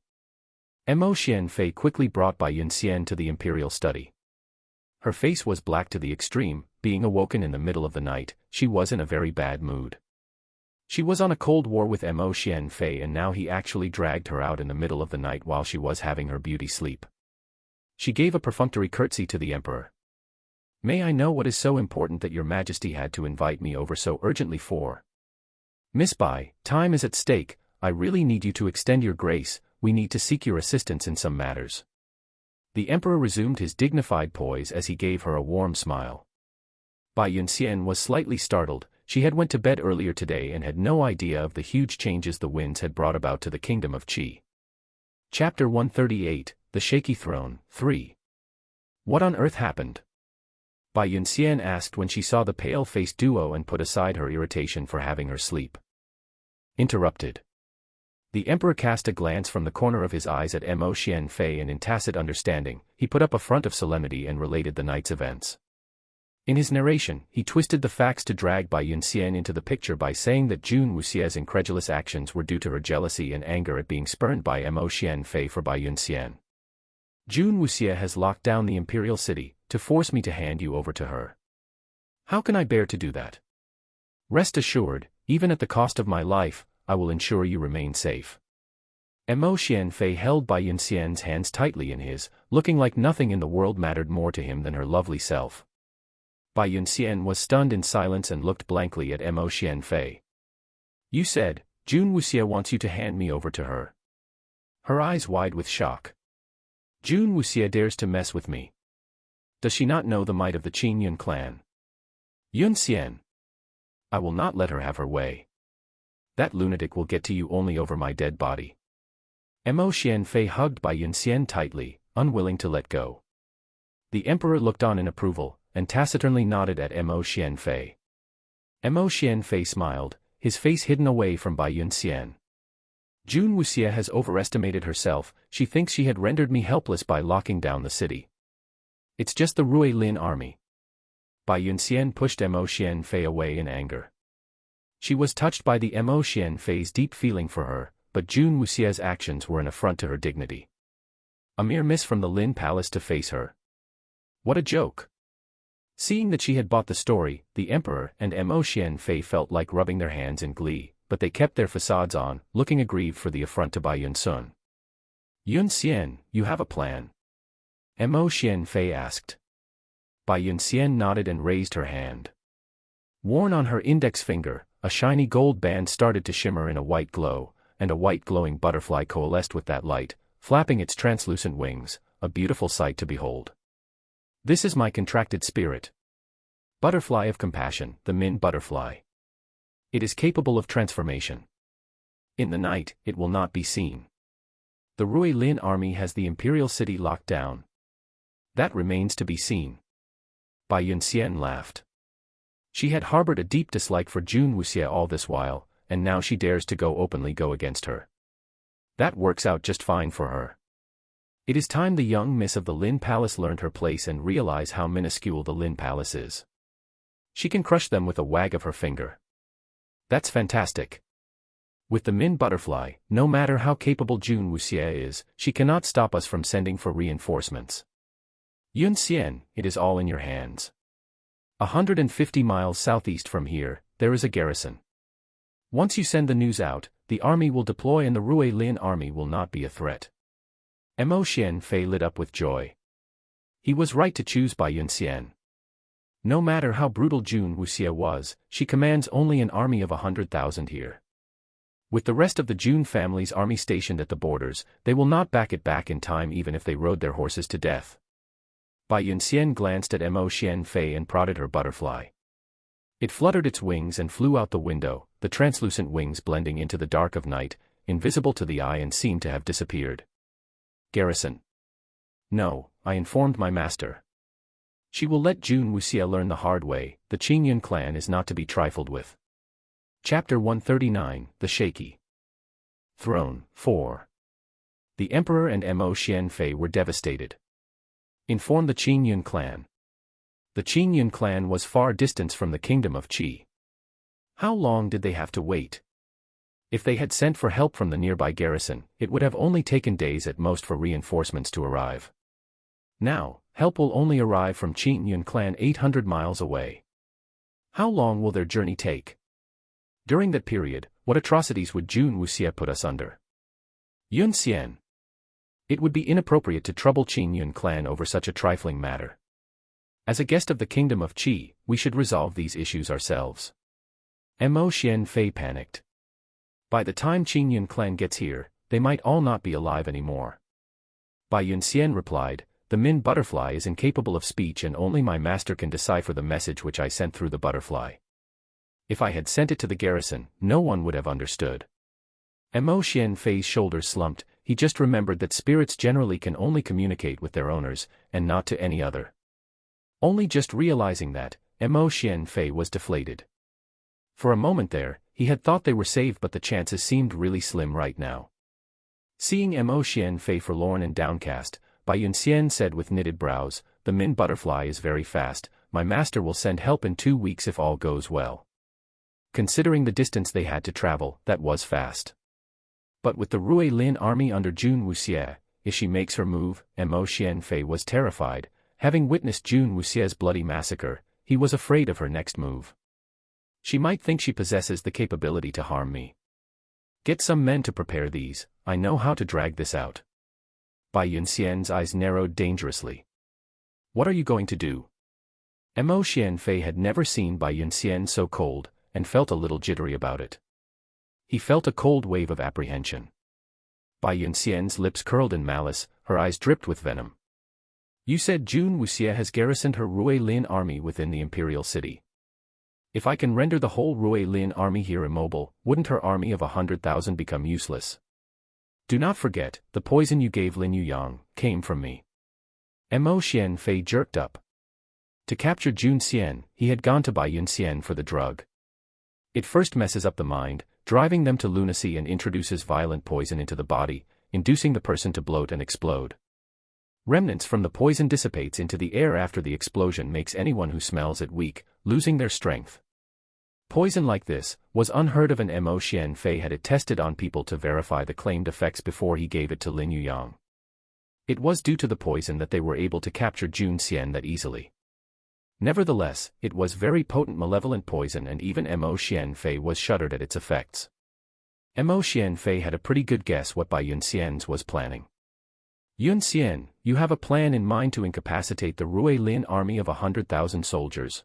Mo Xianfei quickly brought Bai Yun Xian to the imperial study. Her face was black to the extreme. Being awoken in the middle of the night, she was in a very bad mood. She was on a cold war with Mo Xianfei and now he actually dragged her out in the middle of the night while she was having her beauty sleep. She gave a perfunctory curtsy to the emperor. May I know what is so important that your majesty had to invite me over so urgently for? Miss Bai, time is at stake. I really need you to extend your grace. We need to seek your assistance in some matters. The emperor resumed his dignified poise as he gave her a warm smile. Bai Yun Xian was slightly startled. She had went to bed earlier today and had no idea of the huge changes the winds had brought about to the kingdom of Qi. Chapter 138, The Shaky Throne, 3. What on earth happened? Bai Yun Xian asked when she saw the pale-faced duo and put aside her irritation for having her sleep. Interrupted. The emperor cast a glance from the corner of his eyes at Mo Xianfei and in tacit understanding, he put up a front of solemnity and related the night's events. In his narration, he twisted the facts to drag Bai Yun Xian into the picture by saying that Jun Wuxia's incredulous actions were due to her jealousy and anger at being spurned by Mo Xianfei for Bai Yun Xian. Jun Wuxia has locked down the imperial city, to force me to hand you over to her. How can I bear to do that? Rest assured, even at the cost of my life, I will ensure you remain safe. Mo Xianfei held Bai Yun Xian's hands tightly in his, looking like nothing in the world mattered more to him than her lovely self. Bai Yun Xian was stunned in silence and looked blankly at Mo Xianfei. You said, Jun Wuxia wants you to hand me over to her. Her eyes wide with shock. Jun Wuxia dares to mess with me. Does she not know the might of the Qing Yun clan? Yun Xian. I will not let her have her way. That lunatic will get to you only over my dead body. Mo Xianfei hugged Bai Yun Xian tightly, unwilling to let go. The emperor looked on in approval, and tacitly nodded at Mo Xianfei. Mo Xianfei smiled, his face hidden away from Bai Yun Xian. Jun Wuxia has overestimated herself. She thinks she had rendered me helpless by locking down the city. It's just the Rui Lin army. Bai Yun Xian pushed Mo Xianfei away in anger. She was touched by the Mo Xianfei's deep feeling for her, but Jun Wuxia's actions were an affront to her dignity. A mere miss from the Lin Palace to face her. What a joke! Seeing that she had bought the story, the emperor and Mo Xianfei felt like rubbing their hands in glee, but they kept their facades on, looking aggrieved for the affront to Bai Yun Sun. Yun Xian, you have a plan? Mo Xianfei asked. Bai Yun Xian nodded and raised her hand. Worn on her index finger, a shiny gold band started to shimmer in a white glow, and a white glowing butterfly coalesced with that light, flapping its translucent wings, a beautiful sight to behold. This is my contracted spirit. Butterfly of compassion, the Min butterfly. It is capable of transformation. In the night, it will not be seen. The Rui Lin army has the imperial city locked down. That remains to be seen. Bai Yun Xian laughed. She had harbored a deep dislike for Jun Wuxia all this while, and now she dares to openly go against her. That works out just fine for her. It is time the young miss of the Lin Palace learned her place and realize how minuscule the Lin Palace is. She can crush them with a wag of her finger. That's fantastic. With the Min butterfly, no matter how capable Jun Wuxia is, she cannot stop us from sending for reinforcements. Yun Xian, it is all in your hands. 150 miles southeast from here, there is a garrison. Once you send the news out, the army will deploy and the Rui Lin army will not be a threat. Mo Xianfei lit up with joy. He was right to choose Bai Yun Xian. No matter how brutal Jun Wuxia was, she commands only an army of 100,000 here. With the rest of the Jun family's army stationed at the borders, they will not back it back in time even if they rode their horses to death. Bai Yun Xian glanced at Mo Xianfei and prodded her butterfly. It fluttered its wings and flew out the window, the translucent wings blending into the dark of night, invisible to the eye and seemed to have disappeared. Garrison. No, I informed my master. She will let Jun Wuxia learn the hard way. The Qingyun clan is not to be trifled with. Chapter 139, The Shaky Throne. 4. The emperor and Mo Xianfei were devastated. Inform the Qingyun clan. The Qingyun clan was far distant from the kingdom of Qi. How long did they have to wait? If they had sent for help from the nearby garrison, it would have only taken days at most for reinforcements to arrive. Now, help will only arrive from Qingyun clan 800 miles away. How long will their journey take? During that period, what atrocities would Jun Wuxia put us under? Yun Xian. It would be inappropriate to trouble Qingyun clan over such a trifling matter. As a guest of the kingdom of Qi, we should resolve these issues ourselves. Mo Xianfei panicked. By the time Qingyun clan gets here, they might all not be alive anymore. Bai Yunxian replied, the Min butterfly is incapable of speech and only my master can decipher the message which I sent through the butterfly. If I had sent it to the garrison, no one would have understood. Mo Xianfei's shoulders slumped. He just remembered that spirits generally can only communicate with their owners, and not to any other. Only just realizing that, Mo Xianfei was deflated. For a moment there, he had thought they were saved, but the chances seemed really slim right now. Seeing Mo Xianfei forlorn and downcast, Bai Yunxian said with knitted brows, the Min butterfly is very fast, my master will send help in 2 weeks if all goes well. Considering the distance they had to travel, that was fast. But with the Rui Lin army under Jun Wuxia, if she makes her move, Mo Xianfei was terrified. Having witnessed Jun Wuxia's bloody massacre, he was afraid of her next move. She might think she possesses the capability to harm me. Get some men to prepare these, I know how to drag this out. Bai Yunxian's eyes narrowed dangerously. What are you going to do? Mo Xianfei had never seen Bai Yunxian so cold, and felt a little jittery about it. He felt a cold wave of apprehension. Bai Yunxian's lips curled in malice, her eyes dripped with venom. You said Jun Wuxia has garrisoned her Rui Lin army within the imperial city. If I can render the whole Rui Lin army here immobile, wouldn't her army of 100,000 become useless? Do not forget, the poison you gave Lin Yuyang came from me. Mo Xianfei jerked up. To capture Jun Xian, he had gone to Bai Yunxian for the drug. It first messes up the mind, driving them to lunacy, and introduces violent poison into the body, inducing the person to bloat and explode. Remnants from the poison dissipates into the air after the explosion, makes anyone who smells it weak, losing their strength. Poison like this was unheard of, and Mo Xianfei had it tested on people to verify the claimed effects before he gave it to Lin Yuyang. It was due to the poison that they were able to capture Jun Xian that easily. Nevertheless, it was very potent malevolent poison, and even Mo Xianfei was shuddered at its effects. Mo Xianfei had a pretty good guess what Bai Yunxian's was planning. Yun Xian, you have a plan in mind to incapacitate the Rui Lin army of 100,000 soldiers?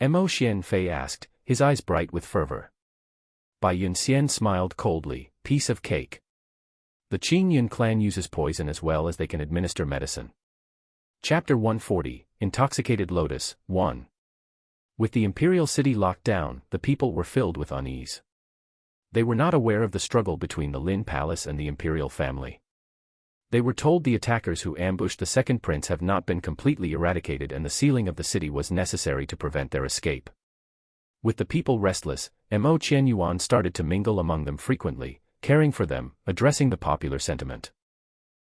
Mo Xianfei asked, his eyes bright with fervor. Bai Yunxian smiled coldly, piece of cake. The Qingyun clan uses poison as well as they can administer medicine. Chapter 140, Intoxicated Lotus, 1. With the imperial city locked down, the people were filled with unease. They were not aware of the struggle between the Lin palace and the imperial family. They were told the attackers who ambushed the second prince have not been completely eradicated, and the sealing of the city was necessary to prevent their escape. With the people restless, Mo Qianyuan started to mingle among them frequently, caring for them, addressing the popular sentiment.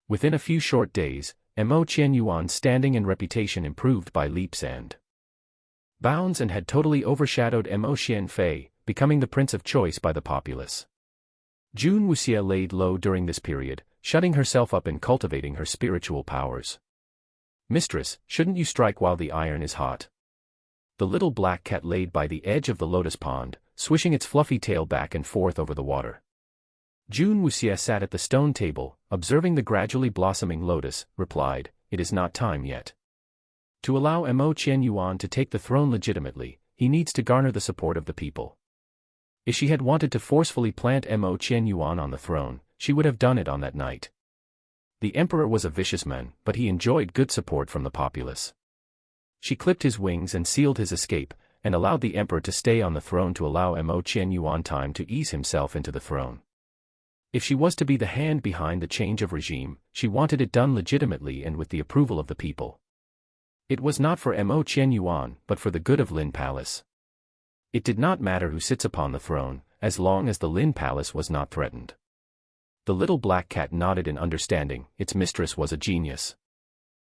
Within a few short days, Mo Qianyuan's standing and reputation improved by leaps and bounds, and had totally overshadowed Mo Xianfei, becoming the prince of choice by the populace. Jun Wuxia laid low during this period, shutting herself up and cultivating her spiritual powers. Mistress, shouldn't you strike while the iron is hot? The little black cat laid by the edge of the lotus pond, swishing its fluffy tail back and forth over the water. Jun Wuxia sat at the stone table, observing the gradually blossoming lotus, replied, it is not time yet. To allow Mo Qianyuan to take the throne legitimately, he needs to garner the support of the people. If she had wanted to forcefully plant Mo Qianyuan on the throne, she would have done it on that night. The emperor was a vicious man, but he enjoyed good support from the populace. She clipped his wings and sealed his escape, and allowed the emperor to stay on the throne to allow Mo Qianyuan time to ease himself into the throne. If she was to be the hand behind the change of regime, she wanted it done legitimately and with the approval of the people. It was not for Mo Qian Yuan, but for the good of Lin Palace. It did not matter who sits upon the throne, as long as the Lin Palace was not threatened. The little black cat nodded in understanding. Its mistress was a genius.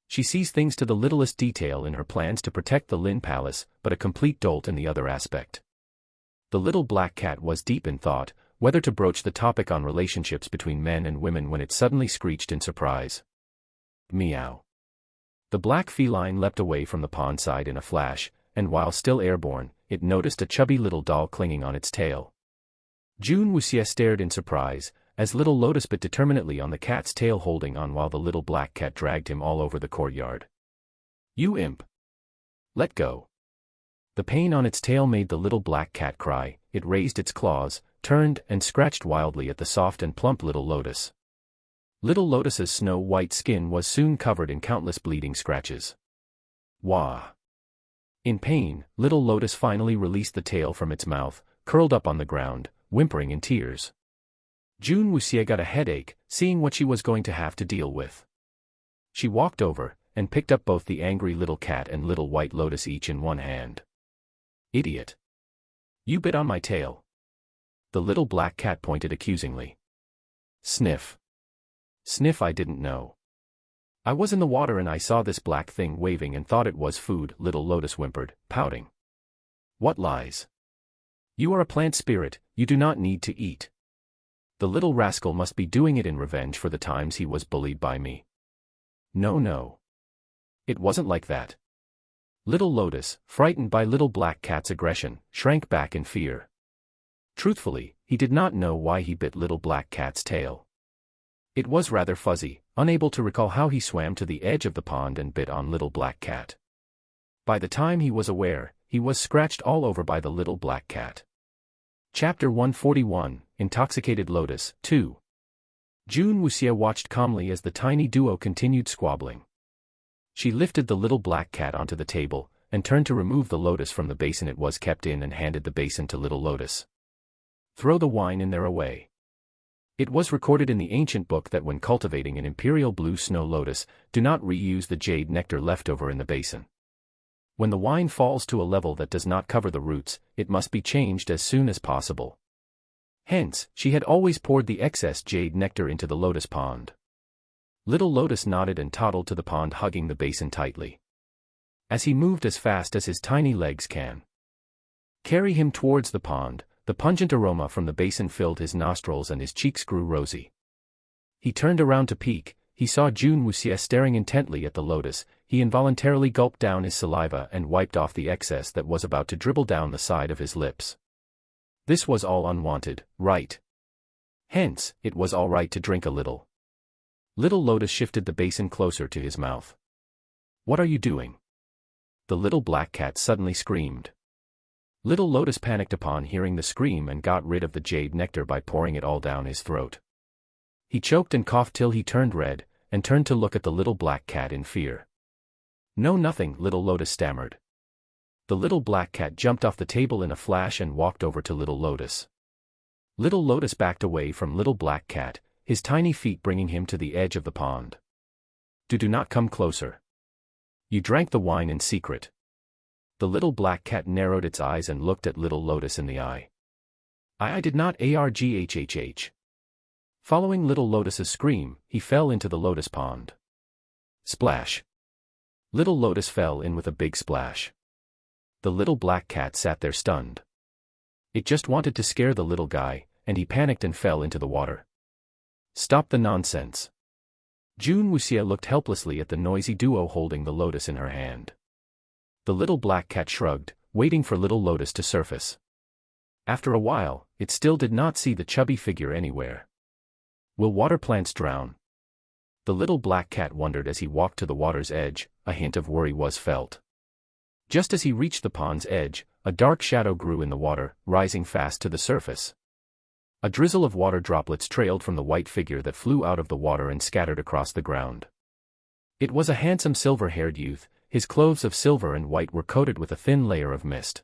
She sees things to the littlest detail in her plans to protect the Lin Palace, but a complete dolt in the other aspect. The little black cat was deep in thought, whether to broach the topic on relationships between men and women when it suddenly screeched in surprise. Meow. The black feline leapt away from the pond side in a flash, and while still airborne, it noticed a chubby little doll clinging on its tail. Jun Wuxia stared in surprise, as little Lotus bit determinedly on the cat's tail, holding on while the little black cat dragged him all over the courtyard. "You imp! Let go!" The pain on its tail made the little black cat cry. It raised its claws, turned, and scratched wildly at the soft and plump little Lotus. Little Lotus's snow-white skin was soon covered in countless bleeding scratches. Wah! In pain, little Lotus finally released the tail from its mouth, curled up on the ground, whimpering in tears. Jun Wuxia got a headache, seeing what she was going to have to deal with. She walked over, and picked up both the angry little cat and little white Lotus each in one hand. "Idiot! You bit on my tail." The little black cat pointed accusingly. "Sniff. Sniff, I didn't know. I was in the water and I saw this black thing waving and thought it was food," little Lotus whimpered, pouting. "What lies? You are a plant spirit, you do not need to eat. The little rascal must be doing it in revenge for the times he was bullied by me." No. It wasn't like that." Little Lotus, frightened by little black cat's aggression, shrank back in fear. Truthfully, he did not know why he bit little black cat's tail. It was rather fuzzy, unable to recall how he swam to the edge of the pond and bit on little black cat. By the time he was aware, he was scratched all over by the little black cat. Chapter 141, Intoxicated Lotus, 2. Jun Wuxia watched calmly as the tiny duo continued squabbling. She lifted the little black cat onto the table, and turned to remove the lotus from the basin it was kept in and handed the basin to little Lotus. "Throw the wine in there away." It was recorded in the ancient book that when cultivating an imperial blue snow lotus, do not reuse the jade nectar left over in the basin. When the wine falls to a level that does not cover the roots, it must be changed as soon as possible. Hence, she had always poured the excess jade nectar into the lotus pond. Little Lotus nodded and toddled to the pond, hugging the basin tightly. As he moved as fast as his tiny legs can carry him towards the pond, the pungent aroma from the basin filled his nostrils and his cheeks grew rosy. He turned around to peek. He saw Jun Wuxia staring intently at the lotus. He involuntarily gulped down his saliva and wiped off the excess that was about to dribble down the side of his lips. This was all unwanted, right? Hence, it was all right to drink a little. Little Lotus shifted the basin closer to his mouth. "What are you doing?" The little black cat suddenly screamed. Little Lotus panicked upon hearing the scream and got rid of the jade nectar by pouring it all down his throat. He choked and coughed till he turned red, and turned to look at the little black cat in fear. "No, nothing," little Lotus stammered. The little black cat jumped off the table in a flash and walked over to little Lotus. Little Lotus backed away from little black cat, his tiny feet bringing him to the edge of the pond. Do not come closer. You drank the wine in secret." The little black cat narrowed its eyes and looked at little Lotus in the eye. I did not arghhh. Following little Lotus's scream, he fell into the lotus pond. Splash. Little Lotus fell in with a big splash. The little black cat sat there stunned. It just wanted to scare the little guy, and he panicked and fell into the water. "Stop the nonsense." Jun Wuxia looked helplessly at the noisy duo holding the lotus in her hand. The little black cat shrugged, waiting for little Lotus to surface. After a while, it still did not see the chubby figure anywhere. Will water plants drown? The little black cat wondered as he walked to the water's edge. A hint of worry was felt. Just as he reached the pond's edge, a dark shadow grew in the water, rising fast to the surface. A drizzle of water droplets trailed from the white figure that flew out of the water and scattered across the ground. It was a handsome silver-haired youth. His clothes of silver and white were coated with a thin layer of mist.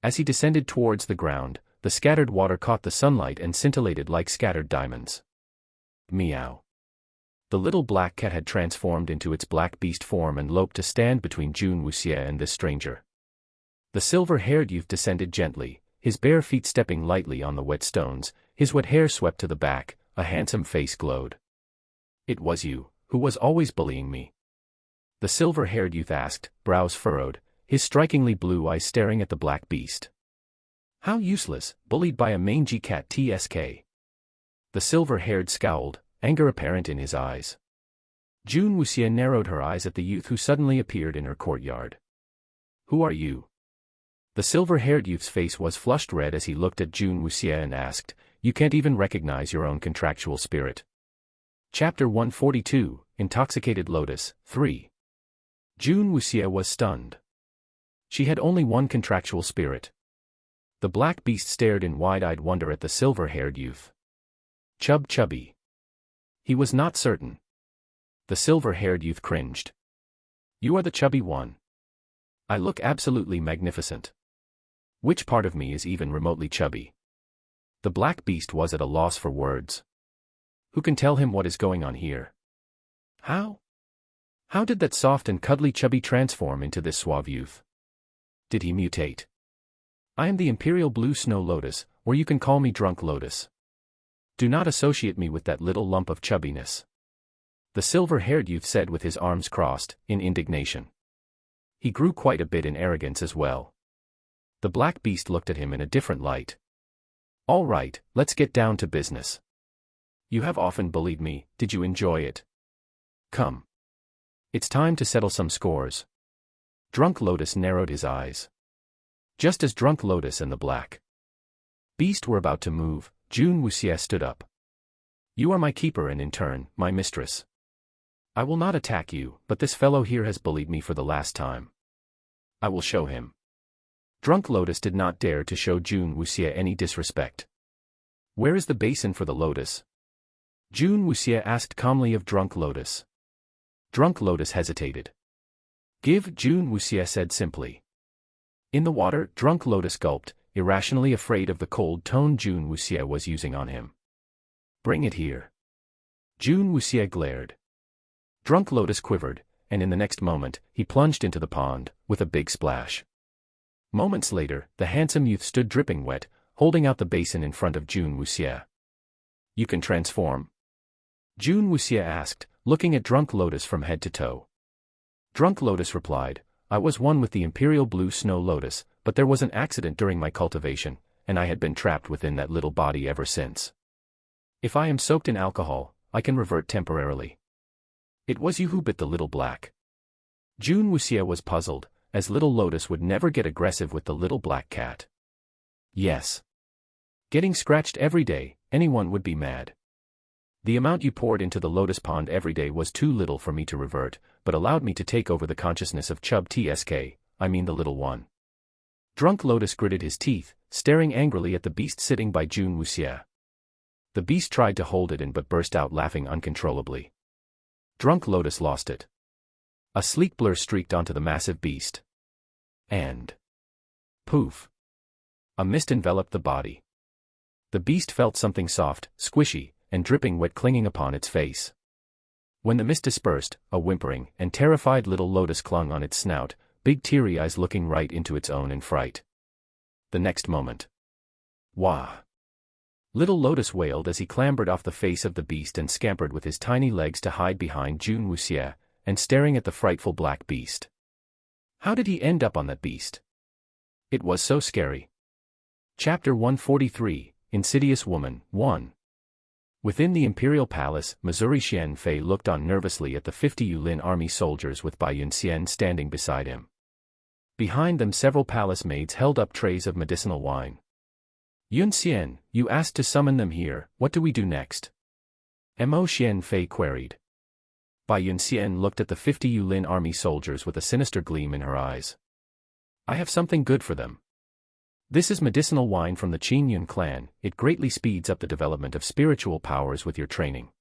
As he descended towards the ground, the scattered water caught the sunlight and scintillated like scattered diamonds. Meow. The little black cat had transformed into its black beast form and loped to stand between Jun Wuxie and this stranger. The silver-haired youth descended gently, his bare feet stepping lightly on the wet stones, his wet hair swept to the back, a handsome face glowed. "It was you, who was always bullying me?" the silver-haired youth asked, brows furrowed, his strikingly blue eyes staring at the black beast. "How useless, bullied by a mangy cat tsk." The silver-haired scowled, anger apparent in his eyes. Jun Wuxie narrowed her eyes at the youth who suddenly appeared in her courtyard. "Who are you?" The silver-haired youth's face was flushed red as he looked at Jun Wuxie and asked, "You can't even recognize your own contractual spirit." Chapter 142, Intoxicated Lotus, 3. Jun Wuxie was stunned. She had only one contractual spirit. The black beast stared in wide-eyed wonder at the silver-haired youth. Chubby. He was not certain. The silver-haired youth cringed. "You are the chubby one. I look absolutely magnificent. Which part of me is even remotely chubby?" The black beast was at a loss for words. Who can tell him what is going on here? How did that soft and cuddly chubby transform into this suave youth? Did he mutate? "I am the Imperial Blue Snow Lotus, or you can call me Drunk Lotus. Do not associate me with that little lump of chubbiness," the silver-haired youth said with his arms crossed, in indignation. He grew quite a bit in arrogance as well. The black beast looked at him in a different light. "All right, let's get down to business. You have often bullied me, did you enjoy it? Come. It's time to settle some scores." Drunk Lotus narrowed his eyes. Just as Drunk Lotus and the black beast were about to move, Jun Wuxie stood up. "You are my keeper and in turn, my mistress. I will not attack you, but this fellow here has bullied me for the last time. I will show him." Drunk Lotus did not dare to show Jun Wuxie any disrespect. "Where is the basin for the lotus?" Jun Wuxie asked calmly of Drunk Lotus. Drunk Lotus hesitated. "Give," Jun Wuxie said simply. "In the water," Drunk Lotus gulped, irrationally afraid of the cold tone Jun Wuxie was using on him. "Bring it here." Jun Wuxie glared. Drunk Lotus quivered, and in the next moment, he plunged into the pond, with a big splash. Moments later, the handsome youth stood dripping wet, holding out the basin in front of Jun Wuxie. "You can transform?" Jun Wuxie asked, looking at Drunk Lotus from head to toe. Drunk Lotus replied, "I was one with the Imperial Blue Snow Lotus, but there was an accident during my cultivation, and I had been trapped within that little body ever since. If I am soaked in alcohol, I can revert temporarily." "It was you who bit the little black." Jun Wuxie was puzzled, as Little Lotus would never get aggressive with the little black cat. "Yes. Getting scratched every day, anyone would be mad. The amount you poured into the lotus pond every day was too little for me to revert, but allowed me to take over the consciousness of Chub Tsk, I mean the little one." Drunk Lotus gritted his teeth, staring angrily at the beast sitting by Jun Wuxie. The beast tried to hold it in but burst out laughing uncontrollably. Drunk Lotus lost it. A sleek blur streaked onto the massive beast. And poof! A mist enveloped the body. The beast felt something soft, squishy, and dripping wet clinging upon its face. When the mist dispersed, a whimpering and terrified Little Lotus clung on its snout, big teary eyes looking right into its own in fright. The next moment, "Wah!" Little Lotus wailed as he clambered off the face of the beast and scampered with his tiny legs to hide behind Jun Wuxie, and staring at the frightful black beast. How did he end up on that beast? It was so scary. Chapter 143, Insidious Woman, 1. Within the Imperial Palace, Missouri Xian Fei looked on nervously at the 50 Yulin army soldiers with Bai Yunxian standing beside him. Behind them several palace maids held up trays of medicinal wine. "Yunxian, you asked to summon them here, what do we do next?" Mo Xian Fei queried. Bai Yunxian looked at the 50 Yulin army soldiers with a sinister gleam in her eyes. "I have something good for them. This is medicinal wine from the Qin Yun clan. It greatly speeds up the development of spiritual powers with your training.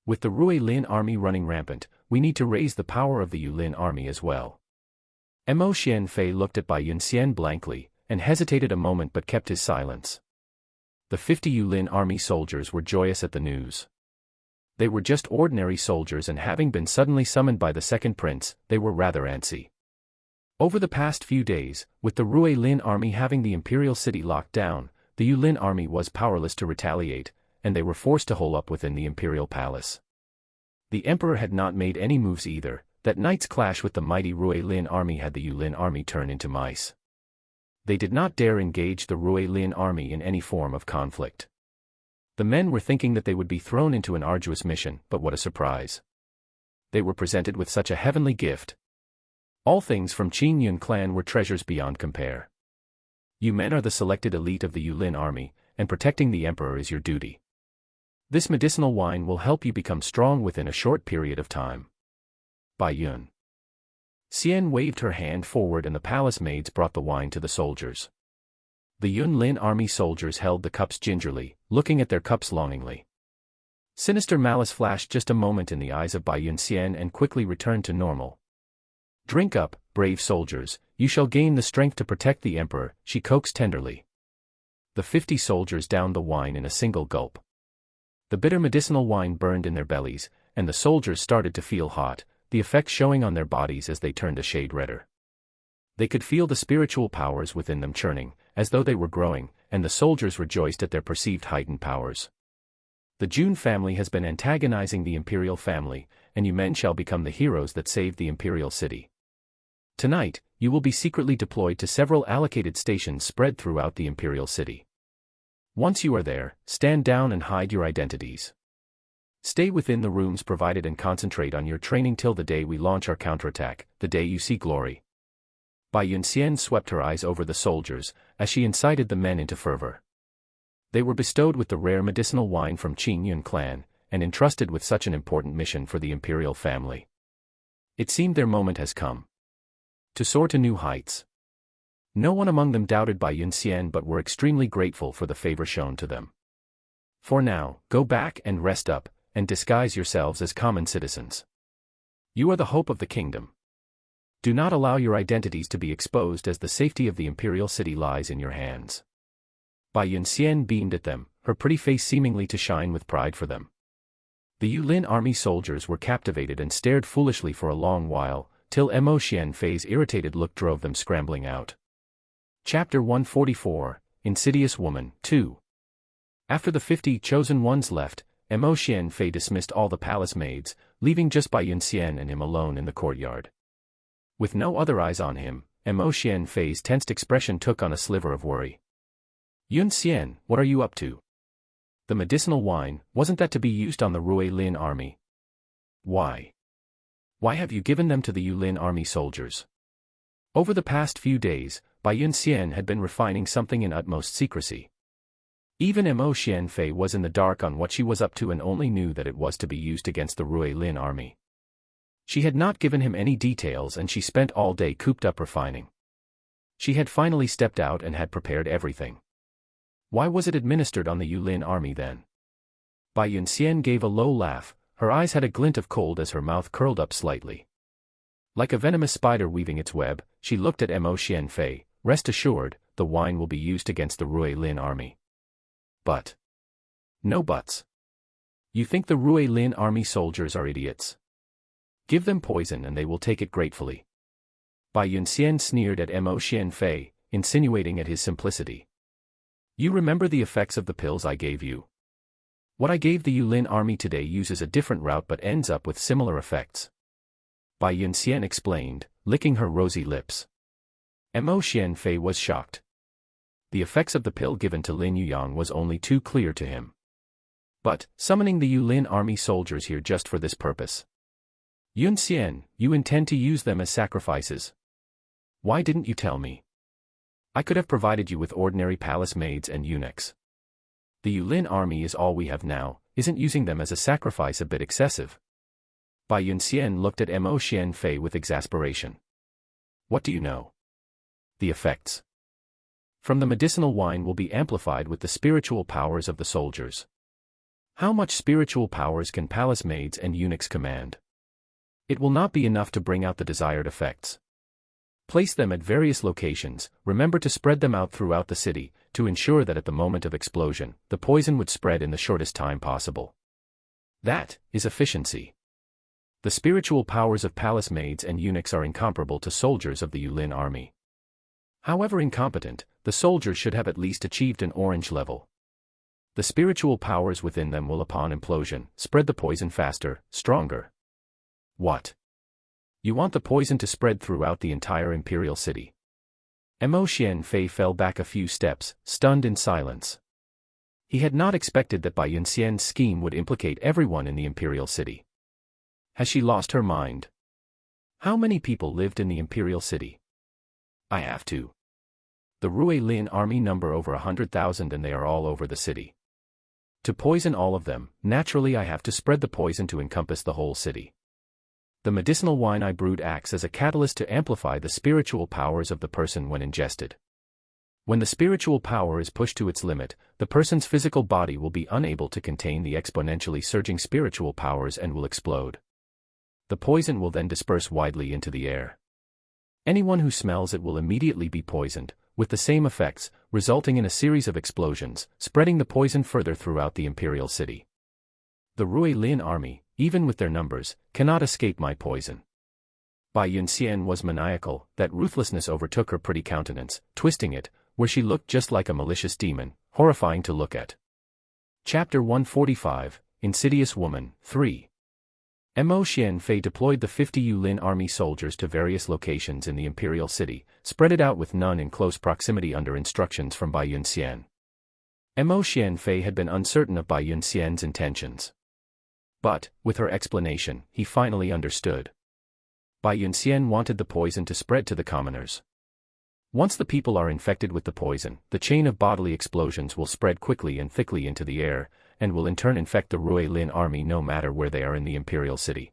With the Rui Lin army running rampant, we need to raise the power of the Yulin army as well." Mo Xian Fei looked at Bai Yunxian blankly, and hesitated a moment but kept his silence. The 50 Yulin army soldiers were joyous at the news. They were just ordinary soldiers, and having been suddenly summoned by the second prince, they were rather antsy. Over the past few days, with the Rui Lin army having the imperial city locked down, the Yulin army was powerless to retaliate, and they were forced to hole up within the imperial palace. The emperor had not made any moves either. That night's clash with the mighty Rui Lin army had the Yulin army turn into mice. They did not dare engage the Rui Lin army in any form of conflict. The men were thinking that they would be thrown into an arduous mission, but what a surprise. They were presented with such a heavenly gift. All things from Qin Yun clan were treasures beyond compare. You men are the selected elite of the Yulin army, and protecting the emperor is your duty. This medicinal wine will help you become strong within a short period of time. By Yun. Xian waved her hand forward and the palace maids brought the wine to the soldiers. The Yun Lin army soldiers held the cups gingerly, looking at their cups longingly. Sinister malice flashed just a moment in the eyes of Bai Yun Xian and quickly returned to normal. Drink up, brave soldiers, you shall gain the strength to protect the emperor, she coaxed tenderly. The 50 soldiers downed the wine in a single gulp. The bitter medicinal wine burned in their bellies, and the soldiers started to feel hot, the effects showing on their bodies as they turned a shade redder. They could feel the spiritual powers within them churning, as though they were growing, and the soldiers rejoiced at their perceived heightened powers. The Jun family has been antagonizing the imperial family, and you men shall become the heroes that saved the imperial city. Tonight, you will be secretly deployed to several allocated stations spread throughout the imperial city. Once you are there, stand down and hide your identities. Stay within the rooms provided and concentrate on your training till the day we launch our counterattack, the day you see glory. Bai Yun Xian swept her eyes over the soldiers, as she incited the men into fervor. They were bestowed with the rare medicinal wine from Qin Yun clan, and entrusted with such an important mission for the imperial family. It seemed their moment has come. To soar to new heights. No one among them doubted Bai Yun Xian but were extremely grateful for the favor shown to them. For now, go back and rest up, and disguise yourselves as common citizens. You are the hope of the kingdom. Do not allow your identities to be exposed, as the safety of the imperial city lies in your hands. Bai Yun Xian beamed at them, her pretty face seemingly to shine with pride for them. The Yulin army soldiers were captivated and stared foolishly for a long while, till Mo Xianfei's irritated look drove them scrambling out. Chapter 144, Insidious Woman, 2. After the 50 chosen ones left, Mo Xianfei dismissed all the palace maids, leaving just Bai Yun Xian and him alone in the courtyard. With no other eyes on him, Mo Xianfei's tensed expression took on a sliver of worry. Yun Xian, what are you up to? The medicinal wine, wasn't that to be used on the Rui Lin army? Why? Why have you given them to the Yulin army soldiers? Over the past few days, Bai Yun Xian had been refining something in utmost secrecy. Even Mo Xianfei was in the dark on what she was up to and only knew that it was to be used against the Rui Lin army. She had not given him any details and she spent all day cooped up refining. She had finally stepped out and had prepared everything. Why was it administered on the Yulin army then? Bai Yun Xian gave a low laugh, her eyes had a glint of cold as her mouth curled up slightly. Like a venomous spider weaving its web, she looked at Mo Xianfei. Rest assured, the wine will be used against the Rui Lin army. But. No buts. You think the Rui Lin army soldiers are idiots? Give them poison and they will take it gratefully. Bai Yun Xian sneered at Mo Xianfei, insinuating at his simplicity. You remember the effects of the pills I gave you? What I gave the Yulin army today uses a different route but ends up with similar effects. Bai Yun Xian explained, licking her rosy lips. Mo Xianfei was shocked. The effects of the pill given to Lin Yuyang was only too clear to him. But, summoning the Yulin army soldiers here just for this purpose. Yun Xian, you intend to use them as sacrifices? Why didn't you tell me? I could have provided you with ordinary palace maids and eunuchs. The Yulin army is all we have now, isn't using them as a sacrifice a bit excessive? Bai Yun Xian looked at Mo Xianfei with exasperation. What do you know? The effects from the medicinal wine will be amplified with the spiritual powers of the soldiers. How much spiritual powers can palace maids and eunuchs command? It will not be enough to bring out the desired effects. Place them at various locations. Remember to spread them out throughout the city, to ensure that at the moment of explosion, the poison would spread in the shortest time possible. That is efficiency. The spiritual powers of palace maids and eunuchs are incomparable to soldiers of the Yulin army. However incompetent, the soldiers should have at least achieved an orange level. The spiritual powers within them will upon implosion spread the poison faster, stronger. What? You want the poison to spread throughout the entire imperial city? Mo Xianfei fell back a few steps, stunned in silence. He had not expected that Bai Yunxian's scheme would implicate everyone in the imperial city. Has she lost her mind? How many people lived in the imperial city? I have to. The Rui Lin army number over 100,000 and they are all over the city. To poison all of them, naturally I have to spread the poison to encompass the whole city. The medicinal wine I brewed acts as a catalyst to amplify the spiritual powers of the person when ingested. When the spiritual power is pushed to its limit, the person's physical body will be unable to contain the exponentially surging spiritual powers and will explode. The poison will then disperse widely into the air. Anyone who smells it will immediately be poisoned, with the same effects, resulting in a series of explosions, spreading the poison further throughout the imperial city. The Rui Lin army, even with their numbers, cannot escape my poison. Bai Yunxian was maniacal. That ruthlessness overtook her pretty countenance, twisting it, where she looked just like a malicious demon, horrifying to look at. Chapter 145, Insidious Woman, 3. Mo Xianfei deployed the 50 Yulin army soldiers to various locations in the imperial city, spread it out with none in close proximity under instructions from Bai Yunxian. Mo Xianfei had been uncertain of Bai Yunxian's intentions. But, with her explanation, he finally understood. Bai Yunxian wanted the poison to spread to the commoners. Once the people are infected with the poison, the chain of bodily explosions will spread quickly and thickly into the air, and will in turn infect the Rui Lin army no matter where they are in the imperial city.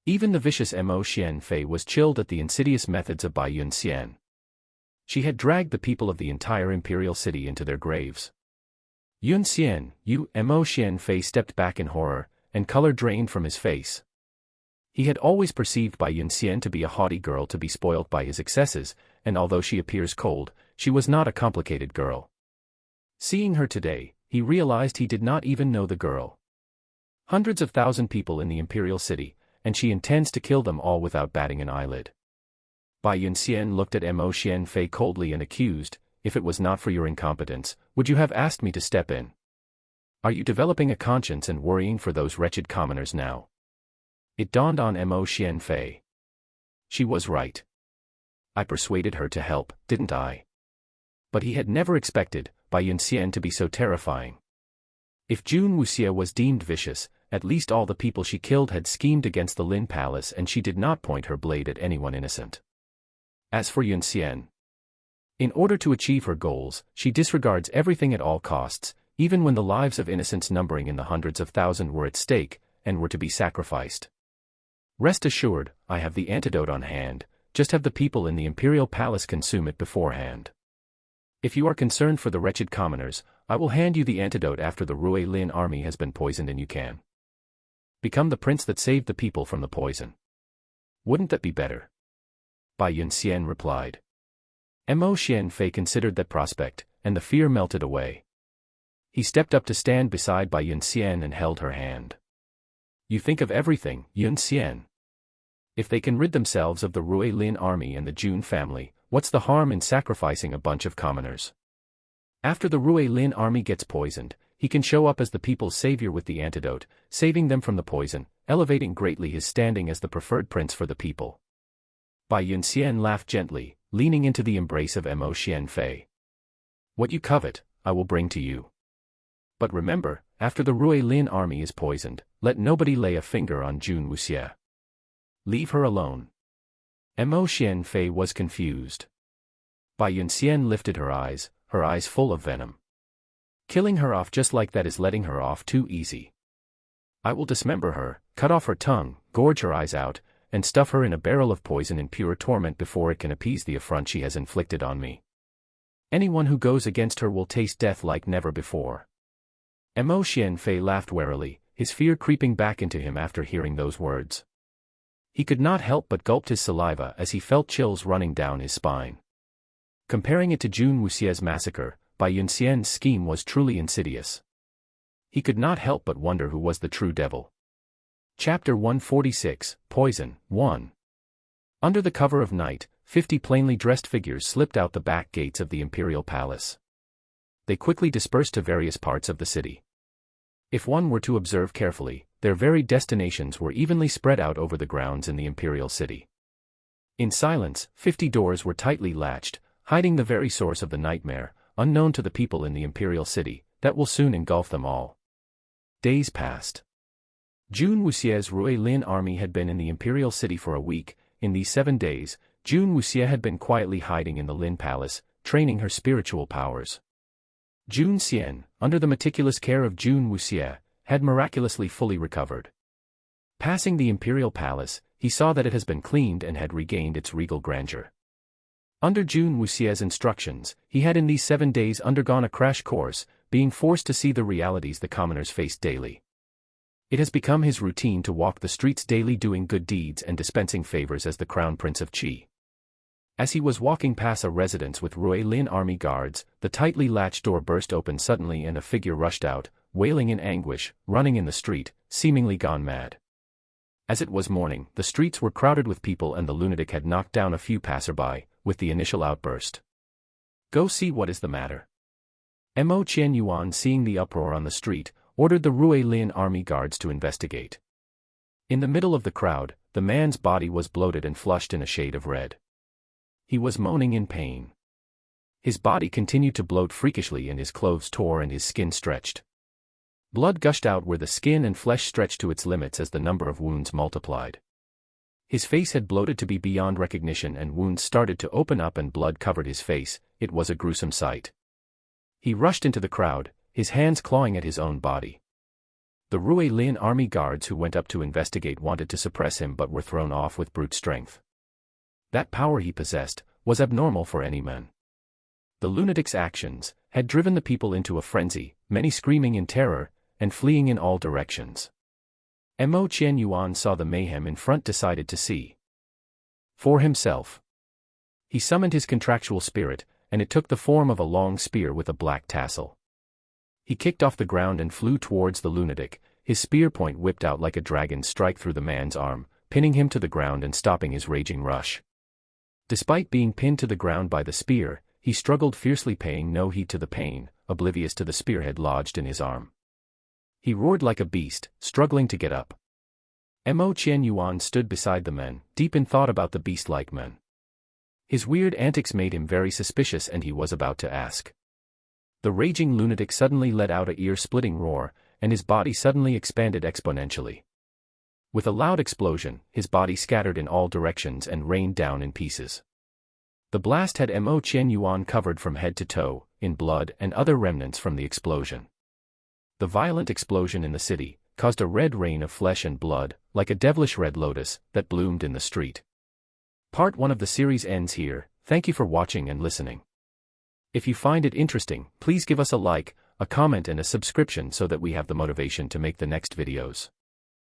Even the vicious Mo Xianfei was chilled at the insidious methods of Bai Yunxian. She had dragged the people of the entire imperial city into their graves. Yunxian, Mo Xianfei stepped back in horror, and color drained from his face. He had always perceived Bai Yunxian to be a haughty girl to be spoilt by his excesses, and although she appears cold, she was not a complicated girl. Seeing her today, he realized he did not even know the girl. Hundreds of thousand people in the imperial city, and she intends to kill them all without batting an eyelid. Bai Yunxian looked at Mo Xianfei coldly and accused, "If it was not for your incompetence, would you have asked me to step in? Are you developing a conscience and worrying for those wretched commoners now?" It dawned on Mo Xianfei. She was right. I persuaded her to help, didn't I? But he had never expected Bai Yunxian to be so terrifying. If Jun Wuxia was deemed vicious, at least all the people she killed had schemed against the Lin Palace and she did not point her blade at anyone innocent. As for Yunxian, in order to achieve her goals, she disregards everything at all costs, even when the lives of innocents numbering in the hundreds of thousands were at stake, and were to be sacrificed. Rest assured, I have the antidote on hand, just have the people in the imperial palace consume it beforehand. If you are concerned for the wretched commoners, I will hand you the antidote after the Rui Lin army has been poisoned and you can become the prince that saved the people from the poison. Wouldn't that be better? Bai Yunxian replied. Mo Xianfei considered that prospect, and the fear melted away. He stepped up to stand beside Bai Yunxian and held her hand. You think of everything, Yunxian. If they can rid themselves of the Rui Lin army and the Jun family, what's the harm in sacrificing a bunch of commoners? After the Rui Lin army gets poisoned, he can show up as the people's savior with the antidote, saving them from the poison, elevating greatly his standing as the preferred prince for the people. Bai Yunxian laughed gently, leaning into the embrace of Mo Xianfei. What you covet, I will bring to you. But remember, after the Rui Lin army is poisoned, let nobody lay a finger on Jun Wuxia. Leave her alone. Mo Xianfei was confused. Bai Yunxian lifted her eyes full of venom. Killing her off just like that is letting her off too easy. I will dismember her, cut off her tongue, gorge her eyes out, and stuff her in a barrel of poison in pure torment before it can appease the affront she has inflicted on me. Anyone who goes against her will taste death like never before. Mo Xianfei laughed warily, his fear creeping back into him after hearing those words. He could not help but gulp his saliva as he felt chills running down his spine. Comparing it to Jun Wuxie's massacre, Bai Yunxian's scheme was truly insidious. He could not help but wonder who was the true devil. Chapter 146, Poison, 1. Under the cover of night, 50 plainly dressed figures slipped out the back gates of the imperial palace. They quickly dispersed to various parts of the city. If one were to observe carefully, their varied destinations were evenly spread out over the grounds in the imperial city. In silence, 50 doors were tightly latched, hiding the very source of the nightmare, unknown to the people in the imperial city, that will soon engulf them all. Days passed. Jun Wuxie's Rui Lin army had been in the imperial city for a week. In these 7 days, Jun Wuxie had been quietly hiding in the Lin Palace, training her spiritual powers. Jun Xian, under the meticulous care of Jun Wuxie, had miraculously fully recovered. Passing the imperial palace, he saw that it has been cleaned and had regained its regal grandeur. Under Jun Wuxie's instructions, he had in these 7 days undergone a crash course, being forced to see the realities the commoners faced daily. It has become his routine to walk the streets daily doing good deeds and dispensing favors as the Crown Prince of Qi. As he was walking past a residence with Rui Lin army guards, the tightly latched door burst open suddenly and a figure rushed out, wailing in anguish, running in the street, seemingly gone mad. As it was morning, the streets were crowded with people and the lunatic had knocked down a few passerby, with the initial outburst. "Go see what is the matter." Mo Qianyuan, seeing the uproar on the street, ordered the Rui Lin army guards to investigate. In the middle of the crowd, the man's body was bloated and flushed in a shade of red. He was moaning in pain. His body continued to bloat freakishly and his clothes tore and his skin stretched. Blood gushed out where the skin and flesh stretched to its limits as the number of wounds multiplied. His face had bloated to be beyond recognition and wounds started to open up and blood covered his face. It was a gruesome sight. He rushed into the crowd, his hands clawing at his own body. The Rui Lin army guards who went up to investigate wanted to suppress him but were thrown off with brute strength. That power he possessed was abnormal for any man. The lunatic's actions had driven the people into a frenzy, many screaming in terror and fleeing in all directions. Mo Qianyuan saw the mayhem in front, decided to see for himself. He summoned his contractual spirit, and it took the form of a long spear with a black tassel. He kicked off the ground and flew towards the lunatic, his spear point whipped out like a dragon's strike through the man's arm, pinning him to the ground and stopping his raging rush. Despite being pinned to the ground by the spear, he struggled fiercely, paying no heed to the pain, oblivious to the spearhead lodged in his arm. He roared like a beast, struggling to get up. Mo Qianyuan stood beside the men, deep in thought about the beast-like men. His weird antics made him very suspicious and he was about to ask. The raging lunatic suddenly let out a ear-splitting roar, and his body suddenly expanded exponentially. With a loud explosion, his body scattered in all directions and rained down in pieces. The blast had Mo Qianyuan covered from head to toe, in blood and other remnants from the explosion. The violent explosion in the city caused a red rain of flesh and blood, like a devilish red lotus, that bloomed in the street. Part 1 of the series ends here. Thank you for watching and listening. If you find it interesting, please give us a like, a comment and a subscription so that we have the motivation to make the next videos.